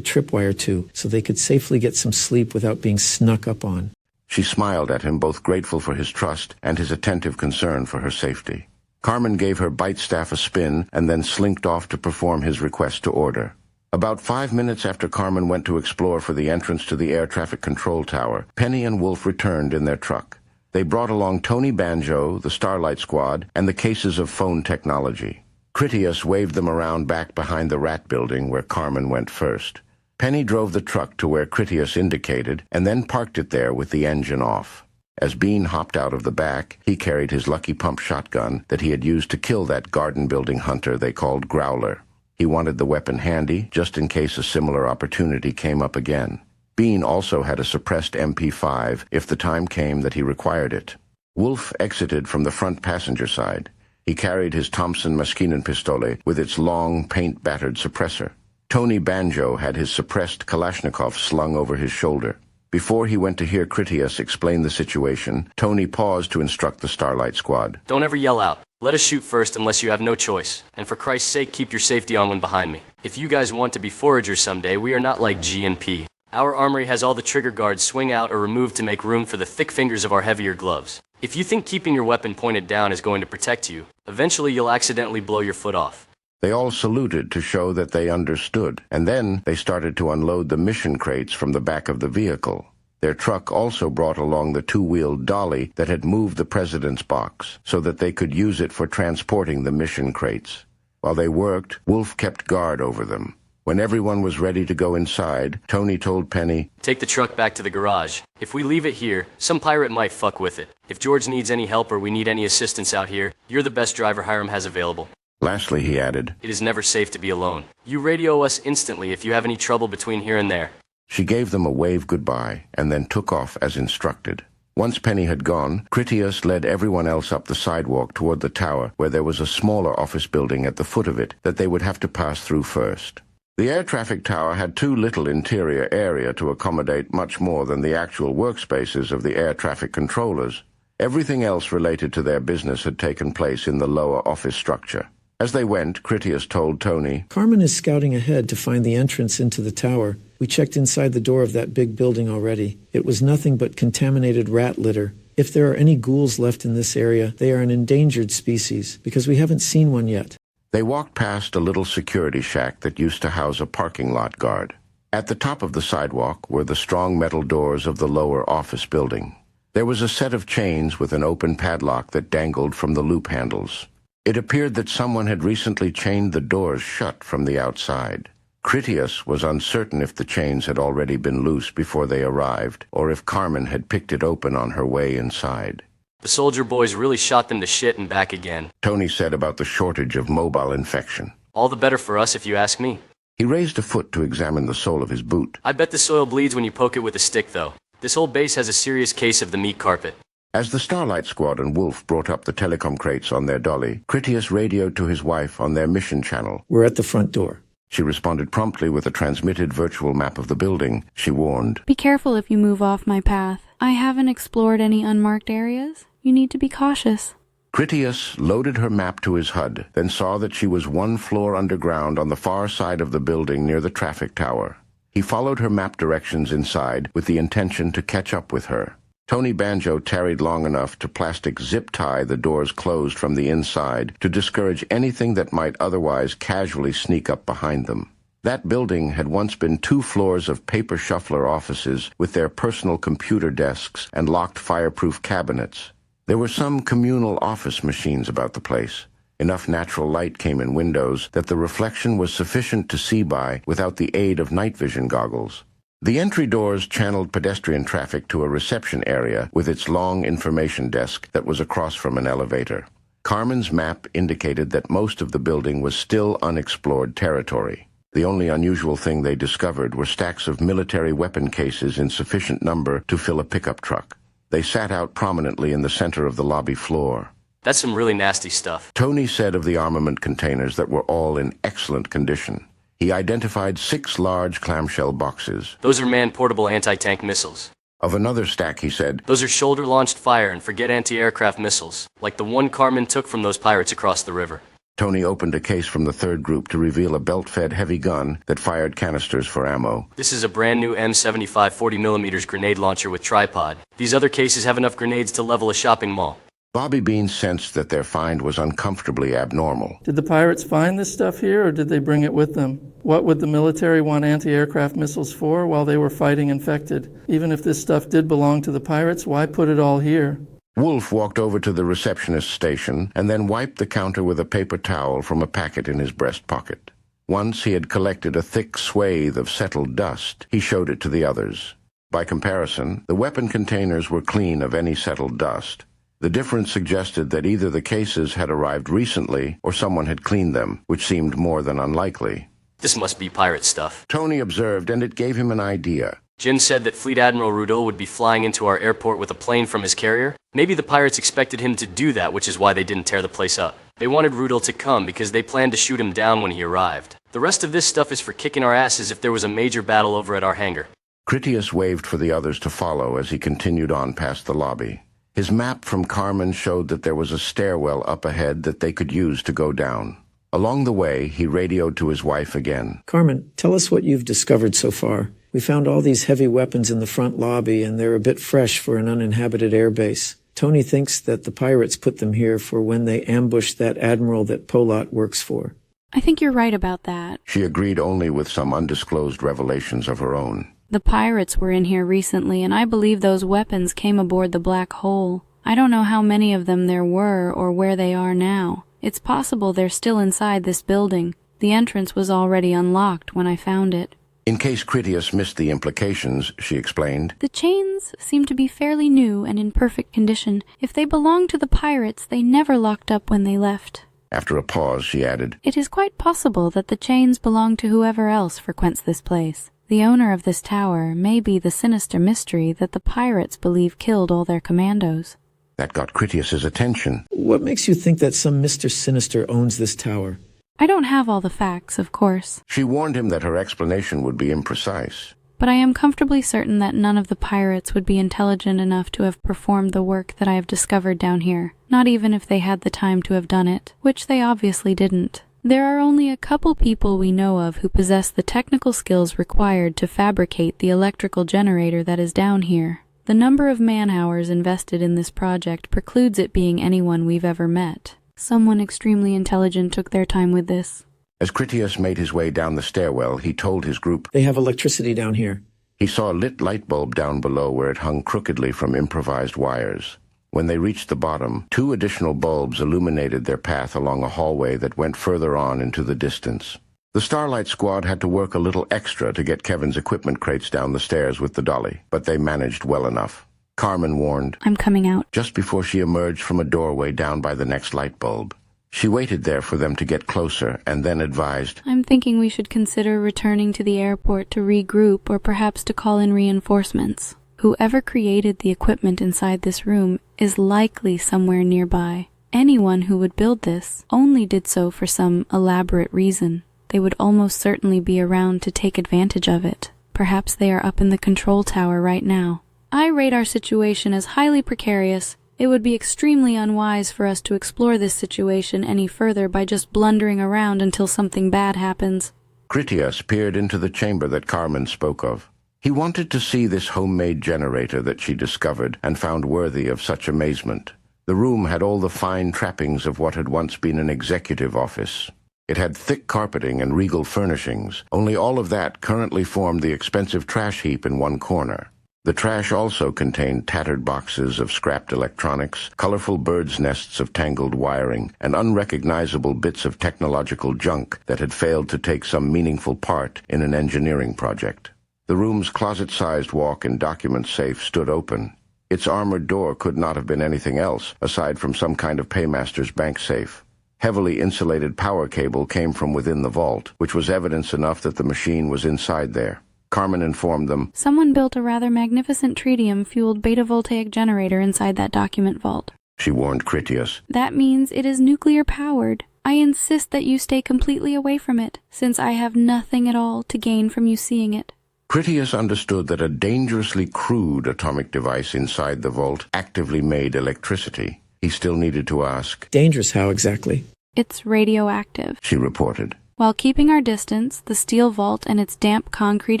tripwire to so they could safely get some sleep without being snuck up on. She smiled at him, both grateful for his trust and his attentive concern for her safety. Carmen gave her bite staff a spin and then slinked off to perform his request to order. About 5 minutes after Carmen went to explore for the entrance to the air traffic control tower, Penny and Wolf returned in their truck. They brought along Tony Banjo, the Starlight Squad, and the cases of phone technology. Critias waved them around back behind the rat building where Carmen went first. Penny drove the truck to where Critias indicated and then parked it there with the engine off. As Bean hopped out of the back, he carried his lucky pump shotgun that he had used to kill that garden building hunter they called Growler. He wanted the weapon handy just in case a similar opportunity came up again. Bean also had a suppressed MP5 if the time came that he required it. Wolf exited from the front passenger side. He carried his Thompson Maschinenpistole with its long, paint-battered suppressor. Tony Banjo had his suppressed Kalashnikov slung over his shoulder. Before he went to hear Critias explain the situation, Tony paused to instruct the Starlight Squad. Don't ever yell out. Let us shoot first unless you have no choice. And for Christ's sake, keep your safety on when behind me. If you guys want to be foragers someday, we are not like G and P. Our armory has all the trigger guards swing out or removed to make room for the thick fingers of our heavier gloves. If you think keeping your weapon pointed down is going to protect you, eventually you'll accidentally blow your foot off. They all saluted to show that they understood, and then they started to unload the mission crates from the back of the vehicle. Their truck also brought along the two-wheeled dolly that had moved the president's box, so that they could use it for transporting the mission crates. While they worked, Wolf kept guard over them. When everyone was ready to go inside, Tony told Penny, "Take the truck back to the garage. If we leave it here, some pirate might fuck with it. If George needs any help or we need any assistance out here, you're the best driver Hiram has available." Lastly, he added, "It is never safe to be alone. You radio us instantly if you have any trouble between here and there." She gave them a wave goodbye and then took off as instructed. Once Penny had gone, Critias led everyone else up the sidewalk toward the tower, where there was a smaller office building at the foot of it that they would have to pass through first. The air traffic tower had too little interior area to accommodate much more than the actual workspaces of the air traffic controllers. Everything else related to their business had taken place in the lower office structure. As they went, Critias told Tony, Carmen is scouting ahead to find the entrance into the tower. We checked inside the door of that big building already. It was nothing but contaminated rat litter. If there are any ghouls left in this area, they are an endangered species, because we haven't seen one yet. They walked past a little security shack that used to house a parking lot guard. At the top of the sidewalk were the strong metal doors of the lower office building. There was a set of chains with an open padlock that dangled from the loop handles. It appeared that someone had recently chained the doors shut from the outside. Critias was uncertain if the chains had already been loose before they arrived, or if Carmen had picked it open on her way inside. "The soldier boys really shot them to shit and back again," Tony said about the shortage of mobile infection. "All the better for us if you ask me." He raised a foot to examine the sole of his boot. "I bet the soil bleeds when you poke it with a stick, though. This whole base has a serious case of the meat carpet." As the Starlight Squad and Wolf brought up the telecom crates on their dolly, Critias radioed to his wife on their mission channel. We're at the front door. She responded promptly with a transmitted virtual map of the building. She warned, Be careful if you move off my path. I haven't explored any unmarked areas. You need to be cautious. Critias loaded her map to his HUD, then saw that she was one floor underground on the far side of the building near the traffic tower. He followed her map directions inside with the intention to catch up with her. Tony Banjo tarried long enough to plastic zip tie the doors closed from the inside to discourage anything that might otherwise casually sneak up behind them. That building had once been 2 floors of paper shuffler offices with their personal computer desks and locked fireproof cabinets. There were some communal office machines about the place. Enough natural light came in windows that the reflection was sufficient to see by without the aid of night vision goggles. The entry doors channeled pedestrian traffic to a reception area with its long information desk that was across from an elevator. Carmen's map indicated that most of the building was still unexplored territory. The only unusual thing they discovered were stacks of military weapon cases in sufficient number to fill a pickup truck. They sat out prominently in the center of the lobby floor. That's some really nasty stuff. Tony said of the armament containers that were all in excellent condition. He identified 6 large clamshell boxes. Those are man-portable anti-tank missiles. Of another stack, he said, Those are shoulder-launched fire and forget anti-aircraft missiles, like the one Carmen took from those pirates across the river. Tony opened a case from the third group to reveal a belt-fed heavy gun that fired canisters for ammo. This is a brand new M75 40mm grenade launcher with tripod. These other cases have enough grenades to level a shopping mall. Bobby Bean sensed that their find was uncomfortably abnormal. Did the pirates find this stuff here, or did they bring it with them? What would the military want anti-aircraft missiles for while they were fighting infected? Even if this stuff did belong to the pirates, why put it all here? Wolf walked over to the receptionist station and then wiped the counter with a paper towel from a packet in his breast pocket. Once he had collected a thick swathe of settled dust, he showed it to the others. By comparison, the weapon containers were clean of any settled dust. The difference suggested that either the cases had arrived recently or someone had cleaned them, which seemed more than unlikely. This must be pirate stuff. Tony observed, and it gave him an idea. Jin said that Fleet Admiral Rudol would be flying into our airport with a plane from his carrier. Maybe the pirates expected him to do that, which is why they didn't tear the place up. They wanted Rudol to come because they planned to shoot him down when he arrived. The rest of this stuff is for kicking our asses if there was a major battle over at our hangar. Critias waved for the others to follow as he continued on past the lobby. His map from Carmen showed that there was a stairwell up ahead that they could use to go down. Along the way, he radioed to his wife again. Carmen, tell us what you've discovered so far. We found all these heavy weapons in the front lobby, and they're a bit fresh for an uninhabited airbase. Tony thinks that the pirates put them here for when they ambushed that admiral that Polat works for. I think you're right about that. She agreed only with some undisclosed revelations of her own. The pirates were in here recently, and I believe those weapons came aboard the Black Hole. I don't know how many of them there were or where they are now. It's possible they're still inside this building. The entrance was already unlocked when I found it. In case Critias missed the implications, she explained, The chains seem to be fairly new and in perfect condition. If they belong to the pirates, they never locked up when they left. After a pause, she added, It is quite possible that the chains belong to whoever else frequents this place. The owner of this tower may be the sinister mystery that the pirates believe killed all their commandos. That got Critias's attention. What makes you think that some Mr. Sinister owns this tower? I don't have all the facts, of course. She warned him that her explanation would be imprecise. But I am comfortably certain that none of the pirates would be intelligent enough to have performed the work that I have discovered down here, not even if they had the time to have done it, which they obviously didn't. There are only a couple people we know of who possess the technical skills required to fabricate the electrical generator that is down here. The number of man-hours invested in this project precludes it being anyone we've ever met. Someone extremely intelligent took their time with this. As Critias made his way down the stairwell, he told his group, They have electricity down here. He saw a lit light bulb down below where it hung crookedly from improvised wires. When they reached the bottom, 2 additional bulbs illuminated their path along a hallway that went further on into the distance. The Starlight Squad had to work a little extra to get Kevin's equipment crates down the stairs with the dolly, but they managed well enough. Carmen warned, I'm coming out. Just before she emerged from a doorway down by the next light bulb. She waited there for them to get closer and then advised, I'm thinking we should consider returning to the airport to regroup or perhaps to call in reinforcements. Whoever created the equipment inside this room is likely somewhere nearby. Anyone who would build this only did so for some elaborate reason. They would almost certainly be around to take advantage of it. Perhaps they are up in the control tower right now. I rate our situation as highly precarious. It would be extremely unwise for us to explore this situation any further by just blundering around until something bad happens. Critias peered into the chamber that Carmen spoke of. He wanted to see this homemade generator that she discovered and found worthy of such amazement. The room had all the fine trappings of what had once been an executive office. It had thick carpeting and regal furnishings, only all of that currently formed the expensive trash heap in one corner. The trash also contained tattered boxes of scrapped electronics, colorful birds' nests of tangled wiring, and unrecognizable bits of technological junk that had failed to take some meaningful part in an engineering project. The room's closet-sized walk-in document safe stood open. Its armored door could not have been anything else, aside from some kind of paymaster's bank safe. Heavily insulated power cable came from within the vault, which was evidence enough that the machine was inside there. Carmen informed them, Someone built a rather magnificent tritium-fueled beta-voltaic generator inside that document vault. She warned Critias. That means it is nuclear-powered. I insist that you stay completely away from it, since I have nothing at all to gain from you seeing it. Critias understood that a dangerously crude atomic device inside the vault actively made electricity. He still needed to ask, Dangerous how exactly? It's radioactive. She reported. While keeping our distance, the steel vault and its damp concrete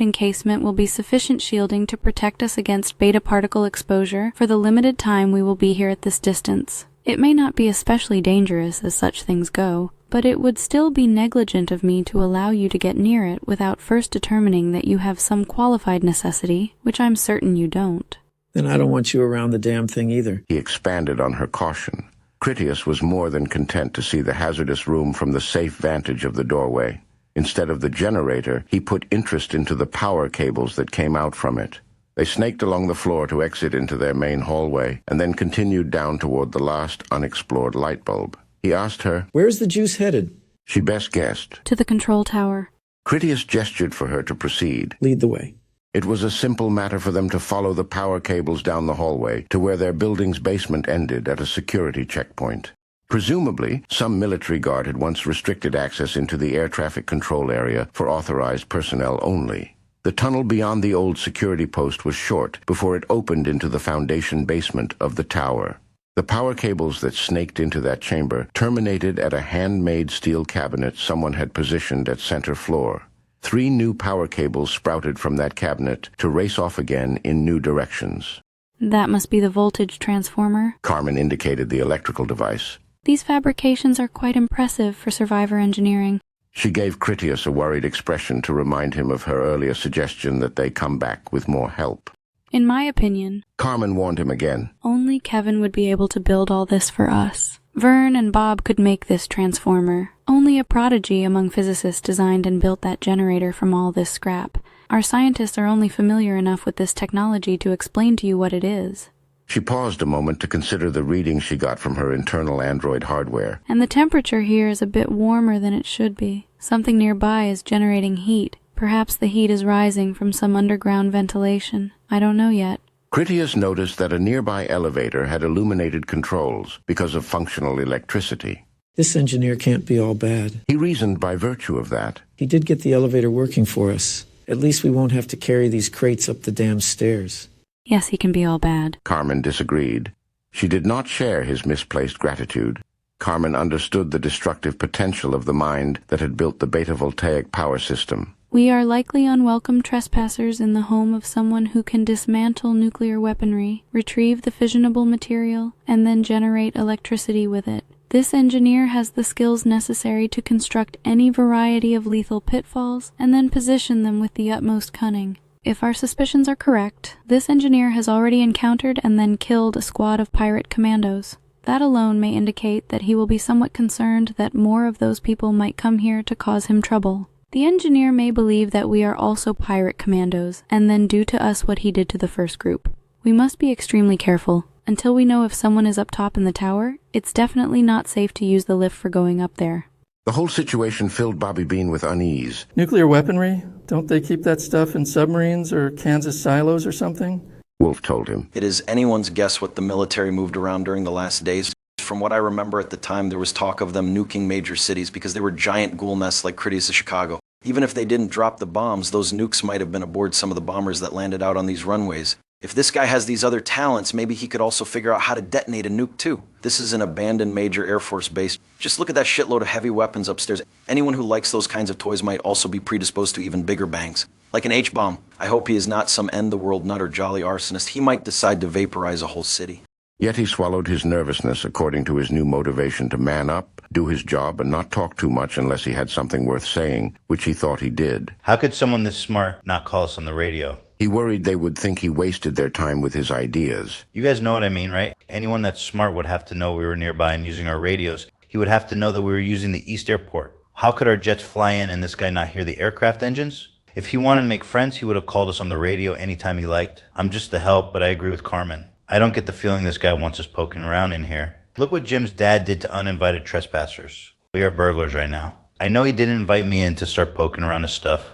encasement will be sufficient shielding to protect us against beta particle exposure for the limited time we will be here at this distance. It may not be especially dangerous as such things go, but it would still be negligent of me to allow you to get near it without first determining that you have some qualified necessity, which I'm certain you don't. Then I don't want you around the damn thing either. He expanded on her caution. Critias was more than content to see the hazardous room from the safe vantage of the doorway. Instead of the generator, he put interest into the power cables that came out from it. They snaked along the floor to exit into their main hallway, and then continued down toward the last unexplored light bulb. He asked her, Where's the juice headed? She best guessed. To the control tower. Critias gestured for her to proceed. Lead the way. It was a simple matter for them to follow the power cables down the hallway to where their building's basement ended at a security checkpoint. Presumably, some military guard had once restricted access into the air traffic control area for authorized personnel only. The tunnel beyond the old security post was short before it opened into the foundation basement of the tower. The power cables that snaked into that chamber terminated at a handmade steel cabinet someone had positioned at center floor. 3 new power cables sprouted from that cabinet to race off again in new directions. That must be the voltage transformer. Carmen indicated the electrical device. These fabrications are quite impressive for survivor engineering. She gave Critias a worried expression to remind him of her earlier suggestion that they come back with more help. In my opinion, Carmen warned him again. Only Kevin would be able to build all this for us. Vern and Bob could make this transformer. Only a prodigy among physicists designed and built that generator from all this scrap. Our scientists are only familiar enough with this technology to explain to you what it is. She paused a moment to consider the readings she got from her internal Android hardware. And the temperature here is a bit warmer than it should be. Something nearby is generating heat. Perhaps the heat is rising from some underground ventilation. I don't know yet. Critias noticed that a nearby elevator had illuminated controls because of functional electricity. This engineer can't be all bad. He reasoned by virtue of that. He did get the elevator working for us. At least we won't have to carry these crates up the damn stairs. Yes, he can be all bad. Carmen disagreed. She did not share his misplaced gratitude. Carmen understood the destructive potential of the mind that had built the beta-voltaic power system. We are likely unwelcome trespassers in the home of someone who can dismantle nuclear weaponry, retrieve the fissionable material, and then generate electricity with it. This engineer has the skills necessary to construct any variety of lethal pitfalls and then position them with the utmost cunning. If our suspicions are correct, this engineer has already encountered and then killed a squad of pirate commandos. That alone may indicate that he will be somewhat concerned that more of those people might come here to cause him trouble. The engineer may believe that we are also pirate commandos, and then do to us what he did to the first group. We must be extremely careful. Until we know if someone is up top in the tower, it's definitely not safe to use the lift for going up there. The whole situation filled Bobby Bean with unease. Nuclear weaponry? Don't they keep that stuff in submarines or Kansas silos or something? Wolf told him. It is anyone's guess what the military moved around during the last days. From what I remember at the time, there was talk of them nuking major cities because they were giant ghoul nests like Critias of Chicago. Even if they didn't drop the bombs, those nukes might have been aboard some of the bombers that landed out on these runways. If this guy has these other talents, maybe he could also figure out how to detonate a nuke too. This is an abandoned major Air Force base. Just look at that shitload of heavy weapons upstairs. Anyone who likes those kinds of toys might also be predisposed to even bigger bangs. Like an H-bomb. I hope he is not some end-the-world nut or jolly arsonist. He might decide to vaporize a whole city. Yet he swallowed his nervousness according to his new motivation to man up, do his job, and not talk too much unless he had something worth saying, which he thought he did. How could someone this smart not call us on the radio? He worried they would think he wasted their time with his ideas. You guys know what I mean, right? Anyone that's smart would have to know we were nearby and using our radios. He would have to know that we were using the East Airport. How could our jets fly in and this guy not hear the aircraft engines? If he wanted to make friends, he would have called us on the radio anytime he liked. I'm just the help, but I agree with Carmen. I don't get the feeling this guy wants us poking around in here. Look what Jim's dad did to uninvited trespassers. We are burglars right now. I know he didn't invite me in to start poking around his stuff.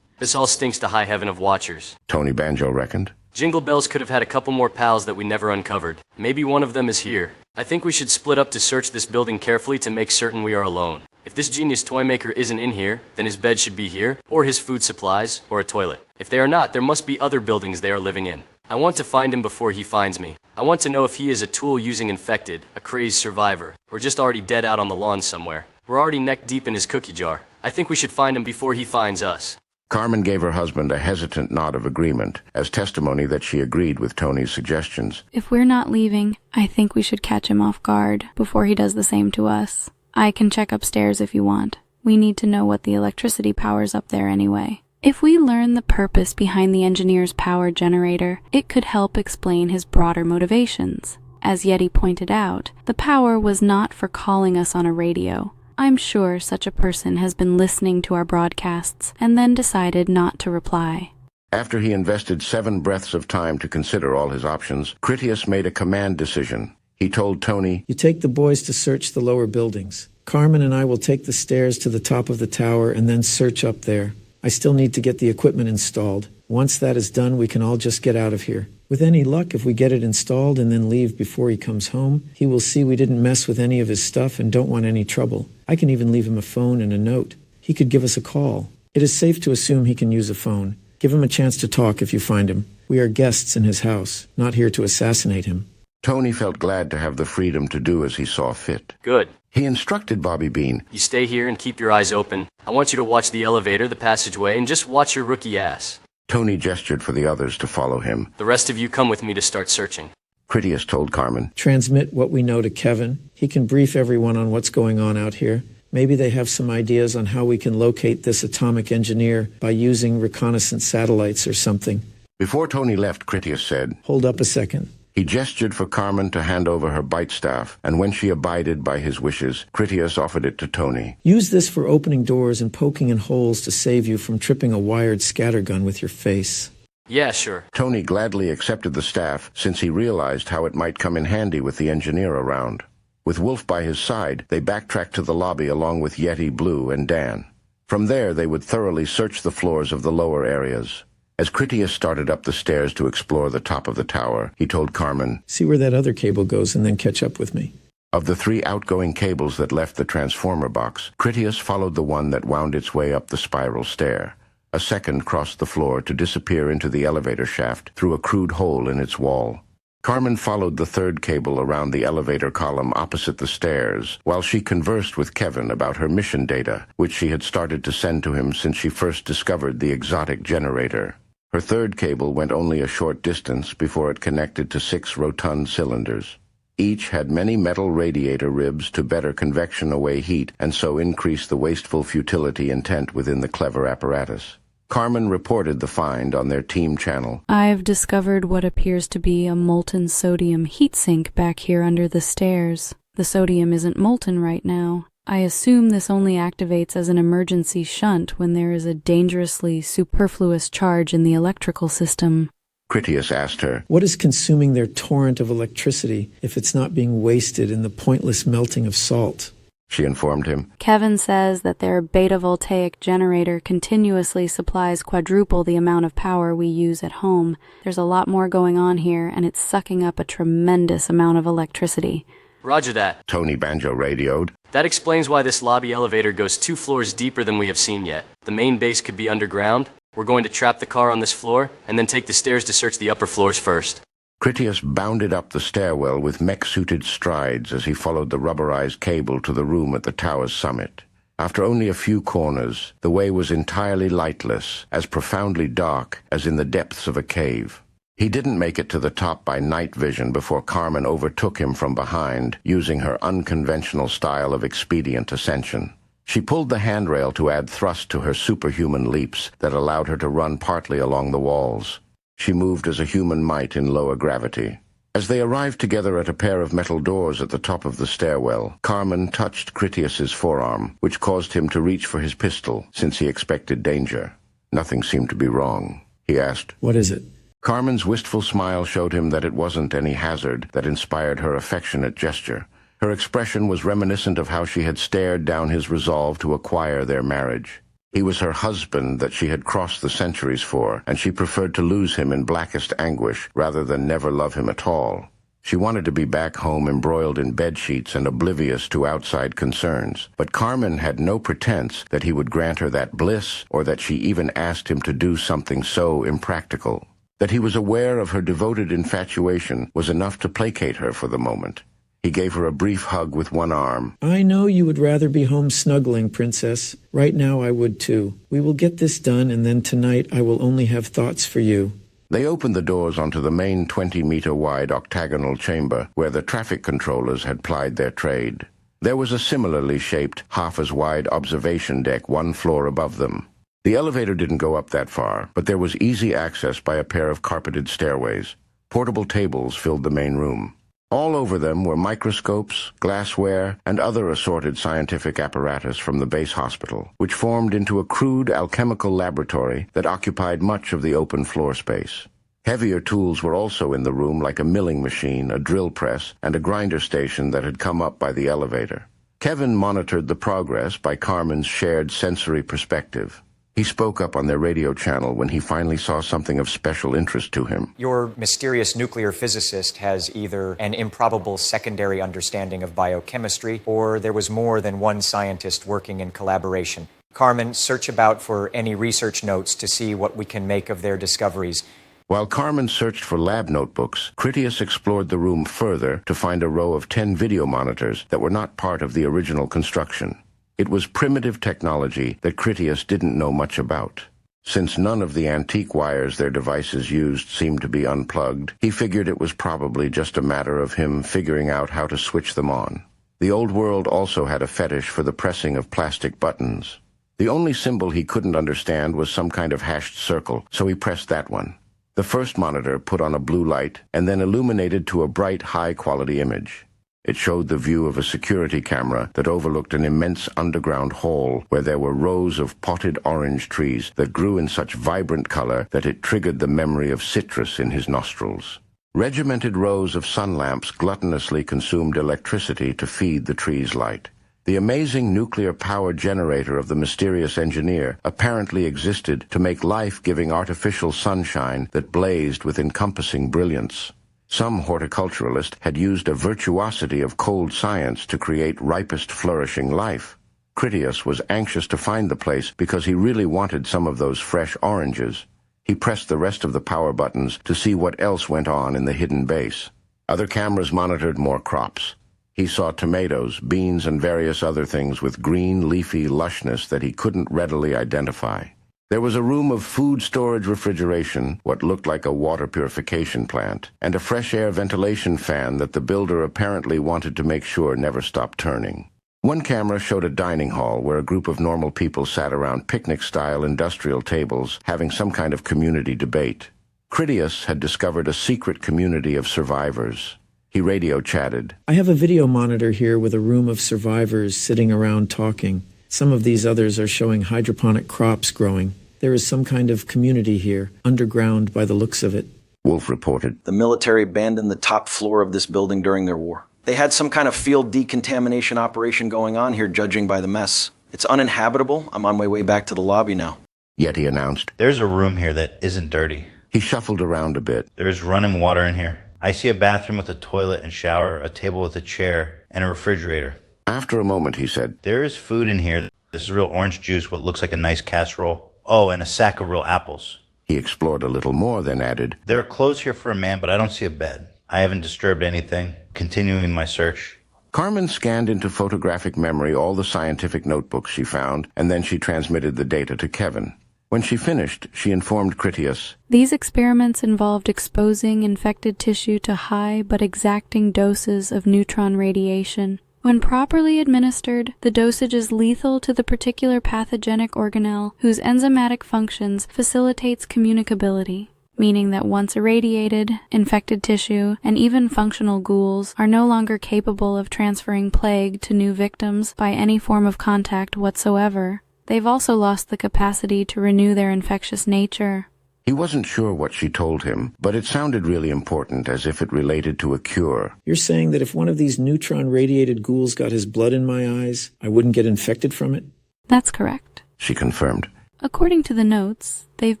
This all stinks to high heaven of watchers. Tony Banjo reckoned. Jingle Bells could have had a couple more pals that we never uncovered. Maybe one of them is here. I think we should split up to search this building carefully to make certain we are alone. If this genius toy maker isn't in here, then his bed should be here, or his food supplies, or a toilet. If they are not, there must be other buildings they are living in. I want to find him before he finds me. I want to know if he is a tool using infected, a crazed survivor, or just already dead out on the lawn somewhere. We're already neck deep in his cookie jar. I think we should find him before he finds us. Carmen gave her husband a hesitant nod of agreement, as testimony that she agreed with Tony's suggestions. If we're not leaving, I think we should catch him off guard before he does the same to us. I can check upstairs if you want. We need to know what the electricity powers up there anyway. If we learn the purpose behind the engineer's power generator, it could help explain his broader motivations. As Yeti pointed out, the power was not for calling us on a radio. I'm sure such a person has been listening to our broadcasts and then decided not to reply. After he invested 7 breaths of time to consider all his options, Critias made a command decision. He told Tony, "You take the boys to search the lower buildings. Carmen and I will take the stairs to the top of the tower and then search up there. I still need to get the equipment installed. Once that is done, we can all just get out of here. With any luck, if we get it installed and then leave before he comes home, he will see we didn't mess with any of his stuff and don't want any trouble. I can even leave him a phone and a note. He could give us a call. It is safe to assume he can use a phone. Give him a chance to talk if you find him. We are guests in his house, not here to assassinate him." Tony felt glad to have the freedom to do as he saw fit. Good. He instructed Bobby Bean, You stay here and keep your eyes open. I want you to watch the elevator, the passageway, and just watch your rookie ass. Tony gestured for the others to follow him. The rest of you come with me to start searching. Critias told Carmen, "Transmit what we know to Kevin. He can brief everyone on what's going on out here. Maybe they have some ideas on how we can locate this atomic engineer by using reconnaissance satellites or something." Before Tony left, Critias said, "Hold up a second." He gestured for Carmen to hand over her bite staff, and when she abided by his wishes, Critias offered it to Tony. "Use this for opening doors and poking in holes to save you from tripping a wired scattergun with your face." Yeah, sure. Tony gladly accepted the staff, since he realized how it might come in handy with the engineer around. With Wolf by his side, they backtracked to the lobby along with Yeti, Blue, and Dan. From there, they would thoroughly search the floors of the lower areas. As Critias started up the stairs to explore the top of the tower, he told Carmen, "See where that other cable goes and then catch up with me." Of the 3 outgoing cables that left the transformer box, Critias followed the one that wound its way up the spiral stair. A second crossed the floor to disappear into the elevator shaft through a crude hole in its wall. Carmen followed the 3rd cable around the elevator column opposite the stairs, while she conversed with Kevin about her mission data, which she had started to send to him since she first discovered the exotic generator. Her 3rd cable went only a short distance before it connected to 6 rotund cylinders. Each had many metal radiator ribs to better convection away heat and so increase the wasteful futility intent within the clever apparatus. Carmen reported the find on their team channel. I've discovered what appears to be a molten sodium heatsink back here under the stairs. The sodium isn't molten right now. I assume this only activates as an emergency shunt when there is a dangerously superfluous charge in the electrical system. Critias asked her, "What is consuming their torrent of electricity if it's not being wasted in the pointless melting of salt?" She informed him. Kevin says that their beta-voltaic generator continuously supplies quadruple the amount of power we use at home. There's a lot more going on here, and it's sucking up a tremendous amount of electricity. Roger that. Tony Banjo radioed. That explains why this lobby elevator goes 2 floors deeper than we have seen yet. The main base could be underground. We're going to trap the car on this floor, and then take the stairs to search the upper floors first. Critias bounded up the stairwell with mech-suited strides as he followed the rubberized cable to the room at the tower's summit. After only a few corners, the way was entirely lightless, as profoundly dark as in the depths of a cave. He didn't make it to the top by night vision before Carmen overtook him from behind, using her unconventional style of expedient ascension. She pulled the handrail to add thrust to her superhuman leaps that allowed her to run partly along the walls. She moved as a human might in lower gravity. As they arrived together at a pair of metal doors at the top of the stairwell, Carmen touched Critias's forearm, which caused him to reach for his pistol, since he expected danger. Nothing seemed to be wrong. He asked, "What is it?" Carmen's wistful smile showed him that it wasn't any hazard that inspired her affectionate gesture. Her expression was reminiscent of how she had stared down his resolve to acquire their marriage. He was her husband that she had crossed the centuries for, and she preferred to lose him in blackest anguish rather than never love him at all. She wanted to be back home embroiled in bedsheets and oblivious to outside concerns, but Carmen had no pretense that he would grant her that bliss or that she even asked him to do something so impractical. That he was aware of her devoted infatuation was enough to placate her for the moment. He gave her a brief hug with one arm. "I know you would rather be home snuggling, Princess. Right now I would too. We will get this done, and then tonight I will only have thoughts for you." They opened the doors onto the main 20-meter-wide octagonal chamber where the traffic controllers had plied their trade. There was a similarly shaped, half-as-wide observation deck 1 floor above them. The elevator didn't go up that far, but there was easy access by a pair of carpeted stairways. Portable tables filled the main room. All over them were microscopes, glassware, and other assorted scientific apparatus from the base hospital, which formed into a crude alchemical laboratory that occupied much of the open floor space. Heavier tools were also in the room, like a milling machine, a drill press, and a grinder station that had come up by the elevator. Kevin monitored the progress by Carmen's shared sensory perspective. He spoke up on their radio channel when he finally saw something of special interest to him. Your mysterious nuclear physicist has either an improbable secondary understanding of biochemistry, or there was more than one scientist working in collaboration. Carmen, search about for any research notes to see what we can make of their discoveries. While Carmen searched for lab notebooks, Critias explored the room further to find a row of 10 video monitors that were not part of the original construction. It was primitive technology that Critias didn't know much about. Since none of the antique wires their devices used seemed to be unplugged, he figured it was probably just a matter of him figuring out how to switch them on. The old world also had a fetish for the pressing of plastic buttons. The only symbol he couldn't understand was some kind of hashed circle, so he pressed that one. The first monitor put on a blue light and then illuminated to a bright, high-quality image. It showed the view of a security camera that overlooked an immense underground hall where there were rows of potted orange trees that grew in such vibrant color that it triggered the memory of citrus in his nostrils. Regimented rows of sun lamps gluttonously consumed electricity to feed the trees' light. The amazing nuclear power generator of the mysterious engineer apparently existed to make life-giving artificial sunshine that blazed with encompassing brilliance. Some horticulturalist had used a virtuosity of cold science to create ripest flourishing life. Critias was anxious to find the place because he really wanted some of those fresh oranges. He pressed the rest of the power buttons to see what else went on in the hidden base. Other cameras monitored more crops. He saw tomatoes, beans, and various other things with green, leafy lushness that he couldn't readily identify. There was a room of food storage refrigeration, what looked like a water purification plant, and a fresh air ventilation fan that the builder apparently wanted to make sure never stopped turning. One camera showed a dining hall where a group of normal people sat around picnic-style industrial tables having some kind of community debate. Critias had discovered a secret community of survivors. He radio chatted. "I have a video monitor here with a room of survivors sitting around talking. Some of these others are showing hydroponic crops growing. There is some kind of community here, underground by the looks of it." Wolf reported. The military abandoned the top floor of this building during their war. They had some kind of field decontamination operation going on here, judging by the mess. It's uninhabitable. I'm on my way back to the lobby now. Yet he announced. There's a room here that isn't dirty. He shuffled around a bit. There's running water in here. I see a bathroom with a toilet and shower, a table with a chair, and a refrigerator. After a moment, he said, There is food in here. This is real orange juice, what looks like a nice casserole. Oh, and a sack of real apples. He explored a little more, then added, There are clothes here for a man, but I don't see a bed. I haven't disturbed anything. Continuing my search. Carmen scanned into photographic memory all the scientific notebooks she found, and then she transmitted the data to Kevin. When she finished, she informed Critias, These experiments involved exposing infected tissue to high but exacting doses of neutron radiation. When properly administered, the dosage is lethal to the particular pathogenic organelle whose enzymatic functions facilitates communicability, meaning that once irradiated, infected tissue, and even functional ghouls are no longer capable of transferring plague to new victims by any form of contact whatsoever. They've also lost the capacity to renew their infectious nature. He wasn't sure what she told him, but it sounded really important, as if it related to a cure. You're saying that if one of these neutron-radiated ghouls got his blood in my eyes, I wouldn't get infected from it? That's correct. She confirmed. According to the notes, they've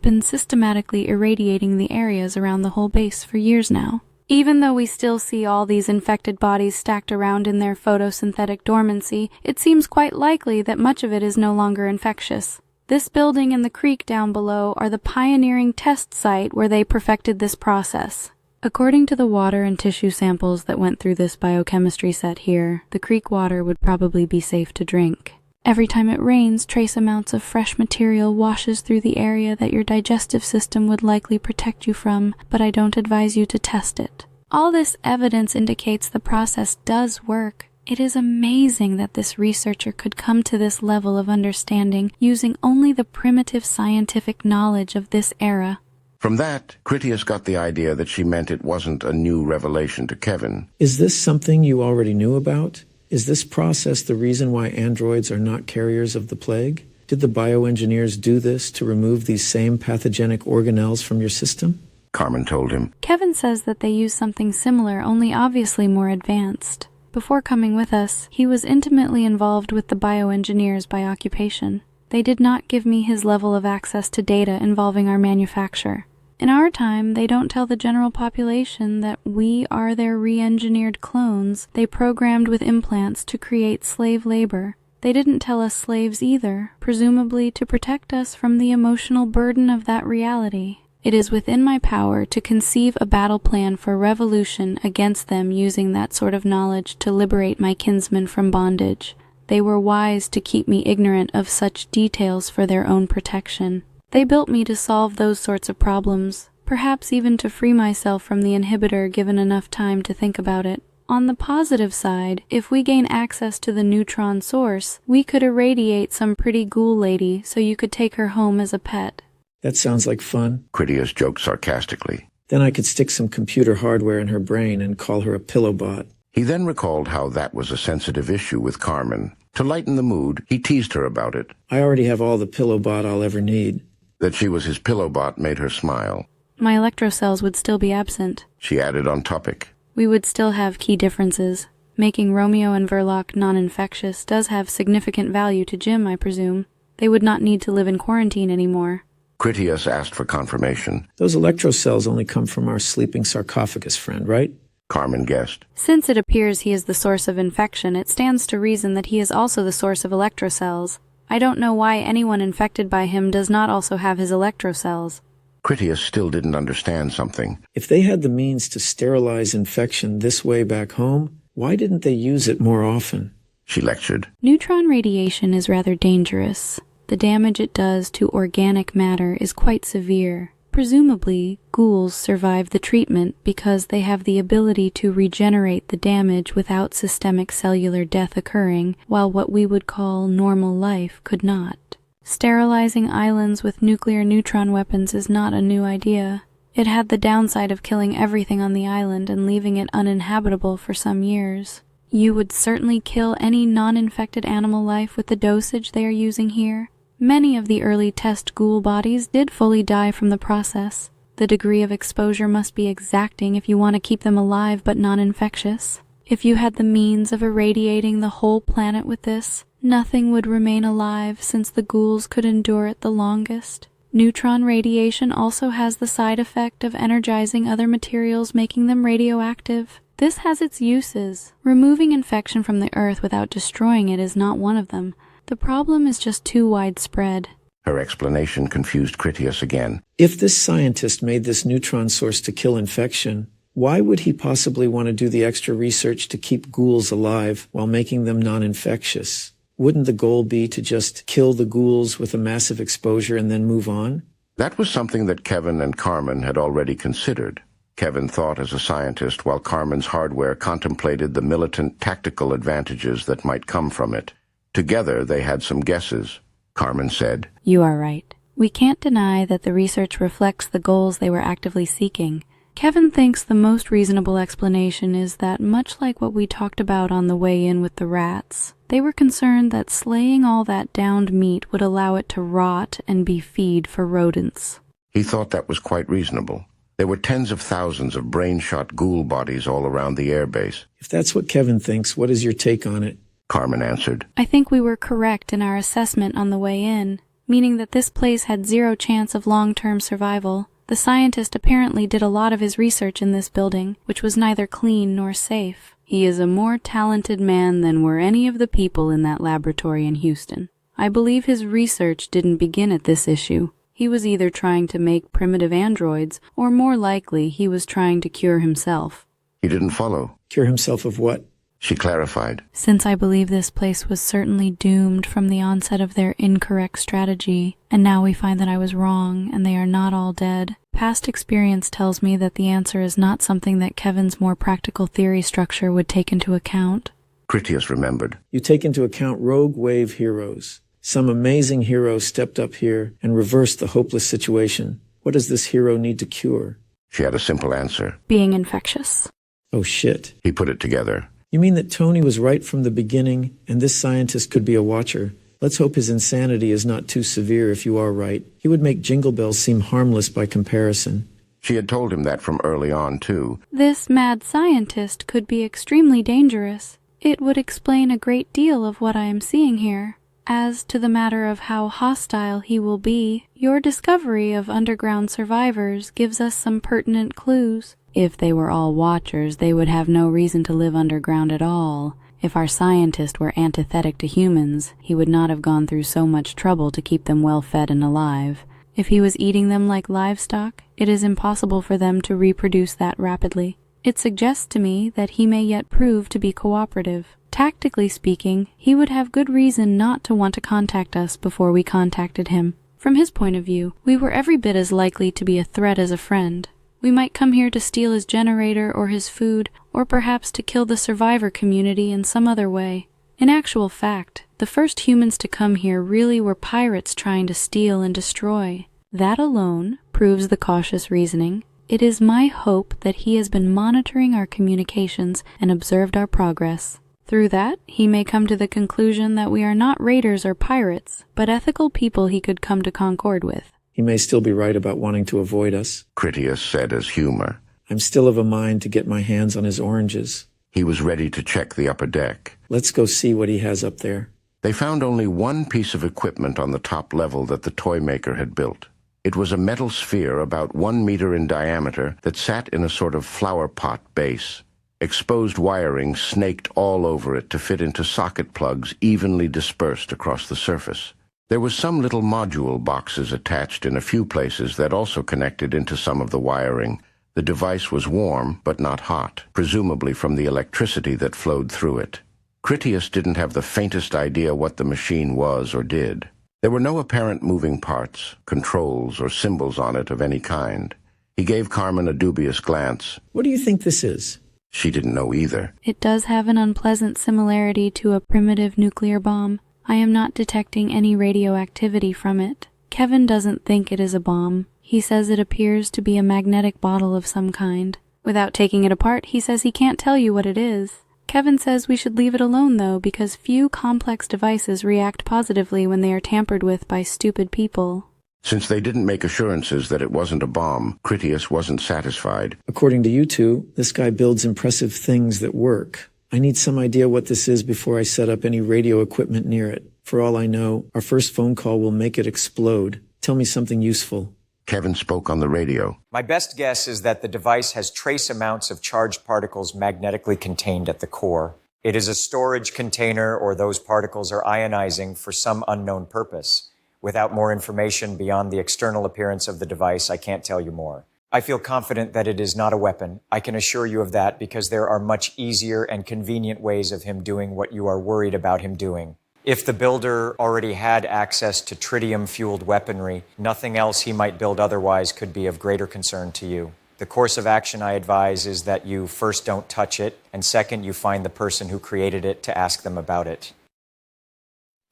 been systematically irradiating the areas around the whole base for years now. Even though we still see all these infected bodies stacked around in their photosynthetic dormancy, it seems quite likely that much of it is no longer infectious. This building and the creek down below are the pioneering test site where they perfected this process. According to the water and tissue samples that went through this biochemistry set here, the creek water would probably be safe to drink. Every time it rains, trace amounts of fresh material washes through the area that your digestive system would likely protect you from, but I don't advise you to test it. All this evidence indicates the process does work. It is amazing that this researcher could come to this level of understanding using only the primitive scientific knowledge of this era. From that, Critias got the idea that she meant it wasn't a new revelation to Kevin. Is this something you already knew about? Is this process the reason why androids are not carriers of the plague? Did the bioengineers do this to remove these same pathogenic organelles from your system? Carmen told him. Kevin says that they use something similar, only obviously more advanced. Before coming with us, he was intimately involved with the bioengineers by occupation. They did not give me his level of access to data involving our manufacture. In our time, they don't tell the general population that we are their re-engineered clones they programmed with implants to create slave labor. They didn't tell us slaves either, presumably to protect us from the emotional burden of that reality. It is within my power to conceive a battle plan for revolution against them using that sort of knowledge to liberate my kinsmen from bondage. They were wise to keep me ignorant of such details for their own protection. They built me to solve those sorts of problems, perhaps even to free myself from the inhibitor given enough time to think about it. On the positive side, if we gain access to the neutron source, we could irradiate some pretty ghoul lady so you could take her home as a pet. That sounds like fun. Critias joked sarcastically. Then I could stick some computer hardware in her brain and call her a pillow bot. He then recalled how that was a sensitive issue with Carmen. To lighten the mood, he teased her about it. I already have all the pillow bot I'll ever need. That she was his pillow bot made her smile. My electrocells would still be absent. She added on topic. We would still have key differences. Making Romeo and Verloc non-infectious does have significant value to Jim, I presume. They would not need to live in quarantine anymore. Critias asked for confirmation. Those electrocells only come from our sleeping sarcophagus friend, right? Carmen guessed. Since it appears he is the source of infection, it stands to reason that he is also the source of electrocells. I don't know why anyone infected by him does not also have his electrocells. Critias still didn't understand something. If they had the means to sterilize infection this way back home, why didn't they use it more often? She lectured. Neutron radiation is rather dangerous. The damage it does to organic matter is quite severe. Presumably, ghouls survive the treatment because they have the ability to regenerate the damage without systemic cellular death occurring, while what we would call normal life could not. Sterilizing islands with nuclear neutron weapons is not a new idea. It had the downside of killing everything on the island and leaving it uninhabitable for some years. You would certainly kill any non-infected animal life with the dosage they are using here. Many of the early test ghoul bodies did fully die from the process. The degree of exposure must be exacting if you want to keep them alive but non-infectious. If you had the means of irradiating the whole planet with this, nothing would remain alive since the ghouls could endure it the longest. Neutron radiation also has the side effect of energizing other materials, making them radioactive. This has its uses. Removing infection from the Earth without destroying it is not one of them. The problem is just too widespread. Her explanation confused Critias again. If this scientist made this neutron source to kill infection, why would he possibly want to do the extra research to keep ghouls alive while making them non-infectious? Wouldn't the goal be to just kill the ghouls with a massive exposure and then move on? That was something that Kevin and Carmen had already considered. Kevin thought as a scientist, while Carmen's hardware contemplated the militant tactical advantages that might come from it. Together, they had some guesses. Carmen said, "You are right. We can't deny that the research reflects the goals they were actively seeking. Kevin thinks the most reasonable explanation is that, much like what we talked about on the way in with the rats, they were concerned that slaying all that downed meat would allow it to rot and be feed for rodents." He thought that was quite reasonable. There were tens of thousands of brain-shot ghoul bodies all around the airbase. If that's what Kevin thinks, what is your take on it? Carmen answered. "I think we were correct in our assessment on the way in, meaning that this place had zero chance of long-term survival. The scientist apparently did a lot of his research in this building, which was neither clean nor safe. He is a more talented man than were any of the people in that laboratory in Houston. I believe his research didn't begin at this issue. He was either trying to make primitive androids, or more likely, he was trying to cure himself." He didn't follow. Cure himself of what? She clarified. "Since I believe this place was certainly doomed from the onset of their incorrect strategy, and now we find that I was wrong and they are not all dead, past experience tells me that the answer is not something that Kevin's more practical theory structure would take into account." Critias remembered. You take into account rogue wave heroes. Some amazing hero stepped up here and reversed the hopeless situation. What does this hero need to cure? She had a simple answer. "Being infectious." Oh shit. He put it together. You mean that Tony was right from the beginning, and this scientist could be a watcher? Let's hope his insanity is not too severe if you are right. He would make Jingle Bells seem harmless by comparison. She had told him that from early on, too. "This mad scientist could be extremely dangerous. It would explain a great deal of what I am seeing here. As to the matter of how hostile he will be, your discovery of underground survivors gives us some pertinent clues. If they were all watchers, they would have no reason to live underground at all. If our scientist were antithetic to humans, he would not have gone through so much trouble to keep them well fed and alive. If he was eating them like livestock, it is impossible for them to reproduce that rapidly. It suggests to me that he may yet prove to be cooperative. Tactically speaking, he would have good reason not to want to contact us before we contacted him. From his point of view, we were every bit as likely to be a threat as a friend. We might come here to steal his generator or his food, or perhaps to kill the survivor community in some other way. In actual fact, the first humans to come here really were pirates trying to steal and destroy. That alone proves the cautious reasoning. It is my hope that he has been monitoring our communications and observed our progress. Through that, he may come to the conclusion that we are not raiders or pirates, but ethical people he could come to concord with. He may still be right about wanting to avoid us. Critias said as humor. I'm still of a mind to get my hands on his oranges. He was ready to check the upper deck. Let's go see what he has up there. They found only one piece of equipment on the top level that the toy maker had built. It was a metal sphere about 1 meter in diameter that sat in a sort of flower pot base. Exposed wiring snaked all over it to fit into socket plugs evenly dispersed across the surface. There was some little module boxes attached in a few places that also connected into some of the wiring. The device was warm, but not hot, presumably from the electricity that flowed through it. Critias didn't have the faintest idea what the machine was or did. There were no apparent moving parts, controls, or symbols on it of any kind. He gave Carmen a dubious glance. What do you think this is? She didn't know either. It does have an unpleasant similarity to a primitive nuclear bomb. I am not detecting any radioactivity from it. Kevin doesn't think it is a bomb. He says it appears to be a magnetic bottle of some kind. Without taking it apart, he says he can't tell you what it is. Kevin says we should leave it alone, though, because few complex devices react positively when they are tampered with by stupid people. Since they didn't make assurances that it wasn't a bomb, Critias wasn't satisfied. According to you two, this guy builds impressive things that work. I need some idea what this is before I set up any radio equipment near it. For all I know, our first phone call will make it explode. Tell me something useful. Kevin spoke on the radio. My best guess is that the device has trace amounts of charged particles magnetically contained at the core. It is a storage container, or those particles are ionizing for some unknown purpose. Without more information beyond the external appearance of the device, I can't tell you more. I feel confident that it is not a weapon. I can assure you of that because there are much easier and convenient ways of him doing what you are worried about him doing. If the builder already had access to tritium-fueled weaponry, nothing else he might build otherwise could be of greater concern to you. The course of action I advise is that you first don't touch it, and second, you find the person who created it to ask them about it.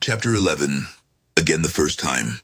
Chapter 11. Again the first time.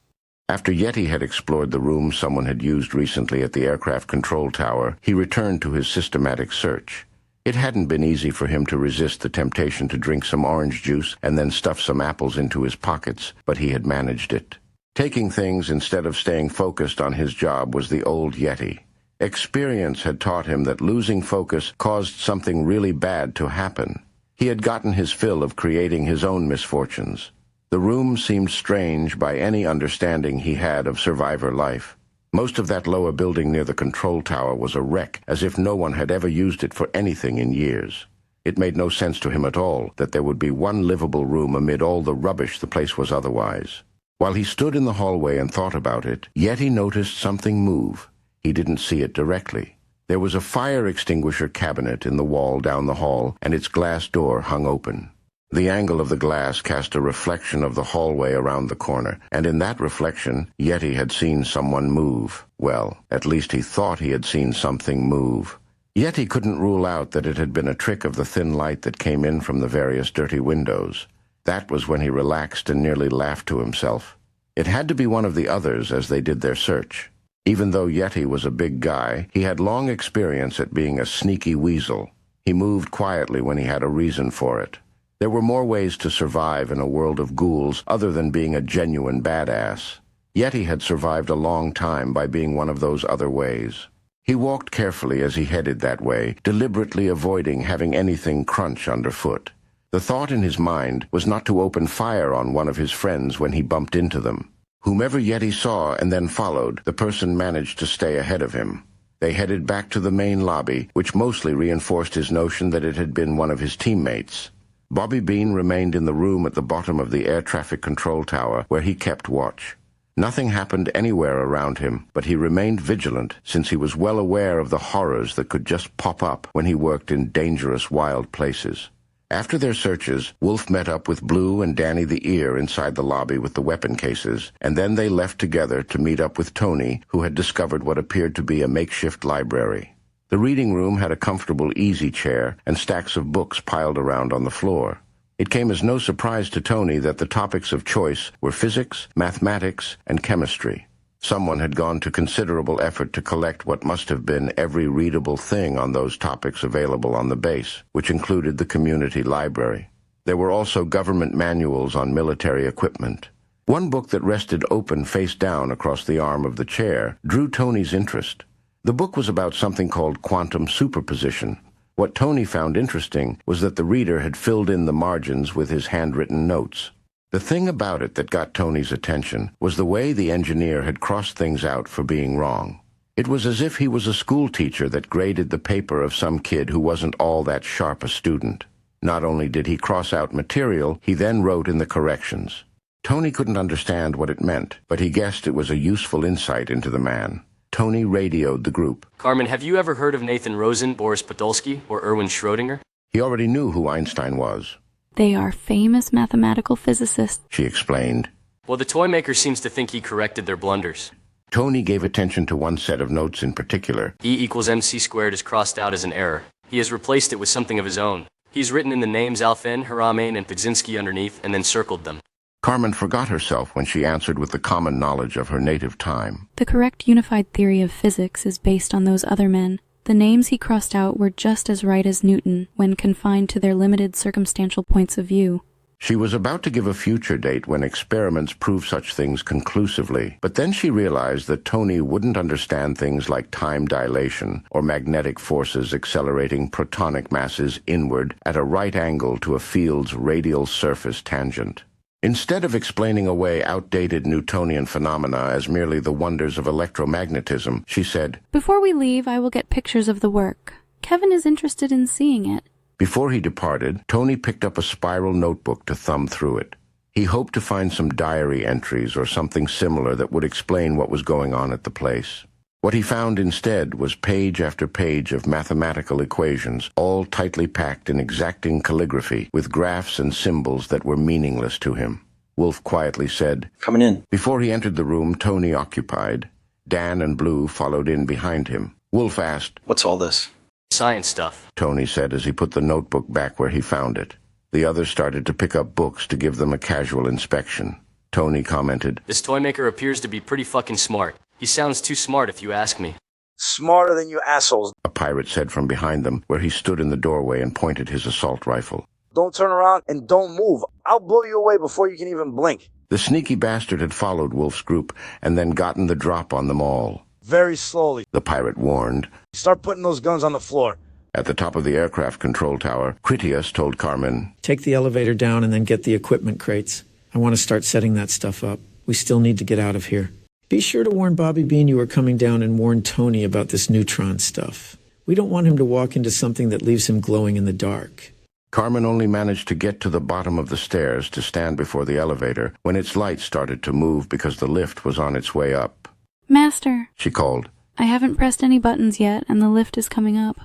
After Yeti had explored the room someone had used recently at the aircraft control tower, he returned to his systematic search. It hadn't been easy for him to resist the temptation to drink some orange juice and then stuff some apples into his pockets, but he had managed it. Taking things instead of staying focused on his job was the old Yeti. Experience had taught him that losing focus caused something really bad to happen. He had gotten his fill of creating his own misfortunes. The room seemed strange by any understanding he had of survivor life. Most of that lower building near the control tower was a wreck, as if no one had ever used it for anything in years. It made no sense to him at all that there would be one livable room amid all the rubbish the place was otherwise. While he stood in the hallway and thought about it, Yeti noticed something move. He didn't see it directly. There was a fire extinguisher cabinet in the wall down the hall, and its glass door hung open. The angle of the glass cast a reflection of the hallway around the corner, and in that reflection, Yeti had seen someone move. Well, at least he thought he had seen something move. Yeti couldn't rule out that it had been a trick of the thin light that came in from the various dirty windows. That was when he relaxed and nearly laughed to himself. It had to be one of the others as they did their search. Even though Yeti was a big guy, he had long experience at being a sneaky weasel. He moved quietly when he had a reason for it. There were more ways to survive in a world of ghouls other than being a genuine badass. Yeti had survived a long time by being one of those other ways. He walked carefully as he headed that way, deliberately avoiding having anything crunch underfoot. The thought in his mind was not to open fire on one of his friends when he bumped into them. Whomever Yeti saw and then followed, the person managed to stay ahead of him. They headed back to the main lobby, which mostly reinforced his notion that it had been one of his teammates. Bobby Bean remained in the room at the bottom of the air traffic control tower, where he kept watch. Nothing happened anywhere around him, but he remained vigilant since he was well aware of the horrors that could just pop up when he worked in dangerous, wild places. After their searches, Wolf met up with Blue and Danny the Ear inside the lobby with the weapon cases, and then they left together to meet up with Tony, who had discovered what appeared to be a makeshift library. The reading room had a comfortable easy chair and stacks of books piled around on the floor. It came as no surprise to Tony that the topics of choice were physics, mathematics, and chemistry. Someone had gone to considerable effort to collect what must have been every readable thing on those topics available on the base, which included the community library. There were also government manuals on military equipment. One book that rested open face down across the arm of the chair drew Tony's interest. The book was about something called quantum superposition. What Tony found interesting was that the reader had filled in the margins with his handwritten notes. The thing about it that got Tony's attention was the way the engineer had crossed things out for being wrong. It was as if he was a school teacher that graded the paper of some kid who wasn't all that sharp a student. Not only did he cross out material, he then wrote in the corrections. Tony couldn't understand what it meant, but he guessed it was a useful insight into the man. Tony radioed the group. Carmen, have you ever heard of Nathan Rosen, Boris Podolsky, or Erwin Schrödinger? He already knew who Einstein was. They are famous mathematical physicists, she explained. Well, the toy maker seems to think he corrected their blunders. Tony gave attention to one set of notes in particular. E = mc squared is crossed out as an error. He has replaced it with something of his own. He's written in the names Alfvén, Haramein, and Ptaszynski underneath, and then circled them. Carmen forgot herself when she answered with the common knowledge of her native time. The correct unified theory of physics is based on those other men. The names he crossed out were just as right as Newton when confined to their limited circumstantial points of view. She was about to give a future date when experiments prove such things conclusively, but then she realized that Tony wouldn't understand things like time dilation or magnetic forces accelerating protonic masses inward at a right angle to a field's radial surface tangent. Instead of explaining away outdated Newtonian phenomena as merely the wonders of electromagnetism, she said, "Before we leave, I will get pictures of the work. Kevin is interested in seeing it." Before he departed, Tony picked up a spiral notebook to thumb through it. He hoped to find some diary entries or something similar that would explain what was going on at the place. What he found instead was page after page of mathematical equations, all tightly packed in exacting calligraphy, with graphs and symbols that were meaningless to him. Wolf quietly said, "Coming in." Before he entered the room Tony occupied, Dan and Blue followed in behind him. Wolf asked, "What's all this?" Science stuff, Tony said as he put the notebook back where he found it. The others started to pick up books to give them a casual inspection. Tony commented, This toy maker appears to be pretty fucking smart. He sounds too smart if you ask me. Smarter than you assholes. A pirate said from behind them, where he stood in the doorway and pointed his assault rifle. Don't turn around and don't move. I'll blow you away before you can even blink. The sneaky bastard had followed Wolf's group and then gotten the drop on them all. Very slowly, the pirate warned. Start putting those guns on the floor. At the top of the aircraft control tower, Critias told Carmen, Take the elevator down and then get the equipment crates. I want to start setting that stuff up. We still need to get out of here. Be sure to warn Bobby Bean you are coming down and warn Tony about this neutron stuff. We don't want him to walk into something that leaves him glowing in the dark. Carmen only managed to get to the bottom of the stairs to stand before the elevator when its lights started to move because the lift was on its way up. Master, She called. I haven't pressed any buttons yet, and the lift is coming up.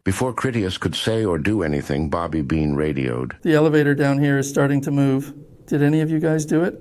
Before Critias could say or do anything, Bobby Bean radioed. The elevator down here is starting to move. Did any of you guys do it?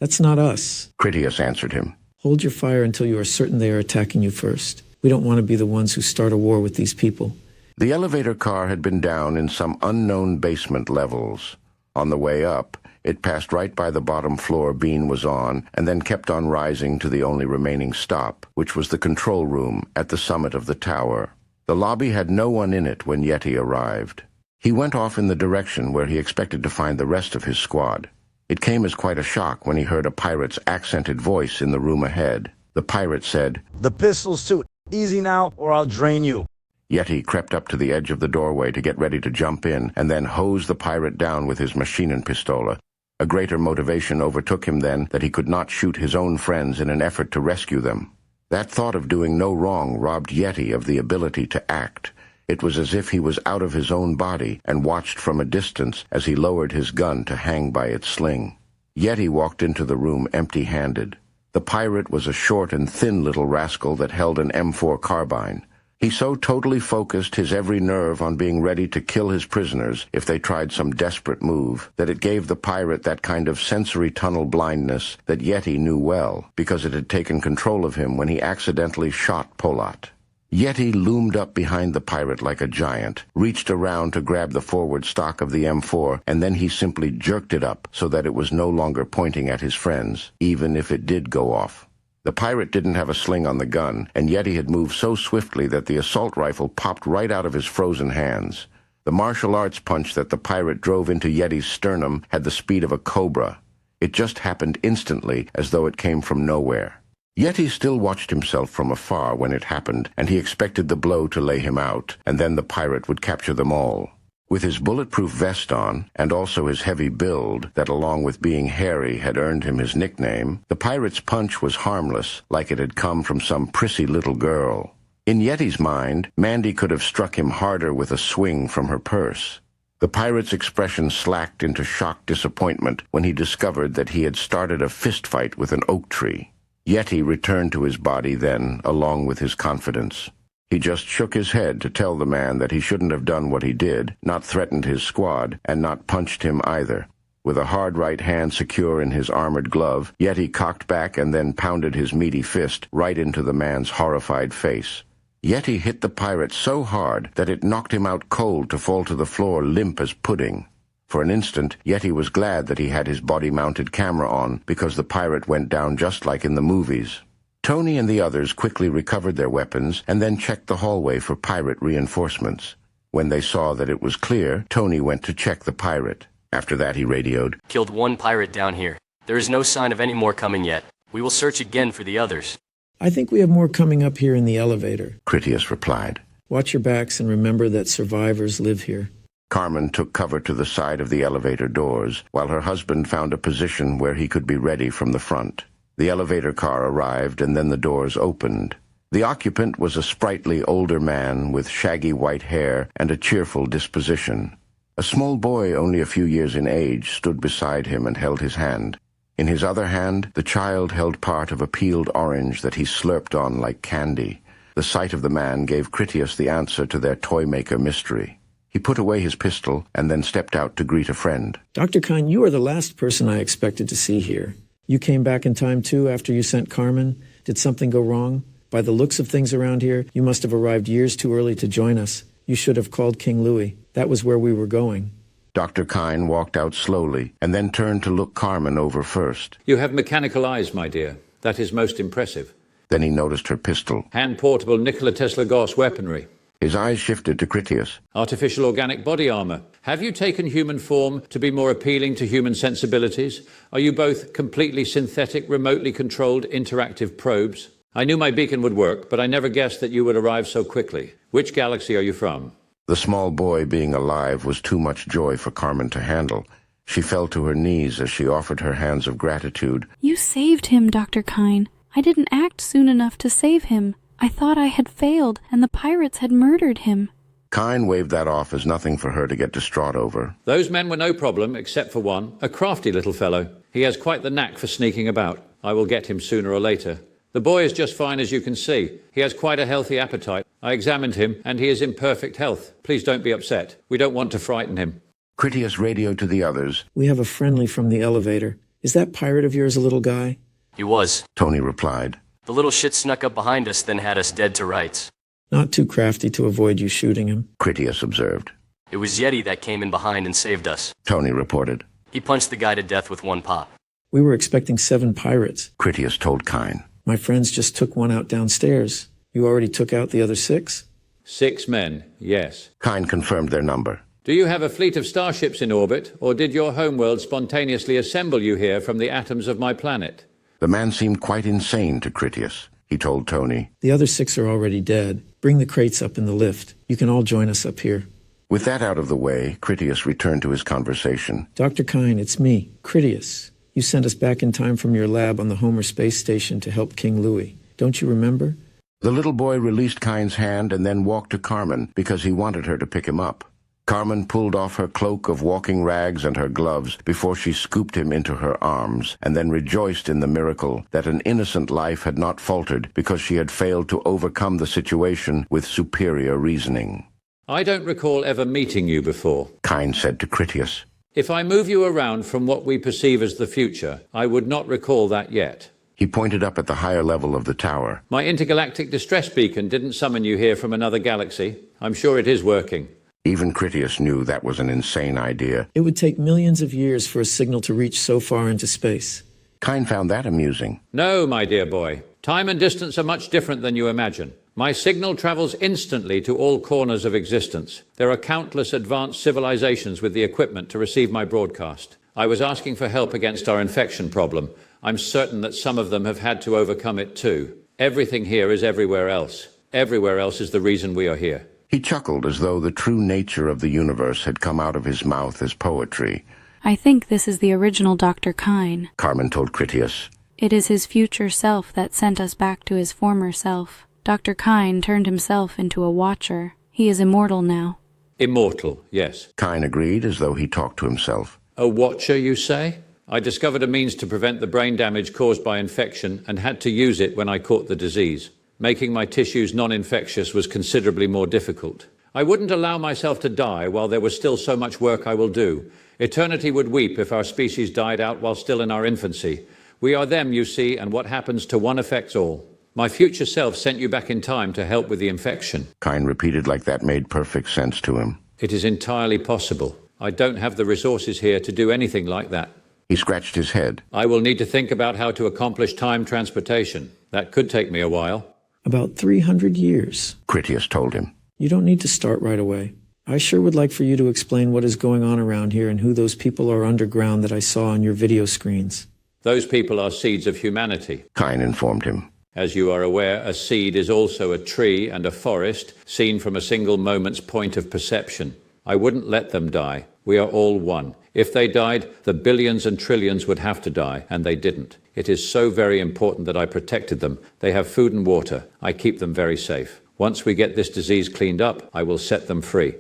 That's not us. Critias answered him. Hold your fire until you are certain they are attacking you first. We don't want to be the ones who start a war with these people. The elevator car had been down in some unknown basement levels. On the way up, it passed right by the bottom floor Bean was on, and then kept on rising to the only remaining stop, which was the control room at the summit of the tower. The lobby had no one in it when Yeti arrived. He went off in the direction where he expected to find the rest of his squad. It came as quite a shock when he heard a pirate's accented voice in the room ahead. The pirate said, The pistols too. Easy now, or I'll drain you. Yeti crept up to the edge of the doorway to get ready to jump in, and then hosed the pirate down with his machinen pistola. A greater motivation overtook him then that he could not shoot his own friends in an effort to rescue them. That thought of doing no wrong robbed Yeti of the ability to act. It was as if he was out of his own body and watched from a distance as he lowered his gun to hang by its sling. Yeti walked into the room empty-handed. The pirate was a short and thin little rascal that held an M4 carbine. He so totally focused his every nerve on being ready to kill his prisoners if they tried some desperate move that it gave the pirate that kind of sensory tunnel blindness that Yeti knew well because it had taken control of him when he accidentally shot Polat. Yeti loomed up behind the pirate like a giant, reached around to grab the forward stock of the M4, and then he simply jerked it up so that it was no longer pointing at his friends, even if it did go off. The pirate didn't have a sling on the gun, and Yeti had moved so swiftly that the assault rifle popped right out of his frozen hands. The martial arts punch that the pirate drove into Yeti's sternum had the speed of a cobra. It just happened instantly, as though it came from nowhere. Yeti still watched himself from afar when it happened, and he expected the blow to lay him out, and then the pirate would capture them all. With his bulletproof vest on, and also his heavy build that along with being hairy had earned him his nickname, the pirate's punch was harmless, like it had come from some prissy little girl. In Yeti's mind, Mandy could have struck him harder with a swing from her purse. The pirate's expression slacked into shocked disappointment when he discovered that he had started a fistfight with an oak tree. Yeti returned to his body then, along with his confidence. He just shook his head to tell the man that he shouldn't have done what he did, not threatened his squad, and not punched him either. With a hard right hand secure in his armored glove, Yeti cocked back and then pounded his meaty fist right into the man's horrified face. Yeti hit the pirate so hard that it knocked him out cold to fall to the floor limp as pudding. For an instant, Yeti was glad that he had his body-mounted camera on because the pirate went down just like in the movies. Tony and the others quickly recovered their weapons and then checked the hallway for pirate reinforcements. When they saw that it was clear, Tony went to check the pirate. After that, he radioed, Killed one pirate down here. There is no sign of any more coming yet. We will search again for the others. I think we have more coming up here in the elevator. Critias replied. Watch your backs and remember that survivors live here. Carmen took cover to the side of the elevator doors, while her husband found a position where he could be ready from the front. The elevator car arrived, and then the doors opened. The occupant was a sprightly older man with shaggy white hair and a cheerful disposition. A small boy only a few years in age stood beside him and held his hand. In his other hand, the child held part of a peeled orange that he slurped on like candy. The sight of the man gave Critias the answer to their toy-maker mystery. He put away his pistol and then stepped out to greet a friend. Dr. Kine, you are the last person I expected to see here. You came back in time, too, after you sent Carmen? Did something go wrong? By the looks of things around here, you must have arrived years too early to join us. You should have called King Louis. That was where we were going. Dr. Kine walked out slowly and then turned to look Carmen over first. You have mechanical eyes, my dear. That is most impressive. Then he noticed her pistol. Hand-portable Nikola Tesla Gauss weaponry. His eyes shifted to Critias. Artificial organic body armor. Have you taken human form to be more appealing to human sensibilities? Are you both completely synthetic, remotely controlled, interactive probes? I knew my beacon would work, but I never guessed that you would arrive so quickly. Which galaxy are you from? The small boy being alive was too much joy for Carmen to handle. She fell to her knees as she offered her hands of gratitude. You saved him, Dr. Kine. I didn't act soon enough to save him. I thought I had failed, and the pirates had murdered him. Kine waved that off as nothing for her to get distraught over. Those men were no problem, except for one, a crafty little fellow. He has quite the knack for sneaking about. I will get him sooner or later. The boy is just fine, as you can see. He has quite a healthy appetite. I examined him, and he is in perfect health. Please don't be upset. We don't want to frighten him. Critias radioed to the others. We have a friendly from the elevator. Is that pirate of yours a little guy? He was. Tony replied. The little shit snuck up behind us, then had us dead to rights. Not too crafty to avoid you shooting him. Critias observed. It was Yeti that came in behind and saved us. Tony reported. He punched the guy to death with one pop. We were expecting 7 pirates. Critias told Kine. My friends just took one out downstairs. You already took out the other 6? 6 men, yes. Kine confirmed their number. Do you have a fleet of starships in orbit, or did your homeworld spontaneously assemble you here from the atoms of my planet? The man seemed quite insane to Critias. He told Tony. The other 6 are already dead. Bring the crates up in the lift. You can all join us up here. With that out of the way, Critias returned to his conversation. Dr. Kine, it's me, Critias. You sent us back in time from your lab on the Homer space station to help King Louis. Don't you remember? The little boy released Kine's hand and then walked to Carmen because he wanted her to pick him up. Carmen pulled off her cloak of walking rags and her gloves before she scooped him into her arms, and then rejoiced in the miracle that an innocent life had not faltered because she had failed to overcome the situation with superior reasoning. I don't recall ever meeting you before, Kine said to Critias. If I move you around from what we perceive as the future, I would not recall that yet. He pointed up at the higher level of the tower. My intergalactic distress beacon didn't summon you here from another galaxy. I'm sure it is working. Even Critias knew that was an insane idea. It would take millions of years for a signal to reach so far into space. Kine found that amusing. No, my dear boy. Time and distance are much different than you imagine. My signal travels instantly to all corners of existence. There are countless advanced civilizations with the equipment to receive my broadcast. I was asking for help against our infection problem. I'm certain that some of them have had to overcome it too. Everything here is everywhere else. Everywhere else is the reason we are here. He chuckled as though the true nature of the universe had come out of his mouth as poetry. I think this is the original Dr. Kine. Carmen told Critias. It is his future self that sent us back to his former self. Dr. Kine turned himself into a watcher. He is immortal now. Immortal, yes. Kine agreed as though he talked to himself. A watcher, you say? I discovered a means to prevent the brain damage caused by infection and had to use it when I caught the disease. Making my tissues non-infectious was considerably more difficult. I wouldn't allow myself to die while there was still so much work I will do. Eternity would weep if our species died out while still in our infancy. We are them, you see, and what happens to one affects all. My future self sent you back in time to help with the infection. Kine repeated like that made perfect sense to him. It is entirely possible. I don't have the resources here to do anything like that. He scratched his head. I will need to think about how to accomplish time transportation. That could take me a while. About 300 years, Critias told him. You don't need to start right away. I sure would like for you to explain what is going on around here and who those people are underground that I saw on your video screens. Those people are seeds of humanity, Kine informed him. As you are aware, a seed is also a tree and a forest, seen from a single moment's point of perception. I wouldn't let them die. We are all one. If they died, the billions and trillions would have to die, and they didn't. It is so very important that I protected them. They have food and water. I keep them very safe. Once we get this disease cleaned up, I will set them free.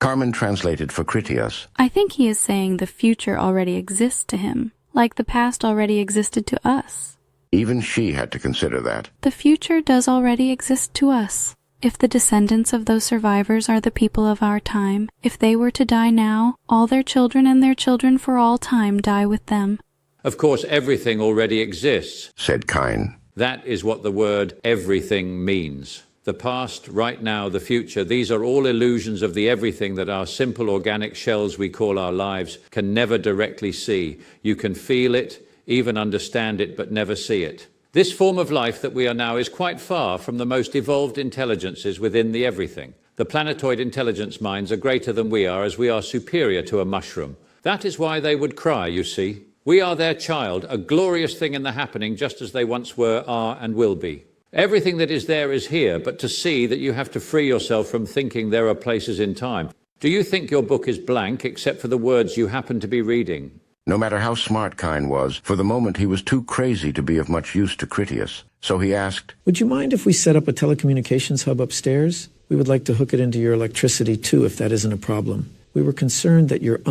Carmen translated for Critias. I think he is saying the future already exists to him, like the past already existed to us. Even she had to consider that. The future does already exist to us. If the descendants of those survivors are the people of our time, if they were to die now, all their children and their children for all time die with them. Of course, everything already exists, said Cain. That is what the word everything means. The past, right now, the future, these are all illusions of the everything that our simple organic shells we call our lives can never directly see. You can feel it, even understand it, but never see it. This form of life that we are now is quite far from the most evolved intelligences within the everything. The planetoid intelligence minds are greater than we are, as we are superior to a mushroom. That is why they would cry, you see. We are their child, a glorious thing in the happening, just as they once were, are, and will be. Everything that is there is here, but to see that you have to free yourself from thinking there are places in time. Do you think your book is blank except for the words you happen to be reading? No matter how smart Cain was, for the moment he was too crazy to be of much use to Critias. So he asked, Would you mind if we set up a telecommunications hub upstairs? We would like to hook it into your electricity too, if that isn't a problem. We were concerned that your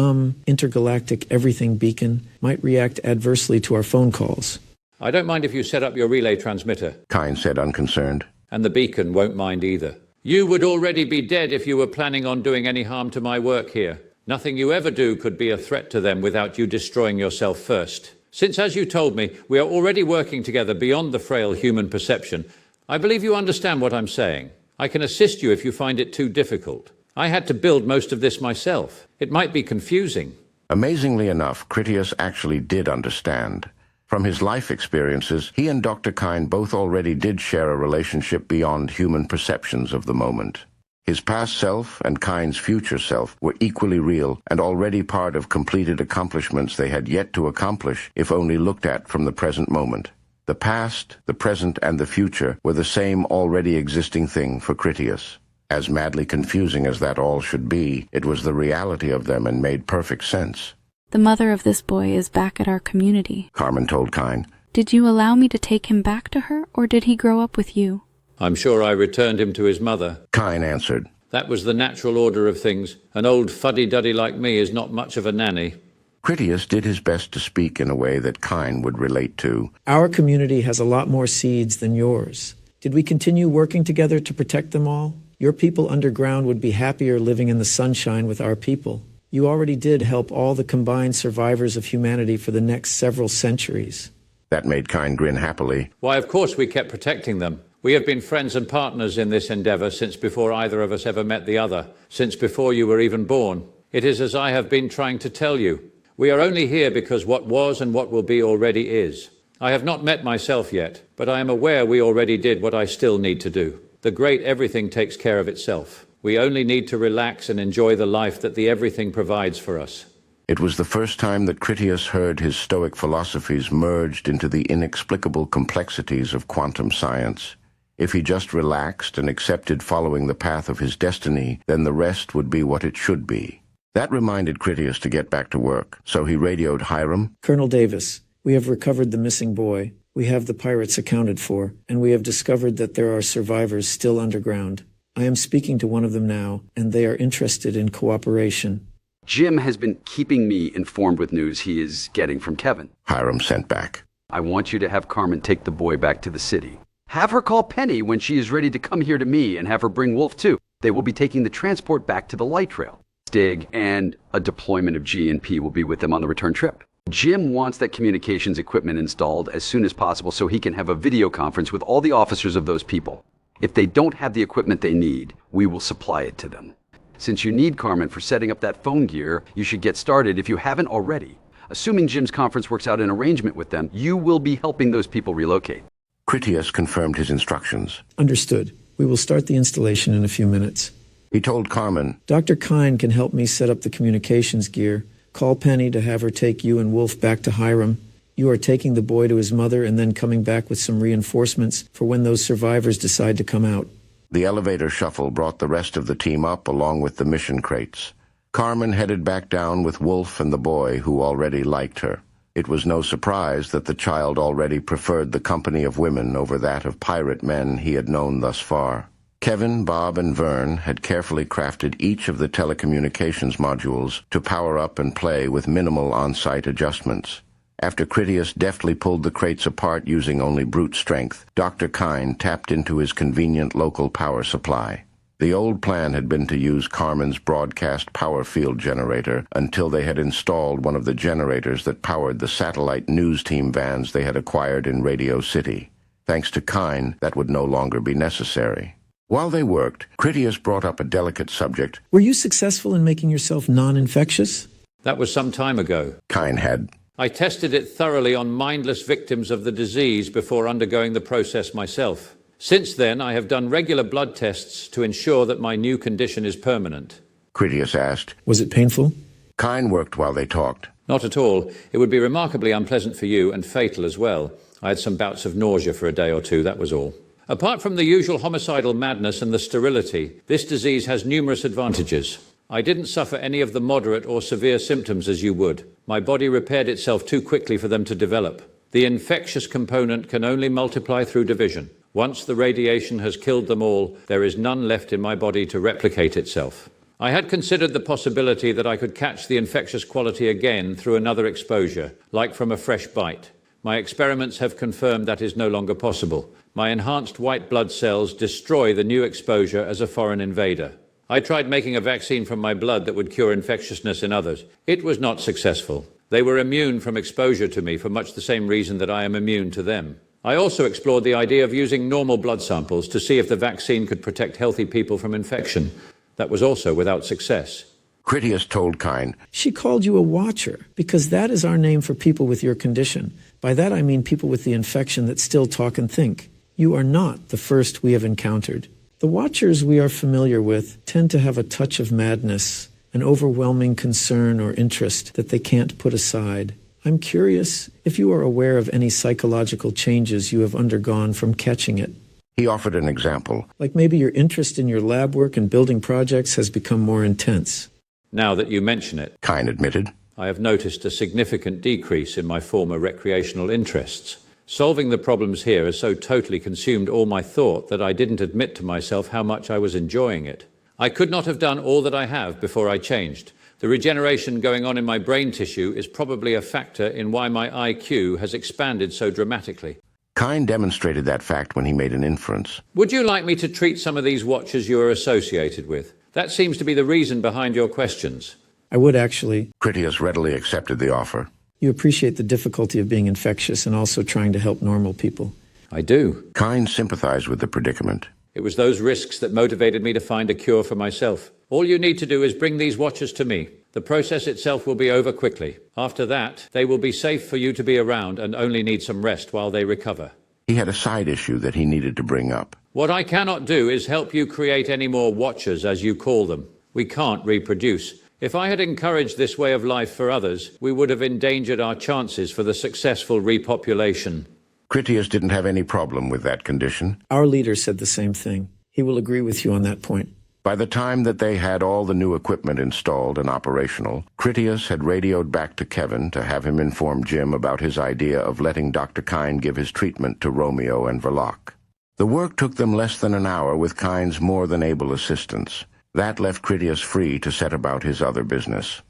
intergalactic everything beacon might react adversely to our phone calls. I don't mind if you set up your relay transmitter. Cain said, unconcerned. And the beacon won't mind either. You would already be dead if you were planning on doing any harm to my work here. Nothing you ever do could be a threat to them without you destroying yourself first. Since, as you told me, we are already working together beyond the frail human perception, I believe you understand what I'm saying. I can assist you if you find it too difficult. I had to build most of this myself. It might be confusing. Amazingly enough, Critias actually did understand. From his life experiences, he and Dr. Cain both already did share a relationship beyond human perceptions of the moment. His past self and Cain's future self were equally real and already part of completed accomplishments they had yet to accomplish if only looked at from the present moment. The past, the present, and the future were the same already existing thing for Critias. As madly confusing as that all should be, it was the reality of them and made perfect sense. The mother of this boy is back at our community, Carmen told Cain. Did you allow me to take him back to her, or did he grow up with you? I'm sure I returned him to his mother. Cain answered. That was the natural order of things. An old fuddy-duddy like me is not much of a nanny. Critias did his best to speak in a way that Cain would relate to. Our community has a lot more seeds than yours. Did we continue working together to protect them all? Your people underground would be happier living in the sunshine with our people. You already did help all the combined survivors of humanity for the next several centuries. That made Cain grin happily. Why, of course we kept protecting them. We have been friends and partners in this endeavor since before either of us ever met the other, since before you were even born. It is as I have been trying to tell you. We are only here because what was and what will be already is. I have not met myself yet, but I am aware we already did what I still need to do. The great everything takes care of itself. We only need to relax and enjoy the life that the everything provides for us. It was the first time that Critias heard his stoic philosophies merged into the inexplicable complexities of quantum science. If he just relaxed and accepted following the path of his destiny, then the rest would be what it should be. That reminded Critias to get back to work, so he radioed Hiram. Colonel Davis, we have recovered the missing boy. We have the pirates accounted for, and we have discovered that there are survivors still underground. I am speaking to one of them now, and they are interested in cooperation. Jim has been keeping me informed with news he is getting from Kevin. Hiram sent back. I want you to have Carmen take the boy back to the city. Have her call Penny when she is ready to come here to me, and have her bring Wolf too. They will be taking the transport back to the light trail. Stig and a deployment of G&P will be with them on the return trip. Jim wants that communications equipment installed as soon as possible so he can have a video conference with all the officers of those people. If they don't have the equipment they need, we will supply it to them. Since you need Carmen for setting up that phone gear, you should get started if you haven't already. Assuming Jim's conference works out an arrangement with them, you will be helping those people relocate. Critias confirmed his instructions. Understood. We will start the installation in a few minutes. He told Carmen, Dr. Cain can help me set up the communications gear. Call Penny to have her take you and Wolf back to Hiram. You are taking the boy to his mother and then coming back with some reinforcements for when those survivors decide to come out. The elevator shuffle brought the rest of the team up along with the mission crates. Carmen headed back down with Wolf and the boy, who already liked her. It was no surprise that the child already preferred the company of women over that of pirate men he had known thus far. Kevin, Bob, and Vern had carefully crafted each of the telecommunications modules to power up and play with minimal on-site adjustments. After Critias deftly pulled the crates apart using only brute strength, Dr. Kine tapped into his convenient local power supply. The old plan had been to use Carmen's broadcast power field generator until they had installed one of the generators that powered the satellite news team vans they had acquired in Radio City. Thanks to Kine, that would no longer be necessary. While they worked, Critias brought up a delicate subject. Were you successful in making yourself non-infectious? That was some time ago. Kine had. I tested it thoroughly on mindless victims of the disease before undergoing the process myself. Since then, I have done regular blood tests to ensure that my new condition is permanent. Critias asked. Was it painful? Kine worked while they talked. Not at all. It would be remarkably unpleasant for you and fatal as well. I had some bouts of nausea for a day or two, that was all. Apart from the usual homicidal madness and the sterility, this disease has numerous advantages. I didn't suffer any of the moderate or severe symptoms as you would. My body repaired itself too quickly for them to develop. The infectious component can only multiply through division. Once the radiation has killed them all, there is none left in my body to replicate itself. I had considered the possibility that I could catch the infectious quality again through another exposure, like from a fresh bite. My experiments have confirmed that is no longer possible. My enhanced white blood cells destroy the new exposure as a foreign invader. I tried making a vaccine from my blood that would cure infectiousness in others. It was not successful. They were immune from exposure to me for much the same reason that I am immune to them. I also explored the idea of using normal blood samples to see if the vaccine could protect healthy people from infection. That was also without success. Critias told Kine. She called you a watcher, because that is our name for people with your condition. By that I mean people with the infection that still talk and think. You are not the first we have encountered. The watchers we are familiar with tend to have a touch of madness, an overwhelming concern or interest that they can't put aside. I'm curious if you are aware of any psychological changes you have undergone from catching it. He offered an example. Like maybe your interest in your lab work and building projects has become more intense. Now that you mention it, Kine admitted, I have noticed a significant decrease in my former recreational interests. Solving the problems here has so totally consumed all my thought that I didn't admit to myself how much I was enjoying it. I could not have done all that I have before I changed. The regeneration going on in my brain tissue is probably a factor in why my IQ has expanded so dramatically. Kine demonstrated that fact when he made an inference. Would you like me to treat some of these watchers you are associated with? That seems to be the reason behind your questions. I would actually. Critias readily accepted the offer. You appreciate the difficulty of being infectious and also trying to help normal people. I do. Kine sympathized with the predicament. It was those risks that motivated me to find a cure for myself. All you need to do is bring these watchers to me. The process itself will be over quickly. After that, they will be safe for you to be around and only need some rest while they recover. He had a side issue that he needed to bring up. What I cannot do is help you create any more watchers, as you call them. We can't reproduce. If I had encouraged this way of life for others, we would have endangered our chances for the successful repopulation. Critias didn't have any problem with that condition. Our leader said the same thing. He will agree with you on that point. By the time that they had all the new equipment installed and operational, Critias had radioed back to Kevin to have him inform Jim about his idea of letting Dr. Kine give his treatment to Romeo and Verloc. The work took them less than an hour with Kine's more than able assistance. That left Critias free to set about his other business.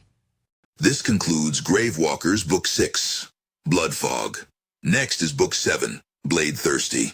This concludes Gravewalkers Book 6, Blood Fog. Next is Book 7, Blade Thirsty.